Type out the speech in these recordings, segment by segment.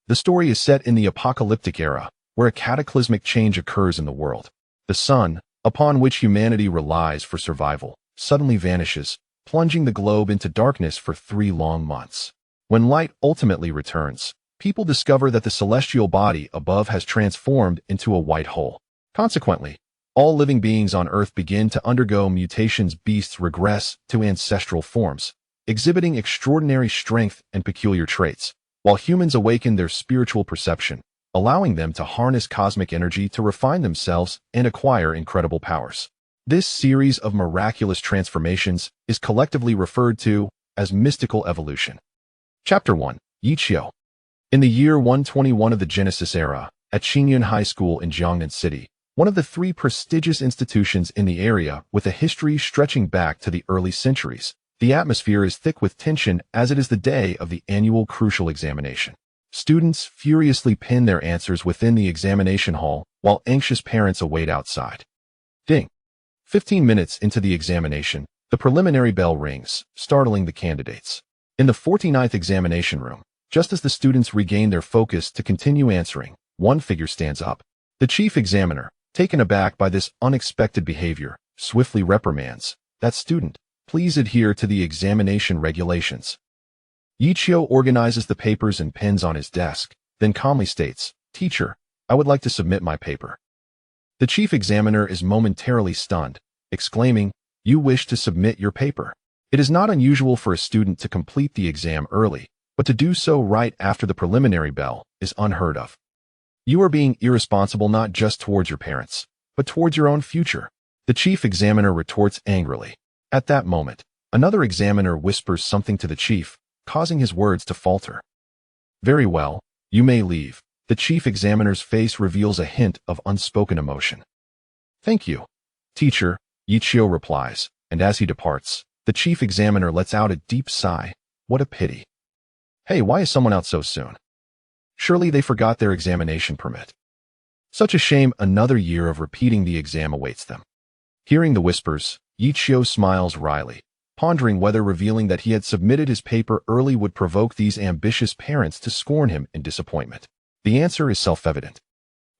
The story is set in the apocalyptic era, where a cataclysmic change occurs in the world. The sun, upon which humanity relies for survival, suddenly vanishes, plunging the globe into darkness for 3 long months. When light ultimately returns, people discover that the celestial body above has transformed into a white hole. Consequently, all living beings on Earth begin to undergo mutations. Beasts regress to ancestral forms, exhibiting extraordinary strength and peculiar traits, while humans awaken their spiritual perception, allowing them to harness cosmic energy to refine themselves and acquire incredible powers. This series of miraculous transformations is collectively referred to as mystical evolution. Chapter 1. Yichio. In the year 121 of the Genesis era, at Qinyun High School in Jiangnan City, one of the 3 prestigious institutions in the area with a history stretching back to the early centuries, the atmosphere is thick with tension as it is the day of the annual crucial examination. Students furiously pin their answers within the examination hall, while anxious parents await outside. Ding! 15 minutes into the examination, the preliminary bell rings, startling the candidates. In the 49th examination room, just as the students regain their focus to continue answering, one figure stands up. The chief examiner, taken aback by this unexpected behavior, swiftly reprimands, "That student, please adhere to the examination regulations." Yichio organizes the papers and pens on his desk, then calmly states, "Teacher, I would like to submit my paper." The chief examiner is momentarily stunned, exclaiming, "You wish to submit your paper?" It is not unusual for a student to complete the exam early, but to do so right after the preliminary bell is unheard of. You are being irresponsible not just towards your parents, but towards your own future, the chief examiner retorts angrily. At that moment, another examiner whispers something to the chief, causing his words to falter. "Very well, you may leave." The chief examiner's face reveals a hint of unspoken emotion. "Thank you, teacher," Yichio replies, and as he departs, the chief examiner lets out a deep sigh. What a pity. Hey, why is someone out so soon? Surely they forgot their examination permit. Such a shame. Another year of repeating the exam awaits them. Hearing the whispers, Yichio smiles wryly, pondering whether revealing that he had submitted his paper early would provoke these ambitious parents to scorn him in disappointment. The answer is self-evident.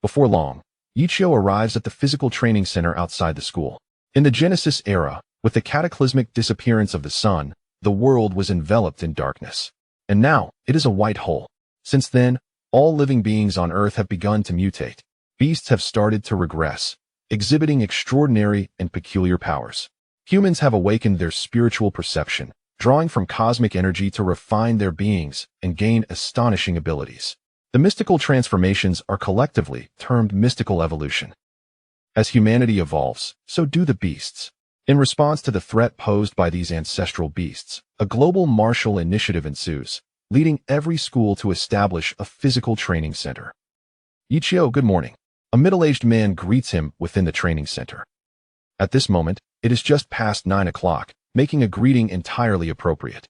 Before long, Yichio arrives at the physical training center outside the school. In the Genesis era, with the cataclysmic disappearance of the sun, the world was enveloped in darkness. And now, it is a white hole. Since then, all living beings on Earth have begun to mutate. Beasts have started to regress, exhibiting extraordinary and peculiar powers. Humans have awakened their spiritual perception, drawing from cosmic energy to refine their beings and gain astonishing abilities. The mystical transformations are collectively termed mystical evolution. As humanity evolves, so do the beasts. In response to the threat posed by these ancestral beasts, a global martial initiative ensues, leading every school to establish a physical training center. Yichio, good morning. A middle-aged man greets him within the training center. At this moment, it is just past 9 o'clock, making a greeting entirely appropriate.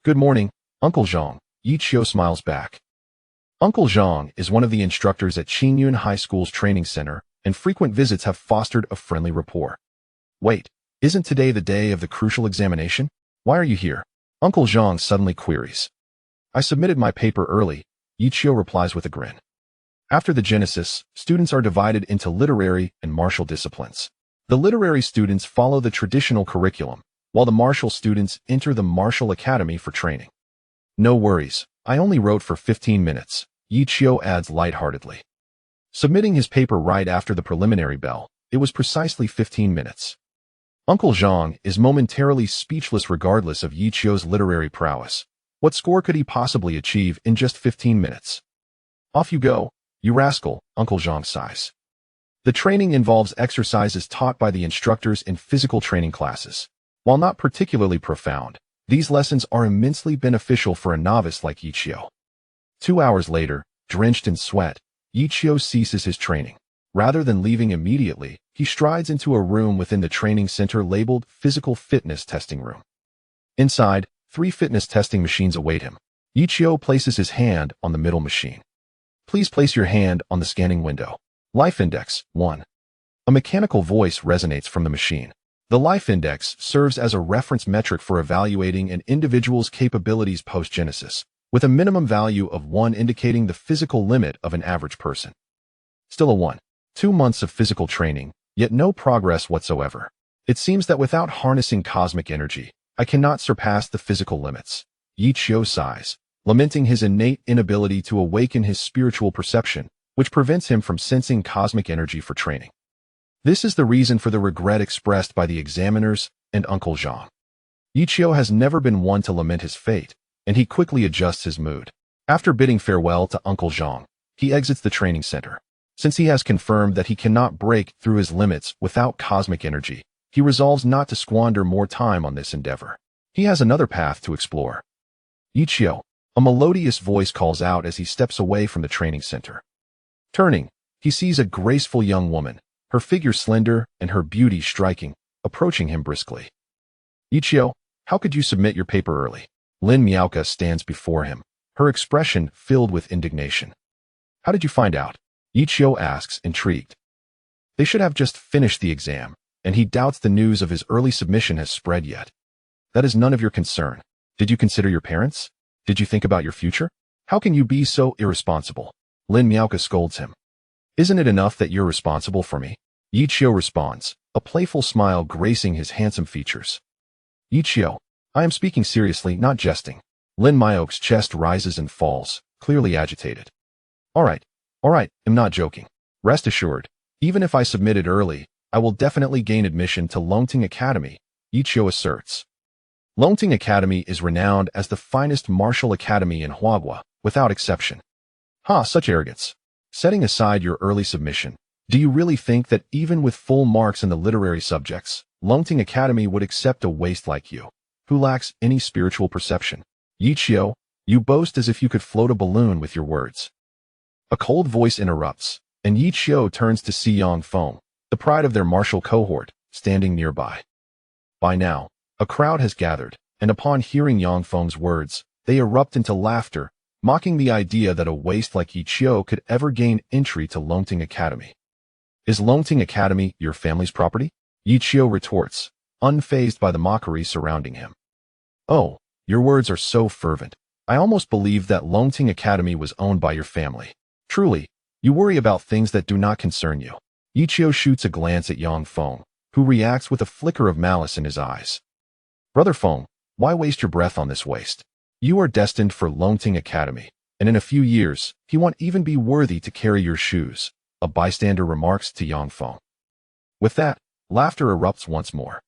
Good morning, Uncle Zhang, Yichio smiles back. Uncle Zhang is one of the instructors at Qinyun High School's training center, and frequent visits have fostered a friendly rapport. Wait, isn't today the day of the crucial examination? Why are you here? Uncle Zhang suddenly queries. I submitted my paper early, Yichio replies with a grin. After the Genesis, students are divided into literary and martial disciplines. The literary students follow the traditional curriculum, while the martial students enter the martial academy for training. No worries, I only wrote for 15 minutes, Yichio adds lightheartedly. Submitting his paper right after the preliminary bell, it was precisely 15 minutes. Uncle Zhang is momentarily speechless regardless of Yichio's literary prowess. What score could he possibly achieve in just 15 minutes? Off you go, you rascal, Uncle Zhang sighs. The training involves exercises taught by the instructors in physical training classes. While not particularly profound, these lessons are immensely beneficial for a novice like Yichio. 2 hours later, drenched in sweat, Yichio ceases his training. Rather than leaving immediately, he strides into a room within the training center labeled Physical Fitness Testing Room. Inside, 3 fitness testing machines await him. Yichio places his hand on the middle machine. Please place your hand on the scanning window. Life Index, 1. A mechanical voice resonates from the machine. The Life Index serves as a reference metric for evaluating an individual's capabilities post-Genesis, with a minimum value of 1 indicating the physical limit of an average person. Still a 1. 2 months of physical training, yet no progress whatsoever. It seems that without harnessing cosmic energy, I cannot surpass the physical limits. Yi Qiu sighs, lamenting his innate inability to awaken his spiritual perception, which prevents him from sensing cosmic energy for training. This is the reason for the regret expressed by the examiners and Uncle Zhang. Yi Qiu has never been one to lament his fate, and he quickly adjusts his mood. After bidding farewell to Uncle Zhang, he exits the training center. Since he has confirmed that he cannot break through his limits without cosmic energy, he resolves not to squander more time on this endeavor. He has another path to explore. Yi Qiu, a melodious voice calls out as he steps away from the training center. Turning, he sees a graceful young woman, her figure slender and her beauty striking, approaching him briskly. Yi Qiu, how could you submit your paper early? Lin Miaoka stands before him, her expression filled with indignation. How did you find out? Yi Qiu asks, intrigued. They should have just finished the exam, and he doubts the news of his early submission has spread yet. That is none of your concern. Did you consider your parents? Did you think about your future? How can you be so irresponsible? Lin Miaoka scolds him. Isn't it enough that you're responsible for me? Yi Qiu responds, a playful smile gracing his handsome features. Yi Qiu, I am speaking seriously, not jesting. Lin Miaoka's chest rises and falls, clearly agitated. All right, I'm not joking. Rest assured, even if I submitted early, I will definitely gain admission to Longting Academy, Yi Qiu asserts. Longting Academy is renowned as the finest martial academy in Huagua, without exception. Such arrogance. Setting aside your early submission, do you really think that even with full marks in the literary subjects, Longting Academy would accept a waste like you, who lacks any spiritual perception? Yi Qiu, you boast as if you could float a balloon with your words. A cold voice interrupts, and Yi Qiu turns to see Yang Feng, the pride of their martial cohort, standing nearby. By now, a crowd has gathered, and upon hearing Yang Feng's words, they erupt into laughter, mocking the idea that a waste like Yi Qiu could ever gain entry to Longting Academy. Is Longting Academy your family's property? Yi Qiu retorts, unfazed by the mockery surrounding him. Oh, your words are so fervent. I almost believed that Longting Academy was owned by your family. Truly, you worry about things that do not concern you. Yi Qiu shoots a glance at Yang Feng, who reacts with a flicker of malice in his eyes. Brother Feng, why waste your breath on this waste? You are destined for Longting Academy, and in a few years, he won't even be worthy to carry your shoes, a bystander remarks to Yang Feng. With that, laughter erupts once more.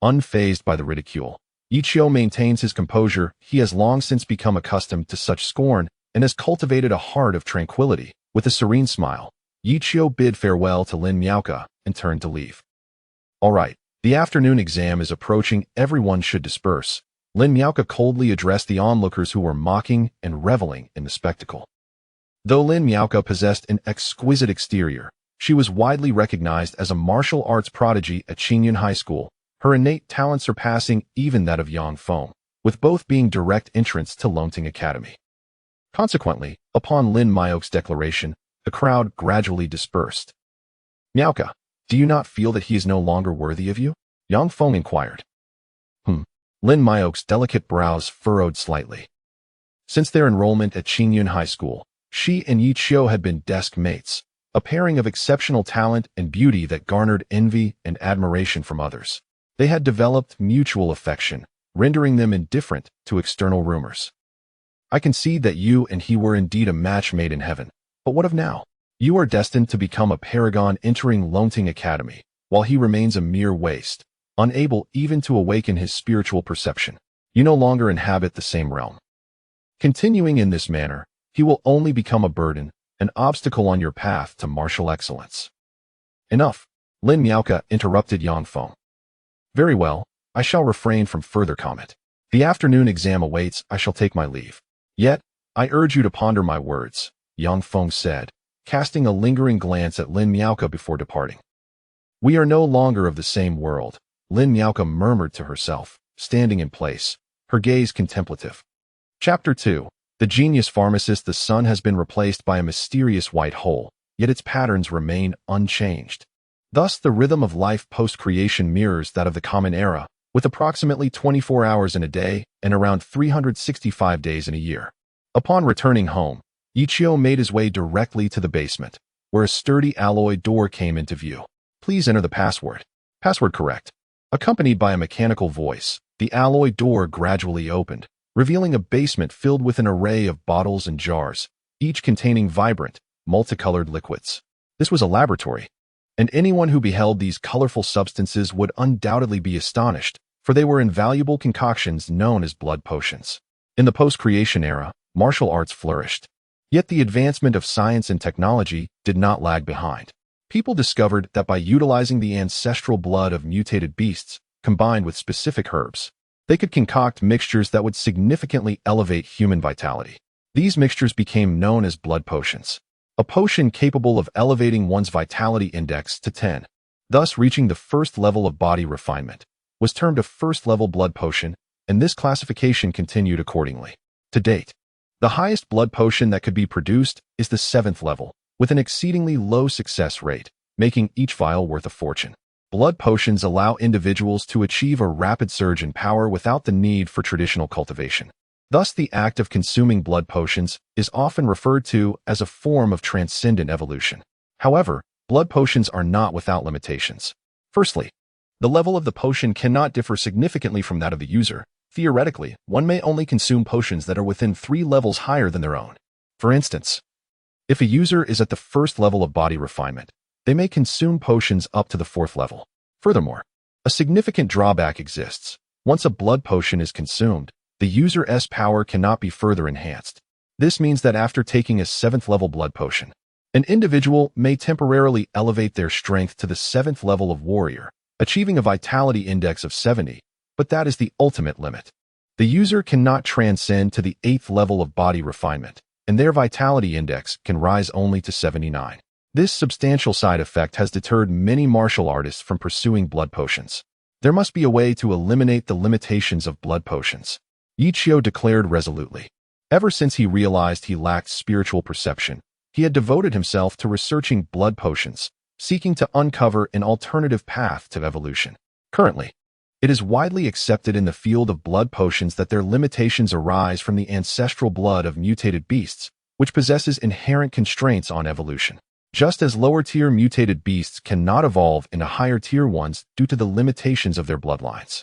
Unfazed by the ridicule, Yi Qiu maintains his composure. He has long since become accustomed to such scorn and has cultivated a heart of tranquility. With a serene smile, Yi Qiu bid farewell to Lin Miaoka and turned to leave. All right, the afternoon exam is approaching. Everyone should disperse. Lin Miaoka coldly addressed the onlookers who were mocking and reveling in the spectacle. Though Lin Miaoka possessed an exquisite exterior, she was widely recognized as a martial arts prodigy at Qingyun High School, her innate talent surpassing even that of Yang Feng, with both being direct entrants to Longting Academy. Consequently, upon Lin Miaoka's declaration, the crowd gradually dispersed. Miaoka, do you not feel that he is no longer worthy of you? Yang Feng inquired. Lin Miaoka's delicate brows furrowed slightly. Since their enrollment at Qingyun High School, she and Yi Qiu had been desk mates, a pairing of exceptional talent and beauty that garnered envy and admiration from others. They had developed mutual affection, rendering them indifferent to external rumors. I concede that you and he were indeed a match made in heaven, but what of now? You are destined to become a paragon entering Longting Academy, while he remains a mere waste, unable even to awaken his spiritual perception. You no longer inhabit the same realm. Continuing in this manner, he will only become a burden, an obstacle on your path to martial excellence. Enough, Lin Miaoka interrupted Yang Feng. Very well, I shall refrain from further comment. The afternoon exam awaits. I shall take my leave. Yet, I urge you to ponder my words, Yang Feng said, casting a lingering glance at Lin Miaoka before departing. We are no longer of the same world, Lin Miaoka murmured to herself, standing in place, her gaze contemplative. Chapter 2. The genius pharmacist. The sun has been replaced by a mysterious white hole, yet its patterns remain unchanged. Thus, the rhythm of life post-creation mirrors that of the common era, with approximately 24 hours in a day and around 365 days in a year. Upon returning home, Ichio made his way directly to the basement, where a sturdy alloy door came into view. Please enter the password. Password correct. Accompanied by a mechanical voice, the alloy door gradually opened, revealing a basement filled with an array of bottles and jars, each containing vibrant, multicolored liquids. This was a laboratory, and anyone who beheld these colorful substances would undoubtedly be astonished, for they were invaluable concoctions known as blood potions. In the post-creation era, martial arts flourished. Yet the advancement of science and technology did not lag behind. People discovered that by utilizing the ancestral blood of mutated beasts, combined with specific herbs, they could concoct mixtures that would significantly elevate human vitality. These mixtures became known as blood potions. A potion capable of elevating one's vitality index to 10, thus reaching the first level of body refinement, was termed a first-level blood potion, and this classification continued accordingly. To date, the highest blood potion that could be produced is the 7th level, with an exceedingly low success rate, making each vial worth a fortune. Blood potions allow individuals to achieve a rapid surge in power without the need for traditional cultivation. Thus, the act of consuming blood potions is often referred to as a form of transcendent evolution. However, blood potions are not without limitations. Firstly, the level of the potion cannot differ significantly from that of the user. Theoretically, one may only consume potions that are within 3 levels higher than their own. For instance, if a user is at the first level of body refinement, they may consume potions up to the 4th level. Furthermore, a significant drawback exists. Once a blood potion is consumed, the user's power cannot be further enhanced. This means that after taking a 7th level blood potion, an individual may temporarily elevate their strength to the 7th level of warrior, achieving a vitality index of 70, but that is the ultimate limit. The user cannot transcend to the 8th level of body refinement, and their vitality index can rise only to 79. This substantial side effect has deterred many martial artists from pursuing blood potions. There must be a way to eliminate the limitations of blood potions, Ichio declared resolutely. Ever since he realized he lacked spiritual perception, he had devoted himself to researching blood potions, seeking to uncover an alternative path to evolution. Currently, it is widely accepted in the field of blood potions that their limitations arise from the ancestral blood of mutated beasts, which possesses inherent constraints on evolution. Just as lower-tier mutated beasts cannot evolve into higher-tier ones due to the limitations of their bloodlines.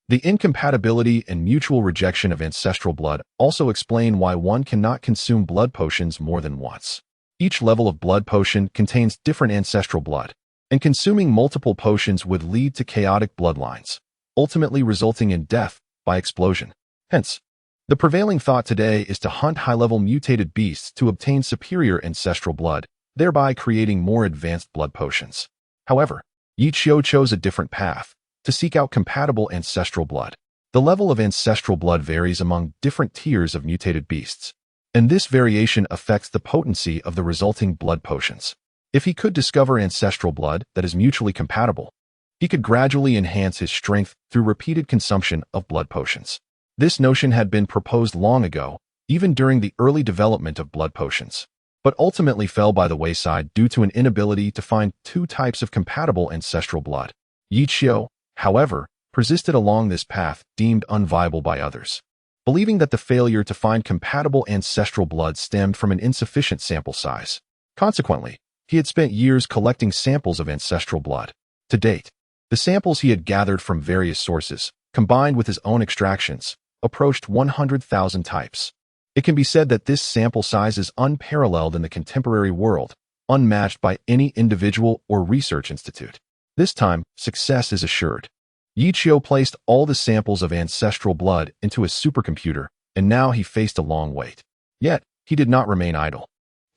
The incompatibility and mutual rejection of ancestral blood also explain why one cannot consume blood potions more than once. Each level of blood potion contains different ancestral blood, and consuming multiple potions would lead to chaotic bloodlines, ultimately resulting in death by explosion. Hence, the prevailing thought today is to hunt high-level mutated beasts to obtain superior ancestral blood, thereby creating more advanced blood potions. However, Ichio chose a different path, to seek out compatible ancestral blood. The level of ancestral blood varies among different tiers of mutated beasts, and this variation affects the potency of the resulting blood potions. If he could discover ancestral blood that is mutually compatible, he could gradually enhance his strength through repeated consumption of blood potions. This notion had been proposed long ago, even during the early development of blood potions, but ultimately fell by the wayside due to an inability to find 2 types of compatible ancestral blood. Ichio, however, persisted along this path deemed unviable by others, believing that the failure to find compatible ancestral blood stemmed from an insufficient sample size. Consequently, he had spent years collecting samples of ancestral blood. To date, the samples he had gathered from various sources, combined with his own extractions, approached 100,000 types. It can be said that this sample size is unparalleled in the contemporary world, unmatched by any individual or research institute. This time, success is assured. Ichio placed all the samples of ancestral blood into a supercomputer, and now he faced a long wait. Yet, he did not remain idle.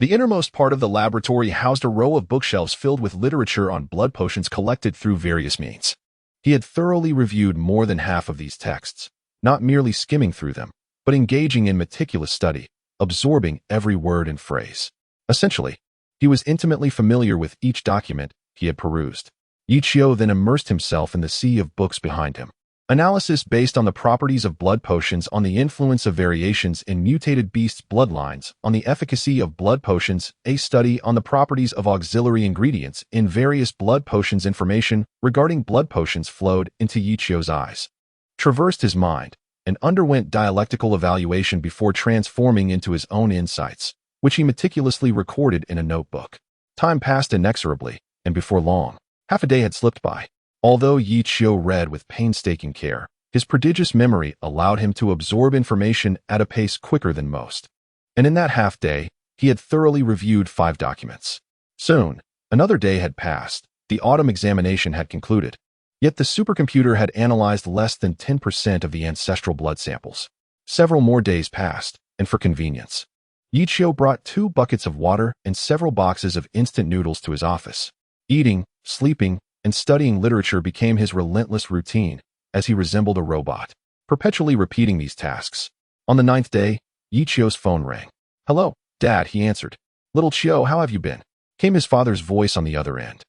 The innermost part of the laboratory housed a row of bookshelves filled with literature on blood potions collected through various means. He had thoroughly reviewed more than half of these texts, not merely skimming through them, but engaging in meticulous study, absorbing every word and phrase. Essentially, he was intimately familiar with each document he had perused. Ichio then immersed himself in the sea of books behind him. Analysis based on the properties of blood potions, on the influence of variations in mutated beasts' bloodlines, on the efficacy of blood potions, a study on the properties of auxiliary ingredients in various blood potions. Information regarding blood potions flowed into Ichio's eyes, traversed his mind, and underwent dialectical evaluation before transforming into his own insights, which he meticulously recorded in a notebook. Time passed inexorably, and before long, half a day had slipped by. Although Yi Qiu read with painstaking care, his prodigious memory allowed him to absorb information at a pace quicker than most. And in that half-day, he had thoroughly reviewed 5 documents. Soon, another day had passed. The autumn examination had concluded. Yet the supercomputer had analyzed less than 10% of the ancestral blood samples. Several more days passed, and for convenience, Yi Qiu brought 2 buckets of water and several boxes of instant noodles to his office. Eating, sleeping, and studying literature became his relentless routine, as he resembled a robot, perpetually repeating these tasks. On the 9th day, Yi Qiu's phone rang. "Hello, Dad," he answered. "Little Qiu, how have you been?" came his father's voice on the other end.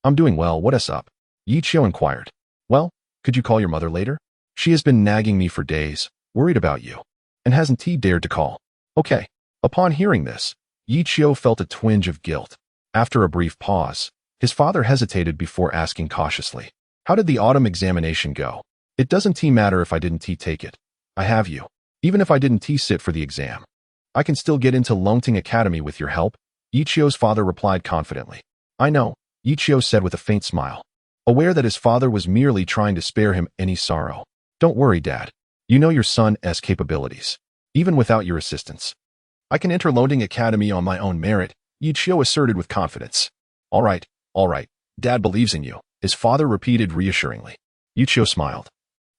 "I'm doing well, what's up?" Yi Qiu inquired. "Well, could you call your mother later? She has been nagging me for days, worried about you, and hasn't he dared to call." "Okay." Upon hearing this, Yi Qiu felt a twinge of guilt. After a brief pause, his father hesitated before asking cautiously, "How did the autumn examination go?" "It doesn't matter if I didn't take it. I have you. Even if I didn't sit for the exam, I can still get into Longting Academy with your help," Yi Qiu's father replied confidently. "I know," Yi Qiu said with a faint smile, aware that his father was merely trying to spare him any sorrow. "Don't worry, Dad. You know your son's capabilities. Even without your assistance, I can enter Longting Academy on my own merit," Yi Qiu asserted with confidence. All right. Dad believes in you," his father repeated reassuringly. Yi Qiu smiled,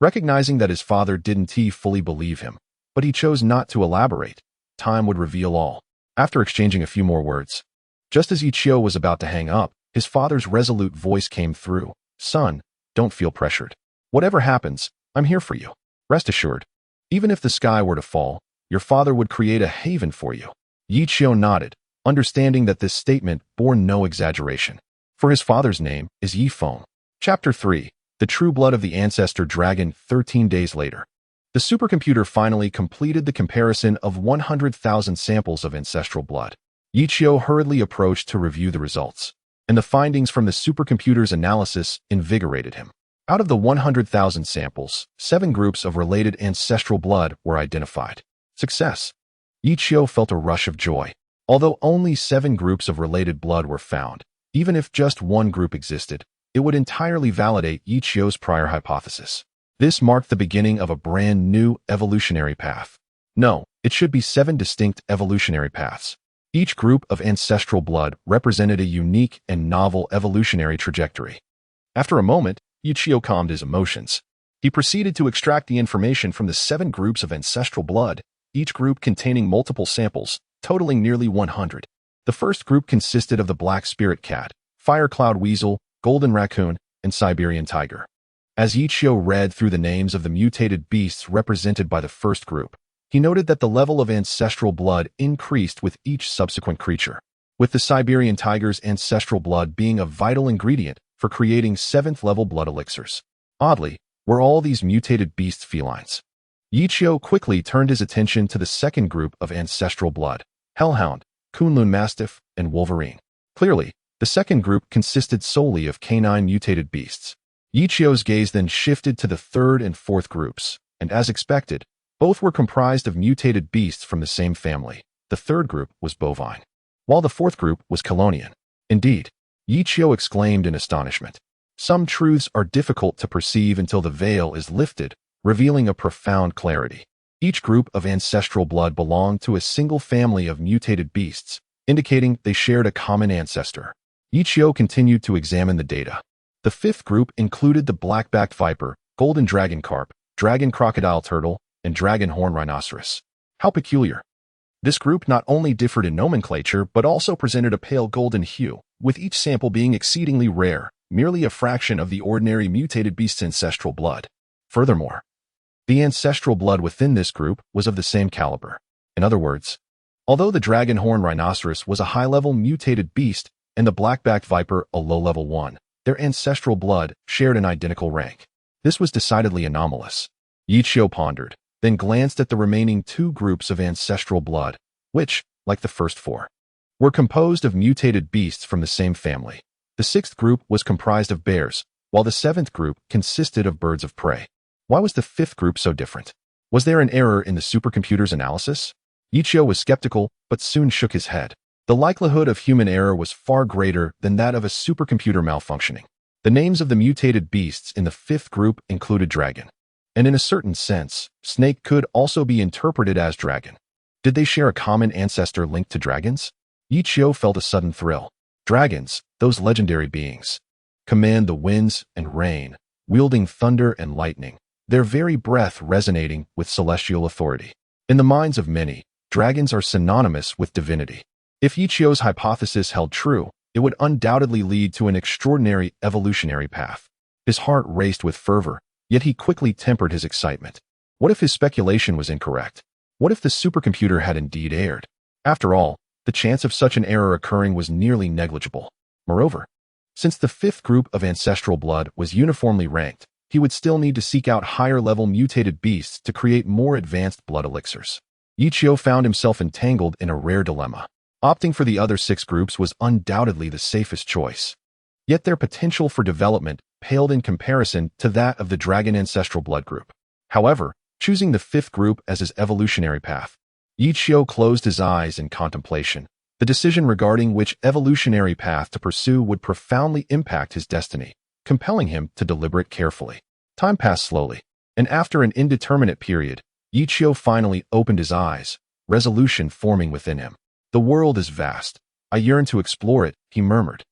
recognizing that his father didn't fully believe him, but he chose not to elaborate. Time would reveal all. After exchanging a few more words, just as Yi Qiu was about to hang up, his father's resolute voice came through. "Son, don't feel pressured. Whatever happens, I'm here for you. Rest assured. Even if the sky were to fall, your father would create a haven for you." Yi Qiu nodded, understanding that this statement bore no exaggeration, for his father's name is Yi Feng. Chapter 3. The True Blood of the Ancestor Dragon. 13 days later, the supercomputer finally completed the comparison of 100,000 samples of ancestral blood. Yi Qiu hurriedly approached to review the results, and the findings from the supercomputer's analysis invigorated him. Out of the 100,000 samples, 7 groups of related ancestral blood were identified. Success! Yi Qiu felt a rush of joy. Although only 7 groups of related blood were found, even if just one group existed, it would entirely validate Yi Qiu's prior hypothesis. This marked the beginning of a brand new evolutionary path. No, it should be 7 distinct evolutionary paths. Each group of ancestral blood represented a unique and novel evolutionary trajectory. After a moment, Yi Qiu calmed his emotions. He proceeded to extract the information from the 7 groups of ancestral blood, each group containing multiple samples, totaling nearly 100. The first group consisted of the black spirit cat, fire cloud weasel, golden raccoon, and Siberian tiger. As Yi Qiu read through the names of the mutated beasts represented by the first group, he noted that the level of ancestral blood increased with each subsequent creature, with the Siberian tiger's ancestral blood being a vital ingredient for creating 7th-level blood elixirs. Oddly, were all these mutated beasts felines? Yi Qiu quickly turned his attention to the second group of ancestral blood, hellhound, Kunlun mastiff, and wolverine. Clearly, the second group consisted solely of canine mutated beasts. Yi Qiu's gaze then shifted to the third and fourth groups, and as expected, both were comprised of mutated beasts from the same family. The third group was bovine, while the fourth group was Colonian. Indeed, Yi Qiu exclaimed in astonishment. Some truths are difficult to perceive until the veil is lifted, revealing a profound clarity. Each group of ancestral blood belonged to a single family of mutated beasts, indicating they shared a common ancestor. Yi Qiu continued to examine the data. The fifth group included the black-backed viper, golden dragon carp, dragon crocodile turtle, and dragon horn rhinoceros. How peculiar! This group not only differed in nomenclature but also presented a pale golden hue, with each sample being exceedingly rare, merely a fraction of the ordinary mutated beast's ancestral blood. Furthermore, the ancestral blood within this group was of the same caliber. In other words, although the dragon horn rhinoceros was a high-level mutated beast and the black-backed viper a low-level one, their ancestral blood shared an identical rank. This was decidedly anomalous. Yi Qiu pondered, then glanced at the remaining 2 groups of ancestral blood, which, like the first 4, were composed of mutated beasts from the same family. The 6th group was comprised of bears, while the 7th group consisted of birds of prey. Why was the 5th group so different? Was there an error in the supercomputer's analysis? Ichio was skeptical, but soon shook his head. The likelihood of human error was far greater than that of a supercomputer malfunctioning. The names of the mutated beasts in the fifth group included dragon. And in a certain sense, snake could also be interpreted as dragon. Did they share a common ancestor linked to dragons? Ichio felt a sudden thrill. Dragons, those legendary beings, command the winds and rain, wielding thunder and lightning, their very breath resonating with celestial authority. In the minds of many, dragons are synonymous with divinity. If Ichio's hypothesis held true, it would undoubtedly lead to an extraordinary evolutionary path. His heart raced with fervor, yet he quickly tempered his excitement. What if his speculation was incorrect? What if the supercomputer had indeed erred? After all, the chance of such an error occurring was nearly negligible. Moreover, since the fifth group of ancestral blood was uniformly ranked, he would still need to seek out higher-level mutated beasts to create more advanced blood elixirs. Ichio found himself entangled in a rare dilemma. Opting for the other six groups was undoubtedly the safest choice. Yet their potential for development paled in comparison to that of the dragon ancestral blood group. However, choosing the fifth group as his evolutionary path, Ichio closed his eyes in contemplation. The decision regarding which evolutionary path to pursue would profoundly impact his destiny, compelling him to deliberate carefully. Time passed slowly, and after an indeterminate period, Ichio finally opened his eyes, resolution forming within him. The world is vast. I yearn to explore it, he murmured.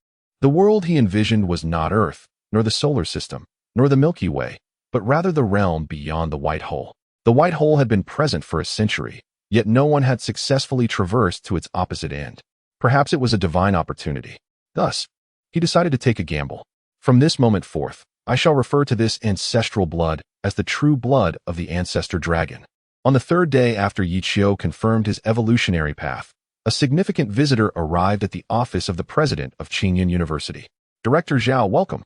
The world he envisioned was not Earth, nor the solar system, nor the Milky Way, but rather the realm beyond the white hole. The white hole had been present for a century, yet no one had successfully traversed to its opposite end. Perhaps it was a divine opportunity. Thus, he decided to take a gamble. From this moment forth, I shall refer to this ancestral blood as the true blood of the ancestor dragon. On the third day after Ichio confirmed his evolutionary path, a significant visitor arrived at the office of the president of Qingyun University. Director Zhao, welcome.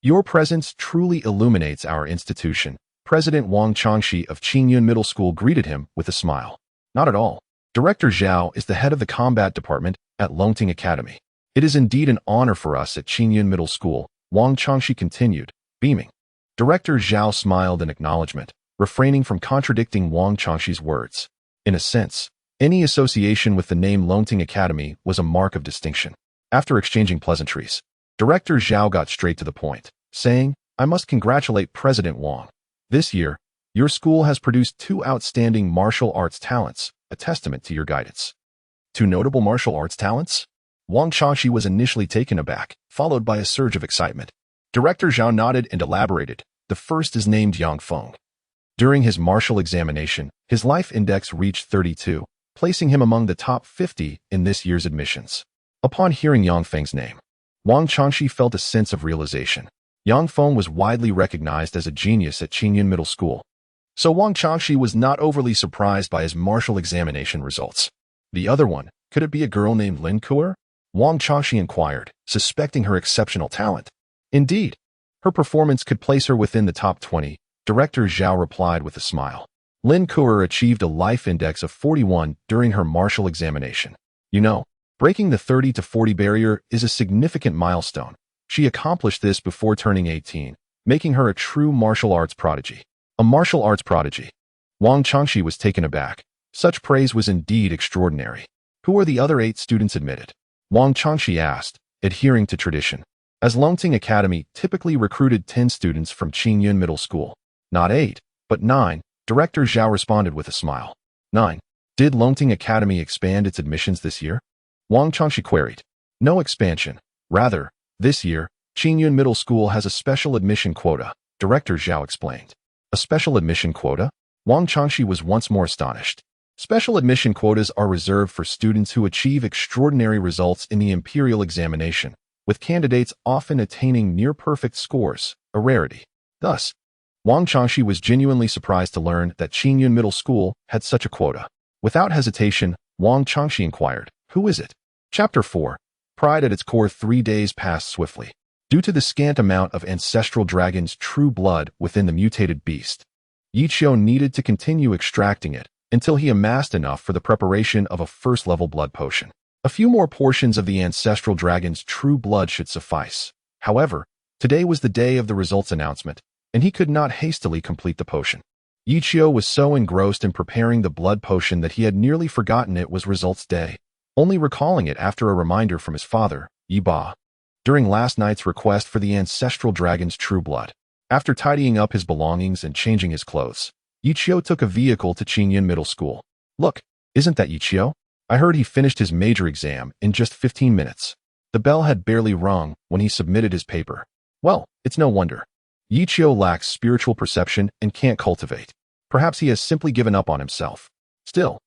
Your presence truly illuminates our institution. President Wang Changxi of Qingyun Middle School greeted him with a smile. Not at all. Director Zhao is the head of the combat department at Longting Academy. It is indeed an honor for us at Qingyun Middle School, Wang Changxi continued, beaming. Director Zhao smiled in acknowledgement, refraining from contradicting Wang Changxi's words. In a sense, any association with the name Longting Academy was a mark of distinction. After exchanging pleasantries, Director Zhao got straight to the point, saying, I must congratulate President Wang. This year, your school has produced 2 outstanding martial arts talents, a testament to your guidance. 2 notable martial arts talents? Wang Changxi was initially taken aback, followed by a surge of excitement. Director Zhao nodded and elaborated. The first is named Yang Feng. During his martial examination, his life index reached 32, placing him among the top 50 in this year's admissions. Upon hearing Yang Feng's name, Wang Changxi felt a sense of realization. Yang Feng was widely recognized as a genius at Qingyun Middle School. So Wang Changxi was not overly surprised by his martial examination results. The other one, could it be a girl named Lin Kuer? Wang Changxi inquired, suspecting her exceptional talent. Indeed, her performance could place her within the top 20, Director Zhao replied with a smile. Lin Kuer achieved a life index of 41 during her martial examination. You know, breaking the 30 to 40 barrier is a significant milestone. She accomplished this before turning 18, making her a true martial arts prodigy. A martial arts prodigy. Wang Changxi was taken aback. Such praise was indeed extraordinary. Who are the other 8 students admitted? Wang Changxi asked, adhering to tradition. As Longting Academy typically recruited 10 students from Qingyun Middle School. Not 8, but 9, Director Zhao responded with a smile. 9. Did Longting Academy expand its admissions this year? Wang Changxi queried. No expansion. Rather, this year, Qingyun Middle School has a special admission quota, Director Zhao explained. A special admission quota? Wang Changxi was once more astonished. Special admission quotas are reserved for students who achieve extraordinary results in the imperial examination, with candidates often attaining near-perfect scores, a rarity. Thus, Wang Changxi was genuinely surprised to learn that Qingyun Middle School had such a quota. Without hesitation, Wang Changxi inquired, who is it? Chapter 4. Pride at its core. 3 days passed swiftly. Due to the scant amount of ancestral dragon's true blood within the mutated beast, Ichio needed to continue extracting it until he amassed enough for the preparation of a first-level blood potion. A few more portions of the ancestral dragon's true blood should suffice. However, today was the day of the results announcement, and he could not hastily complete the potion. Yichio was so engrossed in preparing the blood potion that he had nearly forgotten it was results day, only recalling it after a reminder from his father, Yiba, during last night's request for the ancestral dragon's true blood. After tidying up his belongings and changing his clothes, Yichio took a vehicle to Qingyun Middle School. Look, isn't that Yichio? I heard he finished his major exam in just 15 minutes. The bell had barely rung when he submitted his paper. Well, it's no wonder. Yichio lacks spiritual perception and can't cultivate. Perhaps he has simply given up on himself. Still,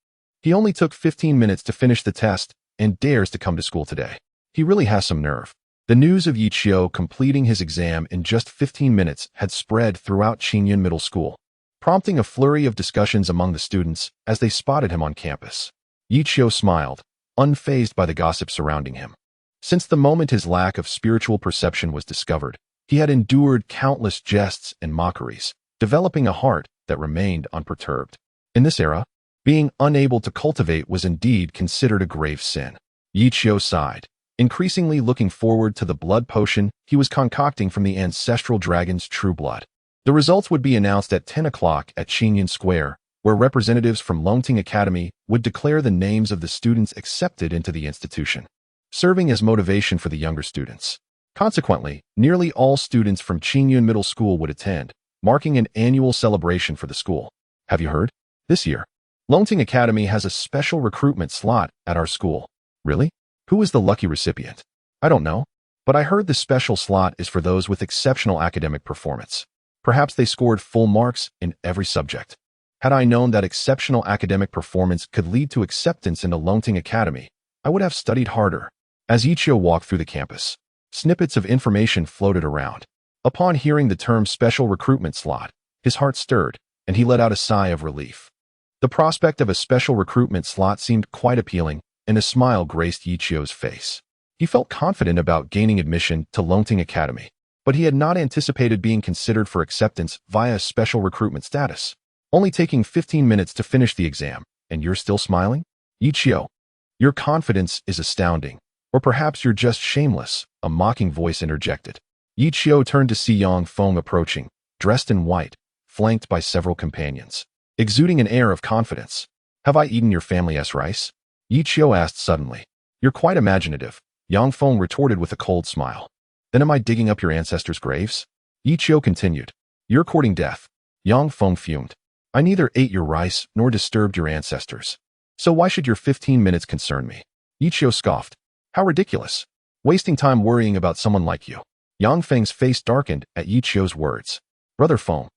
he only took 15 minutes to finish the test and dares to come to school today. He really has some nerve. The news of Yichio completing his exam in just 15 minutes had spread throughout Qingyun Middle School, prompting a flurry of discussions among the students as they spotted him on campus. Yichio smiled, unfazed by the gossip surrounding him. Since the moment his lack of spiritual perception was discovered, he had endured countless jests and mockeries, developing a heart that remained unperturbed. In this era, being unable to cultivate was indeed considered a grave sin. Yichio sighed, increasingly looking forward to the blood potion he was concocting from the ancestral dragon's true blood. The results would be announced at 10 o'clock at Qingyun Square, where representatives from Longting Academy would declare the names of the students accepted into the institution, serving as motivation for the younger students. Consequently, nearly all students from Qingyun Middle School would attend, marking an annual celebration for the school. Have you heard? This year, Longting Academy has a special recruitment slot at our school. Really? Who is the lucky recipient? I don't know, but I heard the special slot is for those with exceptional academic performance. Perhaps they scored full marks in every subject. Had I known that exceptional academic performance could lead to acceptance into Longting Academy, I would have studied harder. As Yichio walked through the campus, snippets of information floated around. Upon hearing the term special recruitment slot, his heart stirred, and he let out a sigh of relief. The prospect of a special recruitment slot seemed quite appealing, and a smile graced Yichio's face. He felt confident about gaining admission to Longting Academy, but he had not anticipated being considered for acceptance via special recruitment status. Only taking 15 minutes to finish the exam, and you're still smiling? Yichio, your confidence is astounding. Or perhaps you're just shameless, a mocking voice interjected. Yichio turned to see Yang Feng approaching, dressed in white, flanked by several companions, exuding an air of confidence. Have I eaten your family's rice? Yichio asked suddenly. You're quite imaginative, Yang Feng retorted with a cold smile. Then am I digging up your ancestors' graves? Yichio continued. You're courting death. Yang Feng fumed. I neither ate your rice nor disturbed your ancestors. So why should your 15 minutes concern me? Yichio scoffed. How ridiculous. Wasting time worrying about someone like you. Yang Feng's face darkened at Yichio's words. Brother Feng,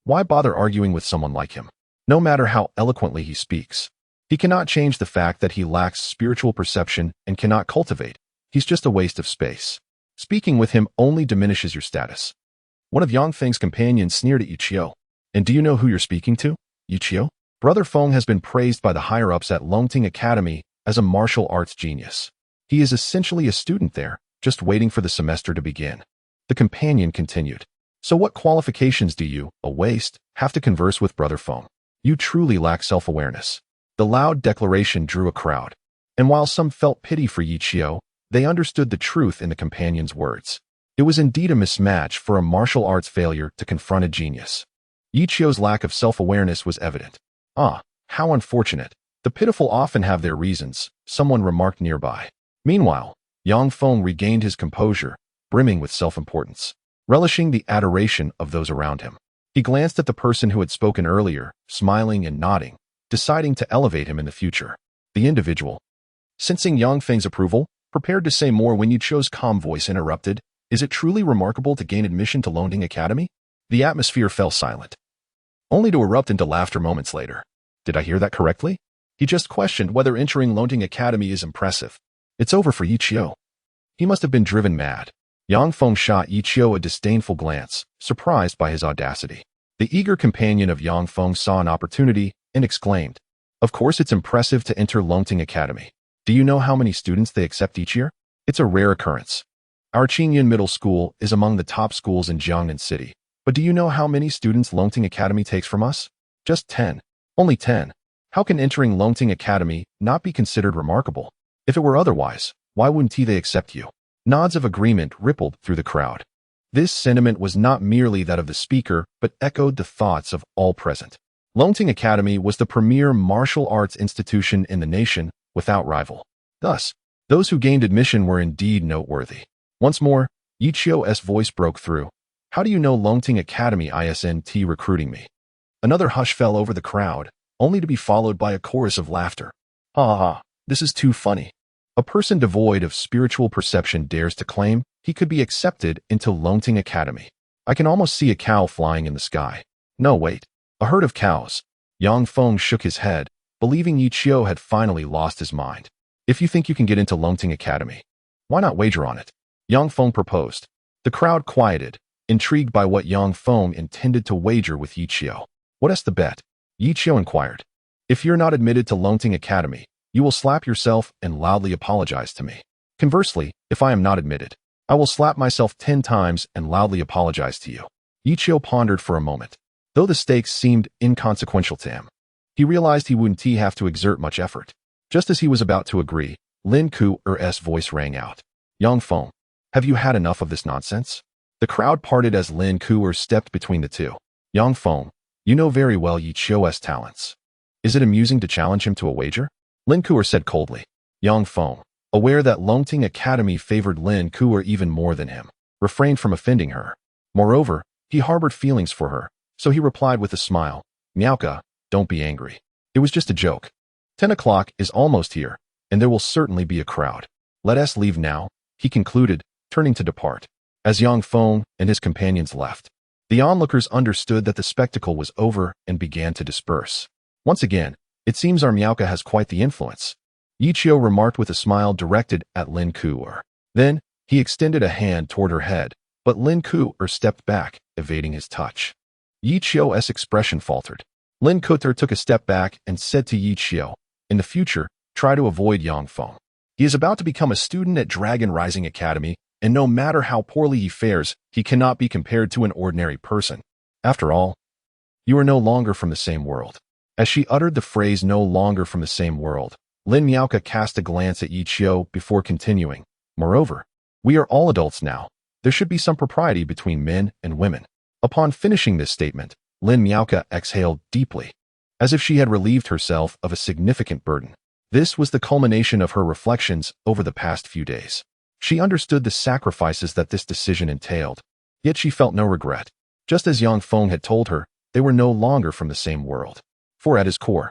why bother arguing with someone like him? No matter how eloquently he speaks, he cannot change the fact that he lacks spiritual perception and cannot cultivate. He's just a waste of space. Speaking with him only diminishes your status. One of Yang Feng's companions sneered at Yichio. And do you know who you're speaking to, Yichio? Brother Feng has been praised by the higher-ups at Longting Academy as a martial arts genius. He is essentially a student there, just waiting for the semester to begin. The companion continued. So what qualifications do you, a waste, have to converse with Brother Feng? You truly lack self-awareness. The loud declaration drew a crowd, and while some felt pity for Yichio, they understood the truth in the companion's words. It was indeed a mismatch for a martial arts failure to confront a genius. Yichio's lack of self-awareness was evident. Ah, how unfortunate. The pitiful often have their reasons, someone remarked nearby. Meanwhile, Yang Feng regained his composure, brimming with self-importance, relishing the adoration of those around him. He glanced at the person who had spoken earlier, smiling and nodding, deciding to elevate him in the future. The individual, sensing Yang Feng's approval, prepared to say more when Yichio's calm voice interrupted. Is it truly remarkable to gain admission to Longting Academy? The atmosphere fell silent, only to erupt into laughter moments later. Did I hear that correctly? He just questioned whether entering Longting Academy is impressive. It's over for Yichio. He must have been driven mad. Yang Feng shot Yichio a disdainful glance, surprised by his audacity. The eager companion of Yang Feng saw an opportunity and exclaimed, Of course it's impressive to enter Longting Academy. Do you know how many students they accept each year? It's a rare occurrence. Our Qingyun Middle School is among the top schools in Jiangnan City. But do you know how many students Longting Academy takes from us? Just 10. Only 10. How can entering Longting Academy not be considered remarkable? If it were otherwise, why wouldn't they accept you? Nods of agreement rippled through the crowd. This sentiment was not merely that of the speaker, but echoed the thoughts of all present. Longting Academy was the premier martial arts institution in the nation, without rival. Thus, those who gained admission were indeed noteworthy. Once more, Yichio's voice broke through. How do you know Longting Academy isn't recruiting me? Another hush fell over the crowd, only to be followed by a chorus of laughter. Ha ha ha, this is too funny. A person devoid of spiritual perception dares to claim he could be accepted into Longting Academy. I can almost see a cow flying in the sky. No, wait. A herd of cows. Yang Feng shook his head, believing Yichio had finally lost his mind. If you think you can get into Longting Academy, why not wager on it? Yang Feng proposed. The crowd quieted, intrigued by what Yang Feng intended to wager with Yichio. What's the bet? Yichio inquired. If you're not admitted to Longting Academy, you will slap yourself and loudly apologize to me. Conversely, if I am not admitted, I will slap myself 10 times and loudly apologize to you. Yichio pondered for a moment. Though the stakes seemed inconsequential to him, he realized he wouldn't have to exert much effort. Just as he was about to agree, Lin Ku's voice rang out. Yang Feng, have you had enough of this nonsense? The crowd parted as Lin Ku stepped between the two. Yang Feng, you know very well Yichio's talents. Is it amusing to challenge him to a wager? Lin Ku said coldly. Yang Feng, aware that Longting Academy favored Lin Ku even more than him, refrained from offending her. Moreover, he harbored feelings for her, so he replied with a smile, Miauka, don't be angry. It was just a joke. 10 o'clock is almost here, and there will certainly be a crowd. Let us leave now, he concluded, turning to depart. As Yang Feng and his companions left, the onlookers understood that the spectacle was over and began to disperse. Once again, it seems our Miauka has quite the influence, Yichio remarked with a smile directed at Lin Ku. Then, he extended a hand toward her head, but Lin Ku stepped back, evading his touch. Yichio's expression faltered. Lin Ku took a step back and said to Yichio, in the future, try to avoid Yang Feng. He is about to become a student at Dragon Rising Academy, and no matter how poorly he fares, he cannot be compared to an ordinary person. After all, you are no longer from the same world. As she uttered the phrase no longer from the same world, Lin Miauka cast a glance at Yichio before continuing. Moreover, we are all adults now. There should be some propriety between men and women. Upon finishing this statement, Lin Miauka exhaled deeply, as if she had relieved herself of a significant burden. This was the culmination of her reflections over the past few days. She understood the sacrifices that this decision entailed, yet she felt no regret. Just as Yang Feng had told her, they were no longer from the same world. For at his core,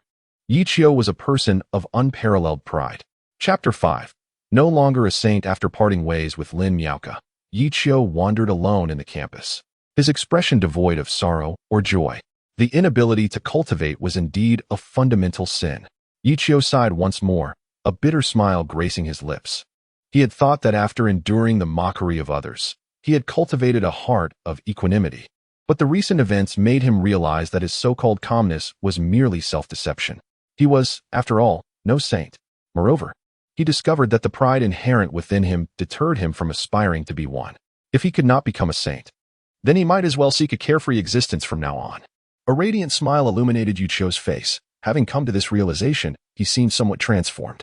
Yichio was a person of unparalleled pride. Chapter 5. No longer a saint after parting ways with Lin Miauka, Yichio wandered alone in the campus, his expression devoid of sorrow or joy. The inability to cultivate was indeed a fundamental sin. Yichio sighed once more, a bitter smile gracing his lips. He had thought that after enduring the mockery of others, he had cultivated a heart of equanimity. But the recent events made him realize that his so-called calmness was merely self-deception. He was, after all, no saint. Moreover, he discovered that the pride inherent within him deterred him from aspiring to be one. If he could not become a saint, then he might as well seek a carefree existence from now on. A radiant smile illuminated Yichio's face. Having come to this realization, he seemed somewhat transformed.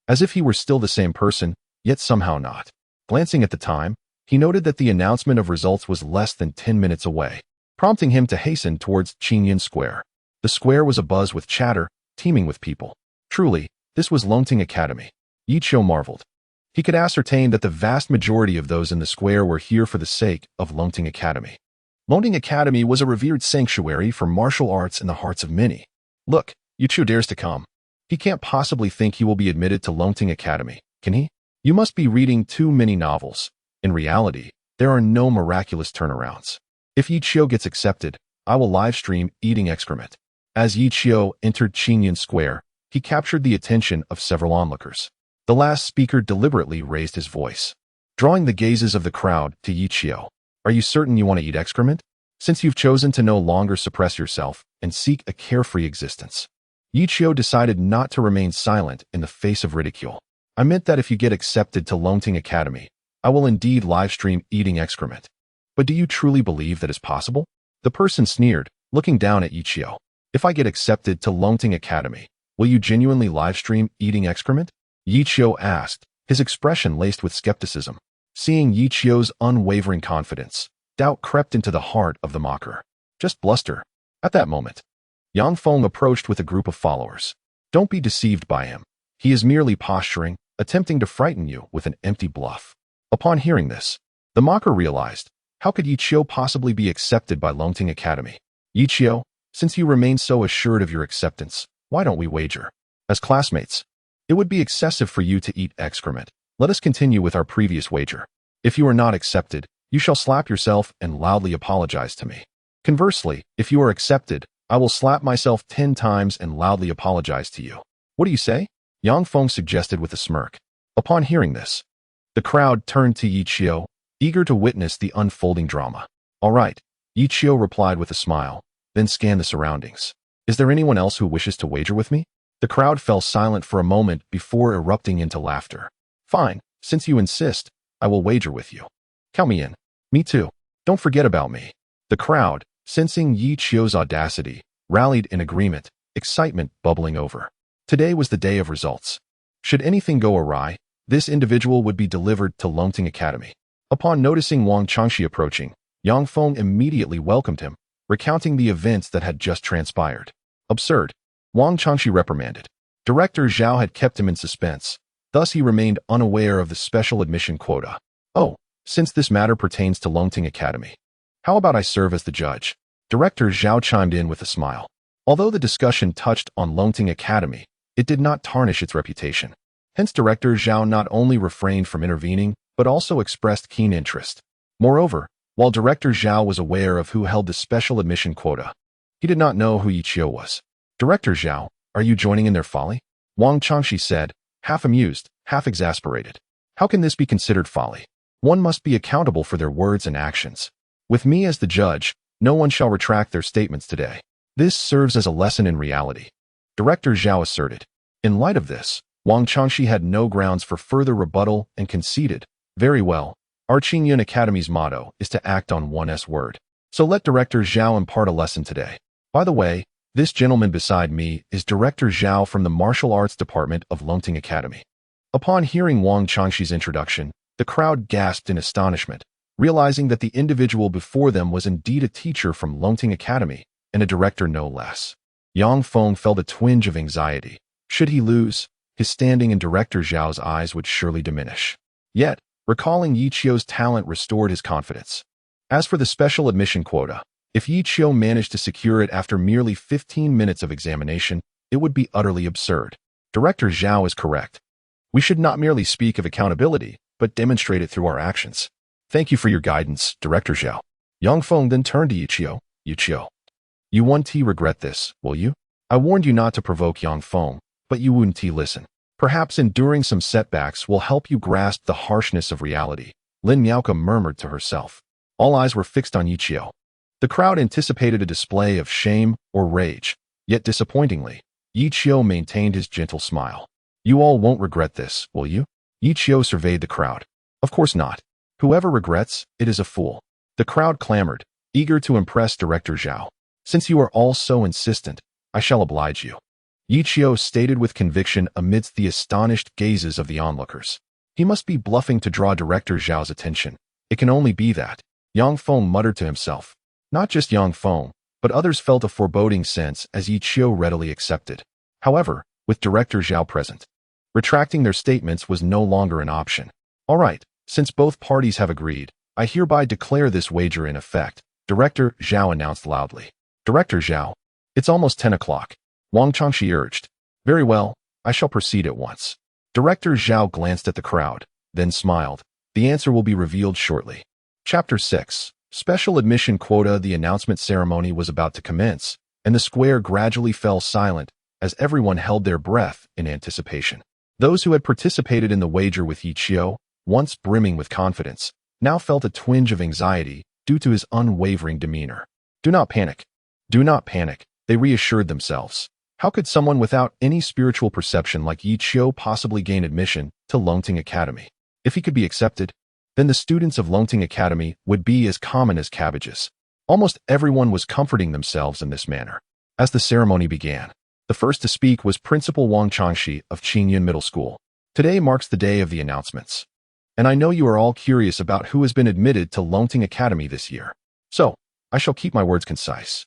As if he were still the same person, yet somehow not. Glancing at the time, he noted that the announcement of results was less than 10 minutes away, prompting him to hasten towards Qinyan Square. The square was abuzz with chatter, teeming with people. Truly, this was Longting Academy. Yichio marveled. He could ascertain that the vast majority of those in the square were here for the sake of Longting Academy. Longting Academy was a revered sanctuary for martial arts in the hearts of many. Look, Yichio dares to come. He can't possibly think he will be admitted to Longting Academy, can he? You must be reading too many novels. In reality, there are no miraculous turnarounds. If Yichio gets accepted, I will livestream eating excrement. As Yichio entered Qinyan Square, he captured the attention of several onlookers. The last speaker deliberately raised his voice, drawing the gazes of the crowd to Yichio. Are you certain you want to eat excrement? Since you've chosen to no longer suppress yourself and seek a carefree existence. Yichio decided not to remain silent in the face of ridicule. I meant that if you get accepted to Longting Academy, I will indeed livestream eating excrement. But do you truly believe that is possible? The person sneered, looking down at Yichio. If I get accepted to Longting Academy, will you genuinely livestream eating excrement? Yichio asked, his expression laced with skepticism. Seeing Yichio's unwavering confidence, doubt crept into the heart of the mocker. Just bluster. At that moment, Yang Feng approached with a group of followers. Don't be deceived by him. He is merely posturing, attempting to frighten you with an empty bluff. Upon hearing this, the mocker realized, how could Yi Qiu possibly be accepted by Longting Academy? Yi Qiu, since you remain so assured of your acceptance, why don't we wager? As classmates, it would be excessive for you to eat excrement. Let us continue with our previous wager. If you are not accepted, you shall slap yourself and loudly apologize to me. Conversely, if you are accepted, I will slap myself 10 times and loudly apologize to you. What do you say? Yang Feng suggested with a smirk. Upon hearing this, the crowd turned to Yi Qiu, eager to witness the unfolding drama. All right, Yi Qiu replied with a smile, then scanned the surroundings. Is there anyone else who wishes to wager with me? The crowd fell silent for a moment before erupting into laughter. Fine, since you insist, I will wager with you. Count me in. Me too. Don't forget about me. The crowd, sensing Yi Qiu's audacity, rallied in agreement, excitement bubbling over. Today was the day of results. Should anything go awry, this individual would be delivered to Longting Academy. Upon noticing Wang Changxi approaching, Yang Feng immediately welcomed him, recounting the events that had just transpired. Absurd. Wang Changxi reprimanded. Director Zhao had kept him in suspense, thus he remained unaware of the special admission quota. Oh, since this matter pertains to Longting Academy, how about I serve as the judge? Director Zhao chimed in with a smile. Although the discussion touched on Longting Academy, it did not tarnish its reputation. Hence Director Zhao not only refrained from intervening, but also expressed keen interest. Moreover, while Director Zhao was aware of who held the special admission quota, he did not know who Yi Qiu was. Director Zhao, are you joining in their folly? Wang Changxi said, half amused, half exasperated. How can this be considered folly? One must be accountable for their words and actions. With me as the judge, no one shall retract their statements today. This serves as a lesson in reality. Director Zhao asserted. In light of this, Wang Changxi had no grounds for further rebuttal and conceded. Very well, our Qingyun Academy's motto is to act on one's word. So let Director Zhao impart a lesson today. By the way, this gentleman beside me is Director Zhao from the Martial Arts Department of Longting Academy. Upon hearing Wang Changxi's introduction, the crowd gasped in astonishment, realizing that the individual before them was indeed a teacher from Longting Academy, and a director no less. Yang Feng felt a twinge of anxiety. Should he lose, his standing in Director Zhao's eyes would surely diminish. Yet, recalling Yi Qiu's talent restored his confidence. As for the special admission quota, if Yi Qiu managed to secure it after merely 15 minutes of examination, it would be utterly absurd. Director Zhao is correct. We should not merely speak of accountability, but demonstrate it through our actions. Thank you for your guidance, Director Zhao. Yang Feng then turned to Yi Qiu. Yi Qiu, you won't regret this, will you? I warned you not to provoke Yang Feng, but you wouldn't listen. Perhaps enduring some setbacks will help you grasp the harshness of reality, Lin Miaoke murmured to herself. All eyes were fixed on Yi Qiu. The crowd anticipated a display of shame or rage, yet disappointingly, Yi Qiu maintained his gentle smile. You all won't regret this, will you? Yi Qiu surveyed the crowd. Of course not. Whoever regrets, it is a fool. The crowd clamored, eager to impress Director Zhao. Since you are all so insistent, I shall oblige you. Yi Qiu stated with conviction amidst the astonished gazes of the onlookers. He must be bluffing to draw Director Zhao's attention. It can only be that. Yang Feng muttered to himself. Not just Yang Feng, but others felt a foreboding sense as Yi Qiu readily accepted. However, with Director Zhao present, retracting their statements was no longer an option. All right, since both parties have agreed, I hereby declare this wager in effect, Director Zhao announced loudly. Director Zhao, it's almost 10 o'clock. Wang Changxi urged. Very well, I shall proceed at once. Director Zhao glanced at the crowd, then smiled. The answer will be revealed shortly. Chapter 6. Special admission quota. The announcement ceremony was about to commence, and the square gradually fell silent as everyone held their breath in anticipation. Those who had participated in the wager with Yi Qiu, once brimming with confidence, now felt a twinge of anxiety due to his unwavering demeanor. Do not panic. Do not panic, they reassured themselves. How could someone without any spiritual perception like Yi Qiu possibly gain admission to Longting Academy? If he could be accepted, then the students of Longting Academy would be as common as cabbages. Almost everyone was comforting themselves in this manner. As the ceremony began, the first to speak was Principal Wang Changxi of Qingyun Middle School. Today marks the day of the announcements. And I know you are all curious about who has been admitted to Longting Academy this year. So, I shall keep my words concise.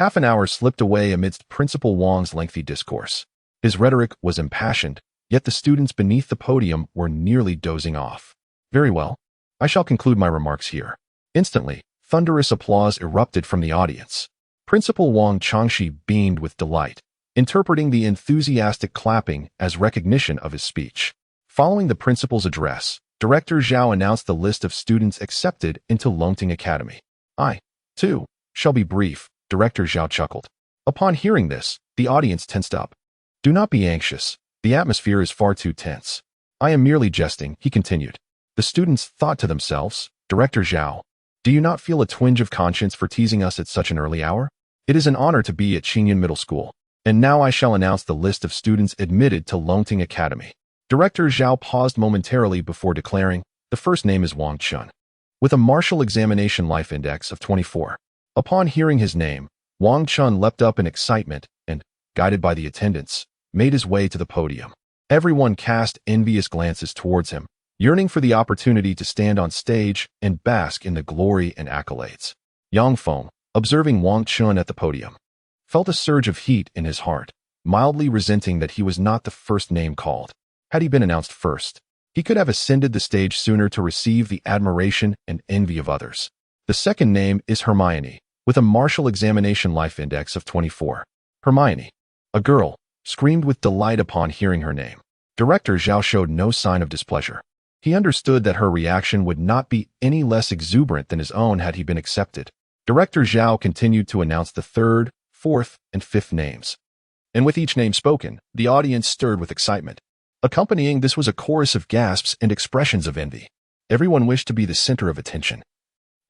Half an hour slipped away amidst Principal Wang's lengthy discourse. His rhetoric was impassioned, yet the students beneath the podium were nearly dozing off. Very well. I shall conclude my remarks here. Instantly, thunderous applause erupted from the audience. Principal Wang Changshi beamed with delight, interpreting the enthusiastic clapping as recognition of his speech. Following the principal's address, Director Zhao announced the list of students accepted into Longting Academy. I, too, shall be brief, Director Zhao chuckled. Upon hearing this, the audience tensed up. Do not be anxious. The atmosphere is far too tense. I am merely jesting, he continued. The students thought to themselves, Director Zhao, do you not feel a twinge of conscience for teasing us at such an early hour? It is an honor to be at Qingyun Middle School. And now I shall announce the list of students admitted to Longting Academy. Director Zhao paused momentarily before declaring, the first name is Wang Chun. With a martial examination life index of 24. Upon hearing his name, Wang Chun leapt up in excitement and, guided by the attendants, made his way to the podium. Everyone cast envious glances towards him, yearning for the opportunity to stand on stage and bask in the glory and accolades. Yang Feng, observing Wang Chun at the podium, felt a surge of heat in his heart, mildly resenting that he was not the first name called. Had he been announced first, he could have ascended the stage sooner to receive the admiration and envy of others. The second name is Hermione, with a martial examination life index of 24. Hermione, a girl, screamed with delight upon hearing her name. Director Zhao showed no sign of displeasure. He understood that her reaction would not be any less exuberant than his own had he been accepted. Director Zhao continued to announce the third, fourth, and fifth names. And with each name spoken, the audience stirred with excitement. Accompanying this was a chorus of gasps and expressions of envy. Everyone wished to be the center of attention,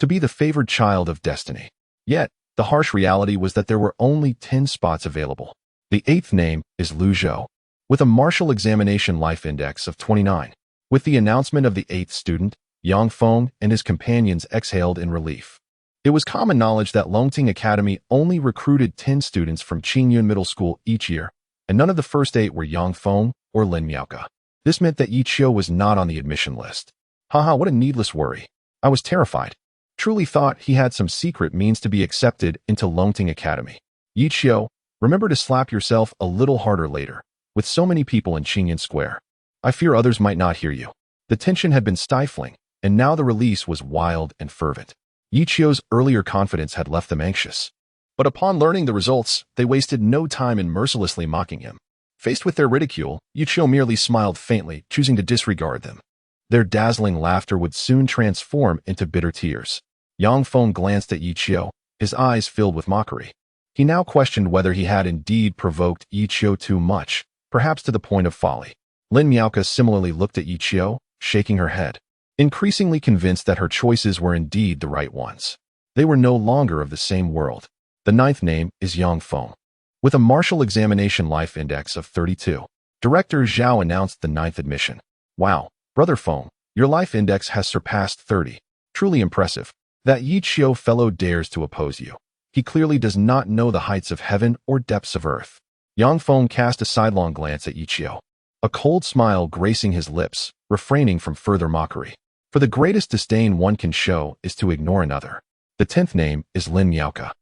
to be the favored child of destiny. Yet, the harsh reality was that there were only 10 spots available. The eighth name is Lu Zhou, with a martial examination life index of 29. With the announcement of the eighth student, Yang Feng and his companions exhaled in relief. It was common knowledge that Longting Academy only recruited 10 students from Qingyun Middle School each year, and none of the first 8 were Yang Feng or Lin Miaoke. This meant that Yi Qiu was not on the admission list. Haha, what a needless worry. I was terrified. Truly thought he had some secret means to be accepted into Longting Academy. Yi Qiu, remember to slap yourself a little harder later, with so many people in Qingyun Square. I fear others might not hear you. The tension had been stifling, and now the release was wild and fervent. Yi Qiu's earlier confidence had left them anxious. But upon learning the results, they wasted no time in mercilessly mocking him. Faced with their ridicule, Yi Qiu merely smiled faintly, choosing to disregard them. Their dazzling laughter would soon transform into bitter tears. Yang Feng glanced at Yi Qiu, his eyes filled with mockery. He now questioned whether he had indeed provoked Yi Qiu too much, perhaps to the point of folly. Lin Miaoke similarly looked at Yi Qiu, shaking her head, increasingly convinced that her choices were indeed the right ones. They were no longer of the same world. The ninth name is Yang Feng. With a martial examination life index of 32, Director Zhao announced the ninth admission. Wow, Brother Feng, your life index has surpassed 30. Truly impressive. That Yi Qiu fellow dares to oppose you. He clearly does not know the heights of heaven or depths of earth. Yang Feng cast a sidelong glance at Yi Qiu, a cold smile gracing his lips, refraining from further mockery. For the greatest disdain one can show is to ignore another. The 10th name is Lin Miaoke,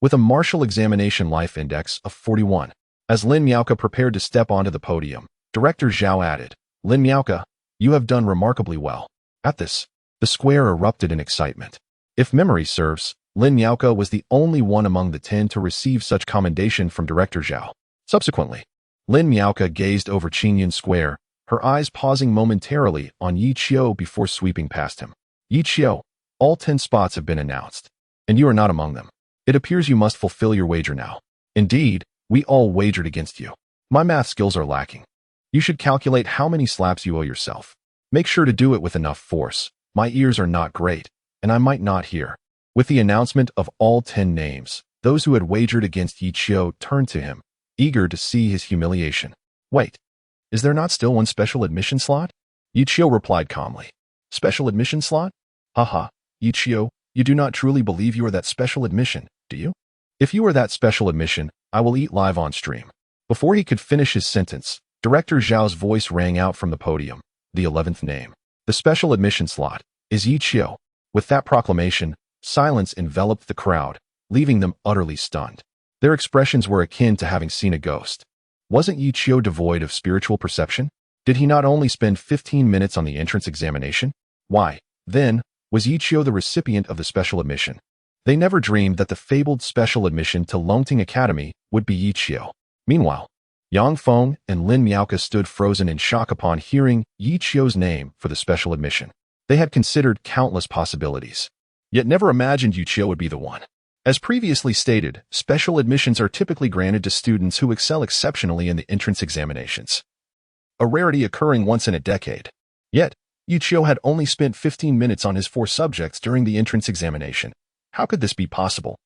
with a martial examination life index of 41. As Lin Miaoke prepared to step onto the podium, Director Zhao added, Lin Miaoke, you have done remarkably well. At this, the square erupted in excitement. If memory serves, Lin Miaoke was the only one among the 10 to receive such commendation from Director Zhao. Subsequently, Lin Miaoke gazed over Qingyun Square, her eyes pausing momentarily on Yi Qiu before sweeping past him. Yi Qiu, all 10 spots have been announced, and you are not among them. It appears you must fulfill your wager now. Indeed, we all wagered against you. My math skills are lacking. You should calculate how many slaps you owe yourself. Make sure to do it with enough force. My ears are not great, and I might not hear. With the announcement of all 10 names, those who had wagered against Yi Qiu turned to him, eager to see his humiliation. Wait, is there not still one special admission slot? Yi Qiu replied calmly. Special admission slot? Haha, Yi Qiu, you do not truly believe you are that special admission, do you? If you are that special admission, I will eat live on stream. Before he could finish his sentence, Director Zhao's voice rang out from the podium. The 11th name, the special admission slot, is Yi Qiu. With that proclamation, silence enveloped the crowd, leaving them utterly stunned. Their expressions were akin to having seen a ghost. Wasn't Yi Qiu devoid of spiritual perception? Did he not only spend 15 minutes on the entrance examination? Why, then, was Yi Qiu the recipient of the special admission? They never dreamed that the fabled special admission to Longting Academy would be Yi Qiu. Meanwhile, Yang Feng and Lin Miaoke stood frozen in shock upon hearing Yi Qiu's name for the special admission. They had considered countless possibilities, yet never imagined Yi Qiu would be the one. As previously stated, special admissions are typically granted to students who excel exceptionally in the entrance examinations, a rarity occurring once in a decade. Yet, Yi Qiu had only spent 15 minutes on his 4 subjects during the entrance examination. How could this be possible?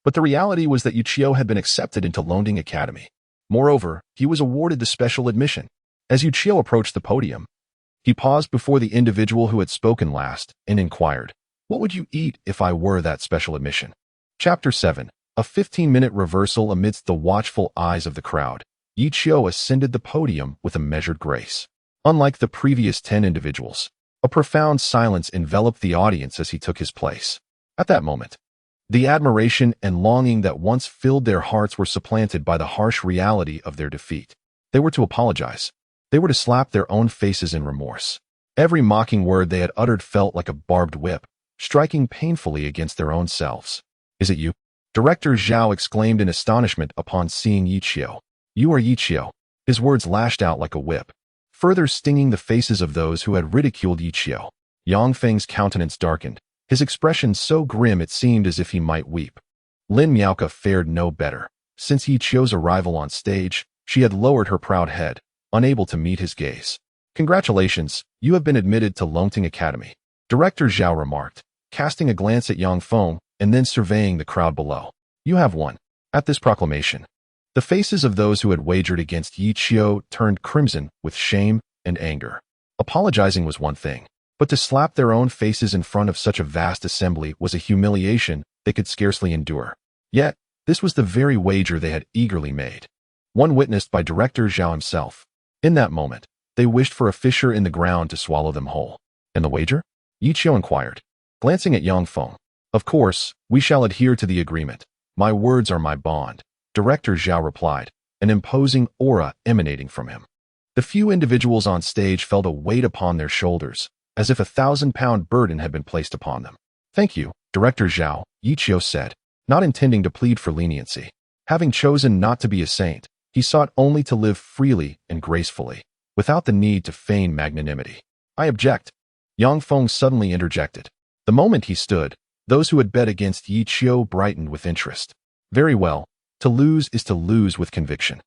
But the reality was that Yi Qiu had been accepted into Longting Academy. Moreover, he was awarded the special admission. As Yi Qiu approached the podium, he paused before the individual who had spoken last and inquired, "What would you eat if I were that special admission?" Chapter 7. A 15-minute reversal amidst the watchful eyes of the crowd. Yi Qiu ascended the podium with a measured grace. Unlike the previous 10 individuals, a profound silence enveloped the audience as he took his place. At that moment, the admiration and longing that once filled their hearts were supplanted by the harsh reality of their defeat. They were to apologize. They were to slap their own faces in remorse. Every mocking word they had uttered felt like a barbed whip, striking painfully against their own selves. "Is it you?" Director Zhao exclaimed in astonishment upon seeing Yi Qiu. "You are Yi Qiu." His words lashed out like a whip, further stinging the faces of those who had ridiculed Yi Qiu. Yang Feng's countenance darkened, his expression so grim it seemed as if he might weep. Lin Miaoke fared no better. Since Yi Qiu's arrival on stage, she had lowered her proud head, unable to meet his gaze. "Congratulations, you have been admitted to Longting Academy," Director Zhao remarked, casting a glance at Yang Feng and then surveying the crowd below. "You have won." At this proclamation, the faces of those who had wagered against Yi Qiu turned crimson with shame and anger. Apologizing was one thing, but to slap their own faces in front of such a vast assembly was a humiliation they could scarcely endure. Yet, this was the very wager they had eagerly made, one witnessed by Director Zhao himself. In that moment, they wished for a fissure in the ground to swallow them whole. "And the wager?" Yi Qiu inquired, glancing at Yang Feng. "Of course, we shall adhere to the agreement. My words are my bond," Director Zhao replied, an imposing aura emanating from him. The few individuals on stage felt a weight upon their shoulders, as if a 1,000-pound burden had been placed upon them. "Thank you, Director Zhao," Yi Qiu said, not intending to plead for leniency. Having chosen not to be a saint, he sought only to live freely and gracefully, without the need to feign magnanimity. "I object," Yang Feng suddenly interjected. The moment he stood, those who had bet against Yi Qiu brightened with interest. "Very well. To lose is to lose with conviction.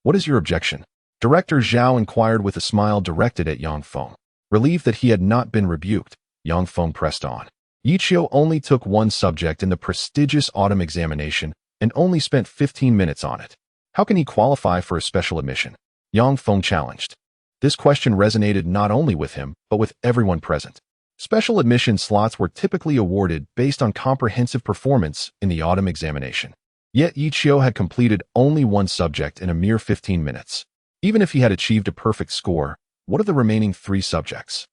What is your objection?" Director Zhao inquired with a smile directed at Yang Feng. Relieved that he had not been rebuked, Yang Feng pressed on. "Yi Qiu only took one subject in the prestigious autumn examination and only spent 15 minutes on it. How can he qualify for a special admission?" Yang Feng challenged. This question resonated not only with him, but with everyone present. Special admission slots were typically awarded based on comprehensive performance in the autumn examination. Yet Yi Qiu had completed only one subject in a mere 15 minutes. Even if he had achieved a perfect score, what of the remaining 3 subjects?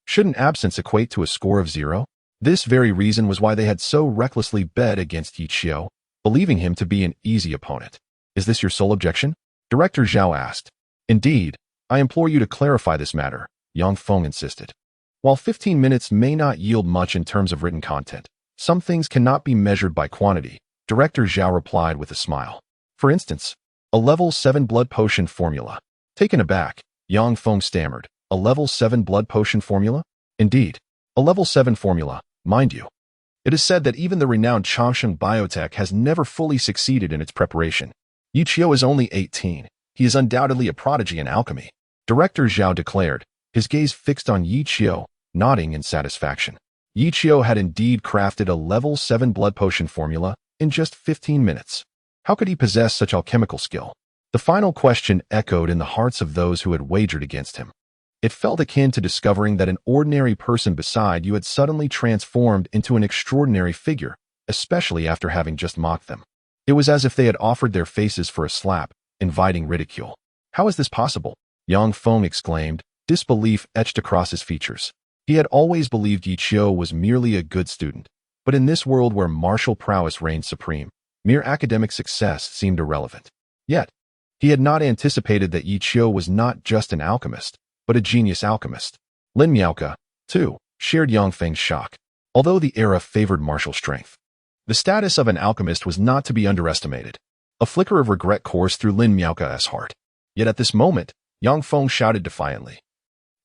Shouldn't absence equate to a score of 0? This very reason was why they had so recklessly bet against Yi Qiu, believing him to be an easy opponent. "Is this your sole objection?" Director Zhao asked. "Indeed, I implore you to clarify this matter," Yang Feng insisted. While 15 minutes may not yield much in terms of written content, some things cannot be measured by quantity, Director Zhao replied with a smile. "For instance, a level 7 blood potion formula." Taken aback, Yang Feng stammered, "A level 7 blood potion formula?" "Indeed, a level 7 formula, mind you. It is said that even the renowned Changsheng Biotech has never fully succeeded in its preparation. Yi Qiu is only 18. He is undoubtedly a prodigy in alchemy," Director Zhao declared, his gaze fixed on Yi Qiu, nodding in satisfaction. Yi Qiu had indeed crafted a level 7 blood potion formula in just 15 minutes. How could he possess such alchemical skill? The final question echoed in the hearts of those who had wagered against him. It felt akin to discovering that an ordinary person beside you had suddenly transformed into an extraordinary figure, especially after having just mocked them. It was as if they had offered their faces for a slap, inviting ridicule. "How is this possible?" Yang Feng exclaimed, disbelief etched across his features. He had always believed Yi Qiu was merely a good student, but in this world where martial prowess reigned supreme, Mere academic success seemed irrelevant. Yet, he had not anticipated that Yi Qiu was not just an alchemist, but a genius alchemist. Lin Miaoke, too, shared Yang Feng's shock. Although the era favored martial strength, the status of an alchemist was not to be underestimated. A flicker of regret coursed through Lin Miaoke's heart. Yet at this moment, Yang Feng shouted defiantly,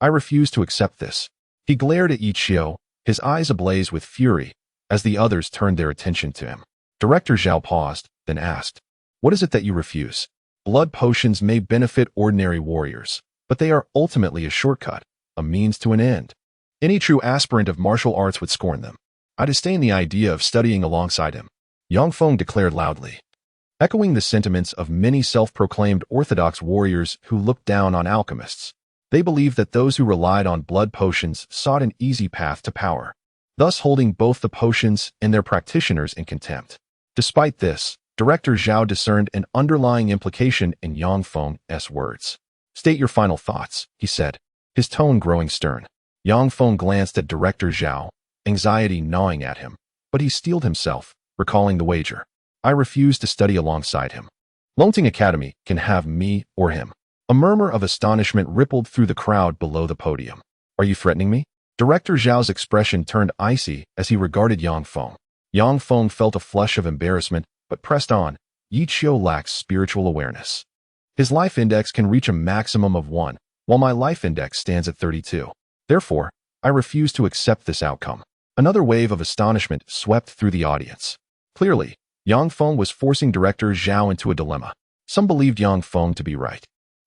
"I refuse to accept this." He glared at Yi Qiu, his eyes ablaze with fury, as the others turned their attention to him. Director Zhao paused, then asked, "What is it that you refuse?" Blood potions may benefit ordinary warriors, but they are ultimately a shortcut, a means to an end. Any true aspirant of martial arts would scorn them. I disdain the idea of studying alongside him, Yang Feng declared loudly, echoing the sentiments of many self-proclaimed orthodox warriors who looked down on alchemists. They believed that those who relied on blood potions sought an easy path to power, thus holding both the potions and their practitioners in contempt. Despite this, Director Zhao discerned an underlying implication in Yang Feng's words. "State your final thoughts," he said, his tone growing stern. Yang Feng glanced at Director Zhao, anxiety gnawing at him, but he steeled himself, recalling the wager. "I refuse to study alongside him. Longting Academy can have me or him." A murmur of astonishment rippled through the crowd below the podium. "Are you threatening me?" Director Zhao's expression turned icy as he regarded Yang Feng. Yang Feng felt a flush of embarrassment, but pressed on. Yi Qiu lacks spiritual awareness. His life index can reach a maximum of 1, while my life index stands at 32. Therefore, I refuse to accept this outcome. Another wave of astonishment swept through the audience. Clearly, Yang Feng was forcing Director Zhao into a dilemma. Some believed Yang Feng to be right.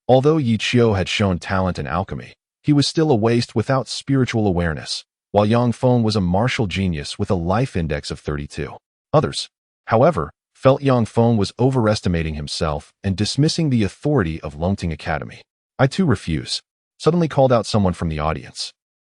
Although Yi Qiu had shown talent in alchemy, he was still a waste without spiritual awareness, while Yang Feng was a martial genius with a life index of 32. Others, however, felt Yang Feng was overestimating himself and dismissing the authority of Longting Academy. "I too refuse," suddenly called out someone from the audience.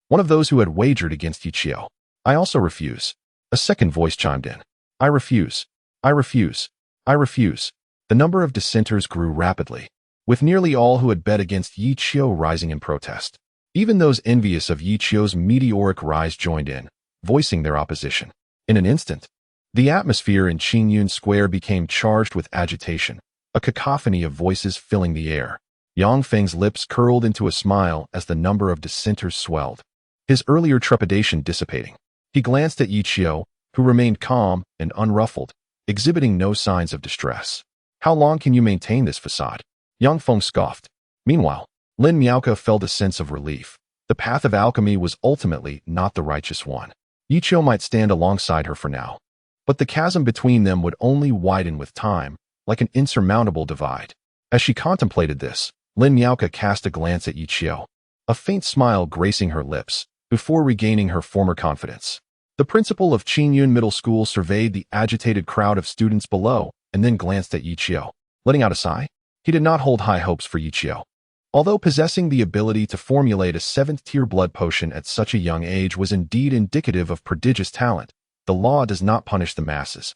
One of those who had wagered against Yi Qiu. "I also refuse," a second voice chimed in. "I refuse. I refuse. I refuse." The number of dissenters grew rapidly, with nearly all who had bet against Yi Qiu rising in protest. Even those envious of Yi Qiu's meteoric rise joined in, voicing their opposition. In an instant, the atmosphere in Qingyun Square became charged with agitation, a cacophony of voices filling the air. Yang Feng's lips curled into a smile as the number of dissenters swelled, his earlier trepidation dissipating. He glanced at Yi Qiu, who remained calm and unruffled, exhibiting no signs of distress. "How long can you maintain this facade?" Yang Feng scoffed. Meanwhile, Lin Miaoke felt a sense of relief. The path of alchemy was ultimately not the righteous one. Yi Qiu might stand alongside her for now, but the chasm between them would only widen with time, like an insurmountable divide. As she contemplated this, Lin Miaoke cast a glance at Yi Qiu, a faint smile gracing her lips, before regaining her former confidence. The principal of Qingyun Middle School surveyed the agitated crowd of students below and then glanced at Yi Qiu, letting out a sigh. He did not hold high hopes for Yi Qiu. Although possessing the ability to formulate a 7th-tier blood potion at such a young age was indeed indicative of prodigious talent, the law does not punish the masses,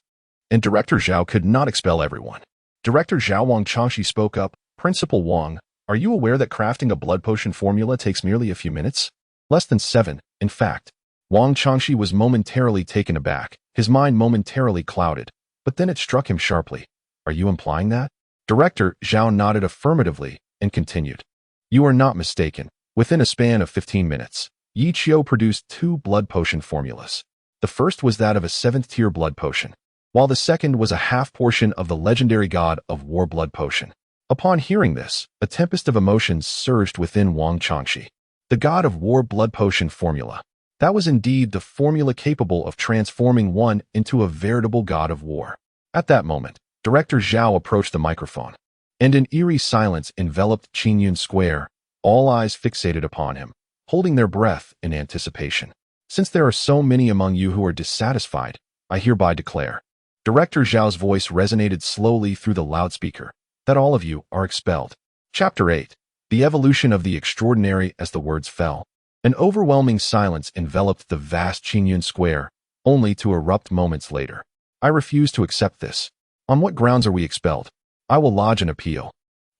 and Director Zhao could not expel everyone. Director Zhao Wang Changxi spoke up. "Principal Wang, are you aware that crafting a blood potion formula takes merely a few minutes? Less than 7, in fact." Wang Changxi was momentarily taken aback, his mind momentarily clouded, but then it struck him sharply. "Are you implying that?" Director Zhao nodded affirmatively and continued. "You are not mistaken. Within a span of 15 minutes, Yi Qiu produced 2 blood potion formulas. The first was that of a 7th-tier blood potion, while the second was a half portion of the legendary god of war blood potion." Upon hearing this, a tempest of emotions surged within Wang Changxi. The god of war blood potion formula. That was indeed the formula capable of transforming one into a veritable god of war. At that moment, Director Zhao approached the microphone, and an eerie silence enveloped Qingyun Square, all eyes fixated upon him, holding their breath in anticipation. "Since there are so many among you who are dissatisfied, I hereby declare," Director Zhao's voice resonated slowly through the loudspeaker, "that all of you are expelled." Chapter 8. The Evolution of the Extraordinary. As the words fell, an overwhelming silence enveloped the vast Qingyun Square, only to erupt moments later. "I refuse to accept this. On what grounds are we expelled? I will lodge an appeal."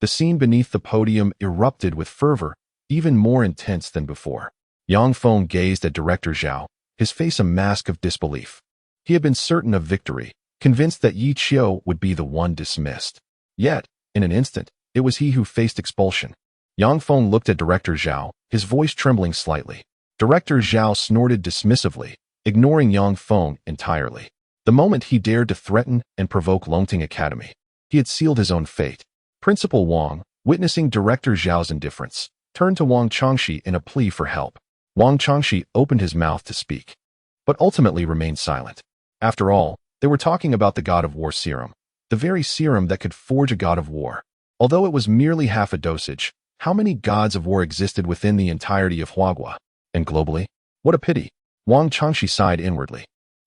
The scene beneath the podium erupted with fervor, even more intense than before. Yang Feng gazed at Director Zhao, his face a mask of disbelief. He had been certain of victory, convinced that Yi Qiu would be the one dismissed. Yet, in an instant, it was he who faced expulsion. Yang Feng looked at Director Zhao, his voice trembling slightly. Director Zhao snorted dismissively, ignoring Yang Feng entirely. The moment he dared to threaten and provoke Longting Academy, he had sealed his own fate. Principal Wang, witnessing Director Zhao's indifference, turned to Wang Changxi in a plea for help. Wang Changxi opened his mouth to speak, but ultimately remained silent. After all, they were talking about the God of War serum, the very serum that could forge a God of War. Although it was merely half a dosage, how many gods of war existed within the entirety of Huagua? And globally? What a pity. Wang Changxi sighed inwardly.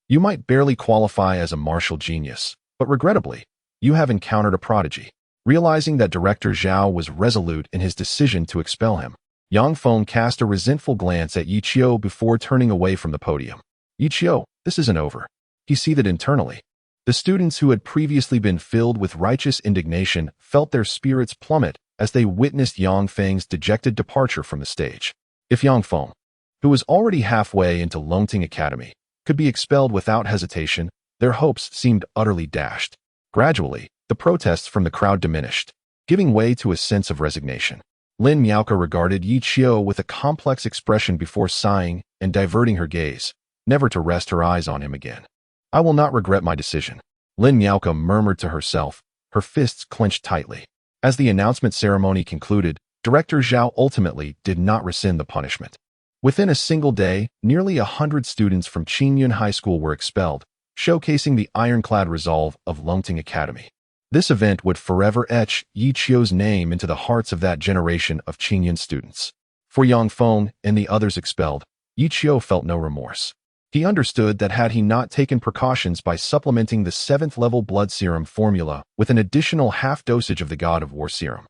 You might barely qualify as a martial genius, but regrettably, you have encountered a prodigy. Realizing that Director Zhao was resolute in his decision to expel him, Yang Feng cast a resentful glance at Yi Qiu before turning away from the podium. Yi Qiu, this isn't over. He seethed internally. The students who had previously been filled with righteous indignation felt their spirits plummet as they witnessed Yang Feng's dejected departure from the stage. If Yang Feng, who was already halfway into Longting Academy, could be expelled without hesitation, their hopes seemed utterly dashed. Gradually, the protests from the crowd diminished, giving way to a sense of resignation. Lin Miaoka regarded Yi Qiu with a complex expression before sighing and diverting her gaze, never to rest her eyes on him again. I will not regret my decision, Lin Miaoka murmured to herself, her fists clenched tightly. As the announcement ceremony concluded, Director Zhao ultimately did not rescind the punishment. Within a single day, nearly 100 students from Qingyun High School were expelled, showcasing the ironclad resolve of Longting Academy. This event would forever etch Yi Qiu's name into the hearts of that generation of Qingyun students. For Yang Feng and the others expelled, Yi Qiu felt no remorse. He understood that had he not taken precautions by supplementing the 7th-level blood serum formula with an additional half dosage of the God of War serum,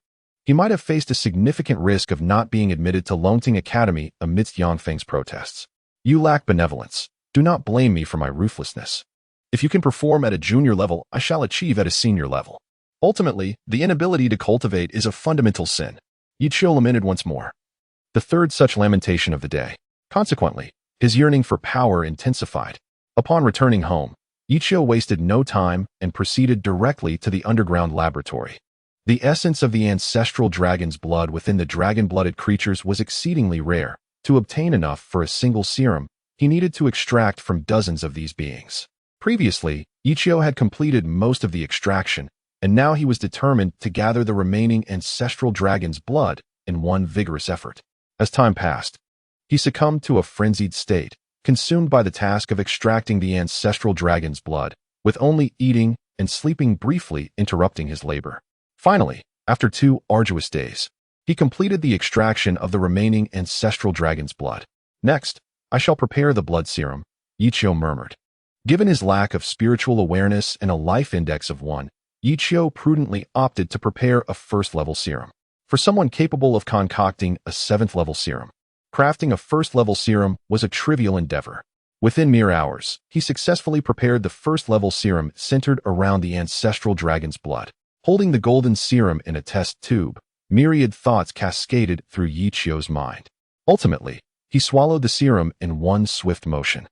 he might have faced a significant risk of not being admitted to Longting Academy amidst Yang Feng's protests. You lack benevolence. Do not blame me for my ruthlessness. If you can perform at a junior level, I shall achieve at a senior level. Ultimately, the inability to cultivate is a fundamental sin. Yi Qiu lamented once more. The third such lamentation of the day. Consequently, his yearning for power intensified. Upon returning home, Yi Qiu wasted no time and proceeded directly to the underground laboratory. The essence of the ancestral dragon's blood within the dragon-blooded creatures was exceedingly rare. To obtain enough for a single serum, he needed to extract from dozens of these beings. Previously, Yi Qiu had completed most of the extraction, and now he was determined to gather the remaining ancestral dragon's blood in one vigorous effort. As time passed, he succumbed to a frenzied state, consumed by the task of extracting the ancestral dragon's blood, with only eating and sleeping briefly interrupting his labor. Finally, after 2 arduous days, he completed the extraction of the remaining ancestral dragon's blood. Next, I shall prepare the blood serum, Yi Qiu murmured. Given his lack of spiritual awareness and a life index of 1, Yi Qiu prudently opted to prepare a 1st-level serum. For someone capable of concocting a 7th-level serum, crafting a 1st-level serum was a trivial endeavor. Within mere hours, he successfully prepared the 1st-level serum centered around the ancestral dragon's blood. Holding the golden serum in a test tube, myriad thoughts cascaded through Yi Qiu's mind. Ultimately, he swallowed the serum in one swift motion.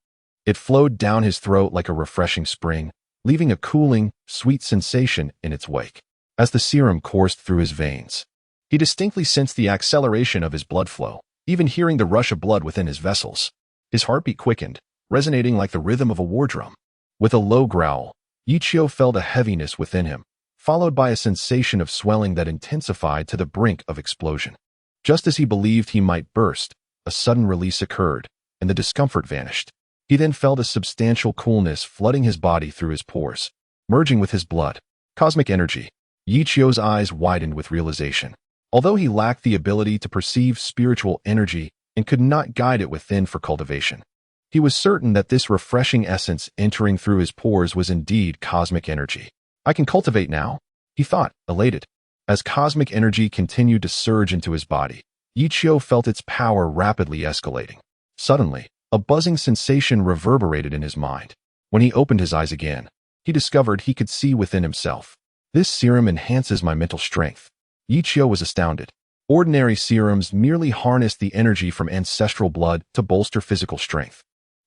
It flowed down his throat like a refreshing spring, leaving a cooling, sweet sensation in its wake. As the serum coursed through his veins, he distinctly sensed the acceleration of his blood flow, even hearing the rush of blood within his vessels. His heartbeat quickened, resonating like the rhythm of a war drum. With a low growl, Yi Qiu felt a heaviness within him, followed by a sensation of swelling that intensified to the brink of explosion. Just as he believed he might burst, a sudden release occurred, and the discomfort vanished. He then felt a substantial coolness flooding his body through his pores, merging with his blood. Cosmic energy. Yi Qiu's eyes widened with realization. Although he lacked the ability to perceive spiritual energy and could not guide it within for cultivation, he was certain that this refreshing essence entering through his pores was indeed cosmic energy. I can cultivate now, he thought, elated. As cosmic energy continued to surge into his body, Yi Qiu felt its power rapidly escalating. Suddenly, a buzzing sensation reverberated in his mind. When he opened his eyes again, he discovered he could see within himself. This serum enhances my mental strength. Yi Qiu was astounded. Ordinary serums merely harnessed the energy from ancestral blood to bolster physical strength.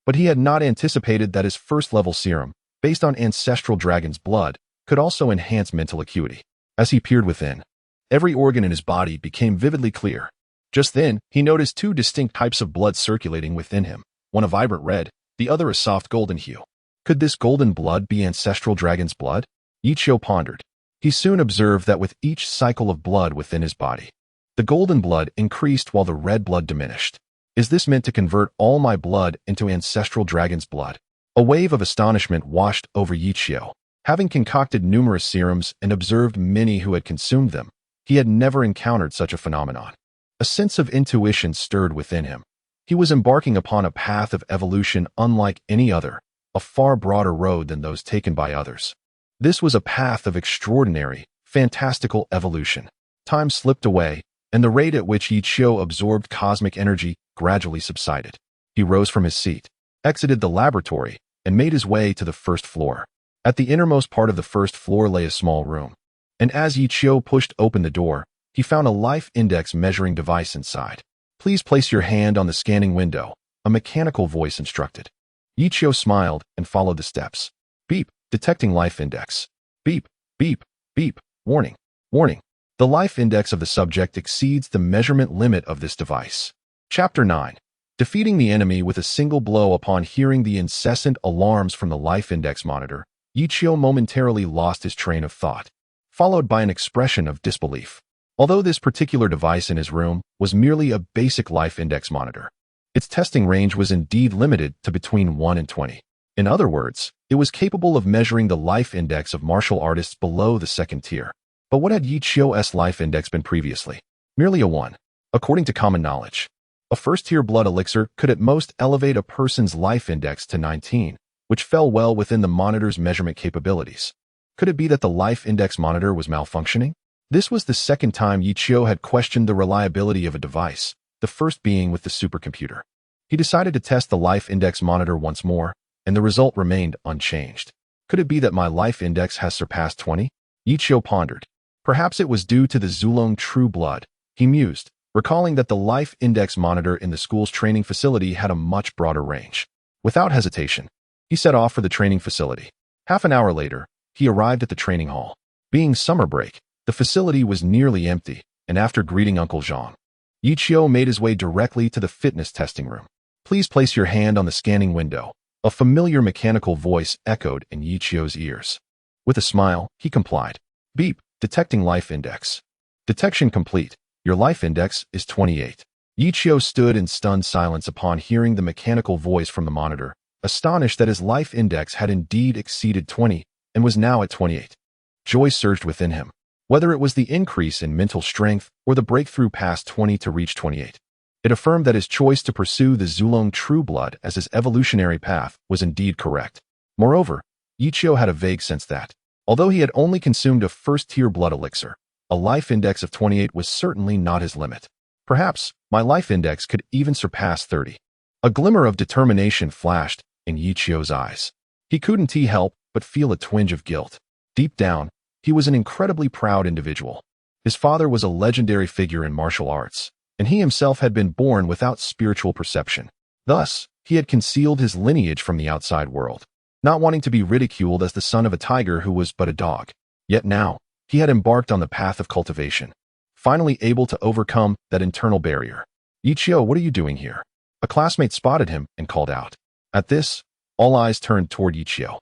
But he had not anticipated that his 1st-level serum, based on ancestral dragon's blood, could also enhance mental acuity. As he peered within, every organ in his body became vividly clear. Just then, he noticed two distinct types of blood circulating within him, one a vibrant red, the other a soft golden hue. Could this golden blood be ancestral dragon's blood? Ichio pondered. He soon observed that with each cycle of blood within his body, the golden blood increased while the red blood diminished. Is this meant to convert all my blood into ancestral dragon's blood? A wave of astonishment washed over Ichio. Having concocted numerous serums and observed many who had consumed them, he had never encountered such a phenomenon. A sense of intuition stirred within him. He was embarking upon a path of evolution unlike any other, a far broader road than those taken by others. This was a path of extraordinary, fantastical evolution. Time slipped away, and the rate at which Ichio absorbed cosmic energy gradually subsided. He rose from his seat, exited the laboratory, and made his way to the first floor. At the innermost part of the first floor lay a small room, and as Ichio pushed open the door, he found a life index measuring device inside. Please place your hand on the scanning window, a mechanical voice instructed. Ichio smiled and followed the steps. Beep, detecting life index. Beep, beep, beep, warning, warning. The life index of the subject exceeds the measurement limit of this device. Chapter 9. Defeating the enemy with a single blow. Upon hearing the incessant alarms from the life index monitor, Ichio momentarily lost his train of thought, followed by an expression of disbelief. Although this particular device in his room was merely a basic life index monitor, its testing range was indeed limited to between 1 and 20. In other words, it was capable of measuring the life index of martial artists below the second tier. But what had Ichio's life index been previously? Merely a 1. According to common knowledge, a first-tier blood elixir could at most elevate a person's life index to 19, which fell well within the monitor's measurement capabilities. Could it be that the life index monitor was malfunctioning? This was the second time Ichio had questioned the reliability of a device, the first being with the supercomputer. He decided to test the life index monitor once more, and the result remained unchanged. Could it be that my life index has surpassed 20? Ichio pondered. Perhaps it was due to the Zulong true blood, he mused, recalling that the life index monitor in the school's training facility had a much broader range. Without hesitation, he set off for the training facility. Half an hour later, he arrived at the training hall. Being summer break, the facility was nearly empty, and after greeting Uncle Zhang, Ichio made his way directly to the fitness testing room. Please place your hand on the scanning window. A familiar mechanical voice echoed in Ichio's ears. With a smile, he complied. Beep, detecting life index. Detection complete. Your life index is 28. Ichio stood in stunned silence upon hearing the mechanical voice from the monitor, astonished that his life index had indeed exceeded 20 and was now at 28. Joy surged within him. Whether it was the increase in mental strength or the breakthrough past 20 to reach 28. It affirmed that his choice to pursue the Zulong true blood as his evolutionary path was indeed correct. Moreover, Ichio had a vague sense that, although he had only consumed a first-tier blood elixir, a life index of 28 was certainly not his limit. Perhaps, my life index could even surpass 30. A glimmer of determination flashed in Ichio's eyes. He couldn't help but feel a twinge of guilt. Deep down, he was an incredibly proud individual. His father was a legendary figure in martial arts, and he himself had been born without spiritual perception. Thus, he had concealed his lineage from the outside world, not wanting to be ridiculed as the son of a tiger who was but a dog. Yet now, he had embarked on the path of cultivation, finally able to overcome that internal barrier. Ichio, what are you doing here? A classmate spotted him and called out. At this, all eyes turned toward Ichio.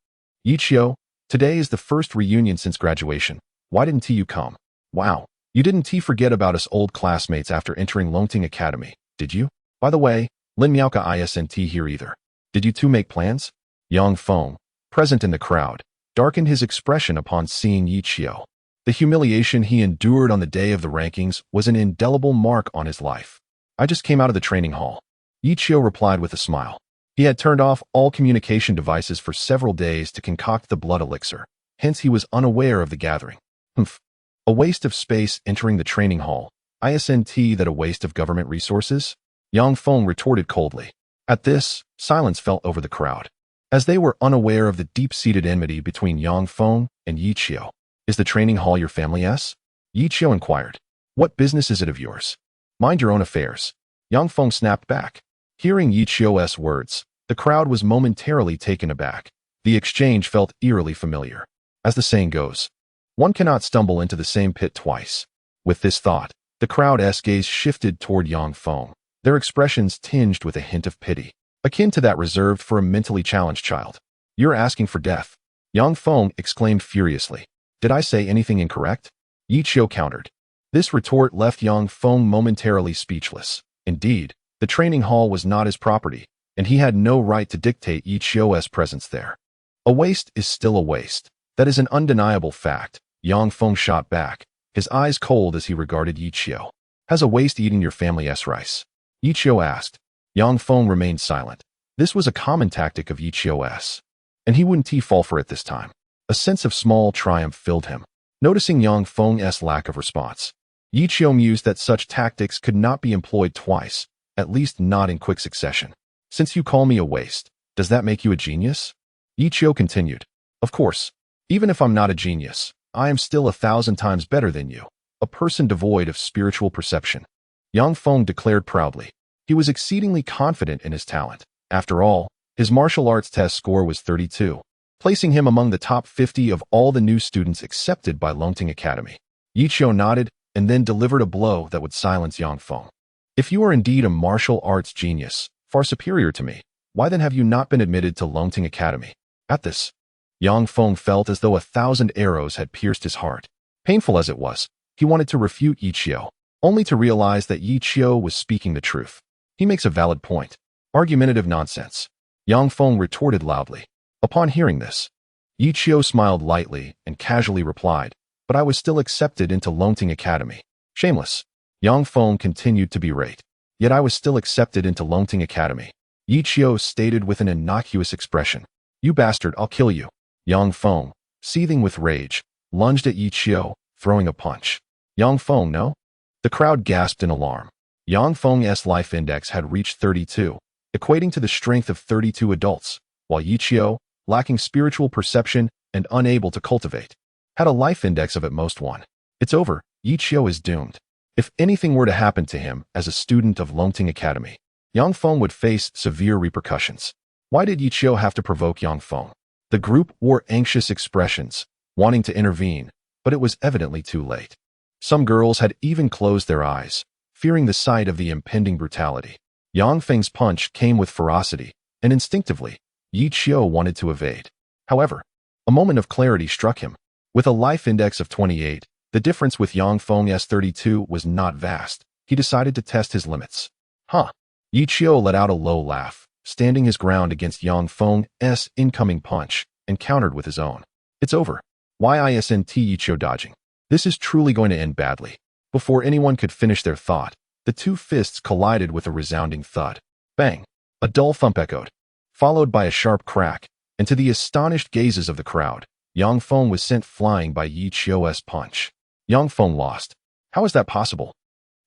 Ichio, today is the first reunion since graduation. Why didn't you come? Wow, you didn't forget about us old classmates after entering Longting Academy, did you? By the way, Lin Miaoka isn't here either. Did you two make plans? Yang Feng, present in the crowd, darkened his expression upon seeing Ichio. The humiliation he endured on the day of the rankings was an indelible mark on his life. I just came out of the training hall. Ichio replied with a smile. He had turned off all communication devices for several days to concoct the blood elixir, hence he was unaware of the gathering. Humph. A waste of space entering the training hall. Isn't that a waste of government resources? Yang Feng retorted coldly. At this, silence fell over the crowd, as they were unaware of the deep-seated enmity between Yang Feng and Ichio. Is the training hall your family's? Ichio inquired. What business is it of yours? Mind your own affairs. Yang Feng snapped back. Hearing Ichio's words, the crowd was momentarily taken aback. The exchange felt eerily familiar. As the saying goes, one cannot stumble into the same pit twice. With this thought, the crowd's gaze shifted toward Yang Feng, their expressions tinged with a hint of pity, akin to that reserved for a mentally challenged child. "You're asking for death," Yang Feng exclaimed furiously. "Did I say anything incorrect?" Yi Qiu countered. This retort left Yang Feng momentarily speechless. Indeed, the training hall was not his property, and he had no right to dictate Yi Qiu's presence there. A waste is still a waste. That is an undeniable fact, Yang Feng shot back, his eyes cold as he regarded Yi Qiu. "Has a waste eaten your family's rice?" Yi Qiu asked. Yang Feng remained silent. This was a common tactic of Yi Qiu's, and he wouldn't fall for it this time. A sense of small triumph filled him. Noticing Yang Feng's lack of response, Yi Qiu mused that such tactics could not be employed twice, at least not in quick succession. "Since you call me a waste, does that make you a genius?" Yi Qiu continued. "Of course. Even if I'm not a genius, I am still 1,000 times better than you, a person devoid of spiritual perception," Yang Feng declared proudly. He was exceedingly confident in his talent. After all, his martial arts test score was 32, placing him among the top 50 of all the new students accepted by Longting Academy. Yi Qiu nodded and then delivered a blow that would silence Yang Feng. "If you are indeed a martial arts genius, far superior to me, why then have you not been admitted to Longting Academy?" At this, Yang Feng felt as though 1,000 arrows had pierced his heart. Painful as it was, he wanted to refute Yi Qiu, only to realize that Yi Qiu was speaking the truth. He makes a valid point. Argumentative nonsense, Yang Feng retorted loudly. Upon hearing this, Yi Qiu smiled lightly and casually replied, "But I was still accepted into Longting Academy." Shameless, Yang Feng continued to berate. "Yet I was still accepted into Longting Academy," Yi Qiu stated with an innocuous expression. "You bastard, I'll kill you." Yang Feng, seething with rage, lunged at Yi Qiu, throwing a punch. "Yang Feng, no?" The crowd gasped in alarm. Yang Feng's life index had reached 32, equating to the strength of 32 adults, while Yi Qiu, lacking spiritual perception and unable to cultivate, had a life index of at most 1. It's over, Yi Qiu is doomed. If anything were to happen to him as a student of Longting Academy, Yang Feng would face severe repercussions. Why did Yi Qiu have to provoke Yang Feng? The group wore anxious expressions, wanting to intervene, but it was evidently too late. Some girls had even closed their eyes, fearing the sight of the impending brutality. Yang Feng's punch came with ferocity, and instinctively, Yi Qiu wanted to evade. However, a moment of clarity struck him. With a life index of 28, the difference with Yang Feng's 32 was not vast. He decided to test his limits. "Huh." Yi Qiu let out a low laugh, standing his ground against Yang Feng's incoming punch, and countered with his own. "It's over. Isn't Yi Qiu dodging? This is truly going to end badly." Before anyone could finish their thought, the two fists collided with a resounding thud. Bang! A dull thump echoed, followed by a sharp crack, and to the astonished gazes of the crowd, Yang Feng was sent flying by Yi Qiu's punch. Yang Feng lost. How is that possible?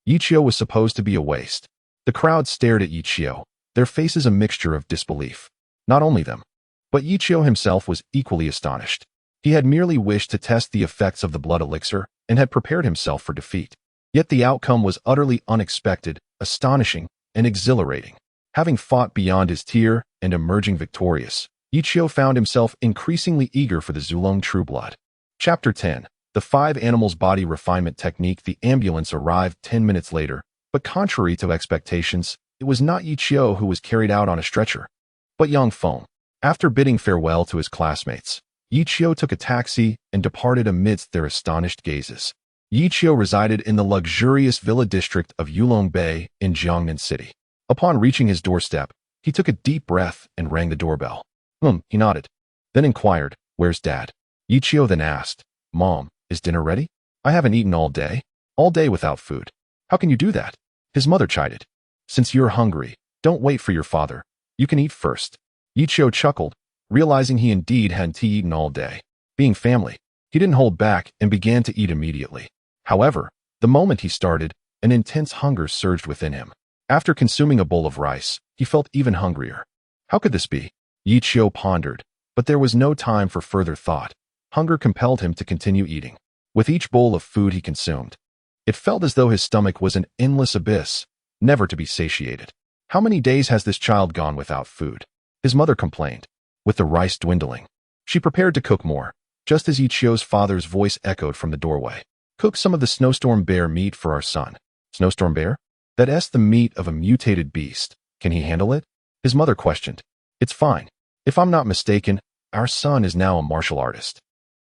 Yi Qiu was supposed to be a waste. The crowd stared at Yi Qiu, their faces a mixture of disbelief. Not only them, but Yi Qiu himself was equally astonished. He had merely wished to test the effects of the blood elixir and had prepared himself for defeat. Yet the outcome was utterly unexpected, astonishing, and exhilarating. Having fought beyond his tier and emerging victorious, Yi Qiu found himself increasingly eager for the Zulong True Blood. Chapter 10. The 5 Animals Body Refinement Technique. The ambulance arrived 10 minutes later, but contrary to expectations, it was not Yi Qiu who was carried out on a stretcher, but Yang Feng. After bidding farewell to his classmates, Yi Qiu took a taxi and departed amidst their astonished gazes. Yi Qiu resided in the luxurious villa district of Yulong Bay in Jiangnan City. Upon reaching his doorstep, he took a deep breath and rang the doorbell. He nodded, then inquired, "Where's Dad?" Yi Qiu then asked, "Mom, is dinner ready? I haven't eaten all day without food." "How can you do that?" His mother chided. "Since you're hungry, don't wait for your father. You can eat first." Yi Qiu chuckled, realizing he indeed hadn't eaten all day. Being family, he didn't hold back and began to eat immediately. However, the moment he started, an intense hunger surged within him. After consuming a bowl of rice, he felt even hungrier. How could this be? Yi Qiu pondered, but there was no time for further thought. Hunger compelled him to continue eating. With each bowl of food he consumed, it felt as though his stomach was an endless abyss, never to be satiated. How many days has this child gone without food? His mother complained. With the rice dwindling, She prepared to cook more, just as Ichio's father's voice echoed from the doorway. Cook some of the snowstorm bear meat for our son. Snowstorm bear? That's the meat of a mutated beast. Can he handle it? His mother questioned. It's fine. If I'm not mistaken, our son is now a martial artist.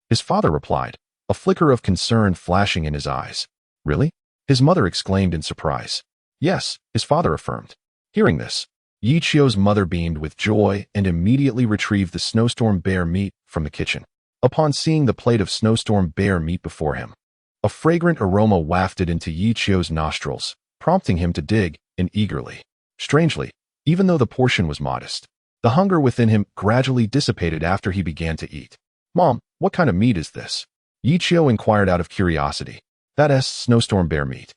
His father replied, a flicker of concern flashing in his eyes. Really? His mother exclaimed in surprise. Yes, his father affirmed. Hearing this, Ichio's mother beamed with joy and immediately retrieved the snowstorm bear meat from the kitchen. Upon seeing the plate of snowstorm bear meat before him, a fragrant aroma wafted into Ichio's nostrils, prompting him to dig in eagerly. Strangely, even though the portion was modest, the hunger within him gradually dissipated after he began to eat. Mom, what kind of meat is this? Ichio inquired out of curiosity. That's snowstorm bear meat.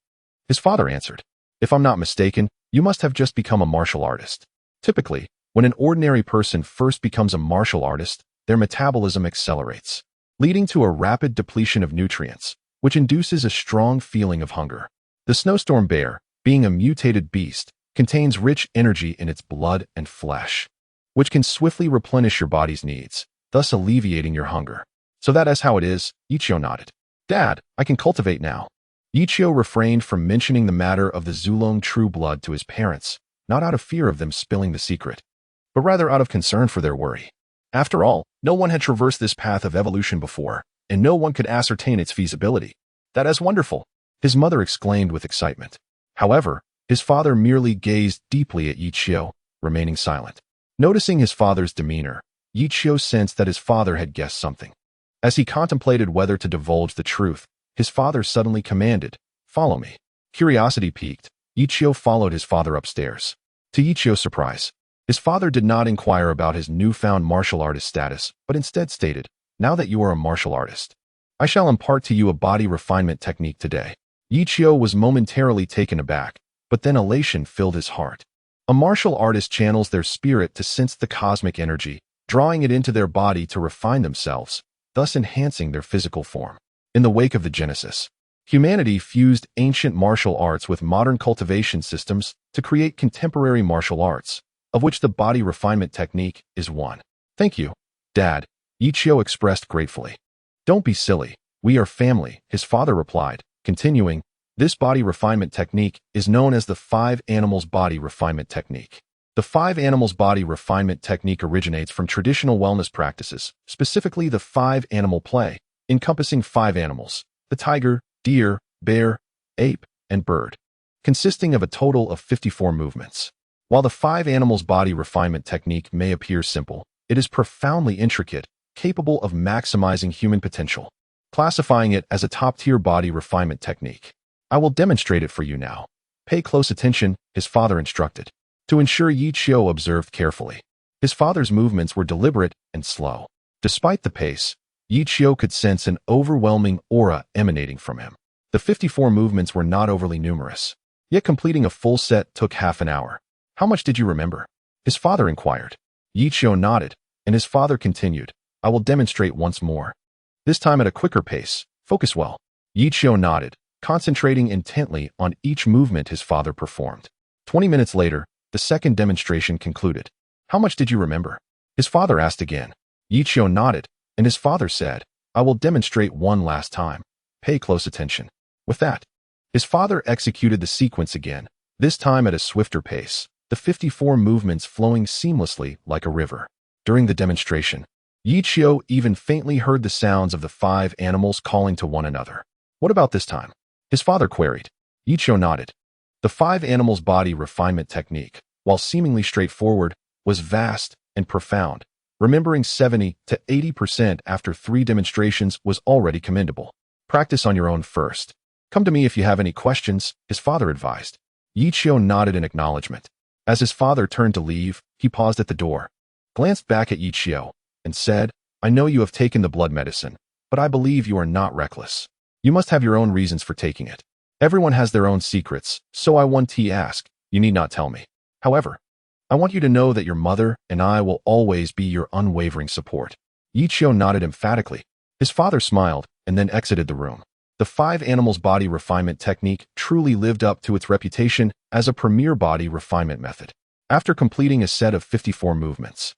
His father answered. If I'm not mistaken, you must have just become a martial artist. Typically, when an ordinary person first becomes a martial artist, their metabolism accelerates, leading to a rapid depletion of nutrients, which induces a strong feeling of hunger. The snowstorm bear, being a mutated beast, contains rich energy in its blood and flesh, which can swiftly replenish your body's needs, thus alleviating your hunger. So that is how it is, Ichio nodded. Dad, I can cultivate now. Ichio refrained from mentioning the matter of the Zulong true blood to his parents, not out of fear of them spilling the secret, but rather out of concern for their worry. After all, no one had traversed this path of evolution before, and no one could ascertain its feasibility. That is wonderful, his mother exclaimed with excitement. However, his father merely gazed deeply at Ichio, remaining silent. Noticing his father's demeanor, Ichio sensed that his father had guessed something. As he contemplated whether to divulge the truth, his father suddenly commanded, "Follow me." Curiosity piqued, Ichio followed his father upstairs. To Ichio's surprise, his father did not inquire about his newfound martial artist status, but instead stated, "Now that you are a martial artist, I shall impart to you a body refinement technique today." Ichio was momentarily taken aback, but then elation filled his heart. A martial artist channels their spirit to sense the cosmic energy, drawing it into their body to refine themselves, thus enhancing their physical form. In the wake of the Genesis, humanity fused ancient martial arts with modern cultivation systems to create contemporary martial arts, of which the body refinement technique is one. Thank you, Dad, Ichio expressed gratefully. Don't be silly, we are family, his father replied, continuing, this body refinement technique is known as the 5 animals body refinement technique. The 5 animals body refinement technique originates from traditional wellness practices, specifically the 5 animal play, encompassing 5 animals, the tiger, deer, bear, ape, and bird, consisting of a total of 54 movements. While the 5 animals body refinement technique may appear simple, it is profoundly intricate, capable of maximizing human potential, classifying it as a top-tier body refinement technique. I will demonstrate it for you now. Pay close attention, his father instructed. To ensure Ichio observed carefully, his father's movements were deliberate and slow. Despite the pace, Ichio could sense an overwhelming aura emanating from him. The 54 movements were not overly numerous, yet completing a full set took half an hour. How much did you remember? His father inquired. Ichio nodded, and his father continued, I will demonstrate once more. This time at a quicker pace. Focus well. Ichio nodded, concentrating intently on each movement his father performed. 20 minutes later, the second demonstration concluded. How much did you remember? His father asked again. Ichio nodded, and his father said, I will demonstrate one last time. Pay close attention. With that, his father executed the sequence again, this time at a swifter pace, the 54 movements flowing seamlessly like a river. During the demonstration, Ichio even faintly heard the sounds of the 5 animals calling to one another. What about this time? His father queried. Ichio nodded. The 5 animals body refinement technique, while seemingly straightforward, was vast and profound. Remembering 70 to 80% after 3 demonstrations was already commendable. Practice on your own first. Come to me if you have any questions, his father advised. Ichio nodded in acknowledgement. As his father turned to leave, he paused at the door, glanced back at Ichio, and said, I know you have taken the blood medicine, but I believe you are not reckless. You must have your own reasons for taking it. Everyone has their own secrets, so I want to ask, you need not tell me. However, I want you to know that your mother and I will always be your unwavering support. Ichio nodded emphatically. His father smiled and then exited the room. The 5 animals body refinement technique truly lived up to its reputation as a premier body refinement method. After completing a set of 54 movements,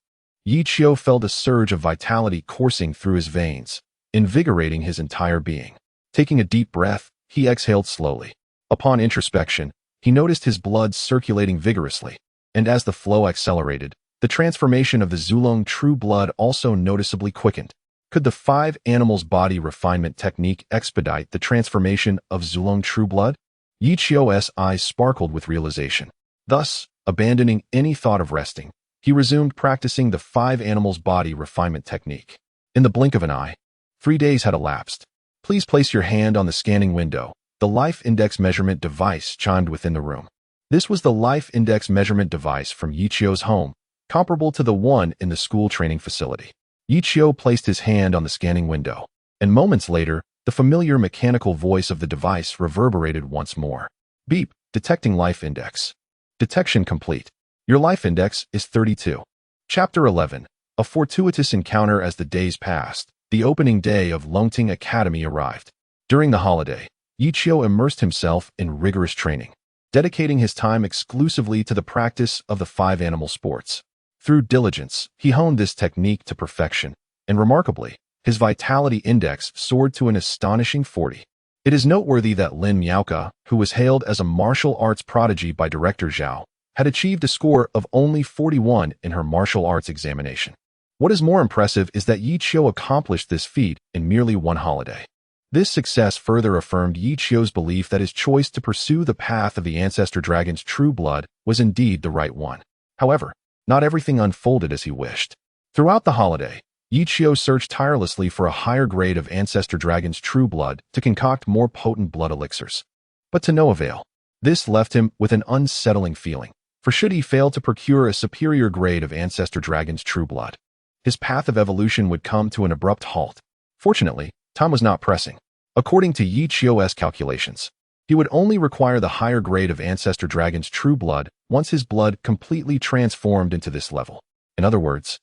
Yi Qiu felt a surge of vitality coursing through his veins, invigorating his entire being. Taking a deep breath, he exhaled slowly. Upon introspection, he noticed his blood circulating vigorously, and as the flow accelerated, the transformation of the Zulong true blood also noticeably quickened. Could the 5 animals body refinement technique expedite the transformation of Zulong true blood? Yi Qiu's eyes sparkled with realization. Thus, abandoning any thought of resting, he resumed practicing the 5 animals body refinement technique. In the blink of an eye, 3 days had elapsed. Please place your hand on the scanning window. The life index measurement device chimed within the room. This was the life index measurement device from Yi Qiu's home, comparable to the one in the school training facility. Yi Qiu placed his hand on the scanning window, and moments later, the familiar mechanical voice of the device reverberated once more. Beep, detecting life index. Detection complete. Your life index is 32. Chapter 11. A fortuitous encounter. As the days passed, the opening day of Longting Academy arrived. During the holiday, Yi Qiu immersed himself in rigorous training, dedicating his time exclusively to the practice of the 5 animal sports. Through diligence, he honed this technique to perfection, and remarkably, his vitality index soared to an astonishing 40. It is noteworthy that Lin Miaoka, who was hailed as a martial arts prodigy by Director Zhao, had achieved a score of only 41 in her martial arts examination. What is more impressive is that Yi Qiu accomplished this feat in merely one holiday. This success further affirmed Yi Qiu's belief that his choice to pursue the path of the ancestor dragon's true blood was indeed the right one. However, not everything unfolded as he wished. Throughout the holiday, Yi Qiu searched tirelessly for a higher grade of ancestor dragon's true blood to concoct more potent blood elixirs. But to no avail. This left him with an unsettling feeling, for should he fail to procure a superior grade of ancestor dragon's true blood, his path of evolution would come to an abrupt halt. Fortunately, time was not pressing. According to Yi Qiu's calculations, he would only require the higher grade of ancestor dragon's true blood once his blood completely transformed into this level. In other words,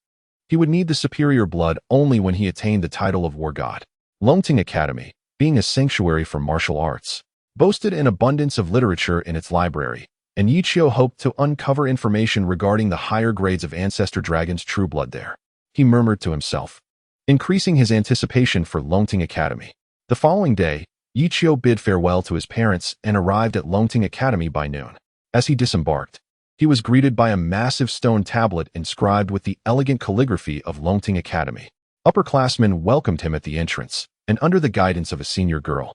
he would need the superior blood only when he attained the title of war god. Longting Academy, being a sanctuary for martial arts, boasted an abundance of literature in its library, and Yi Qiu hoped to uncover information regarding the higher grades of ancestor dragon's true blood there. He murmured to himself, increasing his anticipation for Longting Academy. The following day, Yi Qiu bid farewell to his parents and arrived at Longting Academy by noon. As he disembarked, he was greeted by a massive stone tablet inscribed with the elegant calligraphy of Longting Academy. Upperclassmen welcomed him at the entrance, and under the guidance of a senior girl,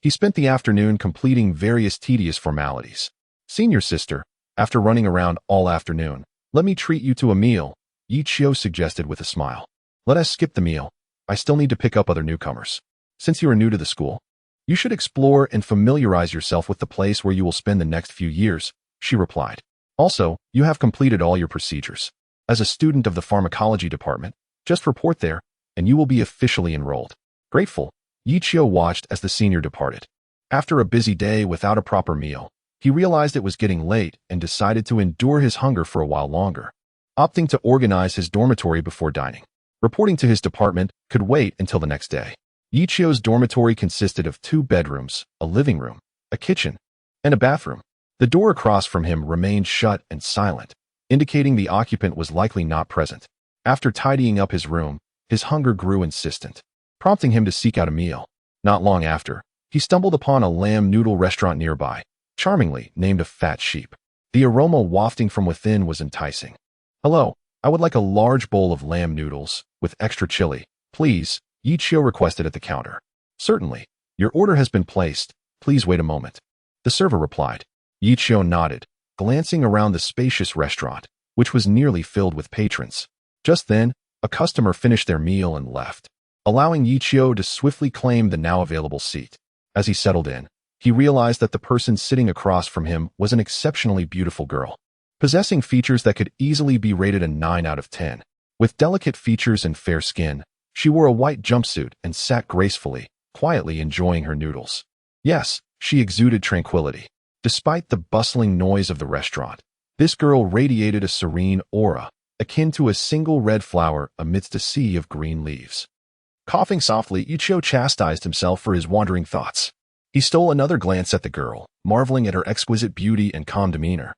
he spent the afternoon completing various tedious formalities. Senior sister, after running around all afternoon, let me treat you to a meal, Yi Qiu suggested with a smile. Let us skip the meal. I still need to pick up other newcomers. Since you are new to the school, you should explore and familiarize yourself with the place where you will spend the next few years, she replied. Also, you have completed all your procedures. As a student of the pharmacology department, just report there, and you will be officially enrolled. Grateful, Yi Qiu watched as the senior departed. After a busy day without a proper meal, he realized it was getting late and decided to endure his hunger for a while longer, opting to organize his dormitory before dining. Reporting to his department could wait until the next day. Yi Qiu's dormitory consisted of 2 bedrooms, a living room, a kitchen, and a bathroom. The door across from him remained shut and silent, indicating the occupant was likely not present. After tidying up his room, his hunger grew insistent, prompting him to seek out a meal. Not long after, he stumbled upon a lamb noodle restaurant nearby, charmingly named a Fat Sheep. The aroma wafting from within was enticing. Hello, I would like a large bowl of lamb noodles, with extra chili, please, Yi Qiu requested at the counter. Certainly, your order has been placed, please wait a moment. The server replied. Yi Qiu nodded, glancing around the spacious restaurant, which was nearly filled with patrons. Just then, a customer finished their meal and left, allowing Yi Qiu to swiftly claim the now available seat. As he settled in, he realized that the person sitting across from him was an exceptionally beautiful girl, possessing features that could easily be rated a 9 out of 10. With delicate features and fair skin, she wore a white jumpsuit and sat gracefully, quietly enjoying her noodles. Yes, she exuded tranquility. Despite the bustling noise of the restaurant, this girl radiated a serene aura, akin to a single red flower amidst a sea of green leaves. Coughing softly, Yi Qiu chastised himself for his wandering thoughts. He stole another glance at the girl, marveling at her exquisite beauty and calm demeanor.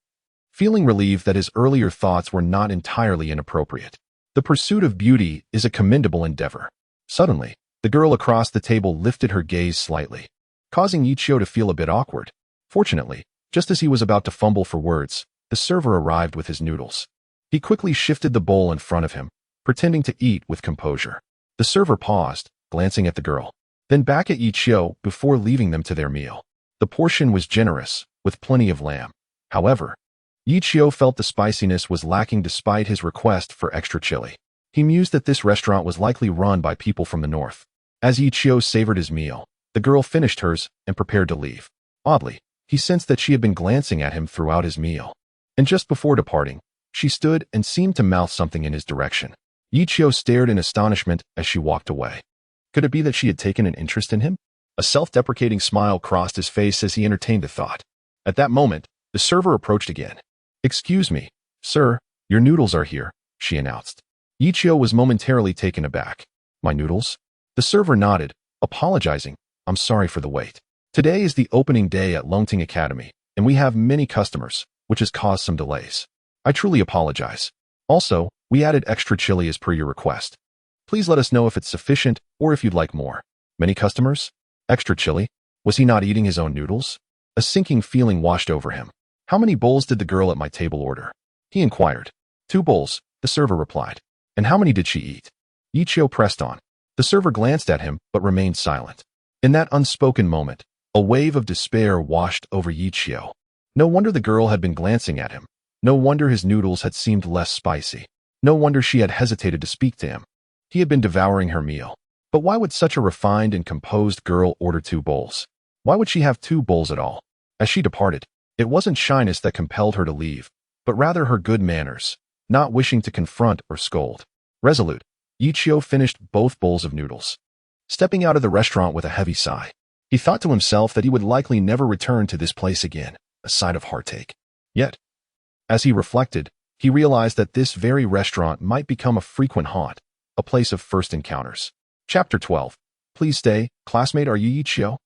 Feeling relieved that his earlier thoughts were not entirely inappropriate, The pursuit of beauty is a commendable endeavor. Suddenly, the girl across the table lifted her gaze slightly, causing Ichio to feel a bit awkward. Fortunately, just as he was about to fumble for words, the server arrived with his noodles. He quickly shifted the bowl in front of him, pretending to eat with composure. The server paused, glancing at the girl, then back at Ichio before leaving them to their meal. The portion was generous, with plenty of lamb. However, Ichio felt the spiciness was lacking despite his request for extra chili. He mused that this restaurant was likely run by people from the north. As Ichio savored his meal, the girl finished hers and prepared to leave. Oddly, he sensed that she had been glancing at him throughout his meal. And just before departing, she stood and seemed to mouth something in his direction. Ichio stared in astonishment as she walked away. Could it be that she had taken an interest in him? A self-deprecating smile crossed his face as he entertained the thought. At that moment, the server approached again. "Excuse me, sir, your noodles are here," she announced. Ichio was momentarily taken aback. "My noodles?" The server nodded, apologizing. "I'm sorry for the wait. Today is the opening day at Lungting Academy, and we have many customers, which has caused some delays. I truly apologize. Also, we added extra chili as per your request. Please let us know if it's sufficient or if you'd like more." Many customers? Extra chili? Was he not eating his own noodles? A sinking feeling washed over him. "How many bowls did the girl at my table order?" he inquired. "2 bowls," the server replied. "And how many did she eat?" Ichio pressed on. The server glanced at him but remained silent. In that unspoken moment, a wave of despair washed over Ichio. No wonder the girl had been glancing at him. No wonder his noodles had seemed less spicy. No wonder she had hesitated to speak to him. He had been devouring her meal. But why would such a refined and composed girl order 2 bowls? Why would she have 2 bowls at all? As she departed, it wasn't shyness that compelled her to leave, but rather her good manners, not wishing to confront or scold. Resolute, Ichio finished both bowls of noodles. Stepping out of the restaurant with a heavy sigh, he thought to himself that he would likely never return to this place again, a sight of heartache. Yet, as he reflected, he realized that this very restaurant might become a frequent haunt, a place of first encounters. Chapter 12. Please stay, classmate. Are you Ichio?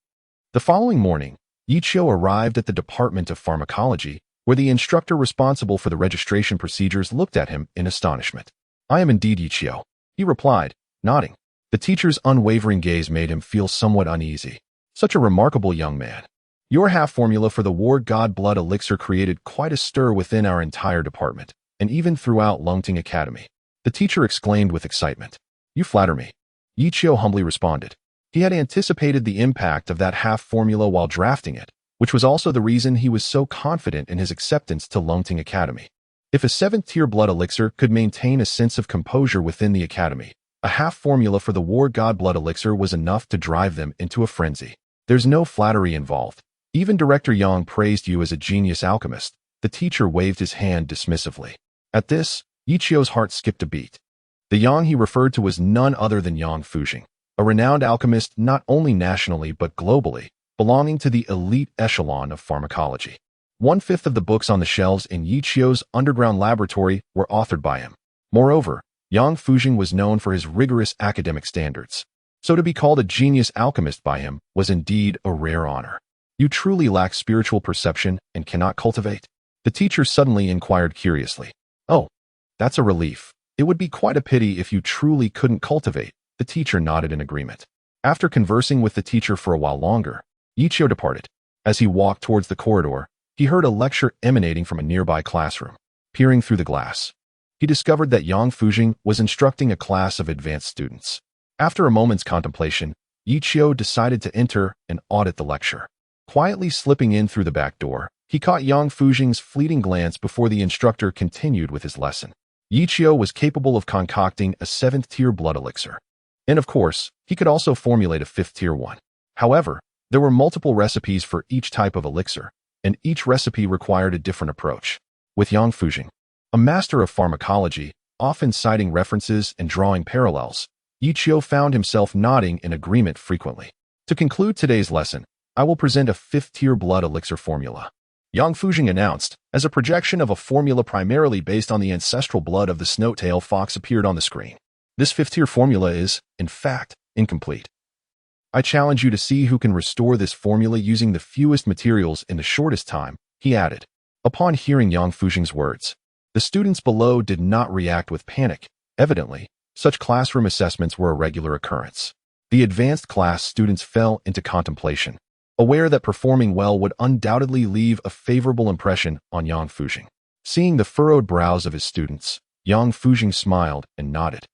The following morning, Ichio arrived at the Department of Pharmacology, where the instructor responsible for the registration procedures looked at him in astonishment. "I am indeed Ichio," he replied, nodding. The teacher's unwavering gaze made him feel somewhat uneasy. "Such a remarkable young man. Your half formula for the War God Blood Elixir created quite a stir within our entire department, and even throughout Lungting Academy," the teacher exclaimed with excitement. "You flatter me," Ichio humbly responded. He had anticipated the impact of that half formula while drafting it, which was also the reason he was so confident in his acceptance to Lungting Academy. If a 7th-tier blood elixir could maintain a sense of composure within the academy, a half formula for the War God Blood Elixir was enough to drive them into a frenzy. "There's no flattery involved. Even Director Yang praised you as a genius alchemist," the teacher waved his hand dismissively. At this, Ichio's heart skipped a beat. The Yang he referred to was none other than Yang Fujing, a renowned alchemist not only nationally but globally, belonging to the elite echelon of pharmacology. 1/5 of the books on the shelves in Ichio's underground laboratory were authored by him. Moreover, Yang Fujing was known for his rigorous academic standards. So to be called a genius alchemist by him was indeed a rare honor. "You truly lack spiritual perception and cannot cultivate?" the teacher suddenly inquired curiously. "Oh, that's a relief. It would be quite a pity if you truly couldn't cultivate," the teacher nodded in agreement. After conversing with the teacher for a while longer, Ichio departed. As he walked towards the corridor, he heard a lecture emanating from a nearby classroom. Peering through the glass, he discovered that Yang Fujing was instructing a class of advanced students. After a moment's contemplation, Ichio decided to enter and audit the lecture. Quietly slipping in through the back door, he caught Yang Fujing's fleeting glance before the instructor continued with his lesson. Ichio was capable of concocting a 7th-tier blood elixir. And of course, he could also formulate a 5th-tier one. However, there were multiple recipes for each type of elixir, and each recipe required a different approach. With Yang Fujing, a master of pharmacology, often citing references and drawing parallels, Ichio found himself nodding in agreement frequently. To conclude today's lesson, I will present a 5th-tier blood elixir formula. Yang Fujing announced, as a projection of a formula primarily based on the ancestral blood of the snow-tail fox appeared on the screen. This 5th-tier formula is, in fact, incomplete. I challenge you to see who can restore this formula using the fewest materials in the shortest time, he added. Upon hearing Yang Fujing's words, the students below did not react with panic, Evidently, such classroom assessments were a regular occurrence. The advanced class students fell into contemplation, aware that performing well would undoubtedly leave a favorable impression on Yang Fujing. Seeing the furrowed brows of his students, Yang Fujing smiled and nodded,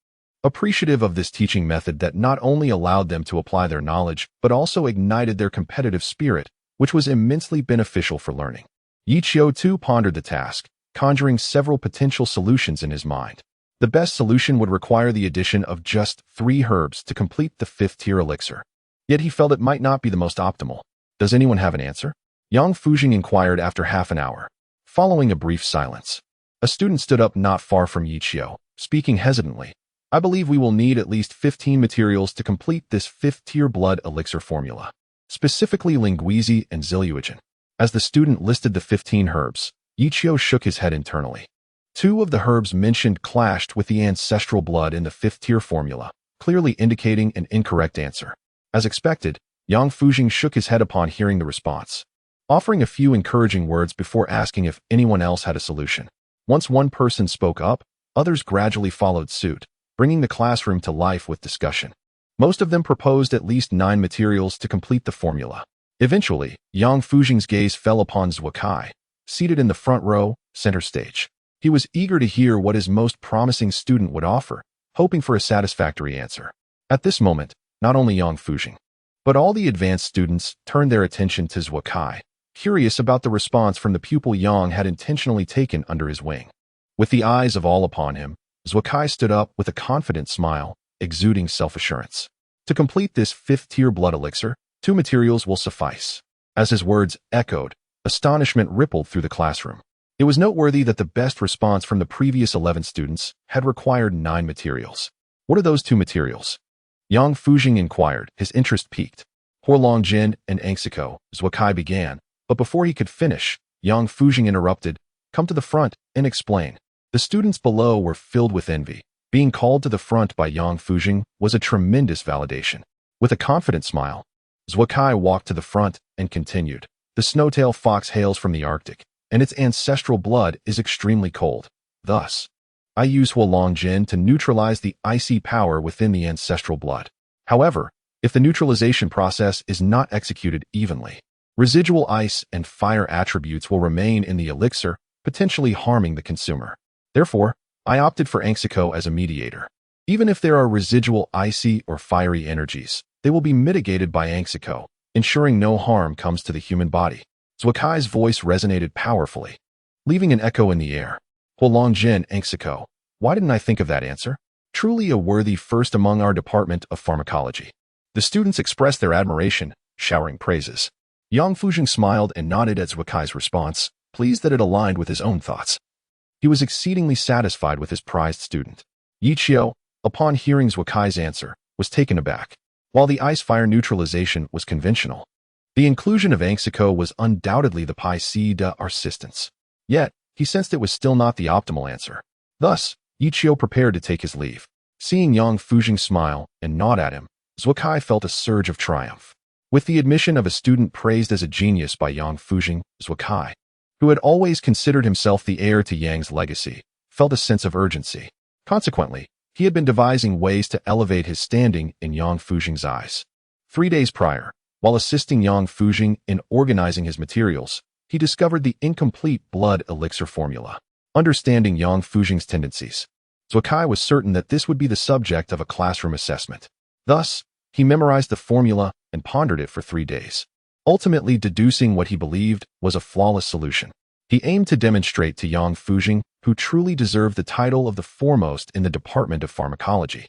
appreciative of this teaching method that not only allowed them to apply their knowledge but also ignited their competitive spirit, which was immensely beneficial for learning. Yi Qiu too pondered the task, conjuring several potential solutions in his mind. The best solution would require the addition of just 3 herbs to complete the 5th-tier elixir. Yet he felt it might not be the most optimal. Does anyone have an answer? Yang Fujing inquired after half an hour. Following a brief silence, a student stood up not far from Yi Qiu, speaking hesitantly. I believe we will need at least 15 materials to complete this 5th-tier blood elixir formula, specifically linguizi and ziluogen. As the student listed the 15 herbs, Yi Qiu shook his head internally. 2 of the herbs mentioned clashed with the ancestral blood in the 5th-tier formula, clearly indicating an incorrect answer. As expected, Yang Fujing shook his head upon hearing the response, offering a few encouraging words before asking if anyone else had a solution. Once one person spoke up, others gradually followed suit, bringing the classroom to life with discussion. Most of them proposed at least 9 materials to complete the formula. Eventually, Yang Fujing's gaze fell upon Zhuo Kai, seated in the front row, center stage. He was eager to hear what his most promising student would offer, hoping for a satisfactory answer. At this moment, not only Yang Fujing, but all the advanced students turned their attention to Zhuo Kai, curious about the response from the pupil Yang had intentionally taken under his wing. With the eyes of all upon him, Zhuo Kai stood up with a confident smile, exuding self-assurance. To complete this 5th-tier blood elixir, 2 materials will suffice. As his words echoed, astonishment rippled through the classroom. It was noteworthy that the best response from the previous 11 students had required 9 materials. What are those 2 materials? Yang Fujing inquired, his interest piqued. Horlongjin and Angsiko, Zhuo Kai began, but before he could finish, Yang Fujing interrupted, come to the front and explain. The students below were filled with envy. Being called to the front by Yang Fujing was a tremendous validation. With a confident smile, Zhuo Kai walked to the front and continued. The snowtail fox hails from the Arctic, and its ancestral blood is extremely cold. Thus, I use Horlongjin to neutralize the icy power within the ancestral blood. However, if the neutralization process is not executed evenly, residual ice and fire attributes will remain in the elixir, potentially harming the consumer. Therefore, I opted for Angsiko as a mediator. Even if there are residual icy or fiery energies, they will be mitigated by Angsiko, ensuring no harm comes to the human body. Zhuo Kai's voice resonated powerfully, leaving an echo in the air. Horlongjin Angsiko. Why didn't I think of that answer? Truly a worthy first among our department of pharmacology. The students expressed their admiration, showering praises. Yang Fujing smiled and nodded at Zhuo Kai's response, pleased that it aligned with his own thoughts. He was exceedingly satisfied with his prized student. Yi Qiu, upon hearing Zhuo Kai's answer, was taken aback. While the ice-fire neutralization was conventional, the inclusion of Angsiko was undoubtedly the piece de resistance. Yet, he sensed it was still not the optimal answer. Thus, Yi Qiu prepared to take his leave. Seeing Yang Fujing smile and nod at him, Zhuo Kai felt a surge of triumph. With the admission of a student praised as a genius by Yang Fujing, Zhuo Kai, who had always considered himself the heir to Yang's legacy, felt a sense of urgency. Consequently, he had been devising ways to elevate his standing in Yang Fujing's eyes. 3 days prior, while assisting Yang Fujing in organizing his materials, he discovered the incomplete blood elixir formula. Understanding Yang Fujing's tendencies, Zhuo Kai was certain that this would be the subject of a classroom assessment. Thus, he memorized the formula and pondered it for 3 days, ultimately deducing what he believed was a flawless solution. He aimed to demonstrate to Yang Fujing, who truly deserved the title of the foremost in the department of pharmacology,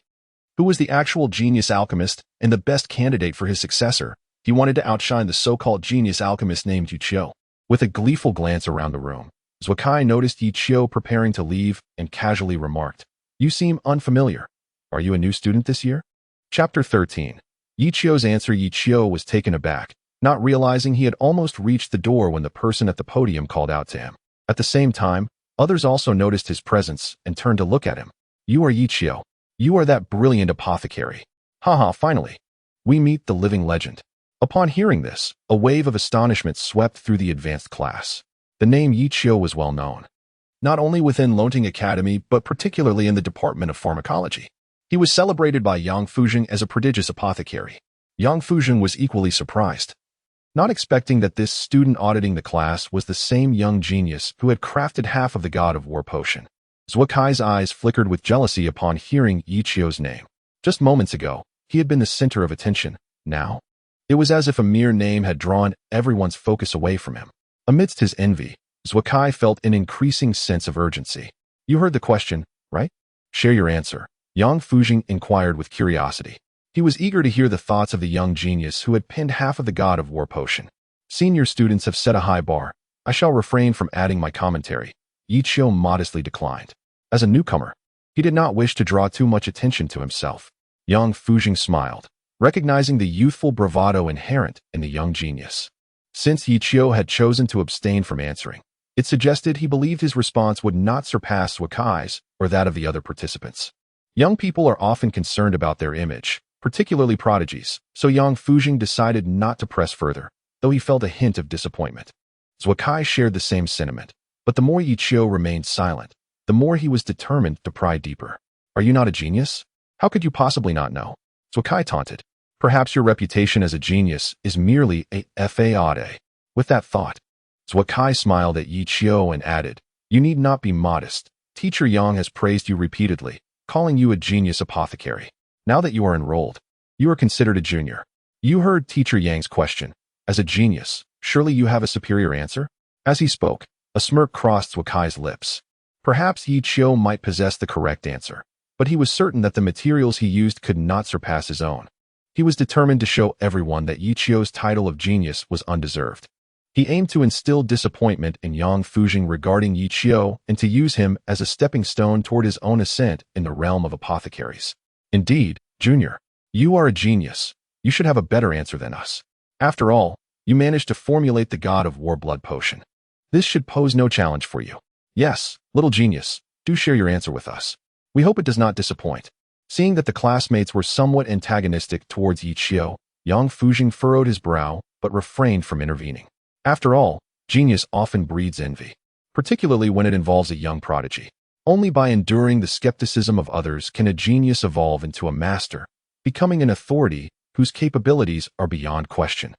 who was the actual genius alchemist and the best candidate for his successor. He wanted to outshine the so-called genius alchemist named Yi Qiu. With a gleeful glance around the room, Zhuo Kai noticed Yi Qiu preparing to leave and casually remarked, "You seem unfamiliar. Are you a new student this year?" Chapter 13. Yi Qiu's answer. Yi Qiu was taken aback, not realizing he had almost reached the door when the person at the podium called out to him. At the same time, others also noticed his presence and turned to look at him. "You are Yi Qiu. You are that brilliant apothecary. Haha, finally. We meet the living legend." Upon hearing this, a wave of astonishment swept through the advanced class. The name Yi Qiu was well known. not only within Lonting Academy but particularly in the Department of Pharmacology. He was celebrated by Yang Fuzheng as a prodigious apothecary. Yang Fuzheng was equally surprised, not expecting that this student auditing the class was the same young genius who had crafted half of the God of War potion. Zhou Kai's eyes flickered with jealousy upon hearing Yi Qiu's name. Just moments ago, he had been the center of attention. Now, it was as if a mere name had drawn everyone's focus away from him. Amidst his envy, Zhou Kai felt an increasing sense of urgency. You heard the question, right? Share your answer. Yang Fuzheng inquired with curiosity. He was eager to hear the thoughts of the young genius who had pinned half of the God of War potion. Senior students have set a high bar. I shall refrain from adding my commentary. Yi Qiu modestly declined. As a newcomer, he did not wish to draw too much attention to himself. Yang Fuzheng smiled, recognizing the youthful bravado inherent in the young genius. Since Yi Qiu had chosen to abstain from answering, it suggested he believed his response would not surpass Zhou Kai's or that of the other participants. Young people are often concerned about their image, particularly prodigies, so Yang Fuzheng decided not to press further, though he felt a hint of disappointment. Zhou Kai shared the same sentiment, but the more Yi Qiu remained silent, the more he was determined to pry deeper. Are you not a genius? How could you possibly not know? Zhou Kai taunted. Perhaps your reputation as a genius is merely a fade. With that thought, Zhou Kai smiled at Yi Qiu and added, you need not be modest. Teacher Yang has praised you repeatedly, calling you a genius apothecary. Now that you are enrolled, you are considered a junior. You heard Teacher Yang's question. As a genius, surely you have a superior answer? As he spoke, a smirk crossed Zhou Kai's lips. Perhaps Yi Qiu might possess the correct answer, but he was certain that the materials he used could not surpass his own. He was determined to show everyone that Yi Qiu's title of genius was undeserved. He aimed to instill disappointment in Yang Fuzheng regarding Yi Qiu and to use him as a stepping stone toward his own ascent in the realm of apothecaries. Indeed, Junior, you are a genius. You should have a better answer than us. After all, you managed to formulate the God of War blood potion. This should pose no challenge for you. Yes, little genius, do share your answer with us. We hope it does not disappoint. Seeing that the classmates were somewhat antagonistic towards Yi Qiu, Yang Fuzheng furrowed his brow but refrained from intervening. After all, genius often breeds envy, particularly when it involves a young prodigy. Only by enduring the skepticism of others can a genius evolve into a master, becoming an authority whose capabilities are beyond question.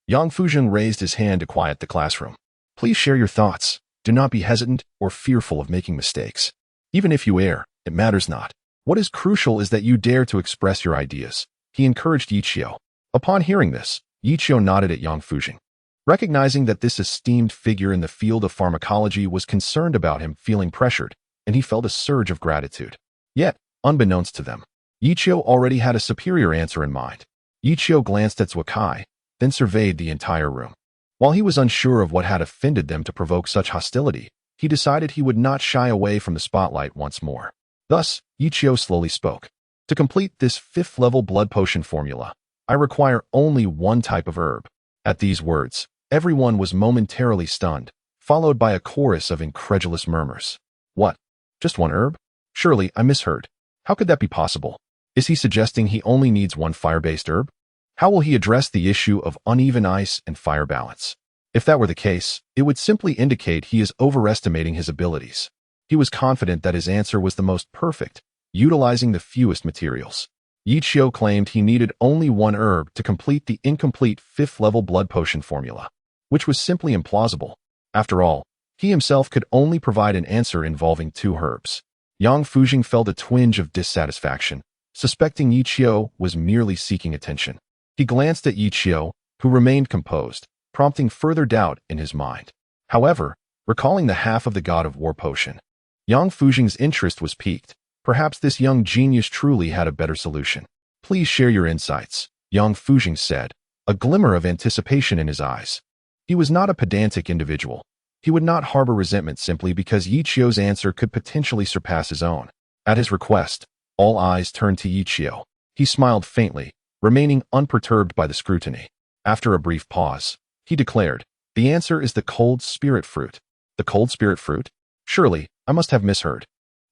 Yang Fuzheng raised his hand to quiet the classroom. Please share your thoughts. Do not be hesitant or fearful of making mistakes. Even if you err, it matters not. What is crucial is that you dare to express your ideas. He encouraged Yi Qiu. Upon hearing this, Yi Qiu nodded at Yang Fuzheng. Recognizing that this esteemed figure in the field of pharmacology was concerned about him feeling pressured, and he felt a surge of gratitude. Yet, unbeknownst to them, Yi Qiu already had a superior answer in mind. Yi Qiu glanced at Zhou Kai, then surveyed the entire room. While he was unsure of what had offended them to provoke such hostility, he decided he would not shy away from the spotlight once more. Thus, Yi Qiu slowly spoke. To complete this 5th-level blood potion formula, I require only one type of herb. At these words, everyone was momentarily stunned, followed by a chorus of incredulous murmurs. What? Just one herb? Surely, I misheard. How could that be possible? Is he suggesting he only needs one fire-based herb? How will he address the issue of uneven ice and fire balance? If that were the case, it would simply indicate he is overestimating his abilities. He was confident that his answer was the most perfect, utilizing the fewest materials. Yi Qiu claimed he needed only one herb to complete the incomplete 5th-level blood potion formula, which was simply implausible. After all, he himself could only provide an answer involving 2 herbs. Yang Fuzheng felt a twinge of dissatisfaction, suspecting Yi Qiu was merely seeking attention. He glanced at Yi Qiu, who remained composed, prompting further doubt in his mind. However, recalling the half of the God of War potion, Yang Fuzheng's interest was piqued. Perhaps this young genius truly had a better solution. Please share your insights, Yang Fuzheng said, a glimmer of anticipation in his eyes. He was not a pedantic individual. He would not harbor resentment simply because Yi Qiu's answer could potentially surpass his own. At his request, all eyes turned to Yi Qiu. He smiled faintly, remaining unperturbed by the scrutiny. After a brief pause, he declared, the answer is the cold spirit fruit. The cold spirit fruit? Surely, I must have misheard.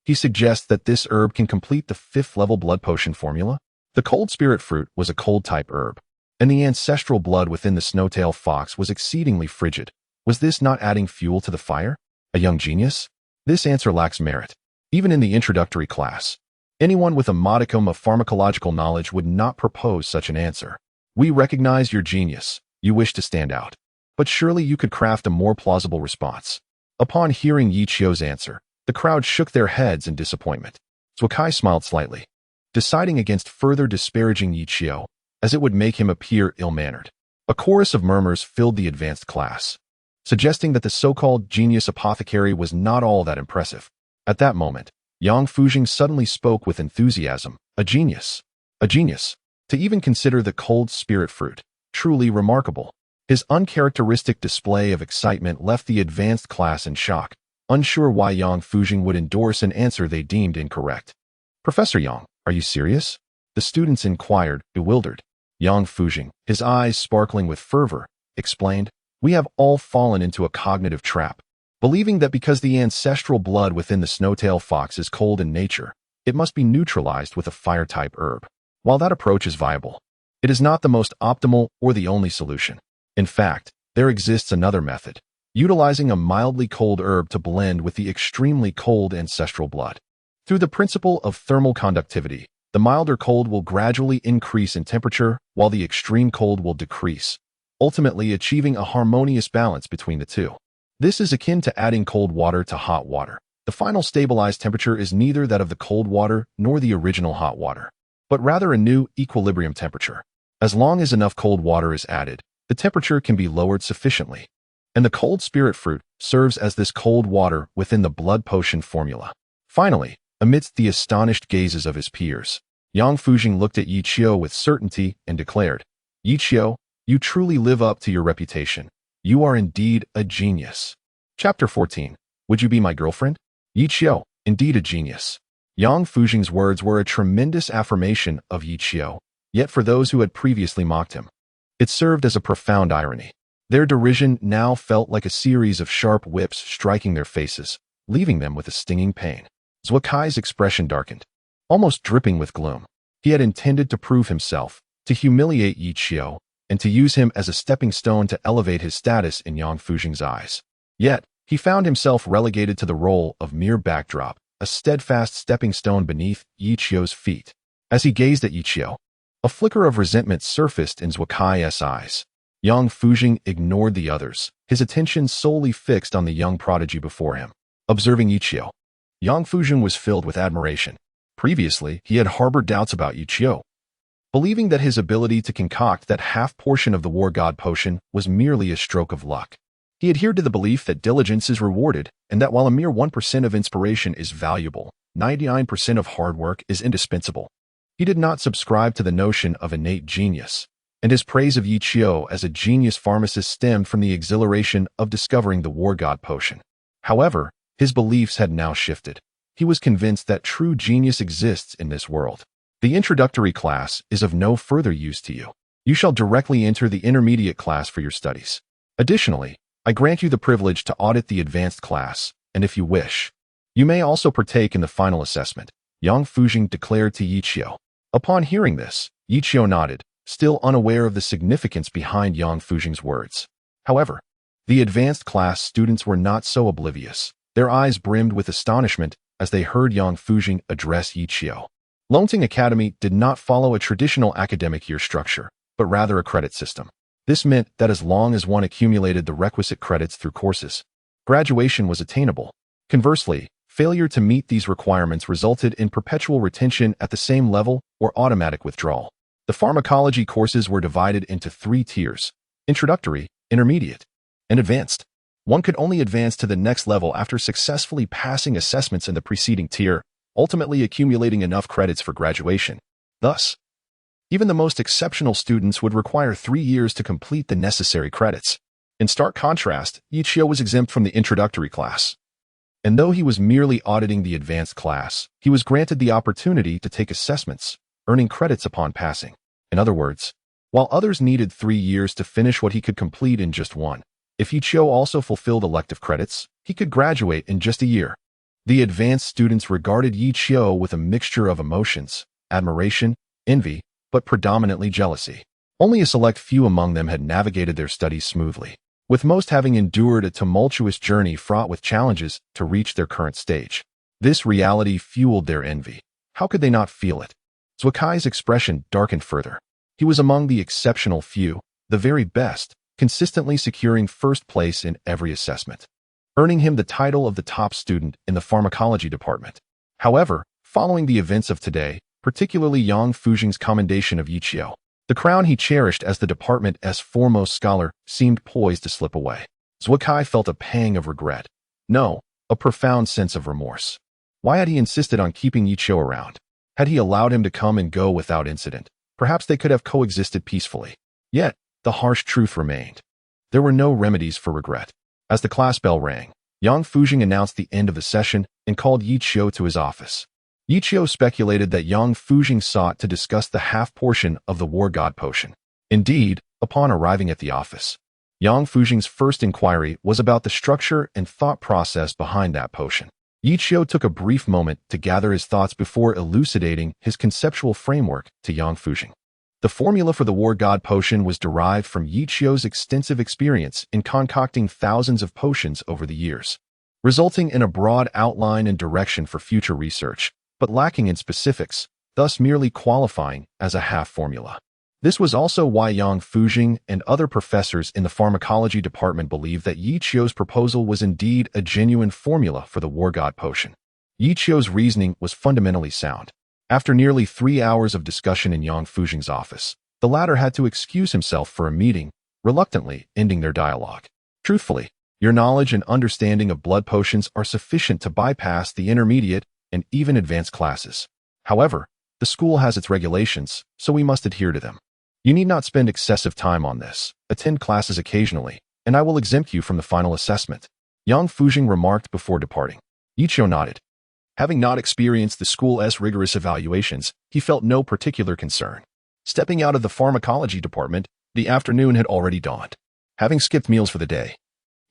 He suggests that this herb can complete the 5th-level blood potion formula? The cold spirit fruit was a cold-type herb, and the ancestral blood within the snowtail fox was exceedingly frigid. Was this not adding fuel to the fire? A young genius? This answer lacks merit. Even in the introductory class, anyone with a modicum of pharmacological knowledge would not propose such an answer. We recognize your genius. You wish to stand out. But surely you could craft a more plausible response. Upon hearing Yi Qiu's answer, the crowd shook their heads in disappointment. Zhuo Kai smiled slightly, deciding against further disparaging Yi Qiu, as it would make him appear ill-mannered. A chorus of murmurs filled the advanced class, suggesting that the so-called genius apothecary was not all that impressive. At that moment, Yang Fujing suddenly spoke with enthusiasm. A genius. A genius. To even consider the cold spirit fruit. Truly remarkable. His uncharacteristic display of excitement left the advanced class in shock, unsure why Yang Fujing would endorse an answer they deemed incorrect. Professor Yang, are you serious? The students inquired, bewildered. Yang Fujing, his eyes sparkling with fervor, explained, we have all fallen into a cognitive trap, believing that because the ancestral blood within the snowtail fox is cold in nature, it must be neutralized with a fire-type herb. While that approach is viable, it is not the most optimal or the only solution. In fact, there exists another method, utilizing a mildly cold herb to blend with the extremely cold ancestral blood. Through the principle of thermal conductivity, the milder cold will gradually increase in temperature while the extreme cold will decrease, ultimately achieving a harmonious balance between the two. This is akin to adding cold water to hot water. The final stabilized temperature is neither that of the cold water nor the original hot water, but rather a new equilibrium temperature. As long as enough cold water is added, the temperature can be lowered sufficiently, and the cold spirit fruit serves as this cold water within the blood potion formula. Finally, amidst the astonished gazes of his peers, Yang Fujing looked at Yi Qiu with certainty and declared, Yi Qiu, you truly live up to your reputation. You are indeed a genius. Chapter 14. Would you be my girlfriend? Yi Qiu, indeed a genius. Yang Fujing's words were a tremendous affirmation of Yi Qiu, yet for those who had previously mocked him, it served as a profound irony. Their derision now felt like a series of sharp whips striking their faces, leaving them with a stinging pain. Zhuo Kai's expression darkened, almost dripping with gloom. He had intended to prove himself, to humiliate Yi Qiu, and to use him as a stepping stone to elevate his status in Yang Fujing's eyes. Yet, he found himself relegated to the role of mere backdrop, a steadfast stepping stone beneath Yi Qiu's feet. As he gazed at Yi Qiu, a flicker of resentment surfaced in Zhuo Kai's eyes. Yang Fujing ignored the others, his attention solely fixed on the young prodigy before him. Observing Yi Qiu, Yang Fujing was filled with admiration. Previously, he had harbored doubts about Yi Qiu, believing that his ability to concoct that half portion of the war god potion was merely a stroke of luck. He adhered to the belief that diligence is rewarded, and that while a mere 1% of inspiration is valuable, 99% of hard work is indispensable. He did not subscribe to the notion of innate genius, and his praise of Yi Qiu as a genius pharmacist stemmed from the exhilaration of discovering the war god potion. However, his beliefs had now shifted. He was convinced that true genius exists in this world. The introductory class is of no further use to you. You shall directly enter the intermediate class for your studies. Additionally, I grant you the privilege to audit the advanced class, and if you wish, you may also partake in the final assessment, Yang Fujing declared to Yi Qiu. Upon hearing this, Yi Qiu nodded, still unaware of the significance behind Yang Fujing's words. However, the advanced class students were not so oblivious. Their eyes brimmed with astonishment as they heard Yang Fujing address Yi Qiu. Longting Academy did not follow a traditional academic year structure, but rather a credit system. This meant that as long as one accumulated the requisite credits through courses, graduation was attainable. Conversely, failure to meet these requirements resulted in perpetual retention at the same level or automatic withdrawal. The pharmacology courses were divided into 3 tiers: introductory, intermediate, and advanced. One could only advance to the next level after successfully passing assessments in the preceding tier, ultimately accumulating enough credits for graduation. Thus, even the most exceptional students would require 3 years to complete the necessary credits. In stark contrast, Yi Qiu was exempt from the introductory class. And though he was merely auditing the advanced class, he was granted the opportunity to take assessments, earning credits upon passing. In other words, while others needed 3 years to finish what he could complete in just 1, if Yi Qiu also fulfilled elective credits, he could graduate in just a year. The advanced students regarded Yi Qiu with a mixture of emotions, admiration, envy, but predominantly jealousy. Only a select few among them had navigated their studies smoothly. with most having endured a tumultuous journey fraught with challenges to reach their current stage. This reality fueled their envy. How could they not feel it? Zwakai's expression darkened further. He was among the exceptional few, the very best, consistently securing first place in every assessment, earning him the title of the top student in the pharmacology department. However, following the events of today, particularly Yang Fujing's commendation of Yichio, the crown he cherished as the department's foremost scholar seemed poised to slip away. Zwakai felt a pang of regret. No, a profound sense of remorse. Why had he insisted on keeping Yichio around? Had he allowed him to come and go without incident, perhaps they could have coexisted peacefully. Yet, the harsh truth remained. There were no remedies for regret. As the class bell rang, Yang Fujing announced the end of the session and called Yichio to his office. Yichio speculated that Yang Fujing sought to discuss the half portion of the War God potion. Indeed, upon arriving at the office, Yang Fujing's first inquiry was about the structure and thought process behind that potion. Yichio took a brief moment to gather his thoughts before elucidating his conceptual framework to Yang Fujing. The formula for the War God potion was derived from Yichio's extensive experience in concocting thousands of potions over the years, resulting in a broad outline and direction for future research, but lacking in specifics, thus merely qualifying as a half formula. This was also why Yang Fujing and other professors in the pharmacology department believed that Yichio's proposal was indeed a genuine formula for the War God potion. Yichio's reasoning was fundamentally sound. After nearly 3 hours of discussion in Yang Fujing's office, the latter had to excuse himself for a meeting, reluctantly ending their dialogue. Truthfully, your knowledge and understanding of blood potions are sufficient to bypass the intermediate and even advanced classes. However, the school has its regulations, so we must adhere to them. You need not spend excessive time on this. Attend classes occasionally, and I will exempt you from the final assessment, Yang Fujing remarked before departing. Yichio nodded. Having not experienced the school's rigorous evaluations, he felt no particular concern. Stepping out of the pharmacology department, the afternoon had already dawned. Having skipped meals for the day,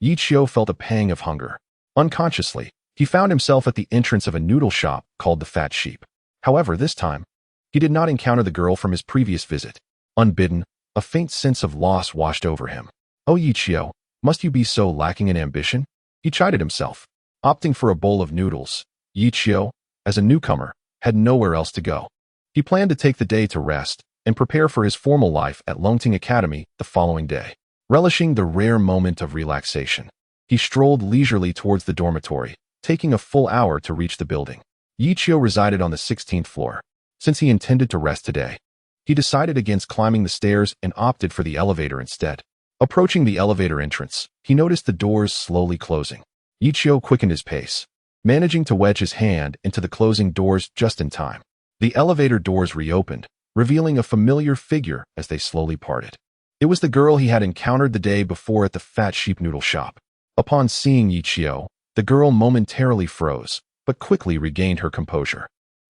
Yichio felt a pang of hunger. Unconsciously, he found himself at the entrance of a noodle shop called the Fat Sheep. However, this time, he did not encounter the girl from his previous visit. Unbidden, a faint sense of loss washed over him. Oh Yichio, must you be so lacking in ambition? He chided himself. Opting for a bowl of noodles, Yichio, as a newcomer, had nowhere else to go. He planned to take the day to rest and prepare for his formal life at Longting Academy the following day. Relishing the rare moment of relaxation, he strolled leisurely towards the dormitory, taking a full hour to reach the building. Yichio resided on the 16th floor. Since he intended to rest today, he decided against climbing the stairs and opted for the elevator instead. Approaching the elevator entrance, he noticed the doors slowly closing. Yichio quickened his pace, managing to wedge his hand into the closing doors just in time. The elevator doors reopened, revealing a familiar figure as they slowly parted. It was the girl he had encountered the day before at the Fat Sheep noodle shop. Upon seeing Yichio, the girl momentarily froze, but quickly regained her composure.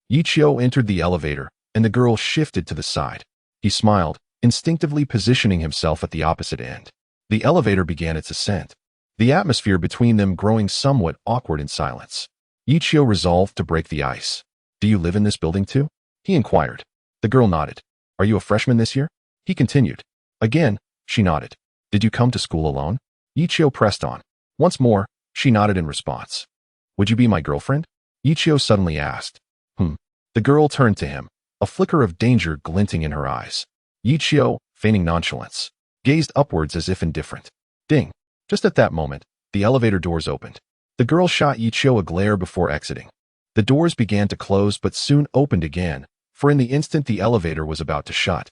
Yichio entered the elevator, and the girl shifted to the side. He smiled, instinctively positioning himself at the opposite end. The elevator began its ascent, the atmosphere between them growing somewhat awkward in silence. Yichio resolved to break the ice. Do you live in this building too? He inquired. The girl nodded. Are you a freshman this year? He continued. Again, she nodded. Did you come to school alone? Yichio pressed on. Once more, she nodded in response. Would you be my girlfriend? Yichio suddenly asked. The girl turned to him, a flicker of danger glinting in her eyes. Yichio, feigning nonchalance, gazed upwards as if indifferent. Ding! Just at that moment, the elevator doors opened. The girl shot Yichio a glare before exiting. The doors began to close but soon opened again, for in the instant the elevator was about to shut.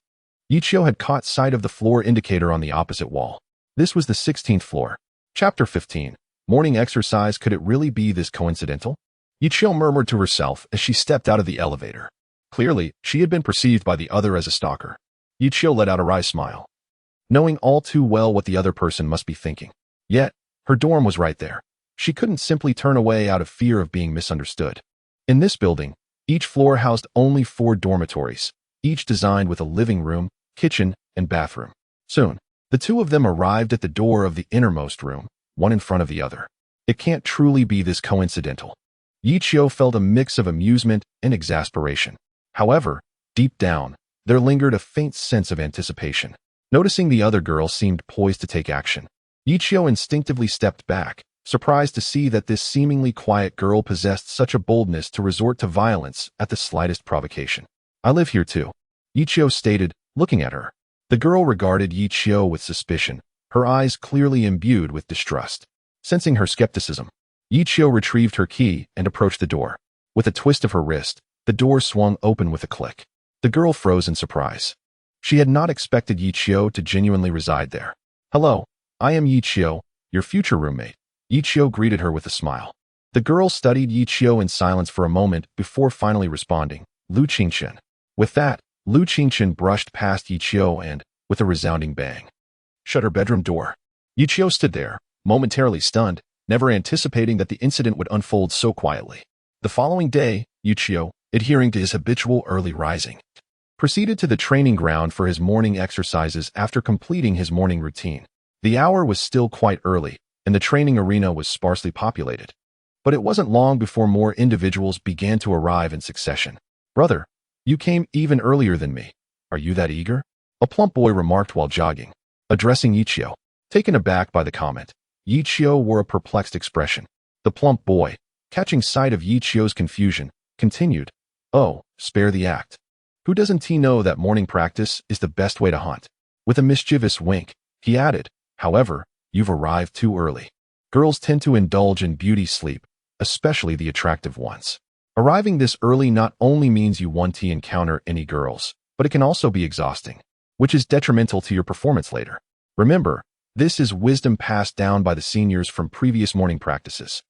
Yichio had caught sight of the floor indicator on the opposite wall. This was the 16th floor. Chapter 15. Morning exercise. Could it really be this coincidental? Yichio murmured to herself as she stepped out of the elevator. Clearly, she had been perceived by the other as a stalker. Yichio let out a wry smile, knowing all too well what the other person must be thinking. Yet, her dorm was right there. She couldn't simply turn away out of fear of being misunderstood. In this building, each floor housed only 4 dormitories, each designed with a living room, kitchen, and bathroom. Soon, the two of them arrived at the door of the innermost room, one in front of the other. It can't truly be this coincidental. Yichio felt a mix of amusement and exasperation. However, deep down, there lingered a faint sense of anticipation. Noticing the other girl seemed poised to take action, Yichio instinctively stepped back, surprised to see that this seemingly quiet girl possessed such a boldness to resort to violence at the slightest provocation. I live here too, Yichio stated, looking at her. The girl regarded Yichio with suspicion, her eyes clearly imbued with distrust. Sensing her skepticism, Yichio retrieved her key and approached the door. With a twist of her wrist, the door swung open with a click. The girl froze in surprise. She had not expected Yichio to genuinely reside there. Hello, I am Yichio, your future roommate. Yichio greeted her with a smile. The girl studied Yichio in silence for a moment before finally responding, Lu Qingchen. With that, Lu Qingchen brushed past Yichio and, with a resounding bang, shut her bedroom door. Yichio stood there, momentarily stunned, never anticipating that the incident would unfold so quietly. The following day, Yichio, adhering to his habitual early rising, proceeded to the training ground for his morning exercises after completing his morning routine. The hour was still quite early, and the training arena was sparsely populated. But it wasn't long before more individuals began to arrive in succession. Brother, you came even earlier than me. Are you that eager? A plump boy remarked while jogging. Addressing Yichio. Taken aback by the comment, Yichio wore a perplexed expression. The plump boy, catching sight of Yichio's confusion, continued, Oh, spare the act. Who doesn't he know that morning practice is the best way to hunt? With a mischievous wink, he added, However, you've arrived too early. Girls tend to indulge in beauty sleep, especially the attractive ones. Arriving this early not only means you won't encounter any girls, but it can also be exhausting, which is detrimental to your performance later. Remember, this is wisdom passed down by the seniors from previous morning practices.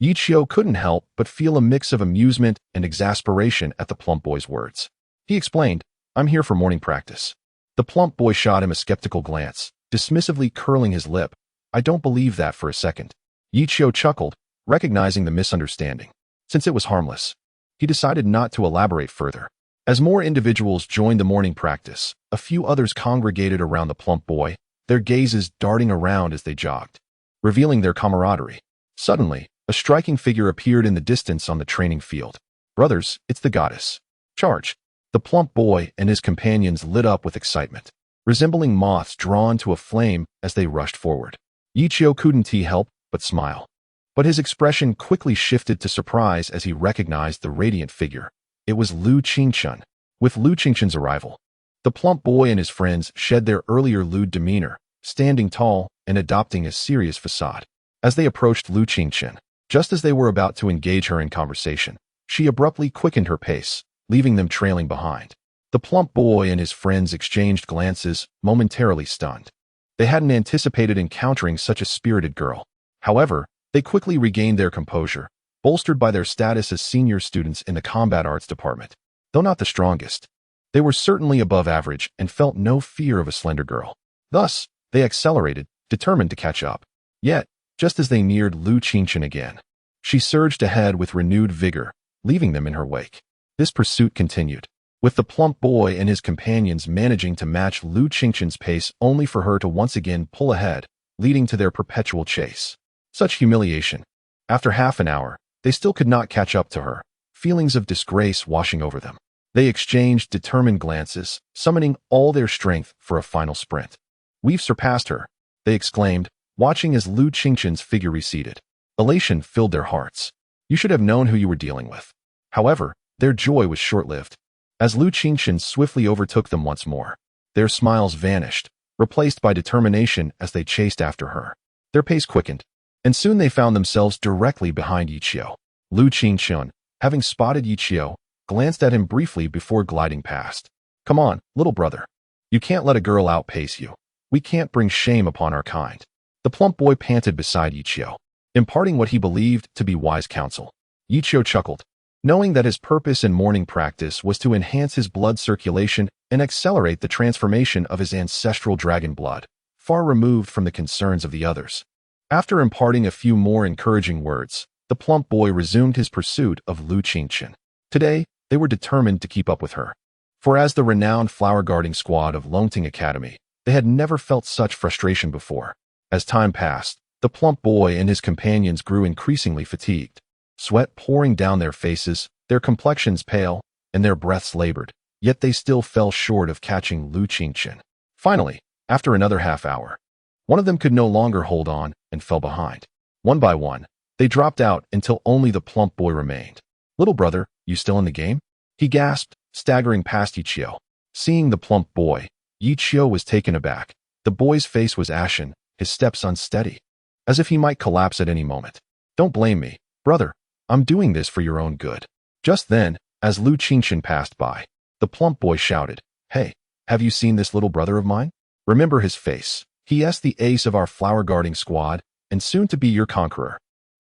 Yichio couldn't help but feel a mix of amusement and exasperation at the plump boy's words. He explained, I'm here for morning practice. The plump boy shot him a skeptical glance, dismissively curling his lip. I don't believe that for a second. Yichio chuckled, recognizing the misunderstanding. Since it was harmless, he decided not to elaborate further. As more individuals joined the morning practice, a few others congregated around the plump boy, their gazes darting around as they jogged, revealing their camaraderie. Suddenly, a striking figure appeared in the distance on the training field. Brothers, it's the goddess. Charge. The plump boy and his companions lit up with excitement, resembling moths drawn to a flame as they rushed forward. Yichio couldn't help but smile. But his expression quickly shifted to surprise as he recognized the radiant figure. It was Lu Qingchen. With Lu Qingchen's arrival, the plump boy and his friends shed their earlier lewd demeanor, standing tall and adopting a serious facade. As they approached Lu Qingchen, just as they were about to engage her in conversation, she abruptly quickened her pace, leaving them trailing behind. The plump boy and his friends exchanged glances, momentarily stunned. They hadn't anticipated encountering such a spirited girl. However, they quickly regained their composure, bolstered by their status as senior students in the combat arts department. Though not the strongest, they were certainly above average and felt no fear of a slender girl. Thus, they accelerated, determined to catch up. Yet, just as they neared Lu Qingchen again, she surged ahead with renewed vigor, leaving them in her wake. This pursuit continued, with the plump boy and his companions managing to match Lu Qingchen's pace only for her to once again pull ahead, leading to their perpetual chase. Such humiliation. After half an hour, they still could not catch up to her, feelings of disgrace washing over them. They exchanged determined glances, summoning all their strength for a final sprint. We've surpassed her, they exclaimed, watching as Lu Qingchen's figure receded. Elation filled their hearts. You should have known who you were dealing with. However, their joy was short-lived. As Lu Qingchen swiftly overtook them once more, their smiles vanished, replaced by determination as they chased after her. Their pace quickened, and soon they found themselves directly behind Yichio. Lu Qingchen, having spotted Yichio, glanced at him briefly before gliding past. Come on, little brother. You can't let a girl outpace you. We can't bring shame upon our kind. The plump boy panted beside Yichio, imparting what he believed to be wise counsel. Yichio chuckled, knowing that his purpose in morning practice was to enhance his blood circulation and accelerate the transformation of his ancestral dragon blood, far removed from the concerns of the others. After imparting a few more encouraging words, the plump boy resumed his pursuit of Lu Qingchen. Today, they were determined to keep up with her. For as the renowned flower guarding squad of Longting Academy, they had never felt such frustration before. As time passed, the plump boy and his companions grew increasingly fatigued. Sweat pouring down their faces, their complexions pale, and their breaths labored, yet they still fell short of catching Lu Qingchen. Finally, after another half hour, One of them could no longer hold on and fell behind. One by one, they dropped out until only the plump boy remained. "Little brother, you still in the game?" he gasped, staggering past Yichio. Seeing the plump boy, Yichio was taken aback. The boy's face was ashen, his steps unsteady, as if he might collapse at any moment. "Don't blame me, brother. I'm doing this for your own good." Just then, as Lu Qingchen passed by, the plump boy shouted, "Hey, have you seen this little brother of mine? Remember his face. He is the ace of our flower-guarding squad, and soon to be your conqueror."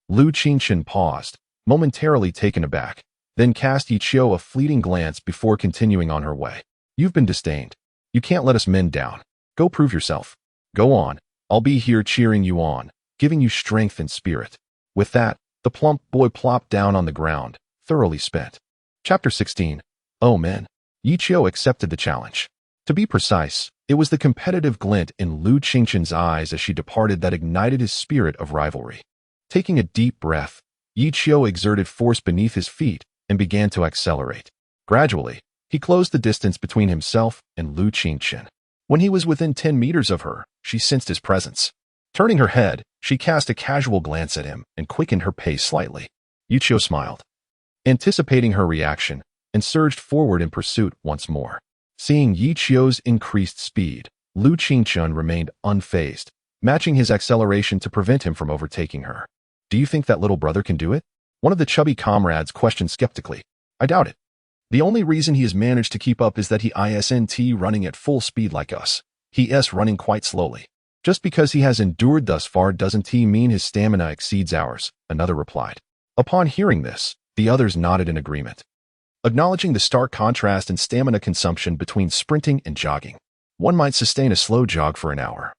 Lu Qingchen paused, momentarily taken aback, then cast Yichio a fleeting glance before continuing on her way. "You've been disdained. You can't let us men down. Go prove yourself. Go on. I'll be here cheering you on, giving you strength and spirit." With that, the plump boy plopped down on the ground, thoroughly spent. Chapter 16. Oh men. Yichio accepted the challenge. To be precise, it was the competitive glint in Lu Qingchen's eyes as she departed that ignited his spirit of rivalry. Taking a deep breath, Yichio exerted force beneath his feet and began to accelerate. Gradually, he closed the distance between himself and Lu Qingchen. When he was within 10 meters of her, she sensed his presence. Turning her head, she cast a casual glance at him and quickened her pace slightly. Yichio smiled, anticipating her reaction, and surged forward in pursuit once more. Seeing Yichio's increased speed, Lu Qingchen remained unfazed, matching his acceleration to prevent him from overtaking her. "Do you think that little brother can do it?" one of the chubby comrades questioned skeptically. "I doubt it. The only reason he has managed to keep up is that he isn't running at full speed like us. He is running quite slowly. Just because he has endured thus far doesn't mean his stamina exceeds ours," another replied. Upon hearing this, the others nodded in agreement, acknowledging the stark contrast in stamina consumption between sprinting and jogging. One might sustain a slow jog for an hour,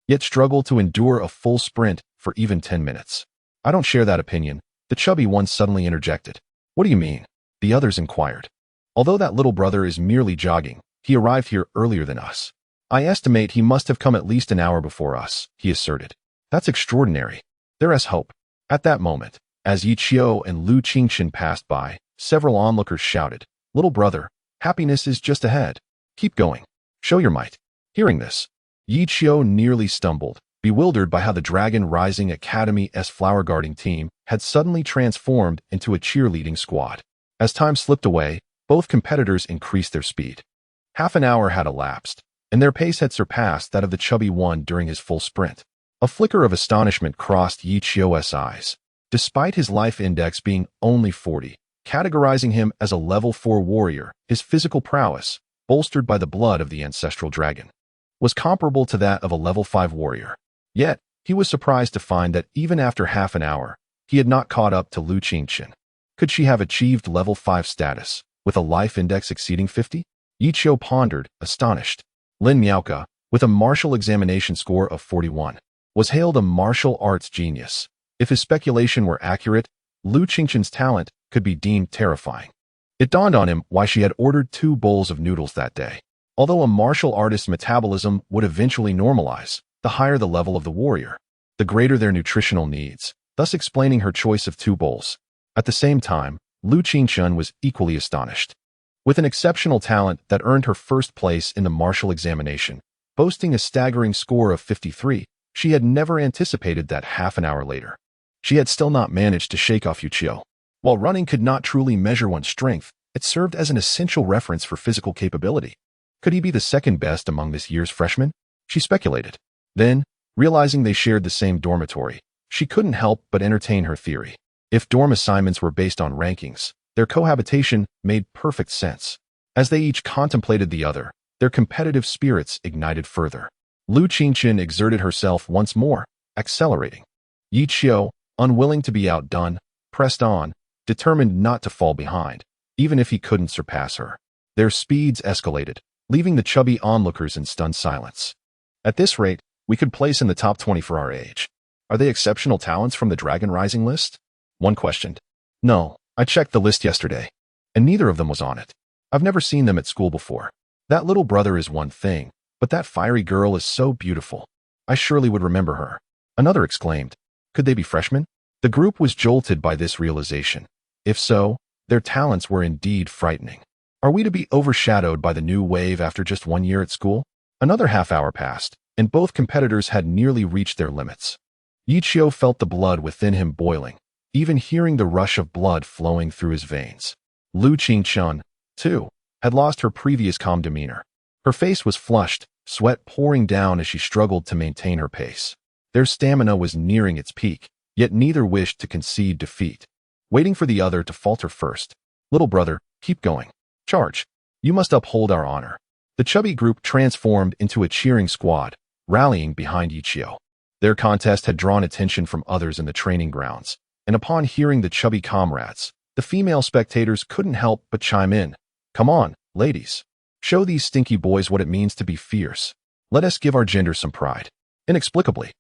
yet struggle to endure a full sprint for even 10 minutes. "I don't share that opinion," the chubby one suddenly interjected. "What do you mean?" the others inquired. "Although that little brother is merely jogging, he arrived here earlier than us. I estimate he must have come at least an hour before us," he asserted. "That's extraordinary. There is hope." At that moment, as Yichio and Lu Qingchen passed by, several onlookers shouted, "Little brother, happiness is just ahead. Keep going. Show your might." Hearing this, Yichio nearly stumbled, bewildered by how the Dragon Rising Academy's flower guarding team had suddenly transformed into a cheerleading squad. As time slipped away, both competitors increased their speed. Half an hour had elapsed, and their pace had surpassed that of the chubby one during his full sprint. A flicker of astonishment crossed Yichio's eyes. Despite his life index being only 40, categorizing him as a level 4 warrior, his physical prowess, bolstered by the blood of the ancestral dragon, was comparable to that of a level 5 warrior. Yet, he was surprised to find that even after half an hour, he had not caught up to Lu Qingchen. Could she have achieved level 5 status, with a life index exceeding 50? Yichio pondered, astonished. Lin Miaoka, with a martial examination score of 41, was hailed a martial arts genius. If his speculation were accurate, Lu Qingchen's talent could be deemed terrifying. It dawned on him why she had ordered 2 bowls of noodles that day. Although a martial artist's metabolism would eventually normalize, the higher the level of the warrior, the greater their nutritional needs, thus explaining her choice of 2 bowls. At the same time, Lu Qingchen was equally astonished. With an exceptional talent that earned her first place in the martial examination, boasting a staggering score of 53, she had never anticipated that half an hour later, she had still not managed to shake off Yichio. While running could not truly measure one's strength, it served as an essential reference for physical capability. Could he be the second best among this year's freshmen? She speculated. Then, realizing they shared the same dormitory, she couldn't help but entertain her theory. If dorm assignments were based on rankings, their cohabitation made perfect sense. As they each contemplated the other, their competitive spirits ignited further. Lu Qingchen exerted herself once more, accelerating. Yichio, unwilling to be outdone, pressed on, determined not to fall behind, even if he couldn't surpass her. Their speeds escalated, leaving the chubby onlookers in stunned silence. "At this rate, we could place in the top 20 for our age. Are they exceptional talents from the Dragon Rising list?" one questioned. "No, I checked the list yesterday, and neither of them was on it. I've never seen them at school before. That little brother is one thing, but that fiery girl is so beautiful. I surely would remember her," another exclaimed. Could they be freshmen? The group was jolted by this realization. If so, their talents were indeed frightening. Are we to be overshadowed by the new wave after just 1 year at school? Another half hour passed, and both competitors had nearly reached their limits. Yichio felt the blood within him boiling, even hearing the rush of blood flowing through his veins. Lu Qingchun, too, had lost her previous calm demeanor. Her face was flushed, sweat pouring down as she struggled to maintain her pace. Their stamina was nearing its peak, yet neither wished to concede defeat. Waiting for the other to falter first. Little brother, keep going. Charge. You must uphold our honor. The chubby group transformed into a cheering squad, rallying behind Yichio. Their contest had drawn attention from others in the training grounds, and upon hearing the chubby comrades, the female spectators couldn't help but chime in. Come on, ladies. Show these stinky boys what it means to be fierce. Let us give our gender some pride. Inexplicably,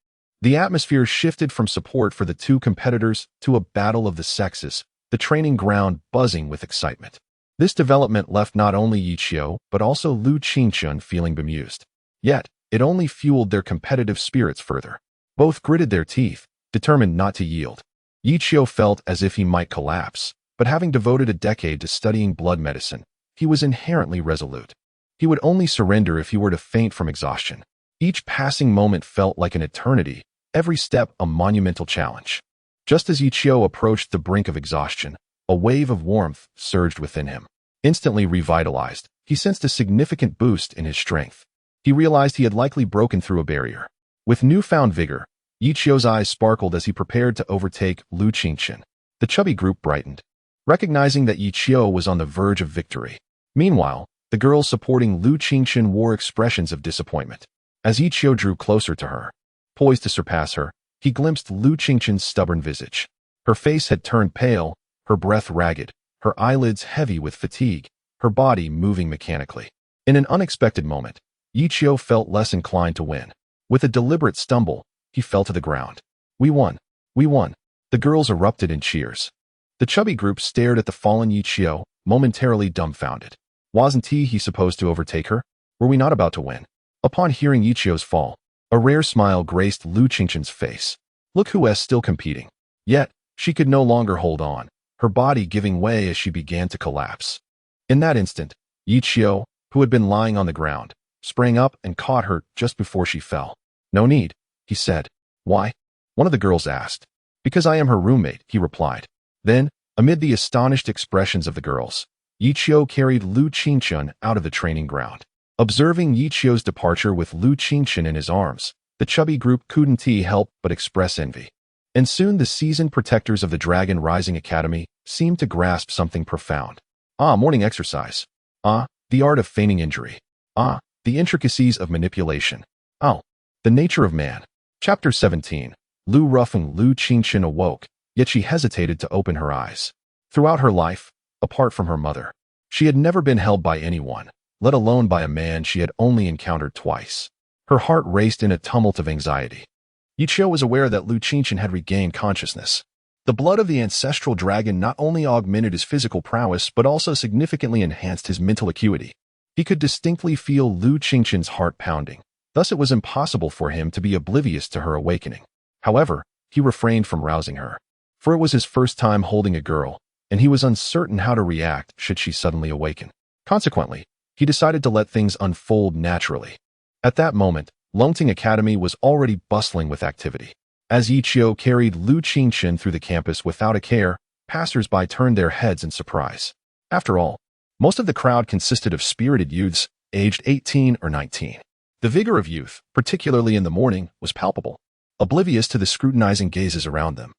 the atmosphere shifted from support for the two competitors to a battle of the sexes, the training ground buzzing with excitement. This development left not only Yichio, but also Lu Qingchun feeling bemused. Yet, it only fueled their competitive spirits further. Both gritted their teeth, determined not to yield. Yichio felt as if he might collapse, but having devoted a decade to studying blood medicine, he was inherently resolute. He would only surrender if he were to faint from exhaustion. Each passing moment felt like an eternity, every step a monumental challenge. Just as Yichio approached the brink of exhaustion, a wave of warmth surged within him. Instantly revitalized, he sensed a significant boost in his strength. He realized he had likely broken through a barrier. With newfound vigor, Yichio's eyes sparkled as he prepared to overtake Lu Qingchun. The chubby group brightened, recognizing that Yichio was on the verge of victory. Meanwhile, the girls supporting Lu Qingchun wore expressions of disappointment. As Yichio drew closer to her, poised to surpass her, he glimpsed Lu Qingchun's stubborn visage. Her face had turned pale, her breath ragged, her eyelids heavy with fatigue, her body moving mechanically. In an unexpected moment, Yichio felt less inclined to win. With a deliberate stumble, he fell to the ground. We won! We won! The girls erupted in cheers. The chubby group stared at the fallen Yichio, momentarily dumbfounded. Wasn't he supposed to overtake her? Were we not about to win? Upon hearing Yichio's fall, a rare smile graced Lu Qingchun's face. Look who is still competing. Yet, she could no longer hold on, her body giving way as she began to collapse. In that instant, Yichio, who had been lying on the ground, sprang up and caught her just before she fell. No need, he said. Why? One of the girls asked. Because I am her roommate, he replied. Then, amid the astonished expressions of the girls, Yichio carried Lu Qingchun out of the training ground. Observing Yichio's departure with Lu Qingchun in his arms, the chubby group couldn't help but express envy. And soon the seasoned protectors of the Dragon Rising Academy seemed to grasp something profound. Morning exercise. The art of feigning injury. The intricacies of manipulation. The nature of man. Chapter 17. Lu Qingchun awoke, yet she hesitated to open her eyes. Throughout her life, apart from her mother, she had never been held by anyone, let alone by a man she had only encountered twice. Her heart raced in a tumult of anxiety. Yichio was aware that Lu Qingchun had regained consciousness. The blood of the ancestral dragon not only augmented his physical prowess but also significantly enhanced his mental acuity. He could distinctly feel Lu Qingchun's heart pounding. Thus it was impossible for him to be oblivious to her awakening. However, he refrained from rousing her. For it was his first time holding a girl, and he was uncertain how to react should she suddenly awaken. Consequently, he decided to let things unfold naturally. At that moment, Longting Academy was already bustling with activity. As Yichio carried Lu Qingchun through the campus without a care, passers-by turned their heads in surprise. After all, most of the crowd consisted of spirited youths, aged 18 or 19. The vigor of youth, particularly in the morning, was palpable, oblivious to the scrutinizing gazes around them.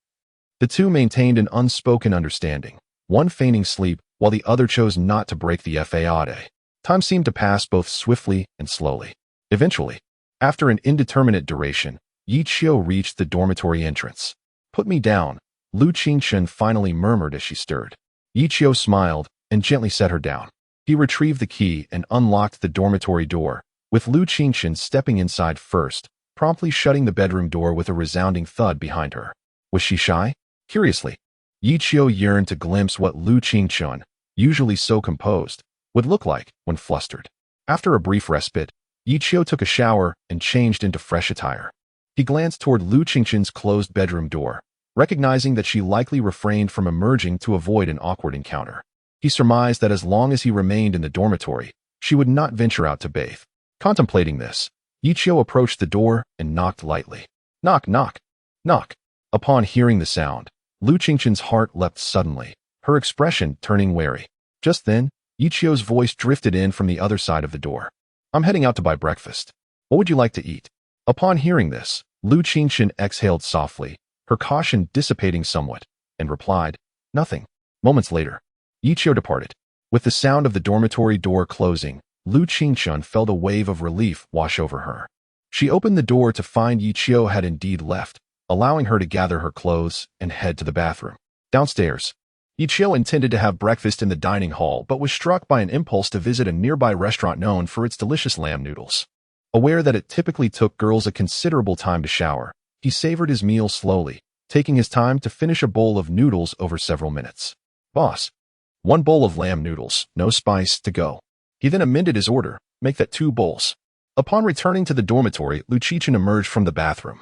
The two maintained an unspoken understanding, one feigning sleep while the other chose not to break the fade. Time seemed to pass both swiftly and slowly. Eventually, after an indeterminate duration, Yichio reached the dormitory entrance. Put me down, Lu Qingchun finally murmured as she stirred. Yichio smiled and gently set her down. He retrieved the key and unlocked the dormitory door, with Lu Qingchun stepping inside first, promptly shutting the bedroom door with a resounding thud behind her. Was she shy? Curiously, Yichio yearned to glimpse what Lu Qingchun, usually so composed, would look like when flustered. After a brief respite, Yichio took a shower and changed into fresh attire. He glanced toward Lu Qingchun's closed bedroom door, recognizing that she likely refrained from emerging to avoid an awkward encounter. He surmised that as long as he remained in the dormitory, she would not venture out to bathe. Contemplating this, Ichio approached the door and knocked lightly. Knock, knock, knock. Upon hearing the sound, Lu Qingqian's heart leapt suddenly, her expression turning wary. Just then, Ichio's voice drifted in from the other side of the door. I'm heading out to buy breakfast. What would you like to eat? Upon hearing this, Lu Qingqian exhaled softly, her caution dissipating somewhat, and replied, nothing. Moments later, Ichio departed. With the sound of the dormitory door closing, Lu Qingqian felt a wave of relief wash over her. She opened the door to find Ichio had indeed left, allowing her to gather her clothes and head to the bathroom. Downstairs, Ichio intended to have breakfast in the dining hall but was struck by an impulse to visit a nearby restaurant known for its delicious lamb noodles. Aware that it typically took girls a considerable time to shower, he savored his meal slowly, taking his time to finish a bowl of noodles over several minutes. Boss, 1 bowl of lamb noodles, no spice, to go. He then amended his order, make that 2 bowls. Upon returning to the dormitory, Lu Qingqian emerged from the bathroom,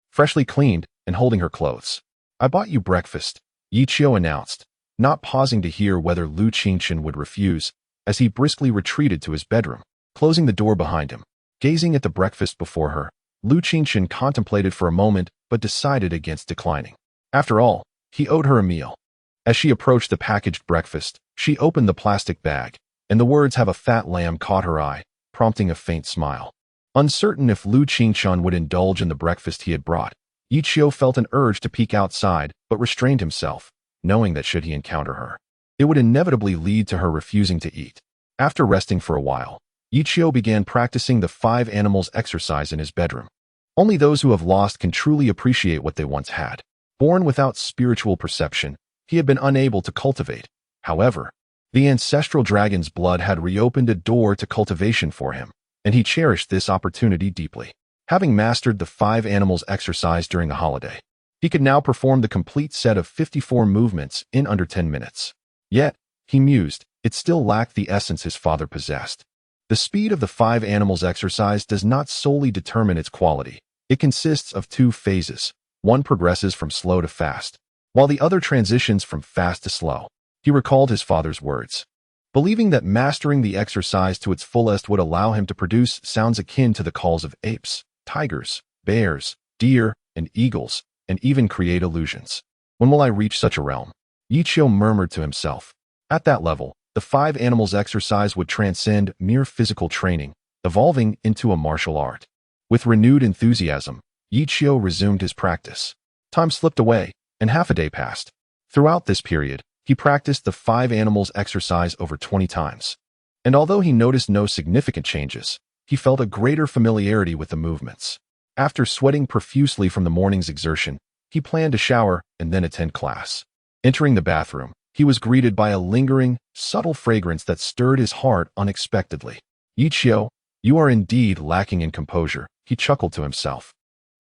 freshly cleaned and holding her clothes. I bought you breakfast, Ichio announced, not pausing to hear whether Lu Qingqian would refuse, as he briskly retreated to his bedroom, closing the door behind him. Gazing at the breakfast before her, Lu Qingqian contemplated for a moment but decided against declining. After all, he owed her a meal. As she approached the packaged breakfast, she opened the plastic bag, and the words "have a fat lamb" caught her eye, prompting a faint smile. Uncertain if Lu Qingqian would indulge in the breakfast he had brought, Ichio felt an urge to peek outside but restrained himself, knowing that should he encounter her, it would inevitably lead to her refusing to eat. After resting for a while, Ichio began practicing the 5 animals exercise in his bedroom. Only those who have lost can truly appreciate what they once had. Born without spiritual perception, he had been unable to cultivate. However, the ancestral dragon's blood had reopened a door to cultivation for him, and he cherished this opportunity deeply. Having mastered the 5 animals exercise during a holiday, he could now perform the complete set of 54 movements in under 10 minutes. Yet, he mused, it still lacked the essence his father possessed. The speed of the 5 animals exercise does not solely determine its quality. It consists of 2 phases. One progresses from slow to fast, while the other transitions from fast to slow. He recalled his father's words, believing that mastering the exercise to its fullest would allow him to produce sounds akin to the calls of apes, tigers, bears, deer, and eagles, and even create illusions. When will I reach such a realm? Ichio murmured to himself. At that level, the 5 animals exercise would transcend mere physical training, evolving into a martial art. With renewed enthusiasm, Ichio resumed his practice. Time slipped away, and half a day passed. Throughout this period, he practiced the 5 animals exercise over 20 times. And although he noticed no significant changes, he felt a greater familiarity with the movements. After sweating profusely from the morning's exertion, he planned to shower and then attend class. Entering the bathroom, he was greeted by a lingering, subtle fragrance that stirred his heart unexpectedly. Ichio, you are indeed lacking in composure, he chuckled to himself.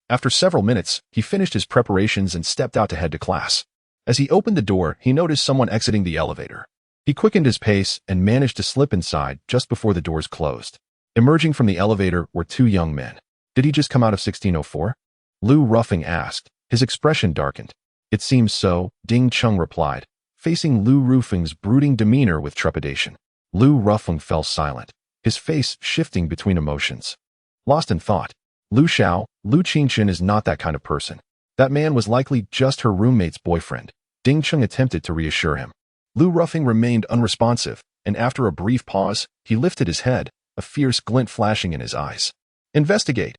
After several minutes, he finished his preparations and stepped out to head to class. As he opened the door, he noticed someone exiting the elevator. He quickened his pace and managed to slip inside just before the doors closed. Emerging from the elevator were 2 young men. Did he just come out of 1604? Lu Ruffing asked, his expression darkened. It seems so, Ding Chung replied, facing Lu Ruffing's brooding demeanor with trepidation. Lu Ruffing fell silent, his face shifting between emotions. Lost in thought, Lu Qingqian is not that kind of person. That man was likely just her roommate's boyfriend. Ding Chung attempted to reassure him. Lu Ruffing remained unresponsive, and after a brief pause, he lifted his head, a fierce glint flashing in his eyes. Investigate.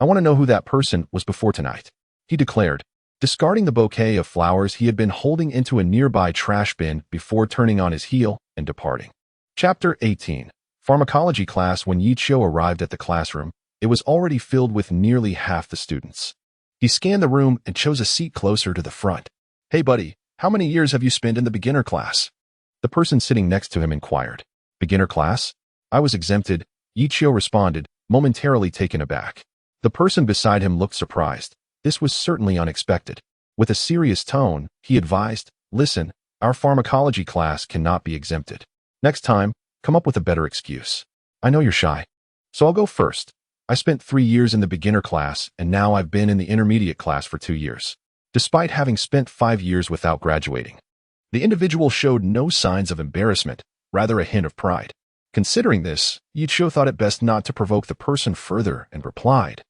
I want to know who that person was before tonight, he declared, discarding the bouquet of flowers he had been holding into a nearby trash bin before turning on his heel and departing. Chapter 18. Pharmacology class. When Ichio arrived at the classroom, it was already filled with nearly half the students. He scanned the room and chose a seat closer to the front. Hey buddy, how many years have you spent in the beginner class? The person sitting next to him inquired. Beginner class? I was exempted, Ichio responded, momentarily taken aback. The person beside him looked surprised. This was certainly unexpected. With a serious tone, he advised, listen, our pharmacology class cannot be exempted. Next time, come up with a better excuse. I know you're shy, so I'll go first. I spent 3 years in the beginner class, and now I've been in the intermediate class for 2 years, despite having spent 5 years without graduating. The individual showed no signs of embarrassment, rather a hint of pride. Considering this, Yichio thought it best not to provoke the person further and replied,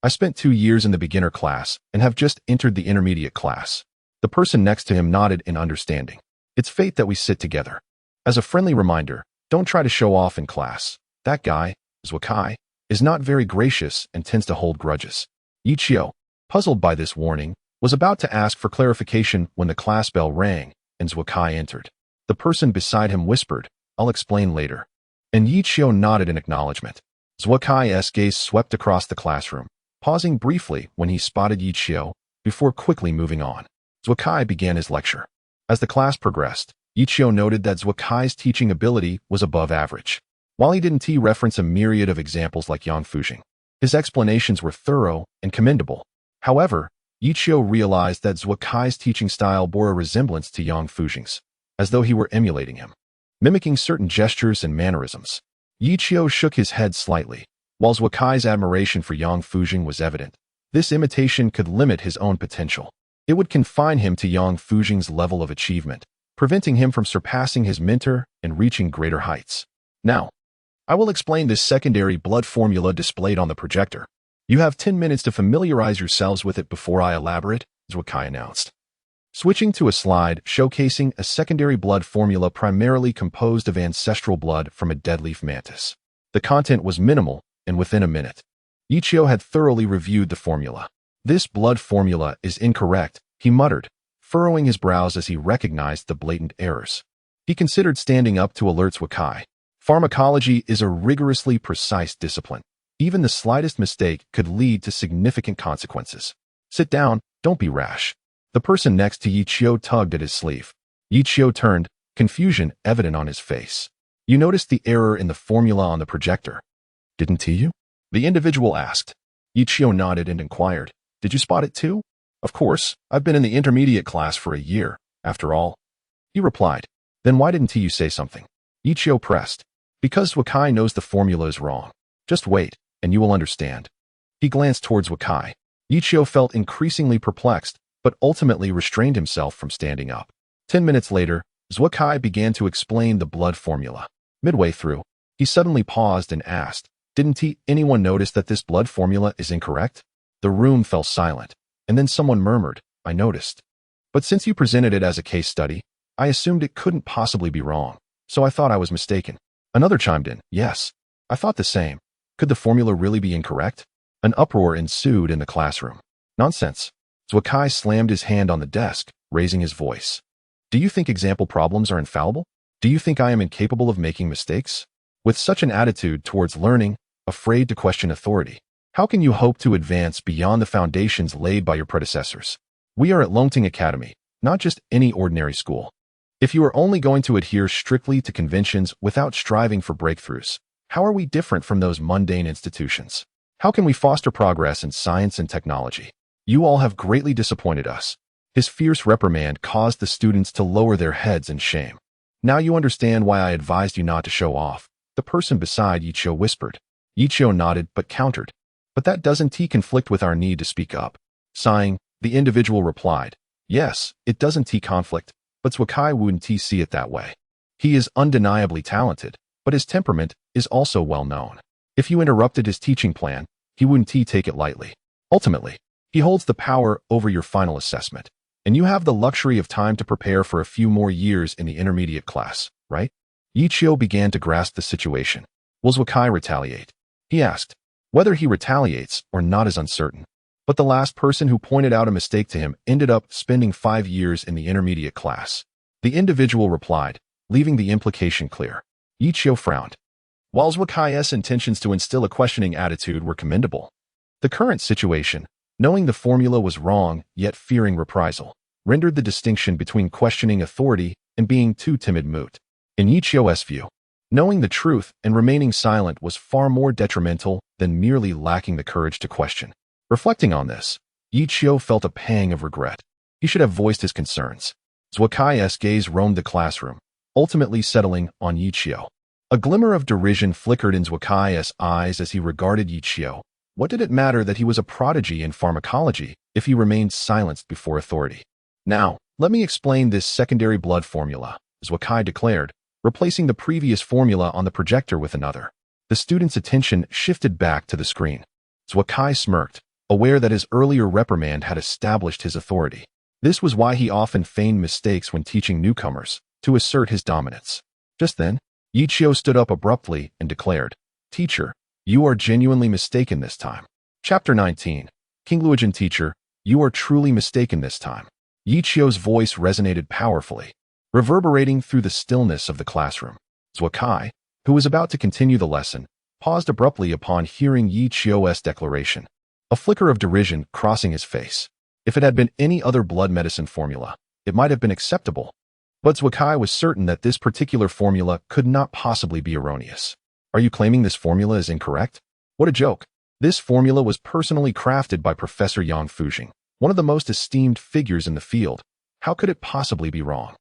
I spent 2 years in the beginner class and have just entered the intermediate class. The person next to him nodded in understanding. It's fate that we sit together. As a friendly reminder, don't try to show off in class. That guy, Zwakai, is not very gracious and tends to hold grudges. Yichio, puzzled by this warning, was about to ask for clarification when the class bell rang and Zwakai entered. The person beside him whispered, I'll explain later. And Yichio nodded in acknowledgement. Zwakai's gaze swept across the classroom, pausing briefly when he spotted Yichio before quickly moving on. Zwakai began his lecture. As the class progressed, Yichio noted that Zwakai's teaching ability was above average. While he didn't reference a myriad of examples like Yang Fujing, his explanations were thorough and commendable. However, Yichio realized that Zwakai's teaching style bore a resemblance to Yang Fujing's, as though he were emulating him, mimicking certain gestures and mannerisms. Yichio shook his head slightly. While Zwakai's admiration for Yang Fujing was evident, this imitation could limit his own potential. It would confine him to Yang Fujing's level of achievement, preventing him from surpassing his mentor and reaching greater heights. Now, I will explain this secondary blood formula displayed on the projector. You have 10 minutes to familiarize yourselves with it before I elaborate, Zwakai announced. Switching to a slide showcasing a secondary blood formula primarily composed of ancestral blood from a deadleaf mantis. The content was minimal, and within a minute, Yichio had thoroughly reviewed the formula. This blood formula is incorrect, he muttered, furrowing his brows as he recognized the blatant errors. He considered standing up to alert Zwakai. Pharmacology is a rigorously precise discipline. Even the slightest mistake could lead to significant consequences. Sit down, don't be rash. The person next to Yichio tugged at his sleeve. Yichio turned, confusion evident on his face. You noticed the error in the formula on the projector, didn't you? The individual asked. Yichio nodded and inquired, did you spot it too? Of course, I've been in the intermediate class for a year, after all. He replied. Then why didn't you say something? Yichio pressed. Because Zwakai knows the formula is wrong. Just wait, and you will understand. He glanced towards Zwakai. Yichio felt increasingly perplexed, but ultimately restrained himself from standing up. 10 minutes later, Zwakai began to explain the blood formula. Midway through, he suddenly paused and asked, didn't anyone notice that this blood formula is incorrect? The room fell silent, and then someone murmured, I noticed. But since you presented it as a case study, I assumed it couldn't possibly be wrong, so I thought I was mistaken. Another chimed in, yes, I thought the same. Could the formula really be incorrect? An uproar ensued in the classroom. Nonsense. Zwakai slammed his hand on the desk, raising his voice. Do you think example problems are infallible? Do you think I am incapable of making mistakes? With such an attitude towards learning, afraid to question authority, how can you hope to advance beyond the foundations laid by your predecessors? We are at Longting Academy, not just any ordinary school. If you are only going to adhere strictly to conventions without striving for breakthroughs, how are we different from those mundane institutions? How can we foster progress in science and technology? You all have greatly disappointed us. His fierce reprimand caused the students to lower their heads in shame. Now you understand why I advised you not to show off, the person beside Yichio whispered. Yichio nodded but countered. But that doesn't conflict with our need to speak up. Sighing, the individual replied, yes, it doesn't conflict, but Zwakai wouldn't see it that way. He is undeniably talented, but his temperament is also well known. If you interrupted his teaching plan, he wouldn't take it lightly. Ultimately, he holds the power over your final assessment, and you have the luxury of time to prepare for a few more years in the intermediate class, right? Yichio began to grasp the situation. Will Zwakai retaliate? He asked. Whether he retaliates or not is uncertain. But the last person who pointed out a mistake to him ended up spending 5 years in the intermediate class. The individual replied, leaving the implication clear. Yichio frowned. While Zwakai's intentions to instill a questioning attitude were commendable, the current situation, knowing the formula was wrong yet fearing reprisal, rendered the distinction between questioning authority and being too timid moot. In Yichio's view, knowing the truth and remaining silent was far more detrimental than merely lacking the courage to question. Reflecting on this, Yichio felt a pang of regret. He should have voiced his concerns. Zwakai's gaze roamed the classroom, ultimately settling on Yichio. A glimmer of derision flickered in Zwakai's eyes as he regarded Yichio. What did it matter that he was a prodigy in pharmacology if he remained silenced before authority? Now, let me explain this secondary blood formula, Zwakai declared, replacing the previous formula on the projector with another. The student's attention shifted back to the screen. Zhuakai smirked, aware that his earlier reprimand had established his authority. This was why he often feigned mistakes when teaching newcomers, to assert his dominance. Just then, Yi Qiu stood up abruptly and declared, "Teacher, you are genuinely mistaken this time." Chapter 19. King Luojian Teacher, you are truly mistaken this time. Yi Qiu's voice resonated powerfully, reverberating through the stillness of the classroom. Zhuakai, who was about to continue the lesson, paused abruptly upon hearing Yi Qiu's declaration, a flicker of derision crossing his face. If it had been any other blood medicine formula, it might have been acceptable, but Zhuakai was certain that this particular formula could not possibly be erroneous. Are you claiming this formula is incorrect? What a joke. This formula was personally crafted by Professor Yang Fujing, one of the most esteemed figures in the field. How could it possibly be wrong?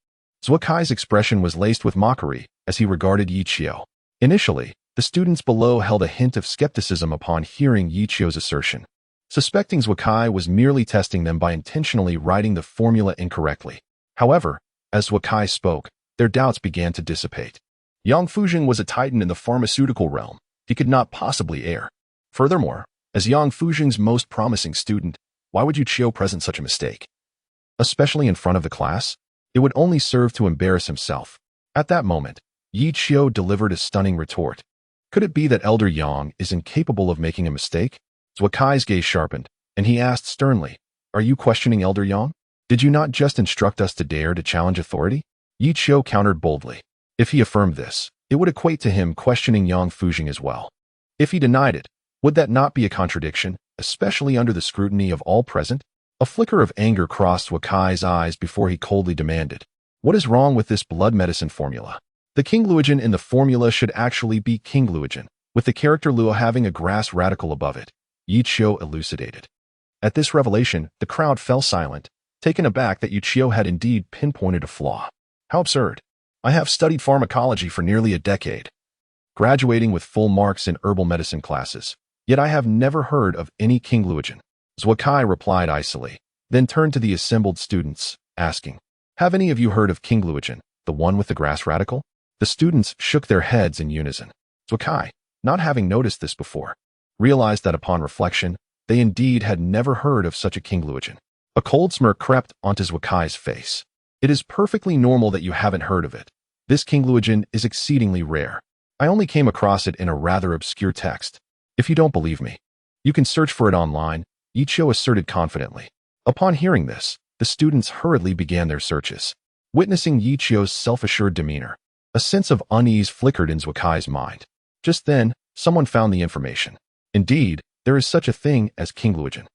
Zhuakai's expression was laced with mockery as he regarded Yi Qiu. Initially, the students below held a hint of skepticism upon hearing Yi Qiu's assertion, suspecting Zhuakai was merely testing them by intentionally writing the formula incorrectly. However, as Zhuakai spoke, their doubts began to dissipate. Yang Fujing was a titan in the pharmaceutical realm. He could not possibly err. Furthermore, as Yang Fujing's most promising student, why would Yi Qiu present such a mistake? Especially in front of the class? It would only serve to embarrass himself. At that moment, Yi Qiu delivered a stunning retort. Could it be that Elder Yang is incapable of making a mistake? Zhuakai's gaze sharpened, and he asked sternly, "Are you questioning Elder Yang? Did you not just instruct us to dare to challenge authority?" Yi Qiu countered boldly. If he affirmed this, it would equate to him questioning Yang Fujing as well. If he denied it, would that not be a contradiction, especially under the scrutiny of all present? A flicker of anger crossed Zhuakai's eyes before he coldly demanded, "What is wrong with this blood medicine formula?" The King Luojian in the formula should actually be King Luojian, with the character Luo having a grass radical above it, Yi Qiu elucidated. At this revelation, the crowd fell silent, taken aback that Yi Qiu had indeed pinpointed a flaw. How absurd. I have studied pharmacology for nearly a decade, graduating with full marks in herbal medicine classes, yet I have never heard of any King Luojian. Zhuakai replied icily, then turned to the assembled students, asking, "Have any of you heard of King Luojian, the one with the grass radical?" The students shook their heads in unison. Zhuakai, not having noticed this before, realized that upon reflection, they indeed had never heard of such a King Luojian. A cold smirk crept onto Zhuakai's face. It is perfectly normal that you haven't heard of it. This King Luojian is exceedingly rare. I only came across it in a rather obscure text. If you don't believe me, you can search for it online, Yi Qiu asserted confidently. Upon hearing this, the students hurriedly began their searches. Witnessing Yi Qiu's self-assured demeanor, a sense of unease flickered in Zhuakai's mind. Just then, someone found the information. Indeed, there is such a thing as King Luojian.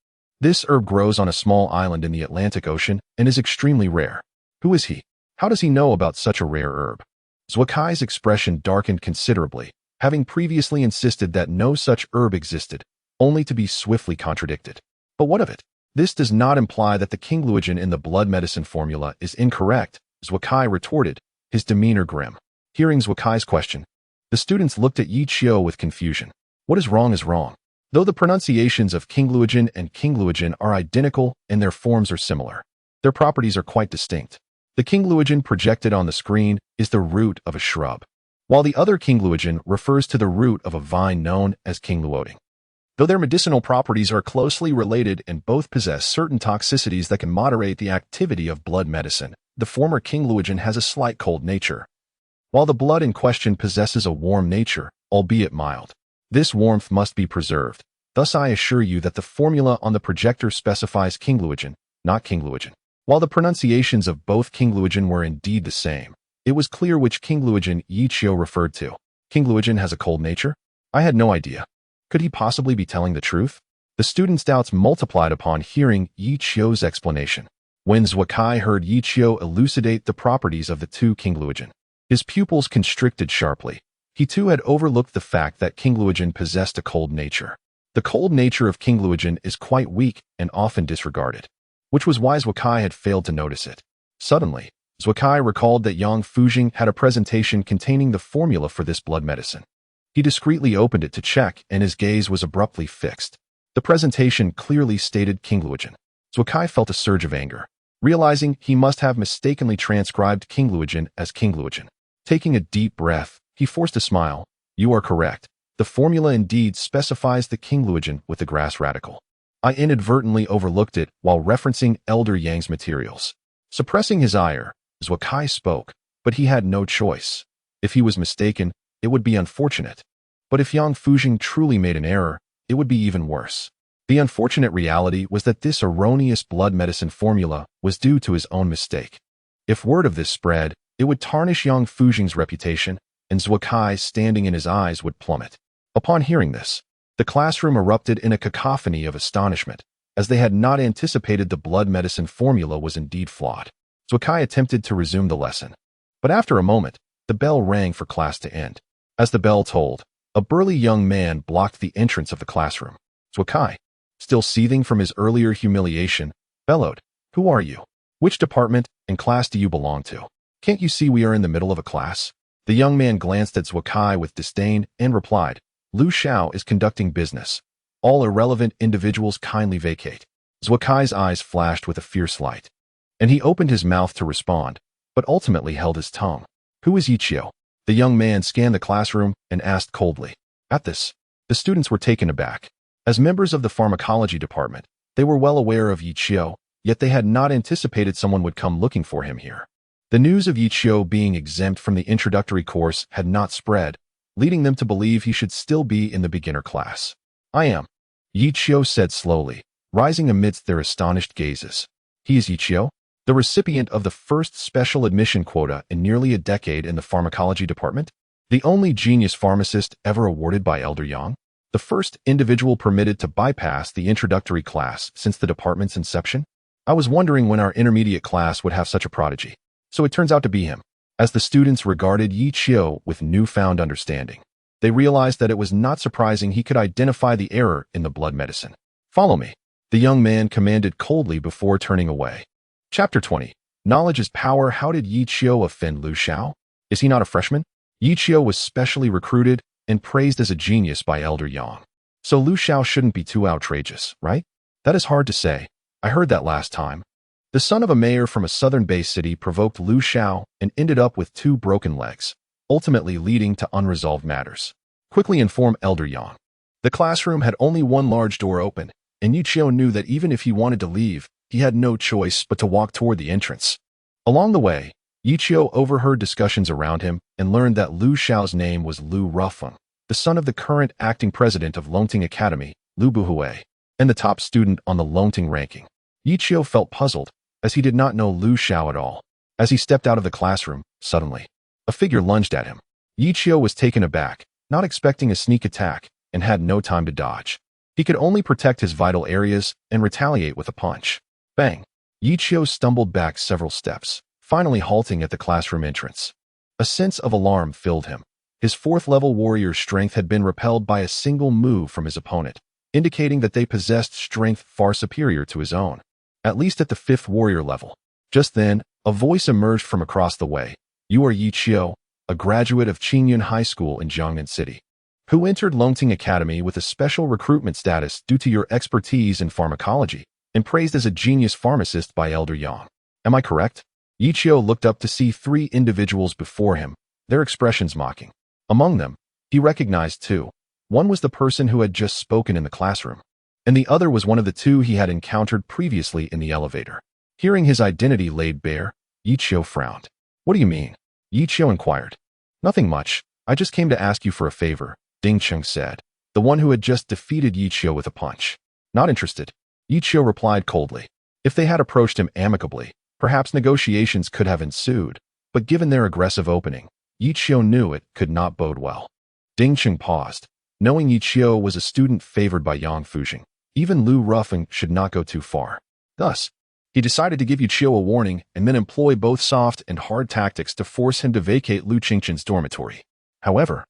This herb grows on a small island in the Atlantic Ocean and is extremely rare. Who is he? How does he know about such a rare herb? Zhuakai's expression darkened considerably, having previously insisted that no such herb existed, only to be swiftly contradicted. But what of it? This does not imply that the King Luojian in the blood medicine formula is incorrect, Zhuakai retorted, his demeanor grim. Hearing Zhuakai's question, the students looked at Yi Qiu with confusion. What is wrong. Though the pronunciations of King Luojian and King Luojian are identical and their forms are similar, their properties are quite distinct. The King Luojian projected on the screen is the root of a shrub, while the other King Luojian refers to the root of a vine known as King Luoding. Though their medicinal properties are closely related and both possess certain toxicities that can moderate the activity of blood medicine, the former King Luojian has a slight cold nature, while the blood in question possesses a warm nature, albeit mild. This warmth must be preserved. Thus I assure you that the formula on the projector specifies King Luojian, not King Luojian. While the pronunciations of both King Luojian were indeed the same, it was clear which King Luojian Yi Qiu referred to. King Luojian has a cold nature? I had no idea. Could he possibly be telling the truth? The students' doubts multiplied upon hearing Yi Qiu's explanation. When Zhuakai heard Yi Qiu elucidate the properties of the two King Luojian, his pupils constricted sharply. He too had overlooked the fact that King Luojian possessed a cold nature. The cold nature of King Luojian is quite weak and often disregarded, which was why Zhuakai had failed to notice it. Suddenly, Zhuakai recalled that Yang Fujing had a presentation containing the formula for this blood medicine. He discreetly opened it to check, and his gaze was abruptly fixed. The presentation clearly stated King Luojian. Zhuakai felt a surge of anger, realizing he must have mistakenly transcribed King Luojian as King Luojian. Taking a deep breath, he forced a smile. You are correct. The formula indeed specifies the Kingluogen with the grass radical. I inadvertently overlooked it while referencing Elder Yang's materials. Suppressing his ire, Zhuo Kai spoke, but he had no choice. If he was mistaken, it would be unfortunate. But if Yang Fujing truly made an error, it would be even worse. The unfortunate reality was that this erroneous blood medicine formula was due to his own mistake. If word of this spread, it would tarnish Yang Fujing's reputation, and Zhuo Kai's standing in his eyes would plummet. Upon hearing this, the classroom erupted in a cacophony of astonishment, as they had not anticipated the blood medicine formula was indeed flawed. Zhuo Kai attempted to resume the lesson. But after a moment, the bell rang for class to end. As the bell tolled, a burly young man blocked the entrance of the classroom. Zhuo Kai, still seething from his earlier humiliation, bellowed, "Who are you? Which department and class do you belong to? Can't you see we are in the middle of a class?" The young man glanced at Zhuo Kai with disdain and replied, "Lu Xiao is conducting business. All irrelevant individuals kindly vacate." Zhuo Kai's eyes flashed with a fierce light, and he opened his mouth to respond, but ultimately held his tongue. "Who is Yiqiu?" The young man scanned the classroom and asked coldly. At this, the students were taken aback. As members of the pharmacology department, they were well aware of Yiqiu, yet they had not anticipated someone would come looking for him here. The news of Yiqiu being exempt from the introductory course had not spread, leading them to believe he should still be in the beginner class. "I am," Yiqiu said slowly, rising amidst their astonished gazes. "He is Yiqiu, the recipient of the first special admission quota in nearly a decade in the pharmacology department, the only genius pharmacist ever awarded by Elder Yang, the first individual permitted to bypass the introductory class since the department's inception. I was wondering when our intermediate class would have such a prodigy. So it turns out to be him." As the students regarded Yiqiu with newfound understanding, they realized that it was not surprising he could identify the error in the blood medicine. "Follow me," the young man commanded coldly before turning away. Chapter 20. Knowledge is power. How did Yiqiu offend Lu Xiao? Is he not a freshman? Yiqiu was specially recruited and praised as a genius by Elder Yang. So Lu Xiao shouldn't be too outrageous, right? That is hard to say. I heard that last time. The son of a mayor from a southern-based city provoked Lu Xiao and ended up with 2 broken legs, ultimately leading to unresolved matters. Quickly inform Elder Yang. The classroom had only one large door open, and Yiqiu knew that even if he wanted to leave, he had no choice but to walk toward the entrance. Along the way, Yiqiu overheard discussions around him and learned that Lu Xiao's name was Lu Rufeng, the son of the current acting president of Longting Academy, Lu Buhui, and the top student on the Longting ranking. Yiqiu felt puzzled, as he did not know Lu Xiao at all. As he stepped out of the classroom, suddenly, a figure lunged at him. Yiqiu was taken aback, not expecting a sneak attack, and had no time to dodge. He could only protect his vital areas and retaliate with a punch. Bang! Yiqiu stumbled back several steps, finally halting at the classroom entrance. A sense of alarm filled him. His 4th-level warrior's strength had been repelled by a single move from his opponent, indicating that they possessed strength far superior to his own, at least at the 5th warrior level. Just then, a voice emerged from across the way. "You are Yiqiu, a graduate of Qingyun High School in Jiangnan City, who entered Longting Academy with a special recruitment status due to your expertise in pharmacology, and praised as a genius pharmacist by Elder Yang. Am I correct?" Yiqiu looked up to see 3 individuals before him, their expressions mocking. Among them, he recognized 2. One was the person who had just spoken in the classroom, and the other was one of the 2 he had encountered previously in the elevator. Hearing his identity laid bare, Yiqiu frowned. "What do you mean?" Yiqiu inquired. "Nothing much. I just came to ask you for a favor," Ding Cheng said, the one who had just defeated Yiqiu with a punch. "Not interested," Yiqiu replied coldly. If they had approached him amicably, perhaps negotiations could have ensued, but given their aggressive opening, Yiqiu knew it could not bode well. Ding Cheng paused. Knowing Yiqiu was a student favored by Yang Fujing, even Lu Rufeng should not go too far. Thus, he decided to give Yiqiu a warning and then employ both soft and hard tactics to force him to vacate Lu Qingchen's dormitory. However,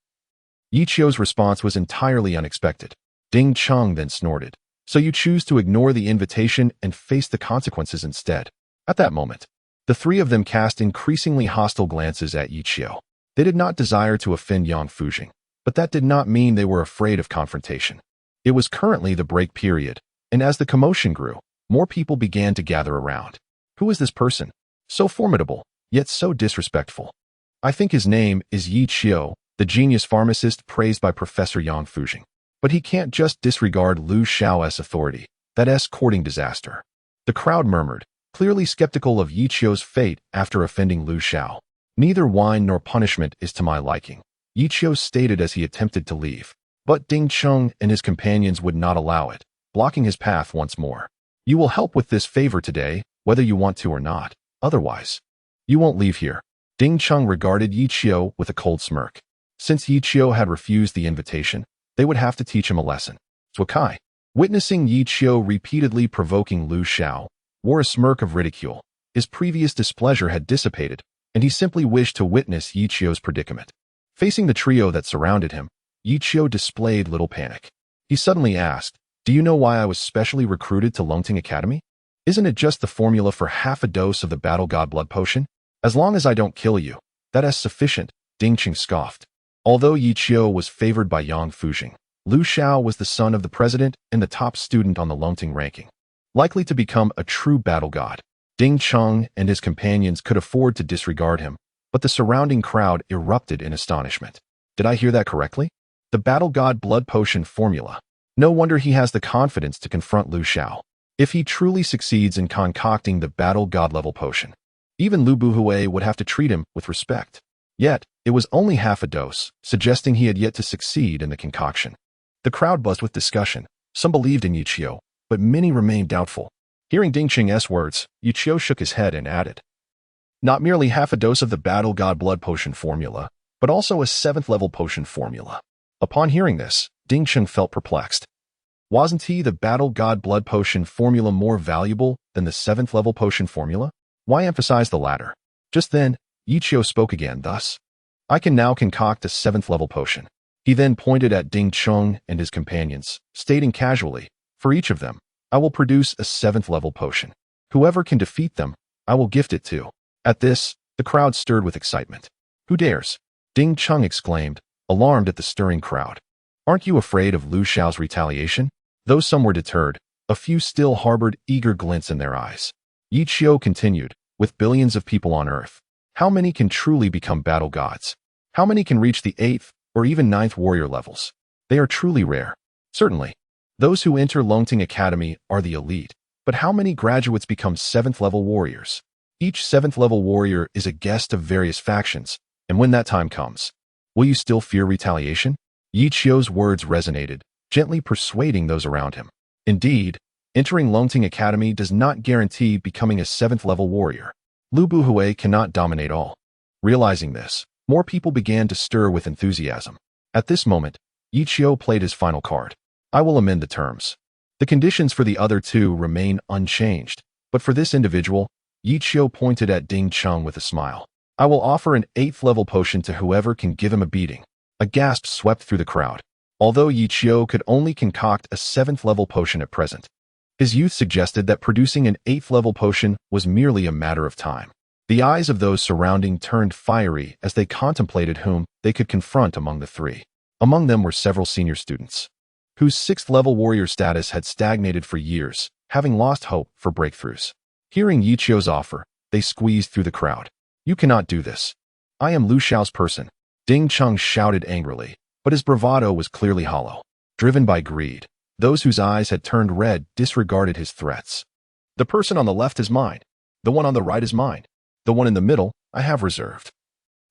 Yiqiu's response was entirely unexpected. Ding Cheng then snorted. "So you choose to ignore the invitation and face the consequences instead." At that moment, the 3 of them cast increasingly hostile glances at Yiqiu. They did not desire to offend Yang Fujing, but that did not mean they were afraid of confrontation. It was currently the break period, and as the commotion grew, more people began to gather around. Who is this person? So formidable, yet so disrespectful. I think his name is Yi Qiu, the genius pharmacist praised by Professor Yang Fujing. But he can't just disregard Lu Xiao's authority. That's courting disaster. The crowd murmured, clearly skeptical of Yi Qiu's fate after offending Lu Xiao. Neither wine nor punishment is to my liking, Yi Qiu stated as he attempted to leave. But Ding Cheng and his companions would not allow it, blocking his path once more. You will help with this favor today, whether you want to or not. Otherwise, you won't leave here. Ding Cheng regarded Yi Qiu with a cold smirk. Since Yi Qiu had refused the invitation, they would have to teach him a lesson. Zhukai, witnessing Yi Qiu repeatedly provoking Lu Xiao, wore a smirk of ridicule. His previous displeasure had dissipated, and he simply wished to witness Yi Qiu's predicament. Facing the trio that surrounded him, Yi Qiu displayed little panic. He suddenly asked, "Do you know why I was specially recruited to Longting Academy? Isn't it just the formula for half a dose of the Battle God Blood Potion? As long as I don't kill you, that is sufficient," Ding Cheng scoffed. Although Yi Qiu was favored by Yang Fujing, Lu Xiao was the son of the president and the top student on the Longting ranking, likely to become a true battle god. Ding Cheng and his companions could afford to disregard him, but the surrounding crowd erupted in astonishment. Did I hear that correctly? The Battle God Blood Potion formula. No wonder he has the confidence to confront Lu Xiao. If he truly succeeds in concocting the Battle God level potion, even Lu Buhui would have to treat him with respect. Yet, it was only half a dose, suggesting he had yet to succeed in the concoction. The crowd buzzed with discussion. Some believed in Yi Qiu, but many remained doubtful. Hearing Ding Cheng's words, Yi Qiu shook his head and added, "Not merely half a dose of the Battle God Blood Potion formula, but also a 7th level potion formula." Upon hearing this, Ding Cheng felt perplexed. Wasn't the Battle God Blood Potion formula more valuable than the 7th level potion formula? Why emphasize the latter? Just then, Yi Qiu spoke again thus, "I can now concoct a 7th level potion." He then pointed at Ding Cheng and his companions, stating casually, "For each of them, I will produce a 7th level potion. Whoever can defeat them, I will gift it to." At this, the crowd stirred with excitement. "Who dares?" Ding Cheng exclaimed, alarmed at the stirring crowd. "Aren't you afraid of Lu Xiao's retaliation?" Though some were deterred, a few still harbored eager glints in their eyes. Yi Qiu continued, "With billions of people on Earth, how many can truly become battle gods? How many can reach the 8th or even 9th warrior levels? They are truly rare. Certainly, those who enter Longting Academy are the elite, but how many graduates become 7th level warriors? Each 7th level warrior is a guest of various factions, and when that time comes, will you still fear retaliation?" Yi Qiu's words resonated, gently persuading those around him. Indeed, entering Longting Academy does not guarantee becoming a 7th level warrior. Lu Buhui cannot dominate all. Realizing this, more people began to stir with enthusiasm. At this moment, Yi Qiu played his final card. "I will amend the terms. The conditions for the other two remain unchanged, but for this individual," Yi Qiu pointed at Ding Cheng with a smile, "I will offer an 8th level potion to whoever can give him a beating." A gasp swept through the crowd. Although Yi Qiu could only concoct a 7th level potion at present, his youth suggested that producing an 8th level potion was merely a matter of time. The eyes of those surrounding turned fiery as they contemplated whom they could confront among the three. Among them were several senior students, whose 6th level warrior status had stagnated for years, having lost hope for breakthroughs. Hearing Yi Qiu's offer, they squeezed through the crowd. "You cannot do this. I am Lu Xiao's person," Ding Cheng shouted angrily, but his bravado was clearly hollow. Driven by greed, those whose eyes had turned red disregarded his threats. "The person on the left is mine. The one on the right is mine. The one in the middle I have reserved.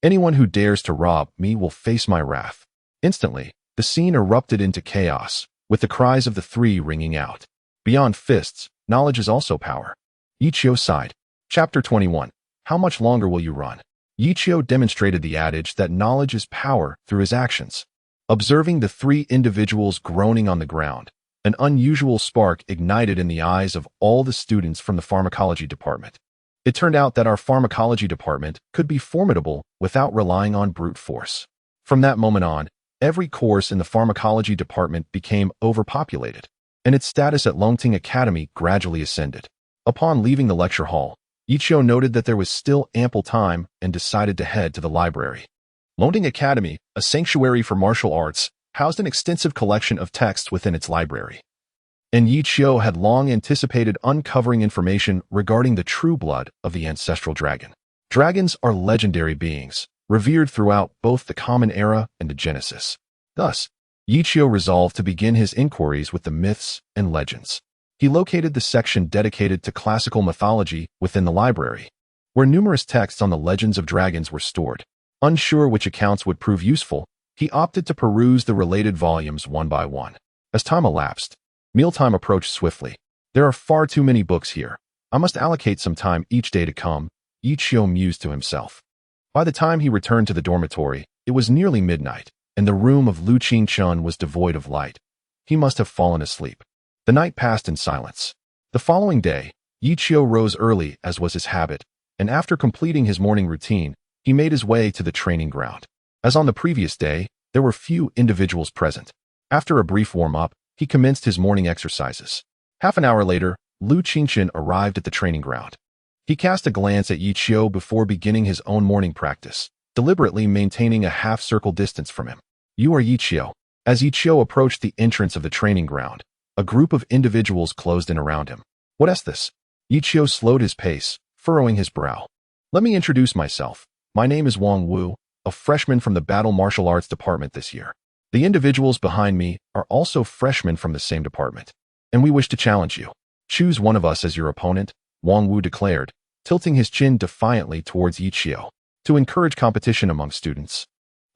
Anyone who dares to rob me will face my wrath." Instantly, the scene erupted into chaos, with the cries of the three ringing out. Beyond fists, knowledge is also power. Yi Qiu sighed. Chapter 21. How much longer will you run? Yi Qiu demonstrated the adage that knowledge is power through his actions. Observing the three individuals groaning on the ground, an unusual spark ignited in the eyes of all the students from the pharmacology department. It turned out that our pharmacology department could be formidable without relying on brute force. From that moment on, every course in the pharmacology department became overpopulated, and its status at Longting Academy gradually ascended. Upon leaving the lecture hall, Yi Qiu noted that there was still ample time and decided to head to the library. Longting Academy, a sanctuary for martial arts, housed an extensive collection of texts within its library. And Yi Qiu had long anticipated uncovering information regarding the true blood of the ancestral dragon. Dragons are legendary beings, revered throughout both the Common Era and the Genesis. Thus, Yichio resolved to begin his inquiries with the myths and legends. He located the section dedicated to classical mythology within the library, where numerous texts on the legends of dragons were stored. Unsure which accounts would prove useful, he opted to peruse the related volumes one by one. As time elapsed, mealtime approached swiftly. There are far too many books here. I must allocate some time each day to come, Yichio mused to himself. By the time he returned to the dormitory, it was nearly midnight, and the room of Lu Qingchun was devoid of light. He must have fallen asleep. The night passed in silence. The following day, Yichio rose early as was his habit, and after completing his morning routine, he made his way to the training ground. As on the previous day, there were few individuals present. After a brief warm-up, he commenced his morning exercises. Half an hour later, Lu Qingchun arrived at the training ground. He cast a glance at Yichio before beginning his own morning practice, deliberately maintaining a half-circle distance from him. "You are Yichio." As Yichio approached the entrance of the training ground, a group of individuals closed in around him. "What is this?" Yichio slowed his pace, furrowing his brow. "Let me introduce myself. My name is Wang Wu, a freshman from the Battle Martial Arts Department this year. The individuals behind me are also freshmen from the same department, and we wish to challenge you. Choose one of us as your opponent," Wang Wu declared, tilting his chin defiantly towards Yichio, to encourage competition among students.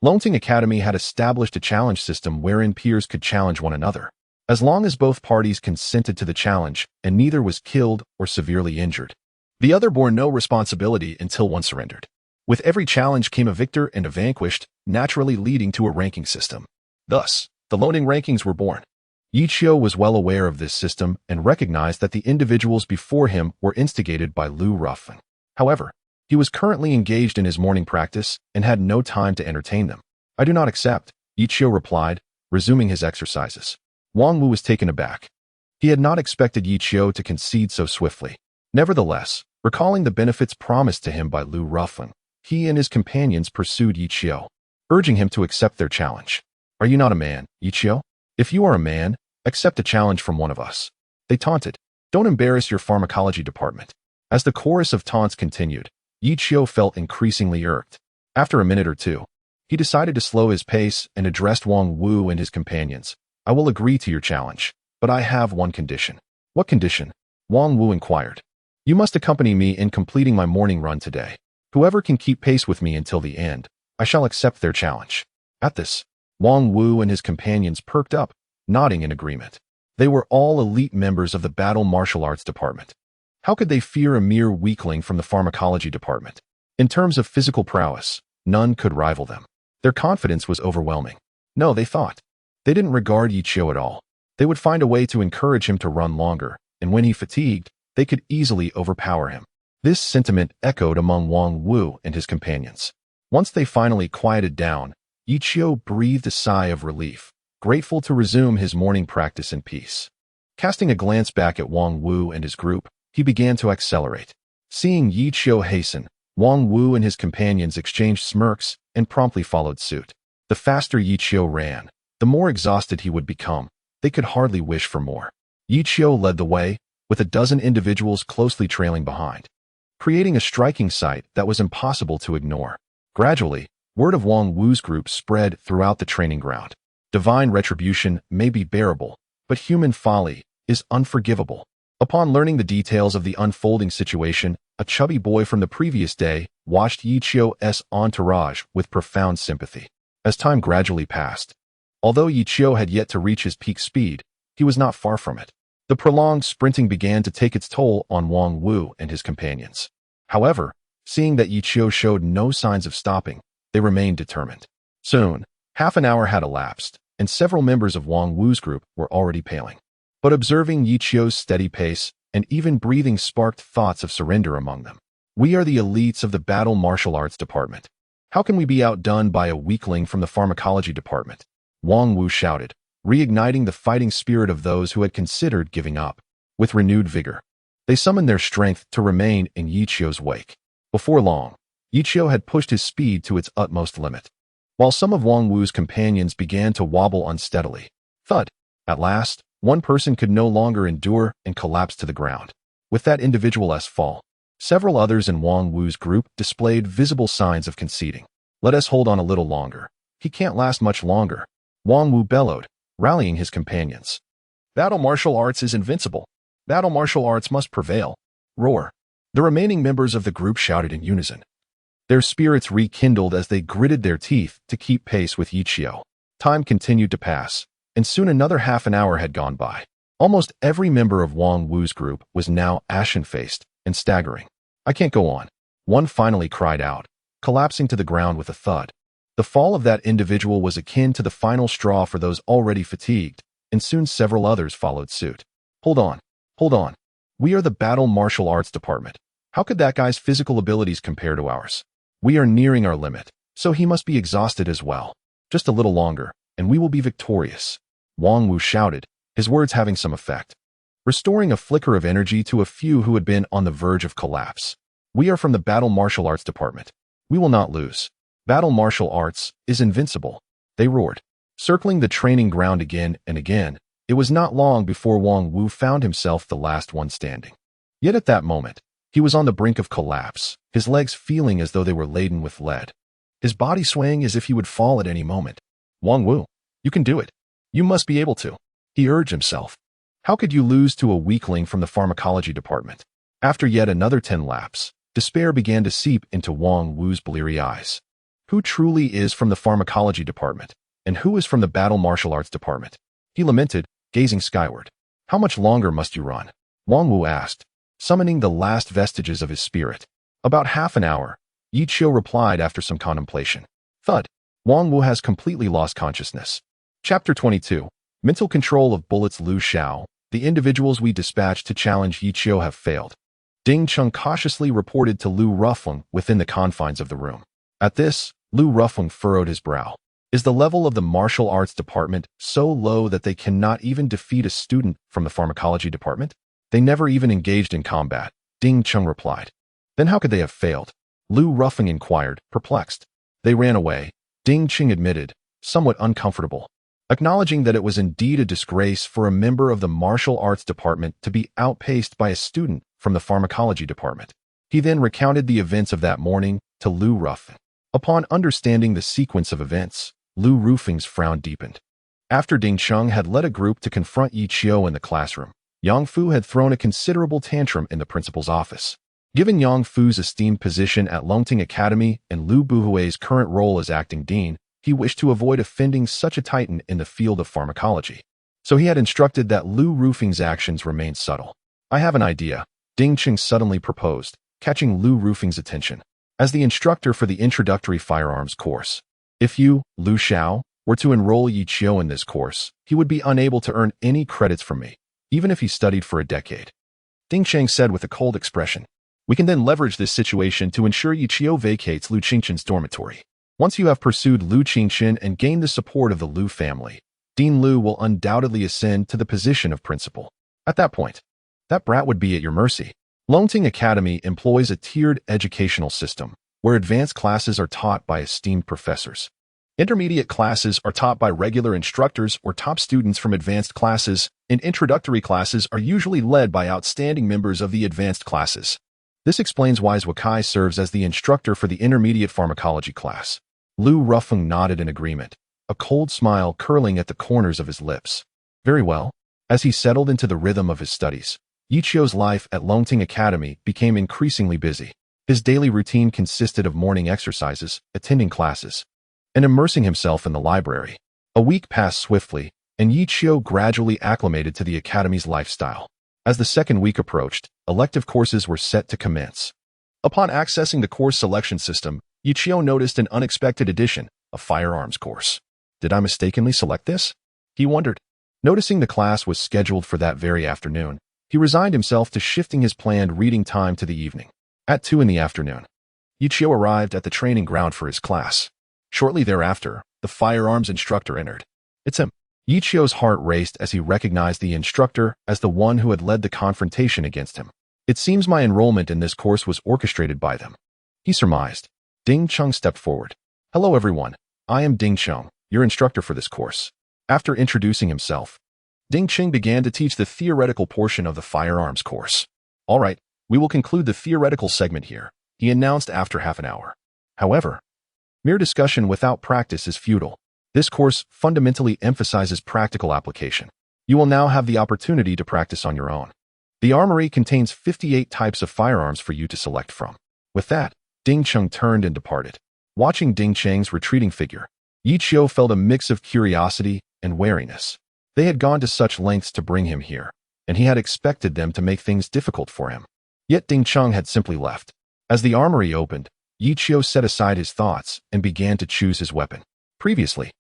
Longting Academy had established a challenge system wherein peers could challenge one another, as long as both parties consented to the challenge and neither was killed or severely injured. The other bore no responsibility until one surrendered. With every challenge came a victor and a vanquished, naturally leading to a ranking system. Thus, the loading rankings were born. Yichio was well aware of this system and recognized that the individuals before him were instigated by Lu Ruffin. However, he was currently engaged in his morning practice and had no time to entertain them. "I do not accept," Yichio replied, resuming his exercises. Wang Wu was taken aback. He had not expected Yichio to concede so swiftly. Nevertheless, recalling the benefits promised to him by Lu Ruffin, he and his companions pursued Yichio, urging him to accept their challenge. "Are you not a man, Yichio? If you are a man, accept a challenge from one of us," they taunted. "Don't embarrass your pharmacology department." As the chorus of taunts continued, Yichio felt increasingly irked. After a minute or two, he decided to slow his pace and addressed Wang Wu and his companions. "I will agree to your challenge, but I have one condition." "What condition?" Wang Wu inquired. "You must accompany me in completing my morning run today. Whoever can keep pace with me until the end, I shall accept their challenge." At this, Wang Wu and his companions perked up, nodding in agreement. They were all elite members of the Battle Martial Arts Department. How could they fear a mere weakling from the Pharmacology Department? In terms of physical prowess, none could rival them. Their confidence was overwhelming. No, they thought. They didn't regard Yichio at all. They would find a way to encourage him to run longer, and when he fatigued, they could easily overpower him. This sentiment echoed among Wang Wu and his companions. Once they finally quieted down, Yichio breathed a sigh of relief, grateful to resume his morning practice in peace. Casting a glance back at Wang Wu and his group, he began to accelerate. Seeing Yichio hasten, Wang Wu and his companions exchanged smirks and promptly followed suit. The faster Yichio ran, the more exhausted he would become. They could hardly wish for more. Yichio led the way, with a dozen individuals closely trailing behind, creating a striking sight that was impossible to ignore. Gradually, word of Wang Wu's group spread throughout the training ground. Divine retribution may be bearable, but human folly is unforgivable. Upon learning the details of the unfolding situation, a chubby boy from the previous day watched Yichio's entourage with profound sympathy. As time gradually passed, although Yichio had yet to reach his peak speed, he was not far from it. The prolonged sprinting began to take its toll on Wang Wu and his companions. However, seeing that Yichio showed no signs of stopping, they remained determined. Soon, half an hour had elapsed, and several members of Wang Wu's group were already paling. But observing Yichio's steady pace and even breathing sparked thoughts of surrender among them. "We are the elites of the Battle Martial Arts Department. How can we be outdone by a weakling from the Pharmacology Department?" Wang Wu shouted, reigniting the fighting spirit of those who had considered giving up. With renewed vigor, they summoned their strength to remain in Yichio's wake. Before long, Yichio had pushed his speed to its utmost limit, while some of Wang Wu's companions began to wobble unsteadily. Thud! At last, one person could no longer endure and collapsed to the ground. With that individual's fall, several others in Wang Wu's group displayed visible signs of conceding. Let us hold on a little longer. He can't last much longer. Wang Wu bellowed, rallying his companions. Battle martial arts is invincible. Battle martial arts must prevail. Roar. The remaining members of the group shouted in unison. Their spirits rekindled as they gritted their teeth to keep pace with Yi Qiu. Time continued to pass, and soon another half an hour had gone by. Almost every member of Wang Wu's group was now ashen-faced and staggering. I can't go on. One finally cried out, collapsing to the ground with a thud. The fall of that individual was akin to the final straw for those already fatigued, and soon several others followed suit. Hold on. Hold on. We are the Battle Martial Arts Department. How could that guy's physical abilities compare to ours? We are nearing our limit, so he must be exhausted as well. Just a little longer, and we will be victorious. Wang Wu shouted, his words having some effect, restoring a flicker of energy to a few who had been on the verge of collapse. We are from the Battle Martial Arts Department. We will not lose. Battle martial arts is invincible, they roared. Circling the training ground again and again, it was not long before Wang Wu found himself the last one standing. Yet at that moment, he was on the brink of collapse, his legs feeling as though they were laden with lead. His body swaying as if he would fall at any moment. Wang Wu, you can do it. You must be able to, he urged himself. How could you lose to a weakling from the pharmacology department? After yet another 10 laps, despair began to seep into Wang Wu's bleary eyes. Who truly is from the pharmacology department, and who is from the battle martial arts department? He lamented, gazing skyward. How much longer must you run? Wang Wu asked, summoning the last vestiges of his spirit. About half an hour, Yi Qiu replied after some contemplation. Thud. Wang Wu has completely lost consciousness. Chapter 22. Mental control of bullets. Lu Xiao. The individuals we dispatched to challenge Yi Qiu have failed. Ding Cheng cautiously reported to Lu Rufeng within the confines of the room. At this, Lu Rufeng furrowed his brow. Is the level of the martial arts department so low that they cannot even defeat a student from the pharmacology department? They never even engaged in combat, Ding Cheng replied. Then how could they have failed? Lu Rufeng inquired, perplexed. They ran away, Ding Cheng admitted, somewhat uncomfortable, acknowledging that it was indeed a disgrace for a member of the martial arts department to be outpaced by a student from the pharmacology department. He then recounted the events of that morning to Lu Rufeng. Upon understanding the sequence of events, Lu Rufeng's frown deepened. After Ding Cheng had led a group to confront Yi Qiu in the classroom, Yang Fu had thrown a considerable tantrum in the principal's office. Given Yang Fu's esteemed position at Longting Academy and Lu Buhui's current role as acting dean, he wished to avoid offending such a titan in the field of pharmacology. So he had instructed that Lu Rufeng's actions remain subtle. I have an idea, Ding Cheng suddenly proposed, catching Lu Rufeng's attention. As the instructor for the introductory firearms course, if you, Lu Xiao, were to enroll Yi Qiu in this course, he would be unable to earn any credits from me, even if he studied for a decade. Ding Cheng said with a cold expression. We can then leverage this situation to ensure Yi Qiu vacates Lu Qingchen's dormitory. Once you have pursued Lu Qingchen and gained the support of the Lu family, Dean Lu will undoubtedly ascend to the position of principal. At that point, that brat would be at your mercy. Longting Academy employs a tiered educational system, where advanced classes are taught by esteemed professors. Intermediate classes are taught by regular instructors or top students from advanced classes, and introductory classes are usually led by outstanding members of the advanced classes. This explains why Zhuo Kai serves as the instructor for the intermediate pharmacology class. Lu Rufeng nodded in agreement, a cold smile curling at the corners of his lips. Very well. As he settled into the rhythm of his studies, Yi Qiu's life at Longting Academy became increasingly busy. His daily routine consisted of morning exercises, attending classes, and immersing himself in the library. A week passed swiftly, and Yi Qiu gradually acclimated to the academy's lifestyle. As the second week approached, elective courses were set to commence. Upon accessing the course selection system, Yi Qiu noticed an unexpected addition, a firearms course. Did I mistakenly select this? He wondered. Noticing the class was scheduled for that very afternoon, he resigned himself to shifting his planned reading time to the evening. At 2 in the afternoon, Yi Qiu arrived at the training ground for his class. Shortly thereafter, the firearms instructor entered. It's him. Yi Qiu's heart raced as he recognized the instructor as the one who had led the confrontation against him. It seems my enrollment in this course was orchestrated by them, he surmised. Ding Cheng stepped forward. Hello everyone, I am Ding Cheng, your instructor for this course. After introducing himself, Ding Cheng began to teach the theoretical portion of the firearms course. All right, we will conclude the theoretical segment here, he announced after half an hour. However, Mere discussion without practice is futile. This course fundamentally emphasizes practical application. You will now have the opportunity to practice on your own. The armory contains 58 types of firearms for you to select from. With that, Ding Cheng turned and departed. Watching Ding Cheng's retreating figure, Yi Qiu felt a mix of curiosity and wariness. They had gone to such lengths to bring him here, and he had expected them to make things difficult for him. Yet Ding Cheng had simply left. As the armory opened, Yi Qiu set aside his thoughts and began to choose his weapon. Previously,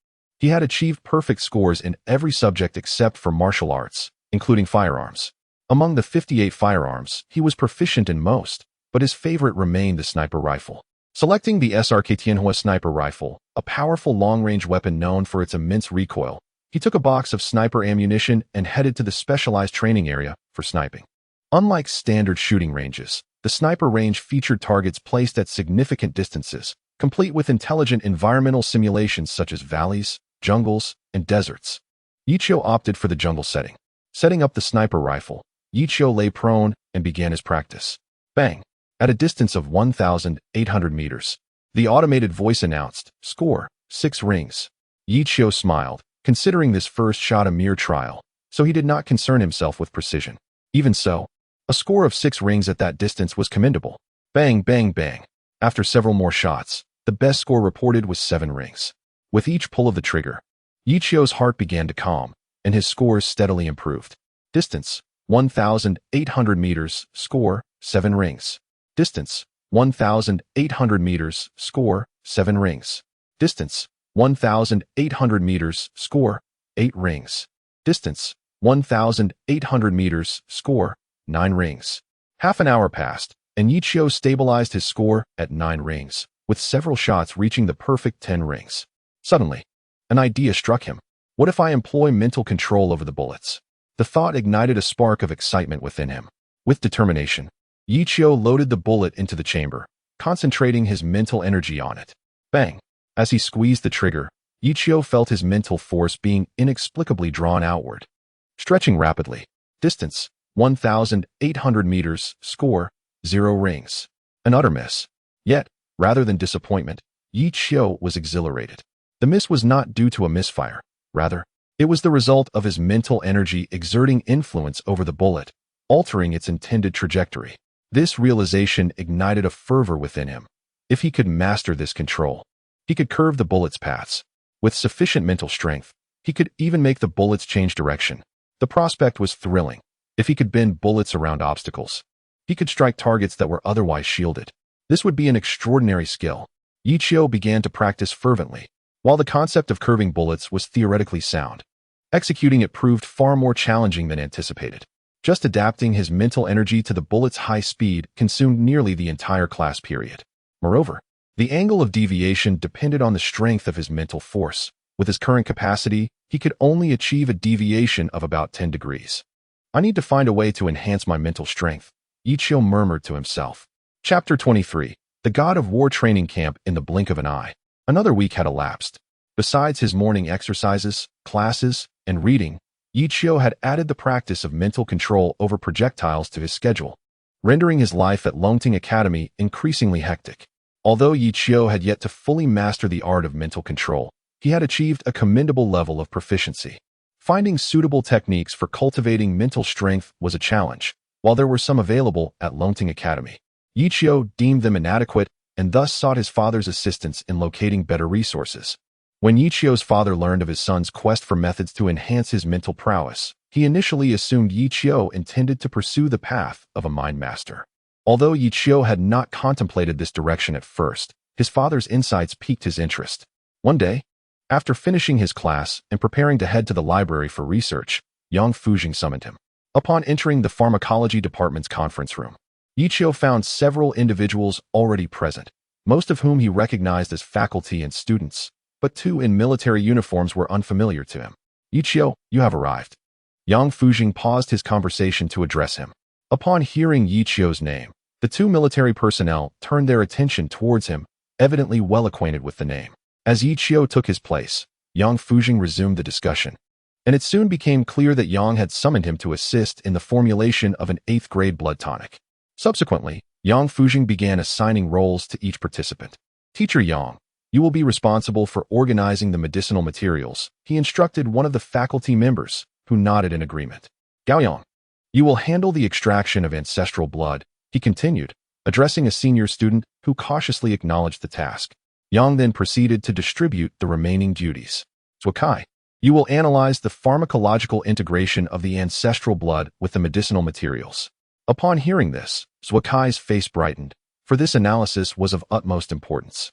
he had achieved perfect scores in every subject except for martial arts, including firearms. Among the 58 firearms, he was proficient in most, but his favorite remained the sniper rifle. Selecting the SRK Tianhua sniper rifle, a powerful long-range weapon known for its immense recoil, he took a box of sniper ammunition and headed to the specialized training area for sniping. Unlike standard shooting ranges, the sniper range featured targets placed at significant distances, complete with intelligent environmental simulations such as valleys, jungles, and deserts. Yi Qiu opted for the jungle setting. Setting up the sniper rifle, Yi Qiu lay prone and began his practice. Bang! At a distance of 1,800 meters, the automated voice announced, "Score, 6 rings." Yi Qiu smiled, considering this first shot a mere trial, so he did not concern himself with precision. Even so, a score of 6 rings at that distance was commendable. Bang, bang, bang. After several more shots, the best score reported was 7 rings. With each pull of the trigger, Yi Qiu's heart began to calm, and his scores steadily improved. Distance, 1,800 meters, score, 7 rings. Distance, 1,800 meters, score, 7 rings. Distance, 1,800 meters, score, 8 rings. Distance, 1,800 meters, score, 9 rings. Half an hour passed, and Yi Qiu stabilized his score at 9 rings, with several shots reaching the perfect 10 rings. Suddenly, an idea struck him. What if I employ mental control over the bullets? The thought ignited a spark of excitement within him. With determination, Yi Qiu loaded the bullet into the chamber, concentrating his mental energy on it. Bang! As he squeezed the trigger, Yi Qiu felt his mental force being inexplicably drawn outward. Stretching rapidly. Distance, 1,800 meters, score, 0 rings. An utter miss. Yet, rather than disappointment, Yi Qiu was exhilarated. The miss was not due to a misfire. Rather, it was the result of his mental energy exerting influence over the bullet, altering its intended trajectory. This realization ignited a fervor within him. If he could master this control, he could curve the bullet's paths. With sufficient mental strength, he could even make the bullets change direction. The prospect was thrilling. If he could bend bullets around obstacles, he could strike targets that were otherwise shielded. This would be an extraordinary skill. Yi Qiu began to practice fervently. While the concept of curving bullets was theoretically sound, executing it proved far more challenging than anticipated. Just adapting his mental energy to the bullet's high speed consumed nearly the entire class period. Moreover, the angle of deviation depended on the strength of his mental force. With his current capacity, he could only achieve a deviation of about 10 degrees. I need to find a way to enhance my mental strength, Yi Qiu murmured to himself. Chapter 23. The God of War Training Camp in the blink of an eye. Another week had elapsed. Besides his morning exercises, classes, and reading, Yi Qiu had added the practice of mental control over projectiles to his schedule, rendering his life at Longting Academy increasingly hectic. Although Yi Qiu had yet to fully master the art of mental control, he had achieved a commendable level of proficiency. Finding suitable techniques for cultivating mental strength was a challenge. While there were some available at Longting Academy, Yi Qiu deemed them inadequate and thus sought his father's assistance in locating better resources. When Yi Qiu's father learned of his son's quest for methods to enhance his mental prowess, he initially assumed Yi Qiu intended to pursue the path of a mind master. Although Yi Qiu had not contemplated this direction at first, his father's insights piqued his interest. One day, after finishing his class and preparing to head to the library for research, Yang Fujing summoned him. Upon entering the pharmacology department's conference room, Yi Qiu found several individuals already present, most of whom he recognized as faculty and students, but 2 in military uniforms were unfamiliar to him. Yi Qiu, you have arrived. Yang Fujing paused his conversation to address him. Upon hearing Yi Qiu's name, the 2 military personnel turned their attention towards him, evidently well acquainted with the name. As Yi Qiu took his place, Yang Fujing resumed the discussion, and it soon became clear that Yang had summoned him to assist in the formulation of an 8th-grade blood tonic. Subsequently, Yang Fujing began assigning roles to each participant. Teacher Yang, You will be responsible for organizing the medicinal materials, he instructed one of the faculty members, who nodded in agreement. Gaoyang, you will handle the extraction of ancestral blood, he continued, addressing a senior student who cautiously acknowledged the task. Yang then proceeded to distribute the remaining duties. Zhuokai, you will analyze the pharmacological integration of the ancestral blood with the medicinal materials. Upon hearing this, Zhuokai's face brightened, for this analysis was of utmost importance.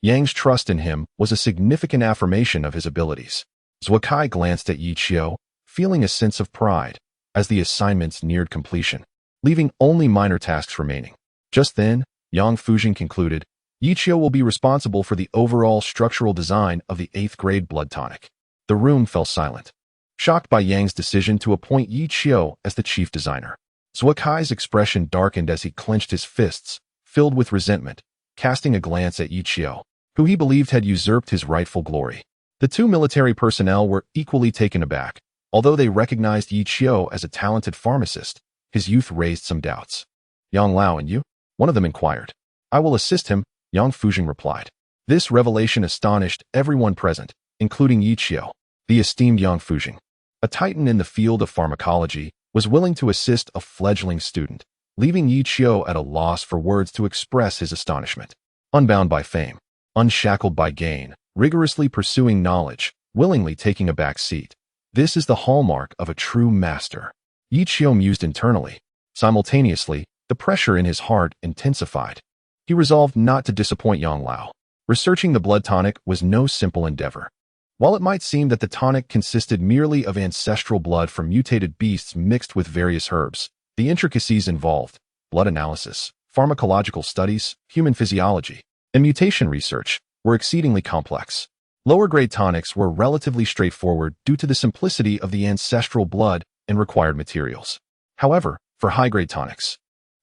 Yang's trust in him was a significant affirmation of his abilities. Zhuokai glanced at Yi Qiu, feeling a sense of pride, as the assignments neared completion, leaving only minor tasks remaining. Just then, Yang Fujing concluded, Yi Qiu will be responsible for the overall structural design of the 8th grade blood tonic. The room fell silent, shocked by Yang's decision to appoint Yi Qiu as the chief designer. Zhuokai's expression darkened as he clenched his fists, filled with resentment, casting a glance at Yi Qiu, who he believed had usurped his rightful glory. The two military personnel were equally taken aback. Although they recognized Yi Qiu as a talented pharmacist, his youth raised some doubts. Yang Lao and you? One of them inquired. I will assist him, Yang Fujing replied. This revelation astonished everyone present, including Yi Qiu. The esteemed Yang Fujing, a titan in the field of pharmacology, was willing to assist a fledgling student, leaving Yi Qiu at a loss for words to express his astonishment. Unbound by fame, unshackled by gain, rigorously pursuing knowledge, willingly taking a back seat. This is the hallmark of a true master. Yi Qiu mused internally. Simultaneously, the pressure in his heart intensified. He resolved not to disappoint Yang Lao. Researching the blood tonic was no simple endeavor. While it might seem that the tonic consisted merely of ancestral blood from mutated beasts mixed with various herbs, the intricacies involved, blood analysis, pharmacological studies, human physiology, and mutation research, were exceedingly complex. Lower-grade tonics were relatively straightforward due to the simplicity of the ancestral blood and required materials. However, for high-grade tonics,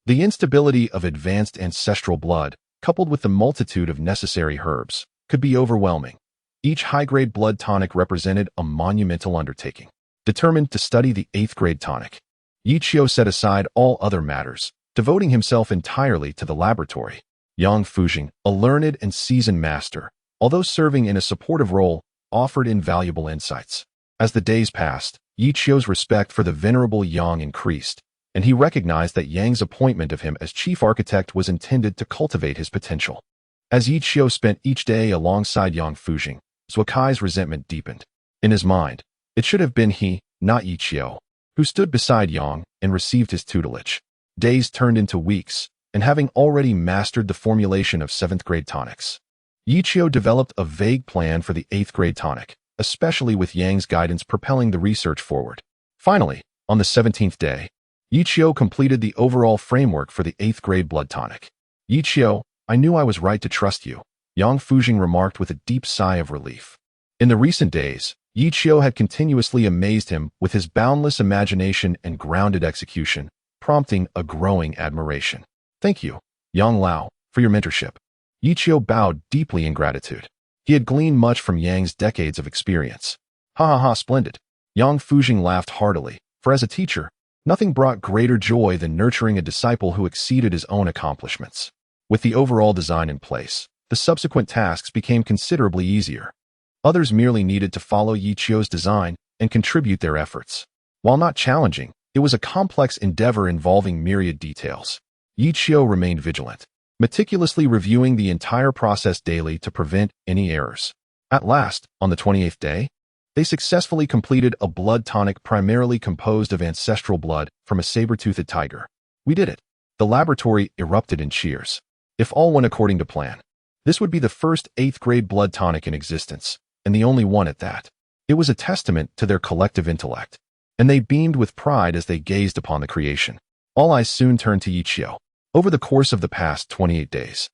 the instability of advanced ancestral blood, coupled with the multitude of necessary herbs, could be overwhelming. Each high-grade blood tonic represented a monumental undertaking. Determined to study the 8th grade tonic, Yi Qiu set aside all other matters, devoting himself entirely to the laboratory. Yang Fujing, a learned and seasoned master, although serving in a supportive role, offered invaluable insights. As the days passed, Yi Qiu's respect for the venerable Yang increased, and he recognized that Yang's appointment of him as chief architect was intended to cultivate his potential. As Yi Qiu spent each day alongside Yang Fujing, Zhuokai's resentment deepened. In his mind, it should have been he, not Yi Qiu, who stood beside Yang and received his tutelage. Days turned into weeks, and having already mastered the formulation of 7th grade tonics, Yi Qiu developed a vague plan for the 8th grade tonic, especially with Yang's guidance propelling the research forward. Finally, on the 17th day, Yi Qiu completed the overall framework for the 8th grade blood tonic. Yi Qiu, I knew I was right to trust you, Yang Fujing remarked with a deep sigh of relief. In the recent days, Yi Qiu had continuously amazed him with his boundless imagination and grounded execution, prompting a growing admiration. Thank you, Yang Lao, for your mentorship. Yi Qiu bowed deeply in gratitude. He had gleaned much from Yang's decades of experience. Ha ha ha, splendid. Yang Fujing laughed heartily, for as a teacher, nothing brought greater joy than nurturing a disciple who exceeded his own accomplishments. With the overall design in place, the subsequent tasks became considerably easier. Others merely needed to follow Yi Qiu's design and contribute their efforts. While not challenging, it was a complex endeavor involving myriad details. Yi Qiu remained vigilant, meticulously reviewing the entire process daily to prevent any errors. At last, on the 28th day, they successfully completed a blood tonic primarily composed of ancestral blood from a saber-toothed tiger. We did it. The laboratory erupted in cheers. If all went according to plan, this would be the first 8th grade blood tonic in existence, and the only one at that. It was a testament to their collective intellect, and they beamed with pride as they gazed upon the creation. All eyes soon turned to Yi Qiu. Over the course of the past 28 days,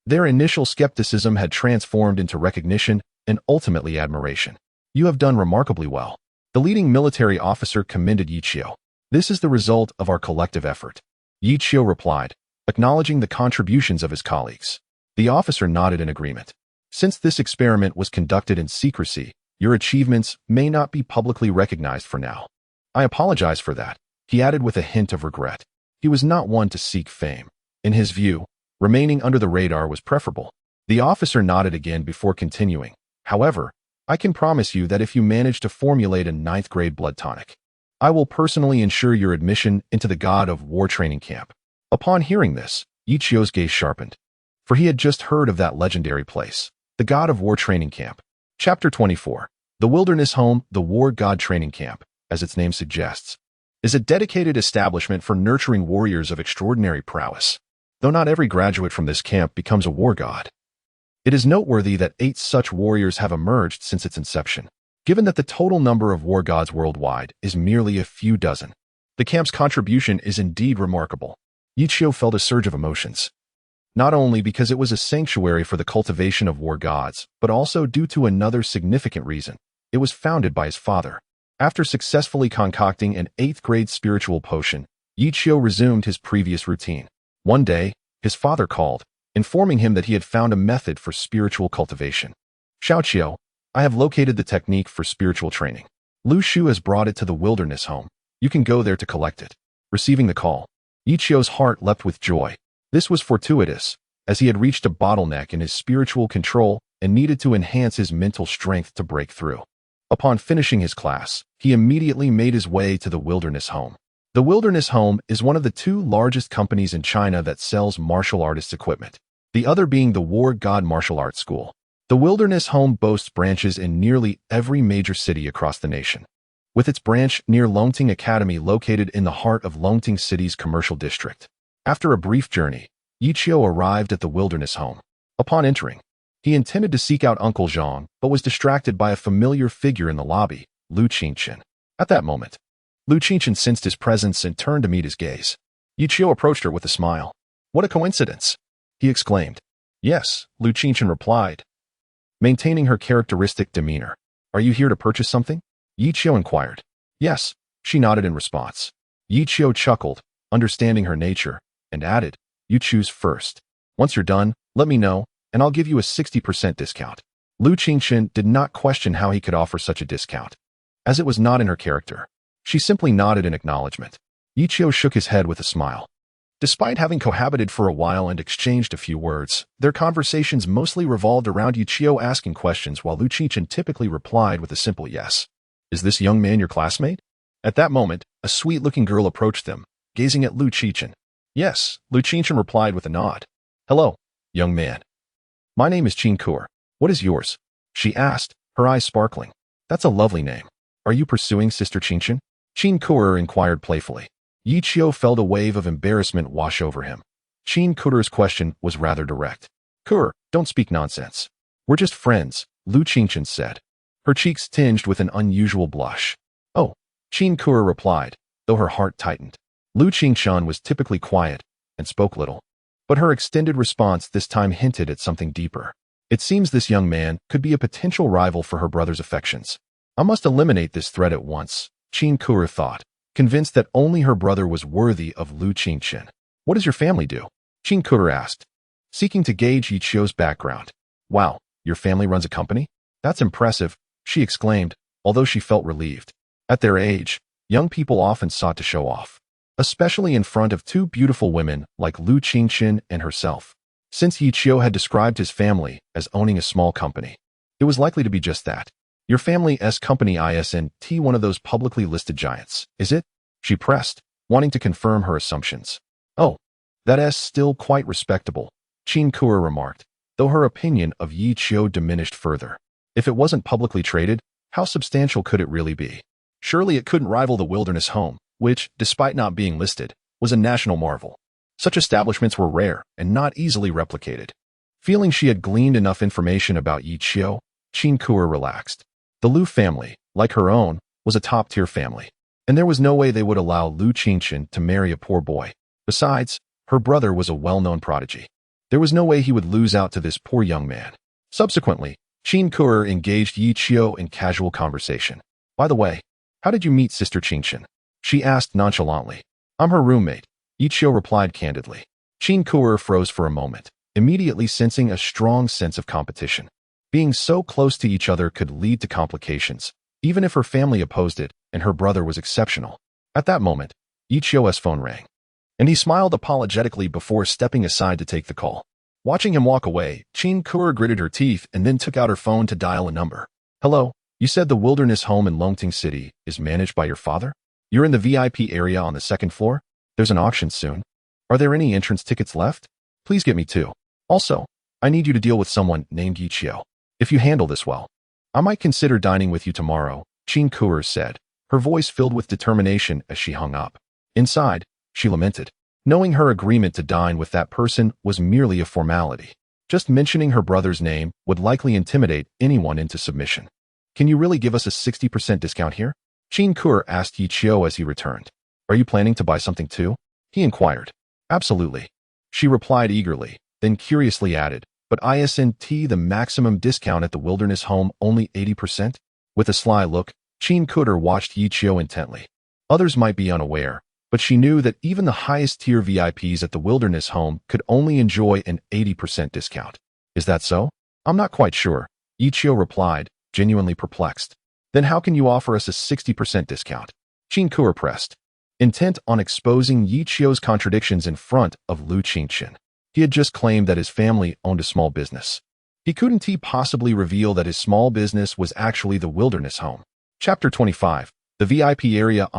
their initial skepticism had transformed into recognition and ultimately admiration. You have done remarkably well. The leading military officer commended Yi Qiu. This is the result of our collective effort. Yi Qiu replied, acknowledging the contributions of his colleagues. The officer nodded in agreement. Since this experiment was conducted in secrecy, your achievements may not be publicly recognized for now. I apologize for that, he added with a hint of regret. He was not one to seek fame. In his view, remaining under the radar was preferable. The officer nodded again before continuing. However, I can promise you that if you manage to formulate a 9th-grade blood tonic, I will personally ensure your admission into the God of War training camp. Upon hearing this, Yi Chio's gaze sharpened, for he had just heard of that legendary place, the God of War training camp. Chapter 24. The Wilderness Home. The War God Training Camp, as its name suggests, is a dedicated establishment for nurturing warriors of extraordinary prowess. Though not every graduate from this camp becomes a war god, it is noteworthy that 8 such warriors have emerged since its inception. Given that the total number of war gods worldwide is merely a few dozen, the camp's contribution is indeed remarkable. Yi Chio felt a surge of emotions, not only because it was a sanctuary for the cultivation of war gods, but also due to another significant reason. It was founded by his father. After successfully concocting an 8th-grade spiritual potion, Yi Chio resumed his previous routine. One day, his father called, informing him that he had found a method for spiritual cultivation. Xiao Chio, I have located the technique for spiritual training. Lu Shu has brought it to the wilderness home. You can go there to collect it. Receiving the call, Yi Chio's heart leapt with joy. This was fortuitous, as he had reached a bottleneck in his spiritual control and needed to enhance his mental strength to break through. Upon finishing his class, he immediately made his way to the Wilderness Home. The Wilderness Home is one of the 2 largest companies in China that sells martial artists' equipment, the other being the War God Martial Arts School. The Wilderness Home boasts branches in nearly every major city across the nation, with its branch near Longting Academy located in the heart of Longting City's commercial district. After a brief journey, Yi Chio arrived at the Wilderness Home. Upon entering, he intended to seek out Uncle Zhang, but was distracted by a familiar figure in the lobby, Lu Qingchen. At that moment, Lu Qingchen sensed his presence and turned to meet his gaze. Yi Chio approached her with a smile. What a coincidence, he exclaimed. Yes, Lu Qingchen replied, maintaining her characteristic demeanor. Are you here to purchase something? Yi Chio inquired. Yes, she nodded in response. Yi Chio chuckled, understanding her nature, and added, you choose first. Once you're done, let me know, and I'll give you a 60% discount. Lu Qingchen did not question how he could offer such a discount, as it was not in her character. She simply nodded in acknowledgement. Yi Chio shook his head with a smile. Despite having cohabited for a while and exchanged a few words, their conversations mostly revolved around Yi Chio asking questions while Lu Qingchen typically replied with a simple yes. Is this young man your classmate? At that moment, a sweet-looking girl approached them, gazing at Lu Qingchen. Yes, Lu Qingchen replied with a nod. Hello, young man. My name is Qin Kur. What is yours? She asked, her eyes sparkling. That's a lovely name. Are you pursuing Sister Qingchen? Qin Kur inquired playfully. Yi Chio felt a wave of embarrassment wash over him. Qin Kur's question was rather direct. Kur, don't speak nonsense. We're just friends, Lu Qingchen said. Her cheeks tinged with an unusual blush. Oh, Qin Kur replied, though her heart tightened. Lu Qingchen was typically quiet and spoke little, but her extended response this time hinted at something deeper. It seems this young man could be a potential rival for her brother's affections. I must eliminate this threat at once, Qin Kur thought, convinced that only her brother was worthy of Lu Qingchen. What does your family do? Qin Kur asked, seeking to gauge Yi Chio's background. Wow, your family runs a company? That's impressive, she exclaimed, although she felt relieved. At their age, young people often sought to show off, especially in front of 2 beautiful women like Lu Qingchen and herself. Since Yi Chio had described his family as owning a small company, it was likely to be just that. Your family's company isn't one of those publicly listed giants, is it? She pressed, wanting to confirm her assumptions. Oh, that's still quite respectable, Qin Kur remarked, though her opinion of Yi Chio diminished further. If it wasn't publicly traded, how substantial could it really be? Surely it couldn't rival the Wilderness Home, which, despite not being listed, was a national marvel. Such establishments were rare and not easily replicated. Feeling she had gleaned enough information about Yi Chio, Qin Kur relaxed. The Lu family, like her own, was a top-tier family, and there was no way they would allow Lu Qingchen to marry a poor boy. Besides, her brother was a well-known prodigy. There was no way he would lose out to this poor young man. Subsequently, Qin Kur engaged Yi Chio in casual conversation. By the way, how did you meet Sister Qingchen? She asked nonchalantly. I'm her roommate, Yi Chio replied candidly. Qin Kur froze for a moment, immediately sensing a strong sense of competition. Being so close to each other could lead to complications, even if her family opposed it and her brother was exceptional. At that moment, Yi Chio's phone rang, and he smiled apologetically before stepping aside to take the call. Watching him walk away, Qin Kuer gritted her teeth and then took out her phone to dial a number. Hello, you said the wilderness home in Longting City is managed by your father? You're in the VIP area on the second floor? There's an auction soon. Are there any entrance tickets left? Please get me 2. Also, I need you to deal with someone named Yichio. If you handle this well, I might consider dining with you tomorrow, Qin Kuer said, her voice filled with determination as she hung up. Inside, she lamented, knowing her agreement to dine with that person was merely a formality. Just mentioning her brother's name would likely intimidate anyone into submission. Can you really give us a 60% discount here? Qin Kuer asked Yichio as he returned. Are you planning to buy something too? He inquired. Absolutely. She replied eagerly, then curiously added, but isn't the maximum discount at the wilderness home only 80%? With a sly look, Qin Kuer watched Yichio intently. Others might be unaware, but she knew that even the highest-tier VIPs at the wilderness home could only enjoy an 80% discount. Is that so? I'm not quite sure, Yichio replied, genuinely perplexed. Then how can you offer us a 60% discount? Qin Kuer pressed, intent on exposing Yichio's contradictions in front of Lu Qingchen. He had just claimed that his family owned a small business. He couldn't possibly reveal that his small business was actually the wilderness home. Chapter 25. The VIP area.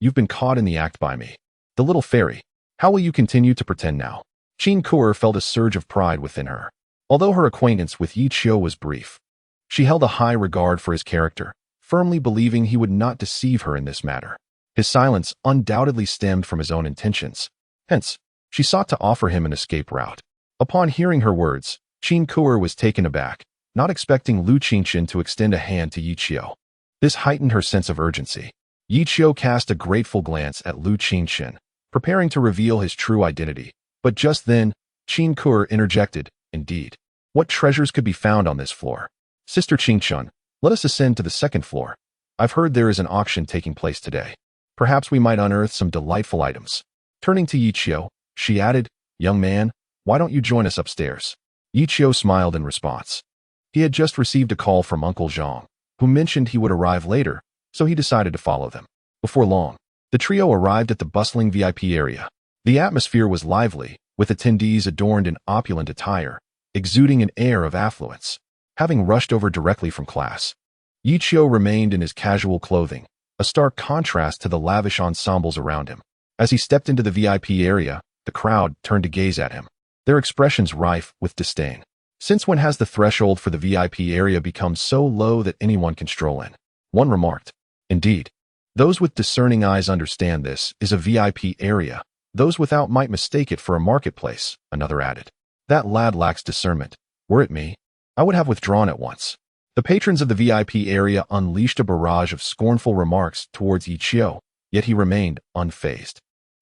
You've been caught in the act by me. The little fairy. How will you continue to pretend now? Qin Kuer felt a surge of pride within her. Although her acquaintance with Yichio was brief, she held a high regard for his character, firmly believing he would not deceive her in this matter. His silence undoubtedly stemmed from his own intentions. Hence, she sought to offer him an escape route. Upon hearing her words, Qin Kuer was taken aback, not expecting Lu Qingchen to extend a hand to Yichio. This heightened her sense of urgency. Yichio cast a grateful glance at Lu Qingchen, preparing to reveal his true identity. But just then, Qin Kuer interjected, indeed. What treasures could be found on this floor? Sister Qingchen, let us ascend to the second floor. I've heard there is an auction taking place today. Perhaps we might unearth some delightful items. Turning to Yichio, she added, young man, why don't you join us upstairs? Yichio smiled in response. He had just received a call from Uncle Zhang, who mentioned he would arrive later, so he decided to follow them. Before long, the trio arrived at the bustling VIP area. The atmosphere was lively, with attendees adorned in opulent attire, exuding an air of affluence. Having rushed over directly from class, Yichio remained in his casual clothing, a stark contrast to the lavish ensembles around him. As he stepped into the VIP area, the crowd turned to gaze at him, their expressions rife with disdain. Since when has the threshold for the VIP area become so low that anyone can stroll in? One remarked. Indeed, those with discerning eyes understand this is a VIP area. Those without might mistake it for a marketplace, another added. That lad lacks discernment. Were it me, I would have withdrawn at once. The patrons of the VIP area unleashed a barrage of scornful remarks towards Yichio, yet he remained unfazed.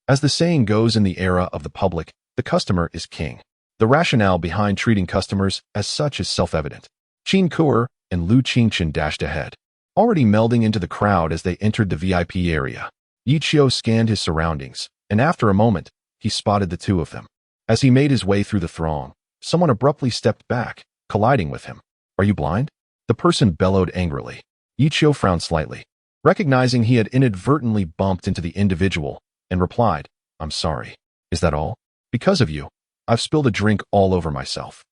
As the saying goes in the era of the public, the customer is king. The rationale behind treating customers as such is self-evident. Qin Kuer and Lu Qingchen dashed ahead, already melding into the crowd as they entered the VIP area. Yichio scanned his surroundings, and after a moment, he spotted the two of them. As he made his way through the throng, someone abruptly stepped back, colliding with him. Are you blind? The person bellowed angrily. Yichio frowned slightly, recognizing he had inadvertently bumped into the individual, and replied, I'm sorry. Is that all? Because of you, I've spilled a drink all over myself.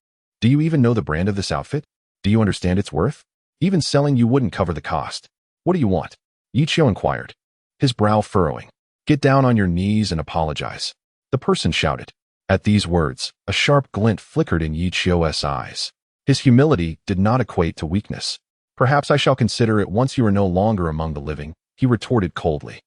Do you even know the brand of this outfit? Do you understand its worth? Even selling you wouldn't cover the cost. What do you want? Yichio inquired, his brow furrowing. Get down on your knees and apologize. The person shouted. At these words, a sharp glint flickered in Yichio's eyes. His humility did not equate to weakness. Perhaps I shall consider it once you are no longer among the living, he retorted coldly.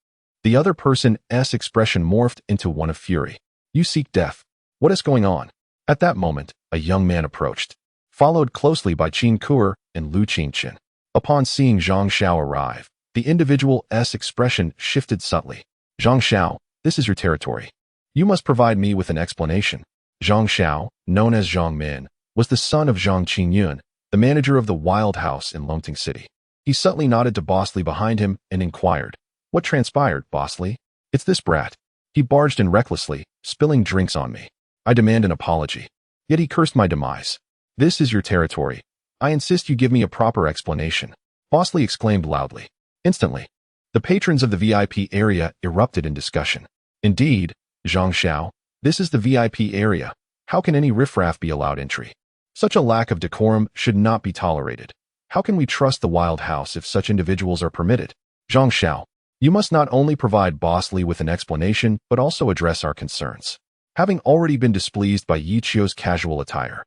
The other person's expression morphed into one of fury. You seek death. What is going on? At that moment, a young man approached, followed closely by Qin Kuer and Lu Qingchen. Upon seeing Zhang Xiao arrive, the individual's expression shifted subtly. Zhang Xiao, this is your territory. You must provide me with an explanation. Zhang Xiao, known as Zhang Min, was the son of Zhang Qingyun, the manager of the Wild House in Longting City. He subtly nodded to Boss Li behind him and inquired, What transpired, Boss Li? It's this brat. He barged in recklessly, spilling drinks on me. I demand an apology. Yet he cursed my demise. This is your territory. I insist you give me a proper explanation. Boss Li exclaimed loudly. Instantly, the patrons of the VIP area erupted in discussion. Indeed, Zhang Xiao, this is the VIP area. How can any riffraff be allowed entry? Such a lack of decorum should not be tolerated. How can we trust the wild house if such individuals are permitted? Zhang Xiao, you must not only provide Boss Li with an explanation, but also address our concerns. Having already been displeased by Yi Qiu's casual attire,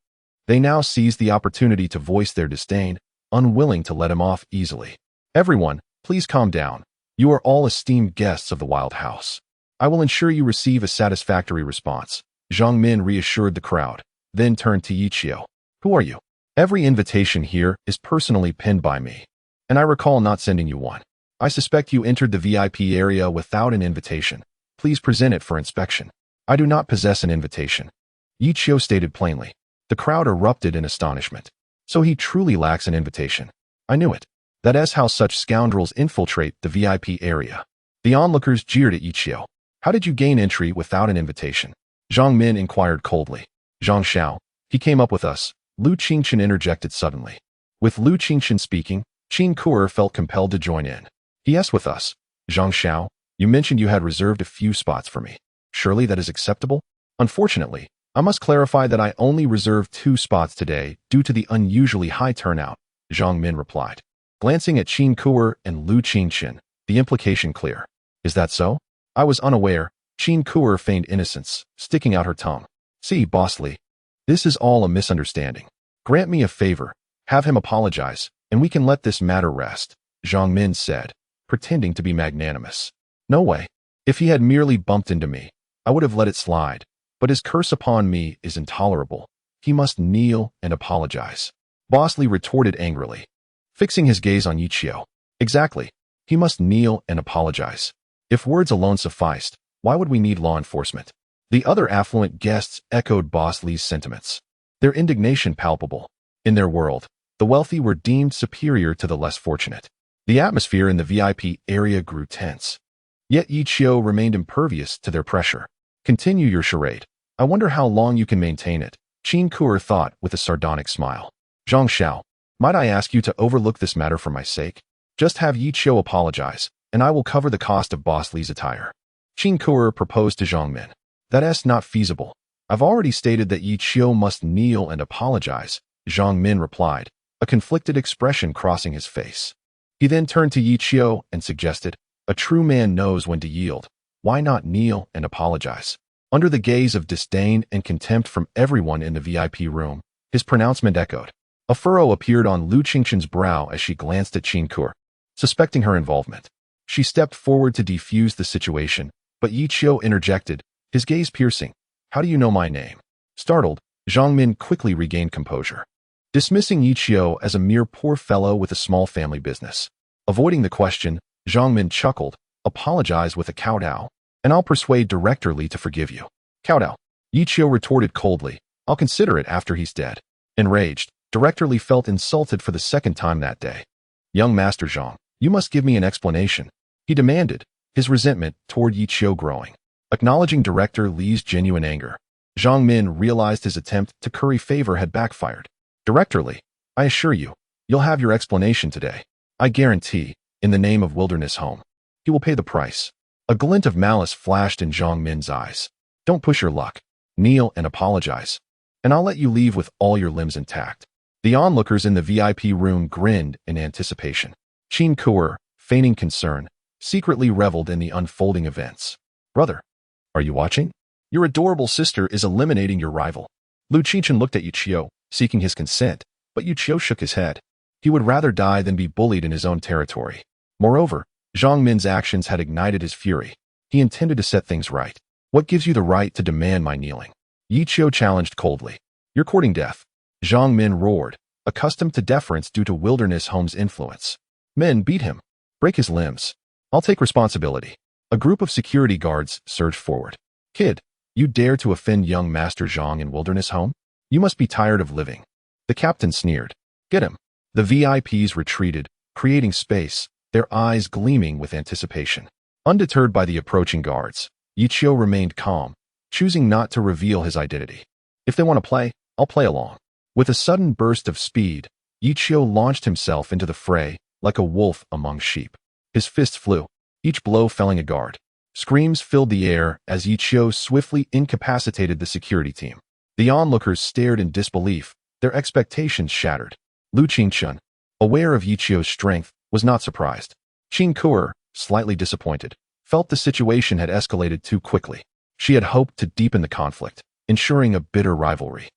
they now seize the opportunity to voice their disdain, unwilling to let him off easily. Everyone, please calm down. You are all esteemed guests of the wild house. I will ensure you receive a satisfactory response. Zhang Min reassured the crowd, then turned to Yi Qiu. Who are you? Every invitation here is personally pinned by me, and I recall not sending you one. I suspect you entered the VIP area without an invitation. Please present it for inspection. I do not possess an invitation. Yi Qiu stated plainly. The crowd erupted in astonishment. So he truly lacks an invitation. I knew it. That is how such scoundrels infiltrate the VIP area. The onlookers jeered at Yi Qiu. How did you gain entry without an invitation? Zhang Min inquired coldly. Zhang Xiao, he came up with us. Lu Qingchen interjected suddenly. With Lu Qingchen speaking, Qin Kuer felt compelled to join in. Yes, with us. Zhang Xiao, you mentioned you had reserved a few spots for me. Surely that is acceptable? Unfortunately, I must clarify that I only reserved 2 spots today due to the unusually high turnout, Zhang Min replied. Glancing at Qin Kuer and Lu Qingchen, the implication clear. Is that so? I was unaware. Qin Kuer feigned innocence, sticking out her tongue. See, Boss Li. This is all a misunderstanding. Grant me a favor. Have him apologize, and we can let this matter rest, Zhang Min said, pretending to be magnanimous. No way. If he had merely bumped into me, I would have let it slide, but his curse upon me is intolerable. He must kneel and apologize. Boss Li retorted angrily, fixing his gaze on Yi Qiu. Exactly. He must kneel and apologize. If words alone sufficed, why would we need law enforcement? The other affluent guests echoed Boss Li's sentiments, their indignation palpable. In their world, the wealthy were deemed superior to the less fortunate. The atmosphere in the VIP area grew tense. Yet Yi Qiu remained impervious to their pressure. Continue your charade. I wonder how long you can maintain it, Qin Kuer thought with a sardonic smile. Zhang Xiao, might I ask you to overlook this matter for my sake? Just have Yi Qiu apologize, and I will cover the cost of Boss Li's attire. Qin Kuer proposed to Zhang Min. That is not feasible. I've already stated that Yi Qiu must kneel and apologize, Zhang Min replied, a conflicted expression crossing his face. He then turned to Yi Qiu and suggested, a true man knows when to yield. Why not kneel and apologize? Under the gaze of disdain and contempt from everyone in the VIP room, his pronouncement echoed. A furrow appeared on Lu Qingchen's brow as she glanced at Qin Kuer, suspecting her involvement. She stepped forward to defuse the situation, but Yi Qiu interjected, his gaze piercing. How do you know my name? Startled, Zhang Min quickly regained composure, dismissing Yi Qiu as a mere poor fellow with a small family business. Avoiding the question, Zhang Min chuckled, apologize with a kowtow, and I'll persuade Director Li to forgive you. Kowtow. Yi Qiu retorted coldly, I'll consider it after he's dead. Enraged, Director Li felt insulted for the second time that day. Young Master Zhang, you must give me an explanation, he demanded, his resentment toward Yi Qiu growing. Acknowledging Director Li's genuine anger, Zhang Min realized his attempt to curry favor had backfired. Director Li, I assure you, you'll have your explanation today. I guarantee, in the name of Wilderness Home, he will pay the price. A glint of malice flashed in Zhang Min's eyes. Don't push your luck. Kneel and apologize, and I'll let you leave with all your limbs intact. The onlookers in the VIP room grinned in anticipation. Qin Kuer, feigning concern, secretly reveled in the unfolding events. Brother, are you watching? Your adorable sister is eliminating your rival. Lu Qingchen looked at Yi Qiu, seeking his consent, but Yi Qiu shook his head. He would rather die than be bullied in his own territory. Moreover, Zhang Min's actions had ignited his fury. He intended to set things right. What gives you the right to demand my kneeling? Yi Qiu challenged coldly. You're courting death. Zhang Min roared, accustomed to deference due to Wilderness Home's influence. Men, beat him. Break his limbs. I'll take responsibility. A group of security guards surged forward. Kid, you dare to offend young Master Zhang in Wilderness Home? You must be tired of living. The captain sneered. Get him. The VIPs retreated, creating space, their eyes gleaming with anticipation. Undeterred by the approaching guards, Yi Qiu remained calm, choosing not to reveal his identity. If they want to play, I'll play along. With a sudden burst of speed, Yi Qiu launched himself into the fray, like a wolf among sheep. His fists flew, each blow felling a guard. Screams filled the air as Yi Qiu swiftly incapacitated the security team. The onlookers stared in disbelief, their expectations shattered. Lu Qingchun, aware of Yi Qiu's strength, was not surprised. Qin Kuer, slightly disappointed, felt the situation had escalated too quickly. She had hoped to deepen the conflict, ensuring a bitter rivalry.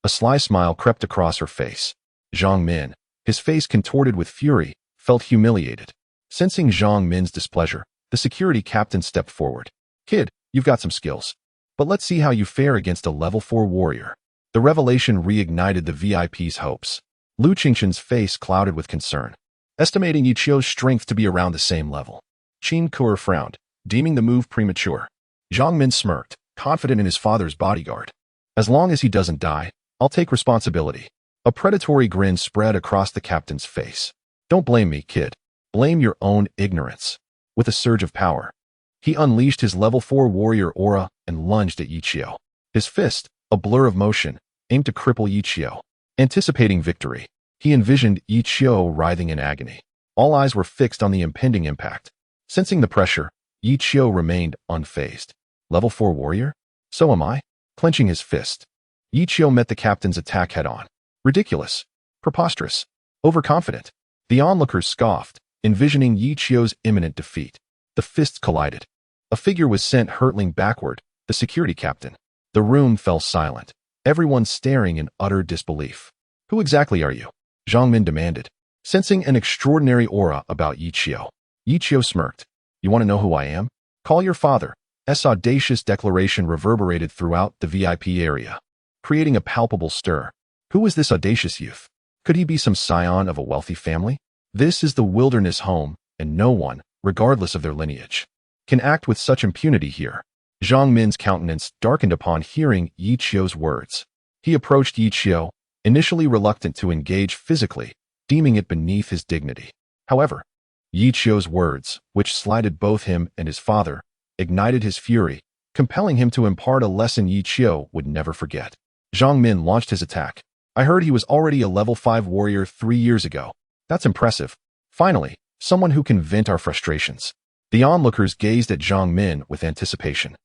A sly smile crept across her face. Zhang Min, his face contorted with fury, felt humiliated. Sensing Zhang Min's displeasure, the security captain stepped forward. "Kid, you've got some skills. But let's see how you fare against a level 4 warrior." The revelation reignited the VIP's hopes. Lu Qingchun's face clouded with concern, estimating Yi Qiu's strength to be around the same level. Qin Kuer frowned, deeming the move premature. Zhang Min smirked, confident in his father's bodyguard. "As long as he doesn't die, I'll take responsibility." A predatory grin spread across the captain's face. "Don't blame me, kid. Blame your own ignorance." With a surge of power, he unleashed his level 4 warrior aura and lunged at Yi Qiu. His fist, a blur of motion, aimed to cripple Yi Qiu. Anticipating victory, he envisioned Yi Qiu writhing in agony. All eyes were fixed on the impending impact. Sensing the pressure, Yi Qiu remained unfazed. Level 4 warrior? So am I? Clenching his fist, Yi Qiu met the captain's attack head-on. Ridiculous. Preposterous. Overconfident. The onlookers scoffed, envisioning Yi Qiu's imminent defeat. The fists collided. A figure was sent hurtling backward, the security captain. The room fell silent, everyone staring in utter disbelief. "Who exactly are you?" Zhang Min demanded, sensing an extraordinary aura about Yi Qiu. Yi Qiu smirked. "You want to know who I am? Call your father." S audacious declaration reverberated throughout the VIP area, creating a palpable stir. Who was this audacious youth? Could he be some scion of a wealthy family? This is the wilderness home, and no one, regardless of their lineage, can act with such impunity here. Zhang Min's countenance darkened upon hearing Yi Qiu's words. He approached Yi Qiu, initially reluctant to engage physically, deeming it beneath his dignity. However, Yi Qiu's words, which slighted both him and his father, ignited his fury, compelling him to impart a lesson Yi Qiu would never forget. Zhang Min launched his attack. "I heard he was already a level 5 warrior 3 years ago. That's impressive. Finally, someone who can vent our frustrations." The onlookers gazed at Zhang Min with anticipation,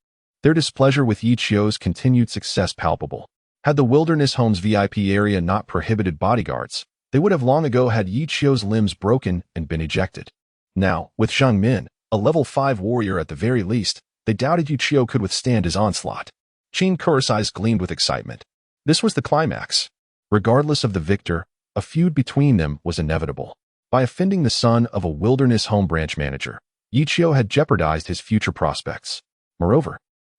their displeasure with Yi Qiu's continued success palpable. Had the Wilderness Home's VIP area not prohibited bodyguards, they would have long ago had Yi Qiu's limbs broken and been ejected. Now, with Zhang Min, a level 5 warrior at the very least, they doubted Yi Qiu could withstand his onslaught. Qin Kuer's eyes gleamed with excitement. This was the climax. Regardless of the victor, a feud between them was inevitable. By offending the son of a Wilderness Home branch manager, Yi Qiu had jeopardized his future prospects. Moreover,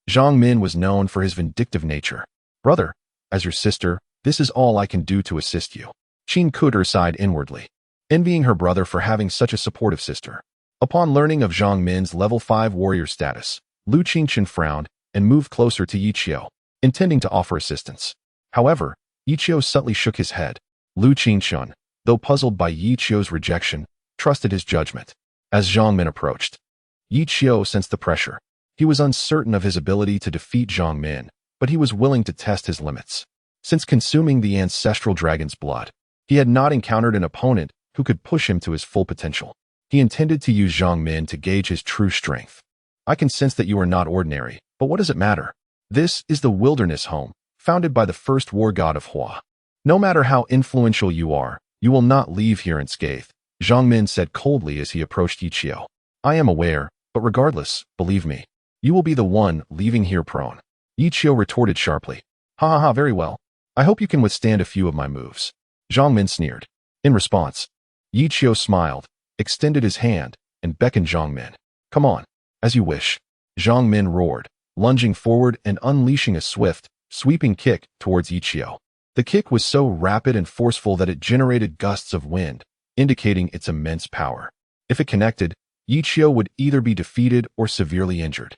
Zhang Min was known for his vindictive nature. "Brother, as your sister, this is all I can do to assist you." Qin Kuer sighed inwardly, envying her brother for having such a supportive sister. Upon learning of Zhang Min's level 5 warrior status, Lu Qingchun frowned and moved closer to Yi Qiu, intending to offer assistance. However, Yi Qiu subtly shook his head. Lu Qingchun, though puzzled by Yi Qiu's rejection, trusted his judgment. As Zhang Min approached, Yi Qiu sensed the pressure. He was uncertain of his ability to defeat Zhang Min, but he was willing to test his limits. Since consuming the ancestral dragon's blood, he had not encountered an opponent who could push him to his full potential. He intended to use Zhang Min to gauge his true strength. "I can sense that you are not ordinary, but what does it matter? This is the Wilderness Home, founded by the first war god of Hua. No matter how influential you are, you will not leave here unscathed," Zhang Min said coldly as he approached Yi Qiu. "I am aware, but regardless, believe me, you will be the one leaving here prone." Yi Qiu retorted sharply. "Ha ha ha, very well. I hope you can withstand a few of my moves." Zhang Min sneered. In response, Yi Qiu smiled, extended his hand, and beckoned Zhang Min. "Come on, as you wish." Zhang Min roared, lunging forward and unleashing a swift, sweeping kick towards Yi Qiu. The kick was so rapid and forceful that it generated gusts of wind, indicating its immense power. If it connected, Yi Qiu would either be defeated or severely injured.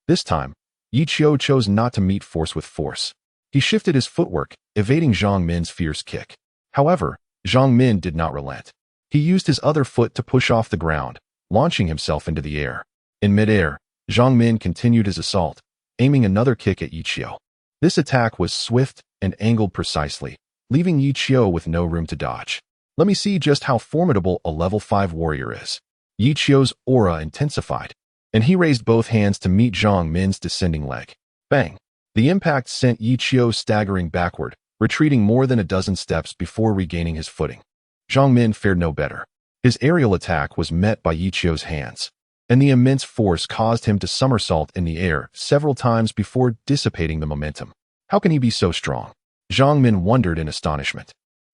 This time, Yi Qiu chose not to meet force with force. He shifted his footwork, evading Zhang Min's fierce kick. However, Zhang Min did not relent. He used his other foot to push off the ground, launching himself into the air. In midair, Zhang Min continued his assault, aiming another kick at Yi Qiu. This attack was swift and angled precisely, leaving Yi Qiu with no room to dodge. Let me see just how formidable a level 5 warrior is. Yi Qiu's aura intensified, and he raised both hands to meet Zhang Min's descending leg. Bang! The impact sent Yi Qiu staggering backward, retreating more than a dozen steps before regaining his footing. Zhang Min fared no better. His aerial attack was met by Yi Qiu's hands, and the immense force caused him to somersault in the air several times before dissipating the momentum. How can he be so strong? Zhang Min wondered in astonishment.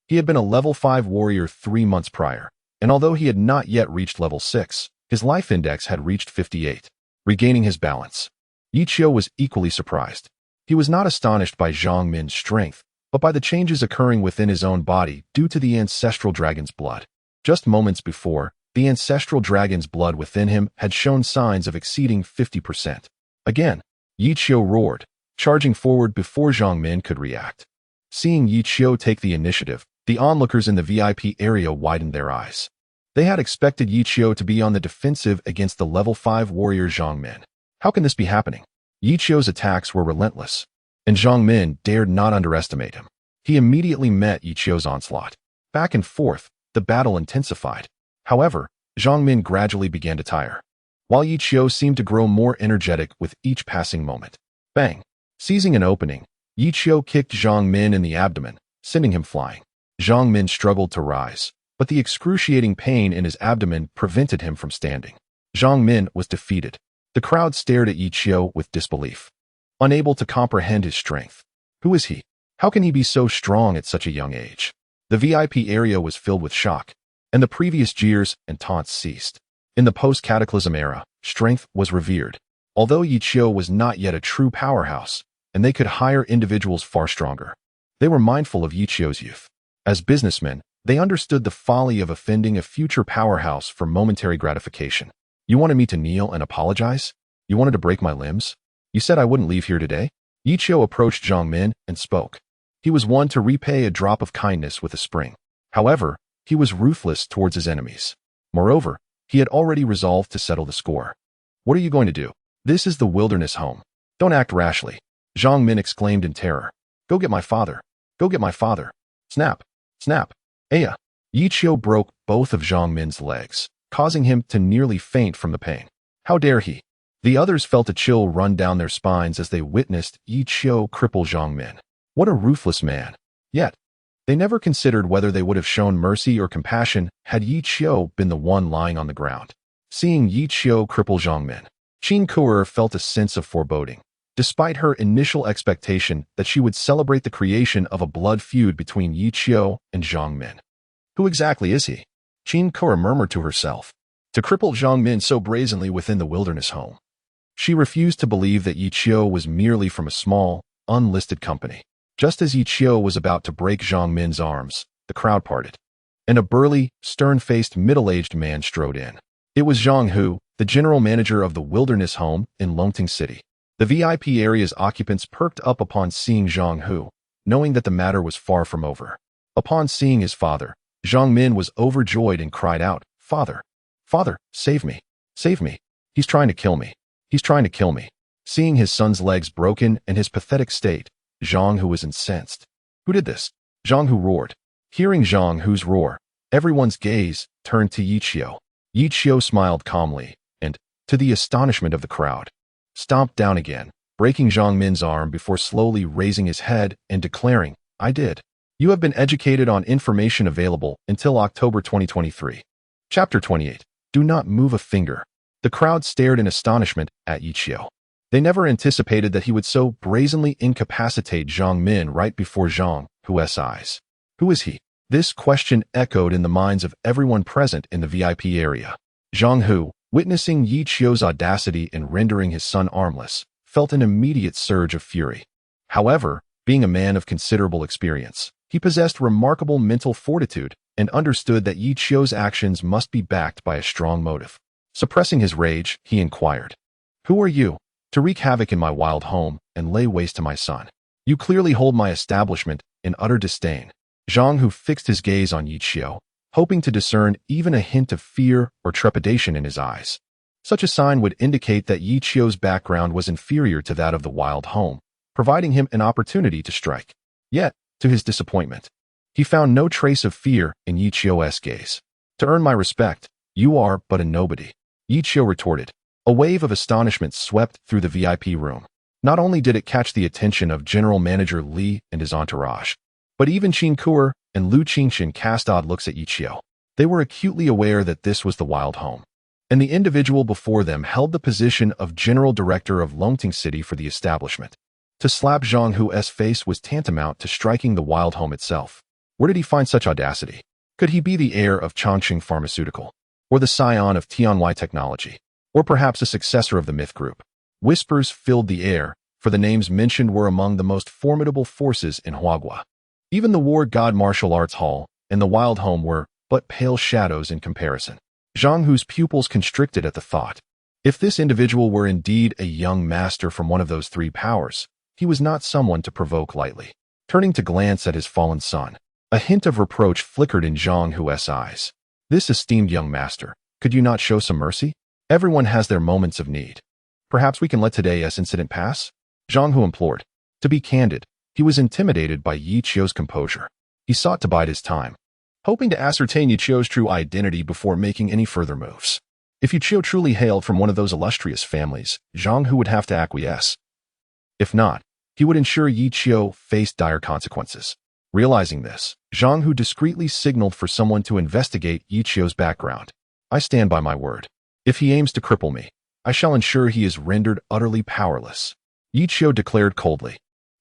He had been a level 5 warrior 3 months prior, and although he had not yet reached level 6, his life index had reached 58. Regaining his balance, Yi Qiu was equally surprised. He was not astonished by Zhang Min's strength, but by the changes occurring within his own body due to the ancestral dragon's blood. Just moments before, the ancestral dragon's blood within him had shown signs of exceeding 50%. Again, Yi Qiu roared, charging forward before Zhang Min could react. Seeing Yi Qiu take the initiative, the onlookers in the VIP area widened their eyes. They had expected Yi Qiu to be on the defensive against the level 5 warrior Zhang Min. How can this be happening? Yi Qiu's attacks were relentless, and Zhang Min dared not underestimate him. He immediately met Yi Qiu's onslaught. Back and forth, the battle intensified. However, Zhang Min gradually began to tire, while Yi Qiu seemed to grow more energetic with each passing moment. Bang! Seizing an opening, Yi Qiu kicked Zhang Min in the abdomen, sending him flying. Zhang Min struggled to rise, but the excruciating pain in his abdomen prevented him from standing. Zhang Min was defeated. The crowd stared at Yi Qiu with disbelief, unable to comprehend his strength. Who is he? How can he be so strong at such a young age? The VIP area was filled with shock, and the previous jeers and taunts ceased. In the post-cataclysm era, strength was revered. Although Yi Qiu was not yet a true powerhouse, and they could hire individuals far stronger, they were mindful of Yi Qiu's youth. As businessmen, they understood the folly of offending a future powerhouse for momentary gratification. You wanted me to kneel and apologize? You wanted to break my limbs? You said I wouldn't leave here today? Yi Qiu approached Zhang Min and spoke. He was one to repay a drop of kindness with a spring. However, he was ruthless towards his enemies. Moreover, he had already resolved to settle the score. What are you going to do? This is the wilderness home. Don't act rashly. Zhang Min exclaimed in terror. Go get my father. Go get my father. Snap. Snap. Aya. Yi Qiu broke both of Zhang Min's legs, causing him to nearly faint from the pain. How dare he? The others felt a chill run down their spines as they witnessed Yi Qiu cripple Zhang Min. What a ruthless man. Yet, they never considered whether they would have shown mercy or compassion had Yi Qiu been the one lying on the ground. Seeing Yi Qiu cripple Zhang Min, Qin Kuer felt a sense of foreboding, despite her initial expectation that she would celebrate the creation of a blood feud between Yi Qiu and Zhang Min. Who exactly is he? Qin Kuer murmured to herself. To cripple Zhang Min so brazenly within the wilderness home. She refused to believe that Yi Qiu was merely from a small, unlisted company. Just as Yi Qiu was about to break Zhang Min's arms, the crowd parted, and a burly, stern-faced, middle-aged man strode in. It was Zhang Hu, the general manager of the wilderness home in Longting City. The VIP area's occupants perked up upon seeing Zhang Hu, knowing that the matter was far from over. Upon seeing his father, Zhang Min was overjoyed and cried out, Father! Father, save me! Save me! He's trying to kill me! He's trying to kill me! Seeing his son's legs broken and his pathetic state, Zhang Hu was incensed. Who did this? Zhang Hu roared. Hearing Zhang Hu's roar, everyone's gaze turned to Yi Qiu. Yi Qiu smiled calmly, and, to the astonishment of the crowd, stomped down again, breaking Zhang Min's arm before slowly raising his head and declaring, I did. You have been educated on information available until October 2023. Chapter 28. Do not move a finger. The crowd stared in astonishment at Yi Qiu. They never anticipated that he would so brazenly incapacitate Zhang Min right before Zhang Hu's eyes. Who is he? This question echoed in the minds of everyone present in the VIP area. Zhang Hu, witnessing Yi Qiu's audacity in rendering his son armless, felt an immediate surge of fury. However, being a man of considerable experience, he possessed remarkable mental fortitude and understood that Yi Qiu's actions must be backed by a strong motive. Suppressing his rage, he inquired, Who are you? To wreak havoc in my wild home and lay waste to my son. You clearly hold my establishment in utter disdain. Zhang Hu fixed his gaze on Yi Qiu, hoping to discern even a hint of fear or trepidation in his eyes. Such a sign would indicate that Yi Qiu's background was inferior to that of the wild home, providing him an opportunity to strike. Yet, to his disappointment, he found no trace of fear in Yi Qiu's gaze. To earn my respect, you are but a nobody, Yi Qiu retorted. A wave of astonishment swept through the VIP room. Not only did it catch the attention of General Manager Li and his entourage, but even Qin Kuer and Lu Qingxian cast odd looks at Yi Qiu. They were acutely aware that this was the wild home, and the individual before them held the position of General Director of Longting City for the establishment. To slap Zhang Hu's face was tantamount to striking the wild home itself. Where did he find such audacity? Could he be the heir of Chongqing Pharmaceutical, or the scion of Tianwai Technology, or perhaps a successor of the Myth Group? Whispers filled the air, for the names mentioned were among the most formidable forces in Huagua. Even the War God Martial Arts Hall and the Wild Home were but pale shadows in comparison. Zhang Hu's pupils constricted at the thought. If this individual were indeed a young master from one of those three powers, he was not someone to provoke lightly. Turning to glance at his fallen son, a hint of reproach flickered in Zhang Hu's eyes. This esteemed young master, could you not show some mercy? Everyone has their moments of need. Perhaps we can let today's incident pass? Zhang Hu implored. To be candid, he was intimidated by Yi Qiu's composure. He sought to bide his time, hoping to ascertain Yi Qiu's true identity before making any further moves. If Yi Qiu truly hailed from one of those illustrious families, Zhang Hu would have to acquiesce. If not, he would ensure Yi Qiu faced dire consequences. Realizing this, Zhang Hu discreetly signaled for someone to investigate Yi Qiu's background. I stand by my word. If he aims to cripple me, I shall ensure he is rendered utterly powerless. Yi Qiu declared coldly.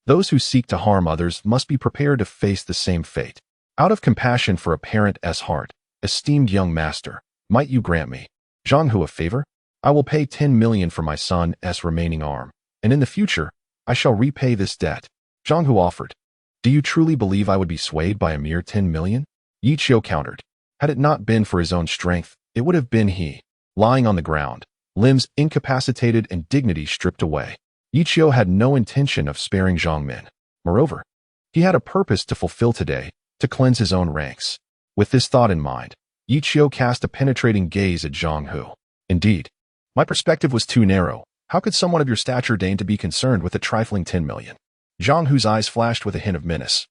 Those who seek to harm others must be prepared to face the same fate. Out of compassion for a parent's heart, esteemed young master, might you grant me, Zhang Hu, a favor? I will pay 10 million for my son's remaining arm, and in the future, I shall repay this debt. Zhang Hu offered. Do you truly believe I would be swayed by a mere 10 million? Yi Qiu countered. Had it not been for his own strength, it would have been he, lying on the ground, limbs incapacitated and dignity stripped away. Yi Qiu had no intention of sparing Zhang Min. Moreover, he had a purpose to fulfill today, to cleanse his own ranks. With this thought in mind, Yi Qiu cast a penetrating gaze at Zhang Hu. Indeed, my perspective was too narrow. How could someone of your stature deign to be concerned with a trifling 10 million? Zhang Hu's eyes flashed with a hint of menace.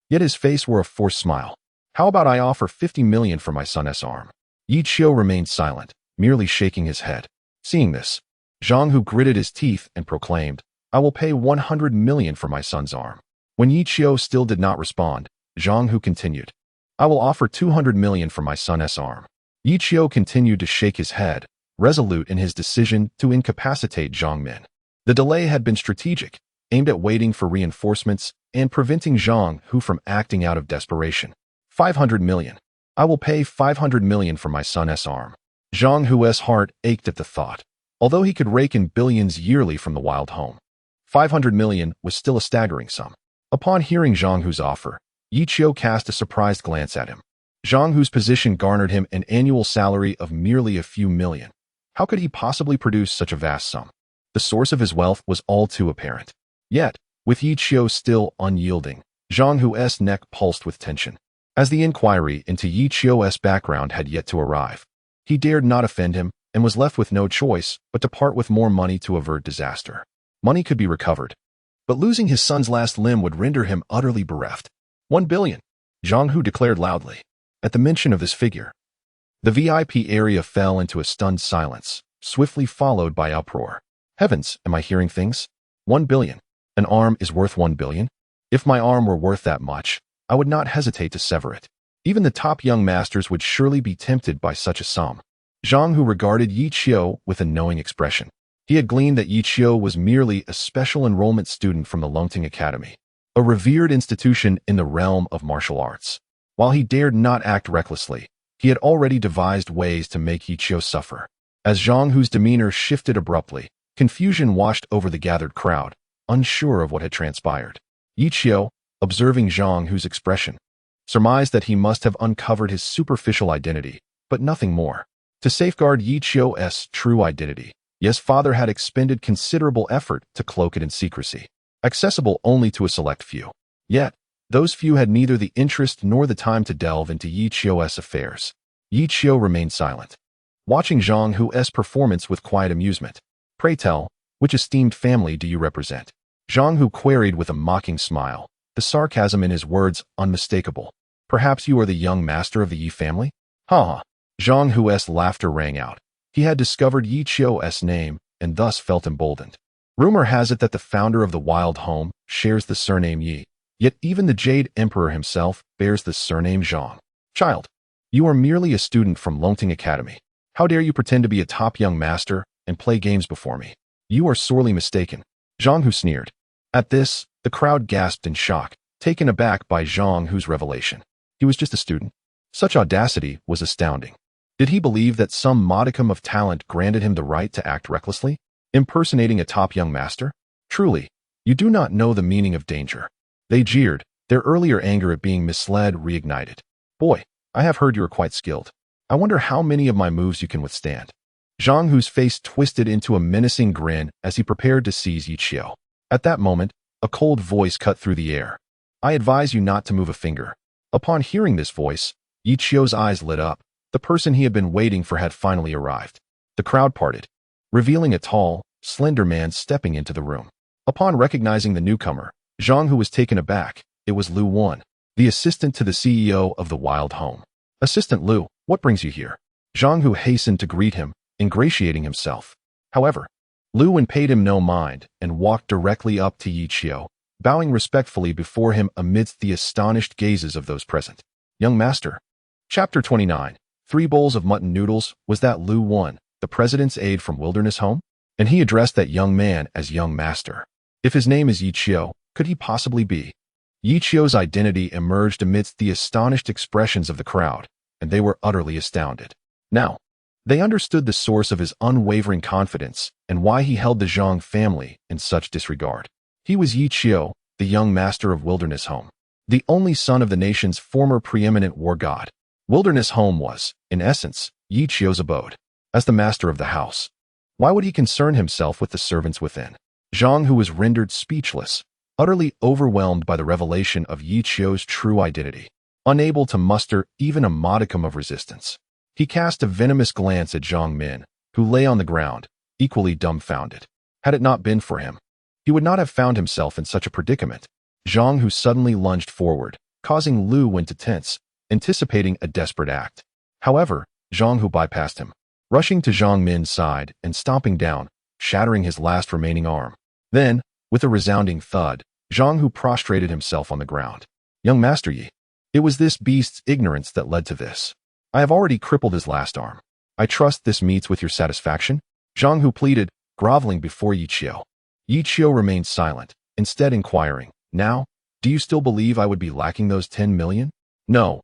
Yet his face wore a forced smile. How about I offer 50 million for my son's arm? Yi Qiu remained silent, merely shaking his head. Seeing this, Zhang Hu gritted his teeth and proclaimed, I will pay 100 million for my son's arm. When Yi Qiu still did not respond, Zhang Hu continued, I will offer 200 million for my son's arm. Yi Qiu continued to shake his head, resolute in his decision to incapacitate Zhang Min. The delay had been strategic, aimed at waiting for reinforcements and preventing Zhang Hu from acting out of desperation. 500 million. I will pay 500 million for my son's arm. Zhang Hu's heart ached at the thought. Although he could rake in billions yearly from the wild home, 500 million was still a staggering sum. Upon hearing Zhang Hu's offer, Yi Qiu cast a surprised glance at him. Zhang Hu's position garnered him an annual salary of merely a few million. How could he possibly produce such a vast sum? The source of his wealth was all too apparent. Yet, with Yi Qiu still unyielding, Zhang Hu's neck pulsed with tension. As the inquiry into Yi Qiu's background had yet to arrive, he dared not offend him and was left with no choice but to part with more money to avert disaster. Money could be recovered, but losing his son's last limb would render him utterly bereft. 1 billion, Zhang Hu declared loudly. At the mention of this figure, the VIP area fell into a stunned silence, swiftly followed by uproar. Heavens, am I hearing things? 1 billion. An arm is worth 1 billion? If my arm were worth that much, I would not hesitate to sever it. Even the top young masters would surely be tempted by such a sum. Zhang Hu regarded Yi Qiu with a knowing expression. He had gleaned that Yi Qiu was merely a special enrollment student from the Longting Academy, a revered institution in the realm of martial arts. While he dared not act recklessly, he had already devised ways to make Yi Qiu suffer. As Zhang Hu's demeanor shifted abruptly, confusion washed over the gathered crowd, unsure of what had transpired. Yi Qiu, observing Zhang Hu's expression, surmised that he must have uncovered his superficial identity, but nothing more. To safeguard Yi Qiu's true identity, his father had expended considerable effort to cloak it in secrecy, accessible only to a select few. Yet, those few had neither the interest nor the time to delve into Yi Qiu's affairs. Yi Qiu remained silent, watching Zhang Hu's performance with quiet amusement. Pray tell, which esteemed family do you represent? Zhang Hu queried with a mocking smile, the sarcasm in his words unmistakable. Perhaps you are the young master of the Yi family? Ha ha. Zhang Hu's laughter rang out. He had discovered Yi Qiu's name and thus felt emboldened. Rumor has it that the founder of the Wild Home shares the surname Yi, yet even the Jade Emperor himself bears the surname Zhang. Child, you are merely a student from Longting Academy. How dare you pretend to be a top young master and play games before me? You are sorely mistaken. Zhang Hu sneered. At this, the crowd gasped in shock, taken aback by Zhang Hu's revelation. He was just a student. Such audacity was astounding. Did he believe that some modicum of talent granted him the right to act recklessly, impersonating a top young master? Truly, you do not know the meaning of danger. They jeered, their earlier anger at being misled reignited. Boy, I have heard you are quite skilled. I wonder how many of my moves you can withstand. Zhang Hu's face twisted into a menacing grin as he prepared to seize Yi Qiu. At that moment, a cold voice cut through the air. I advise you not to move a finger. Upon hearing this voice, Yi Qiu's eyes lit up. The person he had been waiting for had finally arrived. The crowd parted, revealing a tall, slender man stepping into the room. Upon recognizing the newcomer, Zhang Hu was taken aback. It was Lu Wan, the assistant to the CEO of the Wild Home. Assistant Lu, what brings you here? Zhang Hu hastened to greet him, ingratiating himself. However, Lu Wan paid him no mind and walked directly up to Yi Qiu, bowing respectfully before him amidst the astonished gazes of those present. Young master. Chapter 29. 3 bowls of mutton noodles. Was that Lu Wan, the president's aide from Wilderness Home? And he addressed that young man as young master. If his name is Yi Qiu, could he possibly be? Yi Qiu's identity emerged amidst the astonished expressions of the crowd, and they were utterly astounded. Now, they understood the source of his unwavering confidence and why he held the Zhang family in such disregard. He was Yi Qiu, the young master of Wilderness Home, the only son of the nation's former preeminent war god. Wilderness Home was, in essence, Yi Qiu's abode. As the master of the house, why would he concern himself with the servants within? Zhang Hu was rendered speechless, utterly overwhelmed by the revelation of Yi Qiu's true identity, unable to muster even a modicum of resistance. He cast a venomous glance at Zhang Min, who lay on the ground, equally dumbfounded. Had it not been for him, he would not have found himself in such a predicament. Zhang Hu suddenly lunged forward, causing Lu Wan to tense, anticipating a desperate act. However, Zhang Hu bypassed him, rushing to Zhang Min's side and stomping down, shattering his last remaining arm. Then, with a resounding thud, Zhang Hu prostrated himself on the ground. Young Master Yi, it was this beast's ignorance that led to this. I have already crippled his last arm. I trust this meets with your satisfaction? Zhang Hu pleaded, groveling before Yi Qiu. Yi Qiu remained silent, instead inquiring, now, do you still believe I would be lacking those 10 million? No,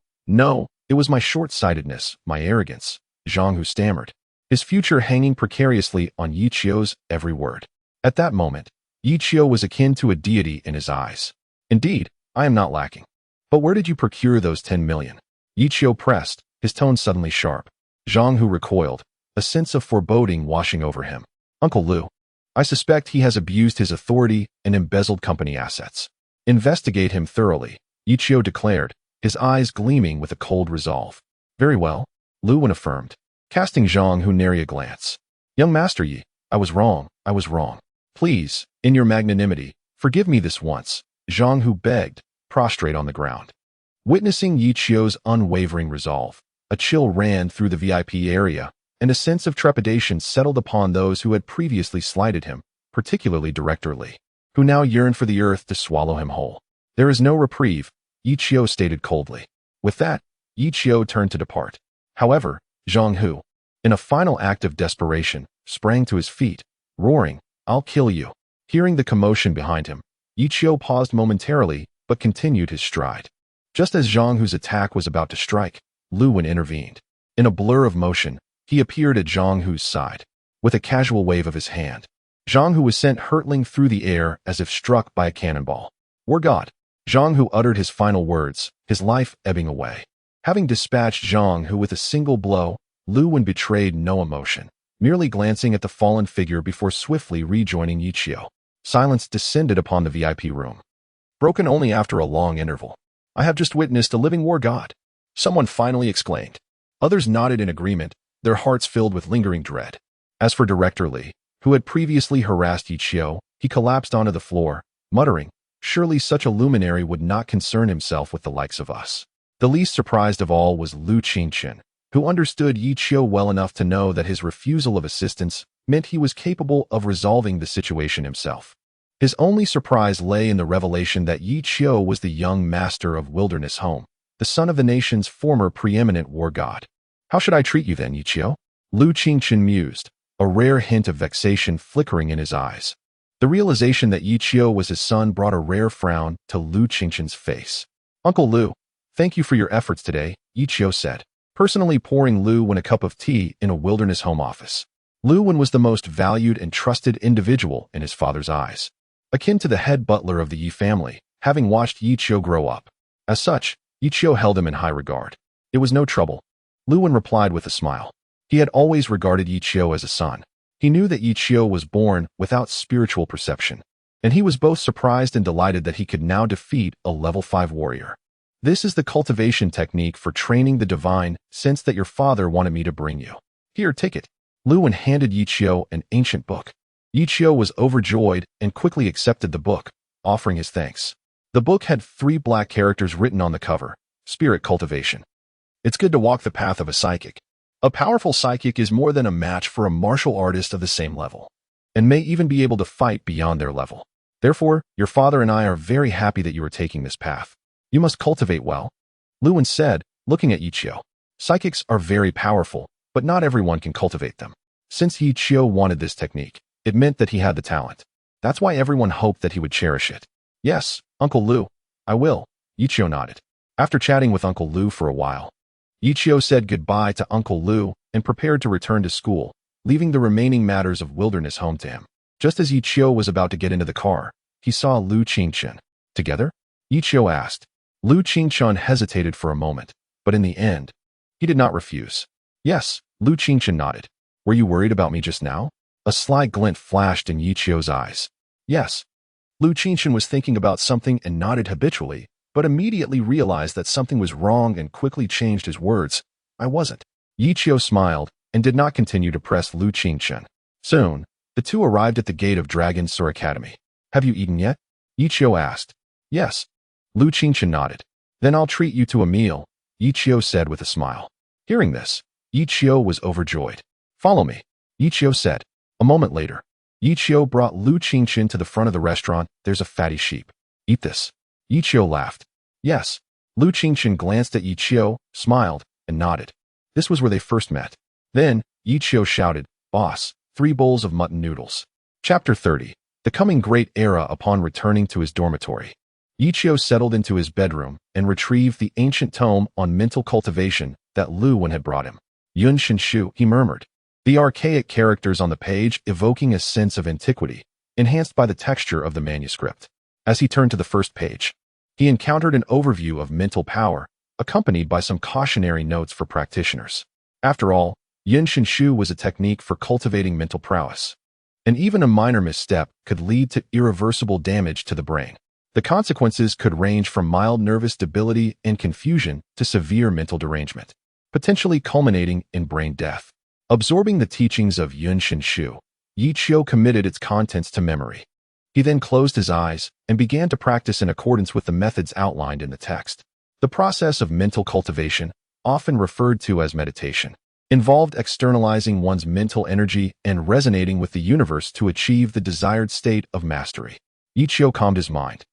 it was my short-sightedness, my arrogance, Zhang Hu stammered, his future hanging precariously on Yi Qiu's every word. At that moment, Yi Qiu was akin to a deity in his eyes. Indeed, I am not lacking. But where did you procure those 10 million? Yi Qiu pressed, his tone suddenly sharp. Zhang Hu recoiled, a sense of foreboding washing over him. Uncle Lu, I suspect he has abused his authority and embezzled company assets. Investigate him thoroughly, Yi Qiu declared, his eyes gleaming with a cold resolve. Very well, Lu Wan affirmed, casting Zhang Hu nary a glance. Young Master Yi, I was wrong. Please, in your magnanimity, forgive me this once, Zhang Hu begged, prostrate on the ground. Witnessing Yi Qiu's unwavering resolve, a chill ran through the VIP area, and a sense of trepidation settled upon those who had previously slighted him, particularly Director Li, who now yearned for the earth to swallow him whole. There is no reprieve, Yi Qiu stated coldly. With that, Yi Qiu turned to depart. However, Zhang Hu, in a final act of desperation, sprang to his feet, roaring, I'll kill you. Hearing the commotion behind him, Yi Qiu paused momentarily, but continued his stride. Just as Zhang Hu's attack was about to strike, Lu Wan intervened. In a blur of motion, he appeared at Zhang Hu's side. With a casual wave of his hand, Zhang Hu was sent hurtling through the air as if struck by a cannonball. War God! Zhang Hu uttered his final words, his life ebbing away. Having dispatched Zhang Hu with a single blow, Lu Wan betrayed no emotion, merely glancing at the fallen figure before swiftly rejoining Yi Qiu. Silence descended upon the VIP room, broken only after a long interval. I have just witnessed a living war god, someone finally exclaimed. Others nodded in agreement, their hearts filled with lingering dread. As for Director Li, who had previously harassed Yi Qiu, he collapsed onto the floor, muttering, surely such a luminary would not concern himself with the likes of us. The least surprised of all was Lu Qingchen, who understood Yi Qiu well enough to know that his refusal of assistance meant he was capable of resolving the situation himself. His only surprise lay in the revelation that Yi Qiu was the young master of Wilderness Home, the son of the nation's former preeminent war god. "How should I treat you then, Yi Qiu?" Lu Qingchen mused, a rare hint of vexation flickering in his eyes. The realization that Yi Qiu was his son brought a rare frown to Lu Qingchen's face. "Uncle Lu, thank you for your efforts today," Yi Qiu said, personally pouring Lu Wen a cup of tea in a Wilderness Home office. Lu Wen was the most valued and trusted individual in his father's eyes, akin to the head butler of the Yi family, having watched Yi Qiu grow up. As such, Yi Qiu held him in high regard. It was no trouble, Lu Wen replied with a smile. He had always regarded Yi Qiu as a son. He knew that Yi Qiu was born without spiritual perception, and he was both surprised and delighted that he could now defeat a level 5 warrior. "This is the cultivation technique for training the divine sense that your father wanted me to bring you. Here, take it." Lu Wen handed Yi Qiu an ancient book. Yi Qiu was overjoyed and quickly accepted the book, offering his thanks. The book had 3 black characters written on the cover: Spirit Cultivation. It's good to walk the path of a psychic. A powerful psychic is more than a match for a martial artist of the same level, and may even be able to fight beyond their level. Therefore, your father and I are very happy that you are taking this path. You must cultivate well, Lu Wen said, looking at Yi Qiu. Psychics are very powerful, but not everyone can cultivate them. Since Yi Qiu wanted this technique, it meant that he had the talent. That's why everyone hoped that he would cherish it. "Yes, Uncle Lu, I will," Yi Qiu nodded. After chatting with Uncle Lu for a while, Yi Qiu said goodbye to Uncle Lu and prepared to return to school, leaving the remaining matters of Wilderness Home to him. Just as Yi Qiu was about to get into the car, he saw Lu Qingchen. "Together?" Yi Qiu asked. Lu Qingchen hesitated for a moment, but in the end, he did not refuse. "Yes," Lu Qingchen nodded. "Were you worried about me just now?" A sly glint flashed in Yi Qiu's eyes. "Yes." Lu Qingchen was thinking about something and nodded habitually, but immediately realized that something was wrong and quickly changed his words. "I wasn't." Yi Qiu smiled and did not continue to press Lu Qingchen. Soon, the two arrived at the gate of Dragon Sur Academy. "Have you eaten yet?" Yi Qiu asked. "Yes." Lu Qingchen nodded. "Then I'll treat you to a meal," Yi Qiu said with a smile. Hearing this, Yi Qiu was overjoyed. "Follow me," Yi Qiu said. A moment later, Yi Qiu brought Lu Qingchen to the front of the restaurant. "There's a fatty sheep. Eat this." Yi Qiu laughed. "Yes." Lu Qingchen glanced at Yi Qiu, smiled, and nodded. This was where they first met. Then, Yi Qiu shouted, "Boss, 3 bowls of mutton noodles." Chapter 30. The Coming Great Era. Upon returning to his dormitory, Yi Qiu settled into his bedroom and retrieved the ancient tome on mental cultivation that Lu Wen had brought him. "Yun Shen Shu," he murmured, the archaic characters on the page evoking a sense of antiquity, enhanced by the texture of the manuscript. As he turned to the first page, he encountered an overview of mental power, accompanied by some cautionary notes for practitioners. After all, Yun Shen Shu was a technique for cultivating mental prowess, and even a minor misstep could lead to irreversible damage to the brain. The consequences could range from mild nervous debility and confusion to severe mental derangement, potentially culminating in brain death. Absorbing the teachings of Yun Shen Shu, Yi Qiu committed its contents to memory. He then closed his eyes and began to practice in accordance with the methods outlined in the text. The process of mental cultivation, often referred to as meditation, involved externalizing one's mental energy and resonating with the universe to achieve the desired state of mastery. Yi Qiu calmed his mind,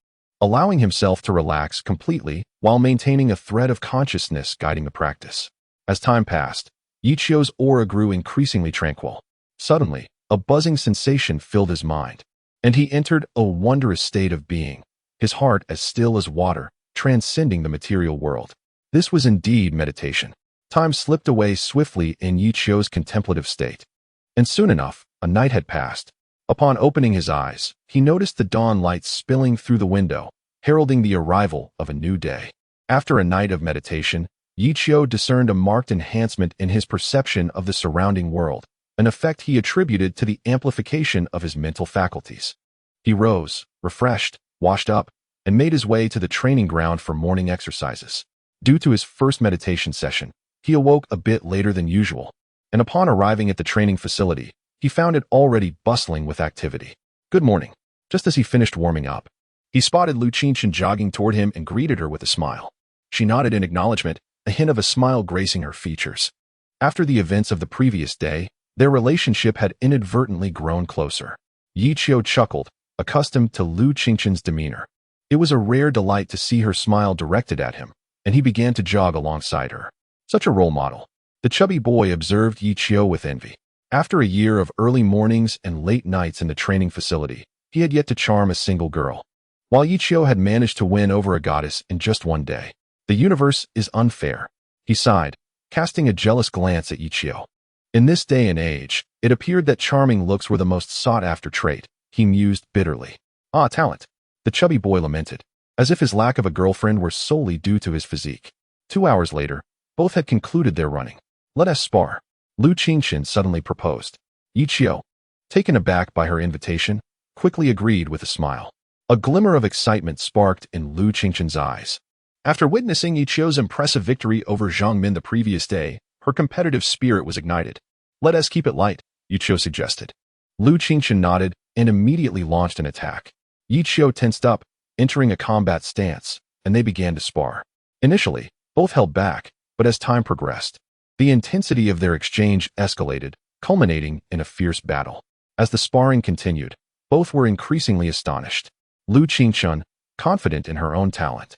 allowing himself to relax completely while maintaining a thread of consciousness guiding the practice. As time passed, Yi Qiu's aura grew increasingly tranquil. Suddenly, a buzzing sensation filled his mind, and he entered a wondrous state of being, his heart as still as water, transcending the material world. This was indeed meditation. Time slipped away swiftly in Yi Qiu's contemplative state, and soon enough, a night had passed. Upon opening his eyes, he noticed the dawn light spilling through the window, heralding the arrival of a new day. After a night of meditation, Yi Qiu discerned a marked enhancement in his perception of the surrounding world, an effect he attributed to the amplification of his mental faculties. He rose, refreshed, washed up, and made his way to the training ground for morning exercises. Due to his first meditation session, he awoke a bit later than usual, and upon arriving at the training facility, he found it already bustling with activity. "Good morning." Just as he finished warming up, he spotted Lu Qingchen jogging toward him and greeted her with a smile. She nodded in acknowledgement, a hint of a smile gracing her features. After the events of the previous day, Their relationship had inadvertently grown closer. Yi Qiu chuckled, accustomed to Lu Qingqian's demeanor. It was a rare delight to see her smile directed at him, and he began to jog alongside her. Such a role model. The chubby boy observed Yi Qiu with envy. After a year of early mornings and late nights in the training facility, he had yet to charm a single girl. While Yi Qiu had managed to win over a goddess in just one day. The universe is unfair, he sighed, casting a jealous glance at Yi Qiu. In this day and age, it appeared that charming looks were the most sought-after trait, he mused bitterly. Ah, talent, the chubby boy lamented, as if his lack of a girlfriend were solely due to his physique. 2 hours later, both had concluded their running. Let us spar, Lu Qingqian suddenly proposed. Yi Qiu, taken aback by her invitation, quickly agreed with a smile. A glimmer of excitement sparked in Lu Qingqian's eyes. After witnessing Yi Qiu's impressive victory over Zhang Min the previous day, her competitive spirit was ignited. Let us keep it light, Yi Qiu suggested. Lu Qingqian nodded and immediately launched an attack. Yi Qiu tensed up, entering a combat stance, and they began to spar. Initially, both held back, but as time progressed, the intensity of their exchange escalated, culminating in a fierce battle. As the sparring continued, both were increasingly astonished. Lu Qingqian, confident in her own talent,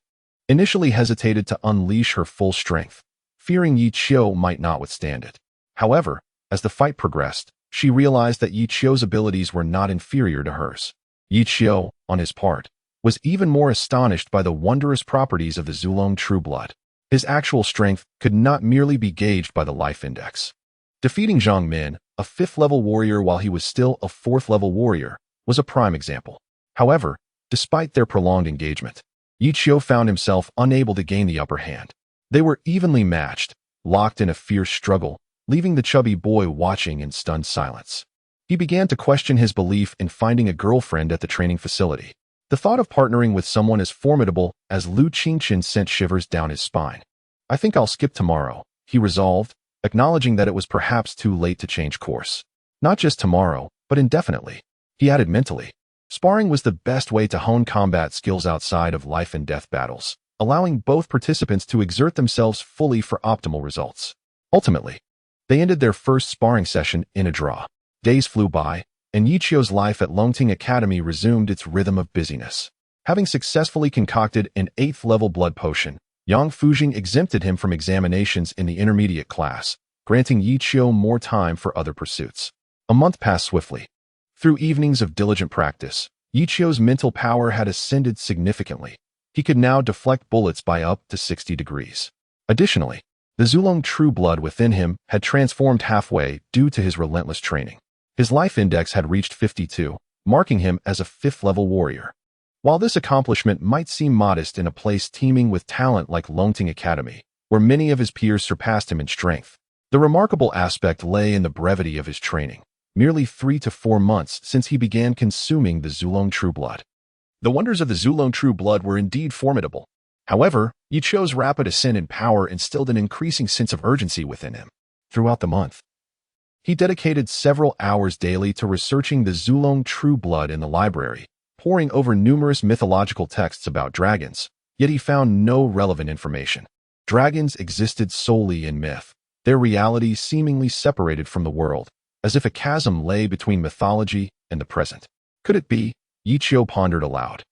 initially hesitated to unleash her full strength, fearing Yi Qiu might not withstand it. However, as the fight progressed, she realized that Yi Qiu's abilities were not inferior to hers. Yi Qiu, on his part, was even more astonished by the wondrous properties of the Zulong True Blood. His actual strength could not merely be gauged by the life index. Defeating Zhang Min, a 5th-level warrior while he was still a 4th-level warrior, was a prime example. However, despite their prolonged engagement, Yi Qiu found himself unable to gain the upper hand. They were evenly matched, locked in a fierce struggle, leaving the chubby boy watching in stunned silence. He began to question his belief in finding a girlfriend at the training facility. The thought of partnering with someone as formidable as Lu Qingqian sent shivers down his spine. I think I'll skip tomorrow, he resolved, acknowledging that it was perhaps too late to change course. Not just tomorrow, but indefinitely, he added mentally. Sparring was the best way to hone combat skills outside of life and death battles, allowing both participants to exert themselves fully for optimal results. Ultimately, they ended their first sparring session in a draw. Days flew by, and Yi Qiu's life at Longting Academy resumed its rhythm of busyness. Having successfully concocted an 8th-level blood potion, Yang Fujing exempted him from examinations in the intermediate class, granting Yi Qiu more time for other pursuits. A month passed swiftly. Through evenings of diligent practice, Yi Qiu's mental power had ascended significantly. He could now deflect bullets by up to 60 degrees. Additionally, the Zulong True Blood within him had transformed halfway due to his relentless training. His life index had reached 52, marking him as a 5th-level warrior. While this accomplishment might seem modest in a place teeming with talent like Longting Academy, where many of his peers surpassed him in strength, the remarkable aspect lay in the brevity of his training. Merely 3 to 4 months since he began consuming the Zulong True Blood. The wonders of the Zulong True Blood were indeed formidable. However, Yi Qiu's rapid ascent in power instilled an increasing sense of urgency within him. Throughout the month, he dedicated several hours daily to researching the Zulong True Blood in the library, poring over numerous mythological texts about dragons, yet he found no relevant information. Dragons existed solely in myth, their reality seemingly separated from the world, as if a chasm lay between mythology and the present. Could it be, Yi Qiu pondered aloud,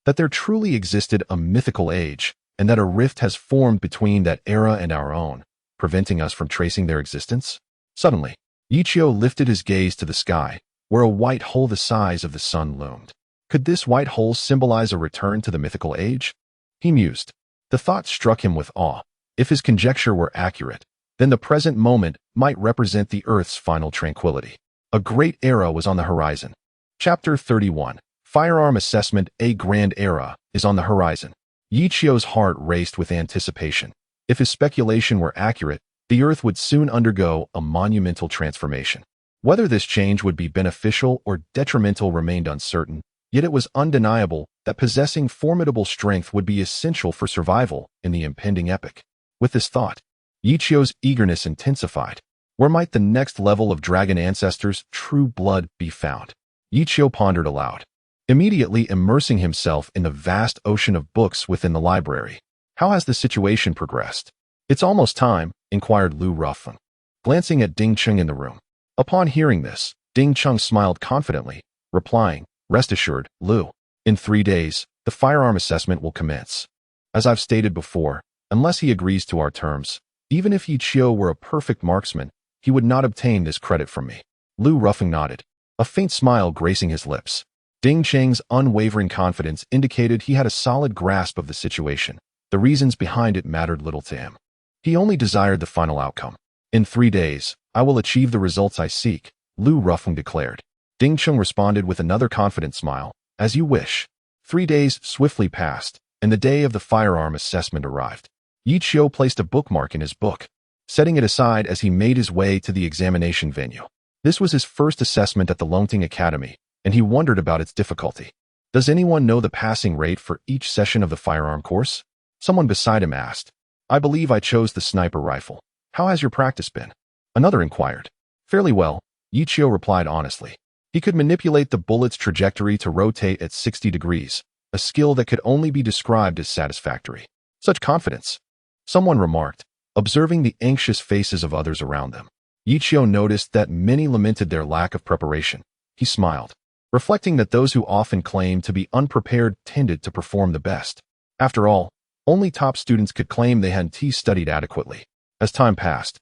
that there truly existed a mythical age, and that a rift has formed between that era and our own, preventing us from tracing their existence? Suddenly, Yi Qiu lifted his gaze to the sky, where a white hole the size of the sun loomed. Could this white hole symbolize a return to the mythical age? He mused. The thought struck him with awe. If his conjecture were accurate, then the present moment might represent the Earth's final tranquility. A great era was on the horizon. Chapter 31. Firearm Assessment. A grand era is on the horizon. Yi Qiu's heart raced with anticipation. If his speculation were accurate, the Earth would soon undergo a monumental transformation. Whether this change would be beneficial or detrimental remained uncertain, yet it was undeniable that possessing formidable strength would be essential for survival in the impending epoch. With this thought, Yi Qiu's eagerness intensified. Where might the next level of dragon ancestors' true blood be found? Yi Qiu pondered aloud, immediately immersing himself in the vast ocean of books within the library. How has the situation progressed? It's almost time, inquired Lu Rufeng, glancing at Ding Cheng in the room. Upon hearing this, Ding Chung smiled confidently, replying, "Rest assured, Lu. In 3 days, the firearm assessment will commence. As I've stated before, unless he agrees to our terms, even if Yi Qiu were a perfect marksman, he would not obtain this credit from me." Lu Ruffing nodded, a faint smile gracing his lips. Ding Cheng's unwavering confidence indicated he had a solid grasp of the situation. The reasons behind it mattered little to him. He only desired the final outcome. "In 3 days, I will achieve the results I seek," Lu Ruffing declared. Ding Chung responded with another confident smile, "As you wish." 3 days swiftly passed, and the day of the firearm assessment arrived. Yi Qiu placed a bookmark in his book, setting it aside as he made his way to the examination venue. This was his first assessment at the Longting Academy, and he wondered about its difficulty. "Does anyone know the passing rate for each session of the firearm course?" Someone beside him asked. "I believe I chose the sniper rifle. How has your practice been?" Another inquired. "Fairly well," Yi Qiu replied honestly. He could manipulate the bullet's trajectory to rotate at 60 degrees, a skill that could only be described as satisfactory. Such confidence. Someone remarked, observing the anxious faces of others around them. Yi Qiu noticed that many lamented their lack of preparation. He smiled, reflecting that those who often claimed to be unprepared tended to perform the best. After all, only top students could claim they hadn't studied adequately. As time passed,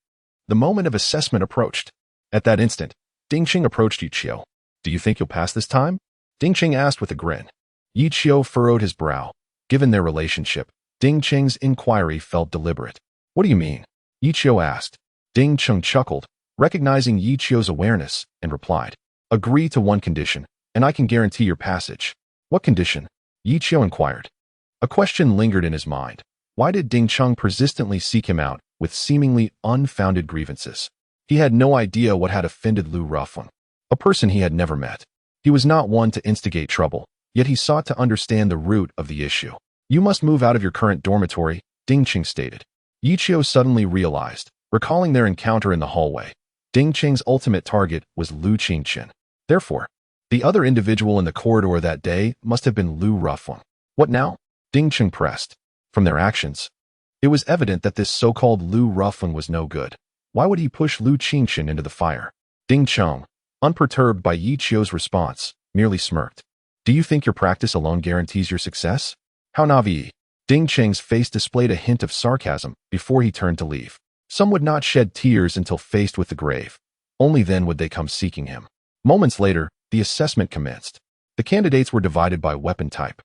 the moment of assessment approached. At that instant, Ding Cheng approached Yi Qiu. "Do you think you'll pass this time?" Ding Cheng asked with a grin. Yi Qiu furrowed his brow. Given their relationship, Ding Cheng's inquiry felt deliberate. "What do you mean?" Yi Qiu asked. Ding Cheng chuckled, recognizing Yi Qiu's awareness, and replied, "Agree to one condition, and I can guarantee your passage." "What condition?" Yi Qiu inquired. A question lingered in his mind. Why did Ding Cheng persistently seek him out with seemingly unfounded grievances? He had no idea what had offended Lu Ruffling, a person he had never met. He was not one to instigate trouble, yet he sought to understand the root of the issue. "You must move out of your current dormitory," Ding Cheng stated. Yi Qiu suddenly realized, recalling their encounter in the hallway, Ding Cheng's ultimate target was Lu Qingchen. Therefore, the other individual in the corridor that day must have been Lu Ruffling. What now? Ding Cheng pressed. From their actions, it was evident that this so-called Lu Ruffling was no good. Why would he push Lu Qingchen into the fire? Ding Cheng, unperturbed by Yi Qiu's response, merely smirked. "Do you think your practice alone guarantees your success? How naive." Ding Cheng's face displayed a hint of sarcasm before he turned to leave. Some would not shed tears until faced with the grave. Only then would they come seeking him. Moments later, the assessment commenced. The candidates were divided by weapon type,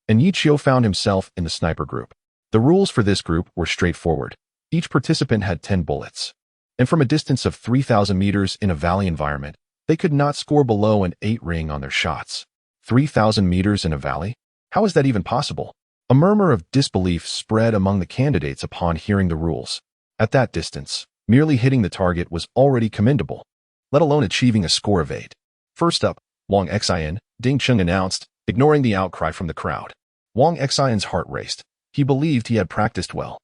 and Yi Qiu found himself in the sniper group. The rules for this group were straightforward. Each participant had 10 bullets, and from a distance of 3,000 meters in a valley environment, they could not score below an 8 ring on their shots. 3,000 meters in a valley? How is that even possible? A murmur of disbelief spread among the candidates upon hearing the rules. At that distance, merely hitting the target was already commendable, let alone achieving a score of 8. "First up, Wang Xian," Ding Cheng announced, ignoring the outcry from the crowd. Wang Xian's heart raced. He believed he had practiced well,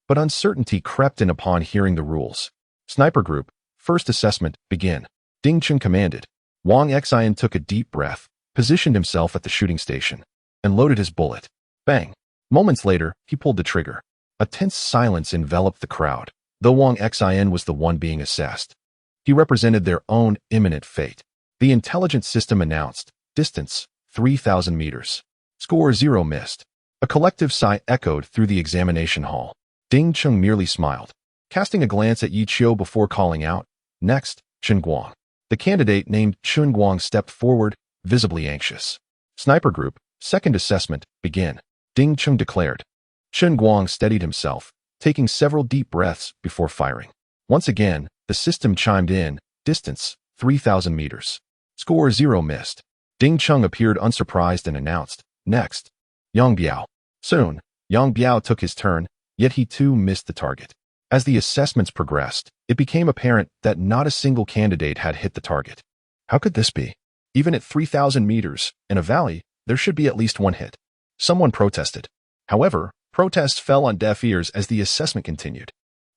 but uncertainty crept in upon hearing the rules. "Sniper group, first assessment, begin," Ding Cheng commanded. Wang Xian took a deep breath, positioned himself at the shooting station, and loaded his bullet. Bang! Moments later, he pulled the trigger. A tense silence enveloped the crowd, though Wang Xian was the one being assessed. He represented their own imminent fate. The intelligence system announced, distance, 3,000 meters. Score 0 missed. A collective sigh echoed through the examination hall. Ding Cheng merely smiled, casting a glance at Yi Qiu before calling out, "Next, Chen Guang." The candidate named Chen Guang stepped forward, visibly anxious. "Sniper group, second assessment, begin," Ding Cheng declared. Chen Guang steadied himself, taking several deep breaths before firing. Once again, the system chimed in, distance, 3,000 meters. Score 0 missed. Ding Cheng appeared unsurprised and announced, "Next, Yang Biao." Soon, Yang Biao took his turn, yet he too missed the target. As the assessments progressed, it became apparent that not a single candidate had hit the target. How could this be? Even at 3,000 meters, in a valley, there should be at least one hit. Someone protested. However, protests fell on deaf ears as the assessment continued.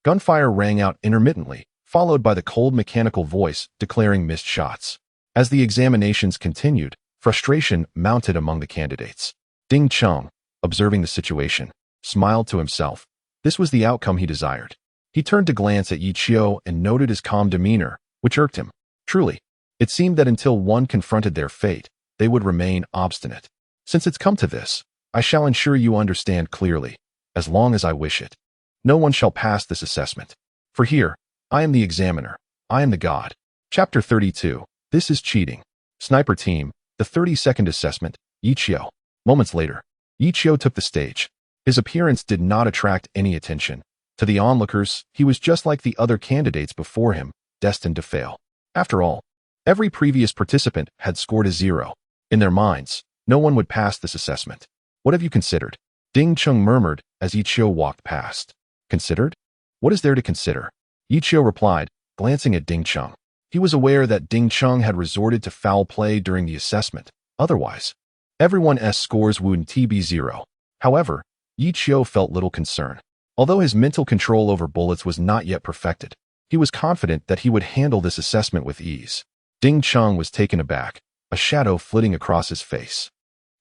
Gunfire rang out intermittently, followed by the cold mechanical voice declaring missed shots. As the examinations continued, frustration mounted among the candidates. Ding Cheng, observing the situation, smiled to himself. This was the outcome he desired. He turned to glance at Yi Qiu and noted his calm demeanor, which irked him. Truly, it seemed that until one confronted their fate, they would remain obstinate. Since it's come to this, I shall ensure you understand clearly, as long as I wish it. No one shall pass this assessment. For here, I am the examiner. I am the god. Chapter 32. This is cheating. Sniper team, the 30-second assessment, Ichio. Moments later, Ichio took the stage. His appearance did not attract any attention. To the onlookers, he was just like the other candidates before him, destined to fail. After all, every previous participant had scored a 0. In their minds, no one would pass this assessment. What have you considered? Ding Chung murmured as Ichio walked past. Considered? What is there to consider? Ichio replied, glancing at Ding Chung. He was aware that Ding Chung had resorted to foul play during the assessment. Otherwise, everyone's scores wouldn't be 0. However, Ichio felt little concern. Although his mental control over bullets was not yet perfected, he was confident that he would handle this assessment with ease. Ding Chung was taken aback, a shadow flitting across his face.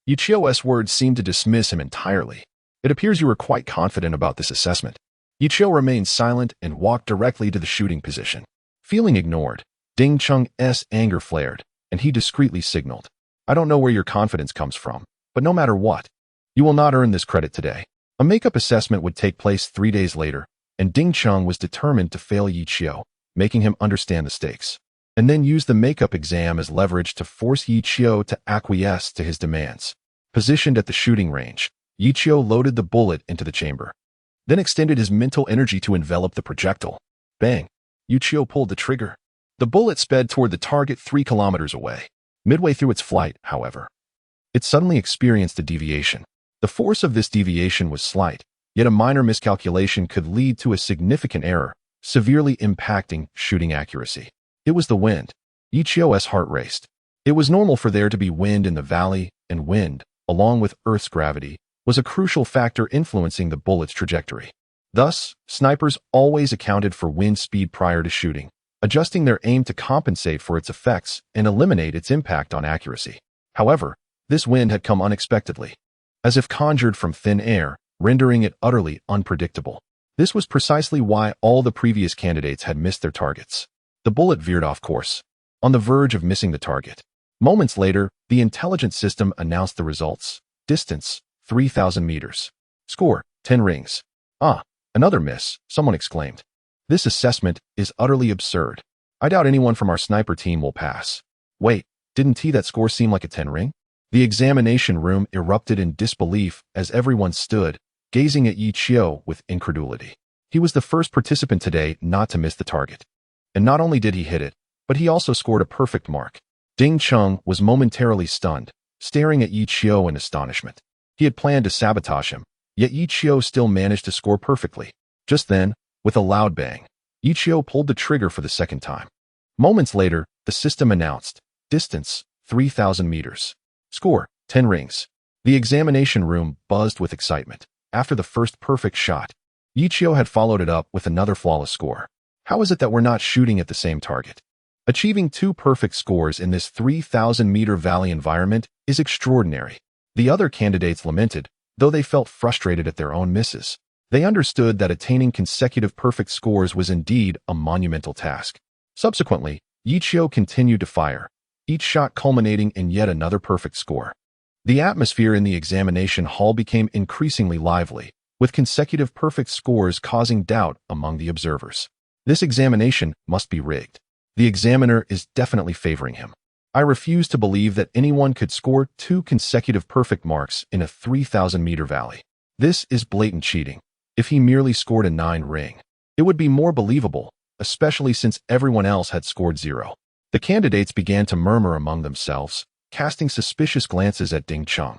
Ichio's words seemed to dismiss him entirely. It appears you were quite confident about this assessment. Ichio remained silent and walked directly to the shooting position. Feeling ignored, Ding Chung's anger flared, and he discreetly signaled, I don't know where your confidence comes from, but no matter what, you will not earn this credit today. A makeup assessment would take place 3 days later, and Ding Chung was determined to fail Ichio, making him understand the stakes, and then use the makeup exam as leverage to force Ichio to acquiesce to his demands. Positioned at the shooting range, Ichio loaded the bullet into the chamber, then extended his mental energy to envelop the projectile. Bang! Ichio pulled the trigger. The bullet sped toward the target 3 kilometers away. Midway through its flight, however, it suddenly experienced a deviation. The force of this deviation was slight, yet a minor miscalculation could lead to a significant error, severely impacting shooting accuracy. It was the wind. Ichio's heart raced. It was normal for there to be wind in the valley, and wind, along with Earth's gravity, was a crucial factor influencing the bullet's trajectory. Thus, snipers always accounted for wind speed prior to shooting, adjusting their aim to compensate for its effects and eliminate its impact on accuracy. However, this wind had come unexpectedly, as if conjured from thin air, rendering it utterly unpredictable. This was precisely why all the previous candidates had missed their targets. The bullet veered off course, on the verge of missing the target. Moments later, the intelligence system announced the results. Distance, 3,000 meters. Score, 10 rings. Ah, another miss, someone exclaimed. This assessment is utterly absurd. I doubt anyone from our sniper team will pass. Wait, didn't that score seem like a 10 ring? The examination room erupted in disbelief as everyone stood, gazing at Ichio with incredulity. He was the first participant today not to miss the target. And not only did he hit it, but he also scored a perfect mark. Ding Chung was momentarily stunned, staring at Ichio in astonishment. He had planned to sabotage him, yet Ichio still managed to score perfectly. Just then, with a loud bang, Ichio pulled the trigger for the second time. Moments later, the system announced, distance, 3,000 meters. Score, 10 rings. The examination room buzzed with excitement. After the first perfect shot, Ichio had followed it up with another flawless score. How is it that we're not shooting at the same target? Achieving 2 perfect scores in this 3,000-meter valley environment is extraordinary. The other candidates lamented, though they felt frustrated at their own misses. They understood that attaining consecutive perfect scores was indeed a monumental task. Subsequently, Ichio continued to fire, each shot culminating in yet another perfect score. The atmosphere in the examination hall became increasingly lively, with consecutive perfect scores causing doubt among the observers. This examination must be rigged. The examiner is definitely favoring him. I refuse to believe that anyone could score 2 consecutive perfect marks in a 3,000-meter valley. This is blatant cheating. If he merely scored a 9 ring, it would be more believable, especially since everyone else had scored 0. The candidates began to murmur among themselves, casting suspicious glances at Ding Chung.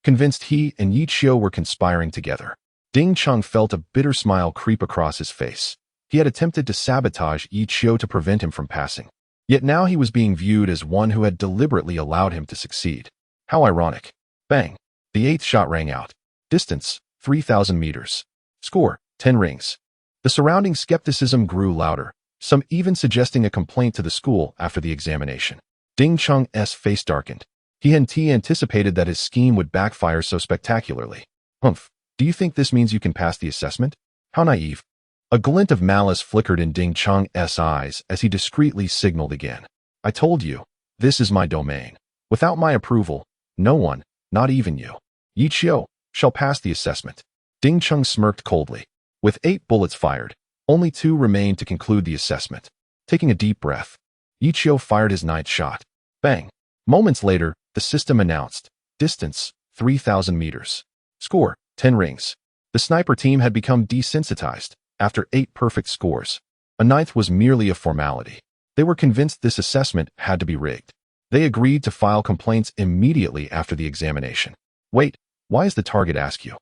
Convinced he and Ichio were conspiring together, Ding Chung felt a bitter smile creep across his face. He had attempted to sabotage Ichio to prevent him from passing. Yet now he was being viewed as one who had deliberately allowed him to succeed. How ironic. Bang! The 8th shot rang out. Distance, 3,000 meters. Score, 10 rings. The surrounding skepticism grew louder, some even suggesting a complaint to the school after the examination. Ding Chung's face darkened. He hadn't anticipated that his scheme would backfire so spectacularly. Humph, do you think this means you can pass the assessment? How naive. A glint of malice flickered in Ding Chung's eyes as he discreetly signaled again. I told you, this is my domain. Without my approval, no one, not even you, Yi Qiu, shall pass the assessment. Ding Cheng smirked coldly. With 8 bullets fired, only 2 remained to conclude the assessment. Taking a deep breath, Yi Qiu fired his 9th shot. Bang! Moments later, the system announced, distance, 3,000 meters. Score, 10 rings. The sniper team had become desensitized after 8 perfect scores. A 9th was merely a formality. They were convinced this assessment had to be rigged. They agreed to file complaints immediately after the examination. Wait, why is the target askew?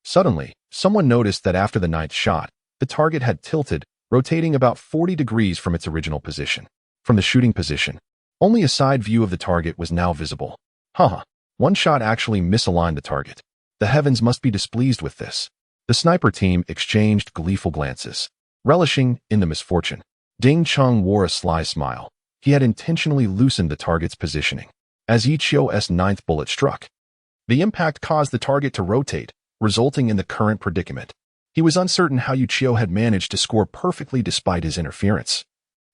Suddenly, someone noticed that after the 9th shot, the target had tilted, rotating about 40 degrees from its original position. From the shooting position, only a side view of the target was now visible. Haha, one shot actually misaligned the target. The heavens must be displeased with this. The sniper team exchanged gleeful glances, relishing in the misfortune. Ding Cheng wore a sly smile. He had intentionally loosened the target's positioning. As Yi Qiu's 9th bullet struck, the impact caused the target to rotate, resulting in the current predicament. He was uncertain how Yi Qiu had managed to score perfectly despite his interference.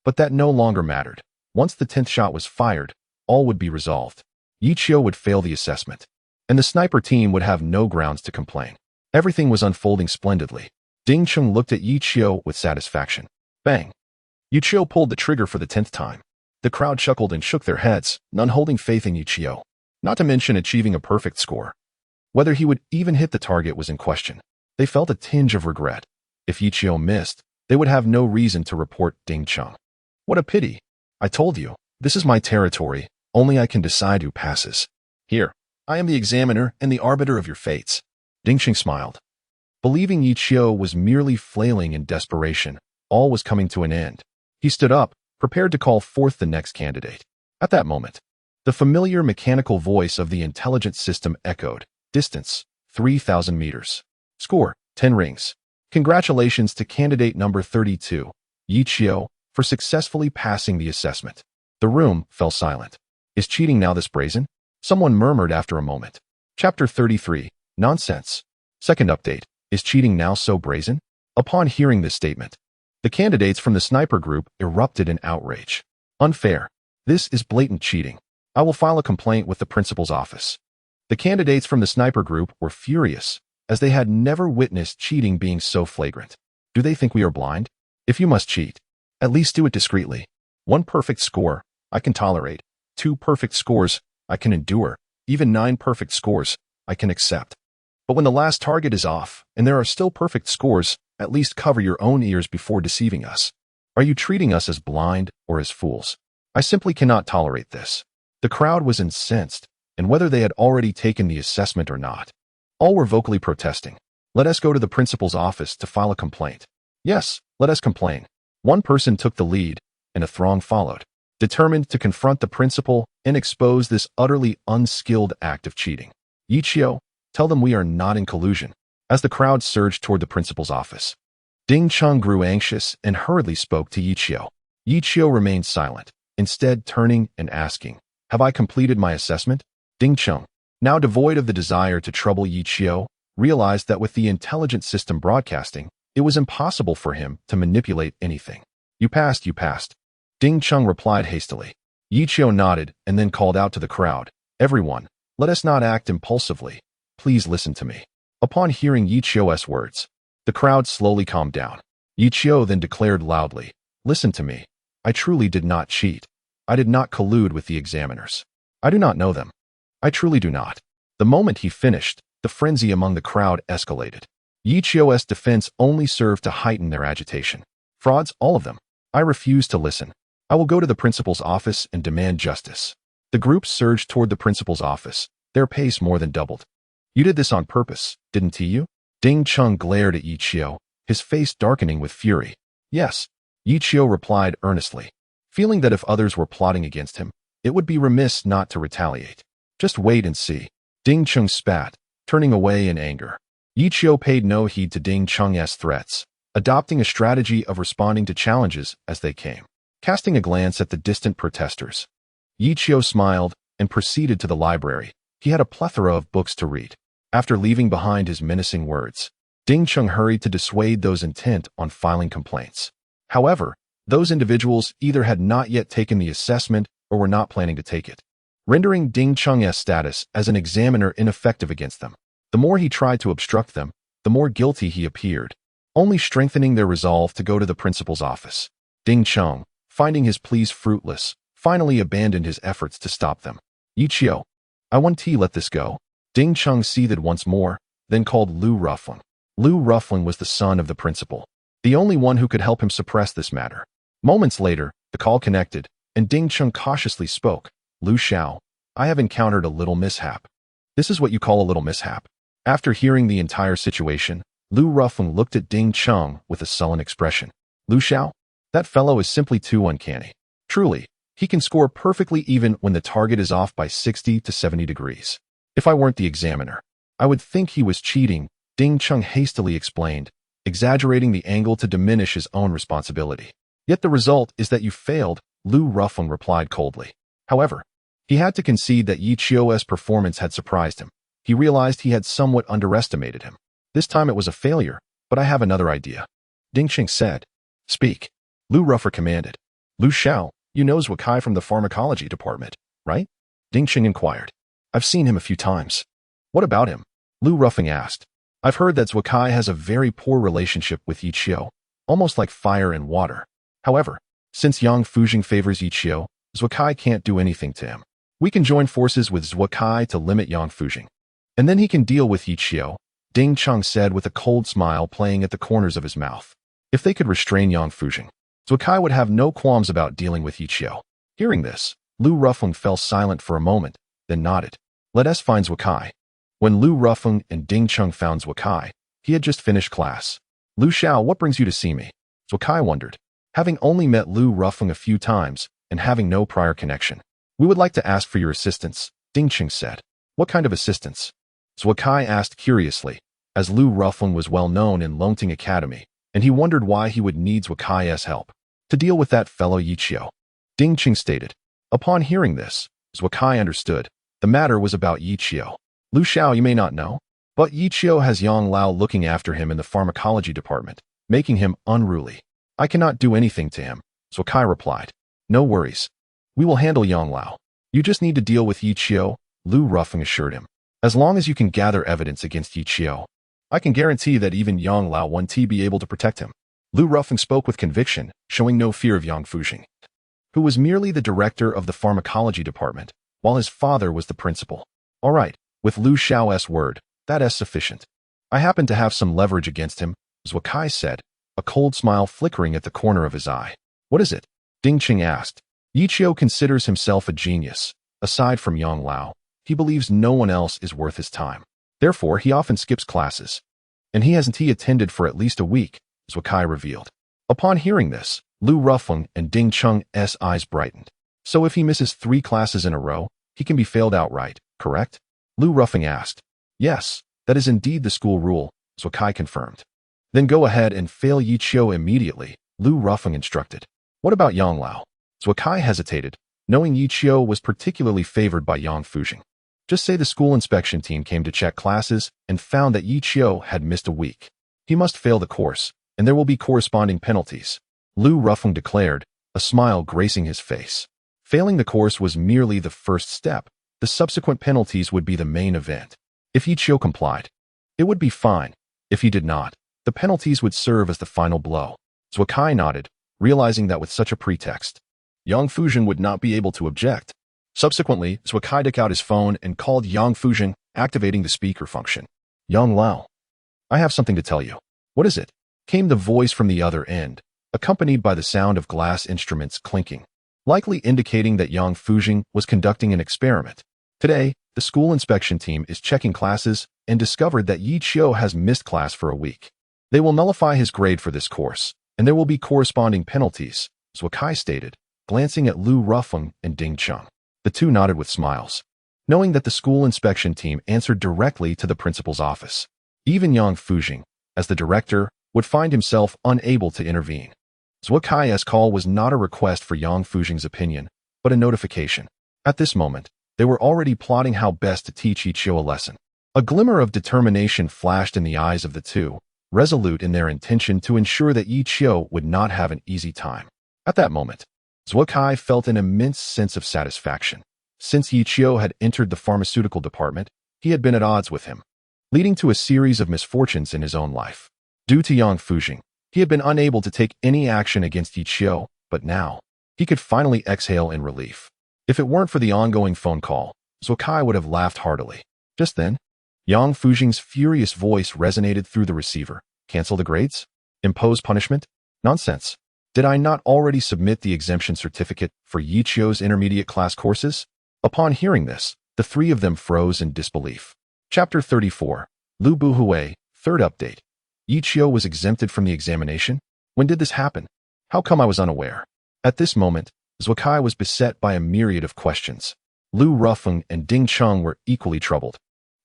But that no longer mattered. Once the 10th shot was fired, all would be resolved. Yi Qiu would fail the assessment, and the sniper team would have no grounds to complain. Everything was unfolding splendidly. Ding Cheng looked at Yi Qiu with satisfaction. Bang! Yi Qiu pulled the trigger for the 10th time. The crowd chuckled and shook their heads, none holding faith in Yi Qiu, not to mention achieving a perfect score. Whether he would even hit the target was in question. They felt a tinge of regret. If Yi Qiu missed, they would have no reason to report Ding Cheng. What a pity. I told you, this is my territory, only I can decide who passes. Here, I am the examiner and the arbiter of your fates. Ding Cheng smiled. Believing Yi Qiu was merely flailing in desperation, all was coming to an end. He stood up, prepared to call forth the next candidate. At that moment, the familiar mechanical voice of the intelligence system echoed. Distance, 3,000 meters. Score, 10 rings. Congratulations to candidate number 32, Yi Qiu, for successfully passing the assessment. The room fell silent. Is cheating now this brazen? Someone murmured after a moment. Chapter 33, Nonsense. Second update, is cheating now so brazen? Upon hearing this statement, the candidates from the sniper group erupted in outrage. Unfair. This is blatant cheating. I will file a complaint with the principal's office. The candidates from the sniper group were furious, as they had never witnessed cheating being so flagrant. Do they think we are blind? If you must cheat, at least do it discreetly. 1 perfect score, I can tolerate. 2 perfect scores, I can endure. Even 9 perfect scores, I can accept. But when the last target is off, and there are still perfect scores, at least cover your own ears before deceiving us. Are you treating us as blind or as fools? I simply cannot tolerate this. The crowd was incensed, and whether they had already taken the assessment or not, all were vocally protesting. Let us go to the principal's office to file a complaint. Yes, let us complain. One person took the lead, and a throng followed, determined to confront the principal and expose this utterly unskilled act of cheating. Yi Qiu, tell them we are not in collusion. As the crowd surged toward the principal's office, Ding Cheng grew anxious and hurriedly spoke to Yi Qiu. Yi Qiu remained silent, instead turning and asking, have I completed my assessment? Ding Cheng, now devoid of the desire to trouble Yi Qiu, realized that with the intelligent system broadcasting, it was impossible for him to manipulate anything. You passed, you passed. Ding Cheng replied hastily. Yi Qiu nodded and then called out to the crowd, everyone, let us not act impulsively. Please listen to me. Upon hearing Yi Qiu's words, the crowd slowly calmed down. Yi Qiu then declared loudly, listen to me. I truly did not cheat. I did not collude with the examiners. I do not know them. I truly do not. The moment he finished, the frenzy among the crowd escalated. Yi Qiu's defense only served to heighten their agitation. Frauds, all of them. I refuse to listen. I will go to the principal's office and demand justice. The group surged toward the principal's office, their pace more than doubled. You did this on purpose, didn't you? Ding Cheng glared at Yi Qiu, his face darkening with fury. Yes, Yi Qiu replied earnestly, feeling that if others were plotting against him, it would be remiss not to retaliate. Just wait and see. Ding Cheng spat, turning away in anger. Yi Qiu paid no heed to Ding Cheng's threats, adopting a strategy of responding to challenges as they came. Casting a glance at the distant protesters, Yi Qiu smiled and proceeded to the library. He had a plethora of books to read. After leaving behind his menacing words, Ding Cheng hurried to dissuade those intent on filing complaints. However, those individuals either had not yet taken the assessment or were not planning to take it, rendering Ding Chung's status as an examiner ineffective against them. The more he tried to obstruct them, the more guilty he appeared, only strengthening their resolve to go to the principal's office. Ding Chung, finding his pleas fruitless, finally abandoned his efforts to stop them. Yichio, I want to let this go. Ding Chung seethed once more, then called Lu Ruffling. Lu Ruffling was the son of the principal, the only one who could help him suppress this matter. Moments later, the call connected, and Ding Chung cautiously spoke. Lu Xiao, I have encountered a little mishap. This is what you call a little mishap? After hearing the entire situation, Lu Ruffling looked at Ding Chung with a sullen expression. Lu Xiao? That fellow is simply too uncanny. Truly, he can score perfectly even when the target is off by 60 to 70 degrees. If I weren't the examiner, I would think he was cheating, Ding Chung hastily explained, exaggerating the angle to diminish his own responsibility. Yet the result is that you failed, Lu Ruffling replied coldly. However, he had to concede that Yichio's performance had surprised him. He realized he had somewhat underestimated him. This time it was a failure, but I have another idea. Ding Chung said. Speak. Lu Ruffling commanded. Lu Xiao, you know Zhuokai from the pharmacology department, right? Ding Chung inquired. I've seen him a few times. What about him? Lu Ruffling asked. I've heard that Zhuokai has a very poor relationship with Yichio, almost like fire and water. However, since Yang Fujing favors Yichio, Zhuokai can't do anything to him. We can join forces with Zhuokai to limit Yang Fujing. And then he can deal with Yichio, Ding Chung said with a cold smile playing at the corners of his mouth. If they could restrain Yang Fujing, Zhuokai would have no qualms about dealing with Yichio. Hearing this, Lu Ruffling fell silent for a moment, then nodded. Let us find Zhuokai. When Lu Ruffling and Ding Chung found Zhuokai, he had just finished class. Lu Xiao, what brings you to see me? Zhuokai wondered. Having only met Lu Ruffling a few times, and having no prior connection. We would like to ask for your assistance, Ding Chung said. What kind of assistance? Zhuokai asked curiously, as Lu Ruffling was well known in Longting Academy, and he wondered why he would need Zhuokai's help. To deal with that fellow Yichio. Ding Chung stated. Upon hearing this, Zhuokai understood. The matter was about Yichio. Lu Xiao, you may not know, but Yichio has Yang Lao looking after him in the pharmacology department, making him unruly. I cannot do anything to him, Zhuokai replied. No worries. We will handle Yang Lao. You just need to deal with Yichio, Lu Ruffling assured him. As long as you can gather evidence against Yichio, I can guarantee that even Yang Lao won't be able to protect him. Lu Ruffling spoke with conviction, showing no fear of Yang Fujing, who was merely the director of the pharmacology department, while his father was the principal. All right, with Lu Xiao's word, that is sufficient. I happen to have some leverage against him, Zhuokai said, a cold smile flickering at the corner of his eye. What is it? Ding Chung asked. Yichio considers himself a genius. Aside from Yang Lao, he believes no one else is worth his time. Therefore, he often skips classes. And he hasn't attended for at least a week, Zhuokai revealed. Upon hearing this, Lu Ruffling and Ding Chung's eyes brightened. So if he misses 3 classes in a row, he can be failed outright, correct? Lu Ruffling asked. Yes, that is indeed the school rule, Zhuokai confirmed. Then go ahead and fail Yichio immediately, Lu Ruffling instructed. What about Yang Lao? Zhuokai hesitated, knowing Yichio was particularly favored by Yang Fujing. Just say the school inspection team came to check classes and found that Yichio had missed a week. He must fail the course, and there will be corresponding penalties, Lu Ruffling declared, a smile gracing his face. Failing the course was merely the first step. The subsequent penalties would be the main event. If Yichio complied, it would be fine. If he did not, the penalties would serve as the final blow. Zhuokai nodded, realizing that with such a pretext, Yang Fujing would not be able to object. Subsequently, Zhuokai took out his phone and called Yang Fujing, activating the speaker function. Yang Lao, I have something to tell you. What is it? Came the voice from the other end, accompanied by the sound of glass instruments clinking, likely indicating that Yang Fujing was conducting an experiment. Today, the school inspection team is checking classes and discovered that Yichio has missed class for a week. They will nullify his grade for this course, and there will be corresponding penalties, Zhuokai stated, glancing at Lu Ruffling and Ding Chung. The two nodded with smiles, knowing that the school inspection team answered directly to the principal's office. Even Yang Fujing, as the director, would find himself unable to intervene. Zhuokai's call was not a request for Yang Fujing's opinion, but a notification. At this moment, they were already plotting how best to teach Yichio a lesson. A glimmer of determination flashed in the eyes of the two, resolute in their intention to ensure that Yichio would not have an easy time. At that moment, Zhuo Kai felt an immense sense of satisfaction. Since Yi Qiu had entered the pharmaceutical department, he had been at odds with him, leading to a series of misfortunes in his own life. Due to Yang Fujing, he had been unable to take any action against Yi Qiu, but now, he could finally exhale in relief. If it weren't for the ongoing phone call, Zhuo Kai would have laughed heartily. Just then, Yang Fujing's furious voice resonated through the receiver. Cancel the grades? Impose punishment? Nonsense. Did I not already submit the exemption certificate for Yi Qiu's intermediate class courses? Upon hearing this, the three of them froze in disbelief. Chapter 34. Lu Buhui, third update. Yi Qiu was exempted from the examination? When did this happen? How come I was unaware? At this moment, Zhuo Kai was beset by a myriad of questions. Lu Rufeng and Ding Cheng were equally troubled,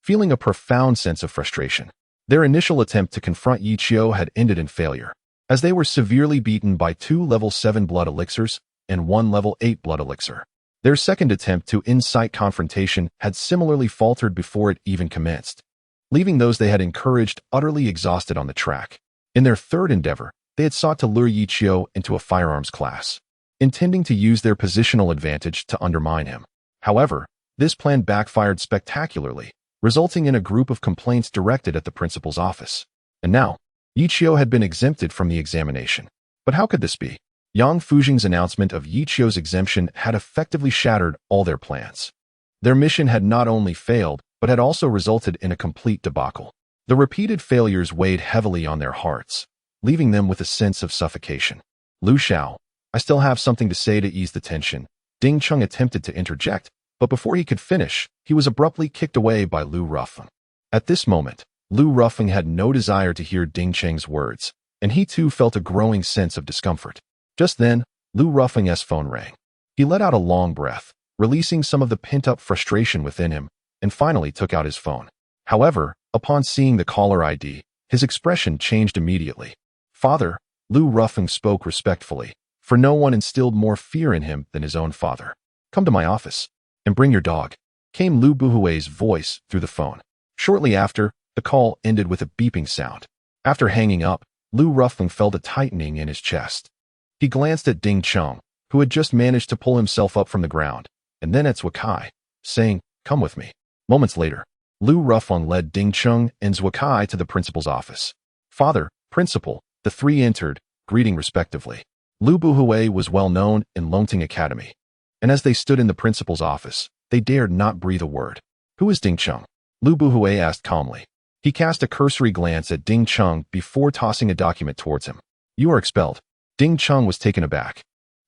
feeling a profound sense of frustration. Their initial attempt to confront Yi Qiu had ended in failure, as they were severely beaten by 2 level 7 blood elixirs and 1 level 8 blood elixir. Their second attempt to incite confrontation had similarly faltered before it even commenced, leaving those they had encouraged utterly exhausted on the track. In their third endeavor, they had sought to lure Yi Qiu into a firearms class, intending to use their positional advantage to undermine him. However, this plan backfired spectacularly, resulting in a group of complaints directed at the principal's office. And now, Yi Qiu had been exempted from the examination. But how could this be? Yang Fujing's announcement of Yi Qiu's exemption had effectively shattered all their plans. Their mission had not only failed, but had also resulted in a complete debacle. The repeated failures weighed heavily on their hearts, leaving them with a sense of suffocation. Lu Xiao, I still have something to say to ease the tension. Ding Cheng attempted to interject, but before he could finish, he was abruptly kicked away by Lu Rufeng. At this moment, Lu Rufeng had no desire to hear Ding Cheng's words, and he too felt a growing sense of discomfort. Just then, Lu Rufeng's phone rang. He let out a long breath, releasing some of the pent-up frustration within him, and finally took out his phone. However, upon seeing the caller ID, his expression changed immediately. Father, Lu Rufeng spoke respectfully, for no one instilled more fear in him than his own father. Come to my office, and bring your dog, came Lu Buhui's voice through the phone. Shortly after, the call ended with a beeping sound. After hanging up, Lu Rufeng felt a tightening in his chest. He glanced at Ding Cheng, who had just managed to pull himself up from the ground, and then at Zhuo Kai, saying, "Come with me." Moments later, Lu Rufeng led Ding Cheng and Zhuo Kai to the principal's office. Father, principal, the three entered, greeting respectively. Lu Buhui was well known in Longting Academy, and as they stood in the principal's office, they dared not breathe a word. Who is Ding Cheng? Lu Buhui asked calmly. He cast a cursory glance at Ding Cheng before tossing a document towards him. You are expelled. Ding Cheng was taken aback,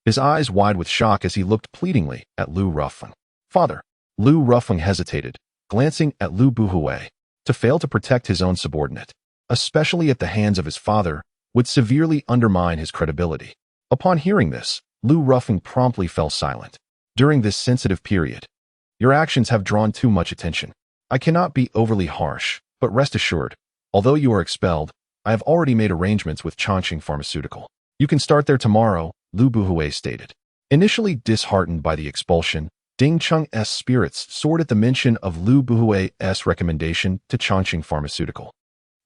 his eyes wide with shock as he looked pleadingly at Lu Rufeng. Father. Lu Rufeng hesitated, glancing at Lu Buhui. To fail to protect his own subordinate, especially at the hands of his father, would severely undermine his credibility. Upon hearing this, Lu Rufeng promptly fell silent. During this sensitive period, your actions have drawn too much attention. I cannot be overly harsh, but rest assured, although you are expelled, I have already made arrangements with Chongqing Pharmaceutical. You can start there tomorrow, Lu Buhui stated. Initially disheartened by the expulsion, Ding Cheng's spirits soared at the mention of Lu Buhui's recommendation to Chongqing Pharmaceutical.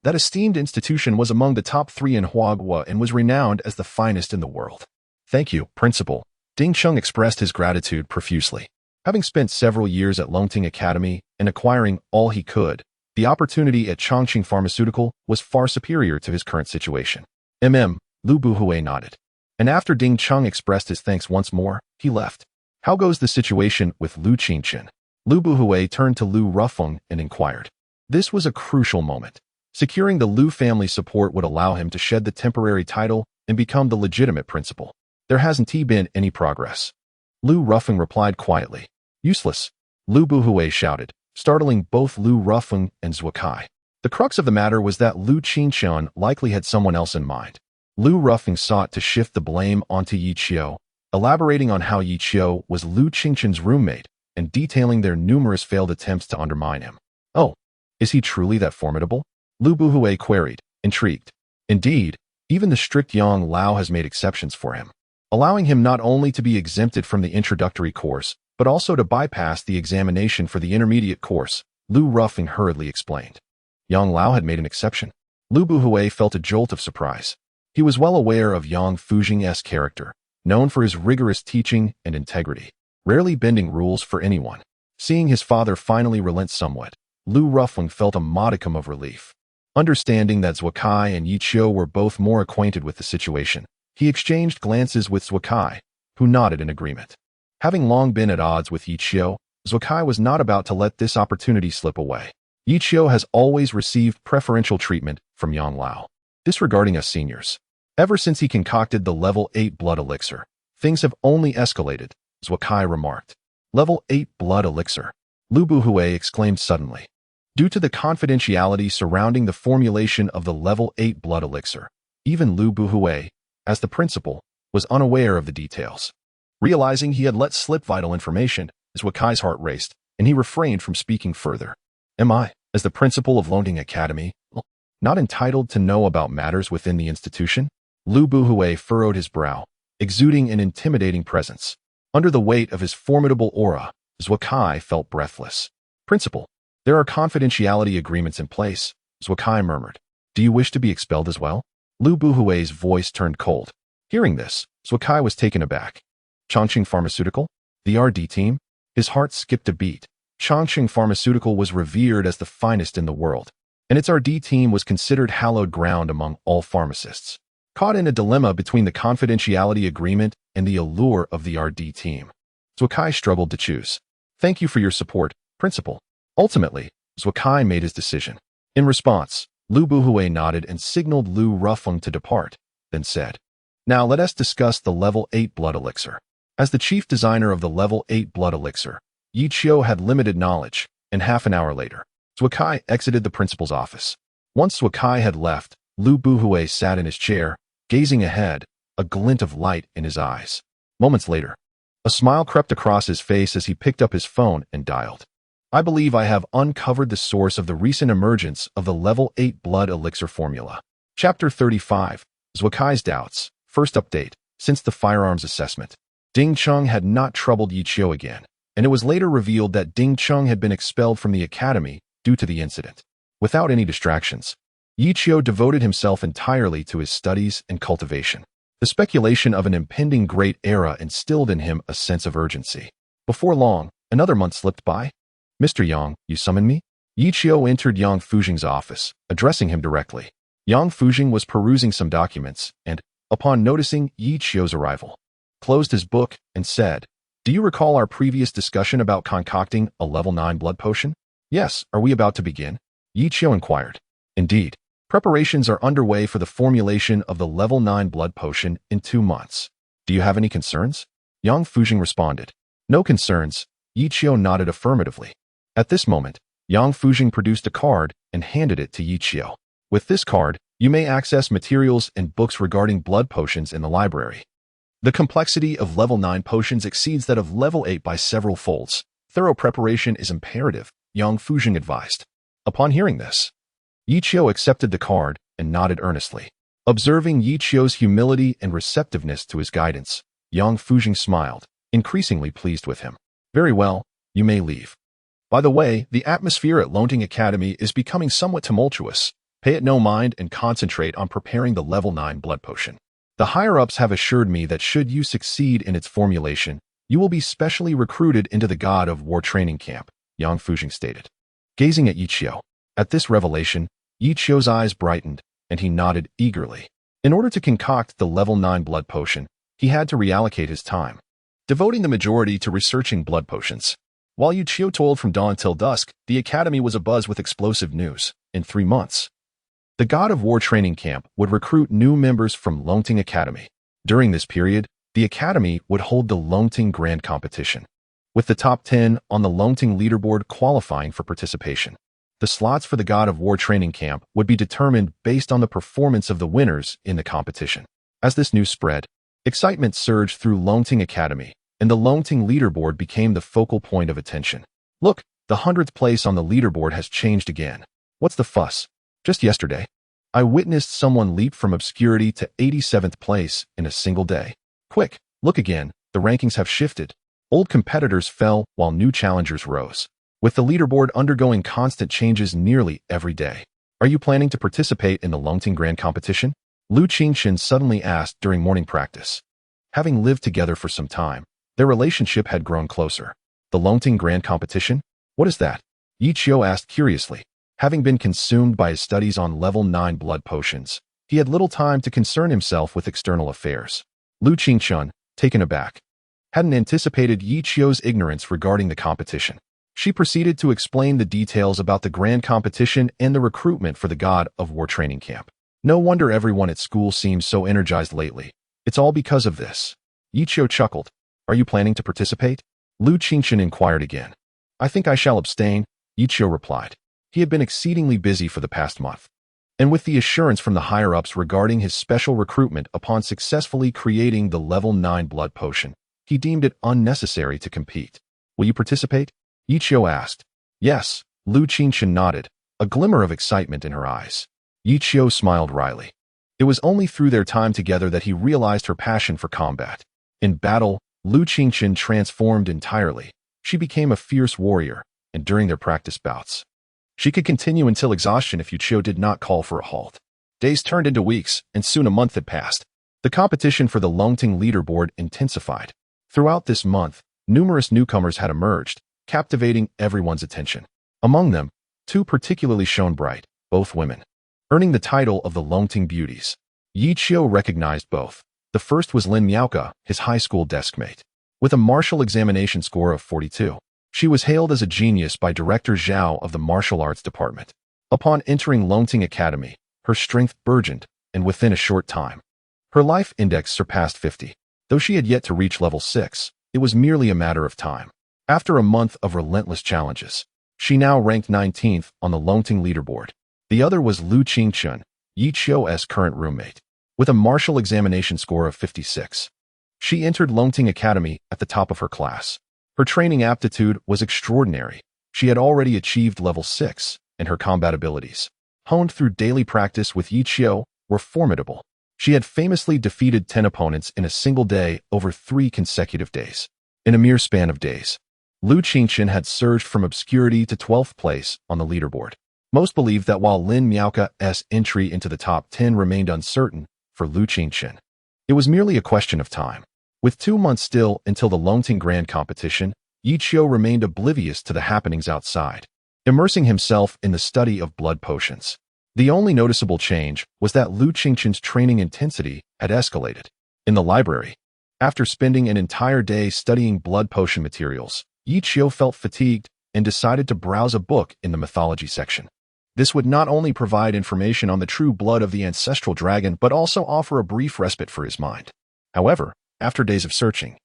That esteemed institution was among the top 3 in Huaguo and was renowned as the finest in the world. Thank you, Principal. Ding Cheng expressed his gratitude profusely. Having spent several years at Longting Academy and acquiring all he could, the opportunity at Chongqing Pharmaceutical was far superior to his current situation. Lu Buhui nodded. And after Ding Cheng expressed his thanks once more, he left. How goes the situation with Lu Qingchen? Lu Buhui turned to Lu Rufeng and inquired. This was a crucial moment. Securing the Lu family support would allow him to shed the temporary title and become the legitimate principal. There hasn't been any progress. Lu Rufeng replied quietly. Useless. Lu Buhui shouted, startling both Lu Rufeng and Zhuo Kai. The crux of the matter was that Lu Qingchen likely had someone else in mind. Lu Rufeng sought to shift the blame onto Yi Qiu, elaborating on how Yi Qiu was Lu Qingchen's roommate and detailing their numerous failed attempts to undermine him. Oh, is he truly that formidable? Lu Buhui queried, intrigued. Indeed, even the strict Yang Lao has made exceptions for him, allowing him not only to be exempted from the introductory course, but also to bypass the examination for the intermediate course, Lu Rufeng hurriedly explained. Yang Lao had made an exception. Lu Buhui felt a jolt of surprise. He was well aware of Yang Fujing's character, known for his rigorous teaching and integrity, rarely bending rules for anyone. Seeing his father finally relent somewhat, Lu Ruffling felt a modicum of relief. Understanding that Zhukai and Yi Qiu were both more acquainted with the situation, he exchanged glances with Zhukai, who nodded in agreement. Having long been at odds with Yi Qiu, Zhukai was not about to let this opportunity slip away. Yi Qiu has always received preferential treatment from Yang Lao, disregarding us seniors. Ever since he concocted the level 8 blood elixir, things have only escalated, Zhukai remarked. Level 8 blood elixir, Lu Buhui exclaimed suddenly. Due to the confidentiality surrounding the formulation of the level 8 blood elixir, even Lu Buhui, as the principal, was unaware of the details. Realizing he had let slip vital information, Zhuakai's heart raced, and he refrained from speaking further. Am I, as the principal of Longting Academy, not entitled to know about matters within the institution? Lu Buhui furrowed his brow, exuding an intimidating presence. Under the weight of his formidable aura, Zhuakai felt breathless. Principal, there are confidentiality agreements in place, Zhuakai murmured. Do you wish to be expelled as well? Lu Buhui's voice turned cold. Hearing this, Zhuakai was taken aback. Chongqing Pharmaceutical? The RD team? His heart skipped a beat. Chongqing Pharmaceutical was revered as the finest in the world, and its RD team was considered hallowed ground among all pharmacists. Caught in a dilemma between the confidentiality agreement and the allure of the RD team, Zhuakai struggled to choose. Thank you for your support, Principal. Ultimately, Zhuakai made his decision. In response, Lu Buhui nodded and signaled Lu Ruffling to depart, then said, Now let us discuss the level 8 blood elixir. As the chief designer of the level 8 blood elixir, Yi Qiu had limited knowledge, and half an hour later, Zhuakai exited the principal's office. Once Zhuakai had left, Lu Buhui sat in his chair, gazing ahead, a glint of light in his eyes. Moments later, a smile crept across his face as he picked up his phone and dialed. I believe I have uncovered the source of the recent emergence of the level 8 blood elixir formula. Chapter 35, Zhuakai's Doubts. First update, since the firearms assessment. Ding Cheng had not troubled Yi Qiu again, and it was later revealed that Ding Cheng had been expelled from the academy due to the incident. Without any distractions, Yi Qiu devoted himself entirely to his studies and cultivation. The speculation of an impending great era instilled in him a sense of urgency. Before long, another month slipped by. Mr. Yang, you summon me? Yi Qiu entered Yang Fujing's office, addressing him directly. Yang Fujing was perusing some documents and, upon noticing Yi Qiu's arrival, closed his book and said, Do you recall our previous discussion about concocting a level 9 blood potion? Yes, are we about to begin? Yi Qiu inquired. Indeed. Preparations are underway for the formulation of the level 9 blood potion in 2 months. Do you have any concerns? Yang Fujing responded. No concerns. Yi Qiu nodded affirmatively. At this moment, Yang Fujing produced a card and handed it to Yi Qiu. With this card, you may access materials and books regarding blood potions in the library. The complexity of level 9 potions exceeds that of level 8 by several folds. Thorough preparation is imperative, Yang Fujing advised. Upon hearing this, Yi Qiu accepted the card and nodded earnestly. Observing Yi Qiu's humility and receptiveness to his guidance, Yang Fujing smiled, increasingly pleased with him. Very well, you may leave. By the way, the atmosphere at Longting Academy is becoming somewhat tumultuous. Pay it no mind and concentrate on preparing the level 9 blood potion. The higher-ups have assured me that should you succeed in its formulation, you will be specially recruited into the God of War training camp, Yang Fujing stated. Gazing at Yi Qiu. At this revelation, Yi Qiu's eyes brightened, and he nodded eagerly. In order to concoct the level 9 blood potion, he had to reallocate his time, devoting the majority to researching blood potions. While Yi Qiu toiled from dawn till dusk, the academy was abuzz with explosive news. In 3 months, the God of War training camp would recruit new members from Longting Academy. During this period, the academy would hold the Longting Grand Competition, with the top 10 on the Longting leaderboard qualifying for participation. The slots for the God of War training camp would be determined based on the performance of the winners in the competition. As this news spread, excitement surged through Longting Academy, and the Longting leaderboard became the focal point of attention. Look, the 100th place on the leaderboard has changed again. What's the fuss? Just yesterday, I witnessed someone leap from obscurity to 87th place in a single day. Quick, look again, the rankings have shifted. Old competitors fell while new challengers rose, with the leaderboard undergoing constant changes nearly every day. Are you planning to participate in the Longting Grand Competition? Lu Qingxin suddenly asked during morning practice. Having lived together for some time, their relationship had grown closer. The Longting Grand Competition? What is that? Yi Qiu asked curiously. Having been consumed by his studies on level 9 blood potions, he had little time to concern himself with external affairs. Lu Qingchun, taken aback, hadn't anticipated Yi Qiu's ignorance regarding the competition. She proceeded to explain the details about the grand competition and the recruitment for the God of War training camp. No wonder everyone at school seems so energized lately. It's all because of this. Yi Qiu chuckled. Are you planning to participate? Lu Qingchun inquired again. I think I shall abstain, Yi Qiu replied. He had been exceedingly busy for the past month. And with the assurance from the higher-ups regarding his special recruitment upon successfully creating the level 9 blood potion, he deemed it unnecessary to compete. Will you participate? Yi Qiu asked. Yes, Lu Qingchun nodded, a glimmer of excitement in her eyes. Yi Qiu smiled wryly. It was only through their time together that he realized her passion for combat. In battle, Lu Qingchun transformed entirely. She became a fierce warrior, and during their practice bouts, she could continue until exhaustion if Yi Qiu did not call for a halt. Days turned into weeks, and soon a month had passed. The competition for the Longting leaderboard intensified. Throughout this month, numerous newcomers had emerged, captivating everyone's attention. Among them, two particularly shone bright, both women, earning the title of the Longting Beauties. Yi Qiu recognized both. The first was Lin Miaoke, his high school deskmate. With a martial examination score of 42, she was hailed as a genius by Director Zhao of the Martial Arts Department. Upon entering Longting Academy, her strength burgeoned, and within a short time, her life index surpassed 50. Though she had yet to reach level 6, it was merely a matter of time. After a month of relentless challenges, she now ranked 19th on the Longting leaderboard. The other was Lu Qingchun, Yi Qiu's current roommate, with a martial examination score of 56. She entered Longting Academy at the top of her class. Her training aptitude was extraordinary. She had already achieved level 6, and her combat abilities, honed through daily practice with Yi Qiu, were formidable. She had famously defeated 10 opponents in a single day over 3 consecutive days. In a mere span of days, Lu Qingchun had surged from obscurity to 12th place on the leaderboard. Most believed that while Lin Miaoke's entry into the top 10 remained uncertain for Lu Qingchun, it was merely a question of time. With 2 months still until the Longting Grand Competition, Yi Qiu remained oblivious to the happenings outside, immersing himself in the study of blood potions. The only noticeable change was that Lu Qingchun's training intensity had escalated. In the library, after spending an entire day studying blood potion materials, Yi Qiu felt fatigued and decided to browse a book in the mythology section. This would not only provide information on the true blood of the ancestral dragon but also offer a brief respite for his mind. However, after days of searching,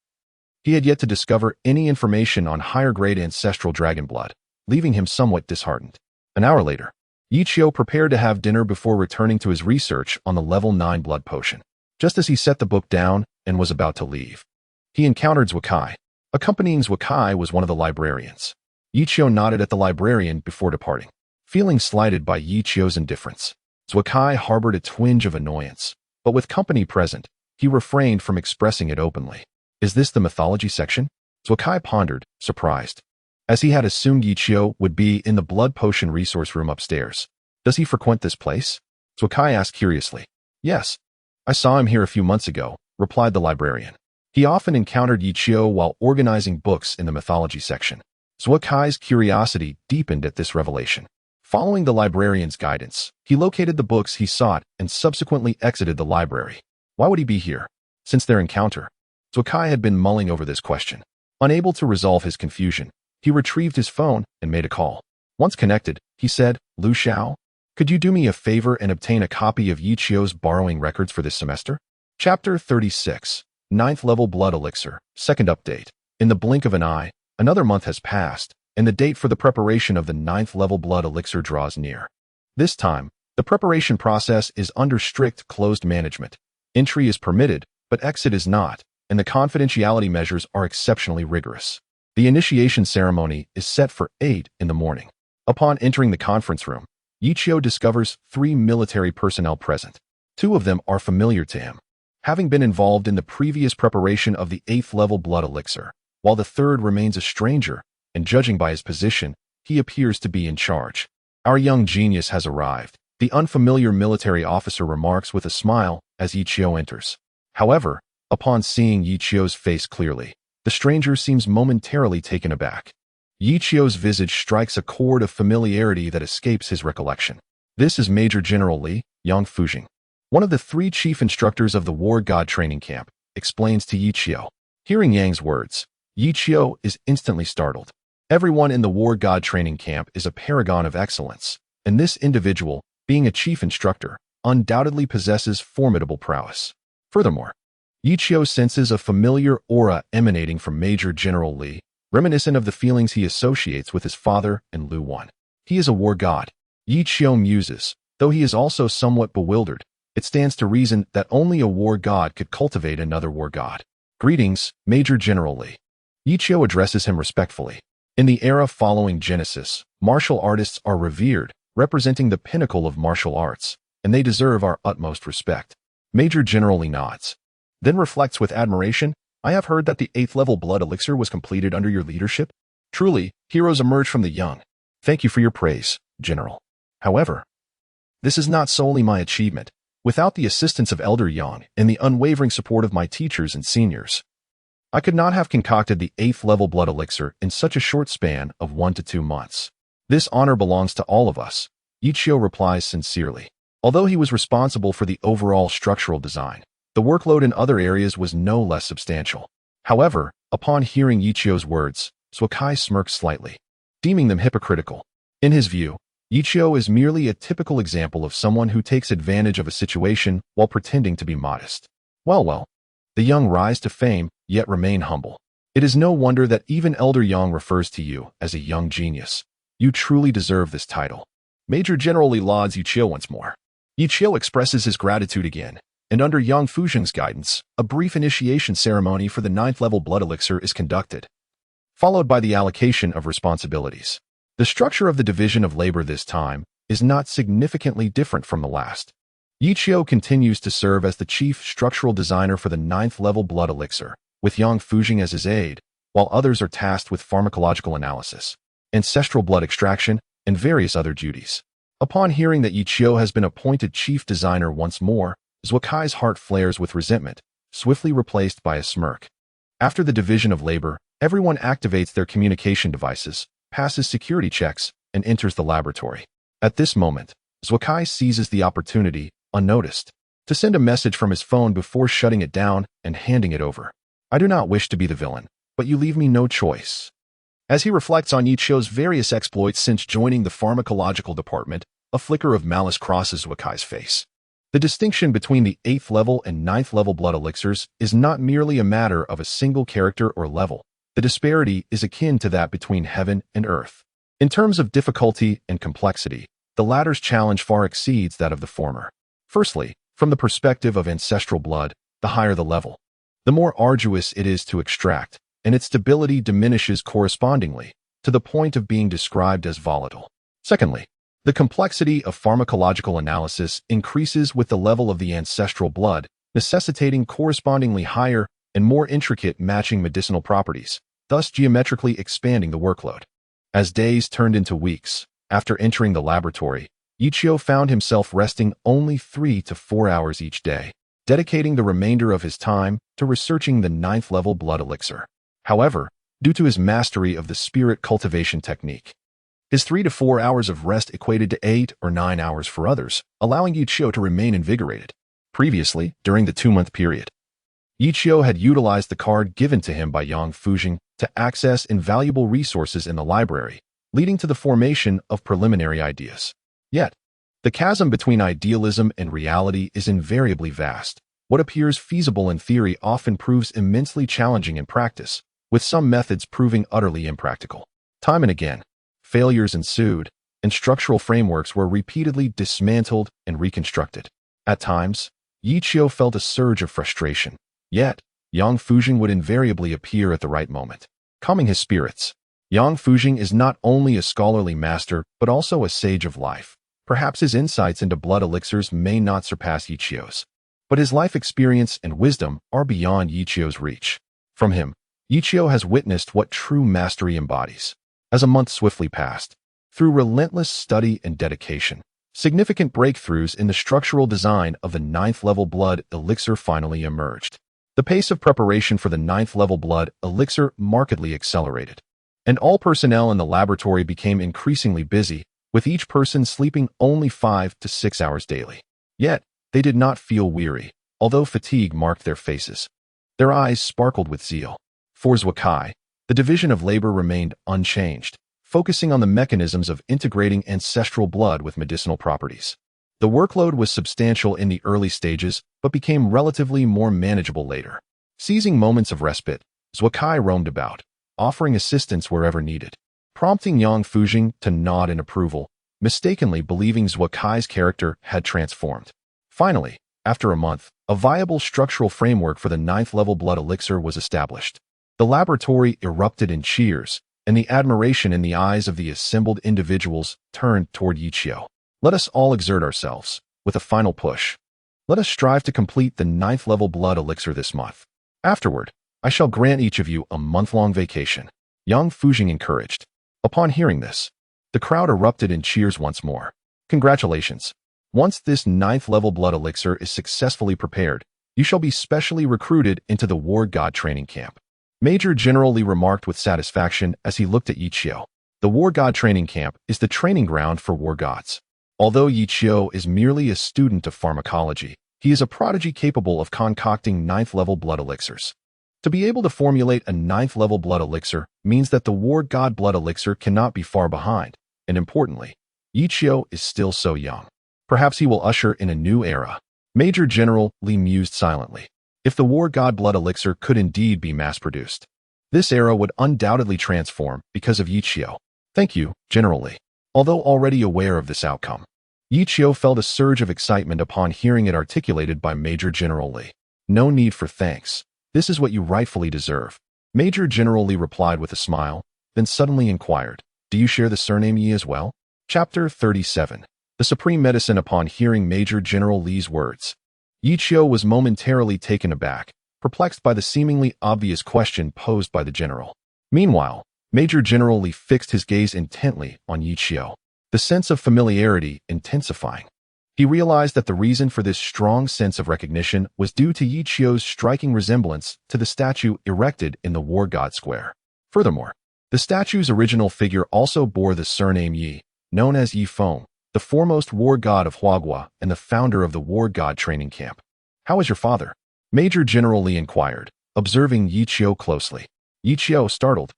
he had yet to discover any information on higher-grade ancestral dragon blood, leaving him somewhat disheartened. An hour later, Yi Qiu prepared to have dinner before returning to his research on the level 9 blood potion. Just as he set the book down and was about to leave, he encountered Zhuokai. Accompanying Zhuokai was one of the librarians. Yi Qiu nodded at the librarian before departing. Feeling slighted by Yi Qiu's indifference, Zhuokai harbored a twinge of annoyance, but with company present, he refrained from expressing it openly. Is this the mythology section? Zhuokai pondered, surprised, as he had assumed Yi Qiu would be in the blood potion resource room upstairs. Does he frequent this place? Zhuokai asked curiously. Yes. I saw him here a few months ago, replied the librarian. He often encountered Yi Qiu while organizing books in the mythology section. Zhuokai's curiosity deepened at this revelation. Following the librarian's guidance, he located the books he sought and subsequently exited the library. Why would he be here? Since their encounter, Zhuokai had been mulling over this question. Unable to resolve his confusion, he retrieved his phone and made a call. Once connected, he said, Lu Xiao, could you do me a favor and obtain a copy of Yi Qiu's borrowing records for this semester? Chapter 36, 9th Level Blood Elixir, Second Update. In the blink of an eye, another month has passed, and the date for the preparation of the 9th Level Blood Elixir draws near. This time, the preparation process is under strict closed management. Entry is permitted, but exit is not, and the confidentiality measures are exceptionally rigorous. The initiation ceremony is set for 8 in the morning. Upon entering the conference room, Yi Qiu discovers 3 military personnel present. 2 of them are familiar to him, having been involved in the previous preparation of the 8th level blood elixir, while the third remains a stranger, and judging by his position, he appears to be in charge. Our young genius has arrived, the unfamiliar military officer remarks with a smile as Yi Qiu enters. However, Upon seeing Yichio's face clearly, the stranger seems momentarily taken aback. Yichio's visage strikes a chord of familiarity that escapes his recollection. This is Major General Li, Yang Fujing, one of the 3 chief instructors of the War God training camp, explains to Yichio. Hearing Yang's words, Yichio is instantly startled. Everyone in the War God training camp is a paragon of excellence, and this individual, being a chief instructor, undoubtedly possesses formidable prowess. Furthermore, Yichio senses a familiar aura emanating from Major General Li, reminiscent of the feelings he associates with his father and Lu Wan. He is a war god. Yichio muses, though he is also somewhat bewildered. It stands to reason that only a war god could cultivate another war god. Greetings, Major General Li. Yichio addresses him respectfully. In the era following Genesis, martial artists are revered, representing the pinnacle of martial arts, and they deserve our utmost respect. Major General Li nods, then reflects with admiration. I have heard that the 8th level blood elixir was completed under your leadership. Truly, heroes emerge from the young. Thank you for your praise, General. However, this is not solely my achievement. Without the assistance of Elder Yang and the unwavering support of my teachers and seniors, I could not have concocted the 8th level blood elixir in such a short span of 1 to 2 months. This honor belongs to all of us, Yichio replies sincerely. Although he was responsible for the overall structural design, the workload in other areas was no less substantial. However, upon hearing Yichio's words, Suakai smirks slightly, deeming them hypocritical. In his view, Yichio is merely a typical example of someone who takes advantage of a situation while pretending to be modest. Well, the young rise to fame, yet remain humble. It is no wonder that even Elder Yang refers to you as a young genius. You truly deserve this title. Major General Li lauds Yichio once more. Yichio expresses his gratitude again, and under Yang Fujing's guidance, a brief initiation ceremony for the 9th level blood elixir is conducted, followed by the allocation of responsibilities. The structure of the division of labor this time is not significantly different from the last. Yichio continues to serve as the chief structural designer for the 9th level blood elixir, with Yang Fujing as his aide, while others are tasked with pharmacological analysis, ancestral blood extraction, and various other duties. Upon hearing that Yichio has been appointed chief designer once more, Zwakai's heart flares with resentment, swiftly replaced by a smirk. After the division of labor, everyone activates their communication devices, passes security checks, and enters the laboratory. At this moment, Zwakai seizes the opportunity, unnoticed, to send a message from his phone before shutting it down and handing it over. I do not wish to be the villain, but you leave me no choice. As he reflects on Yichio's various exploits since joining the pharmacological department, a flicker of malice crosses Zwakai's face. The distinction between the 8th level and 9th level blood elixirs is not merely a matter of a single character or level. The disparity is akin to that between heaven and earth. In terms of difficulty and complexity, the latter's challenge far exceeds that of the former. Firstly, from the perspective of ancestral blood, the higher the level, the more arduous it is to extract, and its stability diminishes correspondingly, to the point of being described as volatile. Secondly, the complexity of pharmacological analysis increases with the level of the ancestral blood, necessitating correspondingly higher and more intricate matching medicinal properties, thus geometrically expanding the workload. As days turned into weeks, after entering the laboratory, Yichio found himself resting only 3 to 4 hours each day, dedicating the remainder of his time to researching the 9th level blood elixir. However, due to his mastery of the spirit cultivation technique, his 3 to 4 hours of rest equated to 8 or 9 hours for others, allowing Yichio to remain invigorated. Previously, during the 2-month period, Yichio had utilized the card given to him by Yang Fujing to access invaluable resources in the library, leading to the formation of preliminary ideas. Yet, the chasm between idealism and reality is invariably vast. What appears feasible in theory often proves immensely challenging in practice, with some methods proving utterly impractical. Time and again, failures ensued, and structural frameworks were repeatedly dismantled and reconstructed. At times, Yichio felt a surge of frustration. Yet, Yang Fujing would invariably appear at the right moment, calming his spirits. Yang Fujing is not only a scholarly master, but also a sage of life. Perhaps his insights into blood elixirs may not surpass Yichio's, but his life experience and wisdom are beyond Yichio's reach. From him, Yichio has witnessed what true mastery embodies. As a month swiftly passed, through relentless study and dedication, significant breakthroughs in the structural design of the 9th level blood elixir finally emerged. The pace of preparation for the 9th-level blood elixir markedly accelerated, and all personnel in the laboratory became increasingly busy, with each person sleeping only 5 to 6 hours daily. Yet, they did not feel weary, although fatigue marked their faces. Their eyes sparkled with zeal. For Zhukai, the division of labor remained unchanged, focusing on the mechanisms of integrating ancestral blood with medicinal properties. The workload was substantial in the early stages, but became relatively more manageable later. Seizing moments of respite, Zhukai roamed about, offering assistance wherever needed, prompting Yang Fujing to nod in approval, mistakenly believing Zhuakai's character had transformed. Finally, after a month, a viable structural framework for the 9th-level blood elixir was established. The laboratory erupted in cheers, and the admiration in the eyes of the assembled individuals turned toward Yichio. Let us all exert ourselves, with a final push. Let us strive to complete the 9th-level blood elixir this month. Afterward, I shall grant each of you a month-long vacation. Yang Fujing encouraged. Upon hearing this, the crowd erupted in cheers once more. Congratulations. Once this 9th-level blood elixir is successfully prepared, you shall be specially recruited into the War God training camp. Major General Li remarked with satisfaction as he looked at Yichio. The War God training camp is the training ground for war gods. Although Yichio is merely a student of pharmacology, he is a prodigy capable of concocting 9th-level blood elixirs. To be able to formulate a 9th-level blood elixir means that the War God blood elixir cannot be far behind, and importantly, Yichio is still so young. Perhaps he will usher in a new era. Major General Li mused silently. If the War God blood elixir could indeed be mass-produced, this era would undoubtedly transform because of Yichio. Thank you, General Li. Although already aware of this outcome, Yichio felt a surge of excitement upon hearing it articulated by Major General Li. No need for thanks. This is what you rightfully deserve. Major General Li replied with a smile, then suddenly inquired, do you share the surname Yi as well? Chapter 37. The Supreme Medicine. Upon hearing Major General Li's words, Yichio was momentarily taken aback, perplexed by the seemingly obvious question posed by the general. Meanwhile, Major General Li fixed his gaze intently on Yichio, the sense of familiarity intensifying. He realized that the reason for this strong sense of recognition was due to Yichio's striking resemblance to the statue erected in the War God Square. Furthermore, the statue's original figure also bore the surname Yi, known as Yi Feng, the foremost war god of Huagua and the founder of the War God training camp. How is your father? Major General Li inquired, observing Yichio closely. Yichio, startled,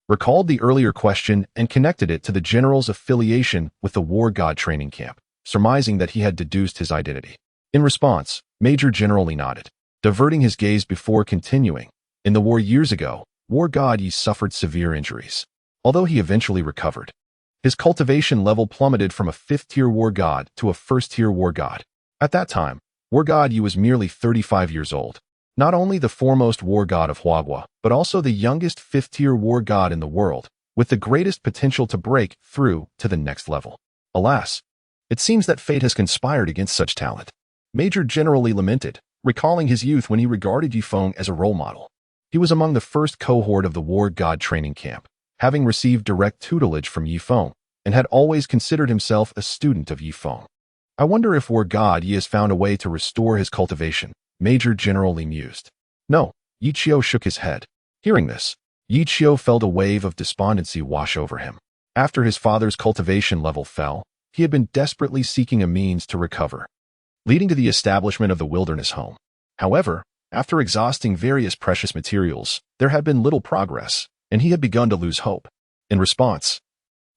recalled the earlier question and connected it to the general's affiliation with the War God training camp, surmising that he had deduced his identity. In response, Major General Li nodded, diverting his gaze before continuing. In the war years ago, War God Yi suffered severe injuries. Although he eventually recovered, his cultivation level plummeted from a 5th-tier war god to a 1st-tier war god. At that time, War God Yi was merely 35 years old. Not only the foremost war god of Huagua, but also the youngest 5th-tier war god in the world, with the greatest potential to break through to the next level. Alas, it seems that fate has conspired against such talent. Major General Li lamented, recalling his youth when he regarded Yi Feng as a role model. He was among the first cohort of the War God training camp, having received direct tutelage from Yi Feng, and had always considered himself a student of Yi Feng. I wonder if War God Yi has found a way to restore his cultivation, Major General Li mused. No, Yichio shook his head. Hearing this, Yichio felt a wave of despondency wash over him. After his father's cultivation level fell, he had been desperately seeking a means to recover, leading to the establishment of the wilderness home. However, after exhausting various precious materials, there had been little progress, and he had begun to lose hope. In response,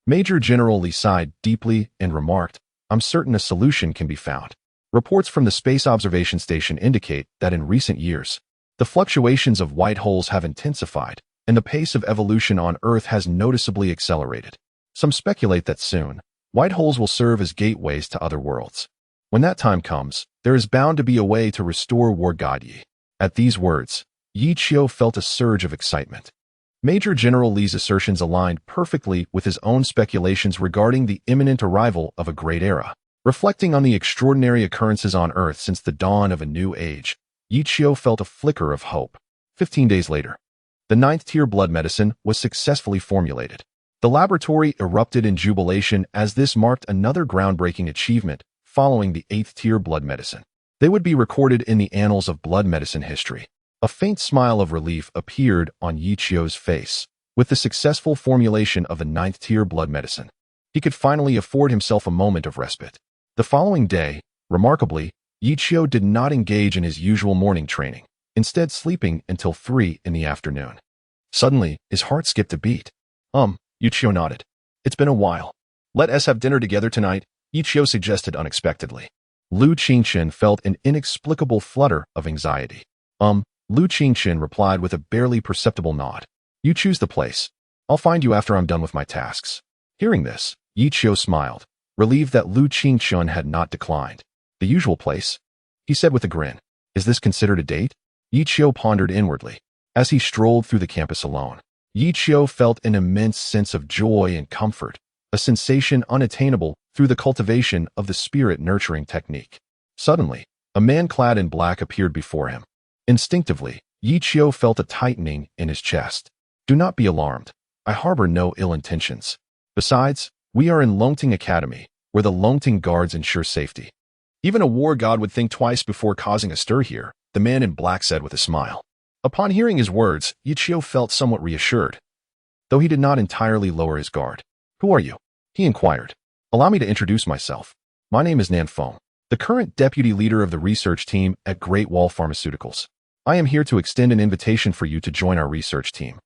Major General Li sighed deeply and remarked, I'm certain a solution can be found. Reports from the Space Observation Station indicate that in recent years, the fluctuations of white holes have intensified, and the pace of evolution on Earth has noticeably accelerated. Some speculate that soon, white holes will serve as gateways to other worlds. When that time comes, there is bound to be a way to restore War God Yi. At these words, Yichio felt a surge of excitement. Major General Li's assertions aligned perfectly with his own speculations regarding the imminent arrival of a great era. Reflecting on the extraordinary occurrences on Earth since the dawn of a new age, Yichio felt a flicker of hope. 15 days later, the 9th-tier blood medicine was successfully formulated. The laboratory erupted in jubilation as this marked another groundbreaking achievement following the 8th-tier blood medicine. They would be recorded in the annals of blood medicine history. A faint smile of relief appeared on Yi Chio's face. With the successful formulation of the 9th-tier blood medicine, he could finally afford himself a moment of respite. The following day, remarkably, Yi Chio did not engage in his usual morning training, instead sleeping until 3 in the afternoon. Suddenly, his heart skipped a beat. Yi Chio nodded. It's been a while. Let us have dinner together tonight, Yi Chio suggested unexpectedly. Lu Qingchen felt an inexplicable flutter of anxiety. Lu Qingchen replied with a barely perceptible nod. You choose the place. I'll find you after I'm done with my tasks. Hearing this, Yi Chio smiled, relieved that Lu Qingchen had not declined. The usual place? He said with a grin. Is this considered a date? Yi Chio pondered inwardly. As he strolled through the campus alone, Yi Chio felt an immense sense of joy and comfort, a sensation unattainable through the cultivation of the spirit-nurturing technique. Suddenly, a man clad in black appeared before him. Instinctively, Yi Chio felt a tightening in his chest. Do not be alarmed. I harbor no ill intentions. Besides, we are in Longting Academy, where the Longting guards ensure safety. Even a war god would think twice before causing a stir here, the man in black said with a smile. Upon hearing his words, Yi Chio felt somewhat reassured, though he did not entirely lower his guard. Who are you? He inquired. Allow me to introduce myself. My name is Nan Feng, the current deputy leader of the research team at Great Wall Pharmaceuticals. I am here to extend an invitation for you to join our research team.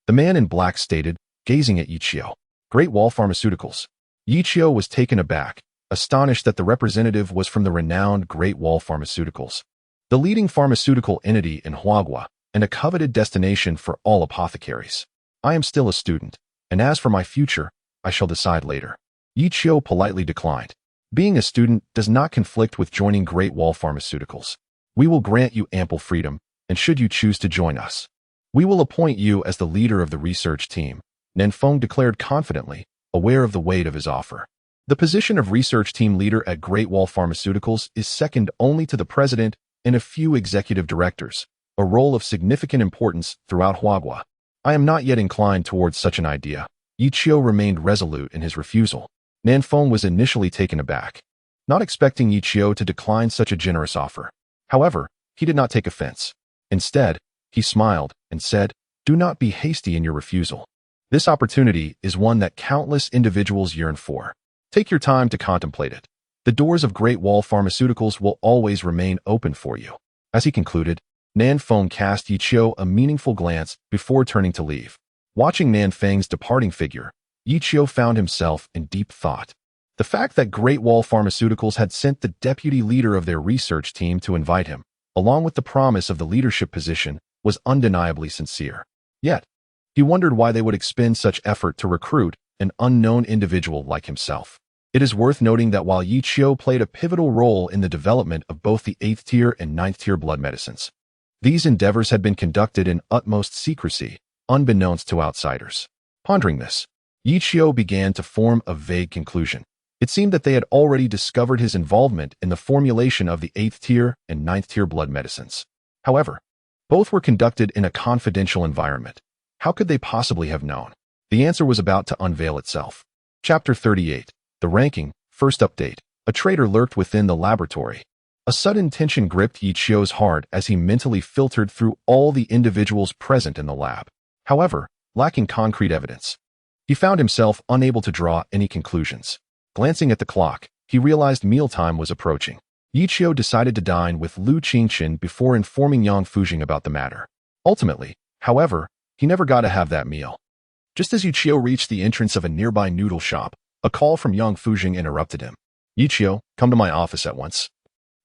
The man in black stated, gazing at Yi Chio. Great Wall Pharmaceuticals. Yi Chio was taken aback, astonished that the representative was from the renowned Great Wall Pharmaceuticals, the leading pharmaceutical entity in Huagua, and a coveted destination for all apothecaries. I am still a student, and as for my future, I shall decide later. Yi Chio politely declined. Being a student does not conflict with joining Great Wall Pharmaceuticals. We will grant you ample freedom, and should you choose to join us, we will appoint you as the leader of the research team, Nan Feng declared confidently, aware of the weight of his offer. The position of research team leader at Great Wall Pharmaceuticals is second only to the president and a few executive directors, a role of significant importance throughout Huagua. I am not yet inclined towards such an idea. Yi Chio remained resolute in his refusal. Nan Feng was initially taken aback, not expecting Yi Chio to decline such a generous offer. However, he did not take offense. Instead, he smiled and said, do not be hasty in your refusal. This opportunity is one that countless individuals yearn for. Take your time to contemplate it. The doors of Great Wall Pharmaceuticals will always remain open for you. As he concluded, Nan Feng cast Yi Chio a meaningful glance before turning to leave. Watching Nan Feng's departing figure, Yi Chio found himself in deep thought. The fact that Great Wall Pharmaceuticals had sent the deputy leader of their research team to invite him, along with the promise of the leadership position, was undeniably sincere. Yet, he wondered why they would expend such effort to recruit an unknown individual like himself. It is worth noting that while Yi Chio played a pivotal role in the development of both the 8th tier and 9th tier blood medicines, these endeavors had been conducted in utmost secrecy, unbeknownst to outsiders. Pondering this, Yi Chio began to form a vague conclusion. It seemed that they had already discovered his involvement in the formulation of the 8th tier and 9th tier blood medicines. However, both were conducted in a confidential environment. How could they possibly have known? The answer was about to unveil itself. Chapter 38. The Ranking, First Update. A traitor lurked within the laboratory. A sudden tension gripped Yi Chio's heart as he mentally filtered through all the individuals present in the lab. However, lacking concrete evidence, he found himself unable to draw any conclusions. Glancing at the clock, he realized mealtime was approaching. Yi Chio decided to dine with Lu Qingchen before informing Yang Fujing about the matter. Ultimately, however, he never got to have that meal. Just as Yi Chio reached the entrance of a nearby noodle shop, a call from Yang Fujing interrupted him. Yi Chio, come to my office at once.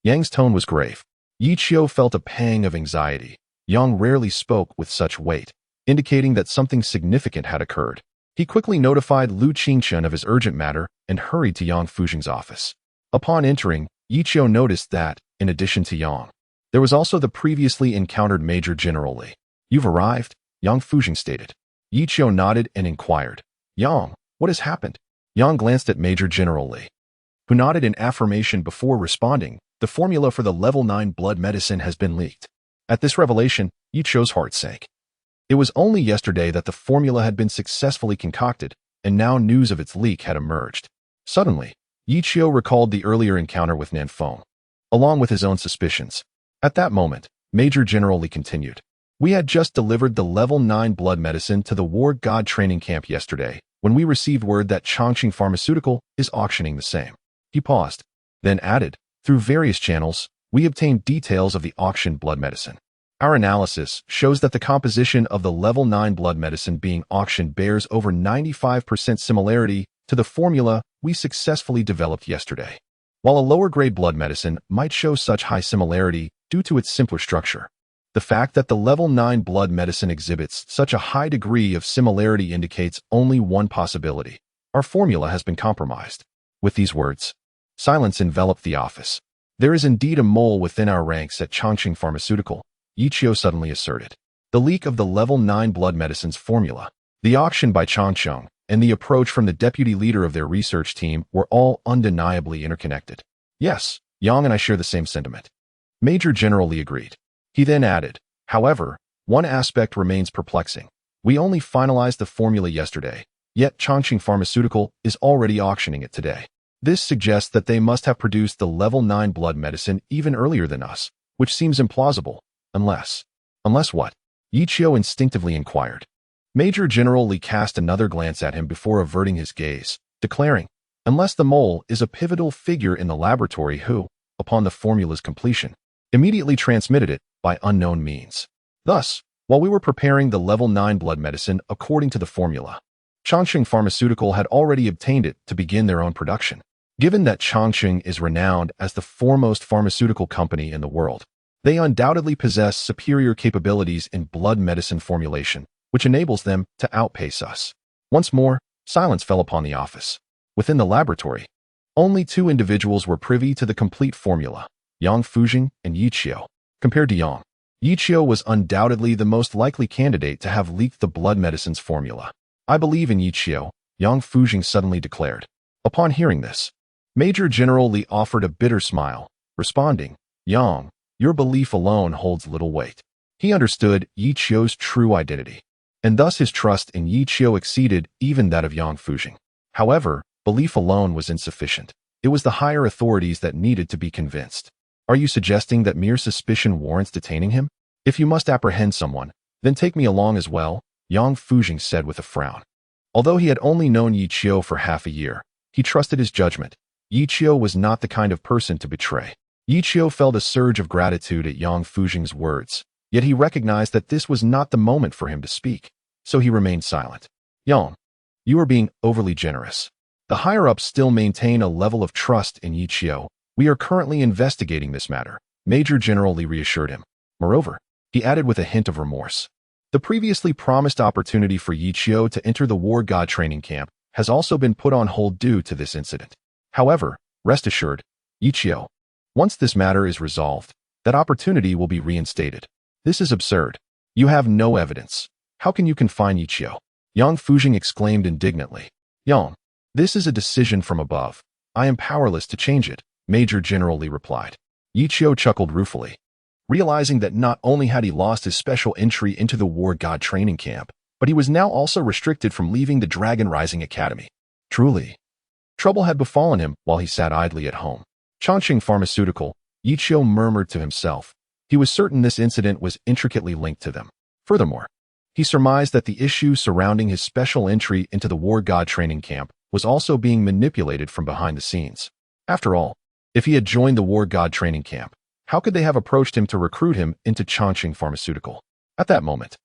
Yang's tone was grave. Yi Chio felt a pang of anxiety. Yang rarely spoke with such weight, indicating that something significant had occurred. He quickly notified Lu Qingchen of his urgent matter and hurried to Yang Fujing's office. Upon entering, Yi Chio noticed that, in addition to Yang, there was also the previously encountered Major General Li. You've arrived, Yang Fujing stated. Yi Chio nodded and inquired, Yang, what has happened? Yang glanced at Major General Li, who nodded in affirmation before responding, the formula for the level 9 blood medicine has been leaked. At this revelation, Yi Chio's heart sank. It was only yesterday that the formula had been successfully concocted, and now news of its leak had emerged. Suddenly, Yi Chio recalled the earlier encounter with Nan Feng, along with his own suspicions. At that moment, Major General Lee continued. We had just delivered the level 9 blood medicine to the War God training camp yesterday when we received word that Chongqing Pharmaceutical is auctioning the same. He paused, then added, through various channels, we obtained details of the auctioned blood medicine. Our analysis shows that the composition of the level 9 blood medicine being auctioned bears over 95% similarity to the formula we successfully developed yesterday. While a lower-grade blood medicine might show such high similarity due to its simpler structure, the fact that the level 9 blood medicine exhibits such a high degree of similarity indicates only one possibility. Our formula has been compromised. With these words, silence enveloped the office. There is indeed a mole within our ranks at Chongqing Pharmaceutical, Yichio suddenly asserted. The leak of the level 9 blood medicine's formula, the auction by Chongqing, and the approach from the deputy leader of their research team were all undeniably interconnected. Yes, Yang and I share the same sentiment. Major General Lee agreed. He then added, however, one aspect remains perplexing. We only finalized the formula yesterday, yet Chongqing Pharmaceutical is already auctioning it today. This suggests that they must have produced the level 9 blood medicine even earlier than us, which seems implausible, unless what? Yichio instinctively inquired. Major General Lee cast another glance at him before averting his gaze, declaring, unless the mole is a pivotal figure in the laboratory who, upon the formula's completion, immediately transmitted it by unknown means. Thus, while we were preparing the level 9 blood medicine according to the formula, Chongqing Pharmaceutical had already obtained it to begin their own production. Given that Chongqing is renowned as the foremost pharmaceutical company in the world, they undoubtedly possess superior capabilities in blood medicine formulation, which enables them to outpace us. Once more, silence fell upon the office. Within the laboratory, only two individuals were privy to the complete formula, Yang Fujing and Yichio. Compared to Yang, Yichio was undoubtedly the most likely candidate to have leaked the blood medicine's formula. I believe in Yichio, Yang Fujing suddenly declared. Upon hearing this, Major General Lee offered a bitter smile, responding, Yang, your belief alone holds little weight. He understood Yichio's true identity, and thus his trust in Yichio exceeded even that of Yang Fujing. However, belief alone was insufficient. It was the higher authorities that needed to be convinced. Are you suggesting that mere suspicion warrants detaining him? If you must apprehend someone, then take me along as well, Yang Fujing said with a frown. Although he had only known Yichio for half a year, he trusted his judgment. Yichio was not the kind of person to betray. Yichio felt a surge of gratitude at Yang Fujing's words, yet he recognized that this was not the moment for him to speak, so he remained silent. Yang, you are being overly generous. The higher-ups still maintain a level of trust in Yichio. We are currently investigating this matter, Major General Lee reassured him. Moreover, he added with a hint of remorse, the previously promised opportunity for Yichio to enter the War God training camp has also been put on hold due to this incident. However, rest assured, Yichio, once this matter is resolved, that opportunity will be reinstated. This is absurd. You have no evidence. How can you confine Yichio? Yang Fujing exclaimed indignantly. Yang, this is a decision from above. I am powerless to change it, Major General Lee replied. Yichio chuckled ruefully, realizing that not only had he lost his special entry into the War God training camp, but he was now also restricted from leaving the Dragon Rising Academy. Truly, trouble had befallen him while he sat idly at home. Chongqing Pharmaceutical, Yichio murmured to himself. He was certain this incident was intricately linked to them. Furthermore, he surmised that the issue surrounding his special entry into the War God training camp was also being manipulated from behind the scenes. After all, if he had joined the War God training camp, how could they have approached him to recruit him into Chongqing Pharmaceutical? At that moment,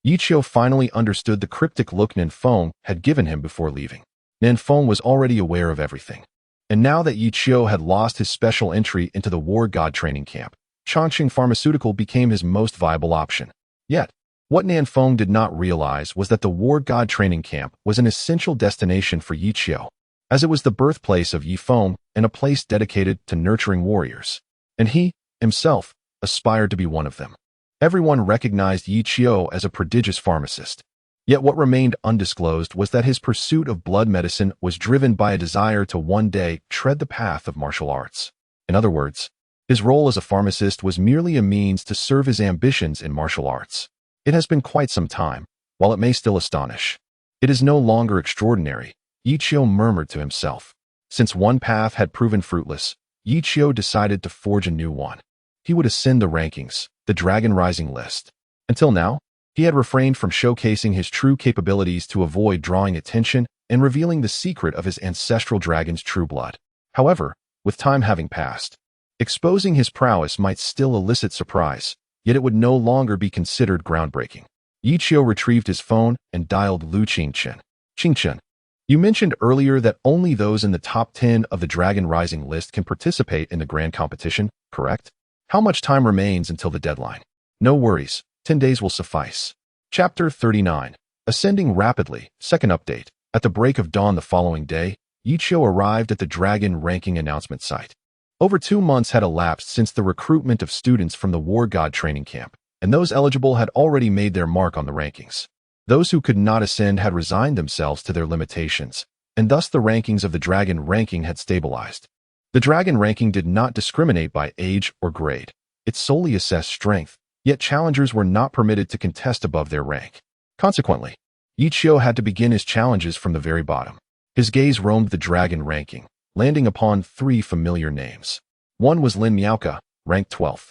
Yichio finally understood the cryptic look Nanfeng had given him before leaving. Nanfeng was already aware of everything. And now that Yichio had lost his special entry into the War God training camp, Chongqing Pharmaceutical became his most viable option. Yet, what Nanfeng did not realize was that the War God training camp was an essential destination for Yichio, as it was the birthplace of Yifeng and a place dedicated to nurturing warriors. And he, himself, aspired to be one of them. Everyone recognized Yichio as a prodigious pharmacist. Yet what remained undisclosed was that his pursuit of blood medicine was driven by a desire to one day tread the path of martial arts. In other words, his role as a pharmacist was merely a means to serve his ambitions in martial arts. It has been quite some time, while it may still astonish. It is no longer extraordinary, Yichio murmured to himself. Since one path had proven fruitless, Yichio decided to forge a new one. He would ascend the rankings, the Dragon Rising list. Until now, he had refrained from showcasing his true capabilities to avoid drawing attention and revealing the secret of his ancestral dragon's true blood. However, with time having passed, exposing his prowess might still elicit surprise, yet it would no longer be considered groundbreaking. Yi Qiu retrieved his phone and dialed Lu Qingchen. Qingchen, you mentioned earlier that only those in the top 10 of the Dragon Rising list can participate in the grand competition, correct? How much time remains until the deadline? No worries, 10 days will suffice. Chapter 39. Ascending rapidly. Second update. At the break of dawn the following day, Yi Qiu arrived at the Dragon ranking announcement site. Over 2 months had elapsed since the recruitment of students from the War God training camp, and those eligible had already made their mark on the rankings. Those who could not ascend had resigned themselves to their limitations, and thus the rankings of the Dragon ranking had stabilized. The Dragon ranking did not discriminate by age or grade. It solely assessed strength, yet challengers were not permitted to contest above their rank. Consequently, Yi Qiu had to begin his challenges from the very bottom. His gaze roamed the Dragon ranking, landing upon 3 familiar names. One was Lin Miaoke, ranked 12th.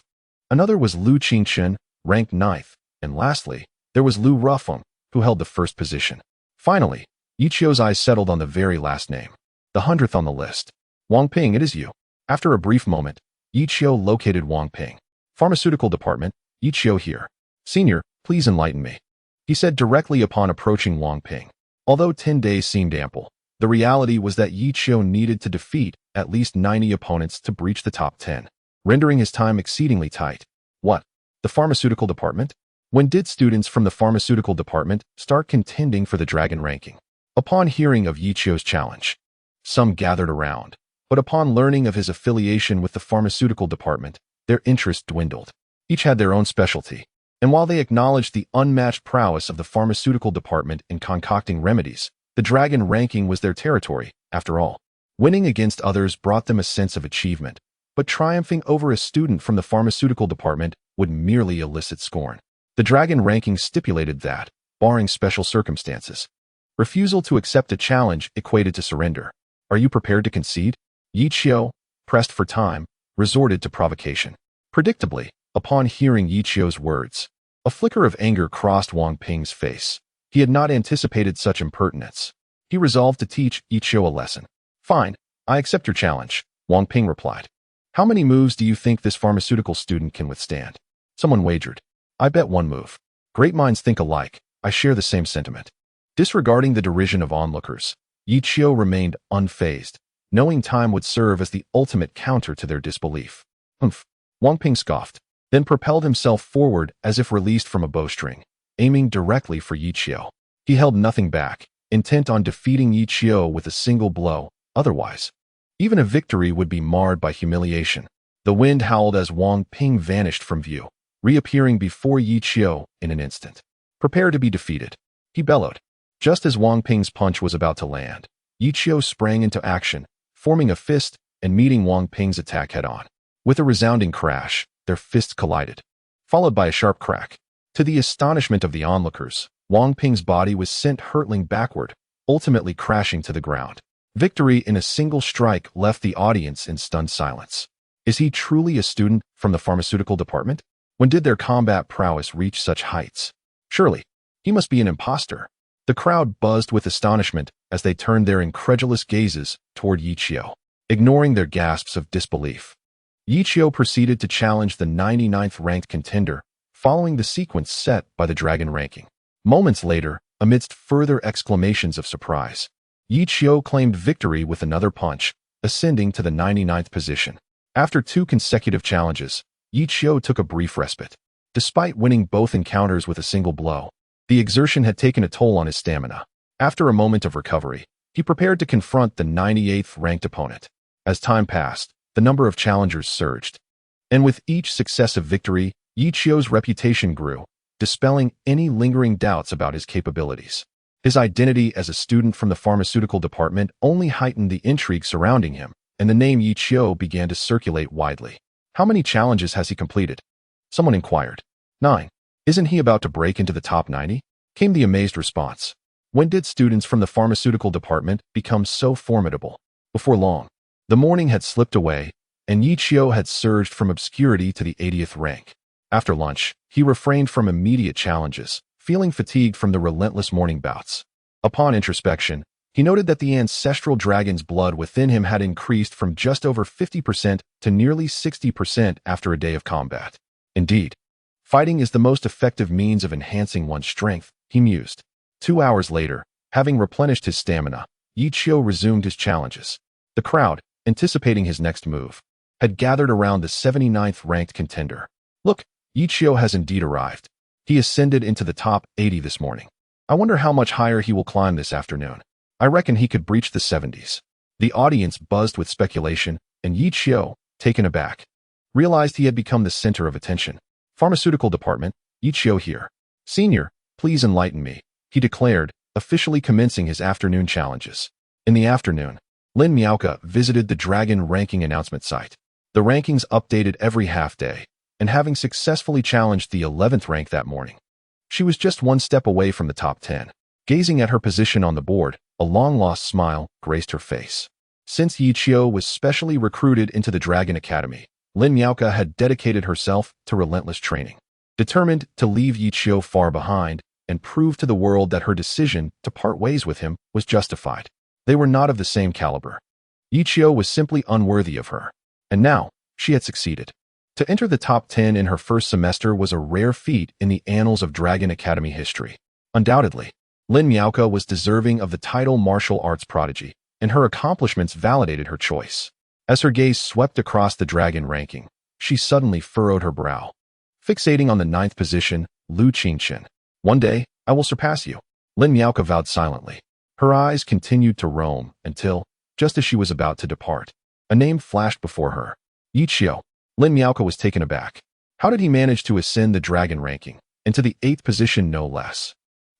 Another was Lu Qingchen, ranked 9th. And lastly, there was Lu Rufeng, who held the first position. Finally, Yi Qiu's eyes settled on the very last name, the 100th on the list. Wang Ping, it is you. After a brief moment, Yi Qiu located Wang Ping. Pharmaceutical Department, Yi Qiu here. Senior, please enlighten me, he said directly upon approaching Wang Ping. Although 10 days seemed ample, the reality was that Yi Qiu needed to defeat at least 90 opponents to breach the top 10, rendering his time exceedingly tight. What? The Pharmaceutical Department? When did students from the Pharmaceutical Department start contending for the Dragon ranking? Upon hearing of Yi Qiu's challenge, some gathered around, but upon learning of his affiliation with the Pharmaceutical Department, their interest dwindled. Each had their own specialty, and while they acknowledged the unmatched prowess of the Pharmaceutical Department in concocting remedies, the Dragon ranking was their territory, after all. Winning against others brought them a sense of achievement, but triumphing over a student from the Pharmaceutical Department would merely elicit scorn. The Dragon ranking stipulated that, barring special circumstances, refusal to accept a challenge equated to surrender. Are you prepared to concede? Yi Qiu, pressed for time, resorted to provocation. Predictably, upon hearing Yi Qiu's words, a flicker of anger crossed Wang Ping's face. He had not anticipated such impertinence. He resolved to teach Yi Qiu a lesson. Fine, I accept your challenge, Wang Ping replied. How many moves do you think this pharmaceutical student can withstand? Someone wagered. I bet 1 move. Great minds think alike. I share the same sentiment. Disregarding the derision of onlookers, Yi Qiu remained unfazed, knowing time would serve as the ultimate counter to their disbelief. Humph. Wang Ping scoffed, then propelled himself forward as if released from a bowstring, aiming directly for Yi Qiu. He held nothing back, intent on defeating Yi Qiu with a single blow. Otherwise, even a victory would be marred by humiliation. The wind howled as Wang Ping vanished from view, reappearing before Yi Qiu in an instant. Prepare to be defeated, he bellowed. Just as Wang Ping's punch was about to land, Yi Qiu sprang into action, forming a fist and meeting Wang Ping's attack head-on. With a resounding crash, their fists collided, followed by a sharp crack. To the astonishment of the onlookers, Wang Ping's body was sent hurtling backward, ultimately crashing to the ground. Victory in a single strike left the audience in stunned silence. Is he truly a student from the Pharmaceutical Department? When did their combat prowess reach such heights? Surely, he must be an imposter. The crowd buzzed with astonishment as they turned their incredulous gazes toward Yi Qiu, ignoring their gasps of disbelief. Yi Qiu proceeded to challenge the 99th ranked contender, following the sequence set by the Dragon ranking. Moments later, amidst further exclamations of surprise, Yi Qiu claimed victory with another punch, ascending to the 99th position. After 2 consecutive challenges, Yi Qiu took a brief respite. Despite winning both encounters with a single blow, the exertion had taken a toll on his stamina. After a moment of recovery, he prepared to confront the 98th ranked opponent. As time passed, the number of challengers surged, and with each successive victory, Yi Qiu's reputation grew, dispelling any lingering doubts about his capabilities. His identity as a student from the Pharmaceutical Department only heightened the intrigue surrounding him, and the name Yi Qiu began to circulate widely. How many challenges has he completed? Someone inquired. 9. Isn't he about to break into the top 90? Came the amazed response. When did students from the Pharmaceutical Department become so formidable? Before long, the morning had slipped away, and Yi Qiu had surged from obscurity to the 80th rank. After lunch, he refrained from immediate challenges, feeling fatigued from the relentless morning bouts. Upon introspection, he noted that the ancestral dragon's blood within him had increased from just over 50% to nearly 60% after a day of combat. Indeed, fighting is the most effective means of enhancing one's strength, he mused. 2 hours later, having replenished his stamina, Yi Qiu resumed his challenges. The crowd, anticipating his next move, had gathered around the 79th ranked contender. Look, Yi Qiu has indeed arrived. He ascended into the top 80 this morning. I wonder how much higher he will climb this afternoon. I reckon he could breach the 70s. The audience buzzed with speculation, and Yi Qiu, taken aback, realized he had become the center of attention. Pharmaceutical department, Yi Qiu here. Senior, please enlighten me, he declared, officially commencing his afternoon challenges. In the afternoon, Lin Miaoke visited the Dragon ranking announcement site. The rankings updated every half day, and having successfully challenged the 11th rank that morning, she was just one step away from the top 10. Gazing at her position on the board, a long-lost smile graced her face. Since Yi Qiu was specially recruited into the Dragon Academy, Lin Miaoke had dedicated herself to relentless training, determined to leave Yi Qiu far behind and prove to the world that her decision to part ways with him was justified. They were not of the same caliber. Yi Qiu was simply unworthy of her, and now she had succeeded. To enter the top 10 in her first semester was a rare feat in the annals of Dragon Academy history. Undoubtedly, Lin Miaoke was deserving of the title martial arts prodigy, and her accomplishments validated her choice. As her gaze swept across the Dragon ranking, she suddenly furrowed her brow, fixating on the 9th position, Lu Qingchen. One day, I will surpass you, Lin Miaoke vowed silently. Her eyes continued to roam until, just as she was about to depart, a name flashed before her. Yi Qiu. Lin Miaoke was taken aback. How did he manage to ascend the Dragon ranking, and to the 8th position no less?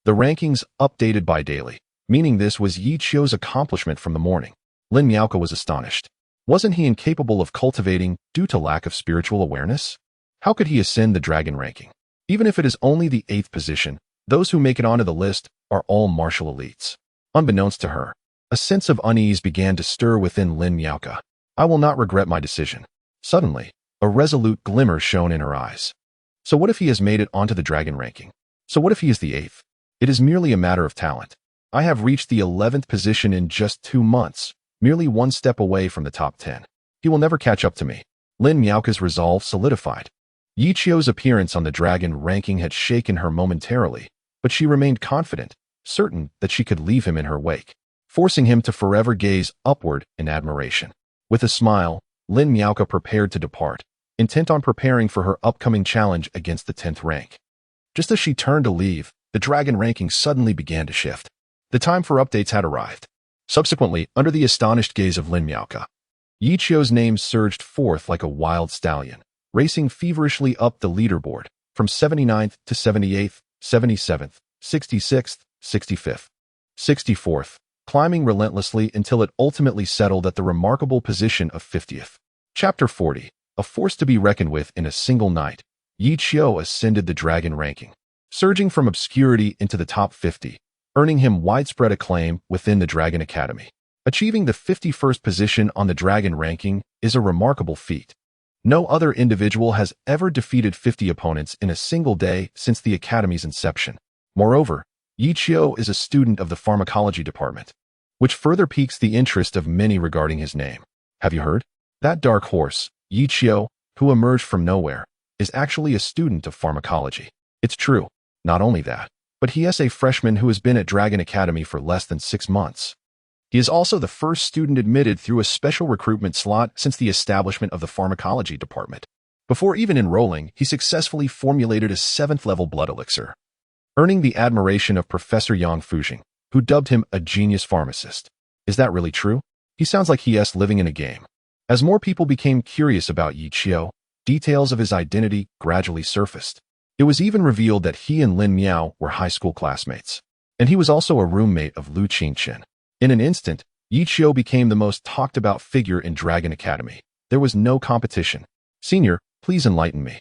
The rankings updated bi-daily, meaning this was Yi Qiu's accomplishment from the morning. Lin Miaoke was astonished. Wasn't he incapable of cultivating due to lack of spiritual awareness? How could he ascend the Dragon ranking? Even if it is only the 8th position, those who make it onto the list are all martial elites. Unbeknownst to her, a sense of unease began to stir within Lin Miaoke. I will not regret my decision. Suddenly, a resolute glimmer shone in her eyes. So what if he has made it onto the Dragon ranking? So what if he is the 8th? It is merely a matter of talent. I have reached the 11th position in just 2 months, merely one step away from the top 10. He will never catch up to me. Lin Miaoke's resolve solidified. Yi Qiu's appearance on the Dragon ranking had shaken her momentarily, but she remained confident, certain that she could leave him in her wake, forcing him to forever gaze upward in admiration. With a smile, Lin Miaoke prepared to depart, intent on preparing for her upcoming challenge against the 10th rank. Just as she turned to leave, the Dragon ranking suddenly began to shift. The time for updates had arrived. Subsequently, under the astonished gaze of Lin Miaoke, Yi Qiu's name surged forth like a wild stallion, racing feverishly up the leaderboard, from 79th to 78th, 77th, 66th, 65th, 64th, climbing relentlessly until it ultimately settled at the remarkable position of 50th. Chapter 40. A force to be reckoned with in a single night, Yi Qiu ascended the Dragon ranking, surging from obscurity into the top 50, earning him widespread acclaim within the Dragon Academy. Achieving the 51st position on the Dragon ranking is a remarkable feat. No other individual has ever defeated 50 opponents in a single day since the Academy's inception. Moreover, Yi Qiu is a student of the pharmacology department, which further piques the interest of many regarding his name. Have you heard? That dark horse, Yi Qiu, who emerged from nowhere, is actually a student of pharmacology. It's true. Not only that, but he is a freshman who has been at Dragon Academy for less than 6 months. He is also the first student admitted through a special recruitment slot since the establishment of the pharmacology department. Before even enrolling, he successfully formulated a 7th-level blood elixir, earning the admiration of Professor Yang Fujing, who dubbed him a genius pharmacist. Is that really true? He sounds like he is living in a game. As more people became curious about Yi Qiu, details of his identity gradually surfaced. It was even revealed that he and Lin Miao were high school classmates, and he was also a roommate of Lu Qingchen. In an instant, Yi Qiu became the most talked-about figure in Dragon Academy. There was no competition. Senior, please enlighten me.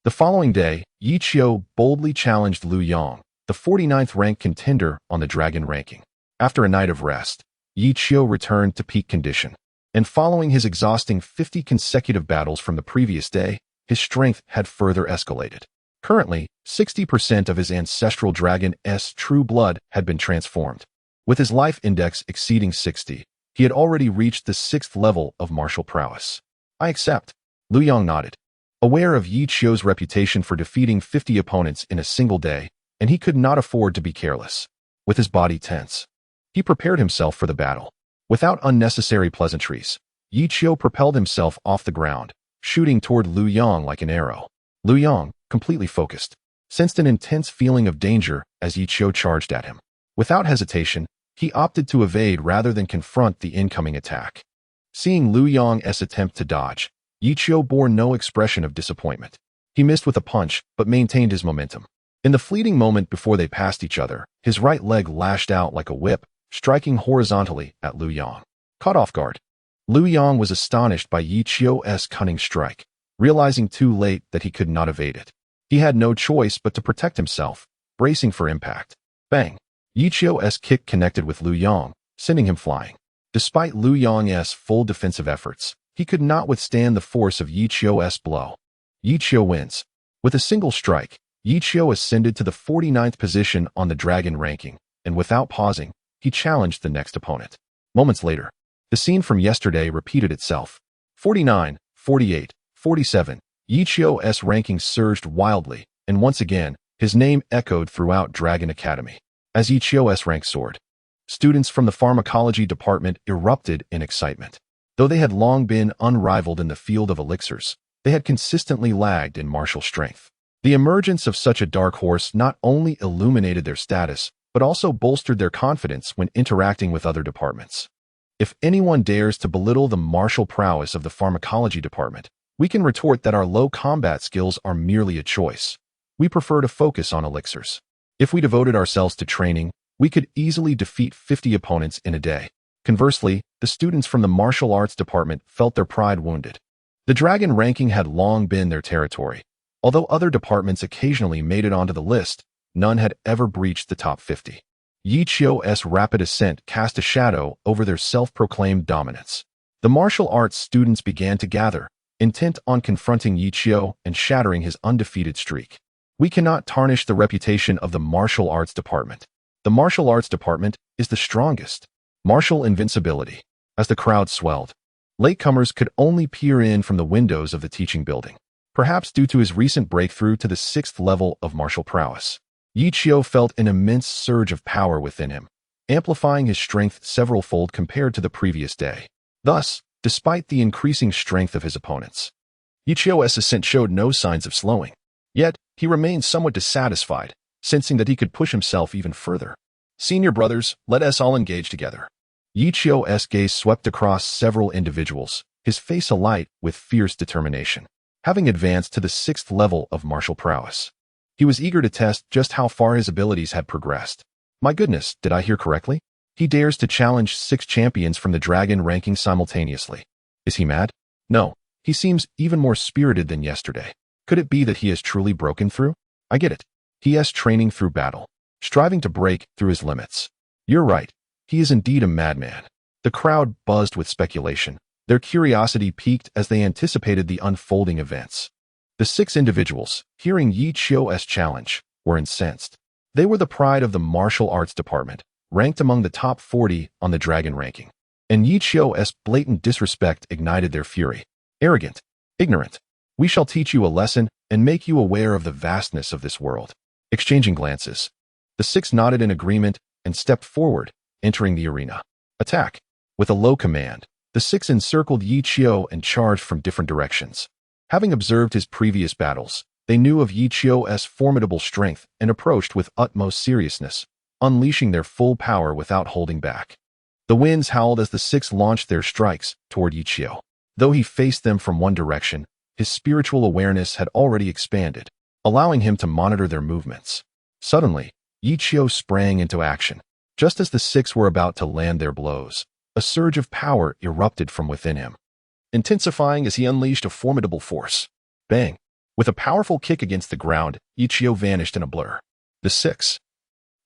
The following day, Yi Qiu boldly challenged Lu Yang, the 49th ranked contender on the Dragon ranking. After a night of rest, Yi Qiu returned to peak condition, and following his exhausting 50 consecutive battles from the previous day, his strength had further escalated. Currently, 60% of his ancestral dragon's true blood had been transformed. With his life index exceeding 60, he had already reached the 6th level of martial prowess. I accept. Lu Yong nodded. Aware of Yi Qiu's reputation for defeating 50 opponents in a single day, and he could not afford to be careless. With his body tense, he prepared himself for the battle. Without unnecessary pleasantries, Yi Qiu propelled himself off the ground, shooting toward Lu Yong like an arrow. Lu Yong, completely focused, sensed an intense feeling of danger as Yi Qiu charged at him. Without hesitation, he opted to evade rather than confront the incoming attack. Seeing Lu Yong's attempt to dodge, Yi Qiu bore no expression of disappointment. He missed with a punch, but maintained his momentum. In the fleeting moment before they passed each other, his right leg lashed out like a whip, striking horizontally at Lu Yong. Caught off guard, Lu Yong was astonished by Yi Qiu's cunning strike, realizing too late that he could not evade it. He had no choice but to protect himself, bracing for impact. Bang! Yi Qiu's kick connected with Lu Yong, sending him flying. Despite Lu Yong's full defensive efforts, he could not withstand the force of Yi Qiu's blow. Yi Qiu wins. With a single strike, Yi Qiu ascended to the 49th position on the dragon ranking, and without pausing, he challenged the next opponent. Moments later, the scene from yesterday repeated itself. 49, 48, 47. Yi Qiu's ranking surged wildly, and once again, his name echoed throughout Dragon Academy. As Yi Qiu's rank soared, students from the pharmacology department erupted in excitement. Though they had long been unrivaled in the field of elixirs, they had consistently lagged in martial strength. The emergence of such a dark horse not only illuminated their status, but also bolstered their confidence when interacting with other departments. If anyone dares to belittle the martial prowess of the pharmacology department, we can retort that our low combat skills are merely a choice. We prefer to focus on elixirs. If we devoted ourselves to training, we could easily defeat 50 opponents in a day. Conversely, the students from the martial arts department felt their pride wounded. The dragon ranking had long been their territory. Although other departments occasionally made it onto the list, none had ever breached the top 50. Yi Qiu's rapid ascent cast a shadow over their self-proclaimed dominance. The martial arts students began to gather, intent on confronting Yi Qiu and shattering his undefeated streak. We cannot tarnish the reputation of the martial arts department. The martial arts department is the strongest. Martial invincibility. As the crowd swelled, latecomers could only peer in from the windows of the teaching building. Perhaps due to his recent breakthrough to the 6th level of martial prowess, Yi Qiu felt an immense surge of power within him, amplifying his strength several-fold compared to the previous day. Thus, despite the increasing strength of his opponents, Yi Qiu's ascent showed no signs of slowing. Yet, he remained somewhat dissatisfied, sensing that he could push himself even further. Senior brothers, let us all engage together. Yi Qiu's gaze swept across several individuals, his face alight with fierce determination. Having advanced to the 6th level of martial prowess, he was eager to test just how far his abilities had progressed. My goodness, did I hear correctly? He dares to challenge 6 champions from the dragon ranking simultaneously. Is he mad? No, he seems even more spirited than yesterday. Could it be that he has truly broken through? I get it. He is training through battle, striving to break through his limits. You're right. He is indeed a madman. The crowd buzzed with speculation. Their curiosity piqued as they anticipated the unfolding events. The 6 individuals, hearing Yi Qiu's challenge, were incensed. They were the pride of the martial arts department, ranked among the top 40 on the dragon ranking. And Yi Qiu's blatant disrespect ignited their fury. Arrogant, ignorant. We shall teach you a lesson and make you aware of the vastness of this world. Exchanging glances, the 6 nodded in agreement and stepped forward, entering the arena. Attack! With a low command, the 6 encircled Yi Qiu and charged from different directions. Having observed his previous battles, they knew of Yi Qiu's formidable strength and approached with utmost seriousness, unleashing their full power without holding back. The winds howled as the 6 launched their strikes toward Yi Qiu. Though he faced them from one direction, his spiritual awareness had already expanded, allowing him to monitor their movements. Suddenly, Yi Qiu sprang into action. Just as the 6 were about to land their blows, a surge of power erupted from within him, intensifying as he unleashed a formidable force. Bang! With a powerful kick against the ground, Yi Qiu vanished in a blur. The 6,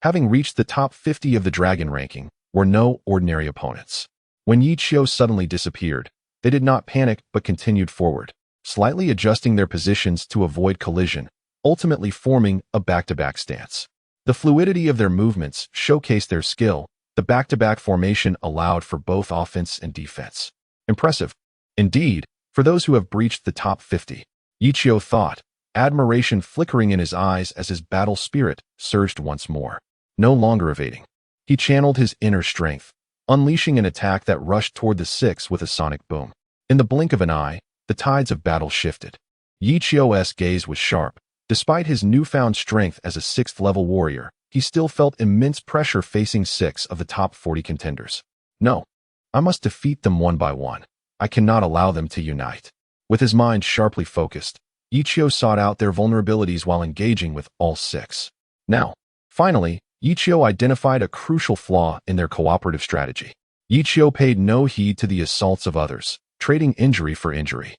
having reached the top 50 of the dragon ranking, were no ordinary opponents. When Yi Qiu suddenly disappeared, they did not panic but continued forward. slightly adjusting their positions to avoid collision, ultimately forming a back-to-back stance. The fluidity of their movements showcased their skill. The back-to-back formation allowed for both offense and defense. Impressive. Indeed, for those who have breached the top 50. Ichio thought, admiration flickering in his eyes as his battle spirit surged once more. No longer evading. He channeled his inner strength, unleashing an attack that rushed toward the six with a sonic boom. In the blink of an eye, the tides of battle shifted. Ichio's gaze was sharp. Despite his newfound strength as a 6th-level warrior, he still felt immense pressure facing 6 of the top 40 contenders. No, I must defeat them one by one. I cannot allow them to unite. With his mind sharply focused, Ichio sought out their vulnerabilities while engaging with all 6. Now, finally, Ichio identified a crucial flaw in their cooperative strategy. Ichio paid no heed to the assaults of others, trading injury for injury.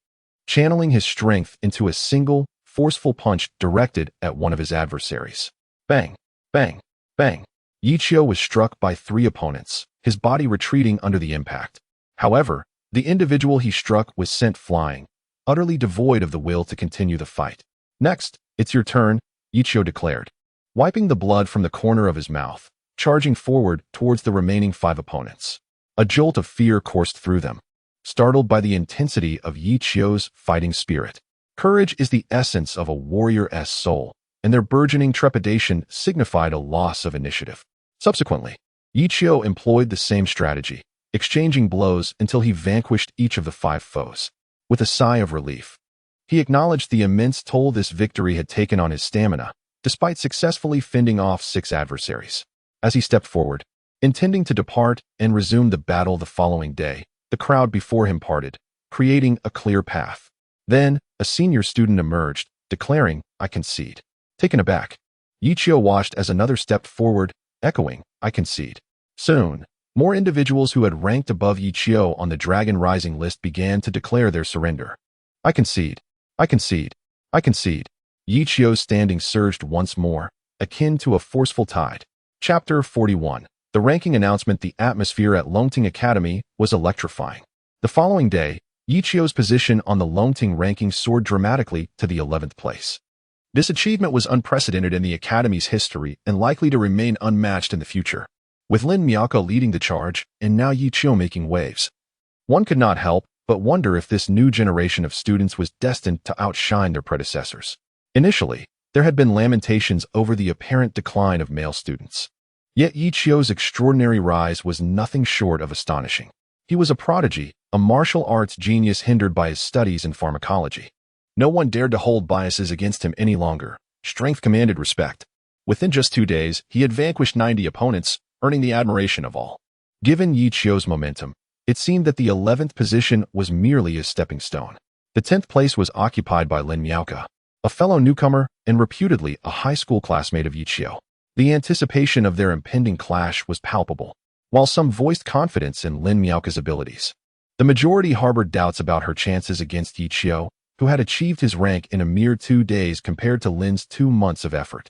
Channeling his strength into a single, forceful punch directed at one of his adversaries. Bang, bang, bang. Ichio was struck by 3 opponents, his body retreating under the impact. However, the individual he struck was sent flying, utterly devoid of the will to continue the fight. Next, it's your turn, Ichio declared, wiping the blood from the corner of his mouth, charging forward towards the remaining 5 opponents. A jolt of fear coursed through them, startled by the intensity of Ichio's fighting spirit. Courage is the essence of a warrior's soul, and their burgeoning trepidation signified a loss of initiative. Subsequently, Ichio employed the same strategy, exchanging blows until he vanquished each of the 5 foes. With a sigh of relief, he acknowledged the immense toll this victory had taken on his stamina, despite successfully fending off 6 adversaries. As he stepped forward, intending to depart and resume the battle the following day, the crowd before him parted, creating a clear path. Then, a senior student emerged, declaring, "I concede." Taken aback, Ichio watched as another stepped forward, echoing, "I concede." Soon, more individuals who had ranked above Ichio on the Dragon Rising list began to declare their surrender. "I concede. I concede. I concede." Ichio's standing surged once more, akin to a forceful tide. Chapter 41. The ranking announcement. The atmosphere at Longting Academy was electrifying. The following day, Ichio's position on the Longting ranking soared dramatically to the 11th place. This achievement was unprecedented in the Academy's history and likely to remain unmatched in the future. With Lin Miyako leading the charge, and now Ichio making waves, one could not help but wonder if this new generation of students was destined to outshine their predecessors. Initially, there had been lamentations over the apparent decline of male students. Yet Ichio's extraordinary rise was nothing short of astonishing. He was a prodigy, a martial arts genius hindered by his studies in pharmacology. No one dared to hold biases against him any longer. Strength commanded respect. Within just 2 days, he had vanquished 90 opponents, earning the admiration of all. Given Ichio's momentum, it seemed that the 11th position was merely a stepping stone. The 10th place was occupied by Lin Miyako, a fellow newcomer and reputedly a high school classmate of Ichio. The anticipation of their impending clash was palpable, while some voiced confidence in Lin Miyako's abilities. The majority harbored doubts about her chances against Ichio, who had achieved his rank in a mere 2 days compared to Lin's 2 months of effort.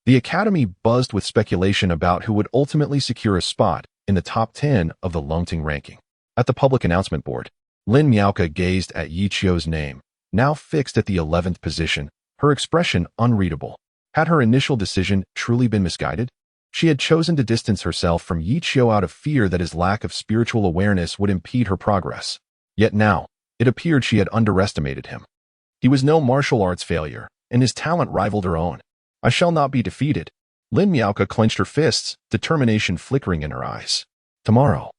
The Academy buzzed with speculation about who would ultimately secure a spot in the top 10 of the Longting ranking. At the public announcement board, Lin Miyako gazed at Ichio's name, now fixed at the 11th position, her expression unreadable. Had her initial decision truly been misguided? She had chosen to distance herself from Ichio out of fear that his lack of spiritual awareness would impede her progress. Yet now, it appeared she had underestimated him. He was no martial arts failure, and his talent rivaled her own. "I shall not be defeated." Lin Miyako clenched her fists, determination flickering in her eyes. "Tomorrow,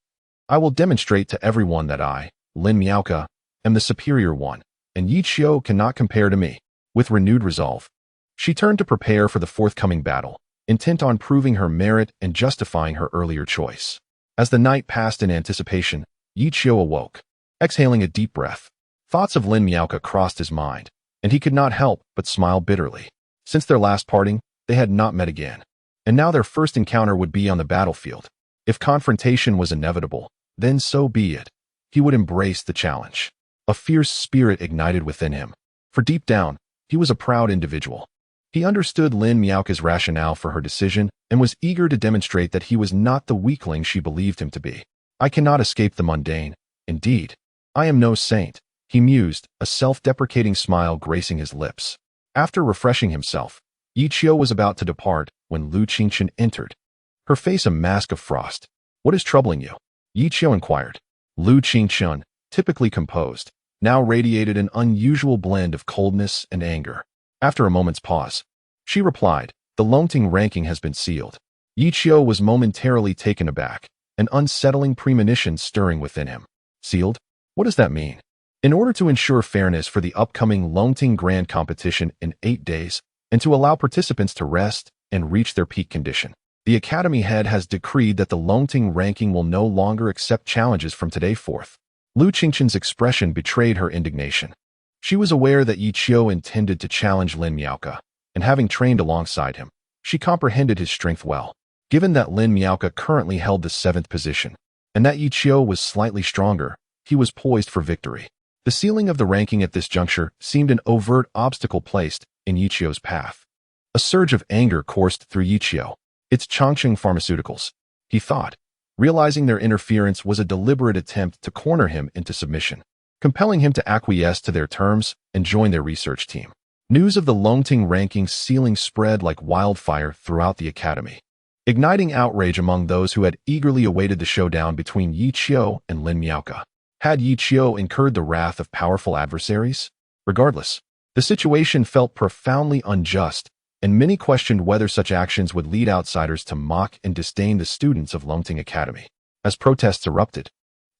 I will demonstrate to everyone that I, Lin Miyako, am the superior one, and Ichio cannot compare to me." With renewed resolve, she turned to prepare for the forthcoming battle, intent on proving her merit and justifying her earlier choice. As the night passed in anticipation, Ichio awoke. Exhaling a deep breath, thoughts of Lin Miyako crossed his mind, and he could not help but smile bitterly. Since their last parting, they had not met again, and now their first encounter would be on the battlefield. If confrontation was inevitable, then so be it. He would embrace the challenge. A fierce spirit ignited within him, for deep down, he was a proud individual. He understood Lin Miyako's rationale for her decision and was eager to demonstrate that he was not the weakling she believed him to be. "I cannot escape the mundane. Indeed, I am no saint," he mused, a self-deprecating smile gracing his lips. After refreshing himself, Yi Qiu was about to depart when Lu Qingchen entered, her face a mask of frost. "What is troubling you?" Yi Qiu inquired. Lu Qingchen, typically composed, now radiated an unusual blend of coldness and anger. After a moment's pause, she replied, "The Longting ranking has been sealed." Yi Qiu was momentarily taken aback, an unsettling premonition stirring within him. Sealed? What does that mean? In order to ensure fairness for the upcoming Longting Grand competition in 8 days, and to allow participants to rest and reach their peak condition, the Academy head has decreed that the Longting ranking will no longer accept challenges from today forth. Lu Qingchen's expression betrayed her indignation. She was aware that Yi Qiu intended to challenge Lin Miaoke, and having trained alongside him, she comprehended his strength well. Given that Lin Miaoke currently held the 7th position, and that Yi Qiu was slightly stronger, he was poised for victory. The sealing of the ranking at this juncture seemed an overt obstacle placed in Yi Qiu's path. A surge of anger coursed through Yi Qiu. "It's Chongqing Pharmaceuticals," he thought, realizing their interference was a deliberate attempt to corner him into submission, compelling him to acquiesce to their terms and join their research team. News of the Longting ranking's sealing spread like wildfire throughout the Academy, igniting outrage among those who had eagerly awaited the showdown between Yi Qiu and Lin Miaoke. Had Yi Qiu incurred the wrath of powerful adversaries? Regardless, the situation felt profoundly unjust, and many questioned whether such actions would lead outsiders to mock and disdain the students of Longting Academy. As protests erupted,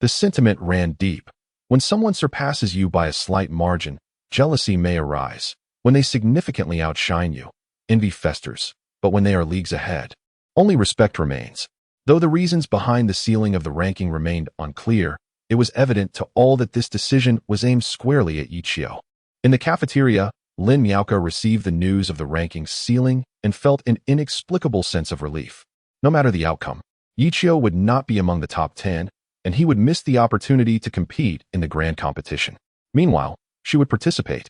the sentiment ran deep. When someone surpasses you by a slight margin, jealousy may arise. When they significantly outshine you, envy festers. But when they are leagues ahead, only respect remains. Though the reasons behind the sealing of the ranking remained unclear, it was evident to all that this decision was aimed squarely at Yi Qiu. In the cafeteria, Lin Miaoke received the news of the ranking's sealing and felt an inexplicable sense of relief. No matter the outcome, Yi Qiu would not be among the top 10, and he would miss the opportunity to compete in the grand competition. Meanwhile, she would participate,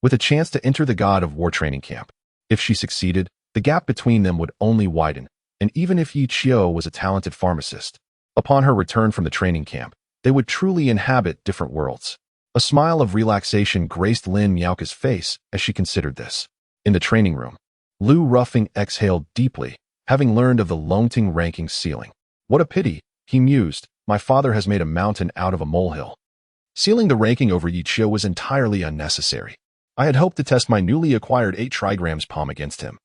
with a chance to enter the God of War training camp. If she succeeded, the gap between them would only widen, and even if Yi Qiu was a talented pharmacist, upon her return from the training camp, they would truly inhabit different worlds. A smile of relaxation graced Lin Miaoke's face as she considered this. In the training room, Lu Ruffing exhaled deeply, having learned of the Longting ranking sealing. "What a pity," he mused, "my father has made a mountain out of a molehill." Sealing the ranking over Yi Qiu was entirely unnecessary. I had hoped to test my newly acquired 8 trigrams palm against him.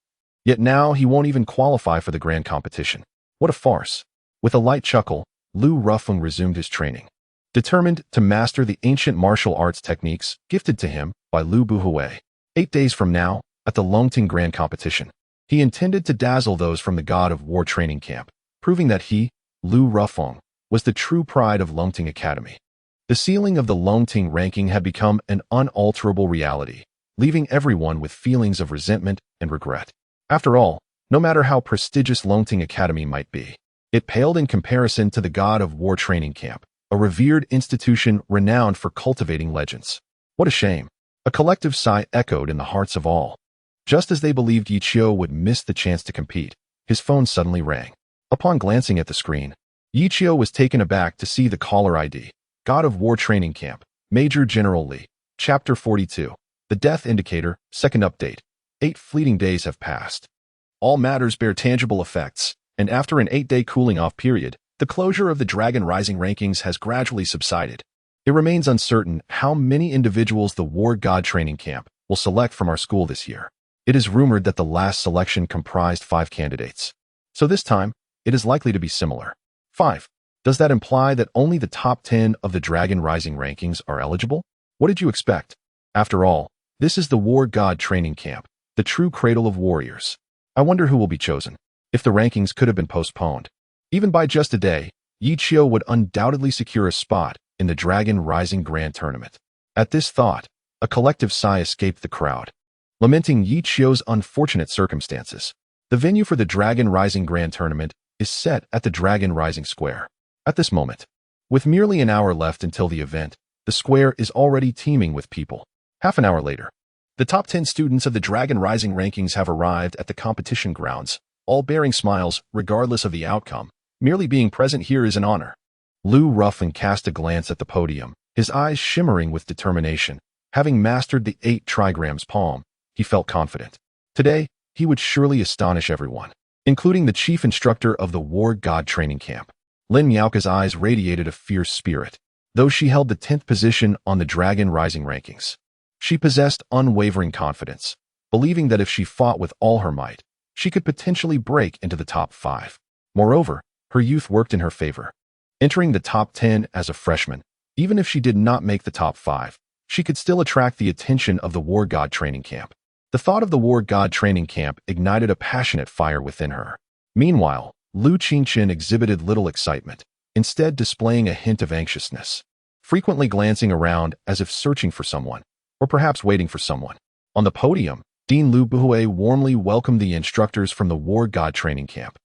Yet now he won't even qualify for the grand competition. What a farce. With a light chuckle, Lu Ruffeng resumed his training, determined to master the ancient martial arts techniques gifted to him by Lu Buhui. 8 days from now, at the Longting Grand Competition, he intended to dazzle those from the God of War training camp, proving that he, Lu Ruffeng, was the true pride of Longting Academy. The sealing of the Longting ranking had become an unalterable reality, leaving everyone with feelings of resentment and regret. After all, no matter how prestigious Longting Academy might be, it paled in comparison to the God of War training camp, a revered institution renowned for cultivating legends. What a shame. A collective sigh echoed in the hearts of all. Just as they believed Yi Qiu would miss the chance to compete, his phone suddenly rang. Upon glancing at the screen, Yi Qiu was taken aback to see the caller ID. God of War Training Camp, Major General Li. Chapter 42. The Death Indicator, Second Update. 8 fleeting days have passed. All matters bear tangible effects, and after an 8-day cooling-off period, the closure of the Dragon Rising rankings has gradually subsided. It remains uncertain how many individuals the War God Training Camp will select from our school this year. It is rumored that the last selection comprised 5 candidates. So this time, it is likely to be similar. 5. Does that imply that only the top 10 of the Dragon Rising rankings are eligible? What did you expect? After all, this is the War God Training Camp, the true cradle of warriors. I wonder who will be chosen. If the rankings could have been postponed, even by just a day, Yi Qiu would undoubtedly secure a spot in the Dragon Rising Grand Tournament. At this thought, a collective sigh escaped the crowd, lamenting Yi Qiu's unfortunate circumstances. The venue for the Dragon Rising Grand Tournament is set at the Dragon Rising Square. At this moment, with merely an hour left until the event, the square is already teeming with people. Half an hour later, the top 10 students of the Dragon Rising rankings have arrived at the competition grounds, all bearing smiles regardless of the outcome. Merely being present here is an honor. Lu Ruffin cast a glance at the podium his eyes shimmering with determination. Having mastered the 8 trigrams palm, he felt confident. Today, he would surely astonish everyone, including the chief instructor of the War God training camp. Lin Miaoka's eyes radiated a fierce spirit. Though she held the 10th position on the Dragon Rising rankings, she possessed unwavering confidence, believing that if she fought with all her might, she could potentially break into the top 5. Moreover, her youth worked in her favor. Entering the top 10 as a freshman, even if she did not make the top 5, she could still attract the attention of the War God training camp. The thought of the War God training camp ignited a passionate fire within her. Meanwhile, Lu Qingchen exhibited little excitement, instead displaying a hint of anxiousness, frequently glancing around as if searching for someone, or perhaps waiting for someone. On the podium, Dean Lu Buhui warmly welcomed the instructors from the War God training camp.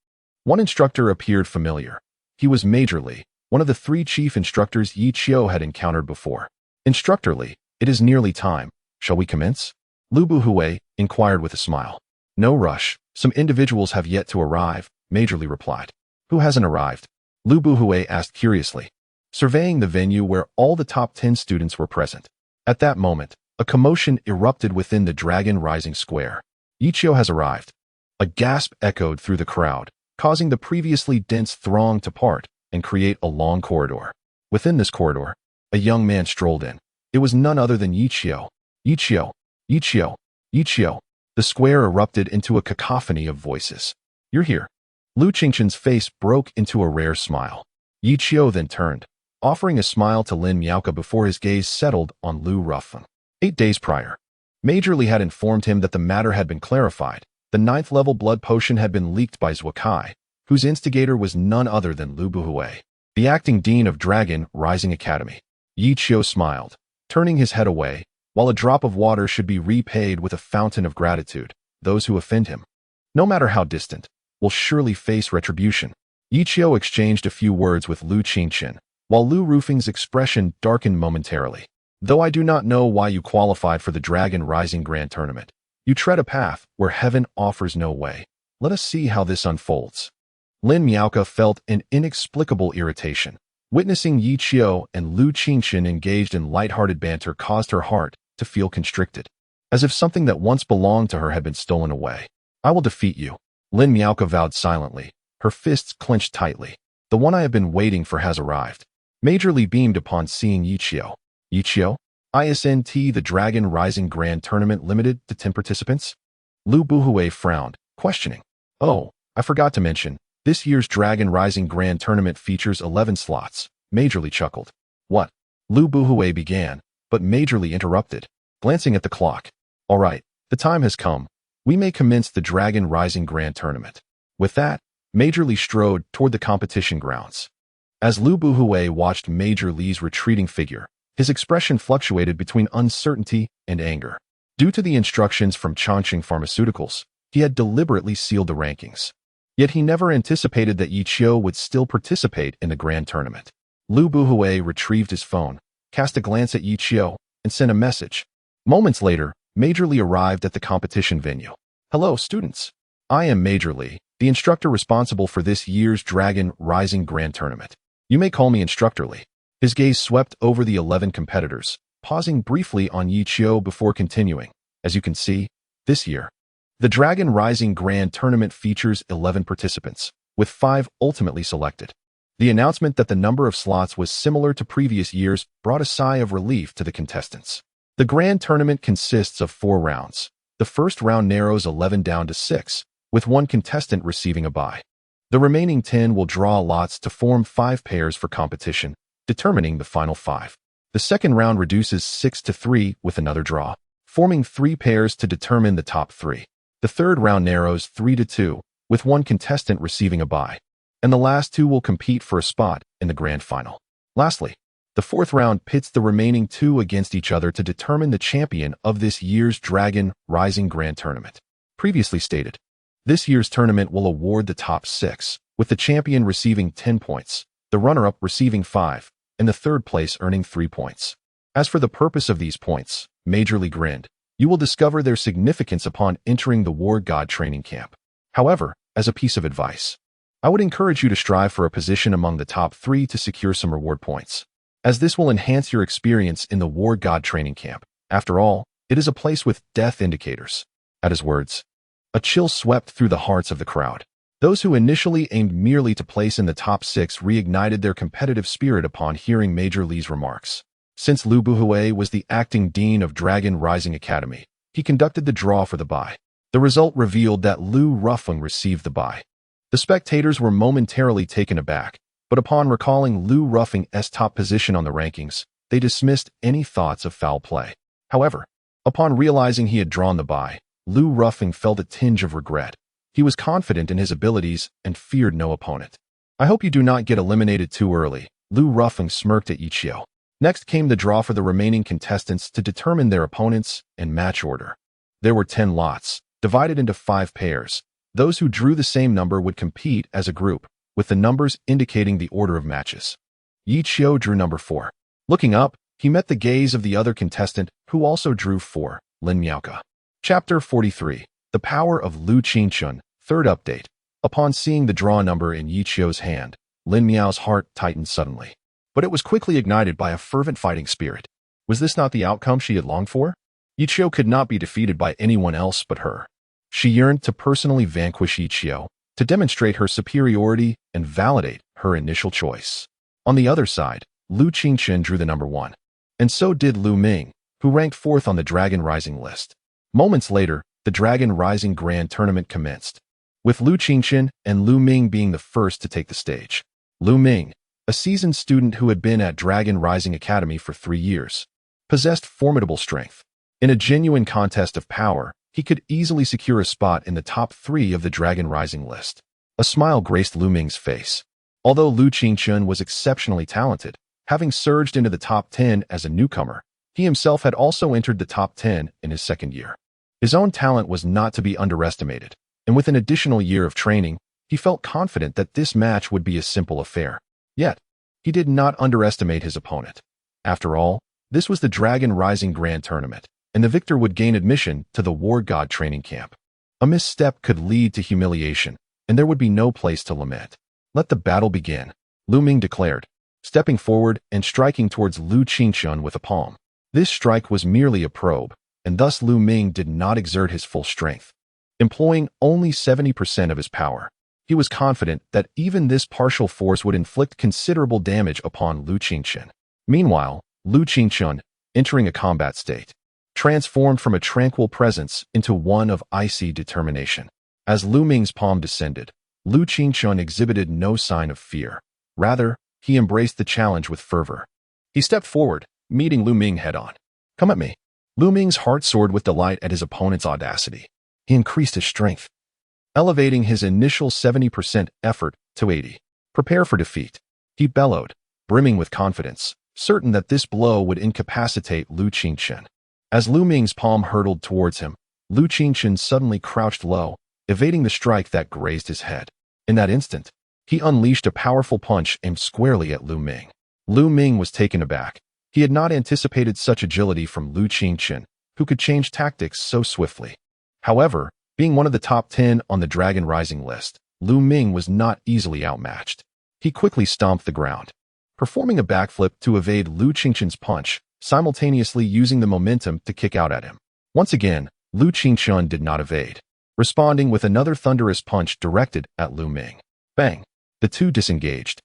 One instructor appeared familiar. He was Major Li, one of the 3 chief instructors Yi Qiu had encountered before. Instructor Li, it is nearly time. Shall we commence? Lu Buhui inquired with a smile. No rush. Some individuals have yet to arrive, Major Li replied. Who hasn't arrived? Lu Buhui asked curiously, surveying the venue where all the top 10 students were present. At that moment, a commotion erupted within the Dragon Rising Square. Yi Qiu has arrived. A gasp echoed through the crowd, causing the previously dense throng to part and create a long corridor. Within this corridor, a young man strolled in. It was none other than Yi Qiu. Yi Qiu, Yi Qiu, Yi Qiu. The square erupted into a cacophony of voices. You're here. Lu Qingchen's face broke into a rare smile. Yi Qiu then turned, offering a smile to Lin Miaoka before his gaze settled on Lu Rufeng. 8 days prior, Major Li had informed him that the matter had been clarified. The 9th level blood potion had been leaked by Zhuo Kai, whose instigator was none other than Lu Buhui, the acting dean of Dragon Rising Academy. Yi Qiu smiled, turning his head away. While a drop of water should be repaid with a fountain of gratitude, those who offend him, no matter how distant, will surely face retribution. Yi Qiu exchanged a few words with Lu Qingchen, while Lu Rufeng's expression darkened momentarily. Though I do not know why you qualified for the Dragon Rising Grand Tournament, you tread a path where heaven offers no way. Let us see how this unfolds. Lin Miaoka felt an inexplicable irritation. Witnessing Yi Qiu and Lu Qingchen engaged in light-hearted banter caused her heart to feel constricted, as if something that once belonged to her had been stolen away. I will defeat you. Lin Miaoka vowed silently, her fists clenched tightly. The one I have been waiting for has arrived. Major Li beamed upon seeing Yi Qiu. Yi Qiu? ISNT the Dragon Rising Grand Tournament limited to 10 participants? Lu Buhui frowned, questioning. Oh, I forgot to mention, this year's Dragon Rising Grand Tournament features 11 slots. Major Li chuckled. What? Lu Buhui began, but Major Li interrupted, glancing at the clock. All right, the time has come. We may commence the Dragon Rising Grand Tournament. With that, Major Li strode toward the competition grounds. As Lu Buhui watched Major Li's retreating figure, his expression fluctuated between uncertainty and anger. Due to the instructions from Chongqing Pharmaceuticals, he had deliberately sealed the rankings. Yet he never anticipated that Yi Qiu would still participate in the grand tournament. Lu Buhui retrieved his phone, cast a glance at Yi Qiu, and sent a message. Moments later, Major Li arrived at the competition venue. Hello, students. I am Major Li, the instructor responsible for this year's Dragon Rising Grand Tournament. You may call me Instructor Li. His gaze swept over the 11 competitors, pausing briefly on Yi Qiu before continuing. As you can see, this year, the Dragon Rising Grand Tournament features 11 participants, with 5 ultimately selected. The announcement that the number of slots was similar to previous years brought a sigh of relief to the contestants. The Grand Tournament consists of 4 rounds. The first round narrows 11 down to 6, with 1 contestant receiving a bye. The remaining 10 will draw lots to form 5 pairs for competition, determining the final 5. The second round reduces 6 to 3 with another draw, forming 3 pairs to determine the top 3. The third round narrows 3 to 2, with 1 contestant receiving a bye, and the last 2 will compete for a spot in the grand final. Lastly, the fourth round pits the remaining 2 against each other to determine the champion of this year's Dragon Rising Grand Tournament. Previously stated, this year's tournament will award the top 6, with the champion receiving 10 points, the runner-up receiving 5, and the third place earning 3 points. As for the purpose of these points, Major Li grinned. You will discover their significance upon entering the War God training camp. However, as a piece of advice, I would encourage you to strive for a position among the top 3 to secure some reward points. as this will enhance your experience in the war god training camp. After all, it is a place with death indicators. At his words, a chill swept through the hearts of the crowd. Those who initially aimed merely to place in the top 6 reignited their competitive spirit upon hearing Major Li's remarks. Since Lu Buhui was the acting dean of Dragon Rising Academy, he conducted the draw for the bye. The result revealed that Lu Ruffeng received the bye. The spectators were momentarily taken aback, but upon recalling Lu Ruffeng's top position on the rankings, they dismissed any thoughts of foul play. However, upon realizing he had drawn the bye, Lu Ruffeng felt a tinge of regret. He was confident in his abilities and feared no opponent. I hope you do not get eliminated too early, Lu Ruffeng smirked at Yichio. Next came the draw for the remaining contestants to determine their opponents and match order. There were 10 lots, divided into 5 pairs. Those who drew the same number would compete as a group, with the numbers indicating the order of matches. Yichio drew number 4. Looking up, he met the gaze of the other contestant, who also drew 4, Lin Miaoka. Chapter 43. The Power of Lu Qingchun. Third update. Upon seeing the draw number in Yichio's hand, Lin Miao's heart tightened suddenly. But it was quickly ignited by a fervent fighting spirit. Was this not the outcome she had longed for? Yichio could not be defeated by anyone else but her. She yearned to personally vanquish Yichio, to demonstrate her superiority and validate her initial choice. On the other side, Lu Qingchun drew the number 1. And so did Lu Ming, who ranked 4th on the Dragon Rising list. Moments later, the Dragon Rising Grand Tournament commenced, with Lu Qingchun and Lu Ming being the first to take the stage. Lu Ming, a seasoned student who had been at Dragon Rising Academy for 3 years, possessed formidable strength. In a genuine contest of power, he could easily secure a spot in the top 3 of the Dragon Rising list. A smile graced Lu Ming's face. Although Lu Qingchun was exceptionally talented, having surged into the top 10 as a newcomer, he himself had also entered the top 10 in his second year. His own talent was not to be underestimated, and with an additional year of training, he felt confident that this match would be a simple affair. Yet, he did not underestimate his opponent. After all, this was the Dragon Rising Grand Tournament, and the victor would gain admission to the War God training camp. A misstep could lead to humiliation, and there would be no place to lament. Let the battle begin, Lu Ming declared, stepping forward and striking towards Lu Qingchun with a palm. This strike was merely a probe, and thus Lu Ming did not exert his full strength. Employing only 70% of his power, he was confident that even this partial force would inflict considerable damage upon Lu Qingchun. Meanwhile, Lu Qingchun, entering a combat state, transformed from a tranquil presence into one of icy determination. As Lu Ming's palm descended, Lu Qingchun exhibited no sign of fear. Rather, he embraced the challenge with fervor. He stepped forward, meeting Lu Ming head-on. "Come at me." Lu Ming's heart soared with delight at his opponent's audacity. He increased his strength, elevating his initial 70% effort to 80. "Prepare for defeat," he bellowed, brimming with confidence, certain that this blow would incapacitate Lu Qingchun. As Lu Ming's palm hurtled towards him, Lu Qingchun suddenly crouched low, evading the strike that grazed his head. In that instant, he unleashed a powerful punch aimed squarely at Lu Ming. Lu Ming was taken aback. He had not anticipated such agility from Lu Qingchun, who could change tactics so swiftly. However, being one of the top 10 on the Dragon Rising list, Lu Ming was not easily outmatched. He quickly stomped the ground, performing a backflip to evade Lu Qingchun's punch, simultaneously using the momentum to kick out at him. Once again, Lu Qingchun did not evade, responding with another thunderous punch directed at Lu Ming. Bang! The two disengaged,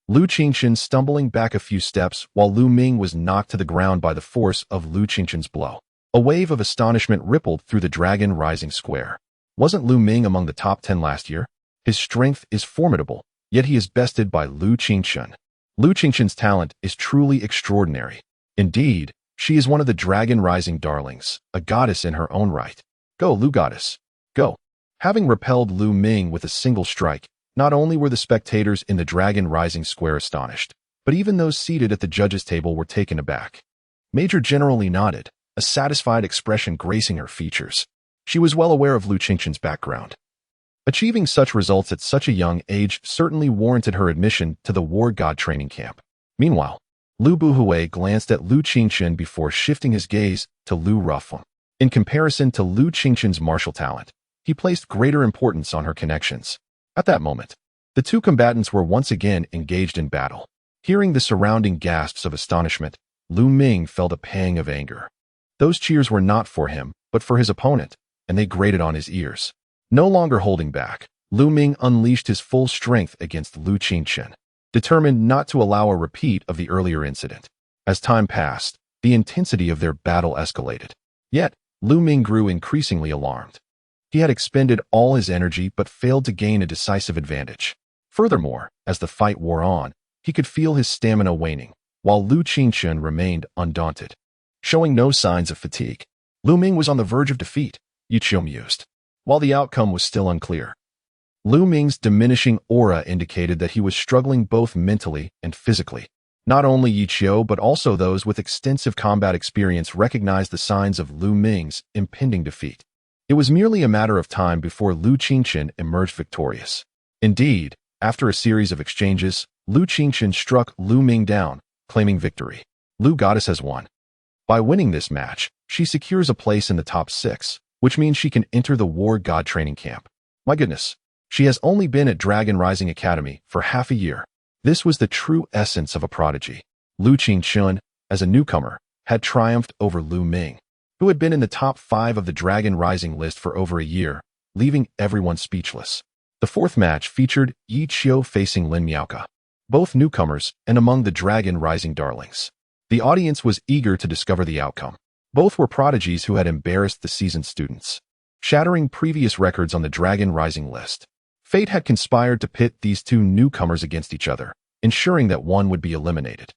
Lu Qingchun stumbling back a few steps while Lu Ming was knocked to the ground by the force of Lu Qingchun's blow. A wave of astonishment rippled through the Dragon Rising square. Wasn't Lu Ming among the top 10 last year? His strength is formidable, yet he is bested by Lu Qingchun. Lu Qingchun's talent is truly extraordinary. Indeed, she is one of the Dragon Rising darlings, a goddess in her own right. Go, Lu Goddess, go. Having repelled Lu Ming with a single strike, not only were the spectators in the Dragon Rising square astonished, but even those seated at the judges' table were taken aback. Major General Li nodded, a satisfied expression gracing her features. She was well aware of Lu Qingchun's background. Achieving such results at such a young age certainly warranted her admission to the War God training camp. Meanwhile, Lu Buhui glanced at Lu Qingchun before shifting his gaze to Lu Ruffeng. In comparison to Lu Qingchun's martial talent, he placed greater importance on her connections. At that moment, the two combatants were once again engaged in battle. Hearing the surrounding gasps of astonishment, Lu Ming felt a pang of anger. Those cheers were not for him, but for his opponent, and they grated on his ears. No longer holding back, Lu Ming unleashed his full strength against Lu Qingchen, determined not to allow a repeat of the earlier incident. As time passed, the intensity of their battle escalated. Yet, Lu Ming grew increasingly alarmed. He had expended all his energy but failed to gain a decisive advantage. Furthermore, as the fight wore on, he could feel his stamina waning, while Lu Qingchen remained undaunted. Showing no signs of fatigue, Lu Ming was on the verge of defeat, Yiqiu mused. While the outcome was still unclear, Lu Ming's diminishing aura indicated that he was struggling both mentally and physically. Not only Yiqiu but also those with extensive combat experience recognized the signs of Lu Ming's impending defeat. It was merely a matter of time before Lu Qingchen emerged victorious. Indeed, after a series of exchanges, Lu Qingchen struck Lu Ming down, claiming victory. Lu Goddess has won. By winning this match, she secures a place in the top 6, which means she can enter the War God training camp. My goodness, she has only been at Dragon Rising Academy for half a year. This was the true essence of a prodigy. Lu Qingchen, as a newcomer, had triumphed over Lu Ming, who had been in the top 5 of the Dragon Rising list for over a year, leaving everyone speechless. The fourth match featured Yiqiu facing Lin Miaoke, both newcomers and among the Dragon Rising darlings. The audience was eager to discover the outcome. Both were prodigies who had embarrassed the seasoned students, shattering previous records on the Dragon Rising list. Fate had conspired to pit these two newcomers against each other, ensuring that one would be eliminated.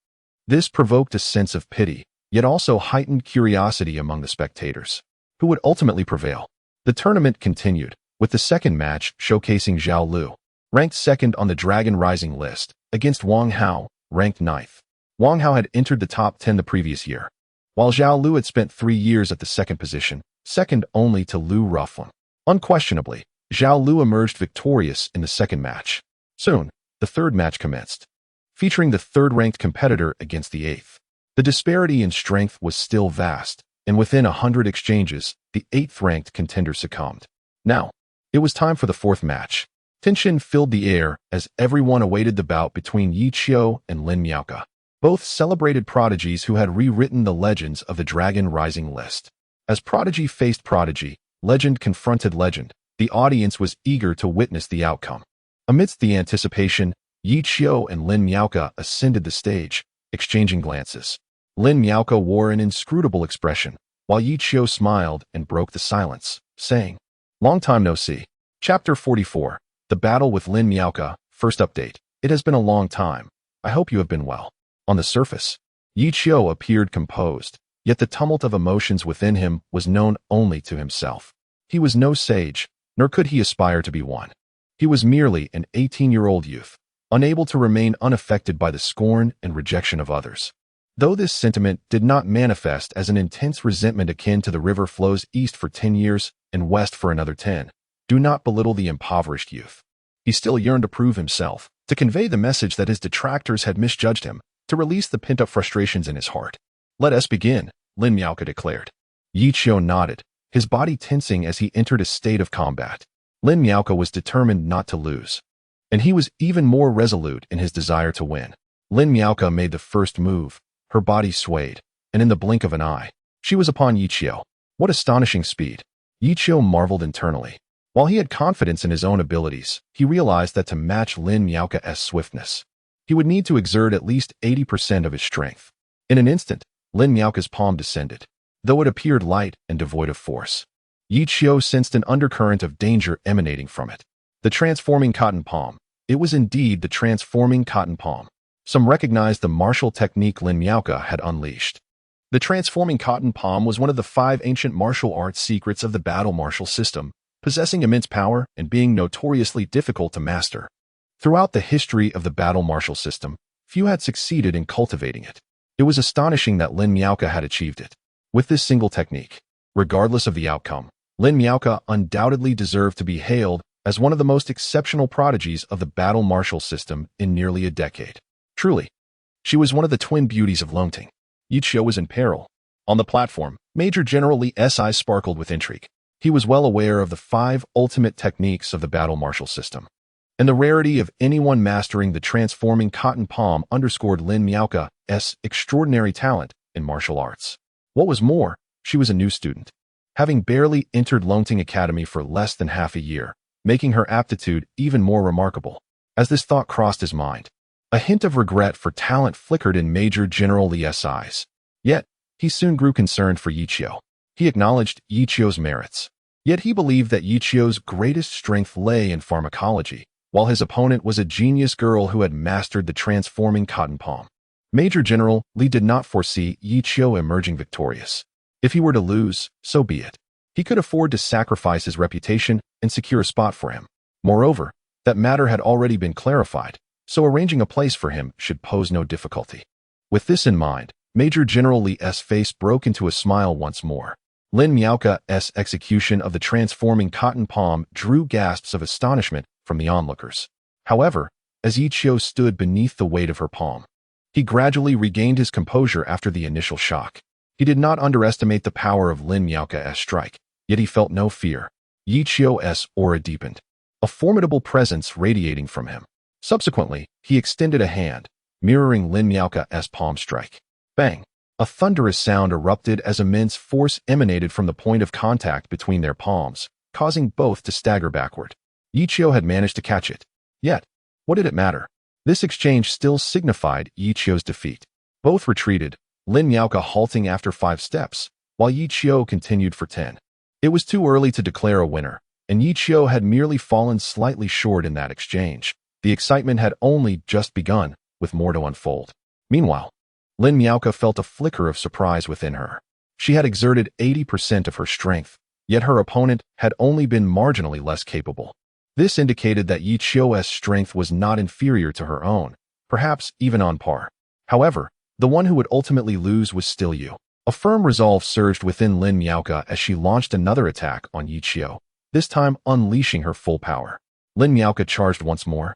This provoked a sense of pity, yet also heightened curiosity among the spectators. Who would ultimately prevail? The tournament continued, with the second match showcasing Zhao Lu, ranked second on the Dragon Rising list, against Wang Hao, ranked 9th. Wang Hao had entered the top 10 the previous year, while Zhao Lu had spent 3 years at the second position, second only to Lu Rufflin. Unquestionably, Zhao Lu emerged victorious in the second match. Soon, the third match commenced, featuring the third-ranked competitor against the 8th. The disparity in strength was still vast, and within 100 exchanges, the 8th-ranked contender succumbed. Now, it was time for the fourth match. Tension filled the air as everyone awaited the bout between Yiqiu and Lin Miaoke, both celebrated prodigies who had rewritten the legends of the Dragon Rising list. As prodigy faced prodigy, legend confronted legend, the audience was eager to witness the outcome. Amidst the anticipation, Yiqiu and Lin Miaoke ascended the stage, exchanging glances. Lin Miaoke wore an inscrutable expression, while Yiqiu smiled and broke the silence, saying, "Long time no see." Chapter 44. The Battle with Lin Miaoke. First update. It has been a long time. I hope you have been well. On the surface, Yiqiu appeared composed, yet the tumult of emotions within him was known only to himself. He was no sage, nor could he aspire to be one. He was merely an 18-year-old youth, unable to remain unaffected by the scorn and rejection of others. Though this sentiment did not manifest as an intense resentment akin to the river flows east for 10 years and west for another 10, do not belittle the impoverished youth. He still yearned to prove himself, to convey the message that his detractors had misjudged him, to release the pent-up frustrations in his heart. "Let us begin," Lin Miaoke declared. Yiqiu nodded, his body tensing as he entered a state of combat. Lin Miaoke was determined not to lose, and he was even more resolute in his desire to win. Lin Miaoke made the first move, her body swayed, and in the blink of an eye, she was upon Yiqiu. What astonishing speed! Yiqiu marveled internally. While he had confidence in his own abilities, he realized that to match Lin Miaoke's swiftness, he would need to exert at least 80% of his strength. In an instant, Lin Miaoke's palm descended, though it appeared light and devoid of force. Yiqiu sensed an undercurrent of danger emanating from it. The transforming cotton palm. It was indeed the transforming cotton palm. Some recognized the martial technique Lin Miaoke had unleashed. The transforming cotton palm was one of the 5 ancient martial arts secrets of the battle martial system, possessing immense power and being notoriously difficult to master. Throughout the history of the battle martial system, few had succeeded in cultivating it. It was astonishing that Lin Miaoke had achieved it. With this single technique, regardless of the outcome, Lin Miaoke undoubtedly deserved to be hailed as one of the most exceptional prodigies of the battle martial system in nearly a decade. Truly, she was one of the twin beauties of Longting. Yiqiu was in peril. On the platform, Major General Li's eyes sparkled with intrigue. He was well aware of the 5 ultimate techniques of the battle martial system, and the rarity of anyone mastering the transforming cotton palm underscored Lin Miaoka's extraordinary talent in martial arts. What was more, she was a new student, having barely entered Longting Academy for less than half a year, making her aptitude even more remarkable. As this thought crossed his mind, a hint of regret for talent flickered in Major General Li's eyes. Yet, he soon grew concerned for Yiqiu. He acknowledged Yiqiu's merits. Yet he believed that Yiqiu's greatest strength lay in pharmacology, while his opponent was a genius girl who had mastered the transforming cotton palm. Major General Li did not foresee Yiqiu emerging victorious. If he were to lose, so be it. He could afford to sacrifice his reputation and secure a spot for him. Moreover, that matter had already been clarified, so arranging a place for him should pose no difficulty. With this in mind, Major General Li's face broke into a smile once more. Lin Miaoka's execution of the transforming cotton palm drew gasps of astonishment from the onlookers. However, as Yiqiu stood beneath the weight of her palm, he gradually regained his composure after the initial shock. He did not underestimate the power of Lin Miaoka's strike, yet he felt no fear. Yiqiu's aura deepened, a formidable presence radiating from him. Subsequently, he extended a hand, mirroring Lin Miaoka's palm strike. Bang! A thunderous sound erupted as immense force emanated from the point of contact between their palms, causing both to stagger backward. Yiqiu had managed to catch it. Yet, what did it matter? This exchange still signified Yiqiu's defeat. Both retreated, Lin Miaoka halting after 5 steps, while Yiqiu continued for 10. It was too early to declare a winner, and Yiqiu had merely fallen slightly short in that exchange. The excitement had only just begun, with more to unfold. Meanwhile, Lin Miaoka felt a flicker of surprise within her. She had exerted 80% of her strength, yet her opponent had only been marginally less capable. This indicated that Yiqiu's strength was not inferior to her own, perhaps even on par. However, the one who would ultimately lose was still Yu. A firm resolve surged within Lin Miaoka as she launched another attack on Yiqiu, this time unleashing her full power. Lin Miaoka charged once more,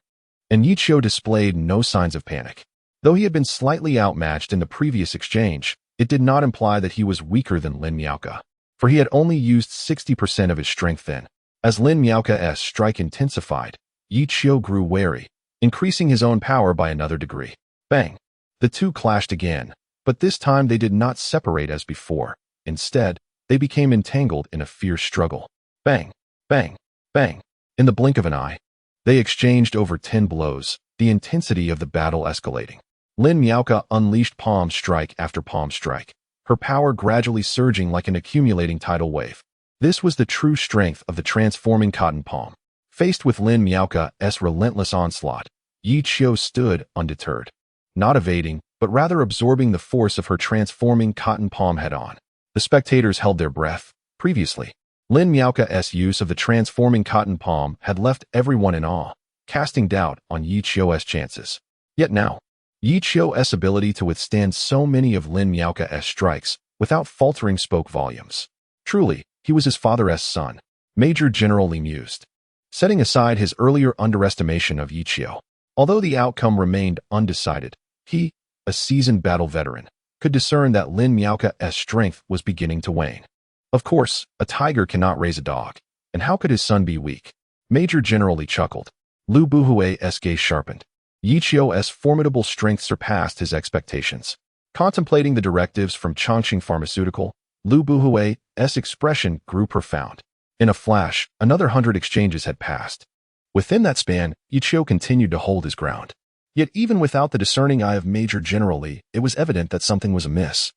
and Yiqiu displayed no signs of panic. Though he had been slightly outmatched in the previous exchange, it did not imply that he was weaker than Lin Miaoka, for he had only used 60% of his strength then. As Lin Miaoka's strike intensified, Yiqiu grew wary, increasing his own power by another degree. Bang! The two clashed again, but this time they did not separate as before. Instead, they became entangled in a fierce struggle. Bang! Bang! Bang! In the blink of an eye, they exchanged over 10 blows, the intensity of the battle escalating. Lin Miaoka unleashed palm strike after palm strike, her power gradually surging like an accumulating tidal wave. This was the true strength of the transforming cotton palm. Faced with Lin Miaoka's relentless onslaught, Yiqiu stood undeterred, not evading, but rather absorbing the force of her transforming cotton palm head-on. The spectators held their breath. Previously, Lin Miaoka's use of the transforming cotton palm had left everyone in awe, casting doubt on Yiqiu's chances. Yet now, Yiqiu's ability to withstand so many of Lin Miaoka's strikes without faltering spoke volumes. Truly, he was his father's son, Major General Li mused. Setting aside his earlier underestimation of Yiqiu, although the outcome remained undecided, he, a seasoned battle veteran, could discern that Lin Miaoka's strength was beginning to wane. Of course, a tiger cannot raise a dog, and how could his son be weak? Major General Li chuckled. Lu Buhui's gaze sharpened. Yiqiu's formidable strength surpassed his expectations. Contemplating the directives from Chongqing Pharmaceutical, Lu Buhui's expression grew profound. In a flash, another 100 exchanges had passed. Within that span, Yiqiu continued to hold his ground. Yet even without the discerning eye of Major General Li, it was evident that something was amiss.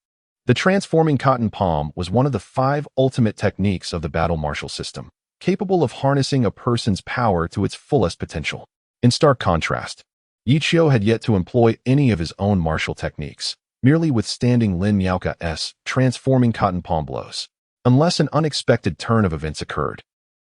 The transforming cotton palm was one of the 5 ultimate techniques of the battle martial system, capable of harnessing a person's power to its fullest potential. In stark contrast, Yiqiu had yet to employ any of his own martial techniques, merely withstanding Lin Miaoka's transforming cotton palm blows. Unless an unexpected turn of events occurred,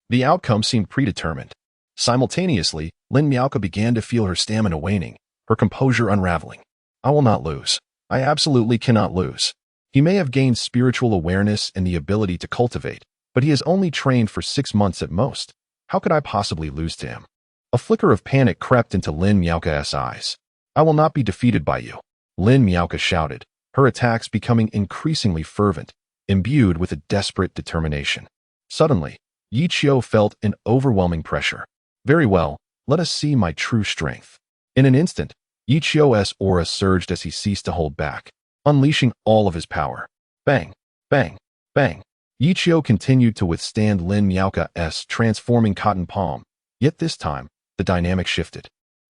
the outcome seemed predetermined. Simultaneously, Lin Miaoka began to feel her stamina waning, her composure unraveling. I will not lose. I absolutely cannot lose. He may have gained spiritual awareness and the ability to cultivate, but he has only trained for 6 months at most. How could I possibly lose to him? A flicker of panic crept into Lin Miaoka's eyes. I will not be defeated by you, Lin Miaoka shouted, her attacks becoming increasingly fervent, imbued with a desperate determination. Suddenly, Yiqiu felt an overwhelming pressure. Very well, Let us see my true strength. In an instant, Yi Qiu's aura surged as he ceased to hold back, unleashing all of his power. Bang, bang, bang. Yi Qiu continued to withstand Lin Miaoka's transforming cotton palm, yet this time, the dynamic shifted.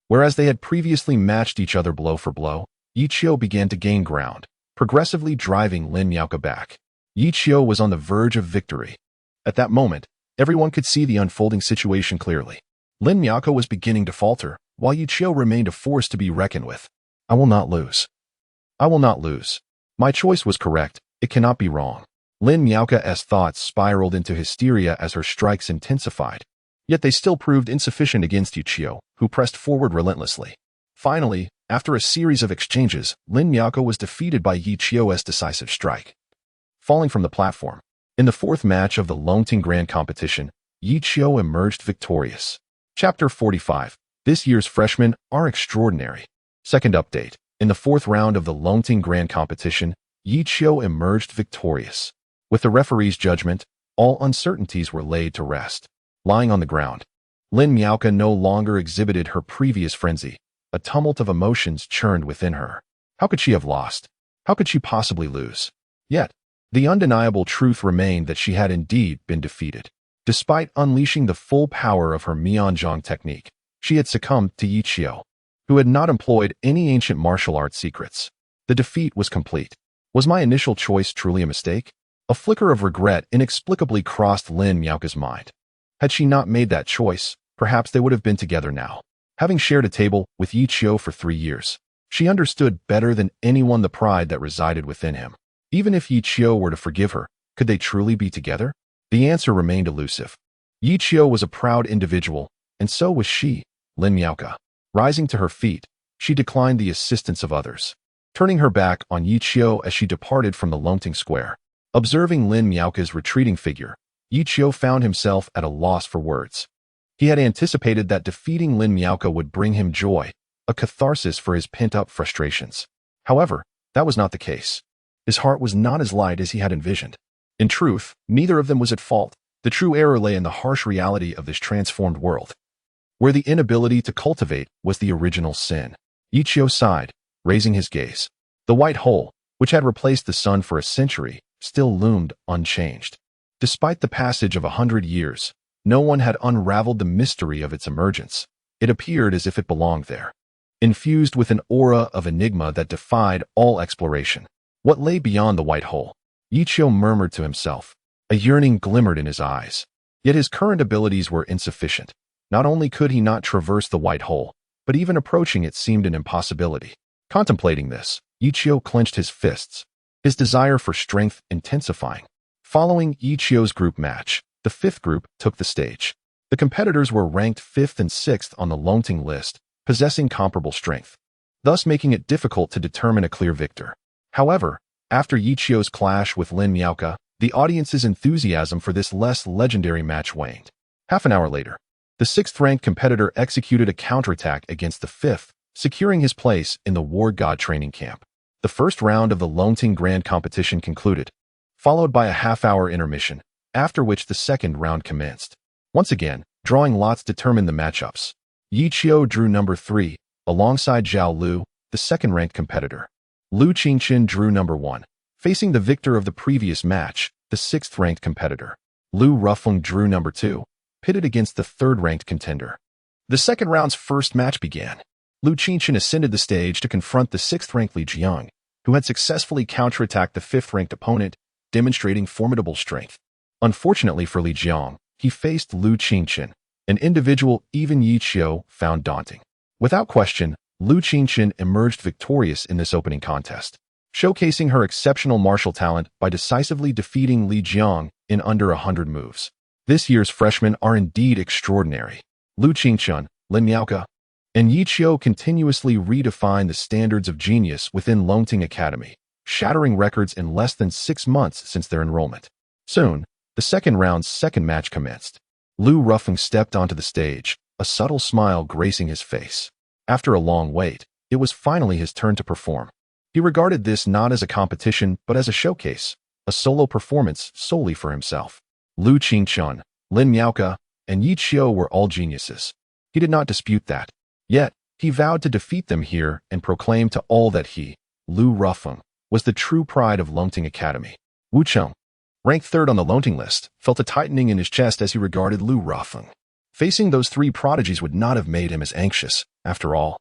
Whereas they had previously matched each other blow for blow, Yi Qiu began to gain ground, progressively driving Lin Miaoka back. Yi Qiu was on the verge of victory. At that moment, everyone could see the unfolding situation clearly. Lin Miaoka was beginning to falter, while Yi Qiu remained a force to be reckoned with. I will not lose. I will not lose. My choice was correct. It cannot be wrong. Lin Miaoka's thoughts spiraled into hysteria as her strikes intensified. Yet they still proved insufficient against Yi Qiu, who pressed forward relentlessly. Finally, after a series of exchanges, Lin Miaoka was defeated by Yi Qiu's decisive strike. Falling from the platform. In the fourth match of the Longting Grand Competition, Yi Qiu emerged victorious. Chapter 45. This year's freshmen are extraordinary. Second update. In the fourth round of the Longting Grand Competition, Yi Qiu emerged victorious. With the referee's judgment, all uncertainties were laid to rest. Lying on the ground, Lin Miaoka no longer exhibited her previous frenzy. A tumult of emotions churned within her. How could she have lost? How could she possibly lose? Yet, the undeniable truth remained that she had indeed been defeated. Despite unleashing the full power of her Mianzhong technique, she had succumbed to Yi Qiu, who had not employed any ancient martial arts secrets. The defeat was complete. Was my initial choice truly a mistake? A flicker of regret inexplicably crossed Lin Miaoka's mind. Had she not made that choice, perhaps they would have been together now. Having shared a table with Yi Qiu for 3 years, she understood better than anyone the pride that resided within him. Even if Yi Qiu were to forgive her, could they truly be together? The answer remained elusive. Yi Qiu was a proud individual, and so was she, Lin Miaoka. Rising to her feet, she declined the assistance of others, turning her back on Yi Qiu as she departed from the Longting Square. Observing Lin Miaoka's retreating figure, Yi Qiu found himself at a loss for words. He had anticipated that defeating Lin Miaoka would bring him joy, a catharsis for his pent-up frustrations. However, that was not the case. His heart was not as light as he had envisioned. In truth, neither of them was at fault. The true error lay in the harsh reality of this transformed world, where the inability to cultivate was the original sin. Yi Qiu sighed, raising his gaze. The white hole, which had replaced the sun for a century, still loomed unchanged. Despite the passage of 100 years, no one had unraveled the mystery of its emergence. It appeared as if it belonged there, infused with an aura of enigma that defied all exploration. What lay beyond the white hole? Yi Qiu murmured to himself. A yearning glimmered in his eyes. Yet his current abilities were insufficient. Not only could he not traverse the white hole, but even approaching it seemed an impossibility. Contemplating this, Yi Qiu clenched his fists, his desire for strength intensifying. Following Yi Qiu's group match, the fifth group took the stage. The competitors were ranked 5th and 6th on the Longting list, possessing comparable strength, thus making it difficult to determine a clear victor. However, after Yi Qiu's clash with Lin Miaoka, the audience's enthusiasm for this less legendary match waned. Half an hour later, the 6th-ranked competitor executed a counterattack against the 5th, securing his place in the War God training camp. The first round of the Longting Grand Competition concluded, followed by a half-hour intermission, after which the second round commenced. Once again, drawing lots determined the matchups. Yi Qiu drew number 3, alongside Zhao Lu, the second-ranked competitor. Lu Qingqin drew number 1, facing the victor of the previous match, the 6th-ranked competitor. Lu Rufeng drew number 2, pitted against the 3rd-ranked contender. The second round's first match began. Lu Qingqin ascended the stage to confront the 6th-ranked Li Jiang, who had successfully counterattacked the 5th-ranked opponent, demonstrating formidable strength. Unfortunately for Li Jiang, he faced Lu Qingqin, an individual even Yi Qiu found daunting. Without question, Lu Qingqin emerged victorious in this opening contest, showcasing her exceptional martial talent by decisively defeating Li Jiang in under 100 moves. This year's freshmen are indeed extraordinary. Lu Qingqin, Lin Miaoka, and Yi Qiu continuously redefine the standards of genius within Longting Academy, shattering records in less than 6 months since their enrollment. Soon, the second round's second match commenced. Lu Rufeng stepped onto the stage, a subtle smile gracing his face. After a long wait, it was finally his turn to perform. He regarded this not as a competition but as a showcase, a solo performance solely for himself. Lu Qingqin, Lin Miaoka, and Yi Qiu were all geniuses. He did not dispute that. Yet, he vowed to defeat them here and proclaimed to all that he, Lu Rufeng, was the true pride of Longting Academy. Wu Cheng, ranked third on the Longting list, felt a tightening in his chest as he regarded Lu Rufeng. Facing those three prodigies would not have made him as anxious, after all.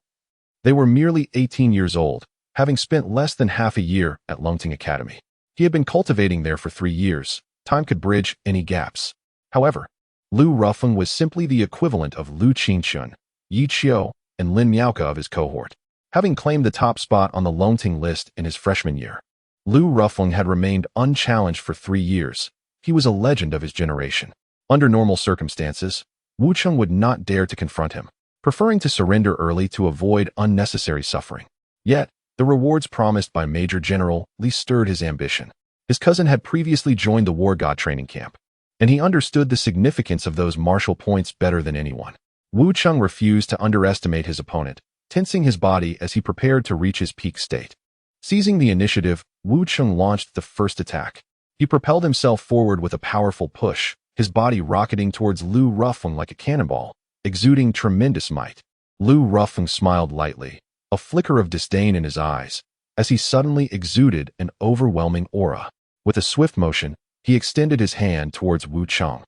They were merely 18 years old, having spent less than half a year at Longting Academy. He had been cultivating there for 3 years. Time could bridge any gaps. However, Lu Rufeng was simply the equivalent of Lu Qingchun, Yi Qiu, and Lin Miaoke of his cohort. Having claimed the top spot on the Longting list in his freshman year, Lu Rufeng had remained unchallenged for 3 years. He was a legend of his generation. Under normal circumstances, Wu Cheng would not dare to confront him, preferring to surrender early to avoid unnecessary suffering. Yet, the rewards promised by Major General Li stirred his ambition. His cousin had previously joined the war god training camp, and he understood the significance of those martial points better than anyone. Wu Cheng refused to underestimate his opponent, tensing his body as he prepared to reach his peak state. Seizing the initiative, Wu Cheng launched the first attack. He propelled himself forward with a powerful push, his body rocketing towards Lu Rufeng like a cannonball, exuding tremendous might. Lu Rufeng smiled lightly, a flicker of disdain in his eyes, as he suddenly exuded an overwhelming aura. With a swift motion, he extended his hand towards Wu Cheng,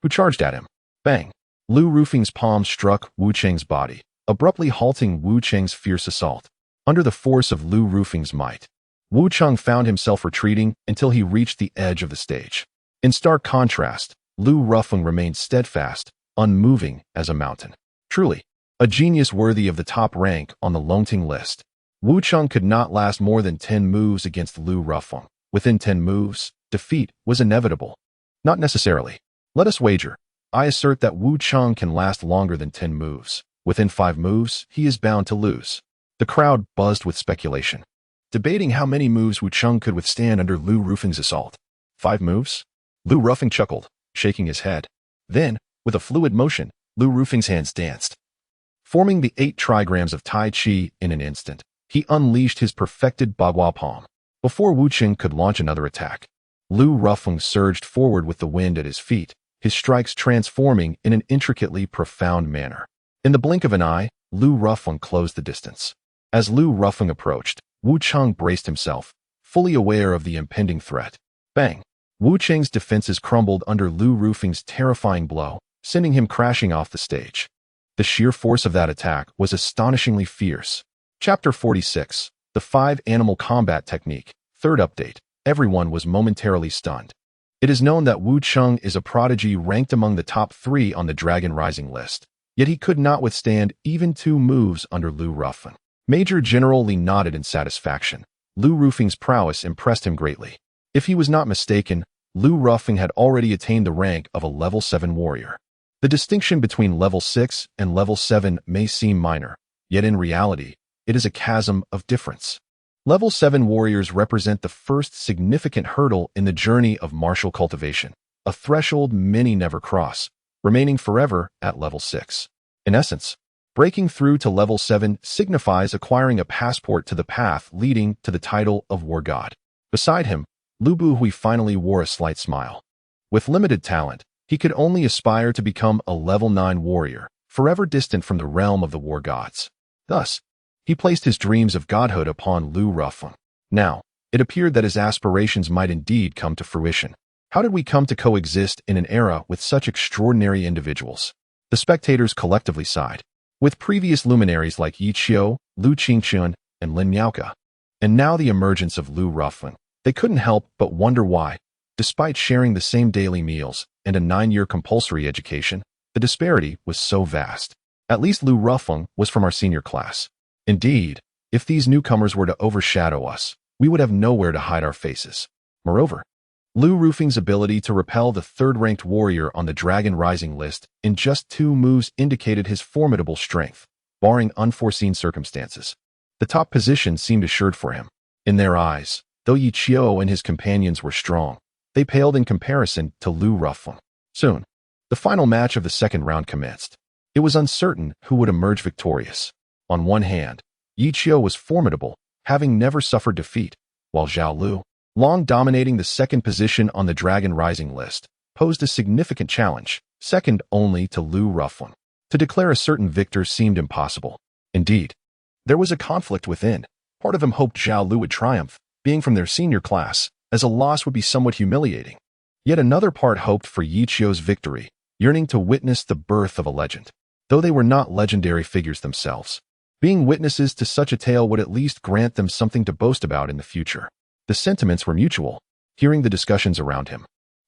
who charged at him. Bang! Lu Rufeng's palm struck Wu Cheng's body, abruptly halting Wu Cheng's fierce assault. Under the force of Lu Rufeng's might, Wu Cheng found himself retreating until he reached the edge of the stage. In stark contrast, Lu Rufeng remained steadfast, unmoving as a mountain. Truly, a genius worthy of the top rank on the Longting list. Wu Cheng could not last more than 10 moves against Lu Rufeng. Within 10 moves, defeat was inevitable. Not necessarily. Let us wager. I assert that Wu Cheng can last longer than 10 moves. Within 5 moves, he is bound to lose. The crowd buzzed with speculation, debating how many moves Wu Cheng could withstand under Lu Rufeng's assault. 5 moves? Lu Rufeng chuckled, shaking his head. Then, with a fluid motion, Lu Rufeng's hands danced, forming the 8 trigrams of Tai Chi in an instant. He unleashed his perfected Bagua palm. Before Wu Cheng could launch another attack, Lu Rufeng surged forward with the wind at his feet, his strikes transforming in an intricately profound manner. In the blink of an eye, Lu Rufeng closed the distance. As Lu Rufeng approached, Wu Cheng braced himself, fully aware of the impending threat. Bang! Wu Cheng's defenses crumbled under Lu Rufeng's terrifying blow, sending him crashing off the stage. The sheer force of that attack was astonishingly fierce. Chapter 46, The 5 Animal Combat Technique, Third Update. Everyone was momentarily stunned. It is known that Wu Cheng is a prodigy ranked among the top 3 on the Dragon Rising list, yet he could not withstand even 2 moves under Lu Rufeng. Major General Li nodded in satisfaction. Lu Rufeng's prowess impressed him greatly. If he was not mistaken, Lu Rufeng had already attained the rank of a level 7 warrior. The distinction between level 6 and level 7 may seem minor, yet in reality, it is a chasm of difference. Level 7 warriors represent the first significant hurdle in the journey of martial cultivation, a threshold many never cross, remaining forever at level 6. In essence, breaking through to level 7 signifies acquiring a passport to the path leading to the title of War God. Beside him, Lu Buhui finally wore a slight smile. With limited talent, he could only aspire to become a level 9 warrior, forever distant from the realm of the war gods. Thus, he placed his dreams of godhood upon Lu Rufeng. Now, it appeared that his aspirations might indeed come to fruition. How did we come to coexist in an era with such extraordinary individuals? The spectators collectively sighed. With previous luminaries like Yi Qiu, Lu Qingchun, and Lin Miaoke, and now the emergence of Lu Rufeng, they couldn't help but wonder why, despite sharing the same daily meals and a 9-year compulsory education, the disparity was so vast. At least Lu Rufeng was from our senior class. Indeed, if these newcomers were to overshadow us, we would have nowhere to hide our faces. Moreover, Lu Rufeng's ability to repel the 3rd-ranked warrior on the Dragon Rising list in just 2 moves indicated his formidable strength, barring unforeseen circumstances. The top position seemed assured for him. In their eyes, though Yi Qiu and his companions were strong, they paled in comparison to Lu Rufeng. Soon, the final match of the 2nd round commenced. It was uncertain who would emerge victorious. On one hand, Yi Qiu was formidable, having never suffered defeat, while Zhao Lu, long dominating the 2nd position on the Dragon Rising list, posed a significant challenge, second only to Lu Rufeng. To declare a certain victor seemed impossible. Indeed, there was a conflict within. Part of him hoped Zhao Lu would triumph, being from their senior class, as a loss would be somewhat humiliating. Yet another part hoped for Yi Qiu's victory, yearning to witness the birth of a legend. Though they were not legendary figures themselves, being witnesses to such a tale would at least grant them something to boast about in the future. The sentiments were mutual. Hearing the discussions around him,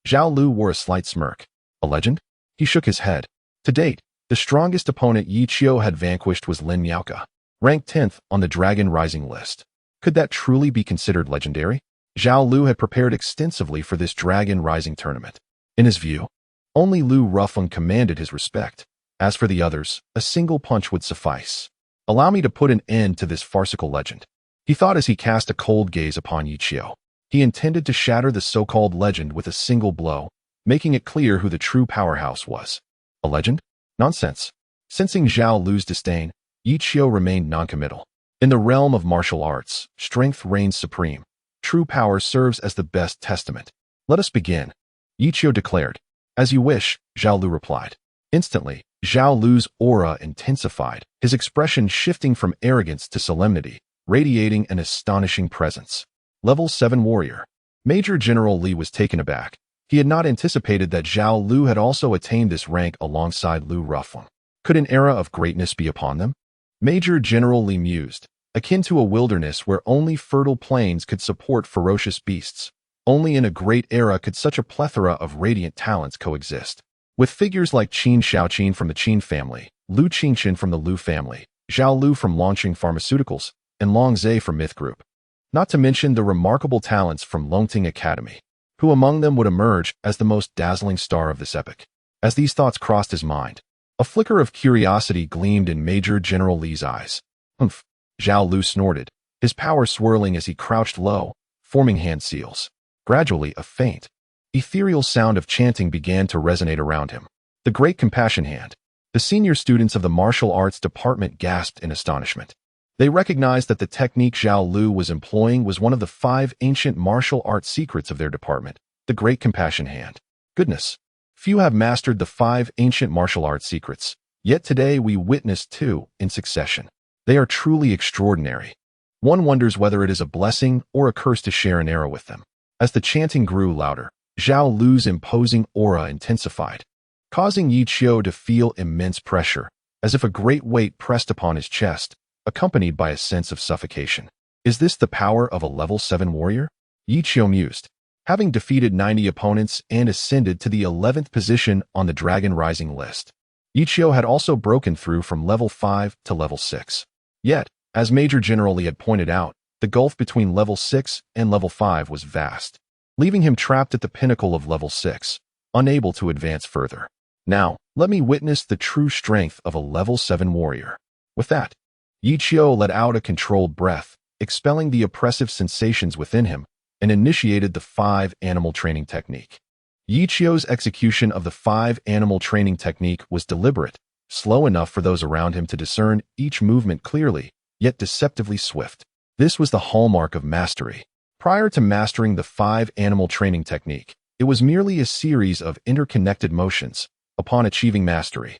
Zhao Lu wore a slight smirk. A legend? He shook his head. To date, the strongest opponent Yi Qiu had vanquished was Lin Yaoka, ranked 10th on the Dragon Rising list. Could that truly be considered legendary? Zhao Lu had prepared extensively for this Dragon Rising tournament. In his view, only Lu Rufeng commanded his respect. As for the others, a single punch would suffice. Allow me to put an end to this farcical legend, he thought as he cast a cold gaze upon Yi Qiu. He intended to shatter the so-called legend with a single blow, making it clear who the true powerhouse was. A legend? Nonsense. Sensing Zhao Lu's disdain, Yi Qiu remained noncommittal. In the realm of martial arts, strength reigns supreme. True power serves as the best testament. Let us begin, Yi Qiu declared. As you wish, Zhao Lu replied. Instantly, Zhao Lu's aura intensified, his expression shifting from arrogance to solemnity, radiating an astonishing presence. Level 7 warrior. Major General Li was taken aback. He had not anticipated that Zhao Lu had also attained this rank alongside Lu Rufeng. Could an era of greatness be upon them? Major General Li mused. Akin to a wilderness where only fertile plains could support ferocious beasts, only in a great era could such a plethora of radiant talents coexist. With figures like Qin Shaoqin from the Qin family, Lu Qingxin from the Lu family, Zhao Lu from Longqing Pharmaceuticals, and Long Zhe from Myth Group. Not to mention the remarkable talents from Longting Academy. Who among them would emerge as the most dazzling star of this epoch? As these thoughts crossed his mind, a flicker of curiosity gleamed in Major General Li's eyes. Humph, Zhao Lu snorted, his power swirling as he crouched low, forming hand seals. Gradually, a faint, ethereal sound of chanting began to resonate around him. The Great Compassion Hand. The senior students of the martial arts department gasped in astonishment. They recognized that the technique Zhao Lu was employing was one of the 5 ancient martial arts secrets of their department, the Great Compassion Hand. Goodness, few have mastered the 5 ancient martial arts secrets, yet today we witnessed 2 in succession. They are truly extraordinary. One wonders whether it is a blessing or a curse to share an era with them. As the chanting grew louder, Zhao Lu's imposing aura intensified, causing Yi Qiu to feel immense pressure, as if a great weight pressed upon his chest, accompanied by a sense of suffocation. Is this the power of a level 7 warrior? Yi Qiu mused. Having defeated 90 opponents and ascended to the 11th position on the Dragon Rising list, Yi Qiu had also broken through from level 5 to level 6. Yet, as Major General Li had pointed out, the gulf between level 6 and level 5 was vast, leaving him trapped at the pinnacle of level 6, unable to advance further. Now, let me witness the true strength of a level 7 warrior. With that, Yi Qiu let out a controlled breath, expelling the oppressive sensations within him, and initiated the 5 animal training technique. Yi Qiu's execution of the 5 animal training technique was deliberate, slow enough for those around him to discern each movement clearly, yet deceptively swift. This was the hallmark of mastery. Prior to mastering the 5 animal training technique, it was merely a series of interconnected motions. Upon achieving mastery,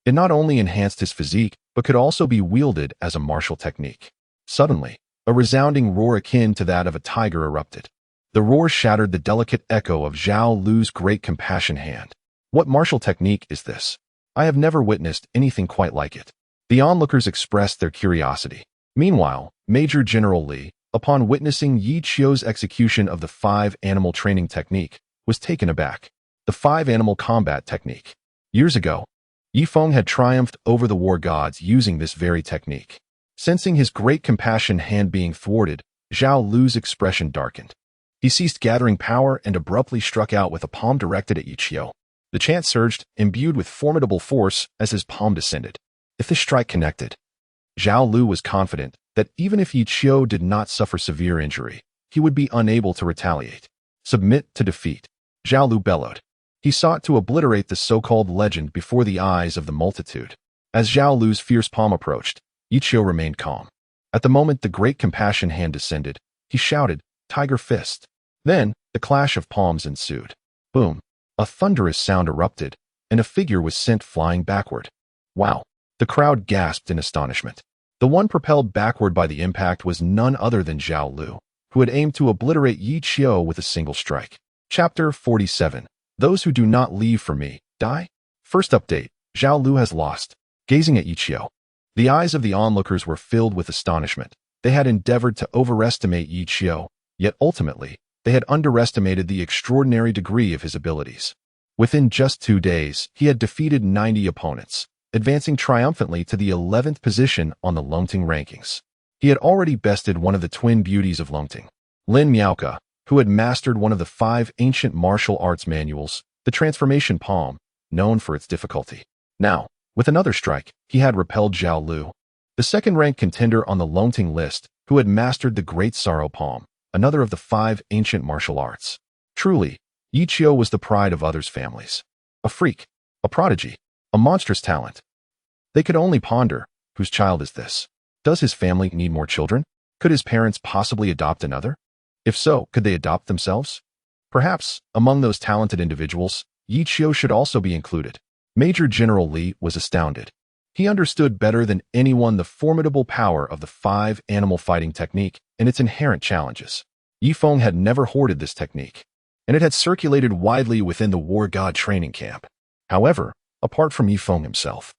it not only enhanced his physique, but could also be wielded as a martial technique. Suddenly, a resounding roar akin to that of a tiger erupted. The roar shattered the delicate echo of Zhao Lu's Great Compassion Hand. What martial technique is this? I have never witnessed anything quite like it. The onlookers expressed their curiosity. Meanwhile, Major General Li, upon witnessing Yi Qiu's execution of the 5 animal training technique, was taken aback. The 5 animal combat technique. Years ago, Yi Feng had triumphed over the war gods using this very technique. Sensing his Great Compassion Hand being thwarted, Zhao Lu's expression darkened. He ceased gathering power and abruptly struck out with a palm directed at Yi Qiu. The chant surged, imbued with formidable force as his palm descended. If this strike connected, Zhao Lu was confident that even if Yi Qiu did not suffer severe injury, he would be unable to retaliate. Submit to defeat, Zhao Lu bellowed. He sought to obliterate the so-called legend before the eyes of the multitude. As Zhao Lu's fierce palm approached, Yi Qiu remained calm. At the moment the Great Compassion Hand descended, he shouted, "Tiger Fist." Then, the clash of palms ensued. Boom! A thunderous sound erupted, and a figure was sent flying backward. Wow! The crowd gasped in astonishment. The one propelled backward by the impact was none other than Zhao Lu, who had aimed to obliterate Yi Qiu with a single strike. Chapter 47. Those who do not leave for me, die? First update, Zhao Lu has lost. Gazing at Yi Qiu, the eyes of the onlookers were filled with astonishment. They had endeavored to overestimate Yi Qiu, yet ultimately, they had underestimated the extraordinary degree of his abilities. Within just 2 days, he had defeated 90 opponents, advancing triumphantly to the 11th position on the Longting rankings. He had already bested one of the twin beauties of Longting, Lin Miaoke, who had mastered one of the 5 ancient martial arts manuals, the transformation palm, known for its difficulty. Now, with another strike, he had repelled Zhao Lu, the second-ranked contender on the Longting list, who had mastered the Great Sorrow palm, another of the 5 ancient martial arts. Truly, Yi Qiu was the pride of others' families. A freak, a prodigy, a monstrous talent. They could only ponder, whose child is this? Does his family need more children? Could his parents possibly adopt another? If so, could they adopt themselves? Perhaps, among those talented individuals, Yi Qiu should also be included. Major General Li was astounded. He understood better than anyone the formidable power of the 5 animal fighting technique and its inherent challenges. Yi Feng had never hoarded this technique, and it had circulated widely within the war god training camp. However, apart from Yi Feng himself,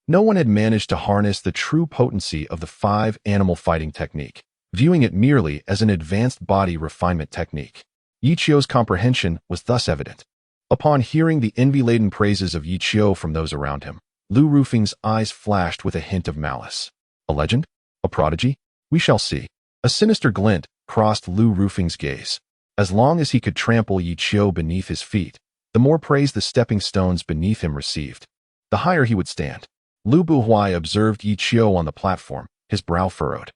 no one had managed to harness the true potency of the 5 animal fighting technique, viewing it merely as an advanced body refinement technique. Yi Qiu's comprehension was thus evident. Upon hearing the envy-laden praises of Yi Qiu from those around him, Lu Rufeng's eyes flashed with a hint of malice. A legend? A prodigy? We shall see. A sinister glint crossed Lu Rufeng's gaze. As long as he could trample Yi Qiu beneath his feet, the more praise the stepping stones beneath him received, the higher he would stand. Lu Buhuai observed Yi Qiu on the platform, his brow furrowed.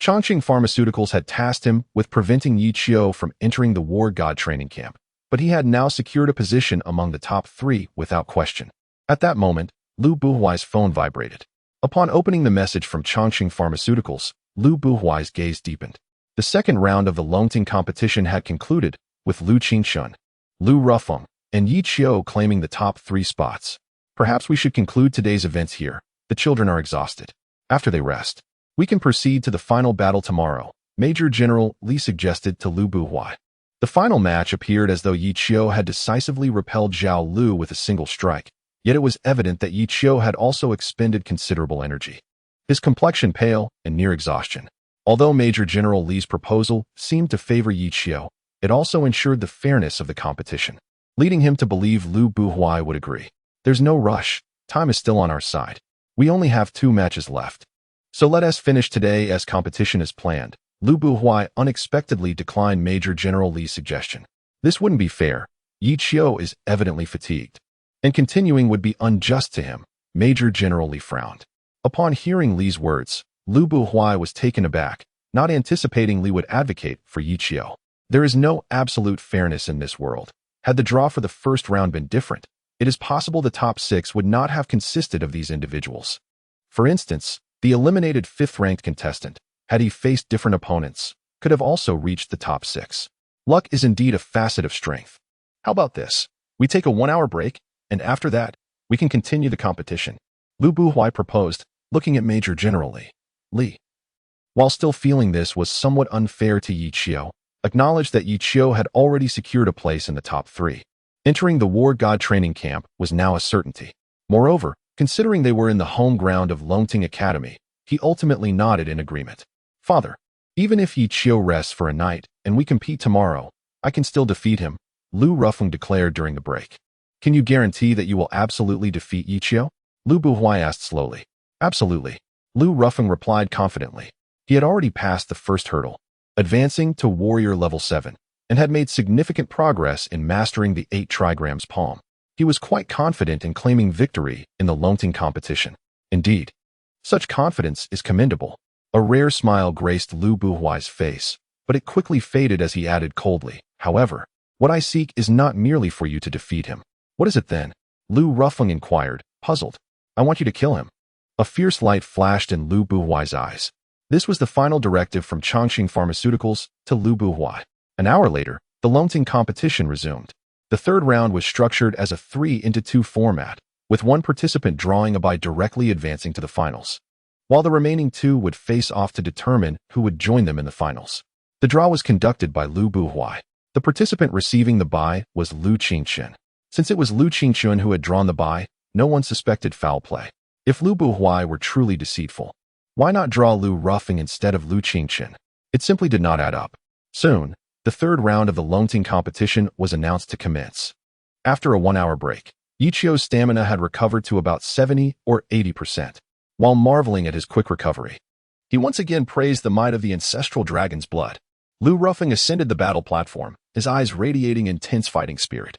Chongqing Pharmaceuticals had tasked him with preventing Yi Qiu from entering the war god training camp, but he had now secured a position among the top 3 without question. At that moment, Lu Buhuai's phone vibrated. Upon opening the message from Chongqing Pharmaceuticals, Lu Buhuai's gaze deepened. The second round of the Longting competition had concluded, with Lu Qingshun, Lu Rufeng, and Yi Qiu claiming the top 3 spots. Perhaps we should conclude today's events here. The children are exhausted. After they rest, we can proceed to the final battle tomorrow, Major General Li suggested to Lu Buhuai. The final match appeared as though Yi Qiu had decisively repelled Zhao Lu with a single strike, yet it was evident that Yi Qiu had also expended considerable energy. His complexion pale and near exhaustion. Although Major General Li's proposal seemed to favor Yi Qiu, it also ensured the fairness of the competition, leading him to believe Lu Buhuai would agree. There's no rush. Time is still on our side. We only have 2 matches left. So let us finish today as competition is planned. Lu Buhuai unexpectedly declined Major General Li's suggestion. This wouldn't be fair. Yi Qiu is evidently fatigued, and continuing would be unjust to him. Major General Li frowned. Upon hearing Li's words, Lu Buhuai was taken aback, not anticipating Li would advocate for Yi Qiu. There is no absolute fairness in this world. Had the draw for the first round been different, it is possible the top 6 would not have consisted of these individuals. For instance, the eliminated 5th-ranked contestant, had he faced different opponents, could have also reached the top 6. Luck is indeed a facet of strength. How about this? We take a 1-hour break, and after that, we can continue the competition. Lu Buhuai proposed, looking at Major General Li. While still feeling this was somewhat unfair to Yi Qiu, acknowledged that Yi Qiu had already secured a place in the top 3. Entering the war god training camp was now a certainty. Moreover, considering they were in the home ground of Longting Academy, he ultimately nodded in agreement. Father, even if Yi Qiu rests for a night and we compete tomorrow, I can still defeat him, Lu Rufeng declared during the break. Can you guarantee that you will absolutely defeat Yi Qiu? Lu Buhuai asked slowly. Absolutely, Lu Rufeng replied confidently. He had already passed the first hurdle, advancing to warrior level 7, and had made significant progress in mastering the 8 trigrams palm. He was quite confident in claiming victory in the Longting competition. Indeed, such confidence is commendable. A rare smile graced Lu Buhuai's face, but it quickly faded as he added coldly, however, what I seek is not merely for you to defeat him. What is it then? Lu Rufeng inquired, puzzled. I want you to kill him. A fierce light flashed in Lu Buhuai's eyes. This was the final directive from Chongqing Pharmaceuticals to Lu Buhuai. An hour later, the Longting competition resumed. The third round was structured as a 3-into-2 format, with one participant drawing a bye directly advancing to the finals, while the remaining two would face off to determine who would join them in the finals. The draw was conducted by Lu Buhui. The participant receiving the bye was Lu Qingxun. Since it was Lu Qingxun who had drawn the bye, no one suspected foul play. If Lu Buhui were truly deceitful, why not draw Lu Ruffing instead of Lu Qingxun? It simply did not add up. Soon, the third round of the Longting competition was announced to commence. After a 1-hour break, Yichio's stamina had recovered to about 70 or 80%. While marveling at his quick recovery, he once again praised the might of the ancestral dragon's blood. Lu Ruffing ascended the battle platform, his eyes radiating intense fighting spirit.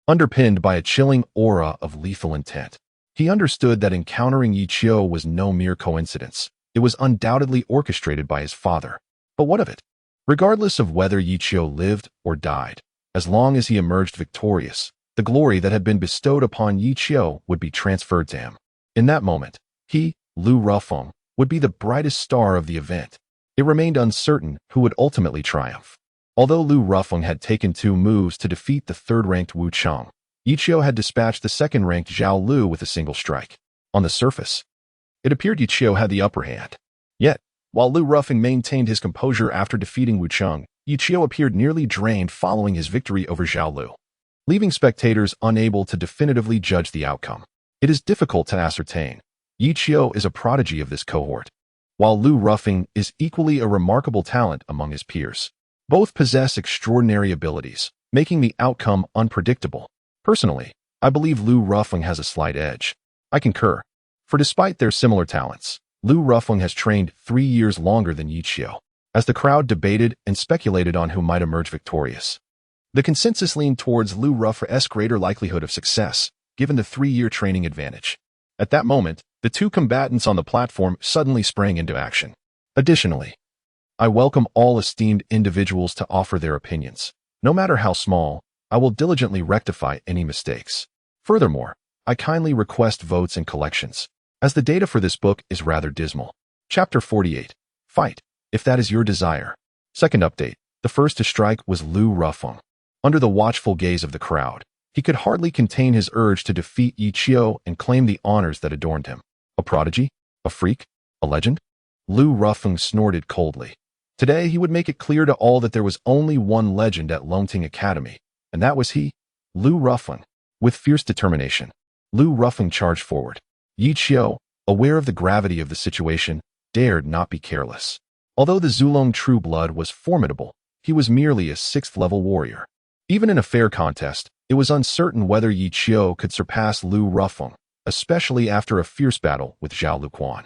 Underpinned by a chilling aura of lethal intent, he understood that encountering Yichio was no mere coincidence. It was undoubtedly orchestrated by his father. But what of it? Regardless of whether Yichio lived or died, as long as he emerged victorious, the glory that had been bestowed upon Yichio would be transferred to him. In that moment, he, Lu Ruffing, would be the brightest star of the event. It remained uncertain who would ultimately triumph. Although Lu Ruffing had taken 2 moves to defeat the third-ranked Wu Cheng, Yichio had dispatched the second-ranked Zhao Lu with a single strike. On the surface, it appeared Yichio had the upper hand. Yet, while Lu Ruffing maintained his composure after defeating Wu Cheng, Yichio appeared nearly drained following his victory over Zhao Lu, leaving spectators unable to definitively judge the outcome. It is difficult to ascertain. Yichio is a prodigy of this cohort, while Lu Ruffing is equally a remarkable talent among his peers. Both possess extraordinary abilities, making the outcome unpredictable. Personally, I believe Lu Ruffing has a slight edge. I concur, for despite their similar talents, Lu Ruffing has trained 3 years longer than Yichio. As the crowd debated and speculated on who might emerge victorious, the consensus leaned towards Lu Ruffing's greater likelihood of success, given the 3-year training advantage. At that moment, the 2 combatants on the platform suddenly sprang into action. Additionally, I welcome all esteemed individuals to offer their opinions. No matter how small, I will diligently rectify any mistakes. Furthermore, I kindly request votes and collections, as the data for this book is rather dismal. Chapter 48. Fight, if that is your desire. Second update. The first to strike was Lu Ruffing. Under the watchful gaze of the crowd, he could hardly contain his urge to defeat Yichio and claim the honors that adorned him. A prodigy? A freak? A legend? Lu Ruffing snorted coldly. Today he would make it clear to all that there was only one legend at Longting Academy, and that was he, Lu Ruffing. With fierce determination, Lu Ruffing charged forward. Yichio, aware of the gravity of the situation, dared not be careless. Although the Zulong True Blood was formidable, he was merely a 6th-level warrior. Even in a fair contest, it was uncertain whether Yichio could surpass Lu Ruffing, especially after a fierce battle with Zhao Luquan,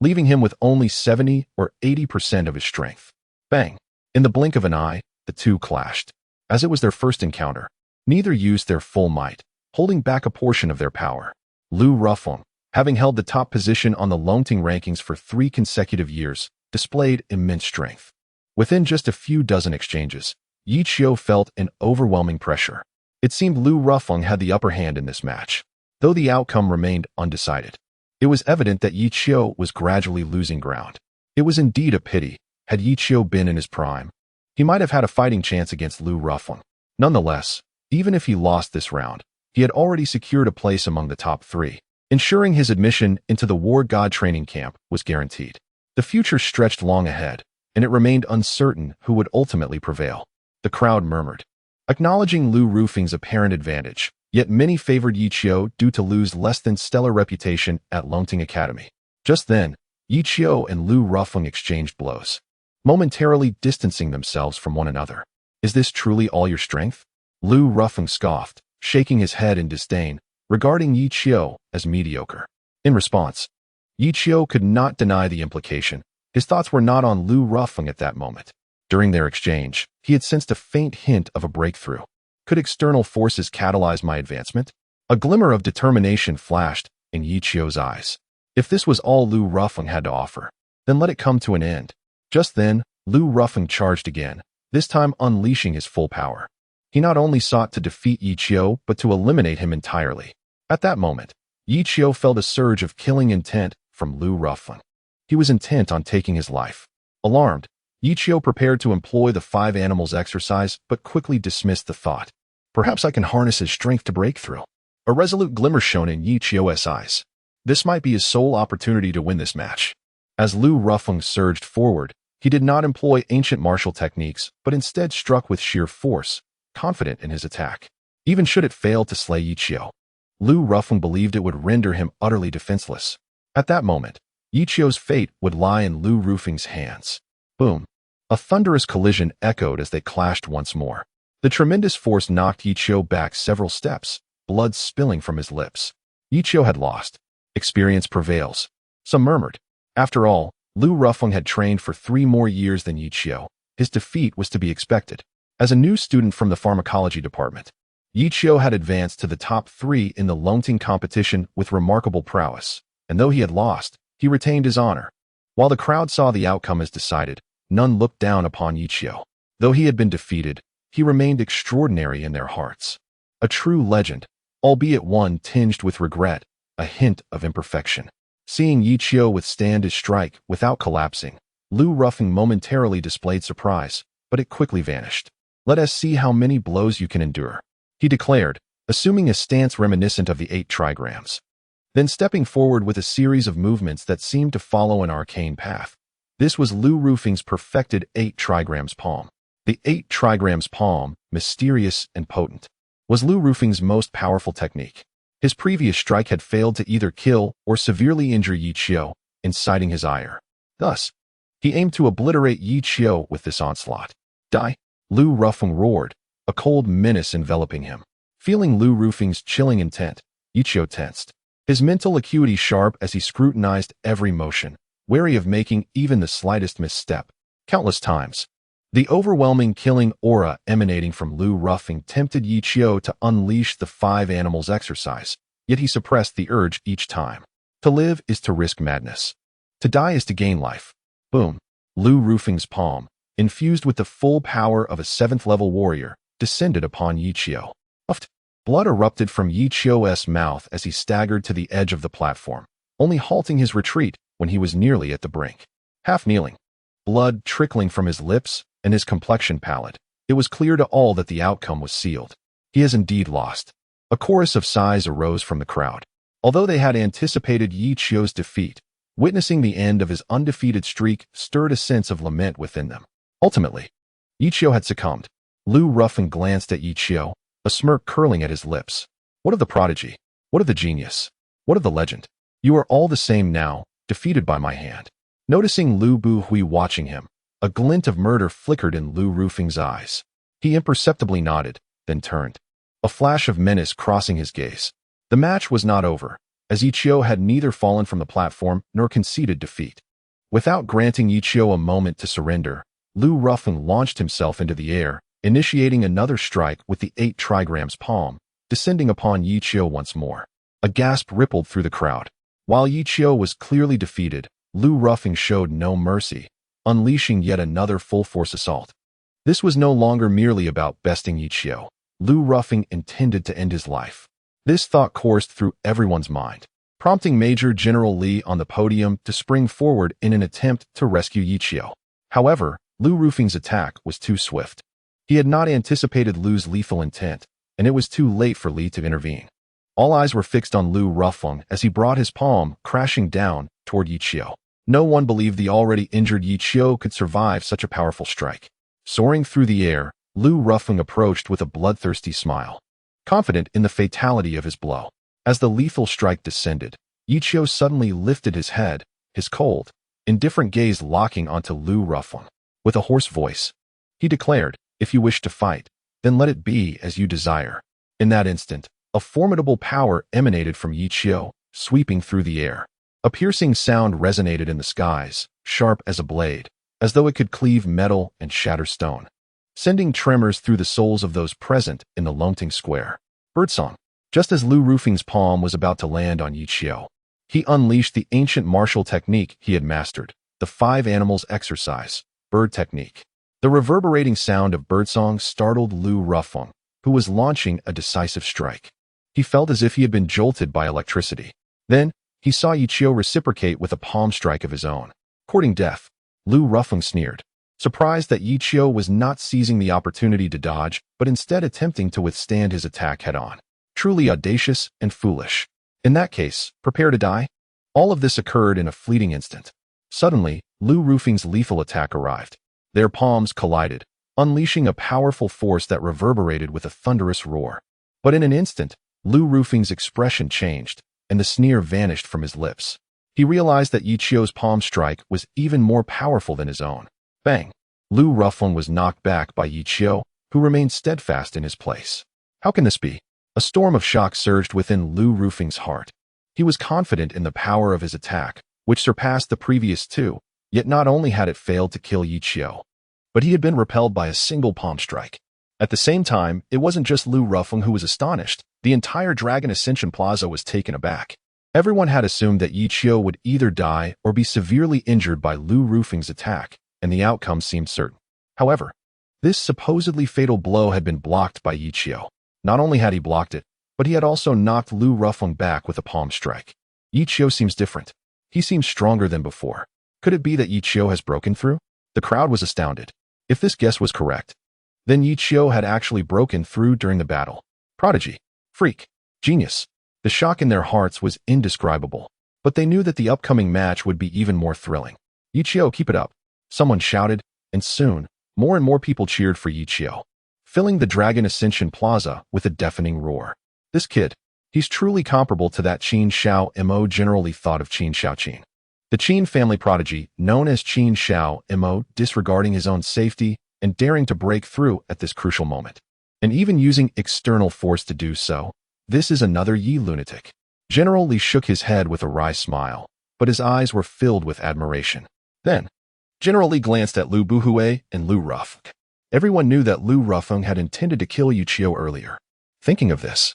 leaving him with only 70 or 80% of his strength. Bang! In the blink of an eye, the two clashed. As it was their first encounter, neither used their full might, holding back a portion of their power. Lu Ruffing, having held the top position on the Longting rankings for 3 consecutive years, displayed immense strength. Within just a few dozen exchanges, Yichio felt an overwhelming pressure. It seemed Lu Ruffing had the upper hand in this match, though the outcome remained undecided. It was evident that Yichio was gradually losing ground. It was indeed a pity. Had Yichio been in his prime, he might have had a fighting chance against Lu Ruffing. Nonetheless, even if he lost this round, he had already secured a place among the top 3, ensuring his admission into the War God training camp was guaranteed. The future stretched long ahead, and it remained uncertain who would ultimately prevail. The crowd murmured, acknowledging Lu Ruffing's apparent advantage, yet many favored Yichio due to Lu's less than stellar reputation at Longting Academy. Just then, Yichio and Lu Ruffing exchanged blows, momentarily distancing themselves from one another. Is this truly all your strength? Lu Ruffing scoffed, shaking his head in disdain, regarding Yichio as mediocre. In response, Yichio could not deny the implication. His thoughts were not on Lu Ruffing at that moment. During their exchange, he had sensed a faint hint of a breakthrough. Could external forces catalyze my advancement? A glimmer of determination flashed in Yichio's eyes. If this was all Lu Ruffing had to offer, then let it come to an end. Just then, Lu Ruffing charged again, this time unleashing his full power. He not only sought to defeat Yichio, but to eliminate him entirely. At that moment, Yichio felt a surge of killing intent from Lu Ruffing. He was intent on taking his life. Alarmed, Yichio prepared to employ the 5 animals exercise, but quickly dismissed the thought. Perhaps I can harness his strength to break through. A resolute glimmer shone in Yi Chio's eyes. This might be his sole opportunity to win this match. As Lu Rufeng surged forward, he did not employ ancient martial techniques, but instead struck with sheer force, confident in his attack. Even should it fail to slay Yi Chio, Lu Rufeng believed it would render him utterly defenseless. At that moment, Yi Chio's fate would lie in Lu Rufeng's hands. Boom! A thunderous collision echoed as they clashed once more. The tremendous force knocked Yi Chio back several steps, blood spilling from his lips. Yi Chio had lost. Experience prevails. Some murmured. After all, Lu Rufeng had trained for 3 more years than Yi Chio. His defeat was to be expected. As a new student from the pharmacology department, Yi Chio had advanced to the top 3 in the Longting competition with remarkable prowess, and though he had lost, he retained his honor. While the crowd saw the outcome as decided, none looked down upon Yi Chio. Though he had been defeated, he remained extraordinary in their hearts. A true legend, albeit one tinged with regret, a hint of imperfection. Seeing Yi Chio withstand his strike without collapsing, Lu Rufeng momentarily displayed surprise, but it quickly vanished. "Let us see how many blows you can endure," he declared, assuming a stance reminiscent of the 8 trigrams. Then stepping forward with a series of movements that seemed to follow an arcane path. This was Lu Rufeng's perfected 8 trigrams palm. The 8 trigrams palm, mysterious and potent, was Lu Rufeng's most powerful technique. His previous strike had failed to either kill or severely injure Yi Chio, inciting his ire. Thus, he aimed to obliterate Yi Chio with this onslaught. "Die!" Lu Rufeng roared, a cold menace enveloping him. Feeling Lu Rufeng's chilling intent, Yi Chio tensed. His mental acuity sharp as he scrutinized every motion, wary of making even the slightest misstep. Countless times, the overwhelming killing aura emanating from Lu Rufeng tempted Yi Chio to unleash the 5 animals exercise, yet he suppressed the urge each time. To live is to risk madness. To die is to gain life. Boom! Lu Rufeng's palm, infused with the full power of a 7th-level warrior, descended upon Yi Chio. Uft! Blood erupted from Yi Chio's mouth as he staggered to the edge of the platform, only halting his retreat when he was nearly at the brink. Half kneeling, blood trickling from his lips, and his complexion pallid, it was clear to all that the outcome was sealed. He has indeed lost. A chorus of sighs arose from the crowd. Although they had anticipated Yi Chio's defeat, witnessing the end of his undefeated streak stirred a sense of lament within them. Ultimately, Yi Chio had succumbed. Lu Rufeng glanced at Yi Chio, a smirk curling at his lips. "What of the prodigy? What of the genius? What of the legend? You are all the same now, defeated by my hand." Noticing Lu Buhui watching him, a glint of murder flickered in Lu Rufeng's eyes. He imperceptibly nodded, then turned, a flash of menace crossing his gaze. The match was not over, as Yi Chio had neither fallen from the platform nor conceded defeat. Without granting Yi Chio a moment to surrender, Lu Rufeng launched himself into the air, initiating another strike with the 8 trigrams palm, descending upon Yi Chio once more. A gasp rippled through the crowd. While Yi Chio was clearly defeated, Lu Rufeng showed no mercy, unleashing yet another full-force assault. This was no longer merely about besting Yi Chio. Lu Rufeng intended to end his life. This thought coursed through everyone's mind, prompting Major General Li on the podium to spring forward in an attempt to rescue Yi Chio. However, Lu Rufeng's attack was too swift. He had not anticipated Lu's lethal intent, and it was too late for Li to intervene. All eyes were fixed on Lu Rufeng as he brought his palm crashing down toward Yi Chio. No one believed the already injured Yi Chio could survive such a powerful strike. Soaring through the air, Lu Rufeng approached with a bloodthirsty smile, confident in the fatality of his blow. As the lethal strike descended, Yi Chio suddenly lifted his head, his cold, indifferent gaze locking onto Lu Rufeng. With a hoarse voice, he declared, "If you wish to fight, then let it be as you desire." In that instant, a formidable power emanated from Yi Chio, sweeping through the air. A piercing sound resonated in the skies, sharp as a blade, as though it could cleave metal and shatter stone, sending tremors through the souls of those present in the Longting Square. Birdsong. Just as Lu Rufeng's palm was about to land on Yi Chio, he unleashed the ancient martial technique he had mastered, the 5 animals exercise, bird technique. The reverberating sound of birdsong startled Lu Rufeng, who was launching a decisive strike. He felt as if he had been jolted by electricity. Then, he saw Yi Chio reciprocate with a palm strike of his own. Courting death, Lu Rufeng sneered, surprised that Yi Chio was not seizing the opportunity to dodge, but instead attempting to withstand his attack head-on. Truly audacious and foolish. In that case, prepare to die. All of this occurred in a fleeting instant. Suddenly, Lu Rufing's lethal attack arrived. Their palms collided, unleashing a powerful force that reverberated with a thunderous roar. But in an instant, Lu Rufing's expression changed, and the sneer vanished from his lips. He realized that Yi Qiu's palm strike was even more powerful than his own. Bang! Lu Rufeng was knocked back by Yi Qiu, who remained steadfast in his place. How can this be? A storm of shock surged within Lu Rufeng's heart. He was confident in the power of his attack, which surpassed the previous two, yet not only had it failed to kill Yi Qiu, but he had been repelled by a single palm strike. At the same time, it wasn't just Lu Rufeng who was astonished. The entire Dragon Ascension Plaza was taken aback. Everyone had assumed that Yi Qiu would either die or be severely injured by Lu Rufeng's attack, and the outcome seemed certain. However, this supposedly fatal blow had been blocked by Yi Qiu. Not only had he blocked it, but he had also knocked Lu Rufeng back with a palm strike. Yi Qiu seems different. He seems stronger than before. Could it be that Yi Qiu has broken through? The crowd was astounded. If this guess was correct, then Yi Qiu had actually broken through during the battle. Prodigy. Freak. Genius. The shock in their hearts was indescribable, but they knew that the upcoming match would be even more thrilling. Yi Qiu, keep it up. Someone shouted, and soon, more and more people cheered for Yi Qiu, filling the Dragon Ascension Plaza with a deafening roar. This kid, he's truly comparable to that Qin Shao Mo generally thought of Qin Shaoqin. The Qin family prodigy, known as Qin Shao Mo, disregarding his own safety and daring to break through at this crucial moment. And even using external force to do so. This is another Yi lunatic. General Li shook his head with a wry smile, but his eyes were filled with admiration. Then, General Li glanced at Lu Buhui and Lu Rufeng. Everyone knew that Lu Rufeng had intended to kill Yi Qiu earlier. Thinking of this,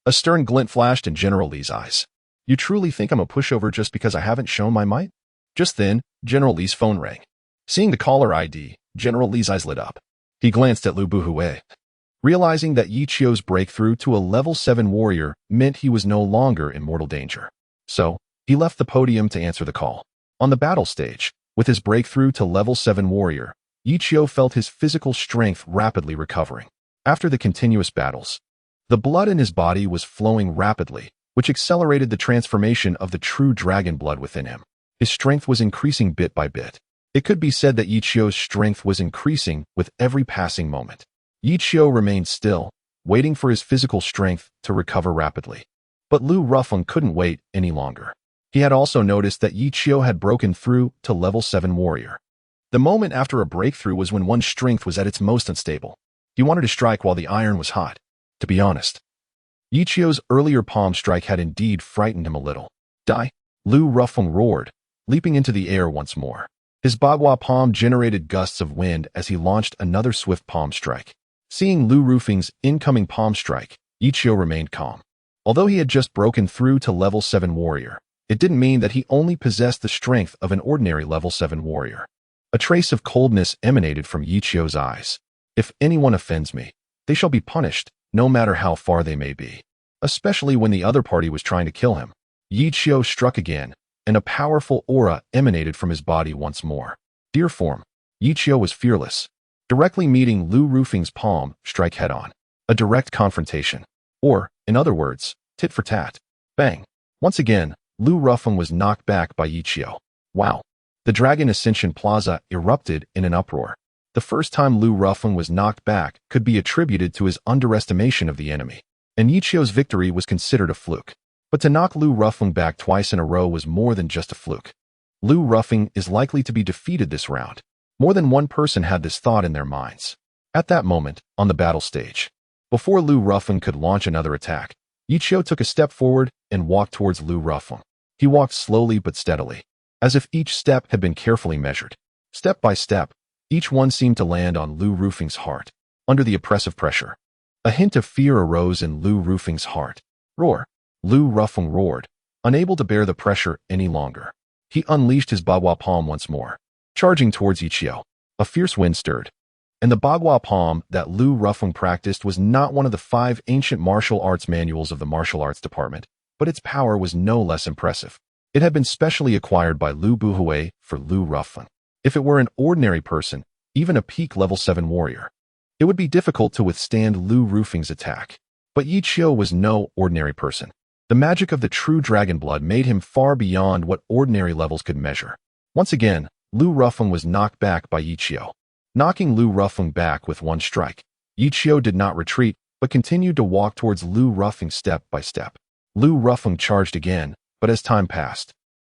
a stern glint flashed in General Li's eyes. You truly think I'm a pushover just because I haven't shown my might? Just then, General Li's phone rang. Seeing the caller ID, General Li's eyes lit up. He glanced at Lu Buhui. Realizing that Yi Qiu's breakthrough to a level 7 warrior meant he was no longer in mortal danger. So, he left the podium to answer the call. On the battle stage, with his breakthrough to level 7 warrior, Yi Qiu felt his physical strength rapidly recovering. After the continuous battles, the blood in his body was flowing rapidly, which accelerated the transformation of the true dragon blood within him. His strength was increasing bit by bit. It could be said that Yi Qiu's strength was increasing with every passing moment. Yi Qiu remained still, waiting for his physical strength to recover rapidly. But Lu Rufeng couldn't wait any longer. He had also noticed that Yi Qiu had broken through to level 7 warrior. The moment after a breakthrough was when one's strength was at its most unstable. He wanted to strike while the iron was hot. To be honest, Yi Qiu's earlier palm strike had indeed frightened him a little. Die! Lu Rufeng roared, leaping into the air once more. His bagua palm generated gusts of wind as he launched another swift palm strike. Seeing Lu Rufeng's incoming palm strike, Yi Qiu remained calm. Although he had just broken through to level 7 warrior, it didn't mean that he only possessed the strength of an ordinary level 7 warrior. A trace of coldness emanated from Yi Qiu's eyes. If anyone offends me, they shall be punished, no matter how far they may be. Especially when the other party was trying to kill him. Yi Qiu struck again, and a powerful aura emanated from his body once more. Dear form, Yi Qiu was fearless. Directly meeting Lu Rufeng's palm, strike head-on. A direct confrontation. Or, in other words, tit for tat. Bang. Once again, Lu Rufeng was knocked back by Yi Qiu. Wow. The Dragon Ascension Plaza erupted in an uproar. The first time Lu Rufeng was knocked back could be attributed to his underestimation of the enemy, and Yi Qiu's victory was considered a fluke. But to knock Lu Rufeng back twice in a row was more than just a fluke. Lu Rufeng is likely to be defeated this round. More than one person had this thought in their minds. At that moment, on the battle stage, before Lu Rufeng could launch another attack, Yi Qiu took a step forward and walked towards Lu Rufeng. He walked slowly but steadily, as if each step had been carefully measured. Step by step, each one seemed to land on Lu Rufeng's heart, under the oppressive pressure. A hint of fear arose in Lu Rufeng's heart. Roar! Lu Rufeng roared, unable to bear the pressure any longer. He unleashed his bagua palm once more, charging towards Yi Qiu. A fierce wind stirred, and the bagua palm that Lu Rufeng practiced was not one of the 5 ancient martial arts manuals of the martial arts department, but its power was no less impressive. It had been specially acquired by Lu Buhui for Lu Rufeng. If it were an ordinary person, even a peak level 7 warrior, it would be difficult to withstand Lu Rufeng's attack. But Yi Qiu was no ordinary person. The magic of the true dragon blood made him far beyond what ordinary levels could measure. Once again, Lu Rufeng was knocked back by Yi Qiu. Knocking Lu Rufeng back with one strike, Yi Qiu did not retreat, but continued to walk towards Lu Rufeng step by step. Lu Rufeng charged again, but as time passed,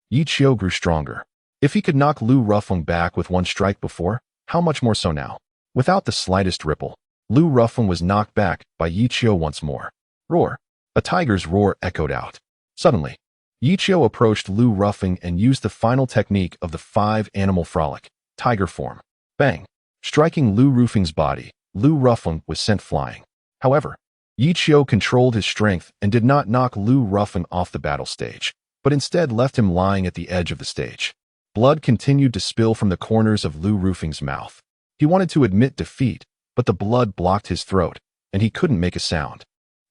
Yi Qiu grew stronger. If he could knock Lu Rufeng back with one strike before, how much more so now? Without the slightest ripple, Lu Rufeng was knocked back by Yi Qiu once more. Roar! A tiger's roar echoed out. Suddenly, Yi Qiu approached Lu Rufeng and used the final technique of the 5-animal frolic, tiger form. Bang! Striking Lu Rufeng's body, Lu Rufeng was sent flying. However, Yi Qiu controlled his strength and did not knock Lu Rufeng off the battle stage, but instead left him lying at the edge of the stage. Blood continued to spill from the corners of Lu Rufeng's mouth. He wanted to admit defeat, but the blood blocked his throat, and he couldn't make a sound.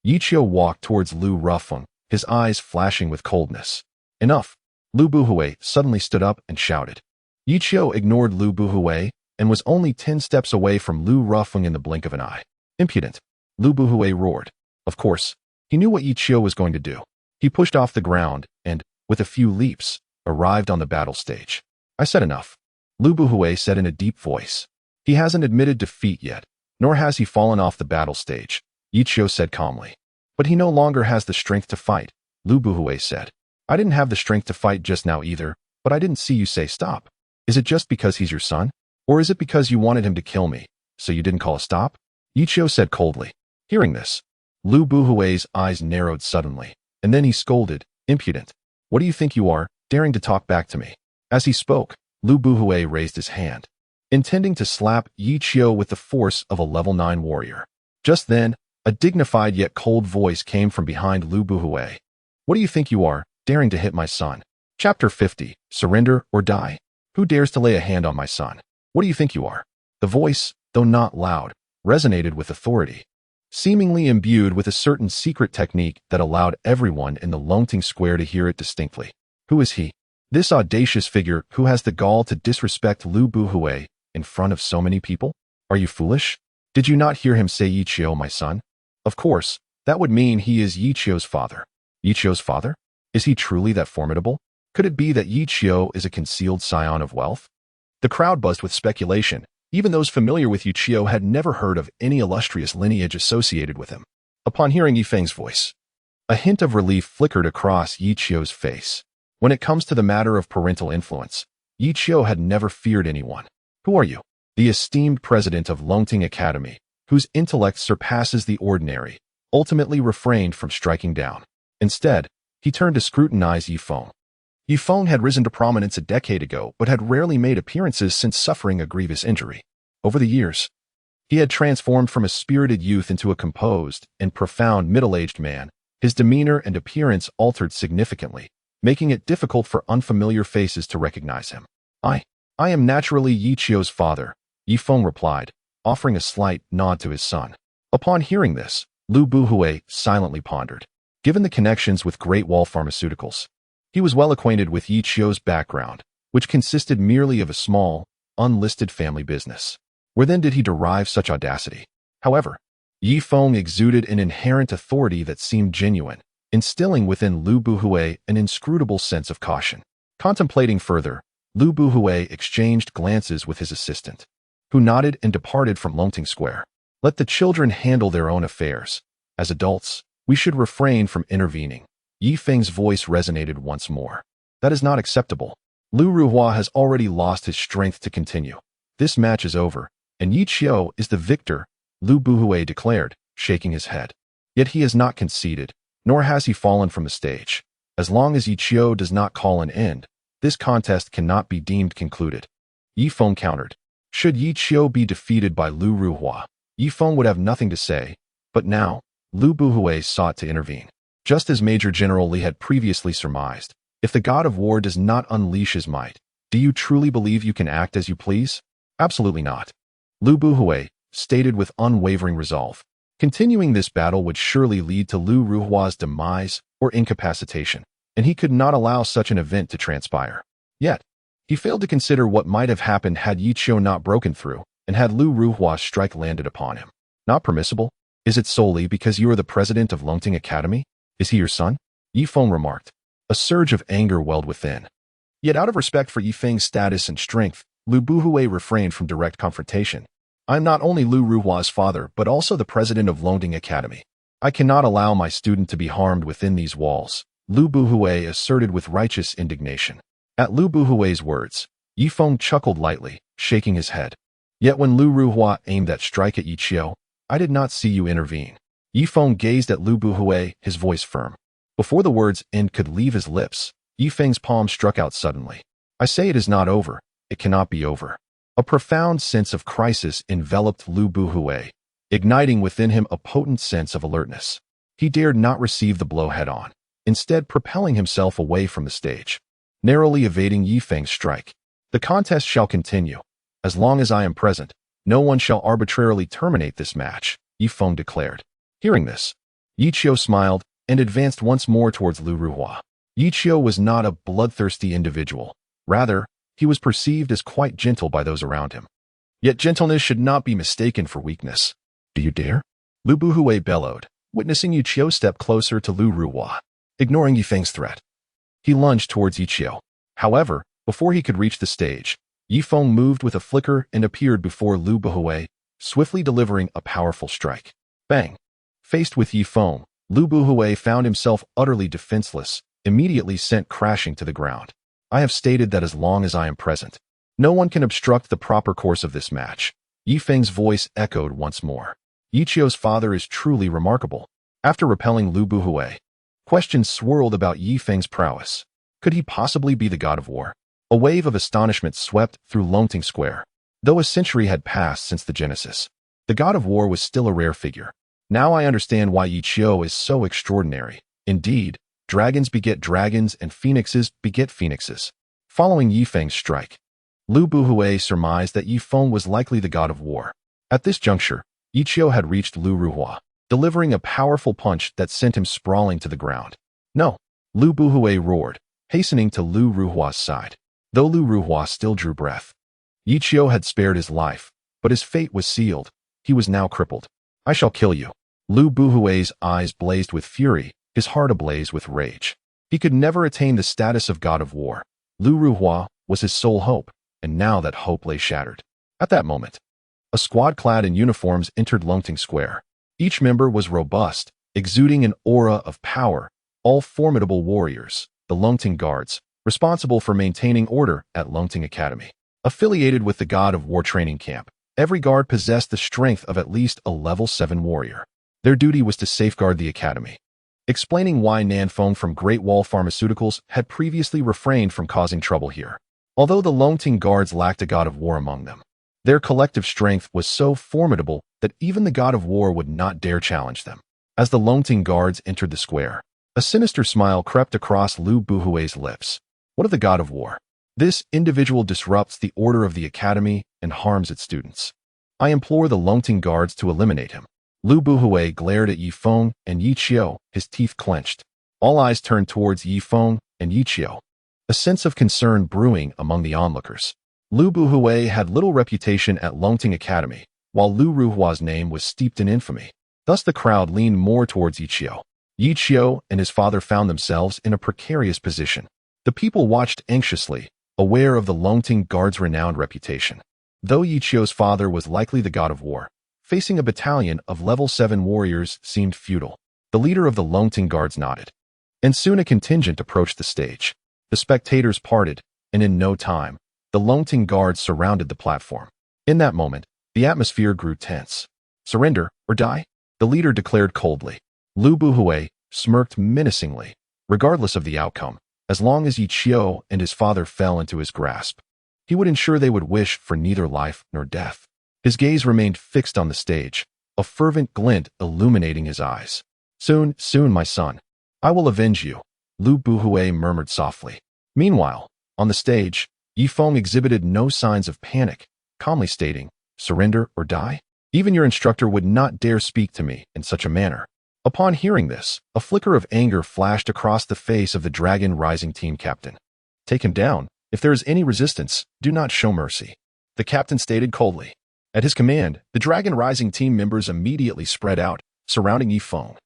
Yi Qiu walked towards Lu Rufeng, his eyes flashing with coldness. Enough! Lu Buhui suddenly stood up and shouted. Yi Qiu ignored Lu Buhui and was only 10 steps away from Lu Rufeng in the blink of an eye. Impudent! Lu Buhui roared. Of course, he knew what Yi Qiu was going to do. He pushed off the ground and, with a few leaps, arrived on the battle stage. I said enough. Lu Buhui said in a deep voice. He hasn't admitted defeat yet, nor has he fallen off the battle stage, Yi Qiu said calmly. But he no longer has the strength to fight, Lu Buhui said. I didn't have the strength to fight just now either, but I didn't see you say stop. Is it just because he's your son? Or is it because you wanted him to kill me, so you didn't call a stop? Yi Qiu said coldly. Hearing this, Lu Buhui's eyes narrowed suddenly, and then he scolded, Impudent! What do you think you are, daring to talk back to me? As he spoke, Lu Buhui raised his hand, intending to slap Yi Qiu with the force of a level 9 warrior. Just then, a dignified yet cold voice came from behind Lu Buhui. What do you think you are, daring to hit my son? Chapter 50, Surrender or Die. Who dares to lay a hand on my son? What do you think you are? The voice, though not loud, resonated with authority, seemingly imbued with a certain secret technique that allowed everyone in the Longting Square to hear it distinctly. Who is he? This audacious figure who has the gall to disrespect Lu Buhui in front of so many people? Are you foolish? Did you not hear him say Yi Qiu, my son? Of course, that would mean he is Yi Qiu's father. Yi Qiu's father? Is he truly that formidable? Could it be that Yi Qiu is a concealed scion of wealth? The crowd buzzed with speculation. Even those familiar with Yi Qiu had never heard of any illustrious lineage associated with him. Upon hearing Yi Feng's voice, a hint of relief flickered across Yi Qiu's face. When it comes to the matter of parental influence, Yi Qiu had never feared anyone. Who are you? The esteemed president of Longting Academy, whose intellect surpasses the ordinary, ultimately refrained from striking down. Instead, he turned to scrutinize Yi Feng. Yi Feng had risen to prominence a decade ago, but had rarely made appearances since suffering a grievous injury. Over the years, he had transformed from a spirited youth into a composed and profound middle-aged man. His demeanor and appearance altered significantly, making it difficult for unfamiliar faces to recognize him. I am naturally Yi Qiu's father, Yi Feng replied, offering a slight nod to his son. Upon hearing this, Lu Buhui silently pondered. Given the connections with Great Wall Pharmaceuticals, he was well acquainted with Yi Qiu's background, which consisted merely of a small, unlisted family business. Where then did he derive such audacity? However, Yi Feng exuded an inherent authority that seemed genuine, instilling within Lu Buhui an inscrutable sense of caution. Contemplating further, Lu Buhui exchanged glances with his assistant, who nodded and departed from Longting Square. Let the children handle their own affairs. As adults, we should refrain from intervening. Yi Feng's voice resonated once more. That is not acceptable. Lu Ruhua has already lost his strength to continue. This match is over, and Yi Qiu is the victor, Lu Buhui declared, shaking his head. Yet he has not conceded, nor has he fallen from the stage. As long as Yi Qiu does not call an end, this contest cannot be deemed concluded. Yi Feng countered. Should Yi Qiu be defeated by Lu Ruhua, Yi Feng would have nothing to say, but now, Lu Buhui sought to intervene. Just as Major General Li had previously surmised, if the god of war does not unleash his might, do you truly believe you can act as you please? Absolutely not. Lu Buhui stated with unwavering resolve. Continuing this battle would surely lead to Lu Ruhua's demise or incapacitation, and he could not allow such an event to transpire. Yet, he failed to consider what might have happened had Yi Qiu not broken through, and had Lu Ruhua's strike landed upon him. Not permissible? Is it solely because you are the president of Longting Academy? Is he your son? Yifeng remarked. A surge of anger welled within. Yet out of respect for Yifeng's status and strength, Lu Buhui refrained from direct confrontation. I am not only Lu Ruhua's father, but also the president of Longting Academy. I cannot allow my student to be harmed within these walls, Lu Buhui asserted with righteous indignation. At Lu Buhui's words, Yifeng chuckled lightly, shaking his head. Yet when Lu Ruhua aimed that strike at Yiqiu, I did not see you intervene. Yifeng gazed at Lu Buhui, his voice firm. Before the words "end" could leave his lips, Yifeng's palm struck out suddenly. I say it is not over. It cannot be over. A profound sense of crisis enveloped Lu Buhui, igniting within him a potent sense of alertness. He dared not receive the blow head-on, instead propelling himself away from the stage, narrowly evading Yifeng's strike. The contest shall continue. As long as I am present, no one shall arbitrarily terminate this match, Yifeng declared. Hearing this, Yiqiu smiled and advanced once more towards Lu Ruhua. Yiqiu was not a bloodthirsty individual. Rather, he was perceived as quite gentle by those around him. Yet gentleness should not be mistaken for weakness. Do you dare? Lu Buhui bellowed, witnessing Yiqiu step closer to Lu Ruhua. Ignoring Yifeng's threat, he lunged towards Yiqiu. However, before he could reach the stage, Yifeng moved with a flicker and appeared before Lu Buhui, swiftly delivering a powerful strike. Bang! Faced with Yifeng, Lu Buhui found himself utterly defenseless, immediately sent crashing to the ground. I have stated that as long as I am present, no one can obstruct the proper course of this match. Yifeng's voice echoed once more. Yiqiu's father is truly remarkable. After repelling Lu Buhui, questions swirled about Yifeng's prowess. Could he possibly be the god of war? A wave of astonishment swept through Longting Square. Though a century had passed since the Genesis, the god of war was still a rare figure. Now I understand why Yiqiu is so extraordinary. Indeed, dragons beget dragons and phoenixes beget phoenixes. Following Yifeng's strike, Lu Buhui surmised that Yifeng was likely the god of war. At this juncture, Yiqiu had reached Lu Ruhua, delivering a powerful punch that sent him sprawling to the ground. No! Lu Buhui roared, hastening to Lu Ruhua's side. Though Lu Ruhua still drew breath, Yiqiu had spared his life, but his fate was sealed. He was now crippled. I shall kill you. Lu Buhui's eyes blazed with fury, his heart ablaze with rage. He could never attain the status of god of war. Lu Ruhua was his sole hope, and now that hope lay shattered. At that moment, a squad clad in uniforms entered Longting Square. Each member was robust, exuding an aura of power, all formidable warriors, the Longting Guards, responsible for maintaining order at Longting Academy. Affiliated with the God of War training camp, every guard possessed the strength of at least a level 7 warrior. Their duty was to safeguard the academy. Explaining why Nanfeng from Great Wall Pharmaceuticals had previously refrained from causing trouble here. Although the Longting Guards lacked a God of War among them, their collective strength was so formidable that even the God of War would not dare challenge them. As the Longting Guards entered the square, a sinister smile crept across Lu Buhui's lips. What of the God of War? This individual disrupts the order of the academy and harms its students. I implore the Longting Guards to eliminate him. Lu Buhui glared at Yifeng and Yiqiu, his teeth clenched. All eyes turned towards Yifeng and Yiqiu, a sense of concern brewing among the onlookers. Lu Buhui had little reputation at Longting Academy, while Lu Ruhua's name was steeped in infamy. Thus the crowd leaned more towards Yiqiu. Yiqiu and his father found themselves in a precarious position. The people watched anxiously, aware of the Longting Guard's renowned reputation. Though Yiqiu's father was likely the god of war, facing a battalion of level 7 warriors seemed futile. The leader of the Longting Guards nodded, and soon a contingent approached the stage. The spectators parted, and in no time, the Longting Guards surrounded the platform. In that moment, the atmosphere grew tense. Surrender or die? The leader declared coldly. Lu Buhui smirked menacingly, regardless of the outcome. As long as Yiqiu and his father fell into his grasp, he would ensure they would wish for neither life nor death. His gaze remained fixed on the stage, a fervent glint illuminating his eyes. Soon, my son. I will avenge you, Lu Buhui murmured softly. Meanwhile, on the stage, Yifeng exhibited no signs of panic, calmly stating, surrender or die? Even your instructor would not dare speak to me in such a manner. Upon hearing this, a flicker of anger flashed across the face of the Dragon Rising team captain. Take him down. If there is any resistance, do not show mercy, the captain stated coldly. At his command, the Dragon Rising team members immediately spread out, surrounding Yifeng.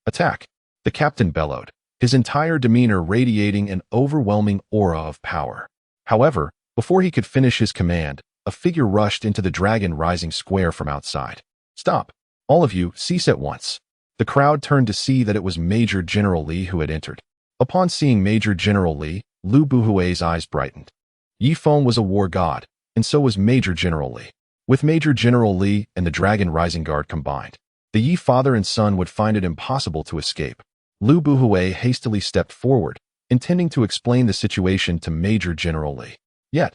Attack! The captain bellowed, his entire demeanor radiating an overwhelming aura of power. However, before he could finish his command, a figure rushed into the dragon rising square from outside. Stop! All of you, cease at once. The crowd turned to see that it was Major General Li who had entered. Upon seeing Major General Li, Lu Buhui's eyes brightened. Yifeng was a war god, and so was Major General Li. With Major General Li and the Dragon Rising Guard combined, the Yi father and son would find it impossible to escape. Lu Buhui hastily stepped forward, intending to explain the situation to Major General Li. Yet,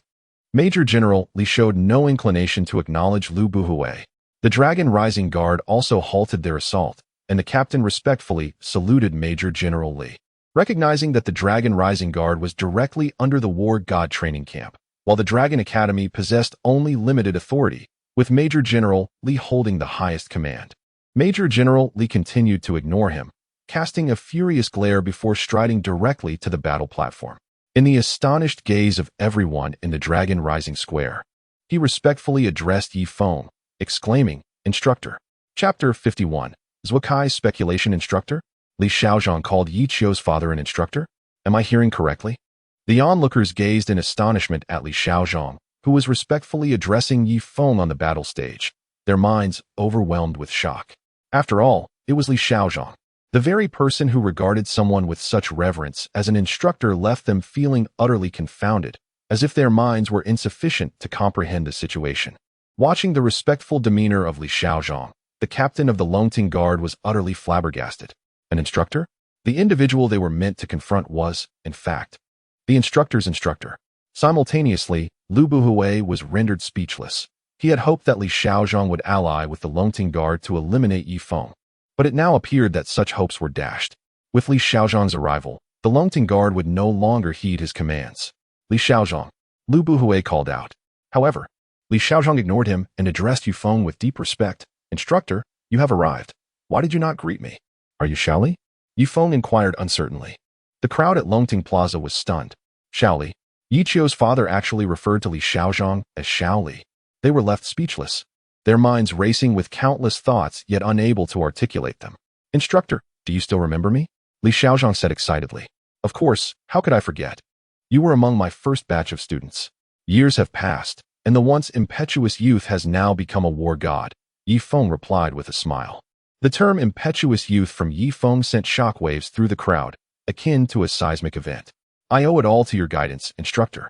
Major General Li showed no inclination to acknowledge Lu Buhui. The Dragon Rising Guard also halted their assault, and the captain respectfully saluted Major General Li. Recognizing that the Dragon Rising Guard was directly under the War God training camp, while the Dragon Academy possessed only limited authority, with Major General Li holding the highest command. Major General Li continued to ignore him, casting a furious glare before striding directly to the battle platform. In the astonished gaze of everyone in the Dragon Rising Square, he respectfully addressed Yifeng, exclaiming, "Instructor." Chapter 51. Zwakai's Speculation Instructor? Li Xiaozhong called Yi Qiu's father an instructor? Am I hearing correctly? The onlookers gazed in astonishment at Li Xiaozhong, who was respectfully addressing Yifeng on the battle stage, their minds overwhelmed with shock. After all, it was Li Xiaozhong. The very person who regarded someone with such reverence as an instructor left them feeling utterly confounded, as if their minds were insufficient to comprehend the situation. Watching the respectful demeanor of Li Xiaozhong, the captain of the Longting Guard was utterly flabbergasted. An instructor? The individual they were meant to confront was, in fact, the instructor's instructor. Simultaneously, Lu Buhui was rendered speechless. He had hoped that Li Xiaozhong would ally with the Longting Guard to eliminate Yifeng, but it now appeared that such hopes were dashed. With Li Xiaozhong's arrival, the Longting Guard would no longer heed his commands. Li Xiaozhong, Lu Buhui called out. However, Li Xiaozhong ignored him and addressed Yifeng with deep respect. "Instructor, you have arrived. Why did you not greet me? Are you Shaoli?" Yifeng inquired uncertainly. The crowd at Longting Plaza was stunned. Shaoli? Yi Qiu's father actually referred to Li Xiaozhong as Shaoli. They were left speechless, their minds racing with countless thoughts yet unable to articulate them. "Instructor, do you still remember me?" Li Xiaozhong said excitedly. "Of course, how could I forget? You were among my first batch of students. Years have passed, and the once impetuous youth has now become a war god," Yifeng replied with a smile. The term impetuous youth from Yifeng sent shockwaves through the crowd, akin to a seismic event. "I owe it all to your guidance, instructor,"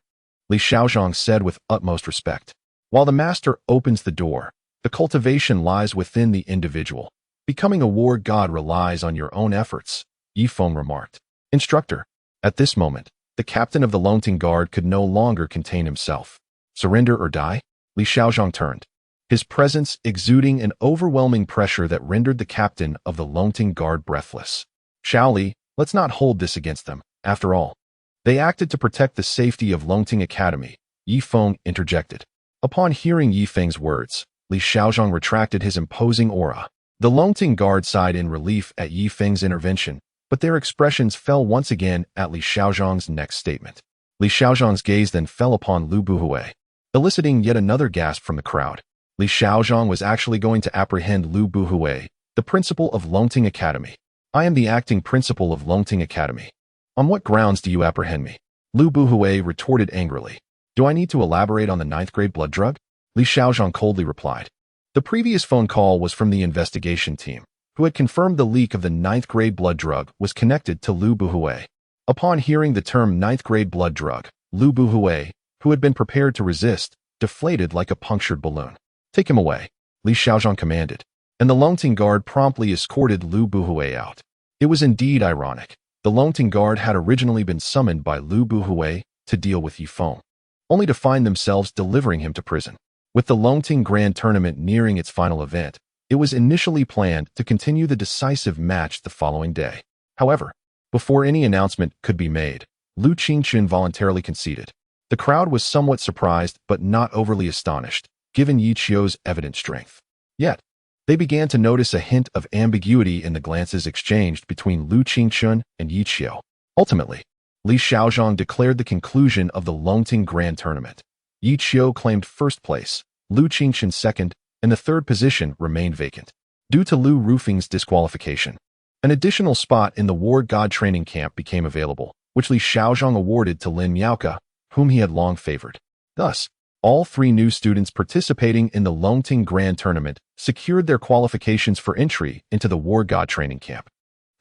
Li Xiaozhong said with utmost respect. While the master opens the door, the cultivation lies within the individual. Becoming a war god relies on your own efforts, Yifeng remarked. "Instructor." At this moment, the captain of the Longting Guard could no longer contain himself. "Surrender or die?" Li Xiaozhong turned, his presence exuding an overwhelming pressure that rendered the captain of the Longting Guard breathless. "Shaoli, let's not hold this against them. After all, they acted to protect the safety of Longting Academy," Yifeng interjected. Upon hearing Yifeng's words, Li Xiaozhong retracted his imposing aura. The Longting Guard sighed in relief at Yifeng's intervention, but their expressions fell once again at Li Xiaozhong's next statement. Li Xiaozhong's gaze then fell upon Lu Buhui, eliciting yet another gasp from the crowd. Li Xiaozhong was actually going to apprehend Lu Buhui, the principal of Longting Academy. "I am the acting principal of Longting Academy. On what grounds do you apprehend me?" Lu Buhui retorted angrily. "Do I need to elaborate on the 9th grade blood drug?" Li Xiaozhong coldly replied. The previous phone call was from the investigation team, who had confirmed the leak of the 9th grade blood drug was connected to Lu Buhui. Upon hearing the term 9th grade blood drug, Lu Buhui, who had been prepared to resist, deflated like a punctured balloon. "Take him away," Li Xiaozhong commanded, and the Longting Guard promptly escorted Lu Buhui out. It was indeed ironic. The Longting Guard had originally been summoned by Lu Buhui to deal with Yifeng, only to find themselves delivering him to prison. With the Longting Grand Tournament nearing its final event, it was initially planned to continue the decisive match the following day. However, before any announcement could be made, Lu Qingchun voluntarily conceded. The crowd was somewhat surprised but not overly astonished, given Yi Qiu's evident strength. Yet, they began to notice a hint of ambiguity in the glances exchanged between Lu Qingchun and Yi Qiu. Ultimately, Li Xiaozhong declared the conclusion of the Longting Grand Tournament. Yi Qiu claimed first place, Lu Qingchun second, and the third position remained vacant. Due to Lu Rufing's disqualification, an additional spot in the war god training camp became available, which Li Xiaozhong awarded to Lin Miaoke, whom he had long favored. Thus, all 3 new students participating in the Longting Grand Tournament secured their qualifications for entry into the war god training camp,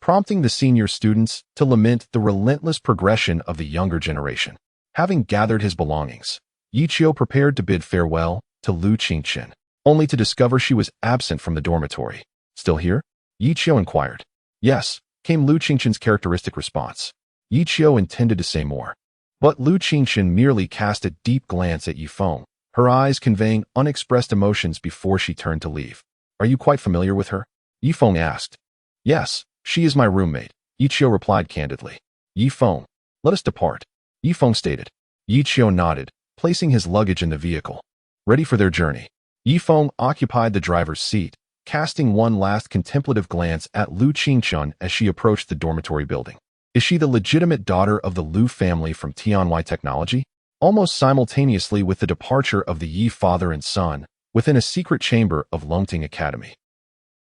prompting the senior students to lament the relentless progression of the younger generation. Having gathered his belongings, Yi Qiu prepared to bid farewell to Lu Qingchen, only to discover she was absent from the dormitory. "Still here?" Yi Qiu inquired. "Yes," came Lu Qingchen's characteristic response. Yi Qiu intended to say more, but Lu Qingchen merely cast a deep glance at Yi Feng, her eyes conveying unexpressed emotions before she turned to leave. "Are you quite familiar with her?" Yi Feng asked. "Yes, she is my roommate," Yi Qiu replied candidly. "Yi Feng, let us depart," Yi Feng stated. Yi Qiu nodded, placing his luggage in the vehicle. Ready for their journey, Yi Feng occupied the driver's seat, casting one last contemplative glance at Lu Qingchen as she approached the dormitory building. Is she the legitimate daughter of the Lu family from Tianwai Technology? Almost simultaneously with the departure of the Yi father and son, within a secret chamber of Longting Academy.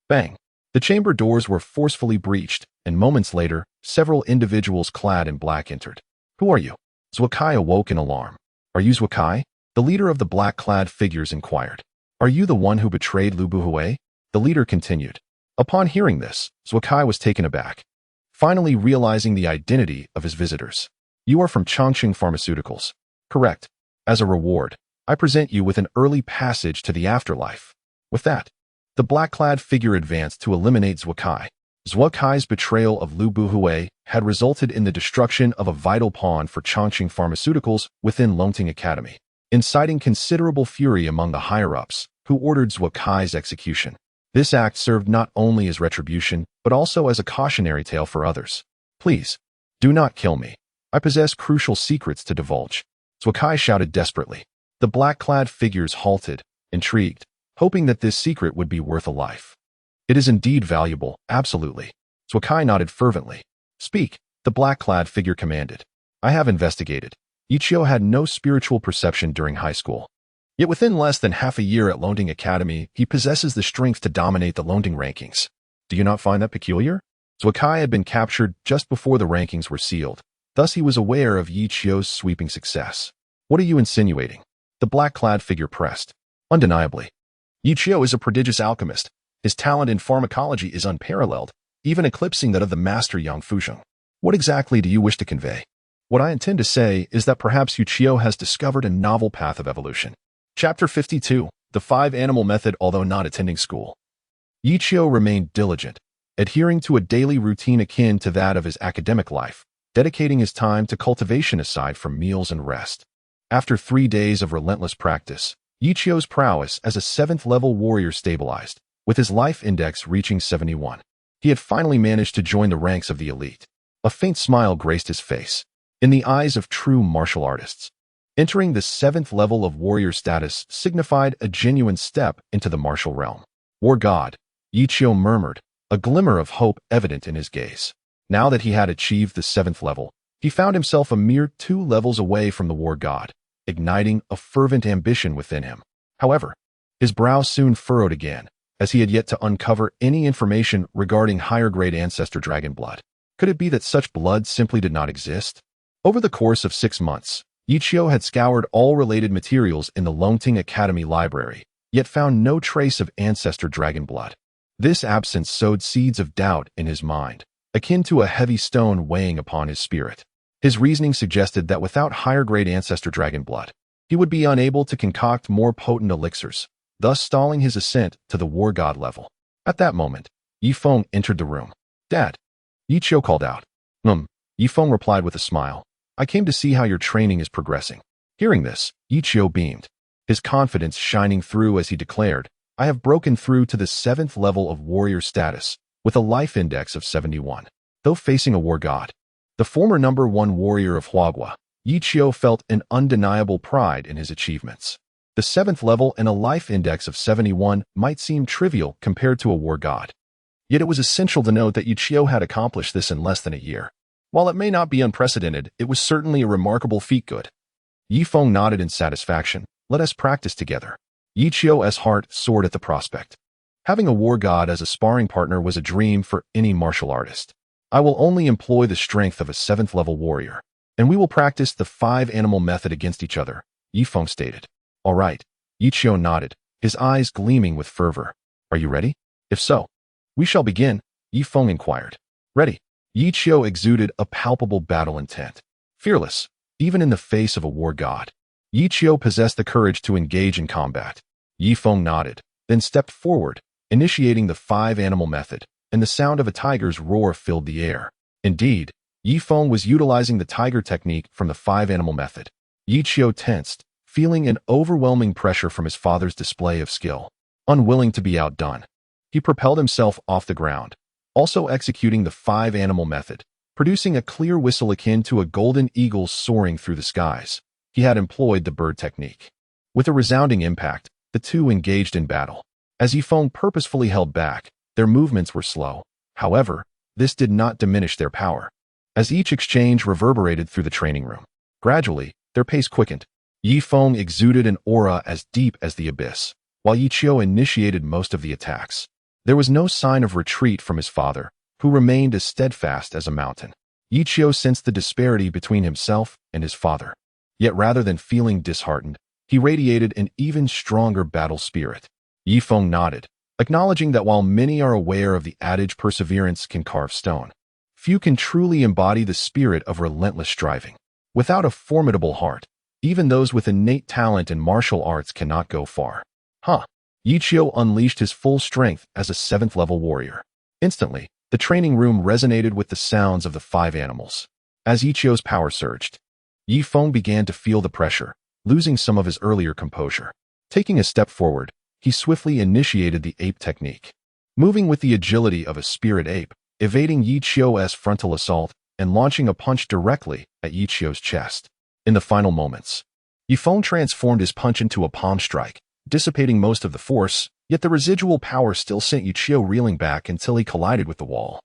Bang! The chamber doors were forcefully breached, and moments later, several individuals clad in black entered. "Who are you?" Zhuokai awoke in alarm. "Are you Zhuokai?" The leader of the black-clad figures inquired. "Are you the one who betrayed Lu Buhui?" The leader continued. Upon hearing this, Zhuokai was taken aback, finally realizing the identity of his visitors. "You are from Chongqing Pharmaceuticals." "Correct. As a reward, I present you with an early passage to the afterlife." With that, the black-clad figure advanced to eliminate Zhuokai. Zhuokai's betrayal of Lu Buhui had resulted in the destruction of a vital pawn for Chongqing Pharmaceuticals within Longting Academy, inciting considerable fury among the higher-ups, who ordered Zhuokai's execution. This act served not only as retribution, but also as a cautionary tale for others. "Please, do not kill me. I possess crucial secrets to divulge," Zhuokai shouted desperately. The black-clad figures halted, intrigued, hoping that this secret would be worth a life. "It is indeed valuable, absolutely." Zhuokai nodded fervently. "Speak," the black-clad figure commanded. "I have investigated." Yi Qiu had no spiritual perception during high school. Yet within less than half a year at Longting Academy, he possesses the strength to dominate the Longting rankings. Do you not find that peculiar? Zhuokai had been captured just before the rankings were sealed. Thus he was aware of Yi Qiu's sweeping success. "What are you insinuating?" The black-clad figure pressed. "Undeniably. Yi Qiu is a prodigious alchemist. His talent in pharmacology is unparalleled, even eclipsing that of the master Yang Fuzheng. What exactly do you wish to convey?" "What I intend to say is that perhaps Yi Qiu has discovered a novel path of evolution." Chapter 52, The 5-Animal Method Although Not Attending School. Yi Qiu remained diligent, adhering to a daily routine akin to that of his academic life, dedicating his time to cultivation aside from meals and rest. After 3 days of relentless practice, Yi Qiu's prowess as a 7th-level warrior stabilized, with his life index reaching 71. He had finally managed to join the ranks of the elite. A faint smile graced his face. In the eyes of true martial artists, entering the 7th level of warrior status signified a genuine step into the martial realm. "War God," Yi Qiu murmured, a glimmer of hope evident in his gaze. Now that he had achieved the 7th level, he found himself a mere 2 levels away from the war god, igniting a fervent ambition within him. However, his brow soon furrowed again, as he had yet to uncover any information regarding higher-grade ancestor dragon blood. Could it be that such blood simply did not exist? Over the course of 6 months, Yi Qiu had scoured all related materials in the Longting Academy library, yet found no trace of ancestor dragon blood. This absence sowed seeds of doubt in his mind, akin to a heavy stone weighing upon his spirit. His reasoning suggested that without higher-grade ancestor dragon blood, he would be unable to concoct more potent elixirs, thus stalling his ascent to the war god level. At that moment, Yi Feng entered the room. "Dad," Yi Qiu called out. Yi Feng replied with a smile. "I came to see how your training is progressing." Hearing this, Yi Qiu beamed, his confidence shining through as he declared, "I have broken through to the 7th level of warrior status, with a life index of 71. Though facing a war god, the former #1 warrior of Huagua, Yi Qiu felt an undeniable pride in his achievements. The 7th level and a life index of 71 might seem trivial compared to a war god. Yet it was essential to note that Yi Qiu had accomplished this in less than a year. While it may not be unprecedented, it was certainly a remarkable feat. Good. Yi Feng nodded in satisfaction. "Let us practice together." Yi Qiu's heart soared at the prospect. Having a war god as a sparring partner was a dream for any martial artist. I will only employ the strength of a 7th-level warrior, and we will practice the 5-animal method against each other, Yifeng stated. All right. Yi Qiu nodded, his eyes gleaming with fervor. Are you ready? If so, we shall begin, Yifeng inquired. Ready. Yi Qiu exuded a palpable battle intent. Fearless, even in the face of a war god. Yi Qiu possessed the courage to engage in combat. Yifeng nodded, then stepped forward, initiating the 5-animal method, and the sound of a tiger's roar filled the air. Indeed, Yifeng was utilizing the tiger technique from the 5-animal method. Yi Qiu tensed, feeling an overwhelming pressure from his father's display of skill. Unwilling to be outdone, he propelled himself off the ground, also executing the 5-animal method, producing a clear whistle akin to a golden eagle soaring through the skies. He had employed the bird technique. With a resounding impact, the two engaged in battle. As Yifeng purposefully held back, their movements were slow. However, this did not diminish their power. As each exchange reverberated through the training room, gradually, their pace quickened. Yifeng exuded an aura as deep as the abyss, while Yi Qiu initiated most of the attacks. There was no sign of retreat from his father, who remained as steadfast as a mountain. Yi Qiu sensed the disparity between himself and his father. Yet rather than feeling disheartened, he radiated an even stronger battle spirit. Yifeng nodded, acknowledging that while many are aware of the adage perseverance can carve stone, few can truly embody the spirit of relentless striving. Without a formidable heart, even those with innate talent in martial arts cannot go far. Yi Qiu unleashed his full strength as a 7th-level warrior. Instantly, the training room resonated with the sounds of the 5 animals. As Yi Qiu's power surged, Yifeng began to feel the pressure, losing some of his earlier composure. Taking a step forward, he swiftly initiated the ape technique. Moving with the agility of a spirit ape, evading Yi Qiu's frontal assault, and launching a punch directly at Yi Qiu's chest. In the final moments, Yifeng transformed his punch into a palm strike, dissipating most of the force, yet the residual power still sent Yi Qiu reeling back until he collided with the wall,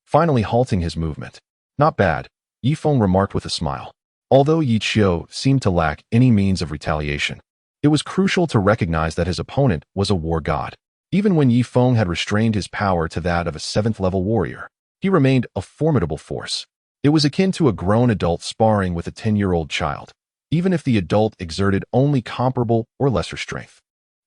finally halting his movement. Not bad, Yifeng remarked with a smile. Although Yi Qiu seemed to lack any means of retaliation, it was crucial to recognize that his opponent was a war god. Even when Yifeng had restrained his power to that of a 7th-level warrior, he remained a formidable force. It was akin to a grown adult sparring with a 10-year-old child, even if the adult exerted only comparable or lesser strength.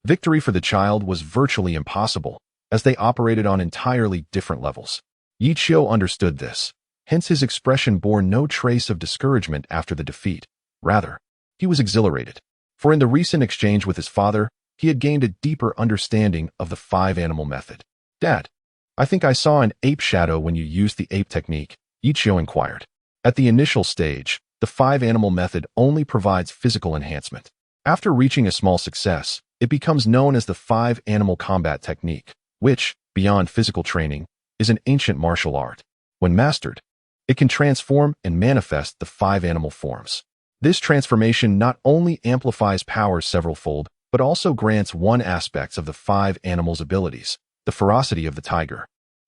Victory for the child was virtually impossible, as they operated on entirely different levels. Yi Qiu understood this, hence his expression bore no trace of discouragement after the defeat. Rather, he was exhilarated, for in the recent exchange with his father, he had gained a deeper understanding of the 5-animal method. Dad, I think I saw an ape shadow when you used the ape technique, Yi Qiu inquired. At the initial stage, the 5-animal method only provides physical enhancement. After reaching a small success, it becomes known as the 5-animal combat technique, which, beyond physical training, is an ancient martial art. When mastered, it can transform and manifest the 5-animal forms. This transformation not only amplifies power several-fold, but also grants one aspect of the 5 animals' abilities: the ferocity of the tiger,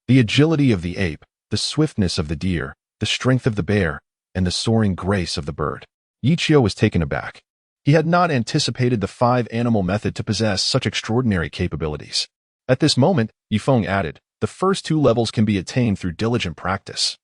the agility of the ape, the swiftness of the deer, the strength of the bear, and the soaring grace of the bird. Yi Qiu was taken aback. He had not anticipated the 5-animal method to possess such extraordinary capabilities. At this moment, Yifeng added, the first 2 levels can be attained through diligent practice.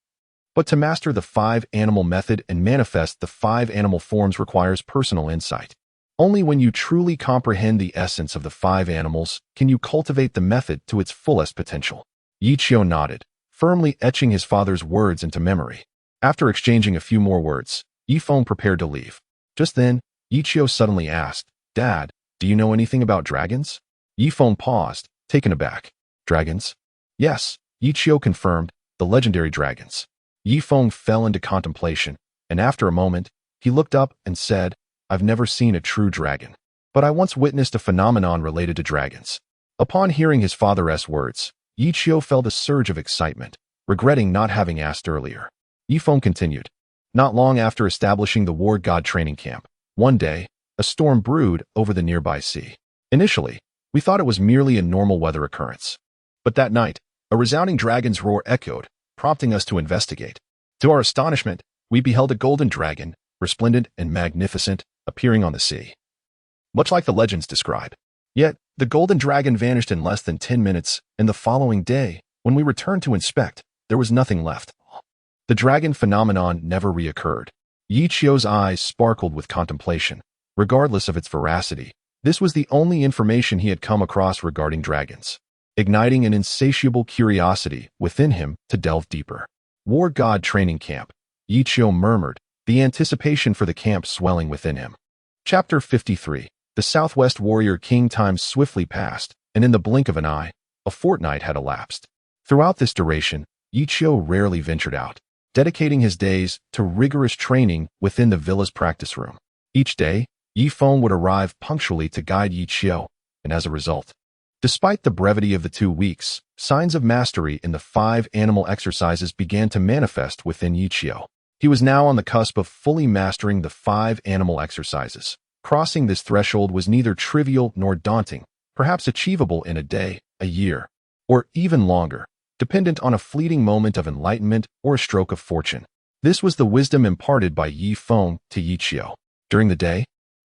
But to master the 5-animal method and manifest the 5 animal forms requires personal insight. Only when you truly comprehend the essence of the 5 animals can you cultivate the method to its fullest potential. Yi Qiu nodded, firmly etching his father's words into memory. After exchanging a few more words, Yifeng prepared to leave. Just then, Yi Qiu suddenly asked, Dad, do you know anything about dragons? Yifeng paused, taken aback. Dragons? Yes, Yi Qiu confirmed, the legendary dragons. Yifeng fell into contemplation, and after a moment, he looked up and said, I've never seen a true dragon, but I once witnessed a phenomenon related to dragons. Upon hearing his father's words, Yi Qiu felt a surge of excitement, regretting not having asked earlier. Yifeng continued. Not long after establishing the war god training camp, one day, a storm brewed over the nearby sea. Initially, we thought it was merely a normal weather occurrence. But that night, a resounding dragon's roar echoed, prompting us to investigate. To our astonishment, we beheld a golden dragon, resplendent and magnificent, appearing on the sea. Much like the legends describe. Yet, The golden dragon vanished in less than 10 minutes, and the following day, when we returned to inspect, there was nothing left. The dragon phenomenon never reoccurred. Yi Qiu's eyes sparkled with contemplation. Regardless of its veracity, this was the only information he had come across regarding dragons, igniting an insatiable curiosity within him to delve deeper. War God Training Camp, Yi Qiu murmured, the anticipation for the camp swelling within him. Chapter 53. The Southwest Warrior King. Time swiftly passed, and in the blink of an eye, a fortnight had elapsed. Throughout this duration, Yi Qiu rarely ventured out, dedicating his days to rigorous training within the villa's practice room. Each day, Yi Feng would arrive punctually to guide Yi Qiu, and as a result, despite the brevity of the 2 weeks, signs of mastery in the 5 animal exercises began to manifest within Yi Qiu. He was now on the cusp of fully mastering the 5 animal exercises. Crossing this threshold was neither trivial nor daunting, perhaps achievable in a day, a year, or even longer, dependent on a fleeting moment of enlightenment or a stroke of fortune. This was the wisdom imparted by Yi Feng to Yi Qiu. During the day,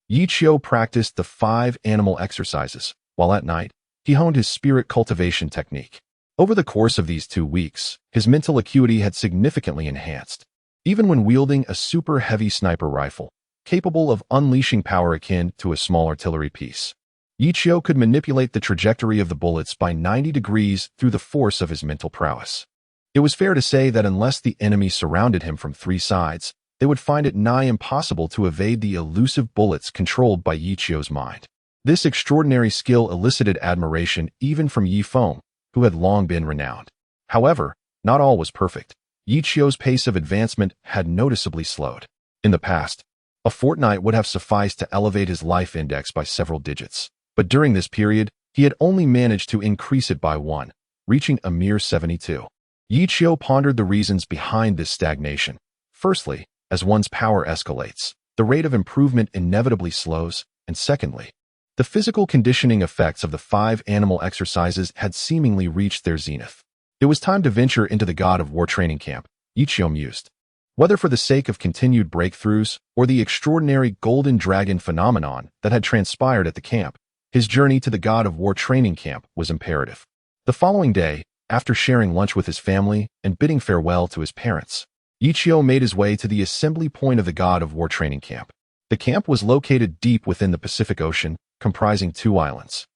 Yi Qiu practiced the 5 animal exercises, while at night, he honed his spirit cultivation technique. Over the course of these 2 weeks, his mental acuity had significantly enhanced. Even when wielding a super heavy sniper rifle, capable of unleashing power akin to a small artillery piece, Yi Qiu could manipulate the trajectory of the bullets by 90 degrees through the force of his mental prowess. It was fair to say that unless the enemy surrounded him from 3 sides, they would find it nigh impossible to evade the elusive bullets controlled by Yi Qiu's mind. This extraordinary skill elicited admiration even from Yi Feng, who had long been renowned. However, not all was perfect. Yi Qiu's pace of advancement had noticeably slowed. In the past, a fortnight would have sufficed to elevate his life index by several digits, but during this period, he had only managed to increase it by 1, reaching a mere 72. Yi Qiu pondered the reasons behind this stagnation. Firstly, as one's power escalates, the rate of improvement inevitably slows, and secondly, the physical conditioning effects of the 5 animal exercises had seemingly reached their zenith. It was time to venture into the God of War training camp, Yi Qiu mused. Whether for the sake of continued breakthroughs or the extraordinary golden dragon phenomenon that had transpired at the camp, his journey to the God of War training camp was imperative. The following day, after sharing lunch with his family and bidding farewell to his parents, Yi Qiu made his way to the assembly point of the God of War training camp. The camp was located deep within the Pacific Ocean, comprising 2 islands,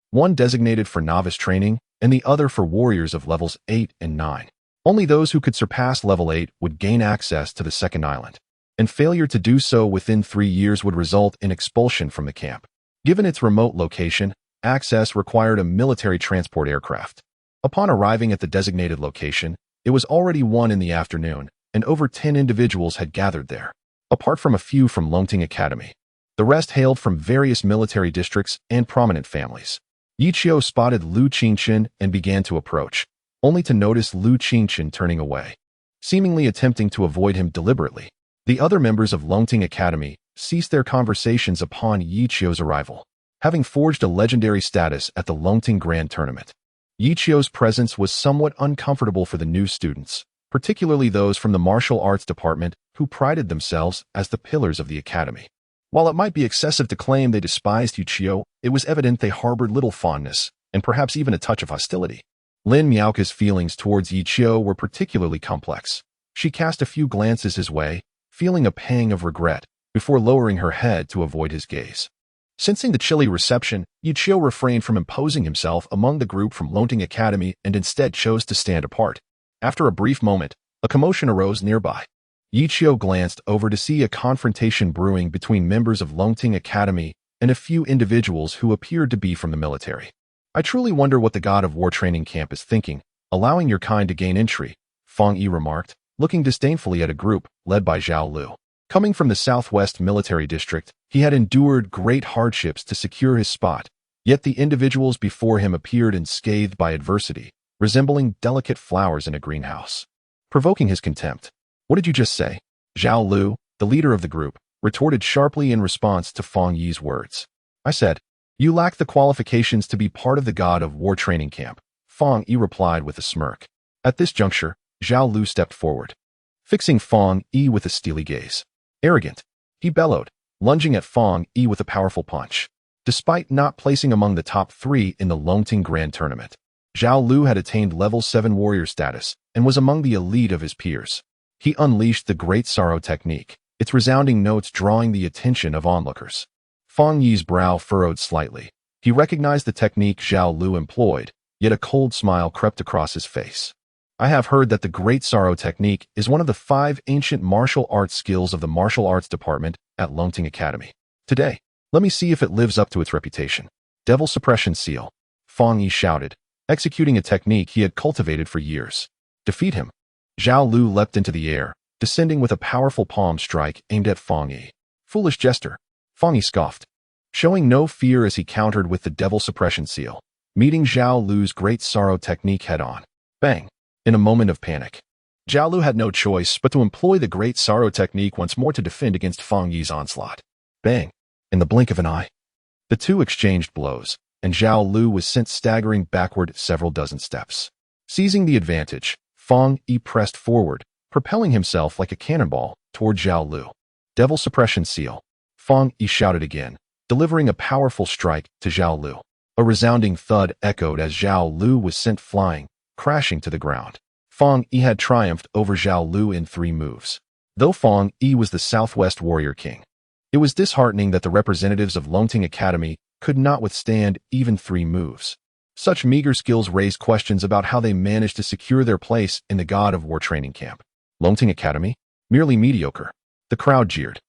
one designated for novice training and the other for warriors of levels 8 and 9. Only those who could surpass level 8 would gain access to the second island, and failure to do so within 3 years would result in expulsion from the camp. Given its remote location, access required a military transport aircraft. Upon arriving at the designated location, it was already 1 in the afternoon, and over 10 individuals had gathered there. Apart from a few from Longting Academy, the rest hailed from various military districts and prominent families. Yi Qiu spotted Lu Qingchen and began to approach, only to notice Lu Qingchen turning away, seemingly attempting to avoid him deliberately. The other members of Longting Academy ceased their conversations upon Yi Qiu's arrival, having forged a legendary status at the Longting Grand Tournament. Yi Qiu's presence was somewhat uncomfortable for the new students, particularly those from the martial arts department who prided themselves as the pillars of the academy. While it might be excessive to claim they despised Yi Qiu, it was evident they harbored little fondness, and perhaps even a touch of hostility. Lin Miaoka's feelings towards Yi Qiu were particularly complex. She cast a few glances his way, feeling a pang of regret, before lowering her head to avoid his gaze. Sensing the chilly reception, Yi Qiu refrained from imposing himself among the group from Longting Academy and instead chose to stand apart. After a brief moment, a commotion arose nearby. Yi Qiu glanced over to see a confrontation brewing between members of Longting Academy and a few individuals who appeared to be from the military. I truly wonder what the God of War training camp is thinking, allowing your kind to gain entry, Feng Yi remarked, looking disdainfully at a group led by Zhao Lu. Coming from the Southwest Military District, he had endured great hardships to secure his spot, yet the individuals before him appeared unscathed by adversity, resembling delicate flowers in a greenhouse. Provoking his contempt. What did you just say? Zhao Lu, the leader of the group, retorted sharply in response to Feng Yi's words. I said, you lack the qualifications to be part of the God of War training camp, Feng Yi replied with a smirk. At this juncture, Zhao Lu stepped forward, fixing Feng Yi with a steely gaze. Arrogant, he bellowed, lunging at Feng Yi with a powerful punch. Despite not placing among the top 3 in the Longting Grand Tournament, Zhao Lu had attained level 7 warrior status and was among the elite of his peers. He unleashed the Great Sorrow technique, its resounding notes drawing the attention of onlookers. Fang Yi's brow furrowed slightly. He recognized the technique Zhao Lu employed, yet a cold smile crept across his face. I have heard that the Great Sorrow technique is one of the 5 ancient martial arts skills of the martial arts department at Longting Academy. Today, let me see if it lives up to its reputation. Devil Suppression Seal. Fang Yi shouted, executing a technique he had cultivated for years. Defeat him. Zhao Lu leapt into the air, descending with a powerful palm strike aimed at Fang Yi. Foolish jester. Fang Yi scoffed, showing no fear as he countered with the Devil Suppression Seal, meeting Zhao Lu's Great Sorrow technique head-on. Bang! In a moment of panic, Zhao Lu had no choice but to employ the Great Sorrow technique once more to defend against Fang Yi's onslaught. Bang! In the blink of an eye, the two exchanged blows, and Zhao Lu was sent staggering backward several dozen steps. Seizing the advantage, Fang Yi pressed forward, propelling himself like a cannonball toward Zhao Lu. Devil Suppression Seal. Fang Yi shouted again, delivering a powerful strike to Zhao Lu. A resounding thud echoed as Zhao Lu was sent flying, crashing to the ground. Fang Yi had triumphed over Zhao Lu in 3 moves. Though Fang Yi was the Southwest Warrior King, it was disheartening that the representatives of Longting Academy could not withstand even 3 moves. Such meager skills raised questions about how they managed to secure their place in the God of War training camp. Longting Academy? Merely mediocre. The crowd jeered.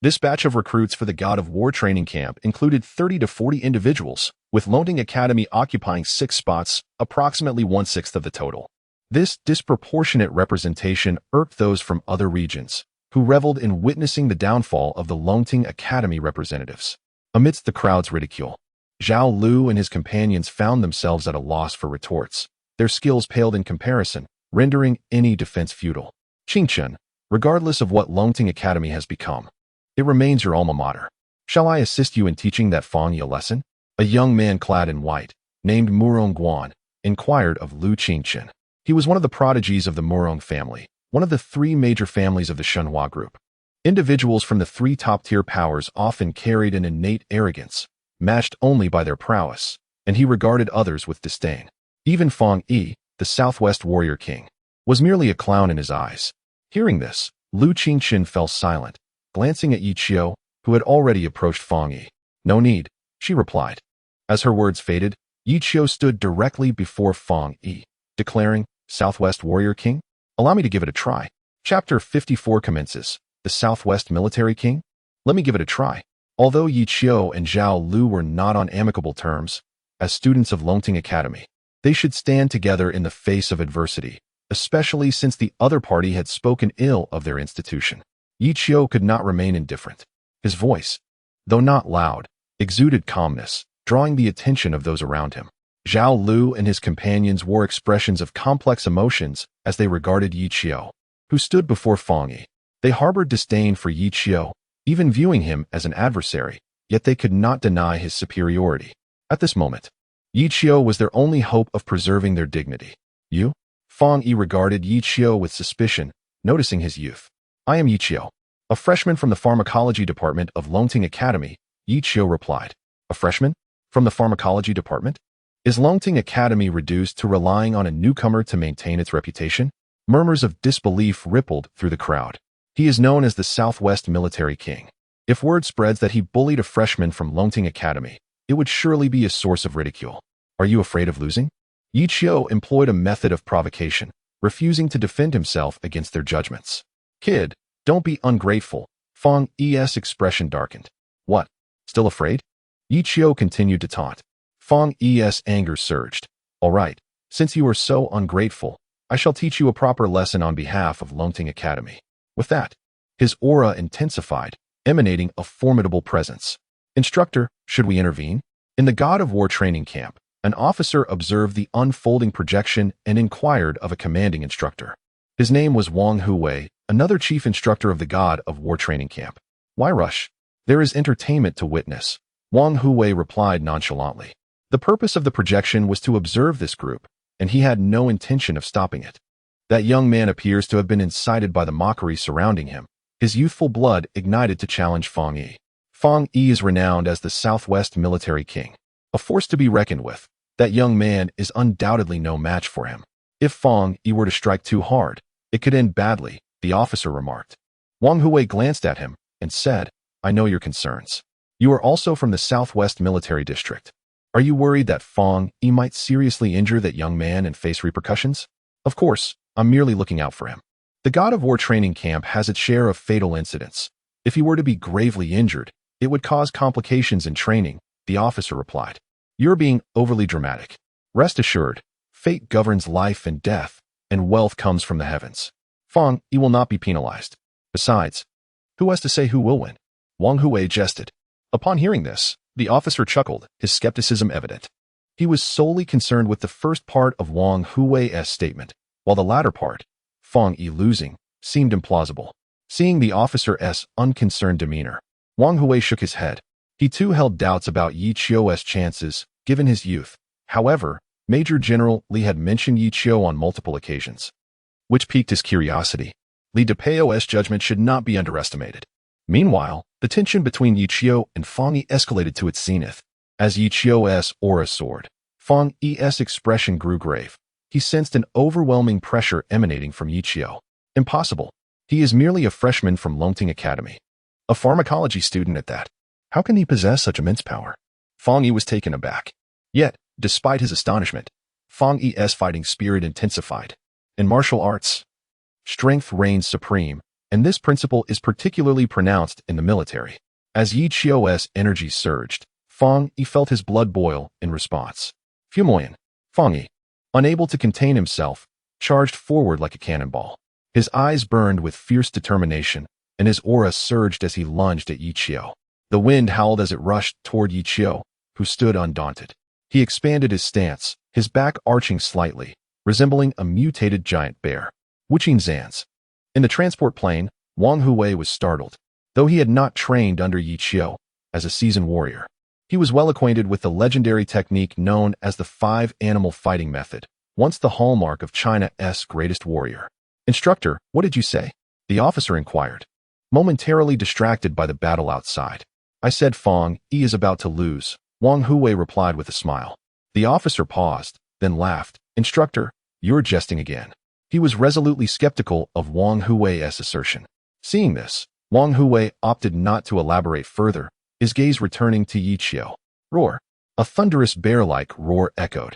This batch of recruits for the God of War training camp included 30 to 40 individuals, with Longting Academy occupying 6 spots, approximately 1/6 of the total. This disproportionate representation irked those from other regions, who reveled in witnessing the downfall of the Longting Academy representatives. Amidst the crowd's ridicule, Zhao Lu and his companions found themselves at a loss for retorts. Their skills paled in comparison, rendering any defense futile. Qingchen, regardless of what Longting Academy has become, it remains your alma mater. Shall I assist you in teaching that Fang Yi a lesson? A young man clad in white, named Murong Guan, inquired of Lu Qingchen. He was one of the prodigies of the Murong family, one of the 3 major families of the Shenhua group. Individuals from the 3 top-tier powers often carried an innate arrogance, matched only by their prowess, and he regarded others with disdain. Even Fang Yi, the Southwest Warrior King, was merely a clown in his eyes. Hearing this, Lu Qingchen fell silent, glancing at Yi Qiu, who had already approached Fang Yi. No need, she replied. As her words faded, Yi Qiu stood directly before Fang Yi, declaring, Southwest Warrior King? Allow me to give it a try. Chapter 54 commences. The Southwest Military King? Let me give it a try. Although Yi Qiu and Zhao Lu were not on amicable terms, as students of Longting Academy, they should stand together in the face of adversity, especially since the other party had spoken ill of their institution. Yi Qiu could not remain indifferent. His voice, though not loud, exuded calmness, drawing the attention of those around him. Zhao Lu and his companions wore expressions of complex emotions as they regarded Yi Qiu, who stood before Fang Yi. They harbored disdain for Yi Qiu, even viewing him as an adversary, yet they could not deny his superiority. At this moment, Yi Qiu was their only hope of preserving their dignity. You? Fang Yi regarded Yi Qiu with suspicion, noticing his youth. I am Yi Qiu, a freshman from the pharmacology department of Longting Academy, Yi Qiu replied. A freshman? From the pharmacology department? Is Longting Academy reduced to relying on a newcomer to maintain its reputation? Murmurs of disbelief rippled through the crowd. He is known as the Southwest Military King. If word spreads that he bullied a freshman from Longting Academy, it would surely be a source of ridicule. Are you afraid of losing? Yi Qiu employed a method of provocation, refusing to defend himself against their judgments. Kid, don't be ungrateful. Fang Yi's expression darkened. What? Still afraid? Yi Qiu continued to taunt. Fang Yi's anger surged. All right, since you are so ungrateful, I shall teach you a proper lesson on behalf of Longting Academy. With that, his aura intensified, emanating a formidable presence. Instructor, should we intervene? In the God of War training camp, an officer observed the unfolding projection and inquired of a commanding instructor. His name was Wang Huwei, another chief instructor of the God of War training camp. Why rush? There is entertainment to witness. Wang Huwei replied nonchalantly. The purpose of the projection was to observe this group, and he had no intention of stopping it. That young man appears to have been incited by the mockery surrounding him. His youthful blood ignited to challenge Fang Yi. Fang Yi is renowned as the Southwest military king, a force to be reckoned with. That young man is undoubtedly no match for him. If Fang Yi were to strike too hard, it could end badly, the officer remarked. Wang Hui glanced at him and said, I know your concerns. You are also from the Southwest Military District. Are you worried that Fang Yi might seriously injure that young man and face repercussions? Of course, I'm merely looking out for him. The God of War training camp has its share of fatal incidents. If he were to be gravely injured, it would cause complications in training, the officer replied. You're being overly dramatic. Rest assured, fate governs life and death, and wealth comes from the heavens. Fang Yi will not be penalized. Besides, who has to say who will win? Wang Hui jested. Upon hearing this, the officer chuckled, his skepticism evident. He was solely concerned with the first part of Wang Hui's statement, while the latter part, Fang Yi losing, seemed implausible. Seeing the officer's unconcerned demeanor, Wang Hui shook his head. He too held doubts about Yi Qiu's chances, given his youth. However, Major General Li had mentioned Yi Qiu on multiple occasions, which piqued his curiosity. Li Depeo's judgment should not be underestimated. Meanwhile, the tension between Yi Qiu and Fang Yi escalated to its zenith. As Yi Qiu's aura soared, Fang Yi's expression grew grave. He sensed an overwhelming pressure emanating from Yi Qiu. Impossible. He is merely a freshman from Longting Academy. A pharmacology student at that. How can he possess such immense power? Fang Yi was taken aback. Yet, despite his astonishment, Fang Yi's fighting spirit intensified. In martial arts, strength reigns supreme, and this principle is particularly pronounced in the military. As Yi Qiu's energy surged, Fang Yi felt his blood boil in response. Fumoyan, Fang Yi, unable to contain himself, charged forward like a cannonball. His eyes burned with fierce determination, and his aura surged as he lunged at Yi Qiu. The wind howled as it rushed toward Yi Qiu, who stood undaunted. He expanded his stance, his back arching slightly, resembling a mutated giant bear. Wuqing Zan's. In the transport plane, Wang Hui was startled. Though he had not trained under Yi Qiu as a seasoned warrior, he was well acquainted with the legendary technique known as the 5-animal fighting method, once the hallmark of China's greatest warrior. Instructor, what did you say? The officer inquired, momentarily distracted by the battle outside. I said Fang Yi is about to lose, Wang Hui replied with a smile. The officer paused, then laughed. Instructor, you're jesting again. He was resolutely skeptical of Wang Hui's assertion. Seeing this, Wang Hui opted not to elaborate further, his gaze returning to Yi Qiu. Roar. A thunderous bear-like roar echoed,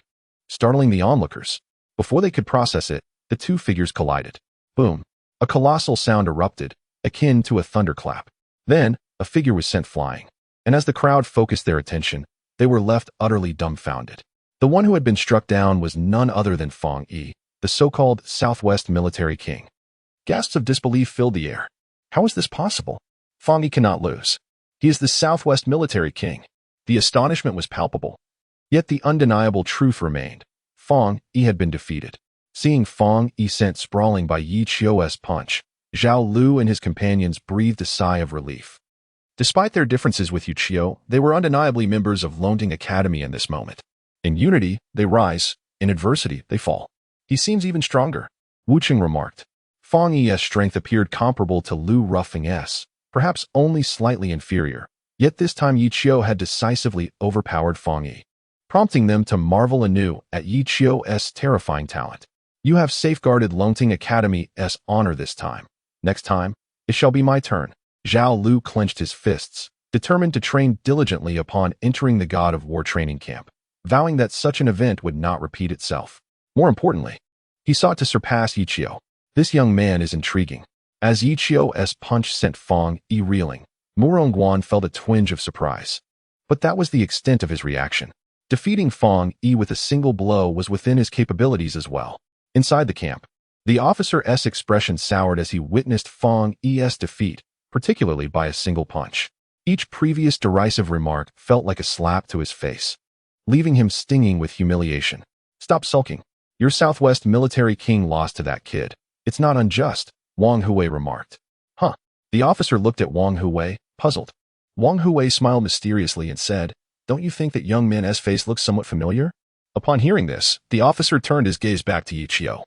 startling the onlookers. Before they could process it, the two figures collided. Boom. A colossal sound erupted, akin to a thunderclap. Then, a figure was sent flying, and as the crowd focused their attention, they were left utterly dumbfounded. The one who had been struck down was none other than Fang Yi, the so-called Southwest military king. Gasps of disbelief filled the air. How is this possible? Fang Yi cannot lose. He is the Southwest military king. The astonishment was palpable. Yet the undeniable truth remained. Fang Yi had been defeated. Seeing Fang Yi sent sprawling by Yi Qiu's punch, Zhao Lu and his companions breathed a sigh of relief. Despite their differences with Yi Qiu, they were undeniably members of Longting Academy in this moment. In unity, they rise. In adversity, they fall. He seems even stronger, Wuqing remarked. Fang Yi's strength appeared comparable to Lu Rufeng's, perhaps only slightly inferior. Yet this time Yi Qiu had decisively overpowered Fang Yi, prompting them to marvel anew at Yi Qiu's terrifying talent. You have safeguarded Longting Academy's honor this time. Next time, it shall be my turn. Zhao Lu clenched his fists, determined to train diligently upon entering the God of War training camp, vowing that such an event would not repeat itself. More importantly, he sought to surpass Yi Qiu. This young man is intriguing. As Yi Qiu's punch sent Fang Yi reeling, Murongguan felt a twinge of surprise. But that was the extent of his reaction. Defeating Fang Yi with a single blow was within his capabilities as well. Inside the camp, the officer's expression soured as he witnessed Fang Yi's defeat, particularly by a single punch. Each previous derisive remark felt like a slap to his face, leaving him stinging with humiliation. Stop sulking. Your Southwest military king lost to that kid. It's not unjust, Wang Hui remarked. Huh. The officer looked at Wang Hui, puzzled. Wang Hui smiled mysteriously and said, Don't you think that young man's face looks somewhat familiar? Upon hearing this, the officer turned his gaze back to Yi Qiu.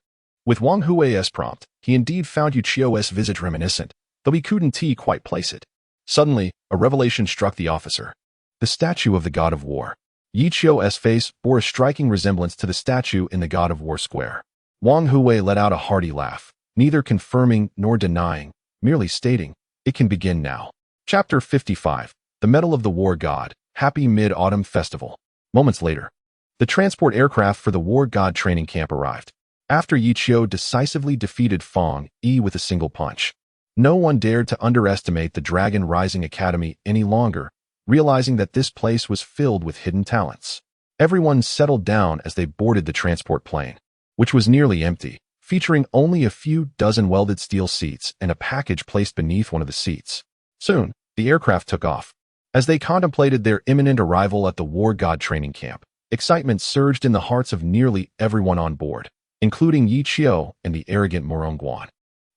With Wang Hui's prompt, he indeed found Yi Qiu's visage reminiscent, though he couldn't quite place it. Suddenly, a revelation struck the officer. The statue of the god of war. Yi Chio's face bore a striking resemblance to the statue in the God of War square. Wang Hui let out a hearty laugh, neither confirming nor denying, merely stating, "It can begin now." Chapter 55. The Medal of the War God. Happy Mid-Autumn Festival. Moments later, the transport aircraft for the War God training camp arrived. After Yi Chio decisively defeated Fong Yi with a single punch, no one dared to underestimate the Dragon Rising Academy any longer, realizing that this place was filled with hidden talents. Everyone settled down as they boarded the transport plane, which was nearly empty, featuring only a few dozen welded steel seats and a package placed beneath one of the seats. Soon, the aircraft took off. As they contemplated their imminent arrival at the War God training camp, excitement surged in the hearts of nearly everyone on board, including Yi Chio and the arrogant Morongguan.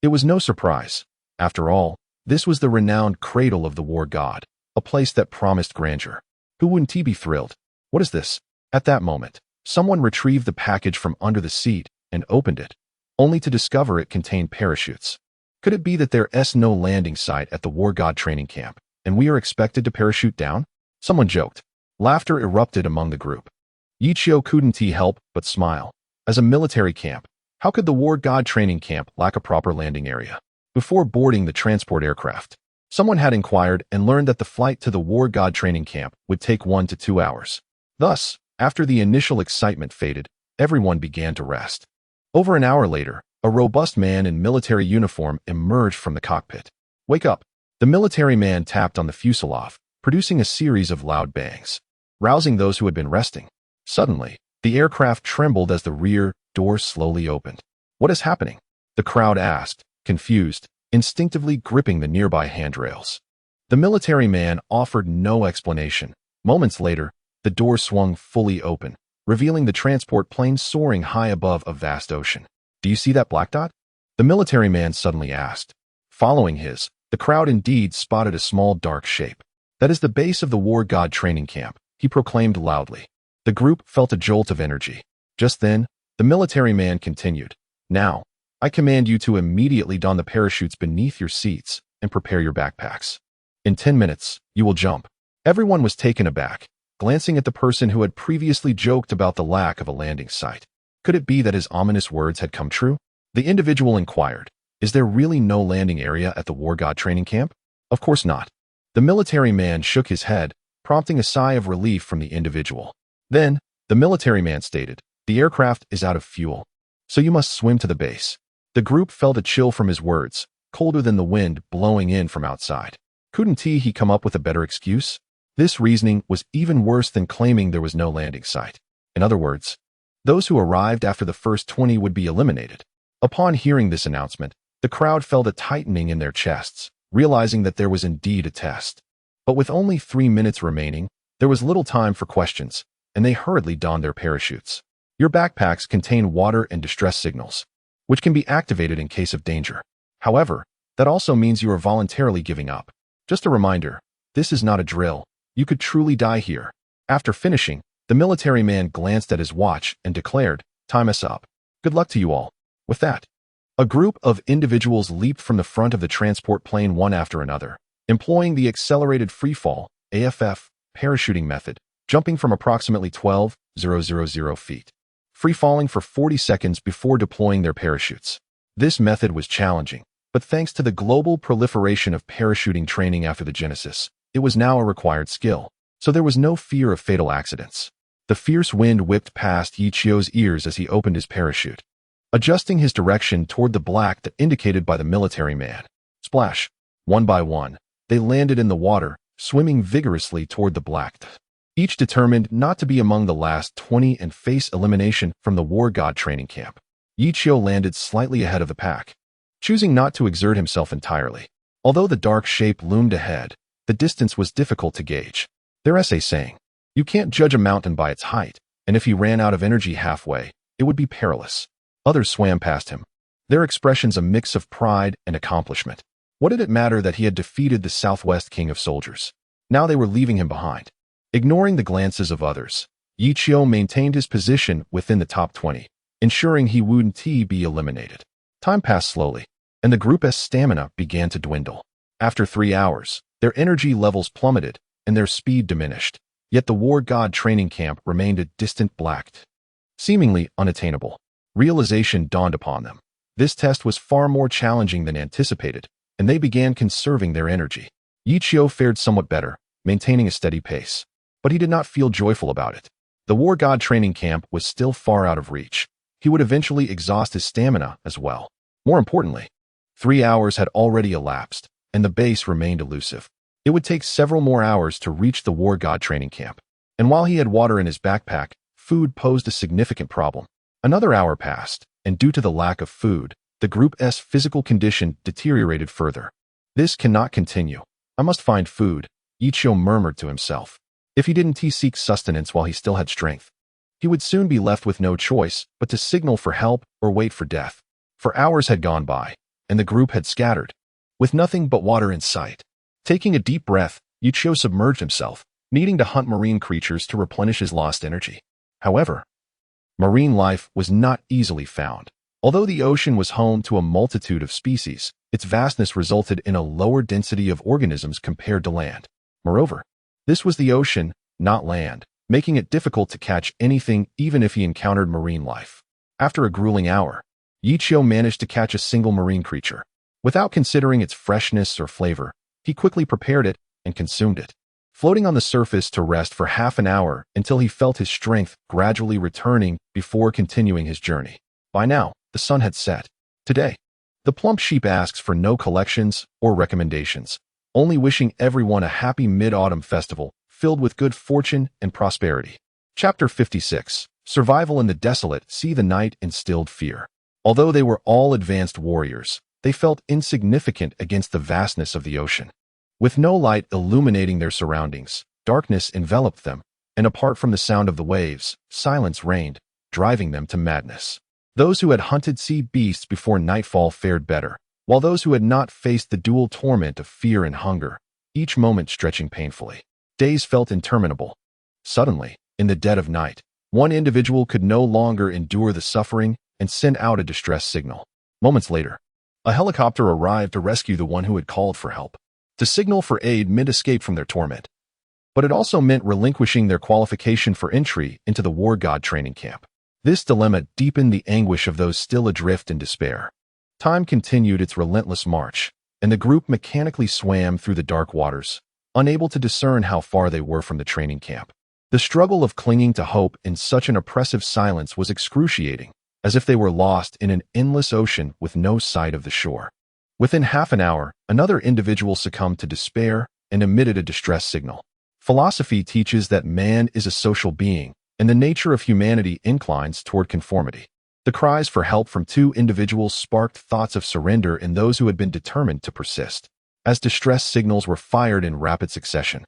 It was no surprise. After all, this was the renowned cradle of the War God, a place that promised grandeur. Who wouldn't be thrilled? What is this? At that moment, someone retrieved the package from under the seat and opened it, only to discover it contained parachutes. Could it be that there's no landing site at the War God training camp, and we are expected to parachute down? Someone joked. Laughter erupted among the group. Yi Chio couldn't help but smile. As a military camp, how could the War God training camp lack a proper landing area? Before boarding the transport aircraft, someone had inquired and learned that the flight to the War God training camp would take 1 to 2 hours. Thus, after the initial excitement faded, everyone began to rest. Over an hour later, a robust man in military uniform emerged from the cockpit. "Wake up!" The military man tapped on the fuselage, producing a series of loud bangs, rousing those who had been resting. Suddenly, the aircraft trembled as the rear door slowly opened. "What is happening?" the crowd asked, confused, instinctively gripping the nearby handrails. The military man offered no explanation. Moments later, the door swung fully open, revealing the transport plane soaring high above a vast ocean. "Do you see that black dot?" the military man suddenly asked. Following the crowd indeed spotted a small dark shape. "That is the base of the War God training camp," he proclaimed loudly. The group felt a jolt of energy. Just then, the military man continued, "Now, I command you to immediately don the parachutes beneath your seats and prepare your backpacks. In 10 minutes, you will jump." Everyone was taken aback, glancing at the person who had previously joked about the lack of a landing site. Could it be that his ominous words had come true? The individual inquired, "Is there really no landing area at the War God training camp?" "Of course not." The military man shook his head, prompting a sigh of relief from the individual. Then, the military man stated, "The aircraft is out of fuel, so you must swim to the base." The group felt a chill from his words, colder than the wind blowing in from outside. Couldn't he come up with a better excuse? This reasoning was even worse than claiming there was no landing site. In other words, those who arrived after the first 20 would be eliminated. Upon hearing this announcement, the crowd felt a tightening in their chests, realizing that there was indeed a test. But with only 3 minutes remaining, there was little time for questions, and they hurriedly donned their parachutes. Your backpacks contain water and distress signals, which can be activated in case of danger. However, that also means you are voluntarily giving up. Just a reminder, this is not a drill. You could truly die here. After finishing, the military man glanced at his watch and declared, "Time is up. Good luck to you all." With that, a group of individuals leaped from the front of the transport plane one after another, employing the accelerated freefall (AFF) parachuting method, jumping from approximately 12,000 feet, free-falling for 40 seconds before deploying their parachutes. This method was challenging, but thanks to the global proliferation of parachuting training after the Genesis, it was now a required skill, so there was no fear of fatal accidents. The fierce wind whipped past Yi Chio's ears as he opened his parachute, adjusting his direction toward the black that indicated by the military man. Splash! One by one, they landed in the water, swimming vigorously toward the black, each determined not to be among the last 20 and face elimination from the War God training camp. Yi Chio landed slightly ahead of the pack, choosing not to exert himself entirely. Although the dark shape loomed ahead, the distance was difficult to gauge. There's a saying, "You can't judge a mountain by its height," and if he ran out of energy halfway, it would be perilous. Others swam past him, their expressions a mix of pride and accomplishment. What did it matter that he had defeated the Southwest King of Soldiers? Now they were leaving him behind. Ignoring the glances of others, Yi Chio maintained his position within the top 20, ensuring he wouldn't be eliminated. Time passed slowly, and the group's stamina began to dwindle. After 3 hours, Their energy levels plummeted, and their speed diminished. Yet the war god training camp remained a distant black, seemingly unattainable. Realization dawned upon them. This test was far more challenging than anticipated, and they began conserving their energy. Yichio fared somewhat better, maintaining a steady pace. But he did not feel joyful about it. The war god training camp was still far out of reach. He would eventually exhaust his stamina as well. More importantly, 3 hours had already elapsed, and the base remained elusive. It would take several more hours to reach the war god training camp. And while he had water in his backpack, food posed a significant problem. Another hour passed, and due to the lack of food, the group's physical condition deteriorated further. This cannot continue. I must find food, Yichio murmured to himself. If he didn't seek sustenance while he still had strength, he would soon be left with no choice but to signal for help or wait for death. For hours had gone by, and the group had scattered, with nothing but water in sight. Taking a deep breath, Yichio submerged himself, needing to hunt marine creatures to replenish his lost energy. However, marine life was not easily found. Although the ocean was home to a multitude of species, its vastness resulted in a lower density of organisms compared to land. Moreover, this was the ocean, not land, making it difficult to catch anything even if he encountered marine life. After a grueling hour, Yichio managed to catch a single marine creature. Without considering its freshness or flavor, he quickly prepared it and consumed it, floating on the surface to rest for half an hour until he felt his strength gradually returning before continuing his journey. By now, the sun had set. Today, the plump sheep asks for no collections or recommendations, only wishing everyone a happy mid-autumn festival filled with good fortune and prosperity. Chapter 56. Survival in the Desolate. See the night instilled fear. Although they were all advanced warriors, they felt insignificant against the vastness of the ocean. With no light illuminating their surroundings, darkness enveloped them, and apart from the sound of the waves, silence reigned, driving them to madness. Those who had hunted sea beasts before nightfall fared better, while those who had not faced the dual torment of fear and hunger, each moment stretching painfully. Days felt interminable. Suddenly, in the dead of night, one individual could no longer endure the suffering and sent out a distress signal. Moments later, a helicopter arrived to rescue the one who had called for help. To signal for aid meant escape from their torment. But it also meant relinquishing their qualification for entry into the war god training camp. This dilemma deepened the anguish of those still adrift in despair. Time continued its relentless march, and the group mechanically swam through the dark waters, unable to discern how far they were from the training camp. The struggle of clinging to hope in such an oppressive silence was excruciating, as if they were lost in an endless ocean with no sight of the shore. Within half an hour, another individual succumbed to despair and emitted a distress signal. Philosophy teaches that man is a social being, and the nature of humanity inclines toward conformity. The cries for help from two individuals sparked thoughts of surrender in those who had been determined to persist. As distress signals were fired in rapid succession,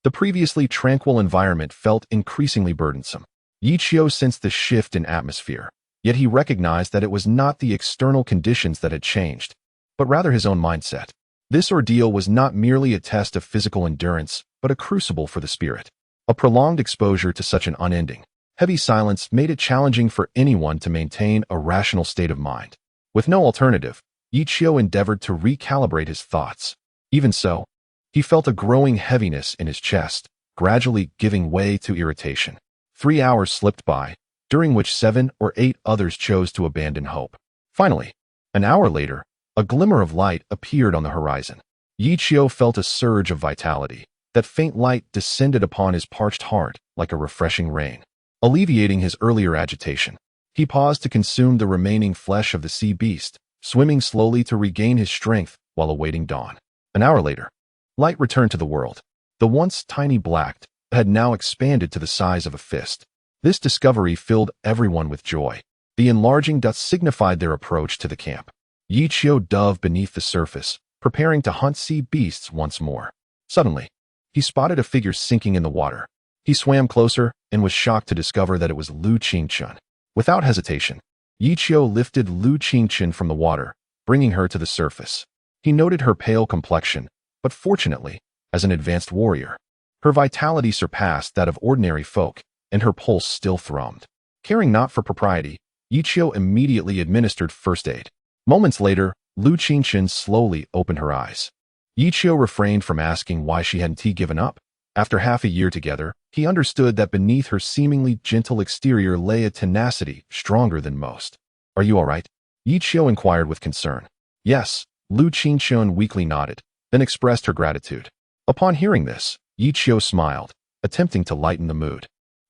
the previously tranquil environment felt increasingly burdensome. Yichio sensed the shift in atmosphere, yet he recognized that it was not the external conditions that had changed, but rather his own mindset. This ordeal was not merely a test of physical endurance, but a crucible for the spirit. A prolonged exposure to such an unending, heavy silence made it challenging for anyone to maintain a rational state of mind. With no alternative, Yichio endeavored to recalibrate his thoughts. Even so, he felt a growing heaviness in his chest, gradually giving way to irritation. 3 hours slipped by, during which 7 or 8 others chose to abandon hope. Finally, an hour later, a glimmer of light appeared on the horizon. Yichio felt a surge of vitality. That faint light descended upon his parched heart like a refreshing rain, alleviating his earlier agitation. He paused to consume the remaining flesh of the sea beast, swimming slowly to regain his strength while awaiting dawn. An hour later, light returned to the world. The once tiny black had now expanded to the size of a fist. This discovery filled everyone with joy. The enlarging dot signified their approach to the camp. Yichio dove beneath the surface, preparing to hunt sea beasts once more. Suddenly, he spotted a figure sinking in the water. He swam closer and was shocked to discover that it was Lu Qingchen. Without hesitation, Yichio lifted Lu Qingchen from the water, bringing her to the surface. He noted her pale complexion, but fortunately, as an advanced warrior, her vitality surpassed that of ordinary folk, and her pulse still thrummed. Caring not for propriety, Yichio immediately administered first aid. Moments later, Lu Qingchen slowly opened her eyes. Yi Qiu refrained from asking why she hadn't given up. After half a year together, he understood that beneath her seemingly gentle exterior lay a tenacity stronger than most. Are you all right? Yi Qiu inquired with concern. Yes, Lu Qingchun weakly nodded, then expressed her gratitude. Upon hearing this, Yi Qiu smiled, attempting to lighten the mood.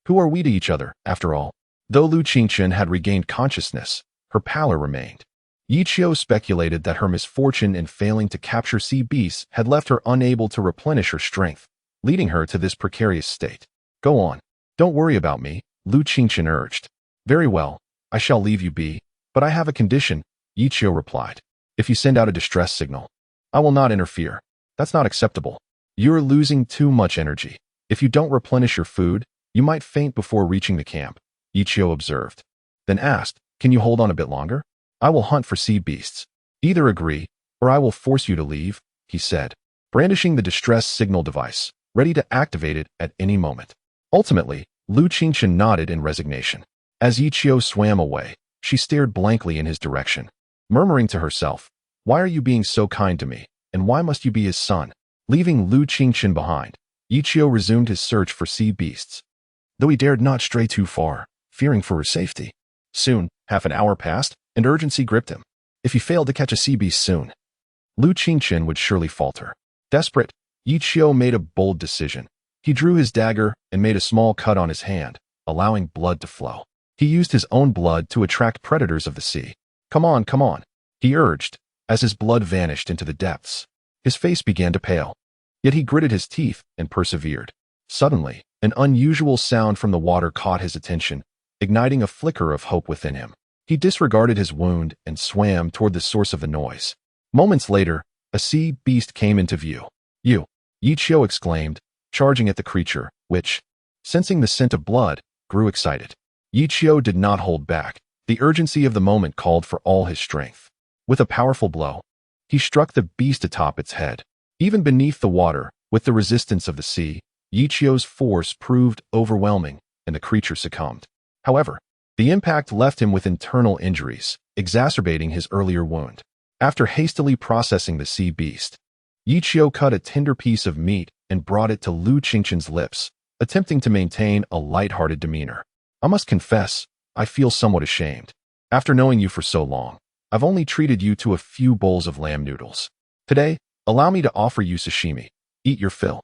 Who are we to each other, after all? Though Lu Qingchun had regained consciousness, her pallor remained. Yi Qiu speculated that her misfortune in failing to capture sea beasts had left her unable to replenish her strength, leading her to this precarious state. Go on. Don't worry about me, Lu Qingchun urged. Very well, I shall leave you be, but I have a condition, Yi Qiu replied. If you send out a distress signal, I will not interfere. That's not acceptable. You're losing too much energy. If you don't replenish your food, you might faint before reaching the camp, Yi Qiu observed. Then asked, can you hold on a bit longer? I will hunt for sea beasts. Either agree, or I will force you to leave, he said, brandishing the distress signal device, ready to activate it at any moment. Ultimately, Lu Qingchun nodded in resignation. As Yi Qiu swam away, she stared blankly in his direction, murmuring to herself, why are you being so kind to me, and why must you be his son? Leaving Lu Qingchun behind, Yi Qiu resumed his search for sea beasts, though he dared not stray too far, fearing for her safety. Soon, half an hour passed, and urgency gripped him. If he failed to catch a sea beast soon, Lu Qingchun would surely falter. Desperate, Yi Qiu made a bold decision. He drew his dagger and made a small cut on his hand, allowing blood to flow. He used his own blood to attract predators of the sea. Come on, he urged, as his blood vanished into the depths. His face began to pale, yet he gritted his teeth and persevered. Suddenly, an unusual sound from the water caught his attention, igniting a flicker of hope within him. He disregarded his wound and swam toward the source of the noise. Moments later, a sea beast came into view. You! Yi Qiu exclaimed, charging at the creature, which, sensing the scent of blood, grew excited. Yi Qiu did not hold back. The urgency of the moment called for all his strength. With a powerful blow, he struck the beast atop its head. Even beneath the water, with the resistance of the sea, Yi Qiu's force proved overwhelming, and the creature succumbed. However, the impact left him with internal injuries, exacerbating his earlier wound. After hastily processing the sea beast, Yi Qiu cut a tender piece of meat and brought it to Lu Qingchun's lips, attempting to maintain a light-hearted demeanor. I must confess, I feel somewhat ashamed. After knowing you for so long, I've only treated you to a few bowls of lamb noodles. Today, allow me to offer you sashimi. Eat your fill.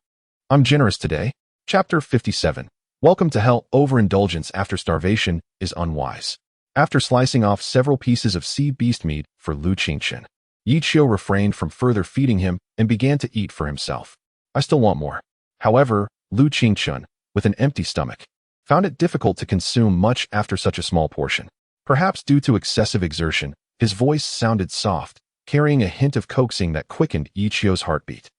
I'm generous today. Chapter 57. Welcome to hell. Overindulgence after starvation is unwise. After slicing off several pieces of sea beast meat for Lu Qingchun, Yi Qiu refrained from further feeding him and began to eat for himself. I still want more. However, Lu Qingchun, with an empty stomach, found it difficult to consume much after such a small portion. Perhaps due to excessive exertion, his voice sounded soft, carrying a hint of coaxing that quickened Yi Qiu's heartbeat.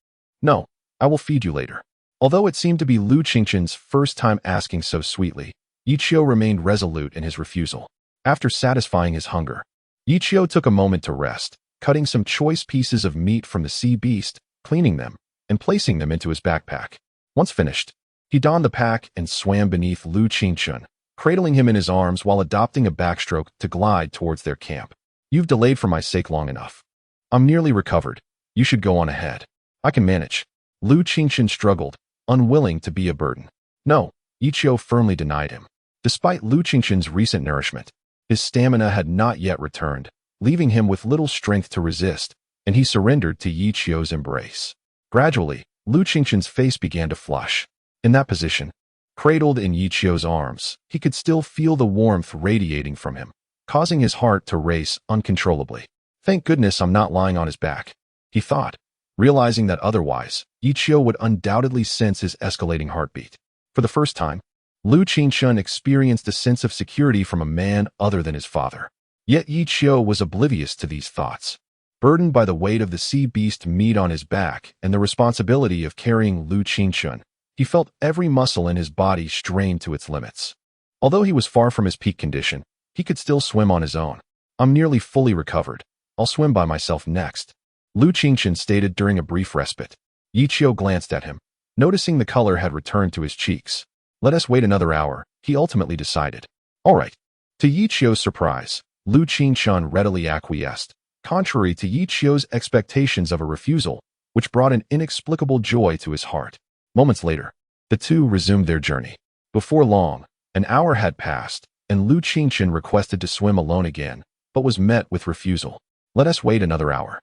No, I will feed you later. Although it seemed to be Lu Qingchun's first time asking so sweetly, Yi Qiu remained resolute in his refusal. After satisfying his hunger, Yi Qiu took a moment to rest, cutting some choice pieces of meat from the sea beast, cleaning them, and placing them into his backpack. Once finished, he donned the pack and swam beneath Lu Qingchun, cradling him in his arms while adopting a backstroke to glide towards their camp. You've delayed for my sake long enough. I'm nearly recovered. You should go on ahead. I can manage. Lu Qingchun struggled, unwilling to be a burden. No, Yi Qiu firmly denied him. Despite Lu Qingchun's recent nourishment, his stamina had not yet returned, leaving him with little strength to resist, and he surrendered to Yi Qiu's embrace. Gradually, Lu Qingchun's face began to flush. In that position, cradled in Yi Qiu's arms, he could still feel the warmth radiating from him, causing his heart to race uncontrollably. Thank goodness I'm not lying on his back, he thought, realizing that otherwise, Yi Qiu would undoubtedly sense his escalating heartbeat. For the first time, Lu Qingchun experienced a sense of security from a man other than his father. Yet Yi Qiu was oblivious to these thoughts. Burdened by the weight of the sea beast meat on his back and the responsibility of carrying Lu Qingchun, he felt every muscle in his body strained to its limits. Although he was far from his peak condition, he could still swim on his own. I'm nearly fully recovered. I'll swim by myself next, Lu Qingchun stated during a brief respite. Yi Qiu glanced at him, noticing the color had returned to his cheeks. Let us wait another hour, he ultimately decided. All right. To Yi Qiu's surprise, Lu Qingchun readily acquiesced. Contrary to Yi Qiu's expectations of a refusal, which brought an inexplicable joy to his heart. Moments later, the two resumed their journey. Before long, an hour had passed, and Lu Qingchen requested to swim alone again, but was met with refusal. "Let us wait another hour,"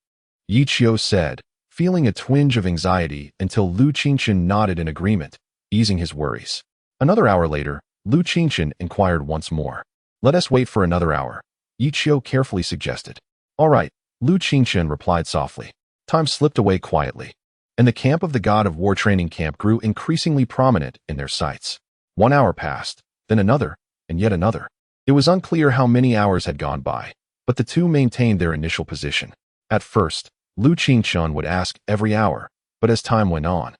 Yi Qiu said, feeling a twinge of anxiety until Lu Qingchen nodded in agreement, easing his worries. Another hour later, Lu Qingchen inquired once more. "Let us wait for another hour," Yi Qiu carefully suggested. "All right," Lu Qingchen replied softly. Time slipped away quietly, and the camp of the God of War training camp grew increasingly prominent in their sights. 1 hour passed, then another, and yet another. It was unclear how many hours had gone by, but the two maintained their initial position. At first, Lu Qingchen would ask every hour, but as time went on,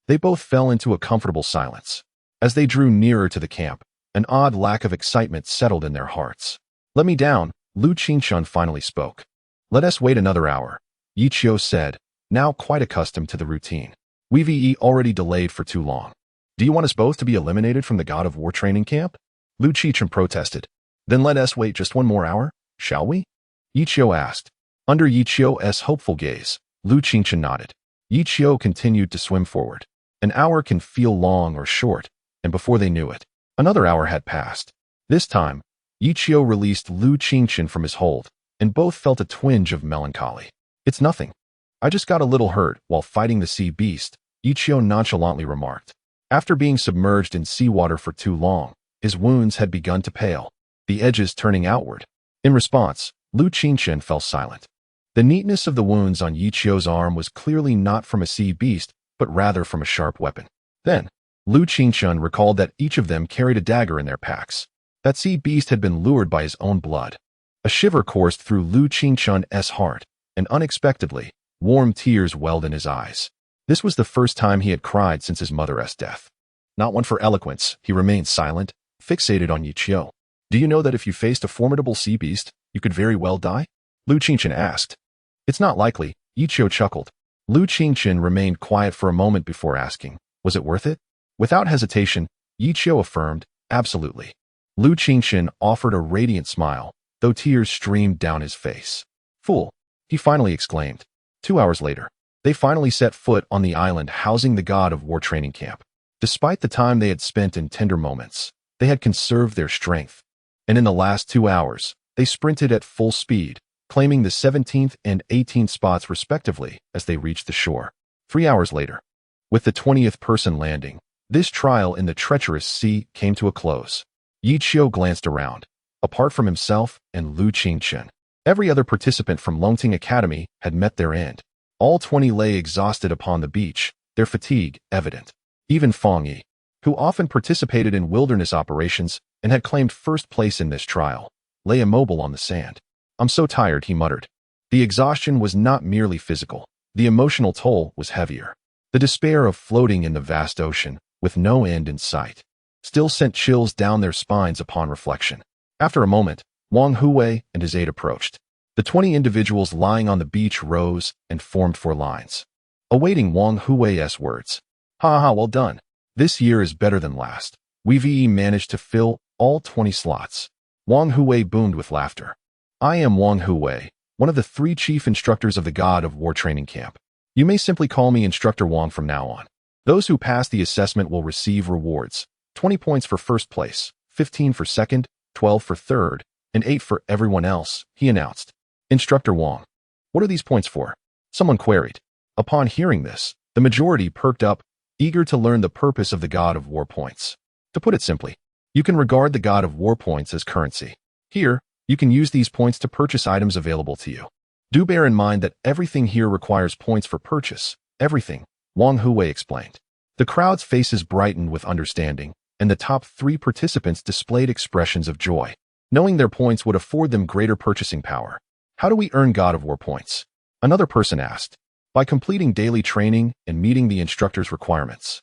they both fell into a comfortable silence. As they drew nearer to the camp, an odd lack of excitement settled in their hearts. "Let me down," Lu Qingchen finally spoke. "Let us wait another hour," Yi Qiu said, now quite accustomed to the routine. "We've already delayed for too long. Do you want us both to be eliminated from the God of War training camp?" Lu Qingchen protested. "Then let us wait just one more hour, shall we?" Yi Qiu asked. Under Yi Qiu's hopeful gaze, Lu Qingchen nodded. Yi Qiu continued to swim forward. An hour can feel long or short, and before they knew it, another hour had passed. This time, Yi Qiu released Lu Qingchen from his hold, and both felt a twinge of melancholy. "It's nothing. I just got a little hurt while fighting the sea beast," Yi Qiu nonchalantly remarked. After being submerged in seawater for too long, his wounds had begun to pale, the edges turning outward. In response, Lu Qingchen fell silent. The neatness of the wounds on Yi Qiu's arm was clearly not from a sea beast, but rather from a sharp weapon. Then, Lu Qingchen recalled that each of them carried a dagger in their packs. That sea beast had been lured by his own blood. A shiver coursed through Lu Qingchen's heart, and unexpectedly, warm tears welled in his eyes. This was the first time he had cried since his mother's death. Not one for eloquence, he remained silent, fixated on Yi Qiu. "Do you know that if you faced a formidable sea beast, you could very well die?" Lu Qingchen asked. "It's not likely," Yi Qiu chuckled. Lu Qingchen remained quiet for a moment before asking, "Was it worth it?" Without hesitation, Yi Qiu affirmed, "Absolutely." Lu Qingchen offered a radiant smile, though tears streamed down his face. "Fool," he finally exclaimed. 2 hours later, they finally set foot on the island housing the God of War training camp. Despite the time they had spent in tender moments, they had conserved their strength, and in the last 2 hours, they sprinted at full speed, claiming the 17th and 18th spots respectively as they reached the shore. 3 hours later, with the 20th person landing, this trial in the treacherous sea came to a close. Yi Qiu glanced around. Apart from himself and Lu Qingchen, every other participant from Longting Academy had met their end. All 20 lay exhausted upon the beach, their fatigue evident. Even Fang Yi, who often participated in wilderness operations and had claimed first place in this trial, lay immobile on the sand. "I'm so tired," he muttered. The exhaustion was not merely physical. The emotional toll was heavier. The despair of floating in the vast ocean, with no end in sight, still sent chills down their spines upon reflection. After a moment, Wang Hui and his aide approached. The 20 individuals lying on the beach rose and formed 4 lines, awaiting Wang Hui's words. "Ha ha, well done. This year is better than last. We've managed to fill all 20 slots." Wang Hui boomed with laughter. "I am Wang Hui, one of the 3 chief instructors of the God of War training camp. You may simply call me Instructor Wang from now on. Those who pass the assessment will receive rewards: 20 points for first place, 15 for second, 12 for third, and 8 for everyone else," he announced. "Instructor Wang, what are these points for?" someone queried. Upon hearing this, the majority perked up, eager to learn the purpose of the God of War points. To put it simply, you can regard the God of War points as currency. Here, you can use these points to purchase items available to you. Do bear in mind that everything here requires points for purchase. Everything, Wang Hui explained. The crowd's faces brightened with understanding, and the top 3 participants displayed expressions of joy, knowing their points would afford them greater purchasing power. "How do we earn God of War points?" another person asked. "By completing daily training and meeting the instructor's requirements.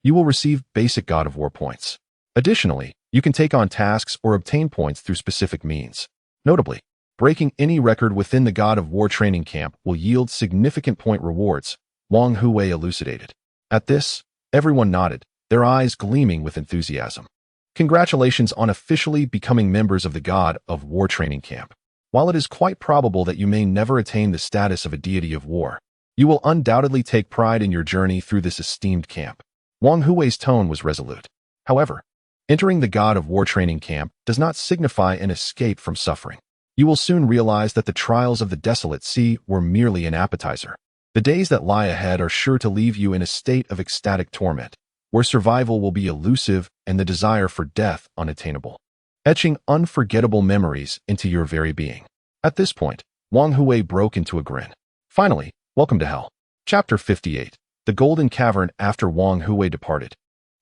You will receive basic God of War points. Additionally, you can take on tasks or obtain points through specific means. Notably, breaking any record within the God of War training camp will yield significant point rewards," Wang Hui elucidated. At this, everyone nodded, their eyes gleaming with enthusiasm. "Congratulations on officially becoming members of the God of War training camp. While it is quite probable that you may never attain the status of a deity of war, You will undoubtedly take pride in your journey through this esteemed camp. Wang Hui's tone was resolute. However, entering the God of War training camp does not signify an escape from suffering. You will soon realize that the trials of the desolate sea were merely an appetizer. The days that lie ahead are sure to leave you in a state of ecstatic torment, where survival will be elusive and the desire for death unattainable, etching unforgettable memories into your very being. At this point, Wang Hui broke into a grin. Finally, welcome to Hell. Chapter 58. The Golden Cavern. After Wang Hui departed,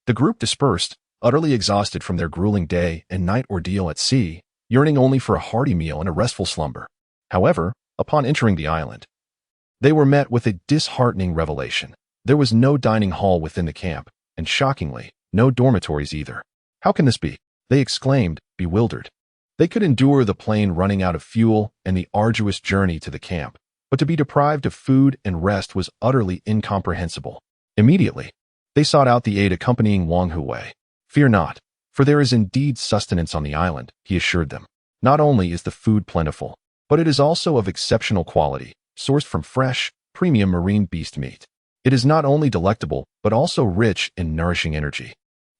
the group dispersed, utterly exhausted from their grueling day and night ordeal at sea, yearning only for a hearty meal and a restful slumber. However, upon entering the island, they were met with a disheartening revelation. There was no dining hall within the camp, and shockingly, no dormitories either. How can this be? They exclaimed, bewildered. They could endure the plane running out of fuel and the arduous journey to the camp, but to be deprived of food and rest was utterly incomprehensible. Immediately, they sought out the aide accompanying Wang Hui. Fear not, for there is indeed sustenance on the island, he assured them. Not only is the food plentiful, but it is also of exceptional quality, sourced from fresh, premium marine beast meat. It is not only delectable, but also rich in nourishing energy,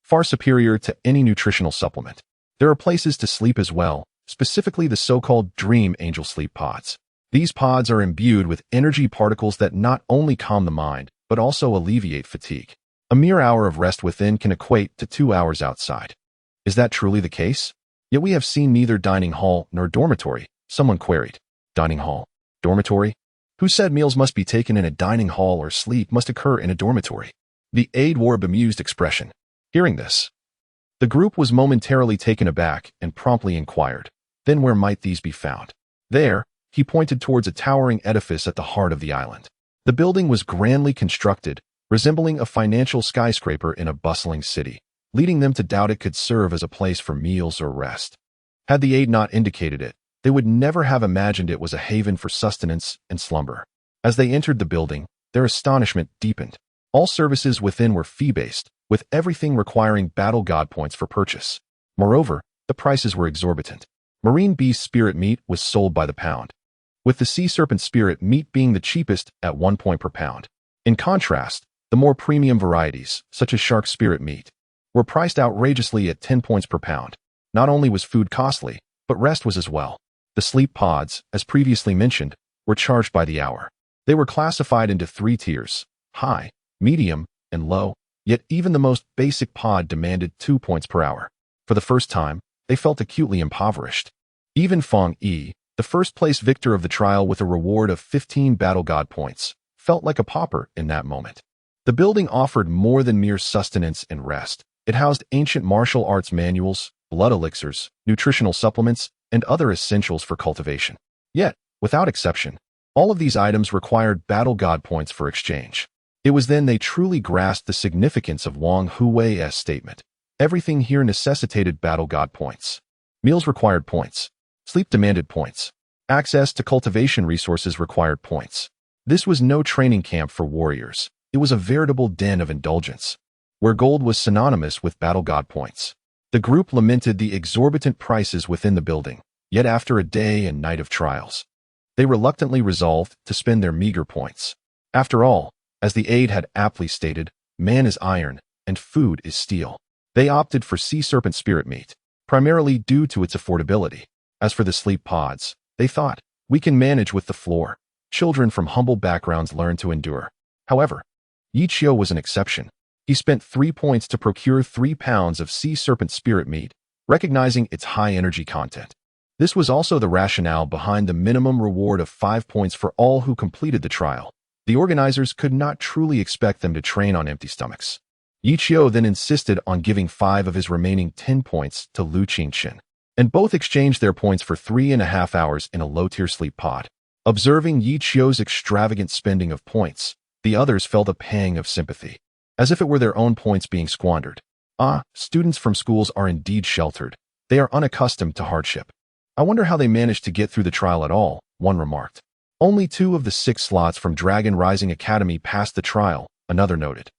far superior to any nutritional supplement. There are places to sleep as well, specifically the so-called Dream Angel sleep pods. These pods are imbued with energy particles that not only calm the mind, but also alleviate fatigue. A mere hour of rest within can equate to 2 hours outside. Is that truly the case? Yet we have seen neither dining hall nor dormitory, someone queried. Dining hall? Dormitory? Who said meals must be taken in a dining hall or sleep must occur in a dormitory? The aide wore a bemused expression. Hearing this, the group was momentarily taken aback and promptly inquired, then where might these be found? There, he pointed towards a towering edifice at the heart of the island. The building was grandly constructed, resembling a financial skyscraper in a bustling city, leading them to doubt it could serve as a place for meals or rest. Had the aide not indicated it, they would never have imagined it was a haven for sustenance and slumber. As they entered the building, their astonishment deepened. All services within were fee-based, with everything requiring battle god points for purchase. Moreover, the prices were exorbitant. Marine beast spirit meat was sold by the pound, with the sea serpent spirit meat being the cheapest at 1 point per pound. In contrast, the more premium varieties, such as shark spirit meat, were priced outrageously at 10 points per pound. Not only was food costly, but rest was as well. The sleep pods, as previously mentioned, were charged by the hour. They were classified into 3 tiers, high, medium, and low, yet even the most basic pod demanded 2 points per hour. For the first time, they felt acutely impoverished. Even Feng Yi, the first-place victor of the trial with a reward of 15 battle god points, felt like a pauper in that moment. The building offered more than mere sustenance and rest. It housed ancient martial arts manuals, blood elixirs, nutritional supplements, and other essentials for cultivation. Yet, without exception, all of these items required battle god points for exchange. It was then they truly grasped the significance of Wang Hui's statement. Everything here necessitated battle god points. Meals required points. Sleep demanded points. Access to cultivation resources required points. This was no training camp for warriors. It was a veritable den of indulgence, where gold was synonymous with battle god points. The group lamented the exorbitant prices within the building, yet after a day and night of trials, they reluctantly resolved to spend their meager points. After all, as the aide had aptly stated, man is iron, and food is steel. They opted for sea serpent spirit meat, primarily due to its affordability. As for the sleep pods, they thought, we can manage with the floor. Children from humble backgrounds learn to endure. However, Yi Qiu was an exception. He spent 3 points to procure 3 pounds of sea serpent spirit meat, recognizing its high energy content. This was also the rationale behind the minimum reward of 5 points for all who completed the trial. The organizers could not truly expect them to train on empty stomachs. Yi Qiu then insisted on giving 5 of his remaining 10 points to Lu Qingqin, and both exchanged their points for 3.5 hours in a low-tier sleep pod. Observing Yi Qiu's extravagant spending of points, the others felt a pang of sympathy, as if it were their own points being squandered. Ah, students from schools are indeed sheltered. They are unaccustomed to hardship. I wonder how they managed to get through the trial at all, one remarked. Only 2 of the 6 slots from Dragon Rising Academy passed the trial, another noted.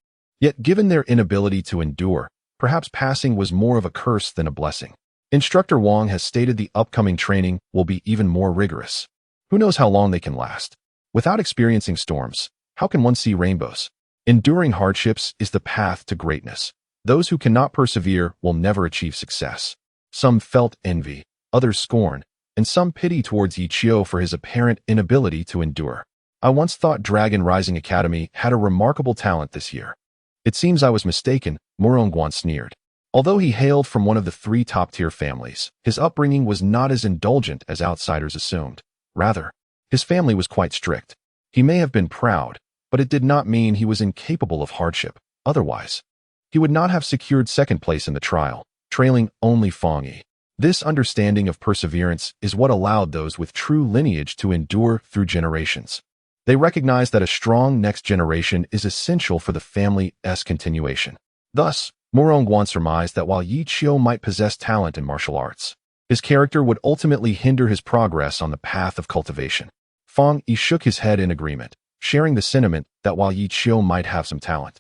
Yet given their inability to endure, perhaps passing was more of a curse than a blessing. Instructor Wang has stated the upcoming training will be even more rigorous. Who knows how long they can last? Without experiencing storms, How can one see rainbows? Enduring hardships is the path to greatness. Those who cannot persevere will never achieve success. Some felt envy, others scorn, and some pity towards Ichio for his apparent inability to endure. I once thought Dragon Rising Academy had a remarkable talent this year. It seems I was mistaken, Morongwan sneered. Although he hailed from one of the 3 top-tier families, his upbringing was not as indulgent as outsiders assumed. Rather, his family was quite strict. He may have been proud, but it did not mean he was incapable of hardship. Otherwise, he would not have secured second place in the trial, trailing only Fong Yi. This understanding of perseverance is what allowed those with true lineage to endure through generations. They recognized that a strong next generation is essential for the family's continuation. Thus, Morongwan surmised that while Yi Qiu might possess talent in martial arts, his character would ultimately hinder his progress on the path of cultivation. Fong Yi shook his head in agreement, sharing the sentiment that while Yi Qiu might have some talent,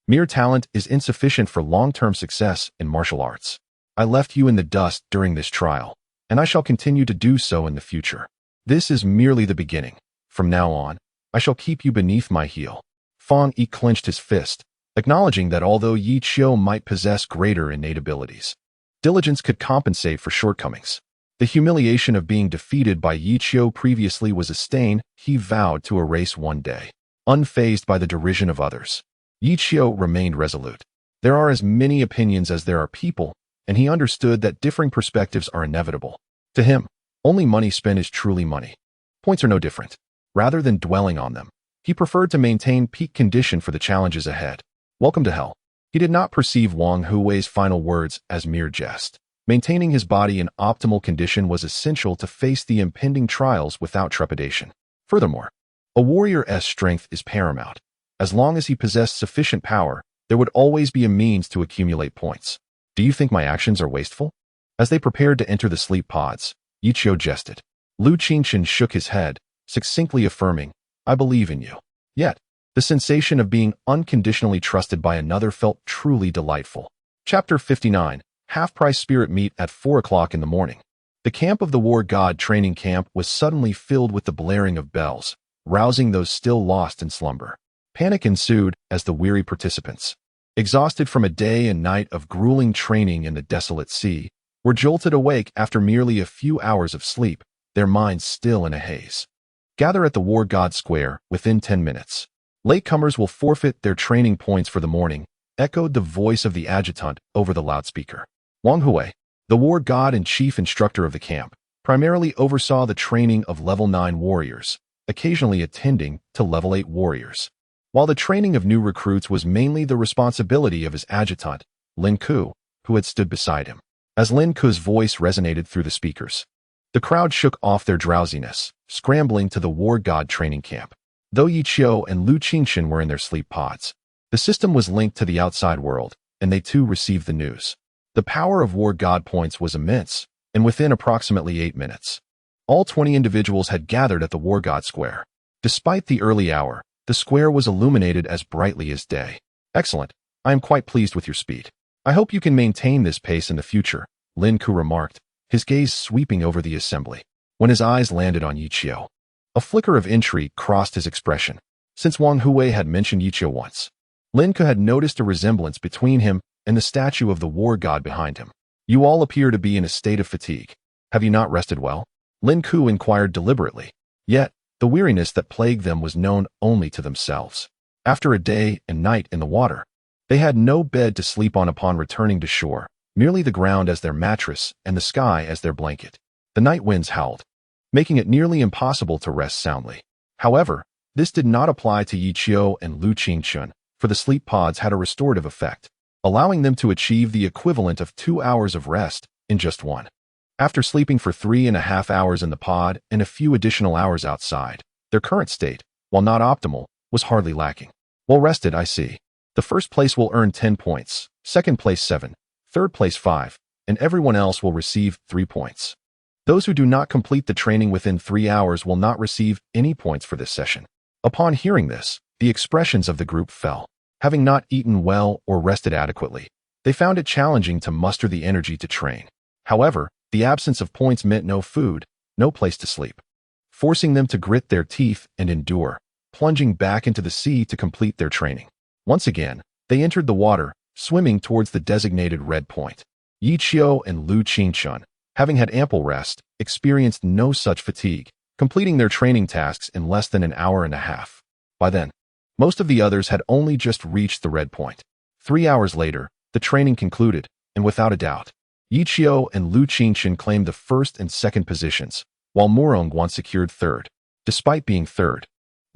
mere talent is insufficient for long-term success in martial arts. I left you in the dust during this trial, and I shall continue to do so in the future. This is merely the beginning. From now on, I shall keep you beneath my heel. Fong Yi clenched his fist, acknowledging that although Yi Qiu might possess greater innate abilities, diligence could compensate for shortcomings. The humiliation of being defeated by Yi Qiu previously was a stain he vowed to erase one day. Unfazed by the derision of others, Yi Qiu remained resolute. There are as many opinions as there are people, and he understood that differing perspectives are inevitable. To him, only money spent is truly money. Points are no different. Rather than dwelling on them, he preferred to maintain peak condition for the challenges ahead. Welcome to hell. He did not perceive Wang Hui's final words as mere jest. Maintaining his body in optimal condition was essential to face the impending trials without trepidation. Furthermore, a warrior's strength is paramount. As long as he possessed sufficient power, there would always be a means to accumulate points. Do you think my actions are wasteful? As they prepared to enter the sleep pods, Yi Qiu jested. Lu Qingchen shook his head, succinctly affirming, I believe in you. Yet, the sensation of being unconditionally trusted by another felt truly delightful. Chapter 59, Half-Price Spirit Meet at 4 o'clock in the morning. The camp of the War God training camp was suddenly filled with the blaring of bells, rousing those still lost in slumber. Panic ensued as the weary participants, exhausted from a day and night of grueling training in the desolate sea, were jolted awake after merely a few hours of sleep, their minds still in a haze. Gather at the War God Square within 10 minutes. Latecomers will forfeit their training points for the morning, echoed the voice of the adjutant over the loudspeaker. Wang Hui, the War God and chief instructor of the camp, primarily oversaw the training of level 9 warriors, occasionally attending to level 8 warriors. While the training of new recruits was mainly the responsibility of his adjutant, Lin Ku, who had stood beside him. As Lin Ku's voice resonated through the speakers, the crowd shook off their drowsiness, scrambling to the War God training camp. Though Yi Qiu and Lu Qingchen were in their sleep pods, the system was linked to the outside world, and they too received the news. The power of War God points was immense, and within approximately 8 minutes, all 20 individuals had gathered at the War God Square. Despite the early hour, the square was illuminated as brightly as day. Excellent. I am quite pleased with your speed. I hope you can maintain this pace in the future, Lin Ku remarked, his gaze sweeping over the assembly. When his eyes landed on Yi Qiu, a flicker of intrigue crossed his expression. Since Wang Hui had mentioned Yi Qiu once, Lin Ku had noticed a resemblance between him and the statue of the War God behind him. You all appear to be in a state of fatigue. Have you not rested well? Lin Ku inquired deliberately. Yet, the weariness that plagued them was known only to themselves. After a day and night in the water, they had no bed to sleep on upon returning to shore, merely the ground as their mattress and the sky as their blanket. The night winds howled, making it nearly impossible to rest soundly. However, this did not apply to Yi Qiu and Lu Qingchen, for the sleep pods had a restorative effect, allowing them to achieve the equivalent of 2 hours of rest in just one. After sleeping for 3.5 hours in the pod and a few additional hours outside, their current state, while not optimal, was hardly lacking. Well rested, I see. The first place will earn 10 points, second place 7, third place 5, and everyone else will receive 3 points. Those who do not complete the training within 3 hours will not receive any points for this session. Upon hearing this, the expressions of the group fell. Having not eaten well or rested adequately, they found it challenging to muster the energy to train. However, the absence of points meant no food, no place to sleep, forcing them to grit their teeth and endure. plunging back into the sea to complete their training. Once again, they entered the water, swimming towards the designated red point. Yi Qiu and Lu Qingchun, having had ample rest, experienced no such fatigue, completing their training tasks in less than an hour and a half. By then, most of the others had only just reached the red point. 3 hours later, the training concluded, and without a doubt, Yi Qiu and Lu Qingchun claimed the first and second positions, while Murongguan secured third. Despite being third,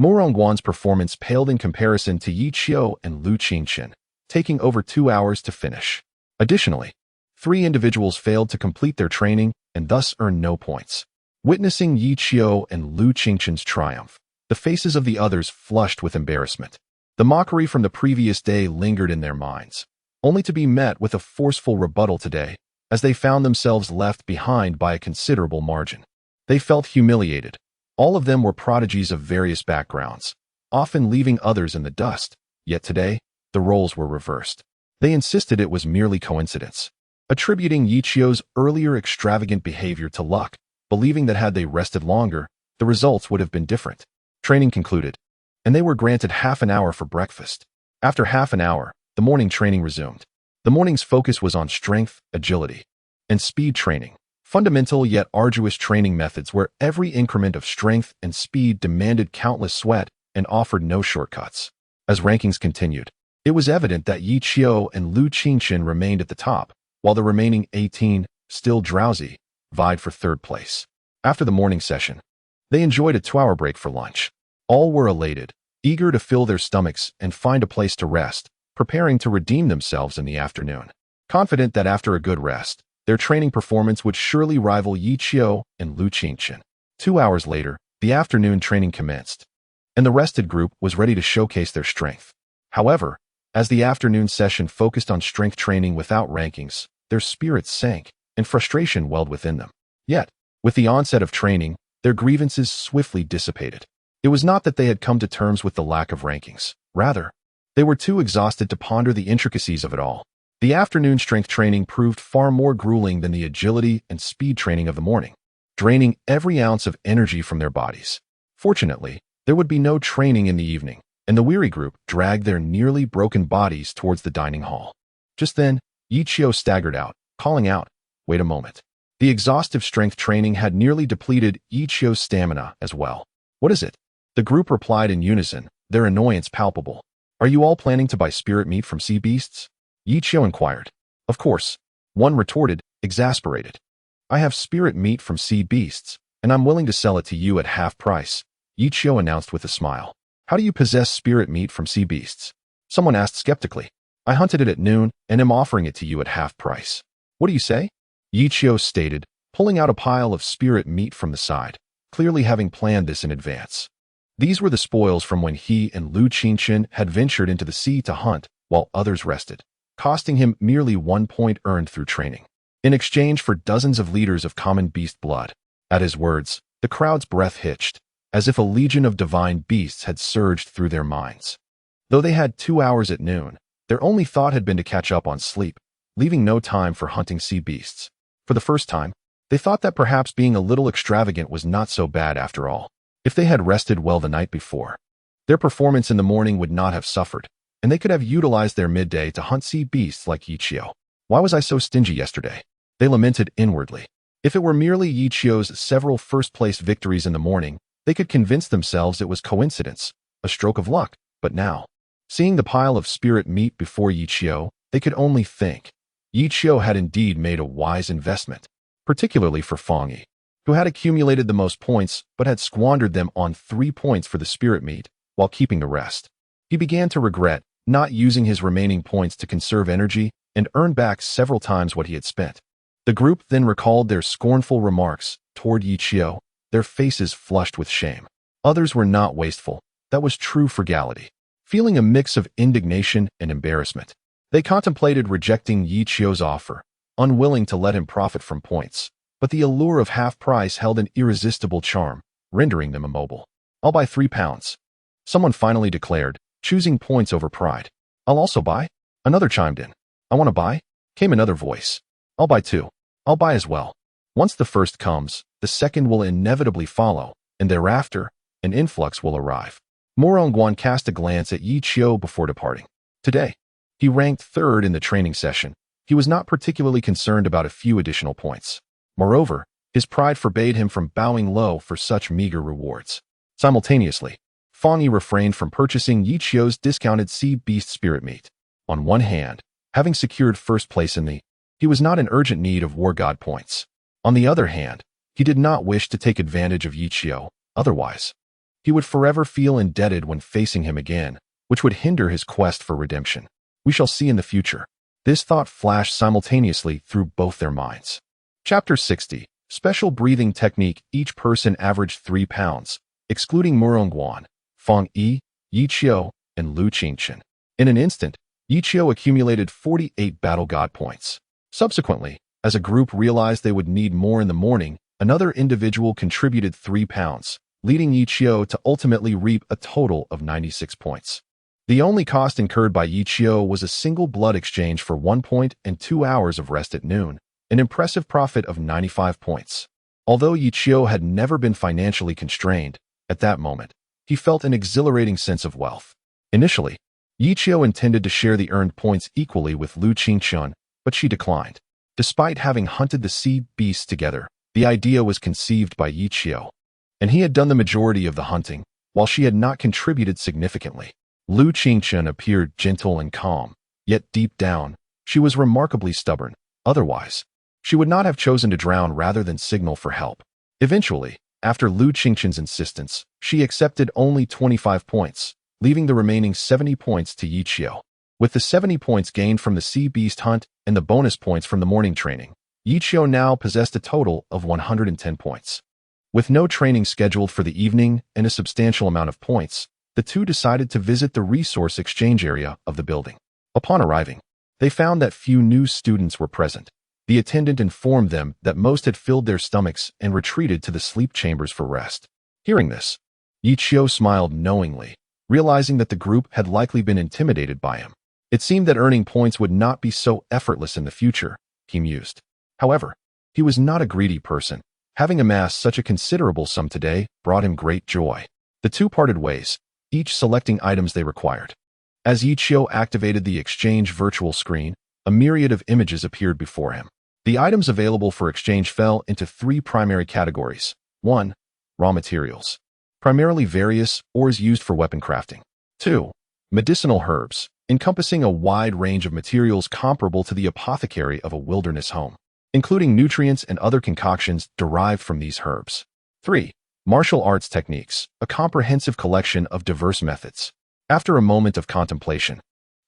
Murongguan's performance paled in comparison to Yi Qiu and Lu Qingchun, taking over 2 hours to finish. Additionally, 3 individuals failed to complete their training and thus earned no points. Witnessing Yi Qiu and Lu Qingchun's triumph, the faces of the others flushed with embarrassment. The mockery from the previous day lingered in their minds, only to be met with a forceful rebuttal today, as they found themselves left behind by a considerable margin. They felt humiliated. All of them were prodigies of various backgrounds, often leaving others in the dust, yet today, the roles were reversed. They insisted it was merely coincidence, attributing Yi Qiu's earlier extravagant behavior to luck, believing that had they rested longer, the results would have been different. Training concluded, and they were granted half an hour for breakfast. After half an hour, the morning training resumed. The morning's focus was on strength, agility, and speed training, fundamental yet arduous training methods where every increment of strength and speed demanded countless sweat and offered no shortcuts. As rankings continued, it was evident that Yi Qiu and Lu Qingchun remained at the top, while the remaining 18, still drowsy, vied for third place. After the morning session, they enjoyed a 2-hour break for lunch. All were elated, eager to fill their stomachs and find a place to rest, preparing to redeem themselves in the afternoon. Confident that after a good rest, their training performance would surely rival Yi Qiu and Lu Qingchun. 2 hours later, the afternoon training commenced, and the rested group was ready to showcase their strength. However, as the afternoon session focused on strength training without rankings, their spirits sank, and frustration welled within them. Yet, with the onset of training, their grievances swiftly dissipated. It was not that they had come to terms with the lack of rankings. Rather, they were too exhausted to ponder the intricacies of it all. The afternoon strength training proved far more grueling than the agility and speed training of the morning, draining every ounce of energy from their bodies. Fortunately, there would be no training in the evening, and the weary group dragged their nearly broken bodies towards the dining hall. Just then, Yi Qiu staggered out, calling out, "Wait a moment." The exhaustive strength training had nearly depleted Yi Qiu's stamina as well. "What is it?" The group replied in unison, their annoyance palpable. "Are you all planning to buy spirit meat from sea beasts?" Yi Qiu inquired. "Of course," one retorted, exasperated. "I have spirit meat from sea beasts, and I'm willing to sell it to you at half price," Yi Qiu announced with a smile. "How do you possess spirit meat from sea beasts?" Someone asked skeptically. "I hunted it at noon and am offering it to you at half price." "What do you say?" Yi Qiu stated, pulling out a pile of spirit meat from the side, clearly having planned this in advance. These were the spoils from when he and Lu Qingchun had ventured into the sea to hunt while others rested, costing him merely 1 point earned through training, in exchange for dozens of liters of common beast blood. At his words, the crowd's breath hitched, as if a legion of divine beasts had surged through their minds. Though they had 2 hours at noon, their only thought had been to catch up on sleep, leaving no time for hunting sea beasts. For the first time, they thought that perhaps being a little extravagant was not so bad after all. If they had rested well the night before, their performance in the morning would not have suffered, and they could have utilized their midday to hunt sea beasts like Yi Qiu. "Why was I so stingy yesterday?" they lamented inwardly. If it were merely Yi Qiu's several first-place victories in the morning, they could convince themselves it was coincidence, a stroke of luck. But now, seeing the pile of spirit meat before Yi Qiu, they could only think. Yi Qiu had indeed made a wise investment, particularly for Fang Yi, who had accumulated the most points but had squandered them on 3 points for the spirit meat, while keeping the rest. He began to regret not using his remaining points to conserve energy and earn back several times what he had spent. The group then recalled their scornful remarks toward Yi Qiu, their faces flushed with shame. Others were not wasteful. That was true frugality. Feeling a mix of indignation and embarrassment, they contemplated rejecting Yi Qiu's offer, unwilling to let him profit from points. But the allure of half price held an irresistible charm, rendering them immobile. "I'll buy 3 pounds. Someone finally declared, choosing points over pride. "I'll also buy." Another chimed in. "I want to buy," came another voice. "I'll buy 2. "I'll buy as well." Once the first comes, the second will inevitably follow, and thereafter, an influx will arrive. Morongguan cast a glance at Yi Qiu before departing. Today, he ranked third in the training session. He was not particularly concerned about a few additional points. Moreover, his pride forbade him from bowing low for such meager rewards. Simultaneously, Fang Yi refrained from purchasing Yi Qiu's discounted sea beast spirit meat. On one hand, having secured first place he was not in urgent need of war god points. On the other hand, he did not wish to take advantage of Yi Qiu, otherwise, he would forever feel indebted when facing him again, which would hinder his quest for redemption. We shall see in the future. This thought flashed simultaneously through both their minds. Chapter 60. Special breathing technique. Each person averaged 3 pounds, excluding Morongguan, Fang Yi, Yi Qiu, and Lu Qingchen. In an instant, Yi Qiu accumulated 48 battle god points. Subsequently, as a group realized they would need more in the morning, another individual contributed 3 pounds, leading Yi Qiu to ultimately reap a total of 96 points. The only cost incurred by Yi Qiu was a single blood exchange for 1 point and 2 hours of rest at noon, an impressive profit of 95 points. Although Yi Qiu had never been financially constrained, at that moment, he felt an exhilarating sense of wealth. Initially, Yi Qiu intended to share the earned points equally with Lu Qingchen, but she declined. Despite having hunted the sea beasts together, the idea was conceived by Yi Qiu, and he had done the majority of the hunting, while she had not contributed significantly. Lu Qingchen appeared gentle and calm, yet deep down, she was remarkably stubborn. Otherwise, she would not have chosen to drown rather than signal for help. Eventually, after Lu Qingchen's insistence, she accepted only 25 points, leaving the remaining 70 points to Yi Qiu. With the 70 points gained from the sea beast hunt and the bonus points from the morning training, Yi Qiu now possessed a total of 110 points. With no training scheduled for the evening and a substantial amount of points, the two decided to visit the resource exchange area of the building. Upon arriving, they found that few new students were present. The attendant informed them that most had filled their stomachs and retreated to the sleep chambers for rest. Hearing this, Yi Qiu smiled knowingly, realizing that the group had likely been intimidated by him. It seemed that earning points would not be so effortless in the future, he mused. However, he was not a greedy person. Having amassed such a considerable sum today brought him great joy. The two parted ways, each selecting items they required. As Yi Qiu activated the exchange virtual screen, a myriad of images appeared before him. The items available for exchange fell into 3 primary categories. 1. Raw materials, primarily various ores used for weapon crafting. 2. Medicinal herbs, encompassing a wide range of materials comparable to the apothecary of a wilderness home, including nutrients and other concoctions derived from these herbs. 3. Martial arts techniques, a comprehensive collection of diverse methods. After a moment of contemplation,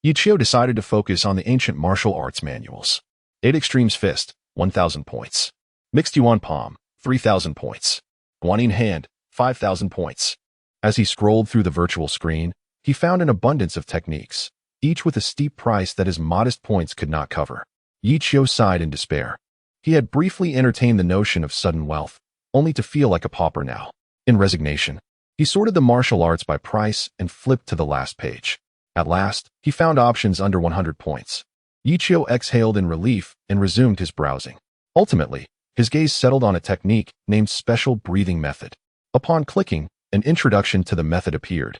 Yi Qiu decided to focus on the ancient martial arts manuals. 8 Extremes Fist, 1,000 points. Mixed Yuan Palm, 3,000 points. Guanyin Hand, 5,000 points. As he scrolled through the virtual screen, he found an abundance of techniques, each with a steep price that his modest points could not cover. Yi Qiu sighed in despair. He had briefly entertained the notion of sudden wealth, only to feel like a pauper now. In resignation, he sorted the martial arts by price and flipped to the last page. At last, he found options under 100 points. Yi Qiu exhaled in relief and resumed his browsing. Ultimately, his gaze settled on a technique named Special Breathing Method. Upon clicking, an introduction to the method appeared.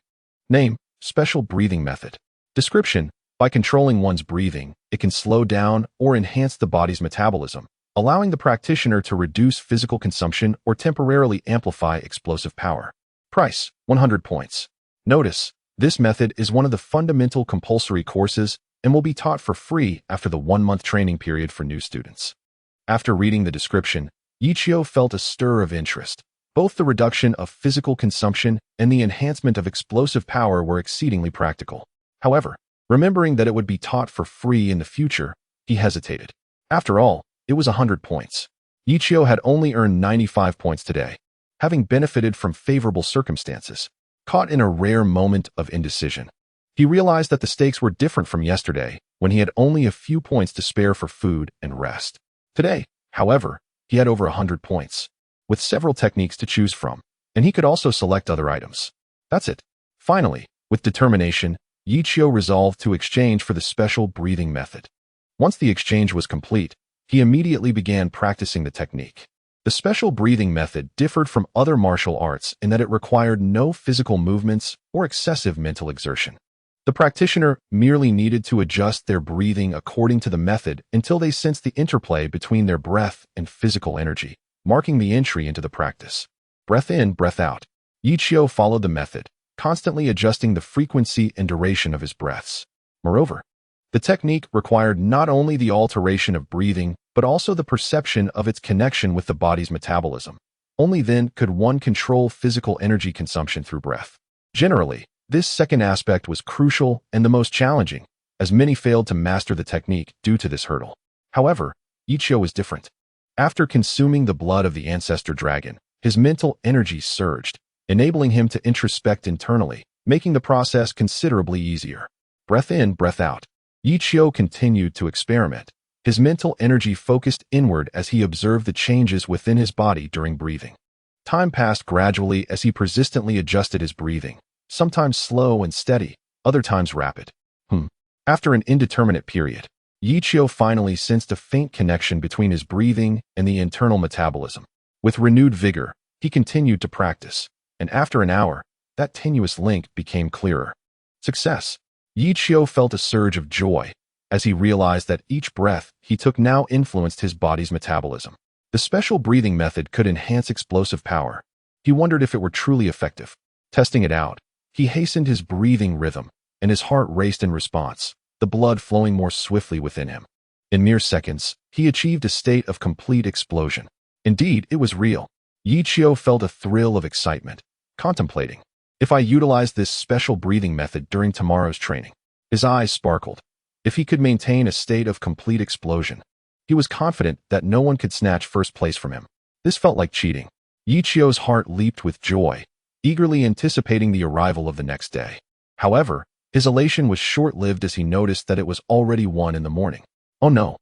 Name: Special Breathing Method. Description: by controlling one's breathing, it can slow down or enhance the body's metabolism, allowing the practitioner to reduce physical consumption or temporarily amplify explosive power. Price: 100 points. Notice, this method is one of the fundamental compulsory courses and will be taught for free after the 1-month training period for new students. After reading the description, Yi Qiu felt a stir of interest. Both the reduction of physical consumption and the enhancement of explosive power were exceedingly practical. However, remembering that it would be taught for free in the future, he hesitated. After all, it was 100 points. Yi Qiu had only earned 95 points today, having benefited from favorable circumstances. Caught in a rare moment of indecision, he realized that the stakes were different from yesterday, when he had only a few points to spare for food and rest. Today, however, he had over 100 points, with several techniques to choose from, and he could also select other items. That's it. Finally, with determination, Yi Qiu resolved to exchange for the special breathing method. Once the exchange was complete, he immediately began practicing the technique. The special breathing method differed from other martial arts in that it required no physical movements or excessive mental exertion. The practitioner merely needed to adjust their breathing according to the method until they sensed the interplay between their breath and physical energy, marking the entry into the practice. Breath in, breath out. Yi Qiu followed the method, constantly adjusting the frequency and duration of his breaths. Moreover, the technique required not only the alteration of breathing, but also the perception of its connection with the body's metabolism. Only then could one control physical energy consumption through breath. Generally, this second aspect was crucial and the most challenging, as many failed to master the technique due to this hurdle. However, Yi Qiu was different. After consuming the blood of the ancestor dragon, his mental energy surged, enabling him to introspect internally, making the process considerably easier. Breath in, breath out. Yi Qiu continued to experiment. His mental energy focused inward as he observed the changes within his body during breathing. Time passed gradually as he persistently adjusted his breathing, sometimes slow and steady, other times rapid. After an indeterminate period, Yi Qiu finally sensed a faint connection between his breathing and the internal metabolism. With renewed vigor, he continued to practice, and after an hour, that tenuous link became clearer. Success! Yi Qiu felt a surge of joy as he realized that each breath he took now influenced his body's metabolism. The special breathing method could enhance explosive power. He wondered if it were truly effective. Testing it out, he hastened his breathing rhythm, and his heart raced in response, the blood flowing more swiftly within him. In mere seconds, he achieved a state of complete explosion. Indeed, it was real. Yi Qiu felt a thrill of excitement, contemplating, if I utilized this special breathing method during tomorrow's training. His eyes sparkled. If he could maintain a state of complete explosion, he was confident that no one could snatch first place from him. This felt like cheating. Yi Qiu's heart leaped with joy, eagerly anticipating the arrival of the next day. However, his elation was short-lived as he noticed that it was already 1 in the morning. Oh no!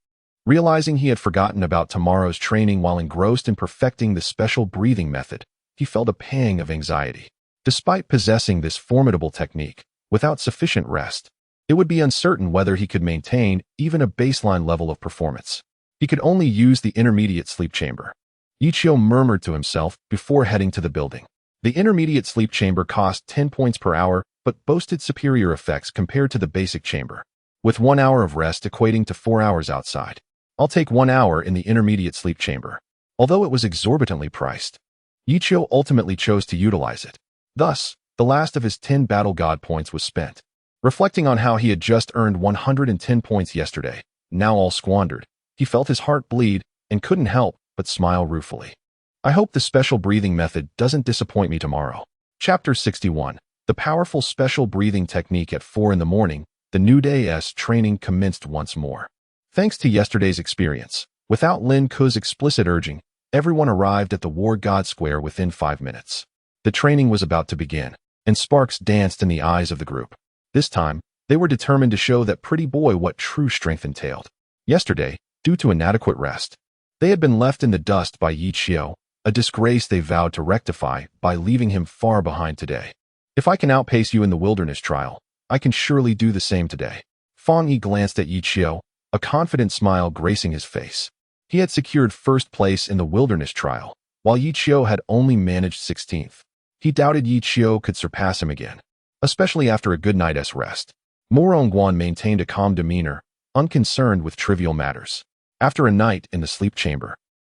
Realizing he had forgotten about tomorrow's training while engrossed in perfecting the special breathing method, he felt a pang of anxiety. Despite possessing this formidable technique, without sufficient rest, it would be uncertain whether he could maintain even a baseline level of performance. He could only use the intermediate sleep chamber. Yi Qiu murmured to himself before heading to the building. The intermediate sleep chamber cost 10 points per hour, but boasted superior effects compared to the basic chamber, with 1 hour of rest equating to 4 hours outside. I'll take 1 hour in the intermediate sleep chamber. Although it was exorbitantly priced, Yi Qiu ultimately chose to utilize it. Thus, the last of his 10 battle god points was spent. Reflecting on how he had just earned 110 points yesterday, now all squandered, he felt his heart bleed and couldn't help but smile ruefully. I hope the special breathing method doesn't disappoint me tomorrow. Chapter 61. The powerful special breathing technique at 4 in the morning, the new day's training commenced once more. Thanks to yesterday's experience, without Lin Ku's explicit urging, everyone arrived at the War God Square within 5 minutes. The training was about to begin, and sparks danced in the eyes of the group. This time, they were determined to show that pretty boy what true strength entailed. Yesterday, due to inadequate rest, they had been left in the dust by Yi Qiu, a disgrace they vowed to rectify by leaving him far behind today. If I can outpace you in the wilderness trial, I can surely do the same today. Fang Yi glanced at Yi Qiu, a confident smile gracing his face. He had secured first place in the wilderness trial, while Yi Qiu had only managed 16th. He doubted Yi Qiu could surpass him again, especially after a good night's rest. Mo Rongguan maintained a calm demeanor, unconcerned with trivial matters. After a night in the sleep chamber,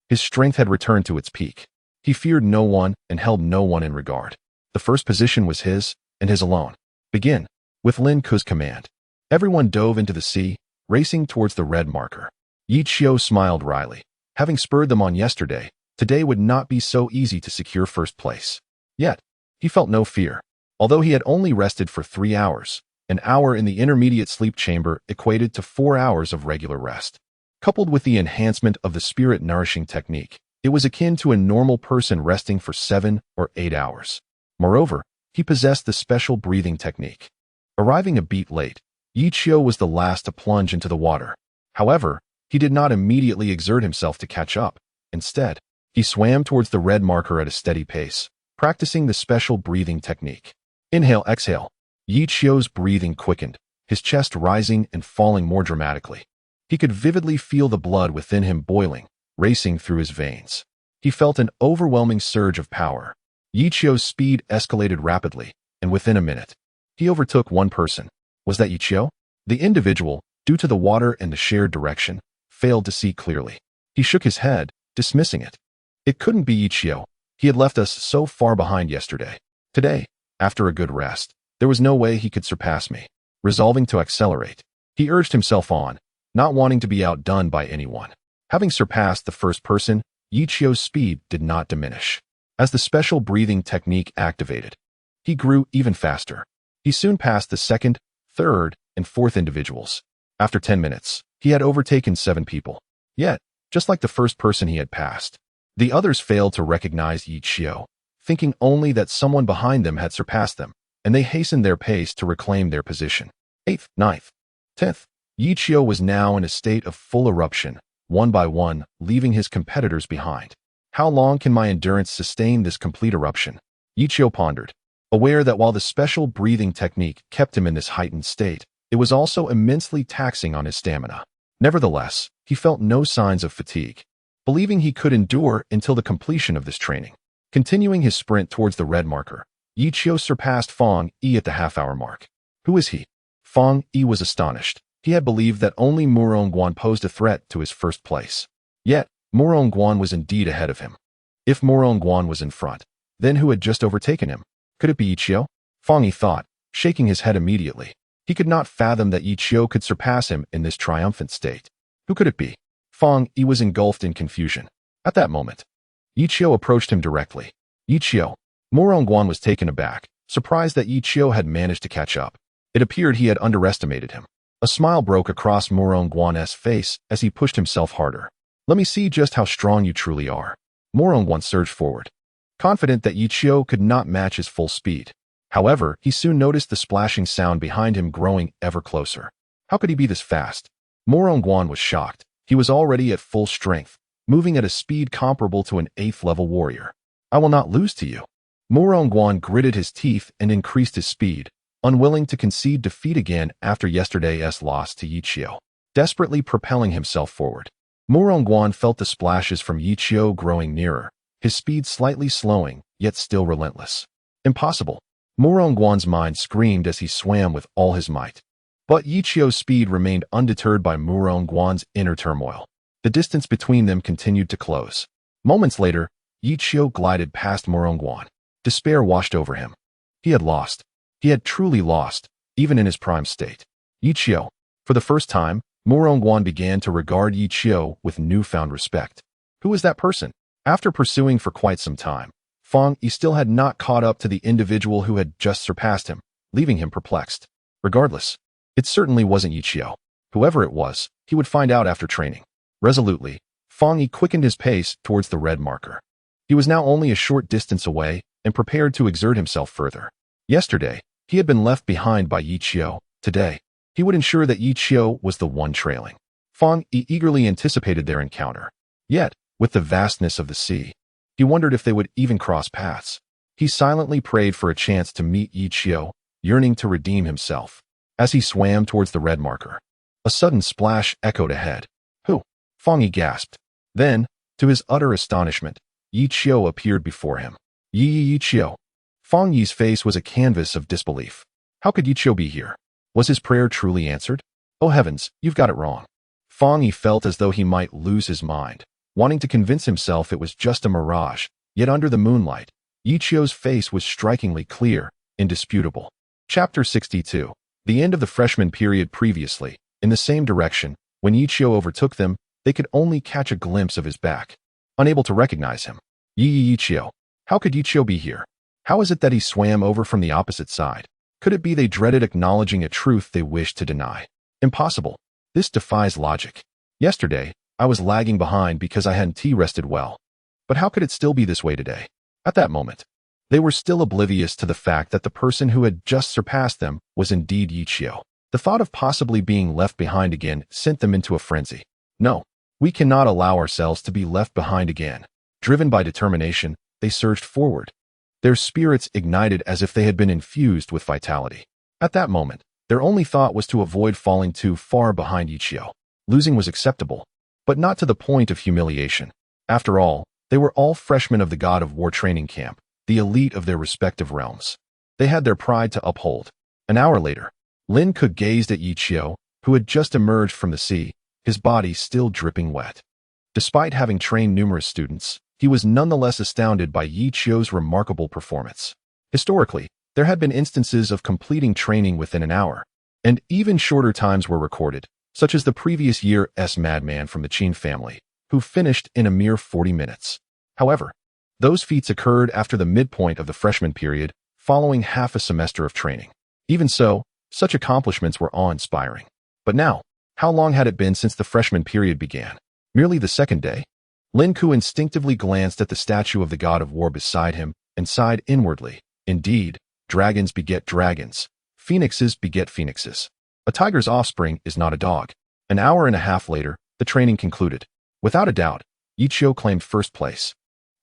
his strength had returned to its peak. He feared no one and held no one in regard. The first position was his, and his alone. Begin. With Lin Ku's command, everyone dove into the sea, racing towards the red marker. Yi Qiu smiled wryly. Having spurred them on yesterday, today would not be so easy to secure first place. Yet, he felt no fear. Although he had only rested for 3 hours, an hour in the intermediate sleep chamber equated to 4 hours of regular rest. Coupled with the enhancement of the spirit-nourishing technique, it was akin to a normal person resting for 7 or 8 hours. Moreover, he possessed the special breathing technique. Arriving a beat late, Yi Qiu was the last to plunge into the water. However, he did not immediately exert himself to catch up. Instead, he swam towards the red marker at a steady pace, practicing the special breathing technique. Inhale, exhale. Yi Qiu's breathing quickened, his chest rising and falling more dramatically. He could vividly feel the blood within him boiling, racing through his veins. he felt an overwhelming surge of power. Yichio's speed escalated rapidly, and within a minute, he overtook one person. Was that Yichio? The individual, due to the water and the shared direction, failed to see clearly. He shook his head, dismissing it. It couldn't be Yichio. He had left us so far behind yesterday. Today, after a good rest, there was no way he could surpass me. Resolving to accelerate, he urged himself on, not wanting to be outdone by anyone. Having surpassed the first person, Yichio's speed did not diminish. As the special breathing technique activated, he grew even faster. He soon passed the second, third, and fourth individuals. After 10 minutes, he had overtaken 7 people. Yet, just like the first person he had passed, the others failed to recognize Yichio, thinking only that someone behind them had surpassed them, and they hastened their pace to reclaim their position. 8th, 9th, 10th. Yichio was now in a state of full eruption, one by one, leaving his competitors behind. How long can my endurance sustain this complete eruption? Yichio pondered, aware that while the special breathing technique kept him in this heightened state, it was also immensely taxing on his stamina. Nevertheless, he felt no signs of fatigue, believing he could endure until the completion of this training. Continuing his sprint towards the red marker, Yichio surpassed Fong Yi at the half-hour mark. Who is he? Fong Yi was astonished. He had believed that only Murongguan posed a threat to his first place. Yet, Murongguan was indeed ahead of him. If Murongguan was in front, then who had just overtaken him? Could it be Yichio? Fong Yi thought, shaking his head immediately. He could not fathom that Yichio could surpass him in this triumphant state. Who could it be? Fong Yi was engulfed in confusion. At that moment, Yichio approached him directly. Yichio. Murongguan was taken aback, surprised that Yichio had managed to catch up. It appeared he had underestimated him. A smile broke across Murongguan's face as he pushed himself harder. Let me see just how strong you truly are. Murongguan surged forward, confident that Yichio could not match his full speed. However, he soon noticed the splashing sound behind him growing ever closer. How could he be this fast? Murongguan was shocked. He was already at full strength, moving at a speed comparable to an 8th-level warrior. I will not lose to you. Murongguan gritted his teeth and increased his speed, unwilling to concede defeat again after yesterday's loss to Yichio, desperately propelling himself forward. Murongguan felt the splashes from Yichio growing nearer, his speed slightly slowing, yet still relentless. Impossible. Murongguan's mind screamed as he swam with all his might. But Yichio's speed remained undeterred by Murongguan's inner turmoil. The distance between them continued to close. Moments later, Yichio glided past Murongguan. Despair washed over him. He had lost. He had truly lost, even in his prime state. Yichio. For the first time, Murongguan began to regard Yichio with newfound respect. Who was that person? After pursuing for quite some time, Fong Yi still had not caught up to the individual who had just surpassed him, leaving him perplexed. Regardless, it certainly wasn't Yichio. Whoever it was, he would find out after training. Resolutely, Fong Yi quickened his pace towards the red marker. He was now only a short distance away and prepared to exert himself further. Yesterday, he had been left behind by Yichio. Today, he would ensure that Yichio was the one trailing. Fong Yi eagerly anticipated their encounter. Yet, with the vastness of the sea, he wondered if they would even cross paths. He silently prayed for a chance to meet Yichio, yearning to redeem himself. As he swam towards the red marker, a sudden splash echoed ahead. Who? Fong Yi gasped. Then, to his utter astonishment, Yichio appeared before him. Yichio. Fong Yi's face was a canvas of disbelief. How could Yichio be here? Was his prayer truly answered? Oh heavens, you've got it wrong. Fong Yi felt as though he might lose his mind, wanting to convince himself it was just a mirage, yet under the moonlight, Yichio's face was strikingly clear, indisputable. Chapter 62. The end of the freshman period. Previously, in the same direction, when Yichio overtook them, they could only catch a glimpse of his back. Unable to recognize him. Yichio. How could Yichio be here? How is it that he swam over from the opposite side? Could it be they dreaded acknowledging a truth they wished to deny? Impossible. This defies logic. Yesterday, I was lagging behind because I hadn't rested well. But how could it still be this way today? At that moment, they were still oblivious to the fact that the person who had just surpassed them was indeed Yichio. The thought of possibly being left behind again sent them into a frenzy. No, we cannot allow ourselves to be left behind again. Driven by determination, they surged forward. Their spirits ignited as if they had been infused with vitality. At that moment, their only thought was to avoid falling too far behind Yichio. Losing was acceptable, but not to the point of humiliation. After all, They were all freshmen of the God of War training camp, the elite of their respective realms. They had their pride to uphold. An hour later, Lin Ke gazed at Yi Qiu, who had just emerged from the sea, his body still dripping wet. Despite having trained numerous students, he was nonetheless astounded by Yi Qiu's remarkable performance. Historically, there had been instances of completing training within an hour, and even shorter times were recorded, such as the previous year's madman from the Qin family, who finished in a mere 40 minutes. However, those feats occurred after the midpoint of the freshman period, following half a semester of training. Even so, such accomplishments were awe-inspiring. But now, how long had it been since the freshman period began? Merely the second day? Lin Ke instinctively glanced at the statue of the God of War beside him and sighed inwardly. Indeed, dragons beget dragons. Phoenixes beget phoenixes. A tiger's offspring is not a dog. An hour and a half later, the training concluded. Without a doubt, Yi Qiu claimed first place,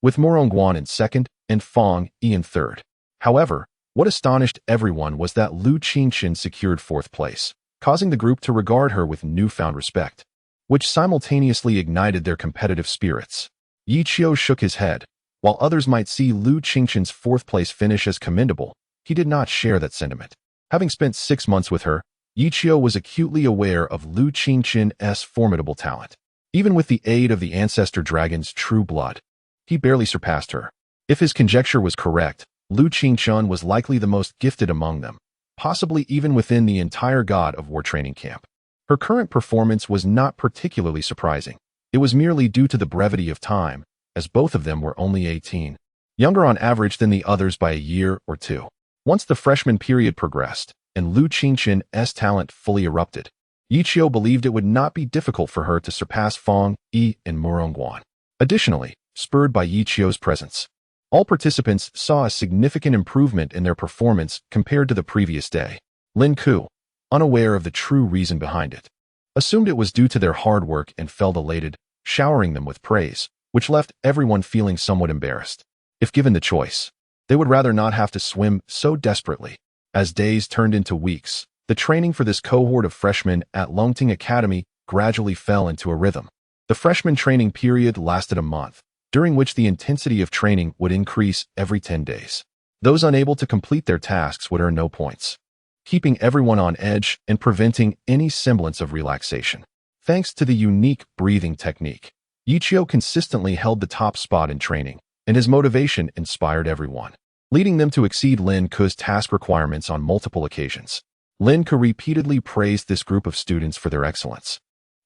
with Miraculous in second and Fang Yi in third. However, what astonished everyone was that Lu Qingchen secured fourth place, causing the group to regard her with newfound respect, which simultaneously ignited their competitive spirits. Yi Qiu shook his head. While others might see Lu Qingchen's fourth-place finish as commendable, he did not share that sentiment. Having spent 6 months with her, Yi Qiu was acutely aware of Lu Qingchen's formidable talent. Even with the aid of the ancestor dragon's true blood, he barely surpassed her. If his conjecture was correct, Lu Qingchen was likely the most gifted among them, possibly even within the entire God of War training camp. Her current performance was not particularly surprising. It was merely due to the brevity of time, as both of them were only 18, younger on average than the others by a year or two. Once the freshman period progressed, and Lu Qingchen's talent fully erupted, Yi Qiu believed it would not be difficult for her to surpass Fang Yi and Miraculous. Additionally, spurred by Yi Qiu's presence, all participants saw a significant improvement in their performance compared to the previous day. Lin Ke, unaware of the true reason behind it, assumed it was due to their hard work and felt elated, showering them with praise, which left everyone feeling somewhat embarrassed. If given the choice, they would rather not have to swim so desperately. As days turned into weeks, the training for this cohort of freshmen at Longting Academy gradually fell into a rhythm. The freshman training period lasted a month, during which the intensity of training would increase every 10 days. Those unable to complete their tasks would earn no points, keeping everyone on edge and preventing any semblance of relaxation. Thanks to the unique breathing technique, Yi Qiu consistently held the top spot in training, and his motivation inspired everyone, leading them to exceed Lin Ke's task requirements on multiple occasions. Lin Ke repeatedly praised this group of students for their excellence.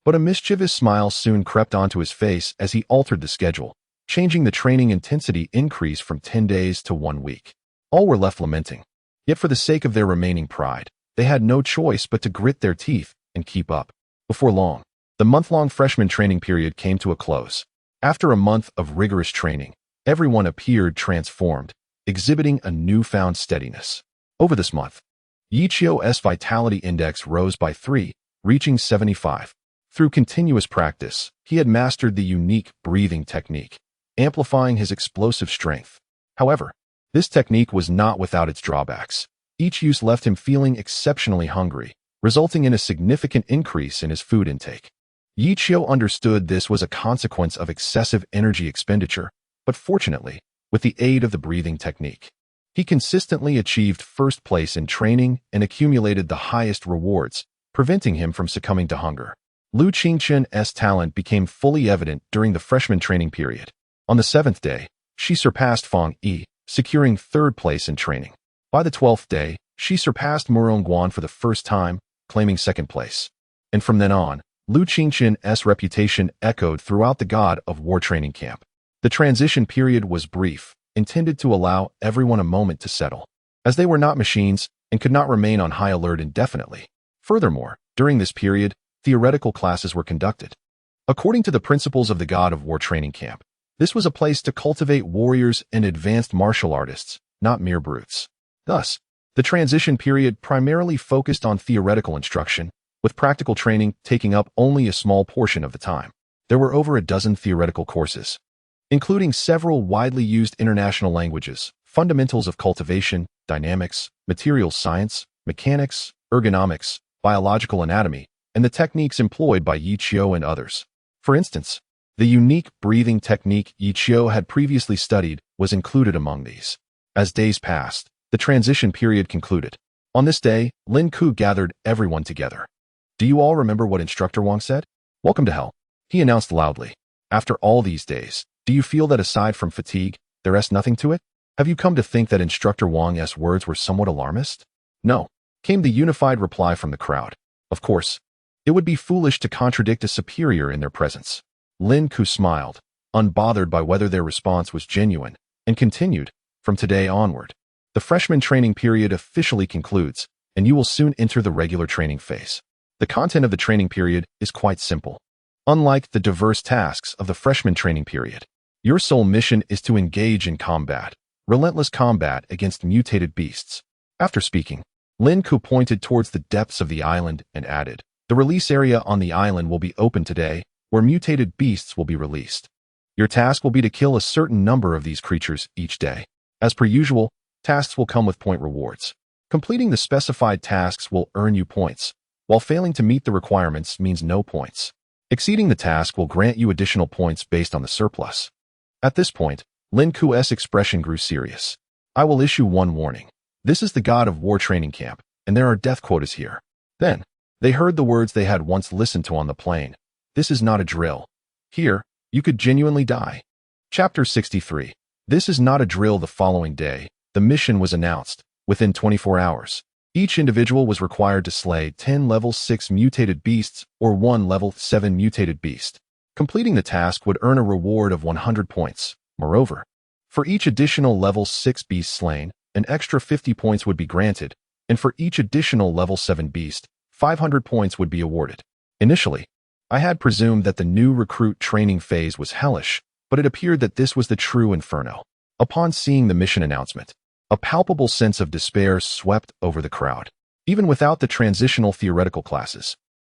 But a mischievous smile soon crept onto his face as he altered the schedule, changing the training intensity increase from 10 days to 1 week. All were left lamenting. Yet for the sake of their remaining pride, they had no choice but to grit their teeth and keep up. Before long, the month-long freshman training period came to a close. After a month of rigorous training, everyone appeared transformed, exhibiting a newfound steadiness. Over this month, Yi Qiu's vitality index rose by 3, reaching 75. Through continuous practice, he had mastered the unique breathing technique, amplifying his explosive strength. However, this technique was not without its drawbacks. Each use left him feeling exceptionally hungry, resulting in a significant increase in his food intake. Yi Qiu understood this was a consequence of excessive energy expenditure, but fortunately, with the aid of the breathing technique, he consistently achieved first place in training and accumulated the highest rewards, preventing him from succumbing to hunger. Lu Qingchen's talent became fully evident during the freshman training period. On the 7th day, she surpassed Fang Yi, securing 3rd place in training. By the 12th day, she surpassed Miraculous for the first time, claiming 2nd place. And from then on, Lu Qingchen's reputation echoed throughout the God of War training camp. The transition period was brief, intended to allow everyone a moment to settle, as they were not machines and could not remain on high alert indefinitely. Furthermore, during this period, theoretical classes were conducted. According to the principles of the God of War training camp, this was a place to cultivate warriors and advanced martial artists, not mere brutes. Thus, the transition period primarily focused on theoretical instruction, with practical training taking up only a small portion of the time. There were over a dozen theoretical courses, including several widely used international languages, fundamentals of cultivation, dynamics, materials science, mechanics, ergonomics, biological anatomy, and the techniques employed by Yi Qiu and others. For instance, The unique breathing technique Yichio had previously studied was included among these. As days passed, the transition period concluded. On this day, Lin Ku gathered everyone together. "Do you all remember what Instructor Wang said? Welcome to hell," he announced loudly. "After all these days, do you feel that aside from fatigue, there's nothing to it? Have you come to think that Instructor Wang's words were somewhat alarmist?" "No," came the unified reply from the crowd. "Of course, it would be foolish to contradict a superior in their presence." Lin Ku smiled, unbothered by whether their response was genuine, and continued, "From today onward, the freshman training period officially concludes, and you will soon enter the regular training phase. The content of the training period is quite simple. Unlike the diverse tasks of the freshman training period, your sole mission is to engage in combat, relentless combat against mutated beasts." After speaking, Lin Ku pointed towards the depths of the island and added, "The release area on the island will be open today, where mutated beasts will be released. Your task will be to kill a certain number of these creatures each day. As per usual, tasks will come with point rewards. Completing the specified tasks will earn you points, while failing to meet the requirements means no points. Exceeding the task will grant you additional points based on the surplus." At this point, Lin Ku's expression grew serious. "I will issue one warning. This is the God of War training camp, and there are death quotas here." Then, they heard the words they had once listened to on the plane. "This is not a drill. Here, you could genuinely die." Chapter 63. This is not a drill. The following day, the mission was announced. Within 24 hours, each individual was required to slay 10 level 6 mutated beasts or 1 level 7 mutated beast. Completing the task would earn a reward of 100 points. Moreover, for each additional level 6 beast slain, an extra 50 points would be granted, and for each additional level 7 beast, 500 points would be awarded. Initially, I had presumed that the new recruit training phase was hellish, but it appeared that this was the true inferno. Upon seeing the mission announcement, a palpable sense of despair swept over the crowd. Even without the transitional theoretical classes,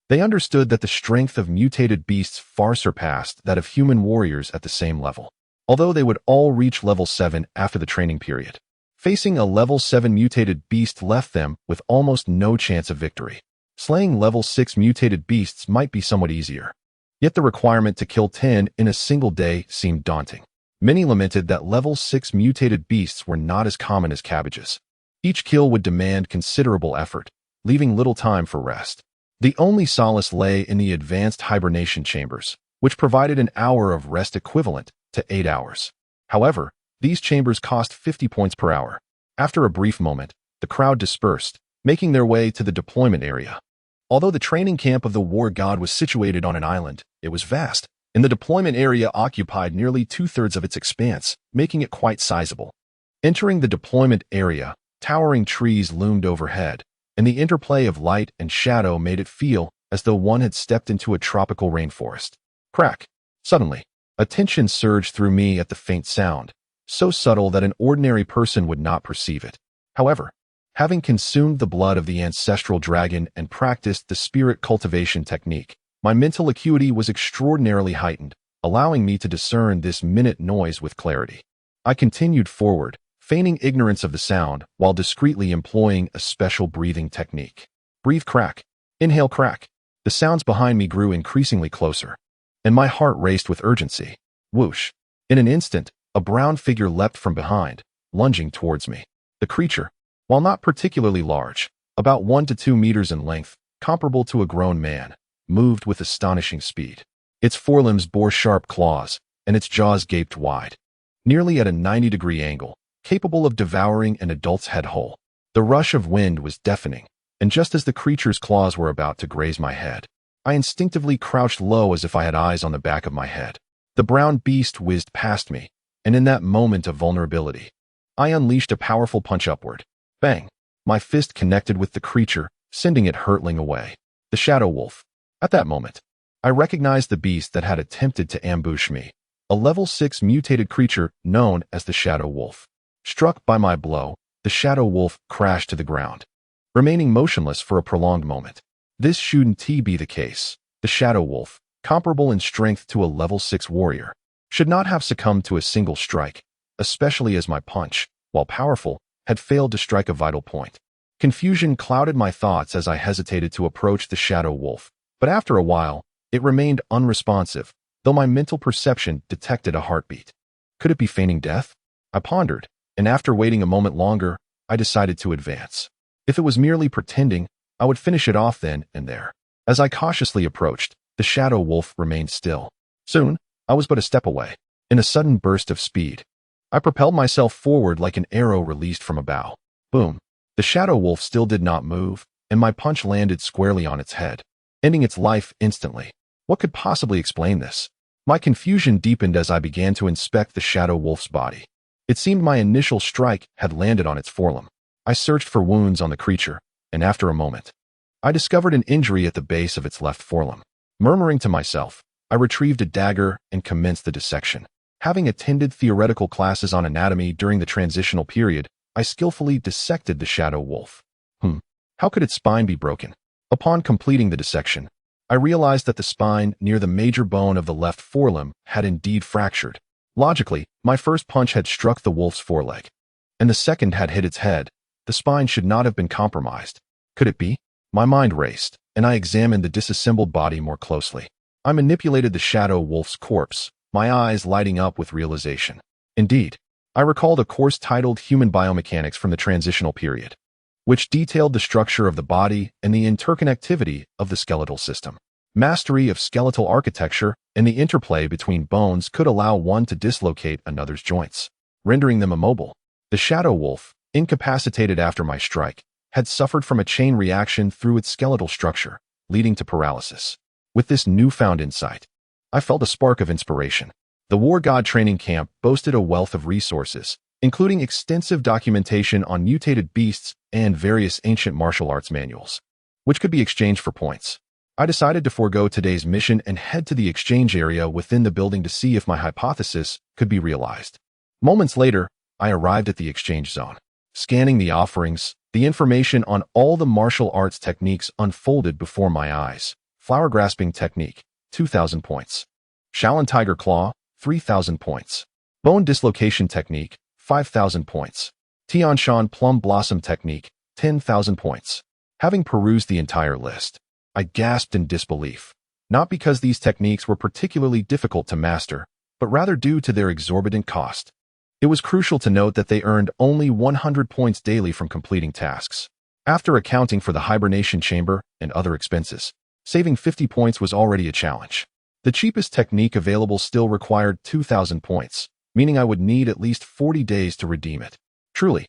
they understood that the strength of mutated beasts far surpassed that of human warriors at the same level. Although they would all reach level 7 after the training period, facing a level 7 mutated beast left them with almost no chance of victory. Slaying level 6 mutated beasts might be somewhat easier. Yet the requirement to kill 10 in a single day seemed daunting. Many lamented that level 6 mutated beasts were not as common as cabbages. Each kill would demand considerable effort, leaving little time for rest. The only solace lay in the advanced hibernation chambers, which provided an hour of rest equivalent to 8 hours. However, these chambers cost 50 points per hour. After a brief moment, the crowd dispersed, making their way to the deployment area. Although the training camp of the war god was situated on an island, it was vast, and the deployment area occupied nearly 2/3 of its expanse, making it quite sizable. Entering the deployment area, towering trees loomed overhead, and the interplay of light and shadow made it feel as though one had stepped into a tropical rainforest. Crack! Suddenly, a tension surged through me at the faint sound, so subtle that an ordinary person would not perceive it. However, having consumed the blood of the ancestral dragon and practiced the spirit cultivation technique, my mental acuity was extraordinarily heightened, allowing me to discern this minute noise with clarity. I continued forward, feigning ignorance of the sound while discreetly employing a special breathing technique. Breathe crack. Inhale crack. The sounds behind me grew increasingly closer, and my heart raced with urgency. Whoosh! In an instant, a brown figure leapt from behind, lunging towards me. The creature, while not particularly large, about 1 to 2 meters in length, comparable to a grown man, moved with astonishing speed. Its forelimbs bore sharp claws, and its jaws gaped wide, nearly at a 90-degree angle, capable of devouring an adult's head whole. The rush of wind was deafening, and just as the creature's claws were about to graze my head, I instinctively crouched low as if I had eyes on the back of my head. The brown beast whizzed past me, and in that moment of vulnerability, I unleashed a powerful punch upward. Bang! My fist connected with the creature, sending it hurtling away. The shadow wolf. At that moment, I recognized the beast that had attempted to ambush me, a level 6 mutated creature known as the shadow wolf. Struck by my blow, the shadow wolf crashed to the ground, remaining motionless for a prolonged moment. This shouldn't be the case. The shadow wolf, comparable in strength to a level 6 warrior, should not have succumbed to a single strike, especially as my punch, while powerful, had failed to strike a vital point. Confusion clouded my thoughts as I hesitated to approach the shadow wolf, but after a while, it remained unresponsive, though my mental perception detected a heartbeat. Could it be feigning death? I pondered, and after waiting a moment longer, I decided to advance. If it was merely pretending, I would finish it off then and there. As I cautiously approached, the shadow wolf remained still. Soon, I was but a step away. In a sudden burst of speed, I propelled myself forward like an arrow released from a bow. Boom! The shadow wolf still did not move, and my punch landed squarely on its head, ending its life instantly. What could possibly explain this? My confusion deepened as I began to inspect the shadow wolf's body. It seemed my initial strike had landed on its forelimb. I searched for wounds on the creature, and after a moment, I discovered an injury at the base of its left forelimb. Murmuring to myself, I retrieved a dagger and commenced the dissection. Having attended theoretical classes on anatomy during the transitional period, I skillfully dissected the shadow wolf. How could its spine be broken? Upon completing the dissection, I realized that the spine near the major bone of the left forelimb had indeed fractured. Logically, my first punch had struck the wolf's foreleg, and the second had hit its head. The spine should not have been compromised. Could it be? My mind raced, and I examined the disassembled body more closely. I manipulated the shadow wolf's corpse, my eyes lighting up with realization. Indeed, I recalled a course titled Human Biomechanics from the Transitional Period, which detailed the structure of the body and the interconnectivity of the skeletal system. Mastery of skeletal architecture and the interplay between bones could allow one to dislocate another's joints, rendering them immobile. The shadow wolf, incapacitated after my strike, had suffered from a chain reaction through its skeletal structure, leading to paralysis. With this newfound insight, I felt a spark of inspiration. The War God training camp boasted a wealth of resources, including extensive documentation on mutated beasts and various ancient martial arts manuals, which could be exchanged for points. I decided to forego today's mission and head to the exchange area within the building to see if my hypothesis could be realized. Moments later, I arrived at the exchange zone. Scanning the offerings, the information on all the martial arts techniques unfolded before my eyes. Flower grasping technique, 2,000 points. Shaolin tiger claw, 3,000 points. Bone dislocation technique, 5,000 points. Tianshan plum blossom technique, 10,000 points. Having perused the entire list, I gasped in disbelief, not because these techniques were particularly difficult to master, but rather due to their exorbitant cost. It was crucial to note that they earned only 100 points daily from completing tasks. After accounting for the hibernation chamber and other expenses, saving 50 points was already a challenge. The cheapest technique available still required 2,000 points, meaning I would need at least 40 days to redeem it. Truly,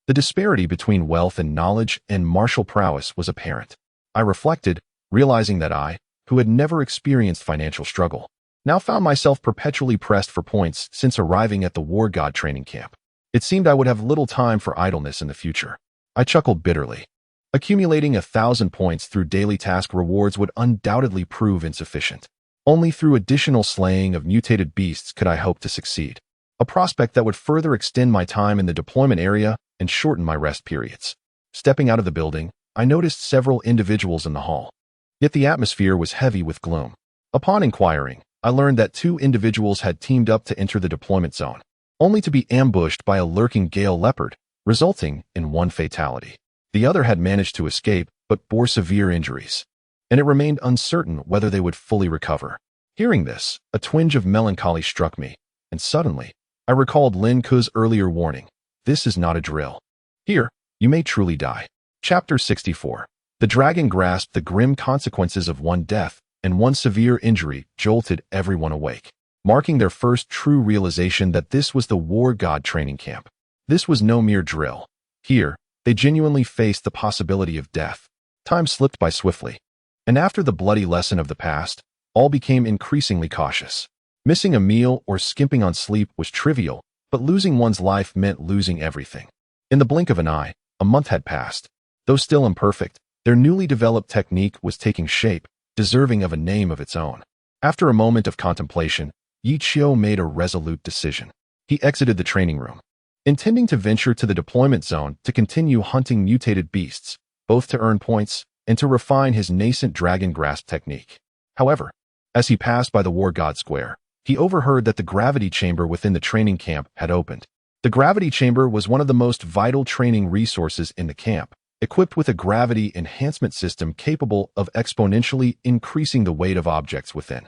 the disparity between wealth and knowledge and martial prowess was apparent. I reflected, realizing that I, who had never experienced financial struggle, now found myself perpetually pressed for points since arriving at the War God training camp. It seemed I would have little time for idleness in the future. I chuckled bitterly. Accumulating 1,000 points through daily task rewards would undoubtedly prove insufficient. Only through additional slaying of mutated beasts could I hope to succeed, a prospect that would further extend my time in the deployment area and shorten my rest periods. Stepping out of the building, I noticed several individuals in the hall, yet the atmosphere was heavy with gloom. Upon inquiring, I learned that 2 individuals had teamed up to enter the deployment zone, only to be ambushed by a lurking Gale leopard, resulting in 1 fatality. The other had managed to escape, but bore severe injuries, and it remained uncertain whether they would fully recover. Hearing this, a twinge of melancholy struck me, and suddenly, I recalled Lin Ku's earlier warning. This is not a drill. Here, you may truly die. Chapter 64. The dragon grasped the grim consequences of 1 death, and 1 severe injury jolted everyone awake, marking their first true realization that this was the War God training camp. This was no mere drill. Here, they genuinely faced the possibility of death. Time slipped by swiftly, and after the bloody lesson of the past, all became increasingly cautious. Missing a meal or skimping on sleep was trivial, but losing one's life meant losing everything. In the blink of an eye, a month had passed. Though still imperfect, their newly developed technique was taking shape, deserving of a name of its own. After a moment of contemplation, Yi Qiu made a resolute decision. He exited the training room, intending to venture to the deployment zone to continue hunting mutated beasts, both to earn points and to refine his nascent dragon grasp technique. However, as he passed by the War God Square, he overheard that the gravity chamber within the training camp had opened. The gravity chamber was one of the most vital training resources in the camp, equipped with a gravity enhancement system capable of exponentially increasing the weight of objects within.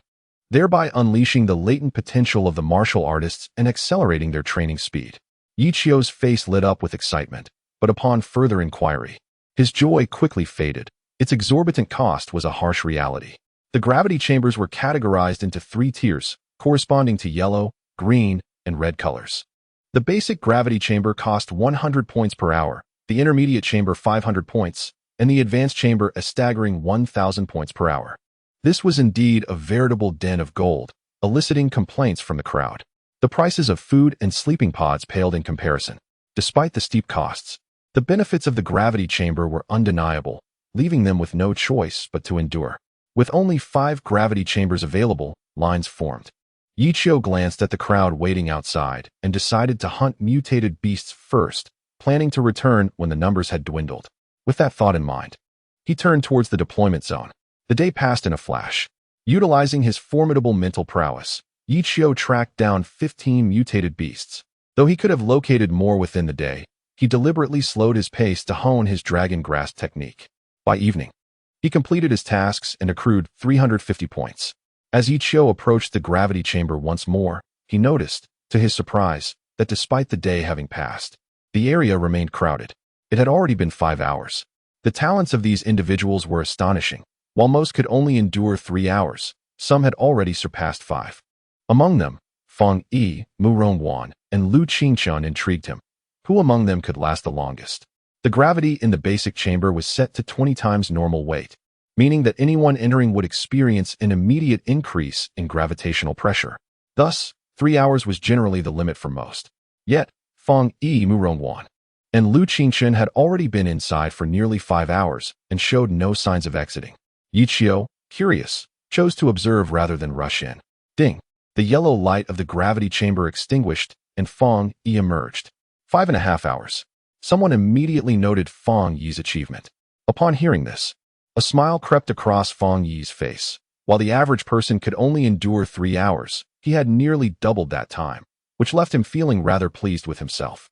thereby unleashing the latent potential of the martial artists and accelerating their training speed. Yichio's face lit up with excitement, but upon further inquiry, his joy quickly faded. Its exorbitant cost was a harsh reality. The gravity chambers were categorized into 3 tiers, corresponding to yellow, green, and red colors. The basic gravity chamber cost 100 points per hour, the intermediate chamber 500 points, and the advanced chamber a staggering 1,000 points per hour. This was indeed a veritable den of gold, eliciting complaints from the crowd. The prices of food and sleeping pods paled in comparison. Despite the steep costs, the benefits of the gravity chamber were undeniable, leaving them with no choice but to endure. With only 5 gravity chambers available, lines formed. Yichio glanced at the crowd waiting outside and decided to hunt mutated beasts first, planning to return when the numbers had dwindled. With that thought in mind, he turned towards the deployment zone. The day passed in a flash. Utilizing his formidable mental prowess, Yichio tracked down 15 mutated beasts. Though he could have located more within the day, he deliberately slowed his pace to hone his dragon grasp technique. By evening, he completed his tasks and accrued 350 points. As Yichio approached the gravity chamber once more, he noticed, to his surprise, that despite the day having passed, the area remained crowded. It had already been 5 hours. The talents of these individuals were astonishing. While most could only endure 3 hours, some had already surpassed 5. Among them, Feng Yi, Mu Rongwan, and Lu Qingchun intrigued him. Who among them could last the longest? The gravity in the basic chamber was set to 20 times normal weight, meaning that anyone entering would experience an immediate increase in gravitational pressure. Thus, 3 hours was generally the limit for most. Yet, Feng Yi, Mu Rongwan, and Lu Qingchun had already been inside for nearly 5 hours and showed no signs of exiting. Yichio, curious, chose to observe rather than rush in. Ding! The yellow light of the gravity chamber extinguished, and Feng Yi emerged. 5.5 hours. Someone immediately noted Feng Yi's achievement. Upon hearing this, a smile crept across Feng Yi's face. While the average person could only endure 3 hours, he had nearly doubled that time, which left him feeling rather pleased with himself.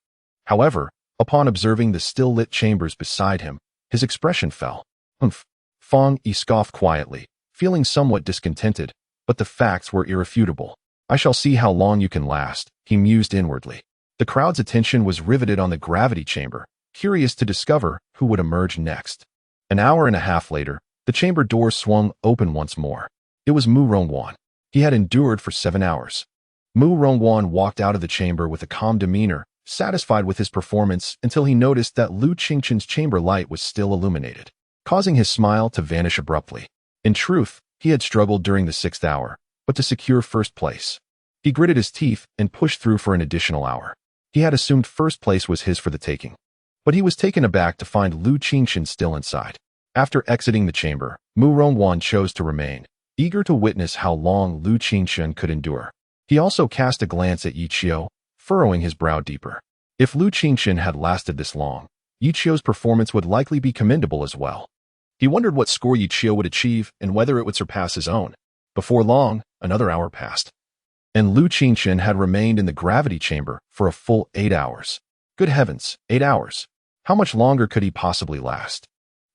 However, upon observing the still-lit chambers beside him, his expression fell. Humph! Feng Yi scoffed quietly, feeling somewhat discontented, but the facts were irrefutable. I shall see how long you can last, he mused inwardly. The crowd's attention was riveted on the gravity chamber, curious to discover who would emerge next. An hour and a half later, the chamber door swung open once more. It was Mu Rongwan. He had endured for 7 hours. Mu Rongwan walked out of the chamber with a calm demeanor, satisfied with his performance until he noticed that Lu Qingchun's chamber light was still illuminated, causing his smile to vanish abruptly. In truth, he had struggled during the 6th hour, but to secure first place. He gritted his teeth and pushed through for an additional hour. He had assumed first place was his for the taking, but he was taken aback to find Lu Qingchun still inside. After exiting the chamber, Mu Rongwan chose to remain, eager to witness how long Lu Qingchun could endure. He also cast a glance at Yichio, furrowing his brow deeper. If Lu Qingchun had lasted this long, Yichio's performance would likely be commendable as well. He wondered what score Yichio would achieve and whether it would surpass his own. Before long, another hour passed, and Lu Qingchun had remained in the gravity chamber for a full 8 hours. Good heavens, 8 hours! How much longer could he possibly last?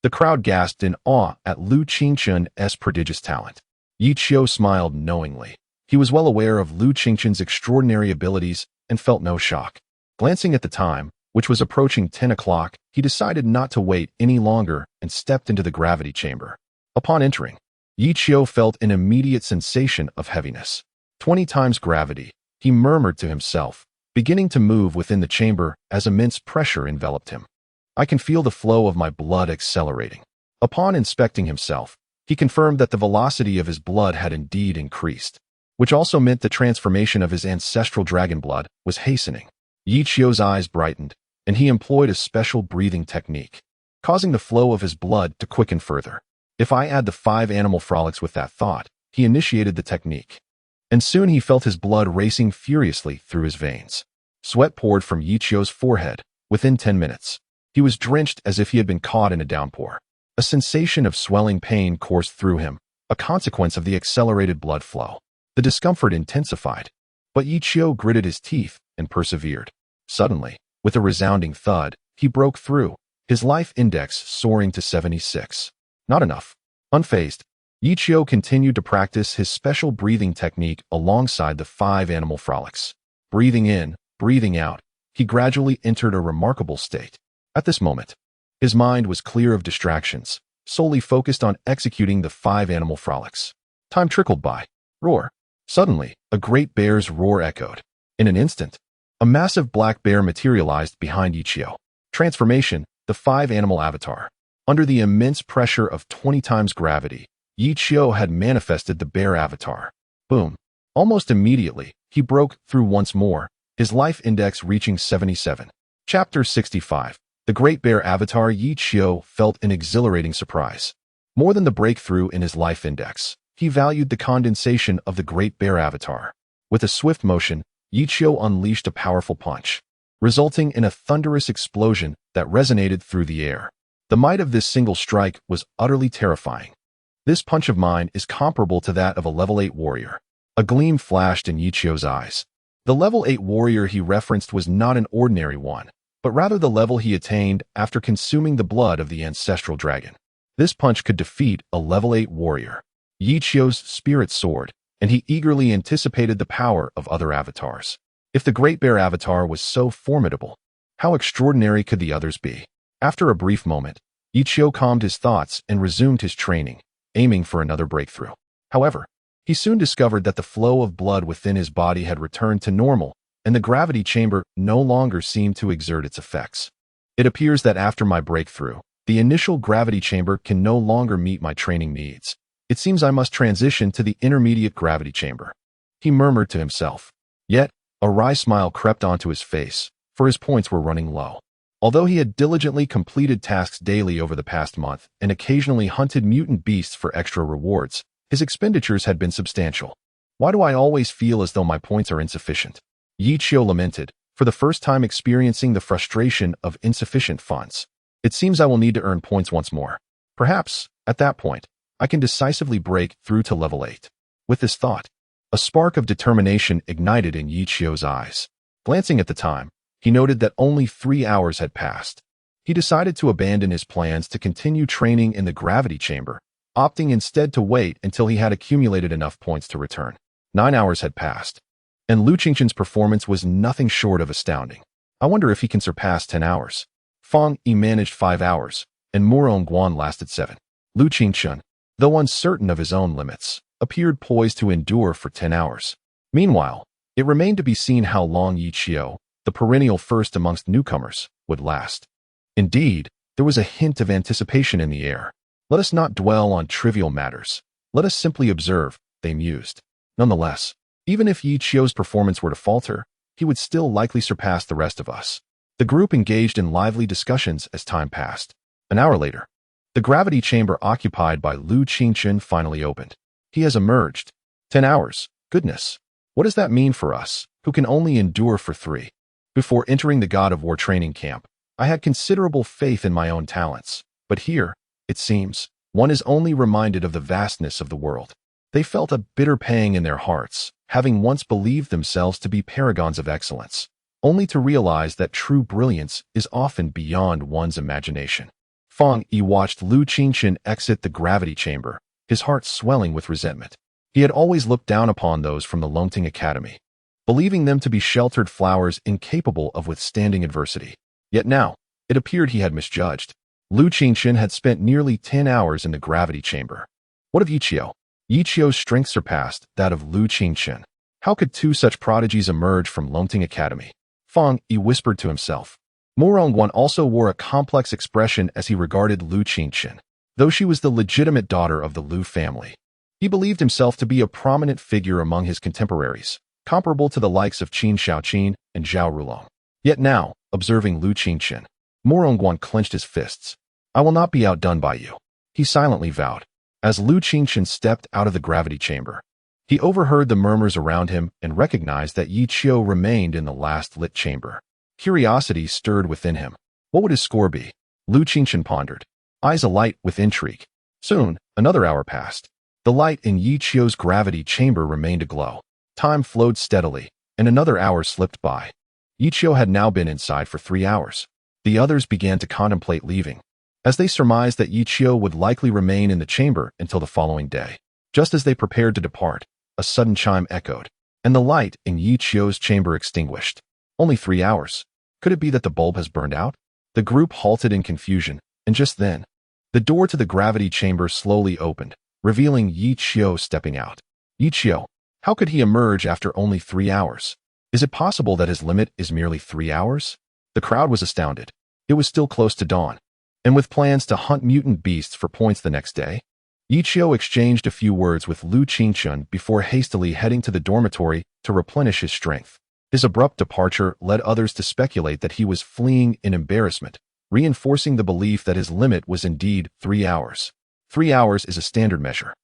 The crowd gasped in awe at Lu Qingchun's prodigious talent. Yichio smiled knowingly. He was well aware of Lu Qingchun's extraordinary abilities and felt no shock. Glancing at the time, which was approaching 10 o'clock, he decided not to wait any longer and stepped into the gravity chamber. Upon entering, Yichio felt an immediate sensation of heaviness. 20 times gravity, he murmured to himself, beginning to move within the chamber as immense pressure enveloped him. I can feel the flow of my blood accelerating. Upon inspecting himself, he confirmed that the velocity of his blood had indeed increased, which also meant the transformation of his ancestral dragon blood was hastening. Yichio's eyes brightened, and he employed a special breathing technique, causing the flow of his blood to quicken further. If I add the 5 animal frolics with that thought, he initiated the technique, and soon he felt his blood racing furiously through his veins. Sweat poured from Yichio's forehead. Within 10 minutes, he was drenched as if he had been caught in a downpour. A sensation of swelling pain coursed through him, a consequence of the accelerated blood flow. The discomfort intensified, but Yichio gritted his teeth and persevered. Suddenly, with a resounding thud, he broke through, his life index soaring to 76. Not enough. Unfazed, Yi Qiu continued to practice his special breathing technique alongside the 5 animal frolics. Breathing in, breathing out, he gradually entered a remarkable state. At this moment, his mind was clear of distractions, solely focused on executing the 5 animal frolics. Time trickled by. Roar. Suddenly, a great bear's roar echoed. In an instant, a massive black bear materialized behind Yi Qiu. Transformation, the 5 animal avatar. Under the immense pressure of 20 times gravity, Yi Qiu had manifested the bear avatar. Boom. Almost immediately, he broke through once more, his life index reaching 77. Chapter 65. The Great Bear Avatar. Yi Qiu felt an exhilarating surprise. More than the breakthrough in his life index, he valued the condensation of the Great Bear Avatar. With a swift motion, Yi Qiu unleashed a powerful punch, resulting in a thunderous explosion that resonated through the air. The might of this single strike was utterly terrifying. This punch of mine is comparable to that of a level 8 warrior. A gleam flashed in Yi Qiu's eyes. The level 8 warrior he referenced was not an ordinary one, but rather the level he attained after consuming the blood of the ancestral dragon. This punch could defeat a level 8 warrior. Yi Qiu's spirit soared, and he eagerly anticipated the power of other avatars. If the Great Bear Avatar was so formidable, how extraordinary could the others be? After a brief moment, Yi Qiu calmed his thoughts and resumed his training, aiming for another breakthrough. However, he soon discovered that the flow of blood within his body had returned to normal, and the gravity chamber no longer seemed to exert its effects. It appears that after my breakthrough, the initial gravity chamber can no longer meet my training needs. It seems I must transition to the intermediate gravity chamber. He murmured to himself. Yet, a wry smile crept onto his face, for his points were running low. Although he had diligently completed tasks daily over the past month and occasionally hunted mutant beasts for extra rewards, his expenditures had been substantial. Why do I always feel as though my points are insufficient? Yi Qiu lamented, for the first time experiencing the frustration of insufficient funds. It seems I will need to earn points once more. Perhaps, at that point, I can decisively break through to level 8. With this thought, a spark of determination ignited in Yi Qiu's eyes. Glancing at the time, he noted that only 3 hours had passed. He decided to abandon his plans to continue training in the gravity chamber, opting instead to wait until he had accumulated enough points to return. 9 hours had passed, and Lu Qingqian's performance was nothing short of astounding. I wonder if he can surpass 10 hours. Fang Yi managed 5 hours, and Murong Guan lasted 7. Lu Qingqian, though uncertain of his own limits, appeared poised to endure for 10 hours. Meanwhile, it remained to be seen how long Yi Qiu, the perennial first amongst newcomers, would last. Indeed, there was a hint of anticipation in the air. Let us not dwell on trivial matters. Let us simply observe, they mused. Nonetheless, even if Yi Qiu's performance were to falter, he would still likely surpass the rest of us. The group engaged in lively discussions as time passed. An hour later, the gravity chamber occupied by Lu Qingqian finally opened. He has emerged. 10 hours. Goodness. What does that mean for us, who can only endure for 3? Before entering the God of War training camp, I had considerable faith in my own talents. But here, it seems, one is only reminded of the vastness of the world. They felt a bitter pang in their hearts, having once believed themselves to be paragons of excellence, only to realize that true brilliance is often beyond one's imagination. Fang Yi watched Lu Qingqian exit the gravity chamber, his heart swelling with resentment. He had always looked down upon those from the Longting Academy, believing them to be sheltered flowers incapable of withstanding adversity. Yet now, it appeared he had misjudged. Lu Qingqian had spent nearly 10 hours in the gravity chamber. What of Yi Qiu? Yi Qiu's strength surpassed that of Lu Qingqian. How could 2 such prodigies emerge from Longting Academy? Fang Yi whispered to himself. Murong Guan also wore a complex expression as he regarded Lu Qingqian. Though she was the legitimate daughter of the Lu family, he believed himself to be a prominent figure among his contemporaries, comparable to the likes of Qin Shaoqin and Zhao Rulong. Yet now, observing Lu Qingqian, Murong Guan clenched his fists. I will not be outdone by you, he silently vowed. As Lu Qingqian stepped out of the gravity chamber, he overheard the murmurs around him and recognized that Yi Qiu remained in the last lit chamber. Curiosity stirred within him. What would his score be? Lu Qingqian pondered, eyes alight with intrigue. Soon, another hour passed. The light in Yi Qiu's gravity chamber remained aglow. Time flowed steadily, and another hour slipped by. Yi Qiu had now been inside for 3 hours. The others began to contemplate leaving. as they surmised that Yi Qiu would likely remain in the chamber until the following day. Just as they prepared to depart, a sudden chime echoed, and the light in Yi Qiu's chamber extinguished. Only 3 hours. Could it be that the bulb has burned out? The group halted in confusion, and just then, the door to the gravity chamber slowly opened, revealing Yi Qiu stepping out. Yi Qiu, how could he emerge after only 3 hours? Is it possible that his limit is merely 3 hours? The crowd was astounded. It was still close to dawn, and with plans to hunt mutant beasts for points the next day, Yi Qiu exchanged a few words with Lu Qingchun before hastily heading to the dormitory to replenish his strength. His abrupt departure led others to speculate that he was fleeing in embarrassment, reinforcing the belief that his limit was indeed 3 hours. 3 hours is a standard measure.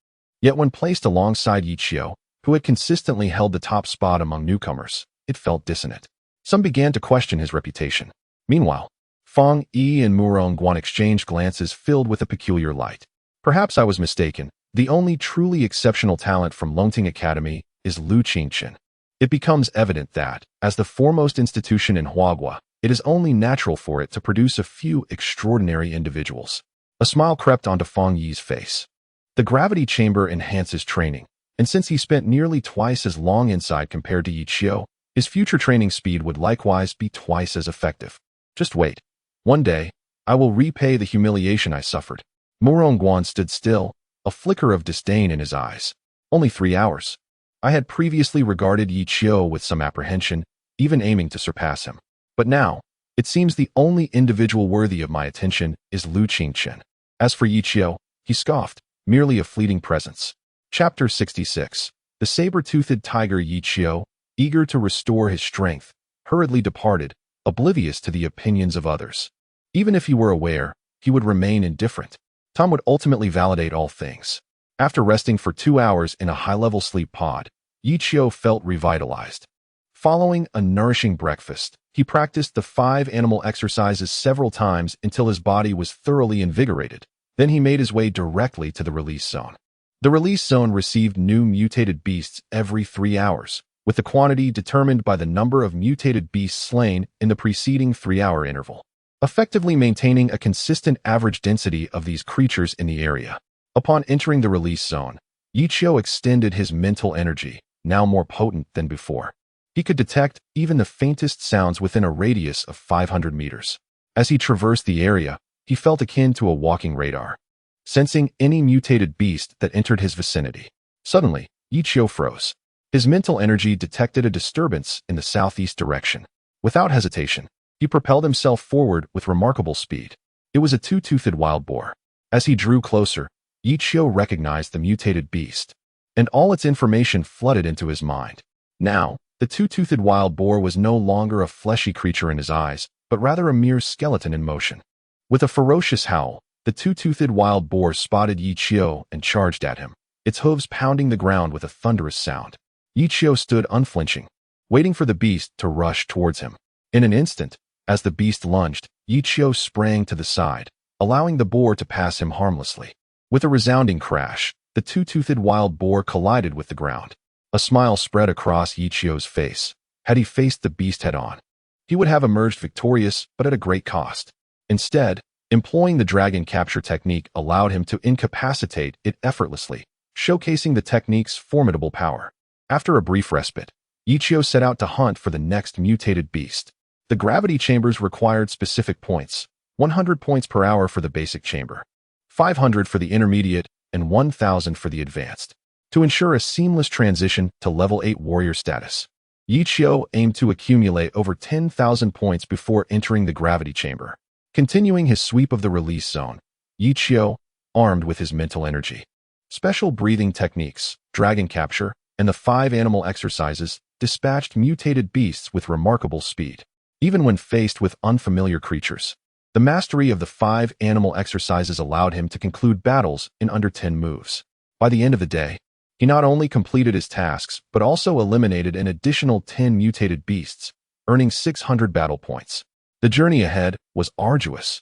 Yet when placed alongside Yi Qiu, who had consistently held the top spot among newcomers, it felt dissonant. Some began to question his reputation. Meanwhile, Feng Yi and Murong Guan exchanged glances filled with a peculiar light. Perhaps I was mistaken. The only truly exceptional talent from Longting Academy is Lu Qingchen. It becomes evident that, as the foremost institution in Huagua, it is only natural for it to produce a few extraordinary individuals. A smile crept onto Feng Yi's face. The gravity chamber enhances training, and since he spent nearly twice as long inside compared to Yi Qiu, his future training speed would likewise be twice as effective. Just wait. One day, I will repay the humiliation I suffered. Murong Guan stood still, a flicker of disdain in his eyes. Only 3 hours. I had previously regarded Yi Qiu with some apprehension, even aiming to surpass him. But now, it seems the only individual worthy of my attention is Lu Qingchen. As for Yi Qiu, he scoffed, merely a fleeting presence. Chapter 66. The saber-toothed tiger Yi Qiu, eager to restore his strength, hurriedly departed, oblivious to the opinions of others. Even if he were aware, he would remain indifferent. Time would ultimately validate all things. After resting for 2 hours in a high-level sleep pod, Yi Qiu felt revitalized. Following a nourishing breakfast, he practiced the 5 animal exercises several times until his body was thoroughly invigorated. Then he made his way directly to the release zone. The release zone received new mutated beasts every 3 hours, with the quantity determined by the number of mutated beasts slain in the preceding 3-hour interval, effectively maintaining a consistent average density of these creatures in the area. Upon entering the release zone, Yi Qiu extended his mental energy, now more potent than before. He could detect even the faintest sounds within a radius of 500 meters. As he traversed the area, he felt akin to a walking radar, sensing any mutated beast that entered his vicinity. Suddenly, Yi Qiu froze. His mental energy detected a disturbance in the southeast direction. Without hesitation, he propelled himself forward with remarkable speed. It was a two-toothed wild boar. As he drew closer, Yi Qiu recognized the mutated beast, and all its information flooded into his mind. Now, the two-toothed wild boar was no longer a fleshy creature in his eyes, but rather a mere skeleton in motion. With a ferocious howl, the two-toothed wild boar spotted Yi Qiu and charged at him, its hooves pounding the ground with a thunderous sound. Yi Qiu stood unflinching, waiting for the beast to rush towards him. In an instant, as the beast lunged, Yi Qiu sprang to the side, allowing the boar to pass him harmlessly. With a resounding crash, the two-toothed wild boar collided with the ground. A smile spread across Yi Qiu's face. Had he faced the beast head-on, he would have emerged victorious, but at a great cost. Instead, employing the dragon capture technique allowed him to incapacitate it effortlessly, showcasing the technique's formidable power. After a brief respite, Yi Qiu set out to hunt for the next mutated beast. The gravity chambers required specific points, 100 points per hour for the basic chamber, 500 for the intermediate, and 1,000 for the advanced. To ensure a seamless transition to level 8 warrior status, Yi Qiu aimed to accumulate over 10,000 points before entering the gravity chamber. Continuing his sweep of the release zone, Yi Qiu, armed with his mental energy, special breathing techniques, dragon capture, and the 5 animal exercises, dispatched mutated beasts with remarkable speed. Even when faced with unfamiliar creatures, the mastery of the 5 animal exercises allowed him to conclude battles in under 10 moves. By the end of the day, he not only completed his tasks, but also eliminated an additional 10 mutated beasts, earning 600 battle points. The journey ahead was arduous.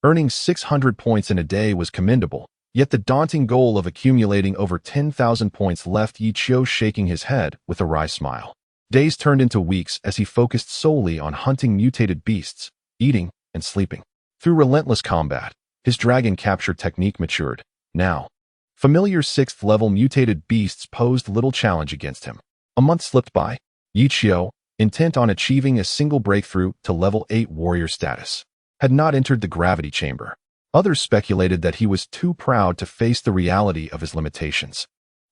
Earning 600 points in a day was commendable, yet the daunting goal of accumulating over 10,000 points left Yi Qiu shaking his head with a wry smile. Days turned into weeks as he focused solely on hunting mutated beasts, eating, and sleeping. Through relentless combat, His dragon capture technique matured. Now, familiar 6th-level mutated beasts posed little challenge against him. A month slipped by. Yi Qiu, intent on achieving a single breakthrough to level 8 warrior status, had not entered the gravity chamber. Others speculated that he was too proud to face the reality of his limitations,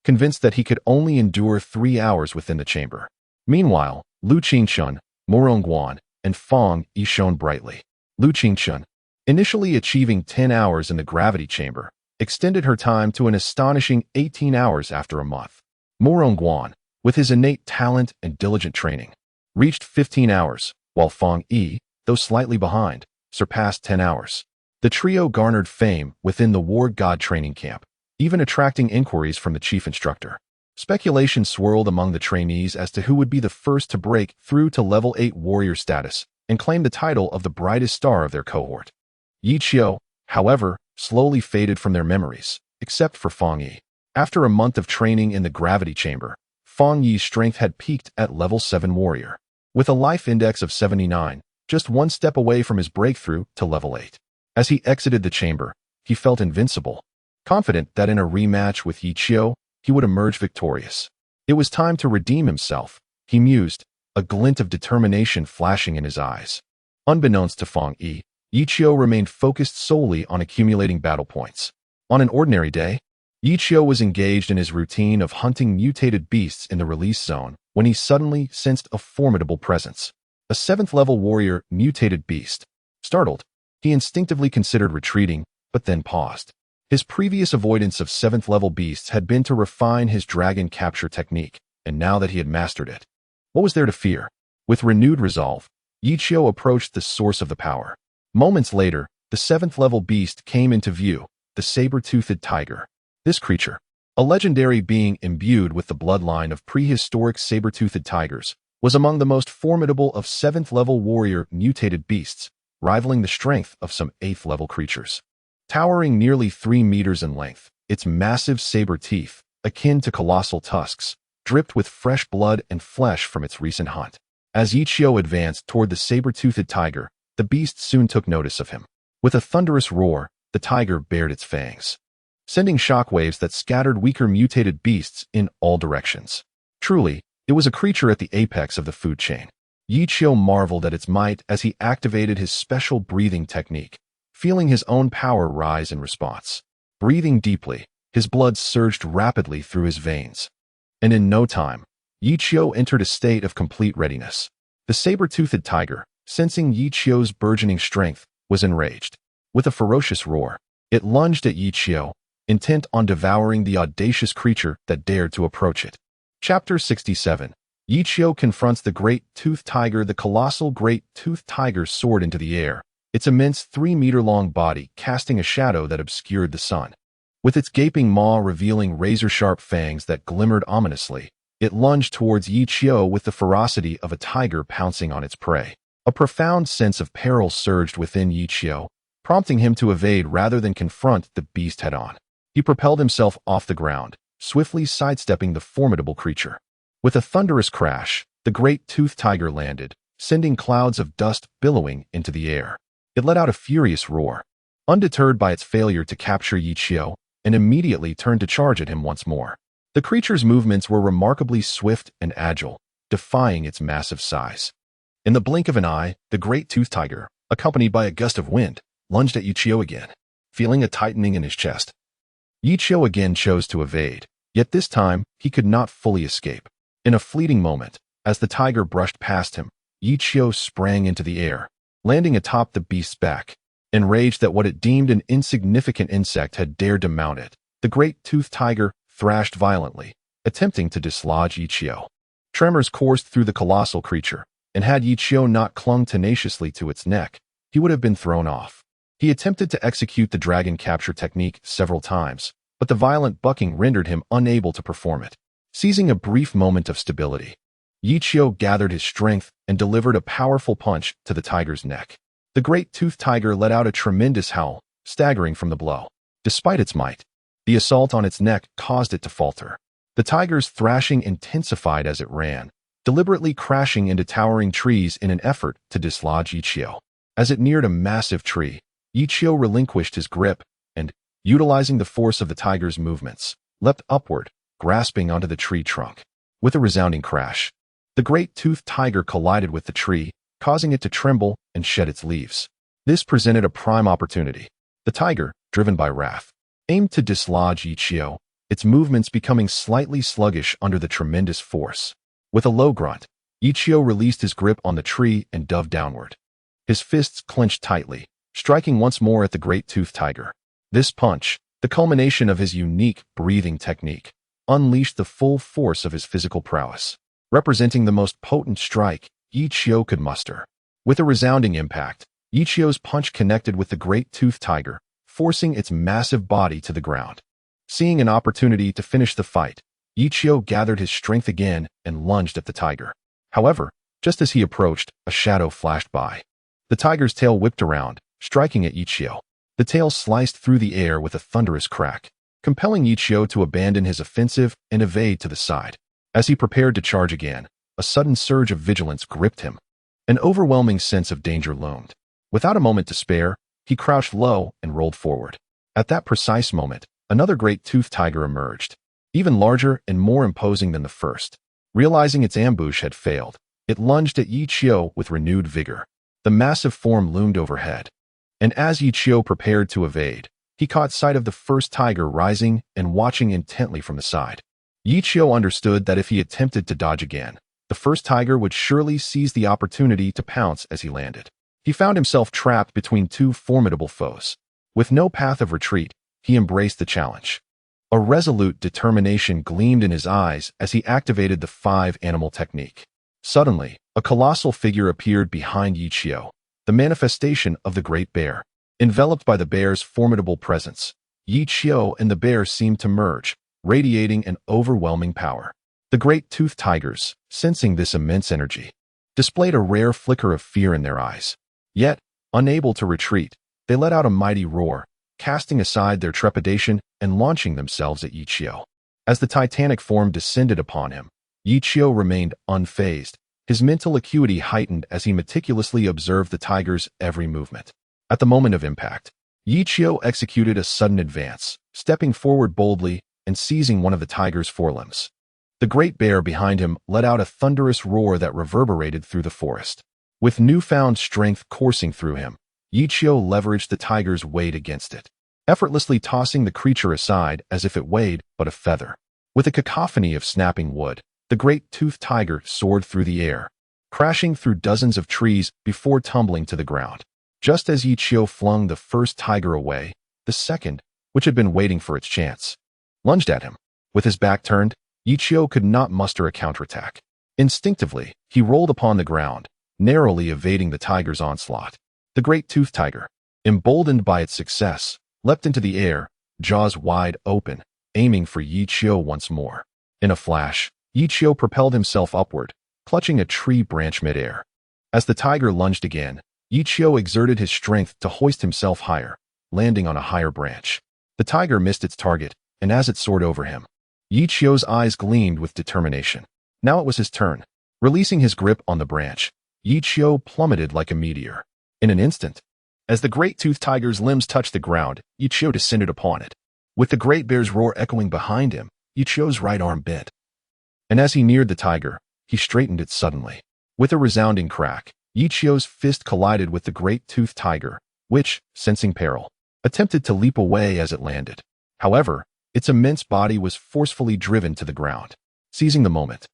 convinced that he could only endure 3 hours within the chamber. Meanwhile, Lu Qingshun, Morongguan, and Fang Yi shone brightly. Lu Qingshun, initially achieving 10 hours in the gravity chamber, extended her time to an astonishing 18 hours after a month. Morongguan, with his innate talent and diligent training, reached 15 hours, while Fang Yi, though slightly behind, surpassed 10 hours. The trio garnered fame within the war god training camp, even attracting inquiries from the chief instructor. Speculation swirled among the trainees as to who would be the first to break through to level 8 warrior status and claim the title of the brightest star of their cohort. Yi Qiu, however, slowly faded from their memories, except for Fang Yi. After a month of training in the gravity chamber, Fang Yi's strength had peaked at level 7 warrior. With a life index of 79, just one step away from his breakthrough to level 8. As he exited the chamber, he felt invincible, confident that in a rematch with Yi Qiu, he would emerge victorious. It was time to redeem himself, he mused, a glint of determination flashing in his eyes. Unbeknownst to Fang Yi, Yi Qiu remained focused solely on accumulating battle points. On an ordinary day, Yi Qiu was engaged in his routine of hunting mutated beasts in the release zone when he suddenly sensed a formidable presence. A 7th-level warrior mutated beast. Startled, he instinctively considered retreating, but then paused. His previous avoidance of 7th-level beasts had been to refine his dragon capture technique, and now that he had mastered it, what was there to fear? With renewed resolve, Yi Qiu approached the source of the power. Moments later, the 7th-level beast came into view, the saber-toothed tiger. This creature, a legendary being imbued with the bloodline of prehistoric saber-toothed tigers, was among the most formidable of 7th-level warrior mutated beasts, rivaling the strength of some 8th-level creatures. Towering nearly 3 meters in length, its massive saber teeth, akin to colossal tusks, dripped with fresh blood and flesh from its recent hunt. As Yi Qiu advanced toward the saber-toothed tiger, the beast soon took notice of him. With a thunderous roar, the tiger bared its fangs, sending shockwaves that scattered weaker mutated beasts in all directions. Truly, it was a creature at the apex of the food chain. Yi Qiu marveled at its might as he activated his special breathing technique, feeling his own power rise in response. Breathing deeply, his blood surged rapidly through his veins. And in no time, Yi Qiu entered a state of complete readiness. The saber-toothed tiger, sensing Yi Qiu's burgeoning strength, was enraged. With a ferocious roar, it lunged at Yi Qiu, intent on devouring the audacious creature that dared to approach it. Chapter 67. Yi Qiu confronts the great toothed tiger. The colossal great toothed tiger soared into the air, its immense 3-meter-long body casting a shadow that obscured the sun. With its gaping maw revealing razor-sharp fangs that glimmered ominously, it lunged towards Yi Qiu with the ferocity of a tiger pouncing on its prey. A profound sense of peril surged within Yi Qiu, prompting him to evade rather than confront the beast head-on. He propelled himself off the ground, swiftly sidestepping the formidable creature. With a thunderous crash, the great toothed tiger landed, sending clouds of dust billowing into the air. It let out a furious roar, undeterred by its failure to capture Yi Qiu, and immediately turned to charge at him once more. The creature's movements were remarkably swift and agile, defying its massive size. In the blink of an eye, the great toothed tiger, accompanied by a gust of wind, lunged at Yi Qiu again, feeling a tightening in his chest. Yi Qiu again chose to evade, yet this time he could not fully escape. In a fleeting moment, as the tiger brushed past him, Yi Qiu sprang into the air, landing atop the beast's back. Enraged that what it deemed an insignificant insect had dared to mount it, the great toothed tiger thrashed violently, attempting to dislodge Yi Qiu. Tremors coursed through the colossal creature, and had Yi Qiu not clung tenaciously to its neck, he would have been thrown off. He attempted to execute the dragon capture technique several times, but the violent bucking rendered him unable to perform it. Seizing a brief moment of stability, Yi Qiu gathered his strength and delivered a powerful punch to the tiger's neck. The great toothed tiger let out a tremendous howl, staggering from the blow. Despite its might, the assault on its neck caused it to falter. The tiger's thrashing intensified as it ran, deliberately crashing into towering trees in an effort to dislodge Yi Qiu. As it neared a massive tree, Ichio relinquished his grip and, utilizing the force of the tiger's movements, leapt upward, grasping onto the tree trunk. With a resounding crash, the great-toothed tiger collided with the tree, causing it to tremble and shed its leaves. This presented a prime opportunity. The tiger, driven by wrath, aimed to dislodge Ichio, its movements becoming slightly sluggish under the tremendous force. With a low grunt, Ichio released his grip on the tree and dove downward. His fists clenched tightly, striking once more at the great-toothed tiger. This punch, the culmination of his unique breathing technique, unleashed the full force of his physical prowess, representing the most potent strike Ichio could muster. With a resounding impact, Ichio's punch connected with the great-toothed tiger, forcing its massive body to the ground. Seeing an opportunity to finish the fight, Ichio gathered his strength again and lunged at the tiger. However, just as he approached, a shadow flashed by. The tiger's tail whipped around, striking at Ichio. The tail sliced through the air with a thunderous crack, compelling Ichio to abandon his offensive and evade to the side. As he prepared to charge again, a sudden surge of vigilance gripped him. An overwhelming sense of danger loomed. Without a moment to spare, he crouched low and rolled forward. At that precise moment, another great-toothed tiger emerged, even larger and more imposing than the first. Realizing its ambush had failed, it lunged at Ichio with renewed vigor. The massive form loomed overhead, and as Ichio prepared to evade, he caught sight of the first tiger rising and watching intently from the side. Ichio understood that if he attempted to dodge again, the first tiger would surely seize the opportunity to pounce as he landed. He found himself trapped between two formidable foes. With no path of retreat, he embraced the challenge. A resolute determination gleamed in his eyes as he activated the 5-animal technique. Suddenly, a colossal figure appeared behind Ichio, the manifestation of the great bear. Enveloped by the bear's formidable presence, Ichio and the bear seemed to merge, radiating an overwhelming power. The great-toothed tigers, sensing this immense energy, displayed a rare flicker of fear in their eyes. Yet, unable to retreat, they let out a mighty roar, casting aside their trepidation and launching themselves at Ichio. As the titanic form descended upon him, Ichio remained unfazed, his mental acuity heightened as he meticulously observed the tiger's every movement. At the moment of impact, Ichio executed a sudden advance, stepping forward boldly and seizing one of the tiger's forelimbs. The great bear behind him let out a thunderous roar that reverberated through the forest. With newfound strength coursing through him, Ichio leveraged the tiger's weight against it, effortlessly tossing the creature aside as if it weighed but a feather. With a cacophony of snapping wood, the great-toothed tiger soared through the air, crashing through dozens of trees before tumbling to the ground. Just as Ichio flung the first tiger away, the second, which had been waiting for its chance, lunged at him. With his back turned, Ichio could not muster a counterattack. Instinctively, he rolled upon the ground, narrowly evading the tiger's onslaught. The great-toothed tiger, emboldened by its success, leapt into the air, jaws wide open, aiming for Ichio once more. In a flash, Ichio propelled himself upward, clutching a tree branch midair. As the tiger lunged again, Ichio exerted his strength to hoist himself higher, landing on a higher branch. The tiger missed its target, and as it soared over him, Ichio's eyes gleamed with determination. Now it was his turn. Releasing his grip on the branch, Ichio plummeted like a meteor. In an instant, as the great-toothed tiger's limbs touched the ground, Ichio descended upon it. With the great bear's roar echoing behind him, Ichio's right arm bent. And as he neared the tiger, he straightened it suddenly. With a resounding crack, Ichio's fist collided with the great-toothed tiger, which, sensing peril, attempted to leap away as it landed. However, its immense body was forcefully driven to the ground. Seizing the moment,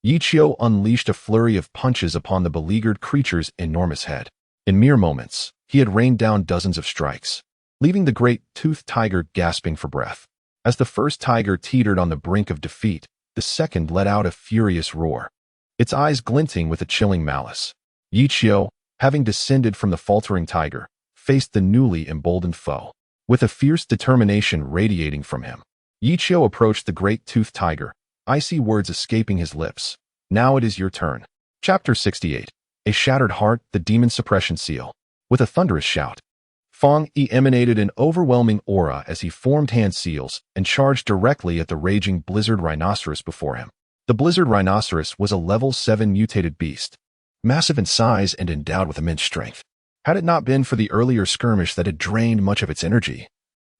Ichio unleashed a flurry of punches upon the beleaguered creature's enormous head. In mere moments, he had rained down dozens of strikes, leaving the great-toothed tiger gasping for breath. As the first tiger teetered on the brink of defeat, the second let out a furious roar, its eyes glinting with a chilling malice. Ichio, having descended from the faltering tiger, faced the newly emboldened foe. With a fierce determination radiating from him, Ichio approached the great-toothed tiger, icy words escaping his lips. Now it is your turn. Chapter 68. A Shattered Heart, the Demon Suppression Seal. With a thunderous shout, Fong Yi emanated an overwhelming aura as he formed hand seals and charged directly at the raging blizzard rhinoceros before him. The blizzard rhinoceros was a level 7 mutated beast, massive in size and endowed with immense strength. Had it not been for the earlier skirmish that had drained much of its energy,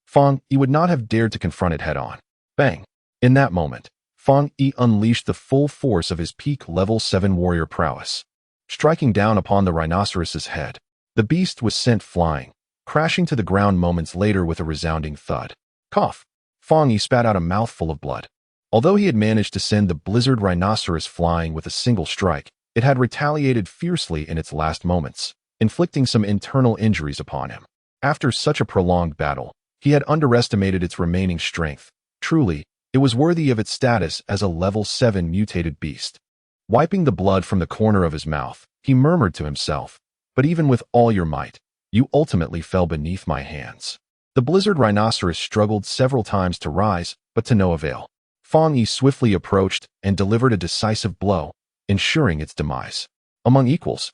Fang Yi would not have dared to confront it head-on. Bang! In that moment, Fang Yi unleashed the full force of his peak level 7 warrior prowess, striking down upon the rhinoceros's head. The beast was sent flying, crashing to the ground moments later with a resounding thud. Cough! Fang Yi spat out a mouthful of blood. Although he had managed to send the blizzard rhinoceros flying with a single strike, it had retaliated fiercely in its last moments, inflicting some internal injuries upon him. After such a prolonged battle, he had underestimated its remaining strength. Truly, it was worthy of its status as a level 7 mutated beast. Wiping the blood from the corner of his mouth, he murmured to himself, "But even with all your might, you ultimately fell beneath my hands." The blizzard rhinoceros struggled several times to rise, but to no avail. Fang Yi swiftly approached and delivered a decisive blow, ensuring its demise. Among equals,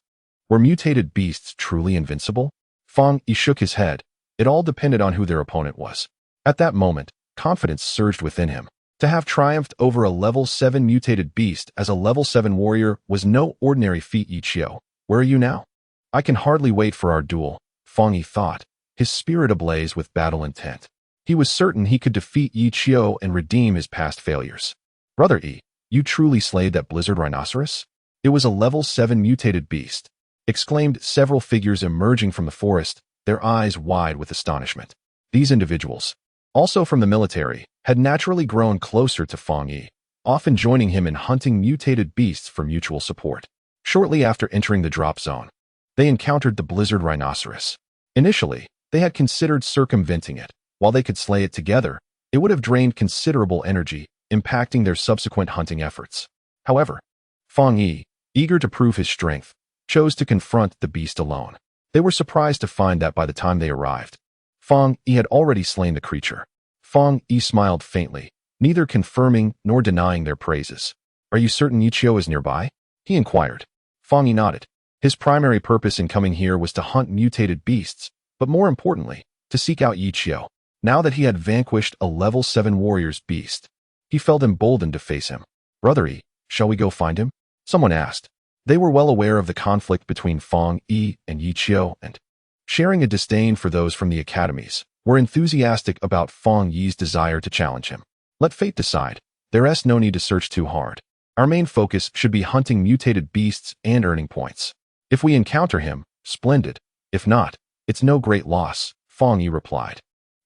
were mutated beasts truly invincible? Fang Yi shook his head. It all depended on who their opponent was. At that moment, confidence surged within him. To have triumphed over a level 7 mutated beast as a level 7 warrior was no ordinary feat. Yichio, where are you now? I can hardly wait for our duel, Fang Yi thought, his spirit ablaze with battle intent. He was certain he could defeat Yichio and redeem his past failures. Brother Yi, you truly slayed that blizzard rhinoceros? It was a level 7 mutated beast, exclaimed several figures emerging from the forest, their eyes wide with astonishment. These individuals, also from the military, had naturally grown closer to Fang Yi, often joining him in hunting mutated beasts for mutual support. Shortly after entering the drop zone, they encountered the blizzard rhinoceros. Initially, they had considered circumventing it. While they could slay it together, it would have drained considerable energy, impacting their subsequent hunting efforts. However, Fang Yi, eager to prove his strength, chose to confront the beast alone. They were surprised to find that by the time they arrived, Fang Yi had already slain the creature. Fang Yi smiled faintly, neither confirming nor denying their praises. "Are you certain Yichio is nearby?" he inquired. Fang Yi nodded. His primary purpose in coming here was to hunt mutated beasts, but more importantly, to seek out Yichio. Now that he had vanquished a level 7 warrior's beast, he felt emboldened to face him. "Brother Yi, shall we go find him?" someone asked. They were well aware of the conflict between Fang Yi and Yichio and, sharing a disdain for those from the academies, were enthusiastic about Fang Yi's desire to challenge him. "Let fate decide. There's no need to search too hard. Our main focus should be hunting mutated beasts and earning points. If we encounter him, splendid. If not, it's no great loss," Fang Yi replied.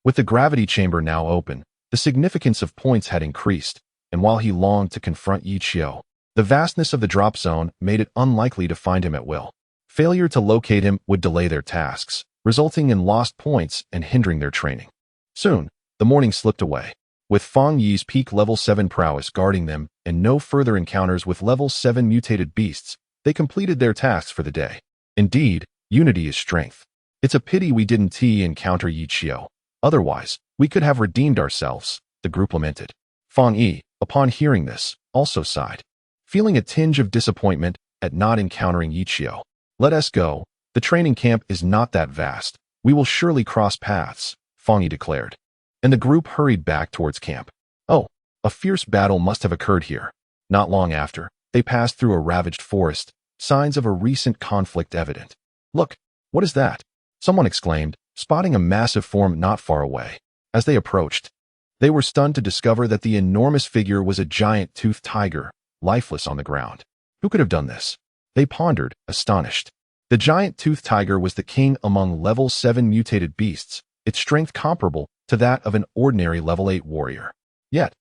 With the gravity chamber now open, the significance of points had increased, and while he longed to confront Yichio, the vastness of the drop zone made it unlikely to find him at will. Failure to locate him would delay their tasks, resulting in lost points and hindering their training. Soon, the morning slipped away, with Fang Yi's peak level 7 prowess guarding them and no further encounters with level 7 mutated beasts. They completed their tasks for the day. Indeed, unity is strength. It's a pity we didn't encounter Yichio. Otherwise, we could have redeemed ourselves, the group lamented. Fang Yi, upon hearing this, also sighed, feeling a tinge of disappointment at not encountering Yichio. "Let us go. The training camp is not that vast. We will surely cross paths," Fang Yi declared. And the group hurried back towards camp. Oh, a fierce battle must have occurred here. Not long after, they passed through a ravaged forest, signs of a recent conflict evident. "Look, what is that?" someone exclaimed, spotting a massive form not far away. As they approached, they were stunned to discover that the enormous figure was a giant toothed tiger, lifeless on the ground. Who could have done this? They pondered, astonished. The giant toothed tiger was the king among level 7 mutated beasts, its strength comparable to that of an ordinary level 8 warrior. Yet,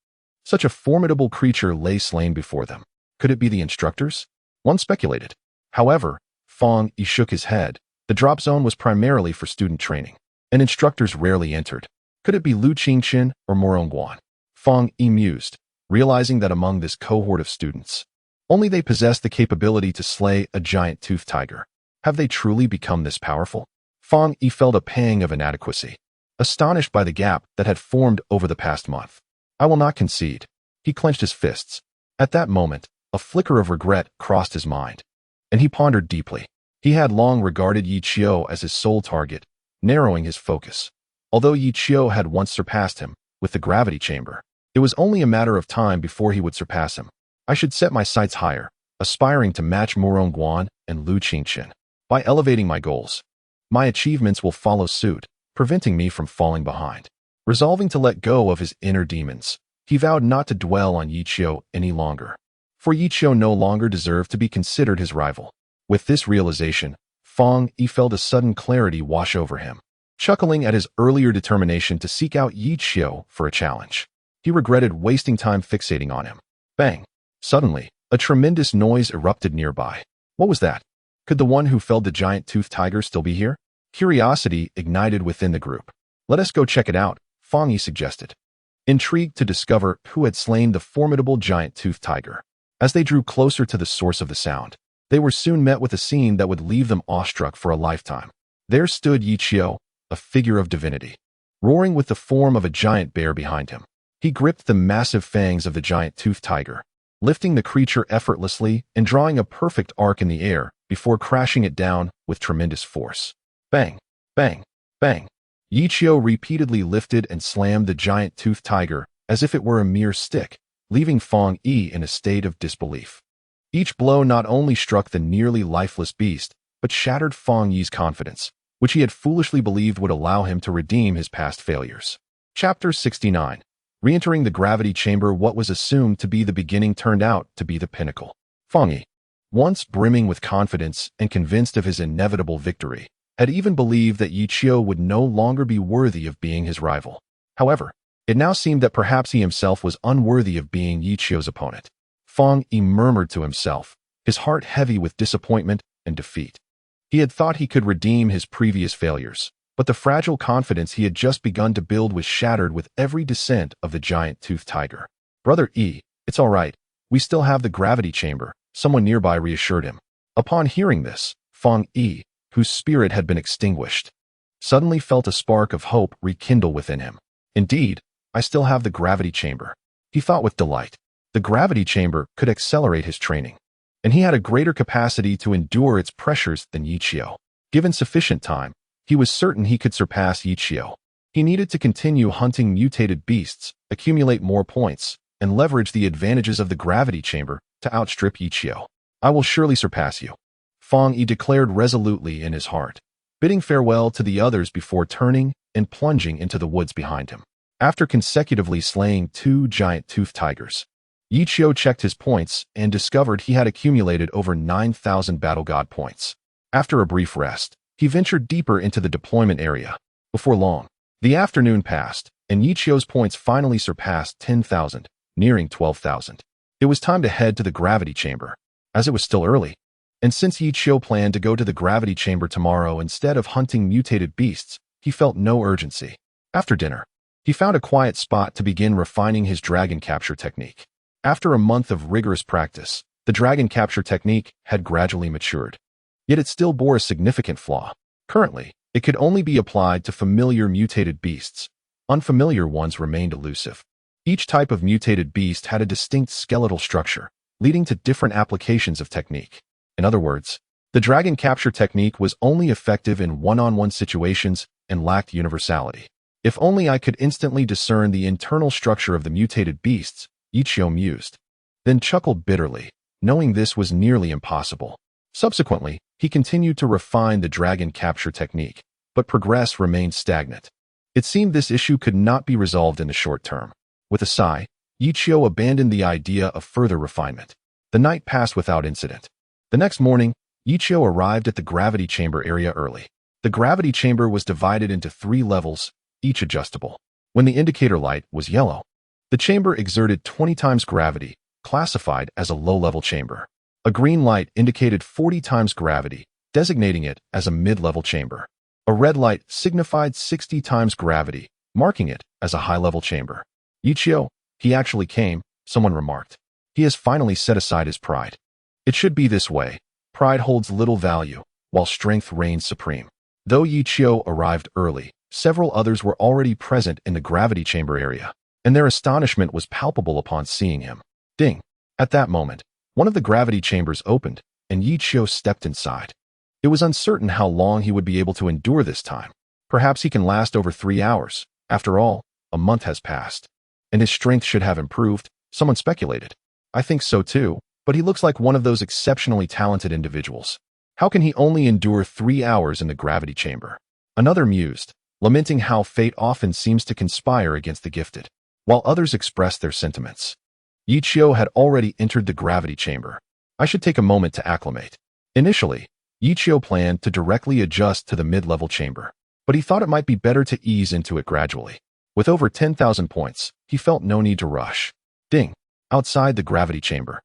such a formidable creature lay slain before them. Could it be the instructors? One speculated. However, Fang Yi shook his head. The drop zone was primarily for student training, and instructors rarely entered. Could it be Lu Qingqian or Morongguan? Fang Yi mused, realizing that among this cohort of students, only they possessed the capability to slay a giant toothed tiger. Have they truly become this powerful? Fang Yi felt a pang of inadequacy, astonished by the gap that had formed over the past month. "I will not concede." He clenched his fists. At that moment, a flicker of regret crossed his mind, and he pondered deeply. He had long regarded Yichio as his sole target, narrowing his focus. Although Yichio had once surpassed him with the gravity chamber, it was only a matter of time before he would surpass him. I should set my sights higher, aspiring to match Morongguan and Lu Qingqian. By elevating my goals, My achievements will follow suit, preventing me from falling behind. Resolving to let go of his inner demons, he vowed not to dwell on Yichio any longer. For Yichio no longer deserved to be considered his rival. With this realization, Fang Yi felt a sudden clarity wash over him. Chuckling at his earlier determination to seek out Yichio for a challenge, he regretted wasting time fixating on him. Bang! Suddenly, a tremendous noise erupted nearby. What was that? Could the one who felled the giant-toothed tiger still be here? Curiosity ignited within the group. Let us go check it out, Fang Yi suggested, intrigued to discover who had slain the formidable giant-toothed tiger. As they drew closer to the source of the sound, they were soon met with a scene that would leave them awestruck for a lifetime. There stood Yichio, a figure of divinity, roaring with the form of a giant bear behind him. He gripped the massive fangs of the giant-toothed tiger, lifting the creature effortlessly and drawing a perfect arc in the air before crashing it down with tremendous force. Bang! Bang! Bang! Yichio repeatedly lifted and slammed the giant-toothed tiger as if it were a mere stick, leaving Fang Yi in a state of disbelief. Each blow not only struck the nearly lifeless beast, but shattered Fang Yi's confidence, which he had foolishly believed would allow him to redeem his past failures. Chapter 69. Re-entering the gravity chamber, what was assumed to be the beginning turned out to be the pinnacle. Fang Yi, once brimming with confidence and convinced of his inevitable victory, had even believed that Yichio would no longer be worthy of being his rival. However, it now seemed that perhaps he himself was unworthy of being Yichio's opponent. Fang Yi murmured to himself, his heart heavy with disappointment and defeat. He had thought he could redeem his previous failures, but the fragile confidence he had just begun to build was shattered with every descent of the giant-toothed tiger. Brother Yi, it's all right. We still have the gravity chamber, someone nearby reassured him. Upon hearing this, Fang Yi, whose spirit had been extinguished, suddenly felt a spark of hope rekindle within him. Indeed, I still have the gravity chamber, he thought with delight. The gravity chamber could accelerate his training, and he had a greater capacity to endure its pressures than Yichio. Given sufficient time, he was certain he could surpass Yichio. He needed to continue hunting mutated beasts, accumulate more points, and leverage the advantages of the gravity chamber to outstrip Yichio. I will surely surpass you, Fang Yi declared resolutely in his heart, bidding farewell to the others before turning and plunging into the woods behind him. After consecutively slaying 2 giant-toothed tigers, Yichio checked his points and discovered he had accumulated over 9,000 battle god points. After a brief rest, he ventured deeper into the deployment area. Before long, the afternoon passed, and Yichio's points finally surpassed 10,000, nearing 12,000. It was time to head to the gravity chamber, as it was still early. And since Yichio planned to go to the gravity chamber tomorrow instead of hunting mutated beasts, he felt no urgency. After dinner, he found a quiet spot to begin refining his dragon capture technique. After a month of rigorous practice, the dragon capture technique had gradually matured. Yet it still bore a significant flaw. Currently, it could only be applied to familiar mutated beasts. Unfamiliar ones remained elusive. Each type of mutated beast had a distinct skeletal structure, leading to different applications of technique. In other words, the dragon capture technique was only effective in one-on-one situations and lacked universality. If only I could instantly discern the internal structure of the mutated beasts, Yichio mused, then chuckled bitterly, knowing this was nearly impossible. Subsequently, he continued to refine the dragon capture technique, but progress remained stagnant. It seemed this issue could not be resolved in the short term. With a sigh, Yichio abandoned the idea of further refinement. The night passed without incident. The next morning, Yichio arrived at the gravity chamber area early. The gravity chamber was divided into 3 levels, each adjustable. When the indicator light was yellow, the chamber exerted 20 times gravity, classified as a low-level chamber. A green light indicated 40 times gravity, designating it as a mid-level chamber. A red light signified 60 times gravity, marking it as a high-level chamber. Yichio, he actually came, someone remarked. He has finally set aside his pride. It should be this way. Pride holds little value, while strength reigns supreme. Though Yichio arrived early, several others were already present in the gravity chamber area, and their astonishment was palpable upon seeing him. Ding! At that moment, one of the gravity chambers opened, and Yichio stepped inside. It was uncertain how long he would be able to endure this time. Perhaps he can last over 3 hours. After all, a month has passed, and his strength should have improved, someone speculated. I think so too, but he looks like one of those exceptionally talented individuals. How can he only endure 3 hours in the gravity chamber? Another mused, lamenting how fate often seems to conspire against the gifted, while others expressed their sentiments. Yi Qiu had already entered the gravity chamber. I should take a moment to acclimate. Initially, Yi Qiu planned to directly adjust to the mid-level chamber, but he thought it might be better to ease into it gradually. With over 10,000 points, he felt no need to rush. Ding! Outside the gravity chamber,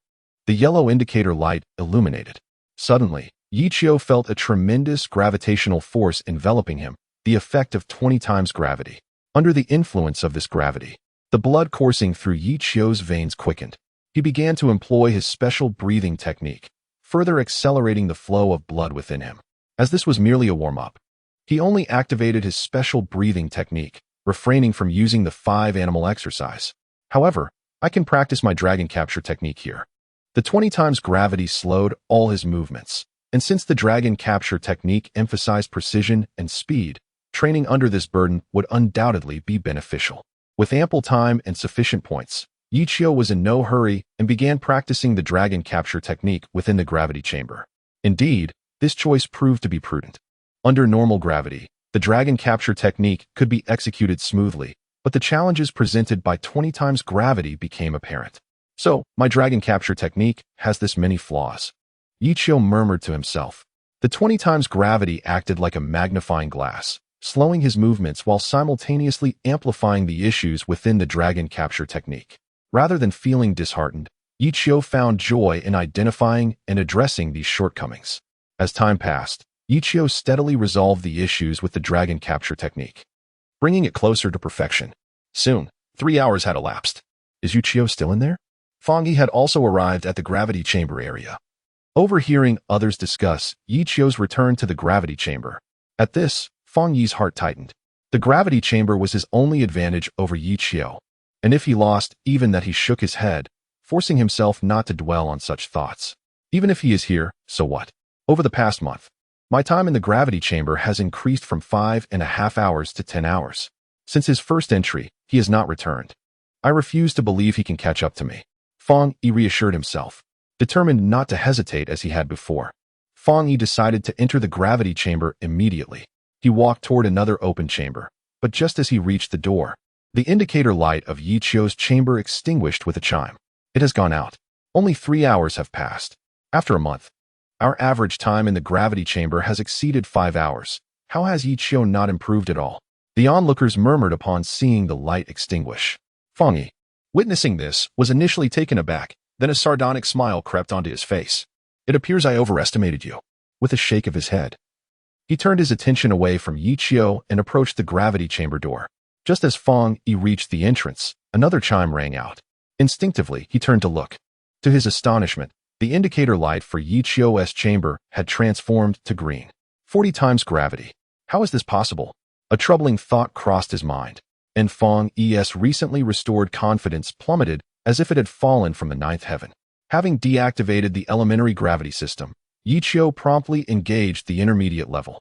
the yellow indicator light illuminated. Suddenly, Yi Qiu felt a tremendous gravitational force enveloping him, the effect of 20 times gravity. Under the influence of this gravity, the blood coursing through Yi Qiu's veins quickened. He began to employ his special breathing technique, further accelerating the flow of blood within him. As this was merely a warm-up, he only activated his special breathing technique, refraining from using the 5-animal exercise. However, I can practice my dragon capture technique here. The 20 times gravity slowed all his movements, and since the dragon capture technique emphasized precision and speed, training under this burden would undoubtedly be beneficial. With ample time and sufficient points, Yi Qiu was in no hurry and began practicing the dragon capture technique within the gravity chamber. Indeed, this choice proved to be prudent. Under normal gravity, the dragon capture technique could be executed smoothly, but the challenges presented by 20 times gravity became apparent. So, my dragon capture technique has this many flaws. Yi Qiu murmured to himself. The 20 times gravity acted like a magnifying glass, slowing his movements while simultaneously amplifying the issues within the dragon capture technique. Rather than feeling disheartened, Yi Qiu found joy in identifying and addressing these shortcomings. As time passed, Yi Qiu steadily resolved the issues with the dragon capture technique, bringing it closer to perfection. Soon, 3 hours had elapsed. Is Yi Qiu still in there? Fang Yi had also arrived at the gravity chamber area. Overhearing others discuss Yi Qiu's return to the gravity chamber. At this, Fang Yi's heart tightened. The gravity chamber was his only advantage over Yi Qiu, and if he lost, even that he shook his head, forcing himself not to dwell on such thoughts. Even if he is here, so what? Over the past month, my time in the gravity chamber has increased from 5.5 hours to 10 hours. Since his first entry, he has not returned. I refuse to believe he can catch up to me. Fang Yi reassured himself, determined not to hesitate as he had before. Fang Yi decided to enter the gravity chamber immediately. He walked toward another open chamber, but just as he reached the door, the indicator light of Yi Qiu's chamber extinguished with a chime. It has gone out. Only 3 hours have passed. After a month, our average time in the gravity chamber has exceeded 5 hours. How has Yi Qiu not improved at all? The onlookers murmured upon seeing the light extinguish. Fang Yi, witnessing this, was initially taken aback, then a sardonic smile crept onto his face. It appears I overestimated you. With a shake of his head, he turned his attention away from Yi Qiu and approached the gravity chamber door. Just as Fang Yi reached the entrance, another chime rang out. Instinctively, he turned to look. To his astonishment, the indicator light for Yi Qiu's chamber had transformed to green. 40 times gravity. How is this possible? A troubling thought crossed his mind, and Fang Yi's recently restored confidence plummeted as if it had fallen from the ninth heaven. Having deactivated the elementary gravity system, Yi Qiu promptly engaged the intermediate level.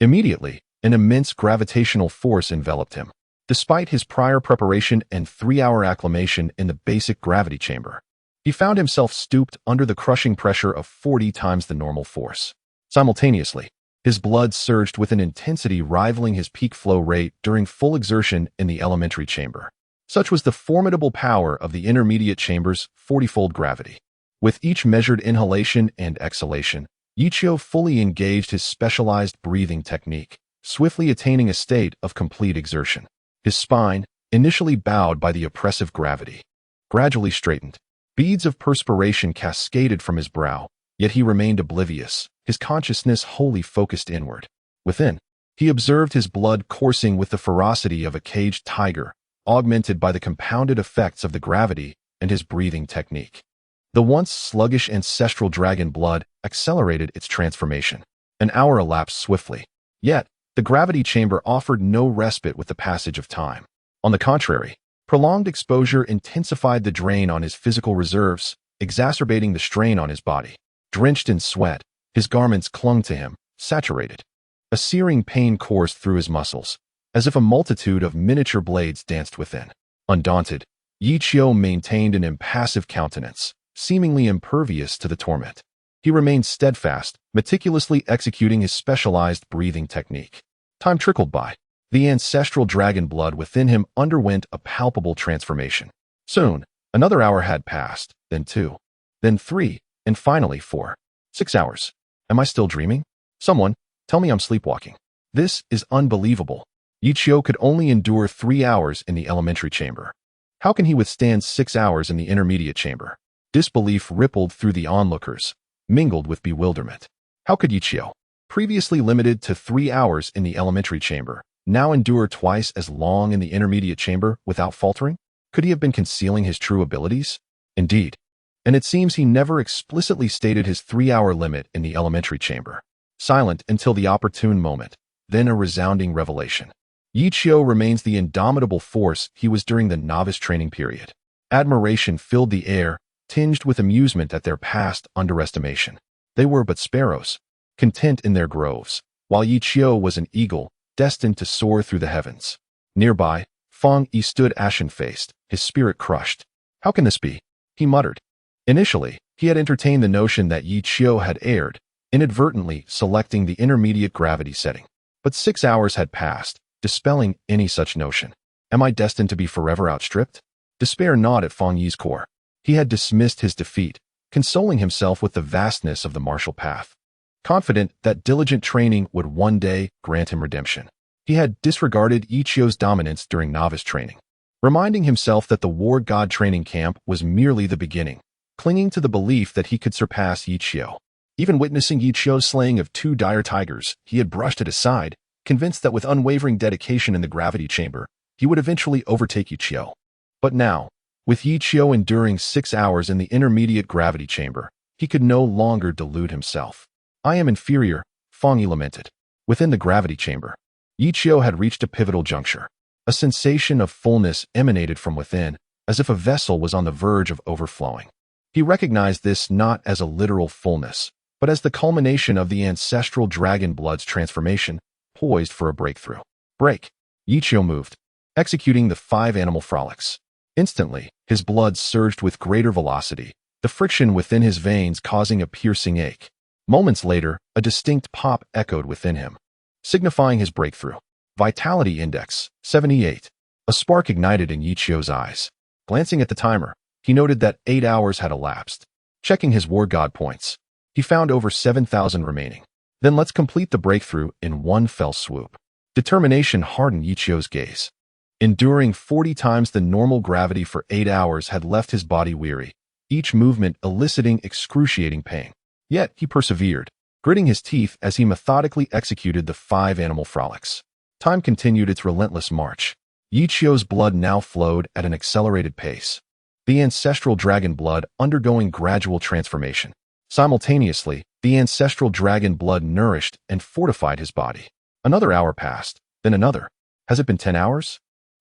Immediately, an immense gravitational force enveloped him. Despite his prior preparation and 3-hour acclimation in the basic gravity chamber, he found himself stooped under the crushing pressure of 40 times the normal force. Simultaneously, his blood surged with an intensity rivaling his peak flow rate during full exertion in the elementary chamber. Such was the formidable power of the intermediate chamber's 40-fold gravity. With each measured inhalation and exhalation, Yi Qiu fully engaged his specialized breathing technique, swiftly attaining a state of complete exertion. His spine, initially bowed by the oppressive gravity, gradually straightened. Beads of perspiration cascaded from his brow, yet he remained oblivious, his consciousness wholly focused inward. Within, he observed his blood coursing with the ferocity of a caged tiger, augmented by the compounded effects of the gravity and his breathing technique. The once sluggish ancestral dragon blood accelerated its transformation. An hour elapsed swiftly. Yet, the gravity chamber offered no respite with the passage of time. On the contrary, prolonged exposure intensified the drain on his physical reserves, exacerbating the strain on his body. Drenched in sweat, his garments clung to him, saturated. A searing pain coursed through his muscles, as if a multitude of miniature blades danced within. Undaunted, Yi Qiu maintained an impassive countenance, seemingly impervious to the torment. He remained steadfast, meticulously executing his specialized breathing technique. Time trickled by. The ancestral dragon blood within him underwent a palpable transformation. Soon, another hour had passed, then 2, then 3, and finally 4. 6 hours. Am I still dreaming? Someone, tell me I'm sleepwalking. This is unbelievable. Yichio could only endure 3 hours in the elementary chamber. How can he withstand 6 hours in the intermediate chamber? Disbelief rippled through the onlookers, mingled with bewilderment. How could Yichio, previously limited to 3 hours in the elementary chamber, now endure twice as long in the intermediate chamber without faltering? Could he have been concealing his true abilities? Indeed. And it seems he never explicitly stated his 3-hour limit in the elementary chamber. Silent until the opportune moment, then a resounding revelation. Yichio remains the indomitable force he was during the novice training period. Admiration filled the air, tinged with amusement at their past underestimation. They were but sparrows, content in their groves, while Yichio was an eagle, destined to soar through the heavens. Nearby, Feng Yi stood ashen-faced, his spirit crushed. How can this be? He muttered. Initially, he had entertained the notion that Yichio had erred, inadvertently selecting the intermediate gravity setting. But 6 hours had passed, dispelling any such notion. Am I destined to be forever outstripped? Despair gnawed at Feng Yi's core. He had dismissed his defeat, consoling himself with the vastness of the martial path. Confident that diligent training would one day grant him redemption, he had disregarded Yichio's dominance during novice training, reminding himself that the war god training camp was merely the beginning, clinging to the belief that he could surpass Yichio. Even witnessing Yichio's slaying of 2 dire tigers, he had brushed it aside, convinced that with unwavering dedication in the gravity chamber, he would eventually overtake Yichio. But now, with Yichio enduring 6 hours in the intermediate gravity chamber, he could no longer delude himself. I am inferior, Feng Yi lamented. Within the gravity chamber, Yichio had reached a pivotal juncture. A sensation of fullness emanated from within, as if a vessel was on the verge of overflowing. He recognized this not as a literal fullness, but as the culmination of the ancestral dragon blood's transformation, poised for a breakthrough. Break. Yichio moved, executing the 5 animal frolics. Instantly, his blood surged with greater velocity, the friction within his veins causing a piercing ache. Moments later, a distinct pop echoed within him, signifying his breakthrough. Vitality Index, 78. A spark ignited in Yichio's eyes. Glancing at the timer, he noted that 8 hours had elapsed. Checking his war god points, he found over 7,000 remaining. Then let's complete the breakthrough in one fell swoop. Determination hardened Yichio's gaze. Enduring 40 times the normal gravity for 8 hours had left his body weary, each movement eliciting excruciating pain. Yet he persevered, gritting his teeth as he methodically executed the 5 animal frolics. Time continued its relentless march. Yichio's blood now flowed at an accelerated pace, the ancestral dragon blood undergoing gradual transformation. Simultaneously, the ancestral dragon blood nourished and fortified his body. Another hour passed, then another. Has it been 10 hours?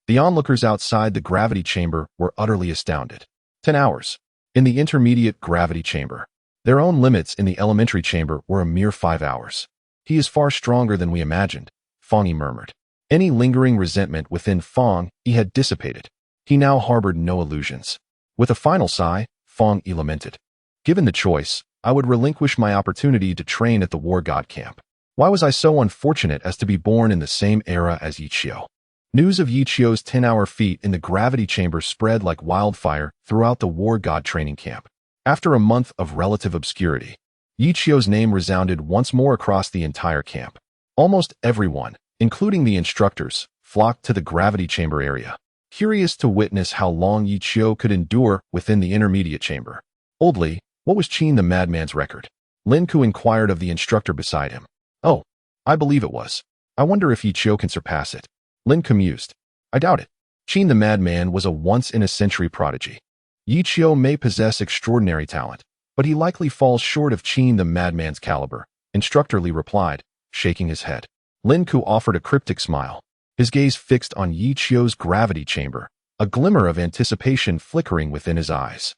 The onlookers outside the gravity chamber were utterly astounded. 10 hours. In the intermediate gravity chamber. Their own limits in the elementary chamber were a mere 5 hours. He is far stronger than we imagined, Feng Yi murmured. Any lingering resentment within Feng Yi had dissipated. He now harbored no illusions. With a final sigh, Feng Yi lamented. Given the choice, I would relinquish my opportunity to train at the war god camp. Why was I so unfortunate as to be born in the same era as Yichio? News of Yichio's 10-hour feat in the gravity chamber spread like wildfire throughout the war god training camp. After a month of relative obscurity, Yichio's name resounded once more across the entire camp. Almost everyone, including the instructors, flocked to the gravity chamber area, curious to witness how long Yichio could endure within the intermediate chamber. Oldly, what was Qin the madman's record? Lin Ku inquired of the instructor beside him. Oh, I believe it was. I wonder if Yichio can surpass it. Lin mused. I doubt it. Qin the madman was a once-in-a-century prodigy. Yichio may possess extraordinary talent, but he likely falls short of Qin the madman's caliber, Instructor Li replied, shaking his head. Lin Ku offered a cryptic smile, his gaze fixed on Yichio's gravity chamber, a glimmer of anticipation flickering within his eyes.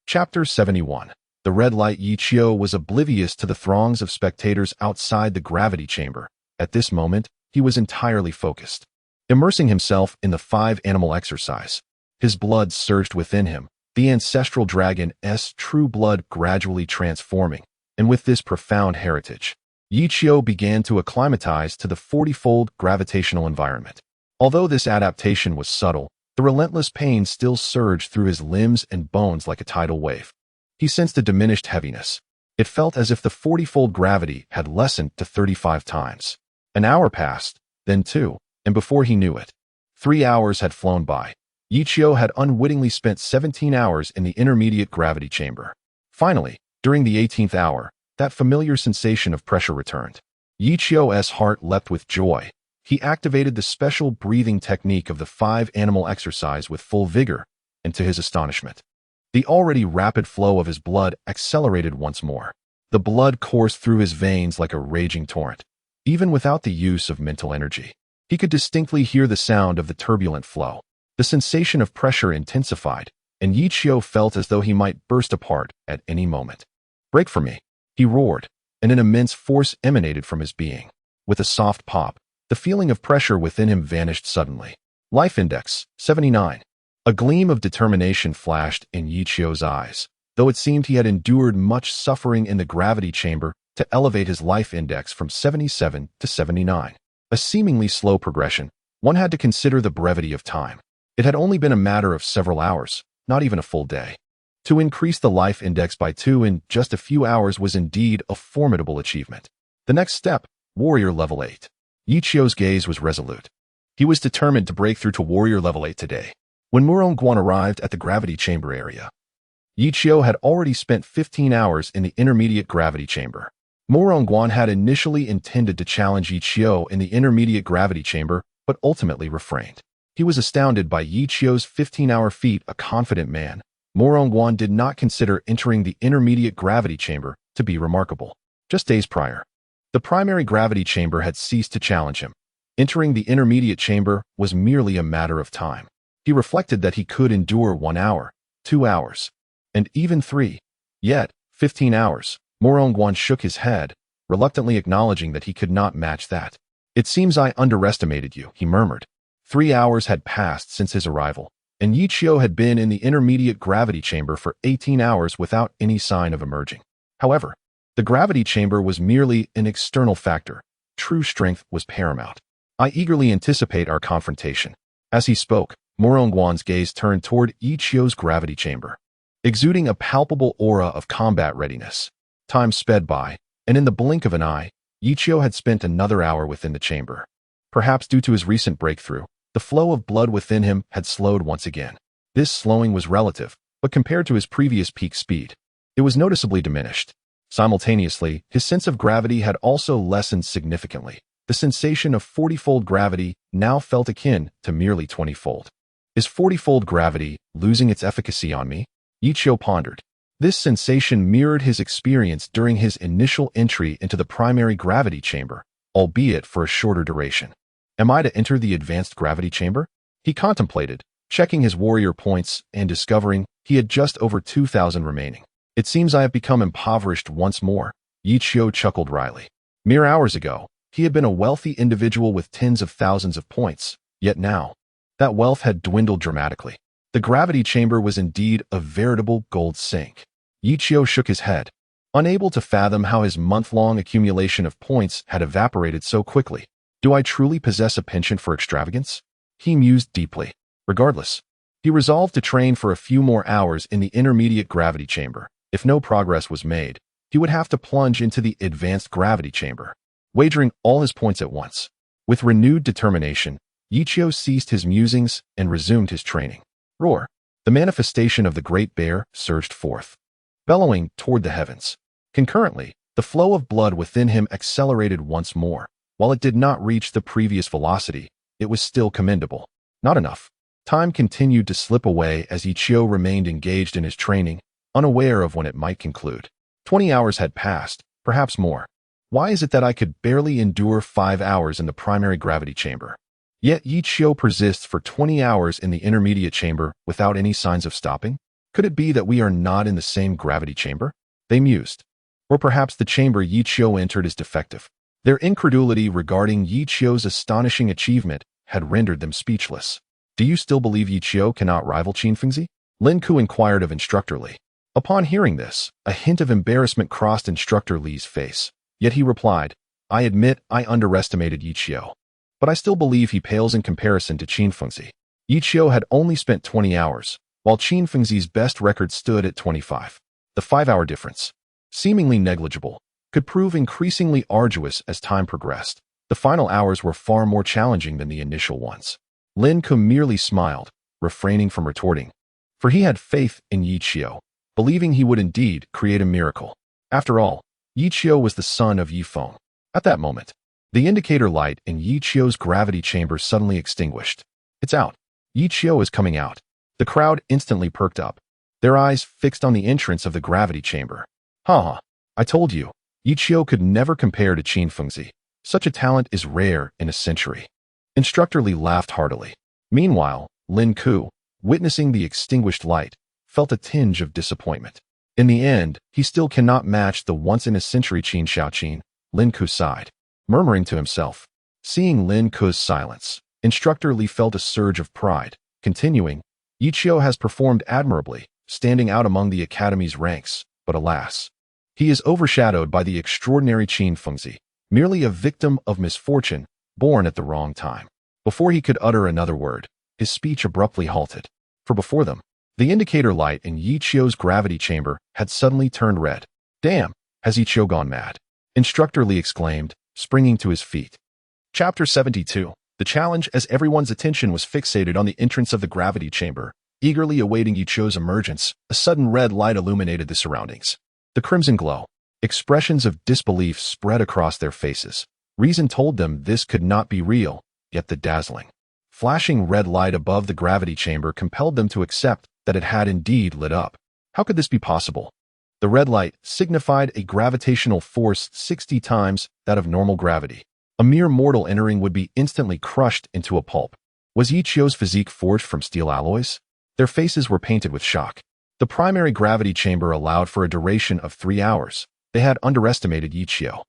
Chapter 71. The red light. Yichio was oblivious to the throngs of spectators outside the gravity chamber. At this moment, he was entirely focused. Immersing himself in the 5 animal exercise, his blood surged within him, the ancestral dragon's true blood gradually transforming, and with this profound heritage, Yi Qiu began to acclimatize to the 40-fold gravitational environment. Although this adaptation was subtle, the relentless pain still surged through his limbs and bones like a tidal wave. He sensed a diminished heaviness. It felt as if the 40-fold gravity had lessened to 35 times. An hour passed, then 2, and before he knew it, 3 hours had flown by. Yi Qiu had unwittingly spent 17 hours in the intermediate gravity chamber. Finally, during the 18th hour, that familiar sensation of pressure returned. Yi Qiu's heart leapt with joy. He activated the special breathing technique of the 5-animal exercise with full vigor, and to his astonishment, the already rapid flow of his blood accelerated once more. The blood coursed through his veins like a raging torrent. Even without the use of mental energy, he could distinctly hear the sound of the turbulent flow. The sensation of pressure intensified, and Yi Qiu felt as though he might burst apart at any moment. "Break for me," he roared, and an immense force emanated from his being. With a soft pop, the feeling of pressure within him vanished suddenly. Life Index, 79. A gleam of determination flashed in Yi Qiu's eyes, though it seemed he had endured much suffering in the gravity chamber to elevate his life index from 77 to 79. A seemingly slow progression. One had to consider the brevity of time. It had only been a matter of several hours, not even a full day. To increase the life index by 2 in just a few hours was indeed a formidable achievement. The next step, Warrior Level 8. Yi Qiu's gaze was resolute. He was determined to break through to Warrior Level 8 today. When Murongguan arrived at the gravity chamber area, Yi Qiu had already spent 15 hours in the intermediate gravity chamber. Murongguan had initially intended to challenge Yi Qiu in the intermediate gravity chamber, but ultimately refrained. He was astounded by Yi Qiu's 15-hour feat. A confident man, Murongguan did not consider entering the intermediate gravity chamber to be remarkable. Just days prior, the primary gravity chamber had ceased to challenge him. Entering the intermediate chamber was merely a matter of time. He reflected that he could endure 1 hour, 2 hours, and even 3. Yet, 15 hours. Murongguan shook his head, reluctantly acknowledging that he could not match that. "It seems I underestimated you," he murmured. 3 hours had passed since his arrival, and Yi Qiu had been in the intermediate gravity chamber for 18 hours without any sign of emerging. However, the gravity chamber was merely an external factor. True strength was paramount. "I eagerly anticipate our confrontation." As he spoke, Murongguan's gaze turned toward Yi Qiu's gravity chamber, exuding a palpable aura of combat readiness. Time sped by, and in the blink of an eye, Yi Qiu had spent another hour within the chamber. Perhaps due to his recent breakthrough, the flow of blood within him had slowed once again. This slowing was relative, but compared to his previous peak speed, it was noticeably diminished. Simultaneously, his sense of gravity had also lessened significantly. The sensation of 40-fold gravity now felt akin to merely 20-fold. Is 40-fold gravity losing its efficacy on me? Yi Qiu pondered. This sensation mirrored his experience during his initial entry into the primary gravity chamber, albeit for a shorter duration. Am I to enter the advanced gravity chamber? He contemplated, checking his warrior points and discovering he had just over 2,000 remaining. It seems I have become impoverished once more. Yi Qiu chuckled wryly. Mere hours ago, he had been a wealthy individual with tens of thousands of points, yet now, that wealth had dwindled dramatically. The gravity chamber was indeed a veritable gold sink. Yi Qiu shook his head, unable to fathom how his month-long accumulation of points had evaporated so quickly. Do I truly possess a penchant for extravagance? He mused deeply. Regardless, he resolved to train for a few more hours in the intermediate gravity chamber. If no progress was made, he would have to plunge into the advanced gravity chamber, wagering all his points at once. With renewed determination, Yi Qiu ceased his musings and resumed his training. Roar! The manifestation of the great bear surged forth, bellowing toward the heavens. Concurrently, the flow of blood within him accelerated once more. While it did not reach the previous velocity, it was still commendable. Not enough. Time continued to slip away as Yi Qiu remained engaged in his training, unaware of when it might conclude. 20 hours had passed, perhaps more. Why is it that I could barely endure 5 hours in the primary gravity chamber? Yet Yi Qiu persists for 20 hours in the intermediate chamber without any signs of stopping? Could it be that we are not in the same gravity chamber? They mused. Or perhaps the chamber Yi Qiu entered is defective. Their incredulity regarding Yi Qiu's astonishing achievement had rendered them speechless. Do you still believe Yi Qiu cannot rival Qin Fengzi? Lin Ku inquired of Instructor Li. Upon hearing this, a hint of embarrassment crossed Instructor Li's face, yet he replied, I admit I underestimated Yichio, but I still believe he pales in comparison to Qin Fengzi. Yichio had only spent 20 hours, while Qin Fengzi's best record stood at 25. The 5-hour difference, seemingly negligible, could prove increasingly arduous as time progressed. The final hours were far more challenging than the initial ones. Lin Ku merely smiled, refraining from retorting, for he had faith in Yichio, believing he would indeed create a miracle. After all, Yichio was the son of Yifeng. At that moment, the indicator light in Yichio's gravity chamber suddenly extinguished. It's out. Yichio is coming out. The crowd instantly perked up, their eyes fixed on the entrance of the gravity chamber. Haha, I told you, Yichio could never compare to Qin Fengzi. Such a talent is rare in a century. Instructor Li laughed heartily. Meanwhile, Lin Ku, witnessing the extinguished light, felt a tinge of disappointment. In the end, he still cannot match the once-in-a-century Qin Shaoqin. Lin Ku sighed, murmuring to himself. Seeing Lin Ku's silence, Instructor Li felt a surge of pride, continuing, Yichio has performed admirably, standing out among the Academy's ranks, but alas, he is overshadowed by the extraordinary Qin Fengzi, merely a victim of misfortune, born at the wrong time. Before he could utter another word, his speech abruptly halted, for before them, the indicator light in Yichio's gravity chamber had suddenly turned red. Damn, has Yichio gone mad? Instructor Li exclaimed, springing to his feet. Chapter 72. The challenge. As everyone's attention was fixated on the entrance of the gravity chamber, eagerly awaiting Yichio's emergence, a sudden red light illuminated the surroundings. The crimson glow. Expressions of disbelief spread across their faces. Reason told them this could not be real, yet the dazzling, flashing red light above the gravity chamber compelled them to accept that it had indeed lit up. How could this be possible? The red light signified a gravitational force 60 times that of normal gravity. A mere mortal entering would be instantly crushed into a pulp. Was Yichio's physique forged from steel alloys? Their faces were painted with shock. The primary gravity chamber allowed for a duration of 3 hours. They had underestimated Yichio.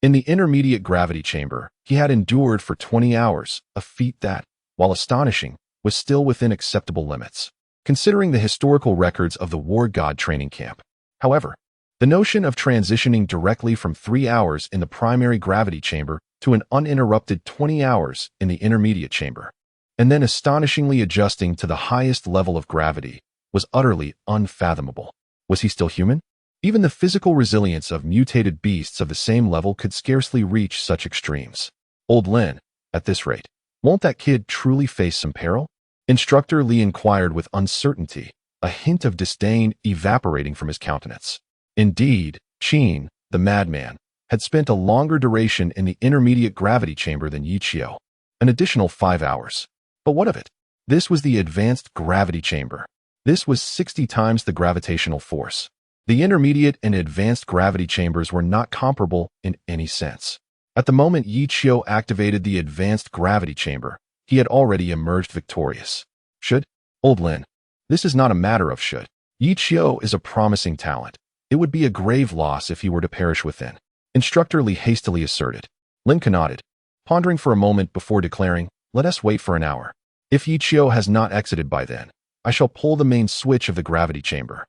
In the intermediate gravity chamber, he had endured for 20 hours, a feat that, while astonishing, was still within acceptable limits, considering the historical records of the war god training camp. However, the notion of transitioning directly from 3 hours in the primary gravity chamber to an uninterrupted 20 hours in the intermediate chamber, and then astonishingly adjusting to the highest level of gravity, was utterly unfathomable. Was he still human? Even the physical resilience of mutated beasts of the same level could scarcely reach such extremes. Old Lin, at this rate, won't that kid truly face some peril? Instructor Li inquired with uncertainty, a hint of disdain evaporating from his countenance. Indeed, Qin, the madman, had spent a longer duration in the intermediate gravity chamber than Yichio, an additional 5 hours. But what of it? This was the advanced gravity chamber. This was 60 times the gravitational force. The intermediate and advanced gravity chambers were not comparable in any sense. At the moment Yichio activated the advanced gravity chamber, he had already emerged victorious. Should? Old Lin, this is not a matter of should. Yichio is a promising talent. It would be a grave loss if he were to perish within. Instructor Li hastily asserted. Lin nodded, pondering for a moment before declaring, let us wait for an hour. If Yichio has not exited by then, I shall pull the main switch of the gravity chamber.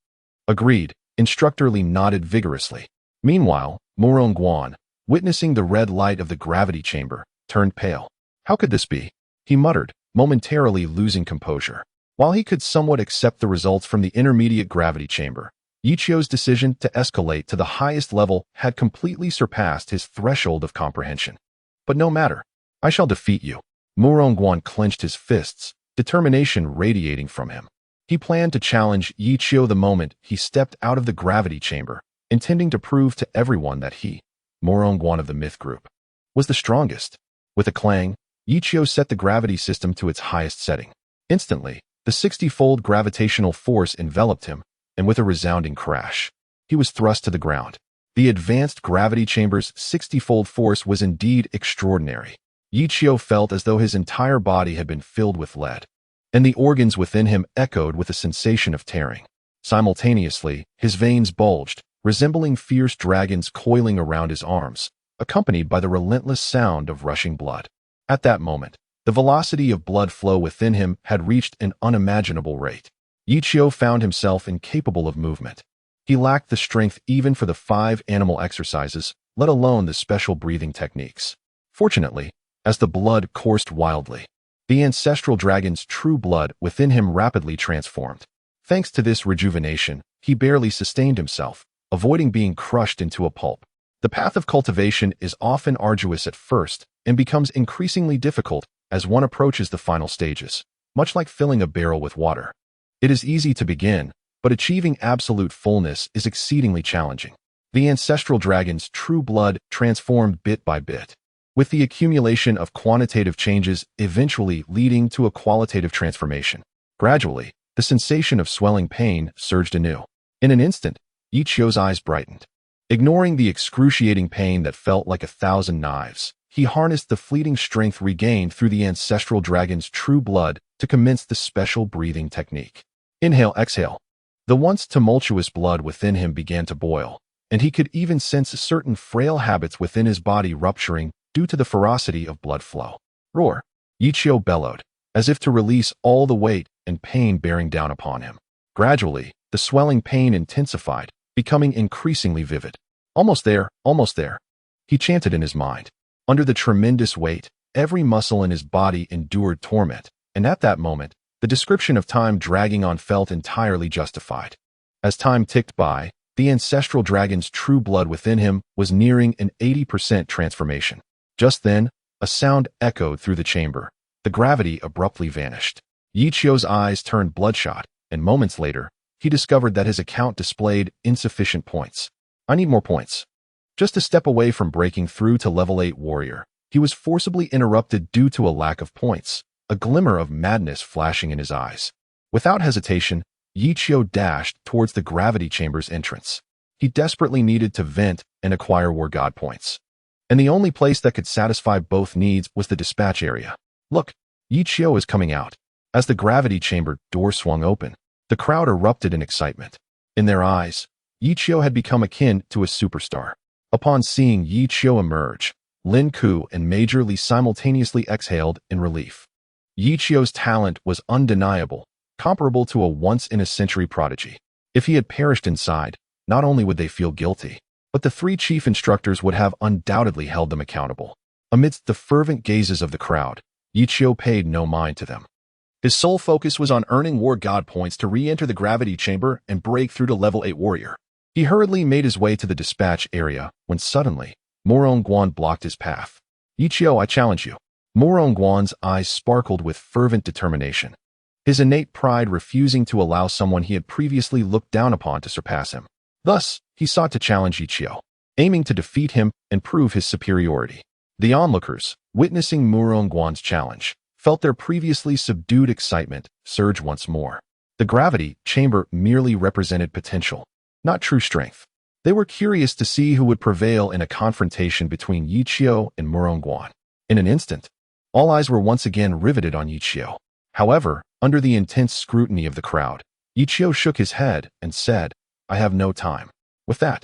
Agreed. Instructor Li nodded vigorously. Meanwhile, Guan, witnessing the red light of the gravity chamber, turned pale. How could this be? He muttered, momentarily losing composure. While he could somewhat accept the results from the intermediate gravity chamber, Yichio's decision to escalate to the highest level had completely surpassed his threshold of comprehension. But no matter. I shall defeat you. Guan clenched his fists, determination radiating from him. He planned to challenge Yichio the moment he stepped out of the gravity chamber, intending to prove to everyone that he, Guan of the myth group, was the strongest. With a clang, Yichio set the gravity system to its highest setting. Instantly, the 60-fold gravitational force enveloped him, and with a resounding crash, he was thrust to the ground. The advanced gravity chamber's 60-fold force was indeed extraordinary. Yichio felt as though his entire body had been filled with lead, and the organs within him echoed with a sensation of tearing. Simultaneously, his veins bulged, resembling fierce dragons coiling around his arms, accompanied by the relentless sound of rushing blood. At that moment, the velocity of blood flow within him had reached an unimaginable rate. Yichio found himself incapable of movement. He lacked the strength even for the 5 animal exercises, let alone the special breathing techniques. Fortunately, as the blood coursed wildly, the ancestral dragon's true blood within him rapidly transformed. Thanks to this rejuvenation, he barely sustained himself, avoiding being crushed into a pulp. The path of cultivation is often arduous at first and becomes increasingly difficult as one approaches the final stages, much like filling a barrel with water. It is easy to begin, but achieving absolute fullness is exceedingly challenging. The ancestral dragon's true blood transformed bit by bit, with the accumulation of quantitative changes eventually leading to a qualitative transformation. Gradually, the sensation of swelling pain surged anew. In an instant, Ichio's eyes brightened. Ignoring the excruciating pain that felt like 1,000 knives, he harnessed the fleeting strength regained through the ancestral dragon's true blood to commence the special breathing technique. Inhale, exhale. The once tumultuous blood within him began to boil, and he could even sense certain frail habits within his body rupturing due to the ferocity of blood flow. Roar! Ichio bellowed, as if to release all the weight and pain bearing down upon him. Gradually, the swelling pain intensified, becoming increasingly vivid. Almost there, he chanted in his mind. Under the tremendous weight, every muscle in his body endured torment, and at that moment, the description of time dragging on felt entirely justified. As time ticked by, the ancestral dragon's true blood within him was nearing an 80% transformation. Just then, a sound echoed through the chamber. The gravity abruptly vanished. Ichio's eyes turned bloodshot, and moments later, he discovered that his account displayed insufficient points. I need more points. Just a step away from breaking through to level 8 warrior, he was forcibly interrupted due to a lack of points, a glimmer of madness flashing in his eyes. Without hesitation, Ichio dashed towards the gravity chamber's entrance. He desperately needed to vent and acquire war god points. And the only place that could satisfy both needs was the dispatch area. Look, Ichio is coming out. As the gravity chamber door swung open, the crowd erupted in excitement. In their eyes, Ichio had become akin to a superstar. Upon seeing Ichio emerge, Lin Ku and Major Li simultaneously exhaled in relief. Ichio's talent was undeniable, comparable to a once-in-a-century prodigy. If he had perished inside, not only would they feel guilty, but the 3 chief instructors would have undoubtedly held them accountable. Amidst the fervent gazes of the crowd, Ichio paid no mind to them. His sole focus was on earning war god points to re-enter the gravity chamber and break through to level 8 warrior. He hurriedly made his way to the dispatch area when suddenly, Morongguan blocked his path. Ichio, I challenge you. Morongguan's eyes sparkled with fervent determination, his innate pride refusing to allow someone he had previously looked down upon to surpass him. Thus, he sought to challenge Ichio, aiming to defeat him and prove his superiority. The onlookers, witnessing Morongguan's challenge, felt their previously subdued excitement surge once more. The gravity chamber merely represented potential, not true strength. They were curious to see who would prevail in a confrontation between Ichio and Morongguan. In an instant, all eyes were once again riveted on Ichio. However, under the intense scrutiny of the crowd, Ichio shook his head and said, I have no time. With that,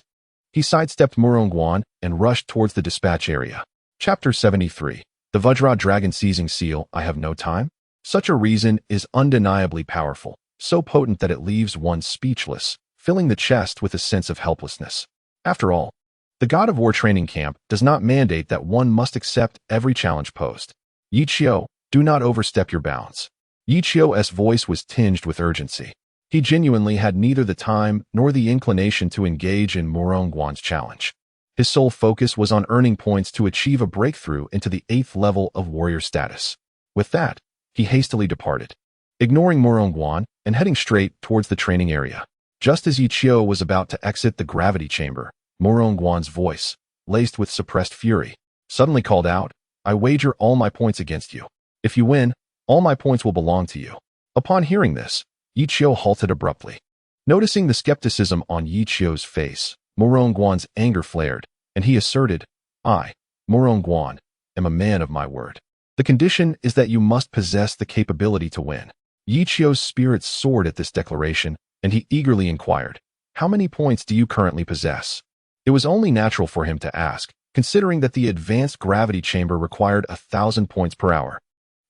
he sidestepped Morongguan and rushed towards the dispatch area. Chapter 73. The Vajra Dragon Seizing Seal, I have no time? Such a reason is undeniably powerful, so potent that it leaves one speechless, filling the chest with a sense of helplessness. After all, the God of War training camp does not mandate that one must accept every challenge posed. Ichio, do not overstep your bounds. Ichio's voice was tinged with urgency. He genuinely had neither the time nor the inclination to engage in Morongguan's challenge. His sole focus was on earning points to achieve a breakthrough into the 8th level of warrior status. With that, he hastily departed, ignoring Morongguan and heading straight towards the training area. Just as Ichio was about to exit the gravity chamber, Morongguan's voice, laced with suppressed fury, suddenly called out, I wager all my points against you. If you win, all my points will belong to you. Upon hearing this, Ichio halted abruptly. Noticing the skepticism on Ichio's face, Morongguan's anger flared, and he asserted, I, Morongguan, am a man of my word. The condition is that you must possess the capability to win. Ichio's spirits soared at this declaration, and he eagerly inquired, how many points do you currently possess? It was only natural for him to ask, considering that the advanced gravity chamber required 1,000 points per hour.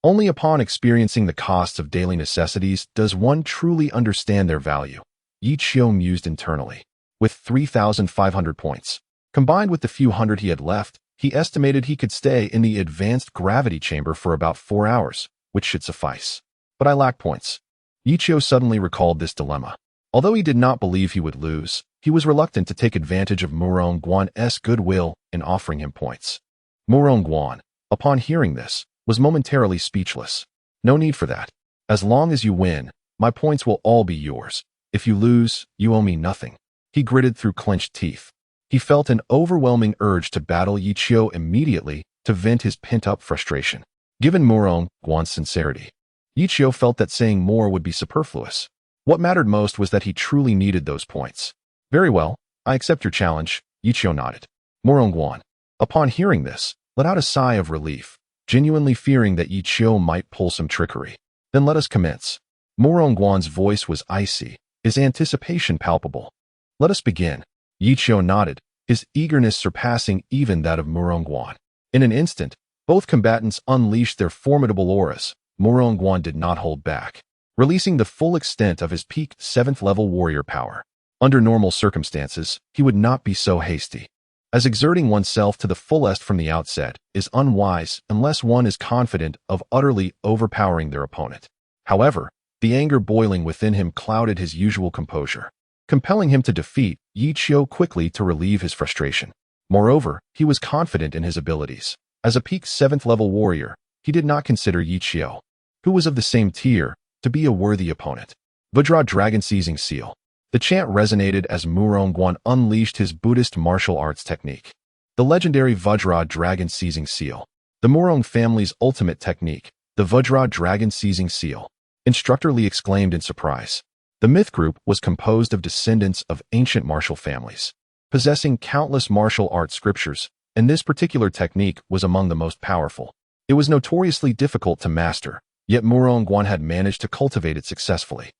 Only upon experiencing the costs of daily necessities does one truly understand their value. Ichio mused internally. with 3,500 points. Combined with the few hundred he had left, he estimated he could stay in the advanced gravity chamber for about 4 hours, which should suffice. But I lack points. Yichio suddenly recalled this dilemma. Although he did not believe he would lose, he was reluctant to take advantage of Murong-Guan's goodwill in offering him points. Murong-Guan, upon hearing this, was momentarily speechless. No need for that. As long as you win, my points will all be yours. If you lose, you owe me nothing. He gritted through clenched teeth. He felt an overwhelming urge to battle Yichio immediately to vent his pent-up frustration. Given Murong-Guan's sincerity, Yichio felt that saying more would be superfluous. What mattered most was that he truly needed those points. Very well, I accept your challenge, Yichio nodded. Murong-Guan, upon hearing this, let out a sigh of relief, genuinely fearing that Yichio might pull some trickery. Then let us commence. Murong-Guan's voice was icy, his anticipation palpable. Let us begin. Yichio nodded, his eagerness surpassing even that of Murong-Guan. In an instant, both combatants unleashed their formidable auras. Murong-Guan did not hold back, releasing the full extent of his peak 7th-level warrior power. Under normal circumstances, he would not be so hasty, as exerting oneself to the fullest from the outset is unwise unless one is confident of utterly overpowering their opponent. However, the anger boiling within him clouded his usual composure, compelling him to defeat Yichio quickly to relieve his frustration. Moreover, he was confident in his abilities. As a peak 7th-level warrior, he did not consider Yichio, who was of the same tier, to be a worthy opponent. Vajra Dragon Seizing Seal. The chant resonated as Murong-Guan unleashed his Buddhist martial arts technique. The legendary Vajra Dragon Seizing Seal. The Murong family's ultimate technique, the Vajra Dragon Seizing Seal. Instructor Lee exclaimed in surprise. The myth group was composed of descendants of ancient martial families, possessing countless martial arts scriptures, and this particular technique was among the most powerful. It was notoriously difficult to master, yet Murong-Guan had managed to cultivate it successfully.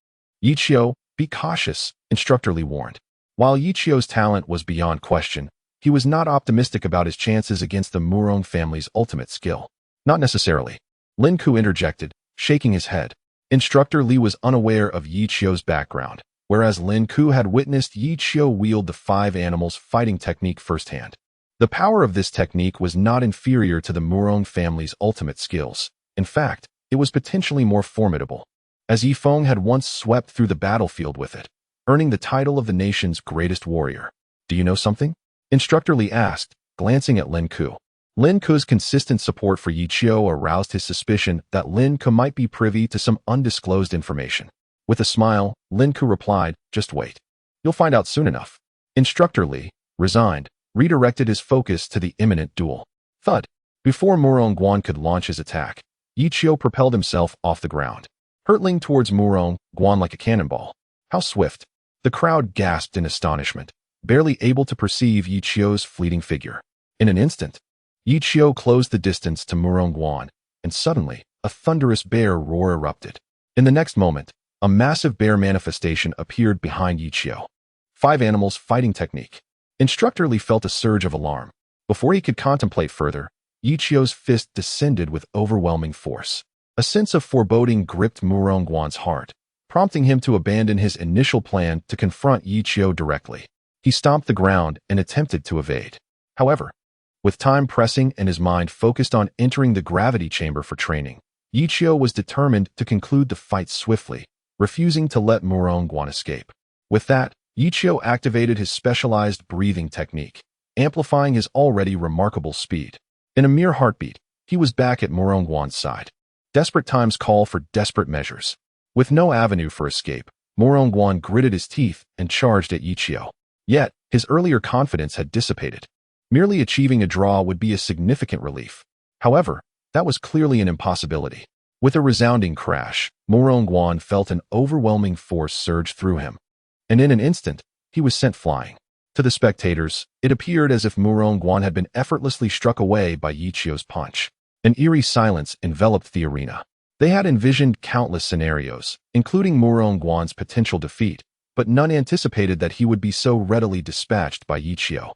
Yichio, be cautious, Instructor Lee warned. While Yichio's talent was beyond question, he was not optimistic about his chances against the Murong family's ultimate skill. Not necessarily. Lin Ku interjected, shaking his head. Instructor Lee was unaware of Yichio's background, whereas Lin Ku had witnessed Yichio wield the 5 animals fighting technique firsthand. The power of this technique was not inferior to the Murong family's ultimate skills. In fact, it was potentially more formidable, as Yifeng had once swept through the battlefield with it, earning the title of the nation's greatest warrior. Do you know something? Instructor Lee asked, glancing at Lin Ku. Lin Ku's consistent support for Yichio aroused his suspicion that Lin Ku might be privy to some undisclosed information. With a smile, Lin Ku replied, just wait. You'll find out soon enough. Instructor Lee, resigned, redirected his focus to the imminent duel. Thud. Before Murong-Guan could launch his attack, Yichio propelled himself off the ground, hurtling towards Murong-Guan like a cannonball. How swift! The crowd gasped in astonishment, barely able to perceive Yichio's fleeting figure. In an instant, Yichio closed the distance to Murong-Guan, and suddenly, a thunderous bear roar erupted. In the next moment, a massive bear manifestation appeared behind Yichio. 5 animals fighting technique. Instructor Lee felt a surge of alarm. Before he could contemplate further, Yichio's fist descended with overwhelming force. A sense of foreboding gripped Murong-Guan's heart, prompting him to abandon his initial plan to confront Yichio directly. He stomped the ground and attempted to evade. However, with time pressing and his mind focused on entering the gravity chamber for training, Yichio was determined to conclude the fight swiftly, refusing to let Murong-Guan escape. With that, Yichio activated his specialized breathing technique, amplifying his already remarkable speed. In a mere heartbeat, he was back at Murong-Guan's side. Desperate times call for desperate measures. With no avenue for escape, Murong-Guan gritted his teeth and charged at Yichio. Yet, his earlier confidence had dissipated. Merely achieving a draw would be a significant relief. However, that was clearly an impossibility. With a resounding crash, Murong-Guan felt an overwhelming force surge through him, and in an instant, he was sent flying. To the spectators, it appeared as if Murong-Guan had been effortlessly struck away by Yichio's punch. An eerie silence enveloped the arena. They had envisioned countless scenarios, including Murong-Guan's potential defeat, but none anticipated that he would be so readily dispatched by Yichio.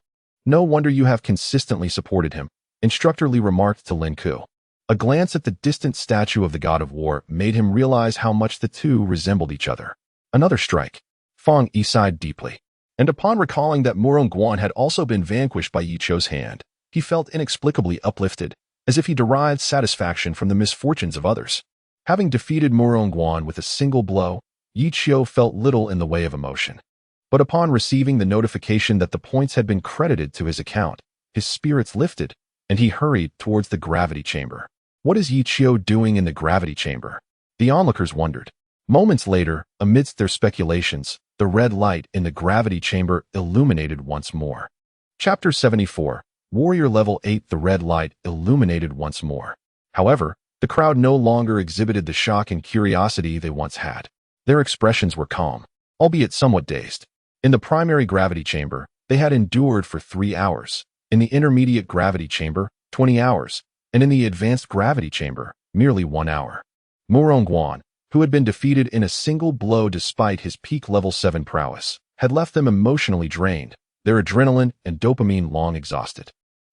No wonder you have consistently supported him, Instructor Lee remarked to Lin Ku. A glance at the distant statue of the god of war made him realize how much the two resembled each other. Another strike. Feng Yi sighed deeply. And upon recalling that Murongguan had also been vanquished by Yi Chou's hand, he felt inexplicably uplifted, as if he derived satisfaction from the misfortunes of others. Having defeated Murongguan with a single blow, Yi Chou felt little in the way of emotion. But upon receiving the notification that the points had been credited to his account, his spirits lifted, and he hurried towards the gravity chamber. What is Yi Chou doing in the gravity chamber? The onlookers wondered. Moments later, amidst their speculations, the red light in the gravity chamber illuminated once more. Chapter 74, Warrior Level 8. The red light illuminated once more. However, the crowd no longer exhibited the shock and curiosity they once had. Their expressions were calm, albeit somewhat dazed. In the primary gravity chamber, they had endured for 3 hours. In the intermediate gravity chamber, 20 hours. And in the advanced gravity chamber, merely 1 hour. Murongguan, who had been defeated in a single blow despite his peak level 7 prowess, had left them emotionally drained, their adrenaline and dopamine long exhausted.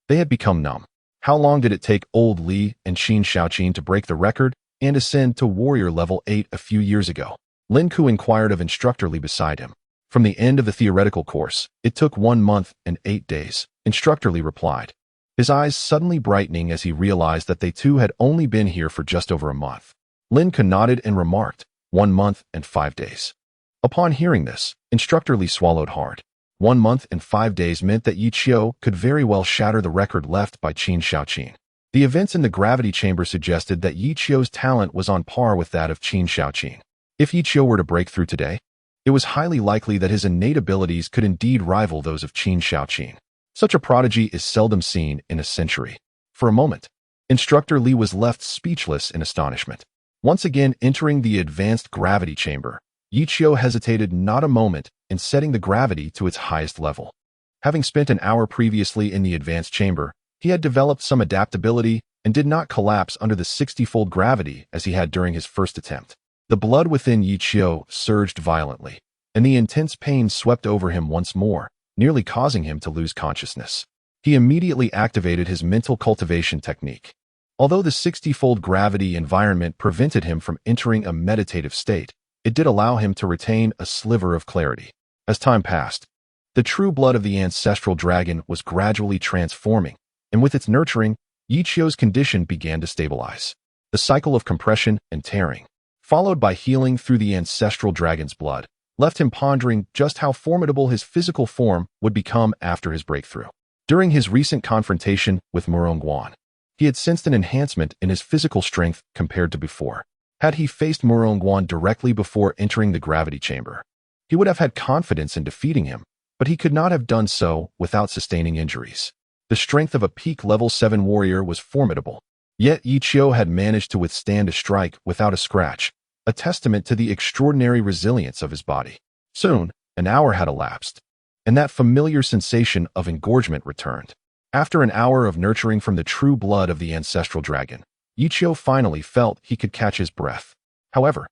They had become numb. How long did it take old Li and Qin Shaoqin to break the record and ascend to warrior level 8 a few years ago? Lin Ku inquired of Instructor Li beside him. From the end of the theoretical course, it took 1 month and 8 days, Instructor Li replied, his eyes suddenly brightening as he realized that they too had only been here for just over a month. Lin Ku nodded and remarked, 1 month and 5 days. Upon hearing this, Instructor Li swallowed hard. 1 month and 5 days meant that Yi Chou could very well shatter the record left by Qin Shaoqin. The events in the gravity chamber suggested that Yi Chou's talent was on par with that of Qin Shaoqin. If Yi Chou were to break through today, it was highly likely that his innate abilities could indeed rival those of Qin Shaoqin. Such a prodigy is seldom seen in a century. For a moment, Instructor Li was left speechless in astonishment. Once again entering the advanced gravity chamber, Yi Chou hesitated not a moment in setting the gravity to its highest level. Having spent an hour previously in the advanced chamber, he had developed some adaptability and did not collapse under the 60-fold gravity as he had during his first attempt. The blood within Yi Chou surged violently, and the intense pain swept over him once more, nearly causing him to lose consciousness. He immediately activated his mental cultivation technique. Although the 60-fold gravity environment prevented him from entering a meditative state, it did allow him to retain a sliver of clarity. As time passed, the true blood of the ancestral dragon was gradually transforming, and with its nurturing, Yi Chou's condition began to stabilize. The cycle of compression and tearing, followed by healing through the ancestral dragon's blood, left him pondering just how formidable his physical form would become after his breakthrough. During his recent confrontation with Murongguan, he had sensed an enhancement in his physical strength compared to before. Had he faced Murongguan directly before entering the gravity chamber, he would have had confidence in defeating him, but he could not have done so without sustaining injuries. The strength of a peak level 7 warrior was formidable, yet Yi Chou had managed to withstand a strike without a scratch, a testament to the extraordinary resilience of his body. Soon, an hour had elapsed, and that familiar sensation of engorgement returned. After an hour of nurturing from the true blood of the ancestral dragon, Yi Chou finally felt he could catch his breath. However,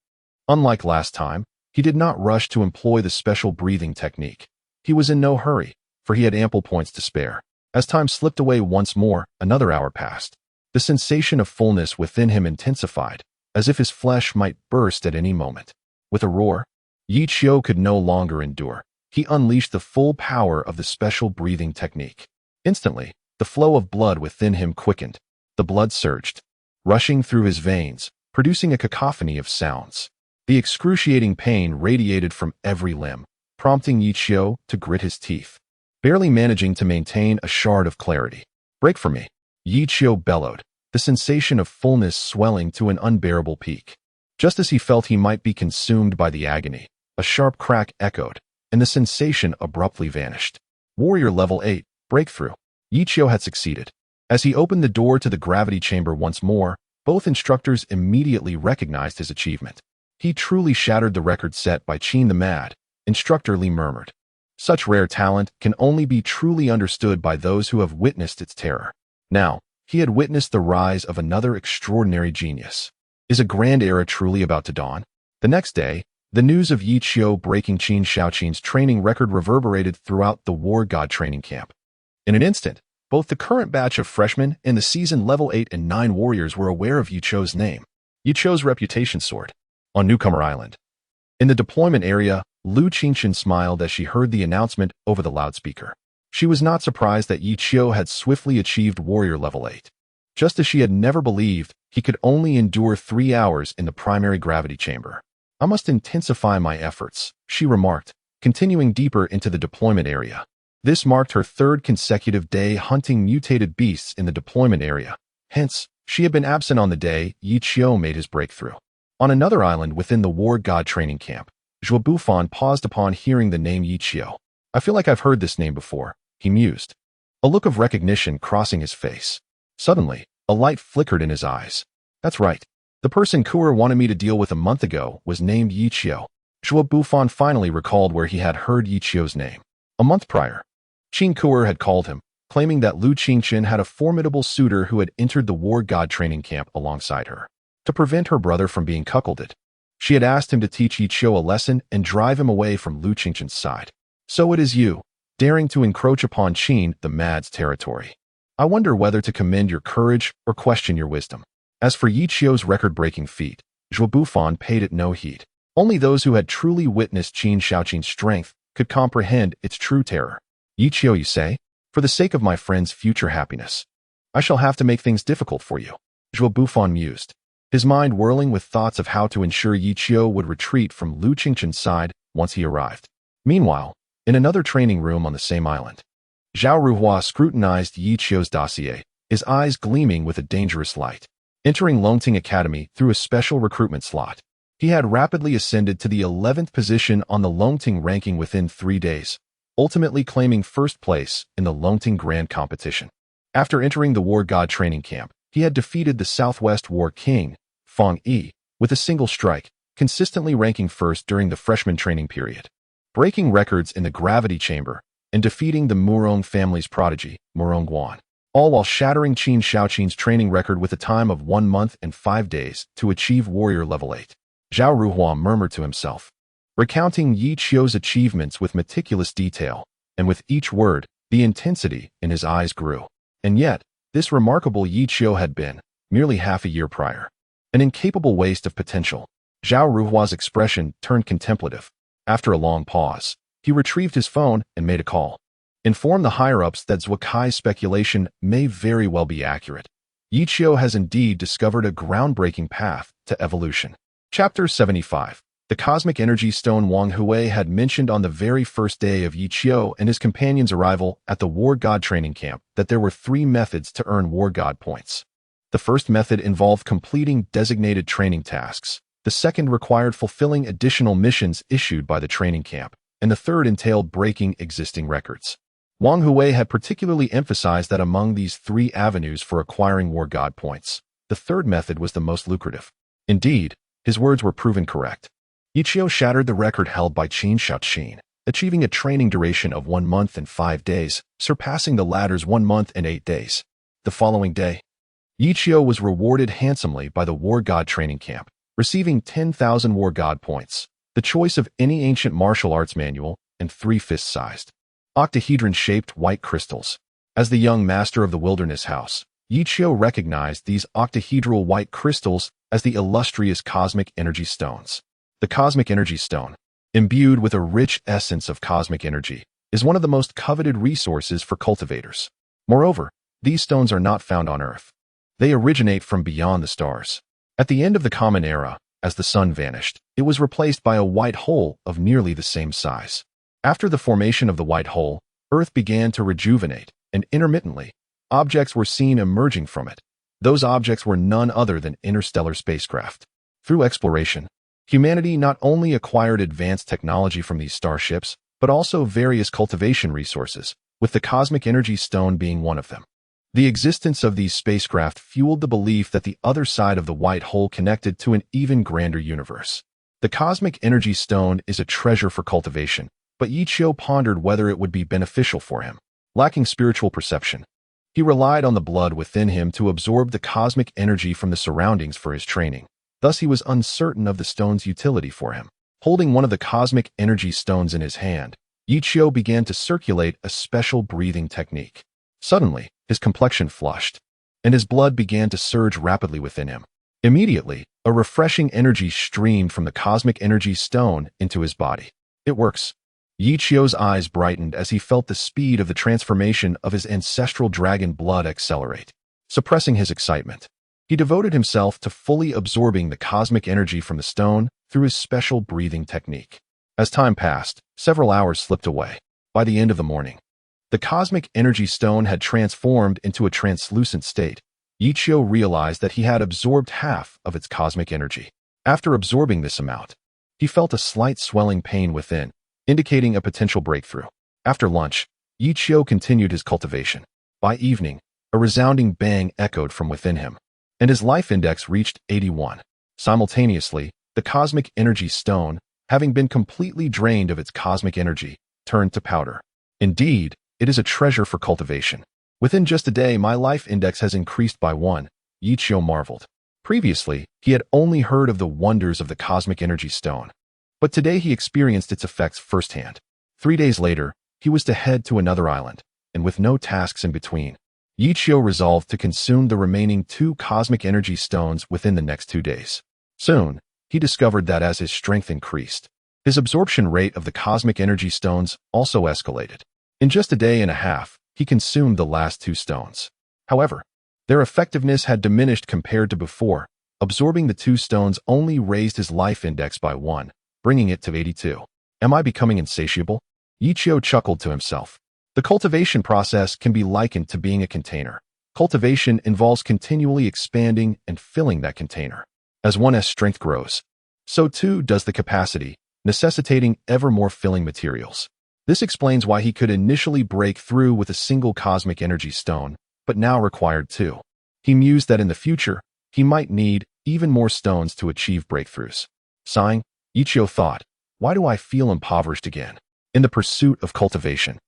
unlike last time, he did not rush to employ the special breathing technique. He was in no hurry, for he had ample points to spare. As time slipped away once more, another hour passed. The sensation of fullness within him intensified, as if his flesh might burst at any moment. With a roar, Yi Chou could no longer endure. He unleashed the full power of the special breathing technique. Instantly, the flow of blood within him quickened. The blood surged, rushing through his veins, producing a cacophony of sounds. The excruciating pain radiated from every limb, prompting Yi Chou to grit his teeth, barely managing to maintain a shard of clarity. "Break for me," Yi Chou bellowed, the sensation of fullness swelling to an unbearable peak. Just as he felt he might be consumed by the agony, a sharp crack echoed, and the sensation abruptly vanished. Warrior level 8, breakthrough. Yi Chou had succeeded. As he opened the door to the gravity chamber once more, both instructors immediately recognized his achievement. He truly shattered the record set by Qin the Mad, Instructor Li murmured. Such rare talent can only be truly understood by those who have witnessed its terror. Now, he had witnessed the rise of another extraordinary genius. Is a grand era truly about to dawn? The next day, the news of Yi Chou breaking Qin Shaoqin's training record reverberated throughout the War God training camp. In an instant, both the current batch of freshmen and the seasoned level 8 and 9 warriors were aware of Yi Chou's name. Yi Chou's reputation soared. On Newcomer Island. In the deployment area, Lu Qingqian smiled as she heard the announcement over the loudspeaker. She was not surprised that Yi Qiu had swiftly achieved warrior level 8. Just as she had never believed he could only endure 3 hours in the primary gravity chamber. I must intensify my efforts, she remarked, continuing deeper into the deployment area. This marked her 3rd consecutive day hunting mutated beasts in the deployment area. Hence, she had been absent on the day Yi Qiu made his breakthrough. On another island within the war god training camp, Zhuo Bufan paused upon hearing the name Yi Qiu. I feel like I've heard this name before, he mused, a look of recognition crossing his face. Suddenly, a light flickered in his eyes. That's right. The person Kuer wanted me to deal with a month ago was named Yi Qiu. Zhuo Bufan finally recalled where he had heard Yi Qiu's name. A month prior, Qin Kuer had called him, claiming that Lu Qingqian had a formidable suitor who had entered the war god training camp alongside her. To prevent her brother from being cuckolded, she had asked him to teach Yi Qiu a lesson and drive him away from Lu Qingqian's side. So it is you, daring to encroach upon Qin the Mad's territory. I wonder whether to commend your courage or question your wisdom. As for Yi Qiu's record-breaking feat, Zhuo Bufan paid it no heed. Only those who had truly witnessed Qin Shaoqin's strength could comprehend its true terror. Yi Qiu, you say? For the sake of my friend's future happiness, I shall have to make things difficult for you. Zhuo Bufan mused, his mind whirling with thoughts of how to ensure Yi Qiu would retreat from Lu Qingqian's side once he arrived. Meanwhile, in another training room on the same island, Zhao Ruhua scrutinized Yi Qiu's dossier, his eyes gleaming with a dangerous light. Entering Longting Academy through a special recruitment slot, he had rapidly ascended to the 11th position on the Longting ranking within 3 days, ultimately claiming 1st place in the Longting Grand Competition. After entering the War God training camp, he had defeated the Southwest War King, Feng Yi, with a single strike, consistently ranking 1st during the freshman training period, breaking records in the gravity chamber, and defeating the Murong family's prodigy, Murong Guan, all while shattering Qin Shaoqin's training record with a time of 1 month and 5 days to achieve warrior level 8. Zhao Ruhua murmured to himself, recounting Yi Qiu's achievements with meticulous detail, and with each word, the intensity in his eyes grew. And yet, this remarkable Yi Qiu had been, merely half a year prior, an incapable waste of potential. Zhao Ruhua's expression turned contemplative. After a long pause, he retrieved his phone and made a call. Inform the higher-ups that Zhuokai's speculation may very well be accurate. Yi Qiu has indeed discovered a groundbreaking path to evolution. Chapter 75. The Cosmic Energy Stone. Wang Hui had mentioned on the very first day of Yi Qiu and his companion's arrival at the War God training camp that there were 3 methods to earn War God points. The first method involved completing designated training tasks. The second required fulfilling additional missions issued by the training camp, and the third entailed breaking existing records. Wang Hui had particularly emphasized that among these 3 avenues for acquiring War God points, the third method was the most lucrative. Indeed, his words were proven correct. Yi Qiu shattered the record held by Qin Shaoqin, achieving a training duration of 1 month and 5 days, surpassing the latter's 1 month and 8 days. The following day, Yi Qiu was rewarded handsomely by the War God training camp, receiving 10,000 War God points, the choice of any ancient martial arts manual, and 3 fist-sized, octahedron-shaped white crystals. As the young master of the Wilderness House, Yi Qiu recognized these octahedral white crystals as the illustrious Cosmic Energy Stones. The Cosmic Energy Stone, imbued with a rich essence of cosmic energy, is one of the most coveted resources for cultivators. Moreover, these stones are not found on Earth. They originate from beyond the stars. At the end of the Common Era, as the sun vanished, it was replaced by a white hole of nearly the same size. After the formation of the white hole, Earth began to rejuvenate, and intermittently, objects were seen emerging from it. Those objects were none other than interstellar spacecraft. Through exploration, humanity not only acquired advanced technology from these starships, but also various cultivation resources, with the Cosmic Energy Stone being one of them. The existence of these spacecraft fueled the belief that the other side of the white hole connected to an even grander universe. The Cosmic Energy Stone is a treasure for cultivation, but Yi Qiu pondered whether it would be beneficial for him. Lacking spiritual perception, he relied on the blood within him to absorb the cosmic energy from the surroundings for his training. Thus he was uncertain of the stone's utility for him. Holding one of the Cosmic Energy Stones in his hand, Yi Qiu began to circulate a special breathing technique. Suddenly, his complexion flushed, and his blood began to surge rapidly within him. Immediately, a refreshing energy streamed from the Cosmic Energy Stone into his body. It works. Yi Qiu's eyes brightened as he felt the speed of the transformation of his ancestral dragon blood accelerate. Suppressing his excitement, he devoted himself to fully absorbing the cosmic energy from the stone through his special breathing technique. As time passed, several hours slipped away. By the end of the morning, the cosmic energy stone had transformed into a translucent state. Yi Qiu realized that he had absorbed half of its cosmic energy. After absorbing this amount, he felt a slight swelling pain within, indicating a potential breakthrough. After lunch, Yi Qiu continued his cultivation. By evening, a resounding bang echoed from within him, and his life index reached 81. Simultaneously, the cosmic energy stone, having been completely drained of its cosmic energy, turned to powder. Indeed, it is a treasure for cultivation. Within just a day, my life index has increased by 1, Yi Qiu marveled. Previously, he had only heard of the wonders of the cosmic energy stone, but today he experienced its effects firsthand. 3 days later, he was to head to another island, and with no tasks in between, Yi Qiu resolved to consume the remaining 2 cosmic energy stones within the next 2 days. Soon, he discovered that as his strength increased, his absorption rate of the cosmic energy stones also escalated. In just a day and a half, he consumed the last 2 stones. However, their effectiveness had diminished compared to before. Absorbing the 2 stones only raised his life index by 1, bringing it to 82. Am I becoming insatiable? Yi Qiu chuckled to himself. The cultivation process can be likened to being a container. Cultivation involves continually expanding and filling that container. As one's strength grows, so too does the capacity, necessitating ever more filling materials. This explains why he could initially break through with a single cosmic energy stone, but now required 2. He mused that in the future, he might need even more stones to achieve breakthroughs. Sighing, Yi Qiu thought, why do I feel impoverished again? In the pursuit of cultivation,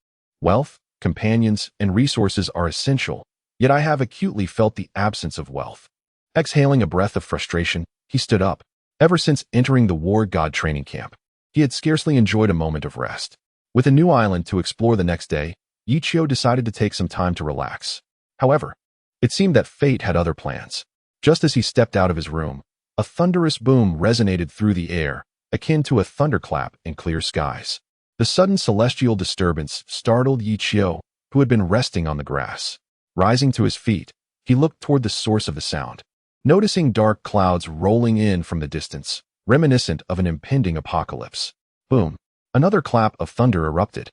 wealth, companions, and resources are essential, yet I have acutely felt the absence of wealth. Exhaling a breath of frustration, he stood up. Ever since entering the war god training camp, he had scarcely enjoyed a moment of rest. With a new island to explore the next day, Yi Qiu decided to take some time to relax. However, it seemed that fate had other plans. Just as he stepped out of his room, a thunderous boom resonated through the air, akin to a thunderclap in clear skies. The sudden celestial disturbance startled Yi Qiu, who had been resting on the grass. Rising to his feet, he looked toward the source of the sound, noticing dark clouds rolling in from the distance, reminiscent of an impending apocalypse. Boom! Another clap of thunder erupted,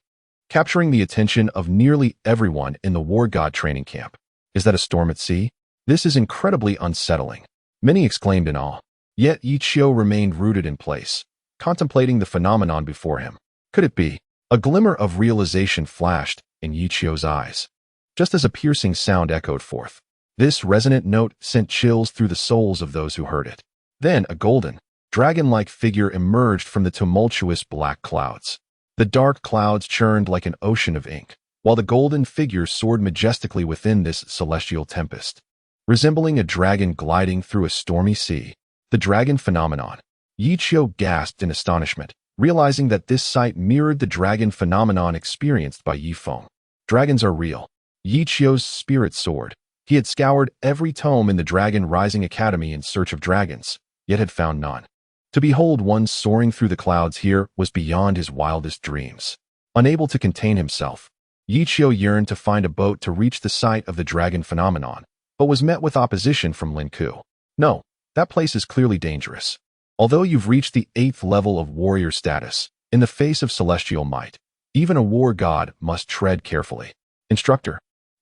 capturing the attention of nearly everyone in the war god training camp. Is that a storm at sea? This is incredibly unsettling, many exclaimed in awe. Yet Yi Qiu remained rooted in place, contemplating the phenomenon before him. Could it be? A glimmer of realization flashed in Yi Qiu's eyes, just as a piercing sound echoed forth. This resonant note sent chills through the souls of those who heard it. Then a golden, dragon-like figure emerged from the tumultuous black clouds. The dark clouds churned like an ocean of ink, while the golden figure soared majestically within this celestial tempest. Resembling a dragon gliding through a stormy sea, the dragon phenomenon. Yi Qiu gasped in astonishment, realizing that this sight mirrored the dragon phenomenon experienced by Yi Feng. Dragons are real. Yi Qiu's spirit soared. He had scoured every tome in the Dragon Rising Academy in search of dragons, yet had found none. To behold one soaring through the clouds here was beyond his wildest dreams. Unable to contain himself, Yi Qiu yearned to find a boat to reach the site of the dragon phenomenon, but was met with opposition from Lin Ku. No, that place is clearly dangerous. Although you've reached the 8th level of warrior status, in the face of celestial might, even a war god must tread carefully. Instructor,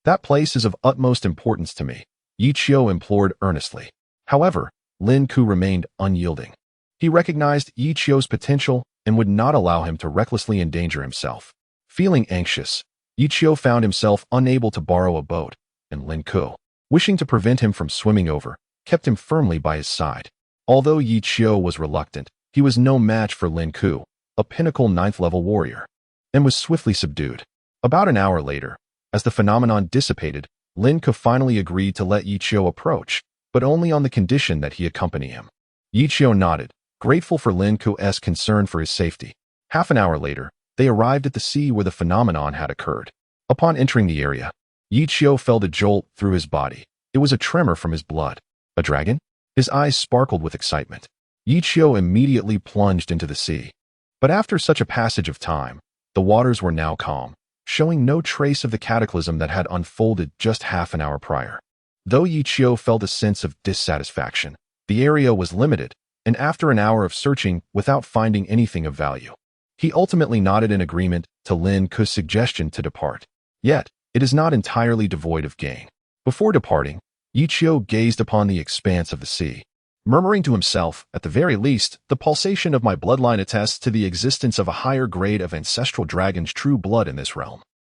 that place is of utmost importance to me, Yi Qiu implored earnestly. However, Lin Ku remained unyielding. He recognized Yi Qiu's potential and would not allow him to recklessly endanger himself. Feeling anxious, Yi Qiu found himself unable to borrow a boat, and Lin Ku, wishing to prevent him from swimming over, kept him firmly by his side. Although Yi Qiu was reluctant, he was no match for Lin Ku, a pinnacle 9th-level warrior, and was swiftly subdued. About an hour later, as the phenomenon dissipated, Lin Ku finally agreed to let Yi Qiu approach, but only on the condition that he accompany him. Yi Qiu nodded, grateful for Lin Ku's concern for his safety. Half an hour later, they arrived at the sea where the phenomenon had occurred. Upon entering the area, Yi Qiu felt a jolt through his body. It was a tremor from his blood. A dragon? His eyes sparkled with excitement. Yi Qiu immediately plunged into the sea. But after such a passage of time, the waters were now calm, showing no trace of the cataclysm that had unfolded just half an hour prior. Though Yi Qiu felt a sense of dissatisfaction, the area was limited, and after an hour of searching without finding anything of value, he ultimately nodded in agreement to Lin Ke's suggestion to depart. Yet, it is not entirely devoid of gain. Before departing, Yi Qiu gazed upon the expanse of the sea, murmuring to himself, at the very least, the pulsation of my bloodline attests to the existence of a higher grade of ancestral dragon's true blood in this realm.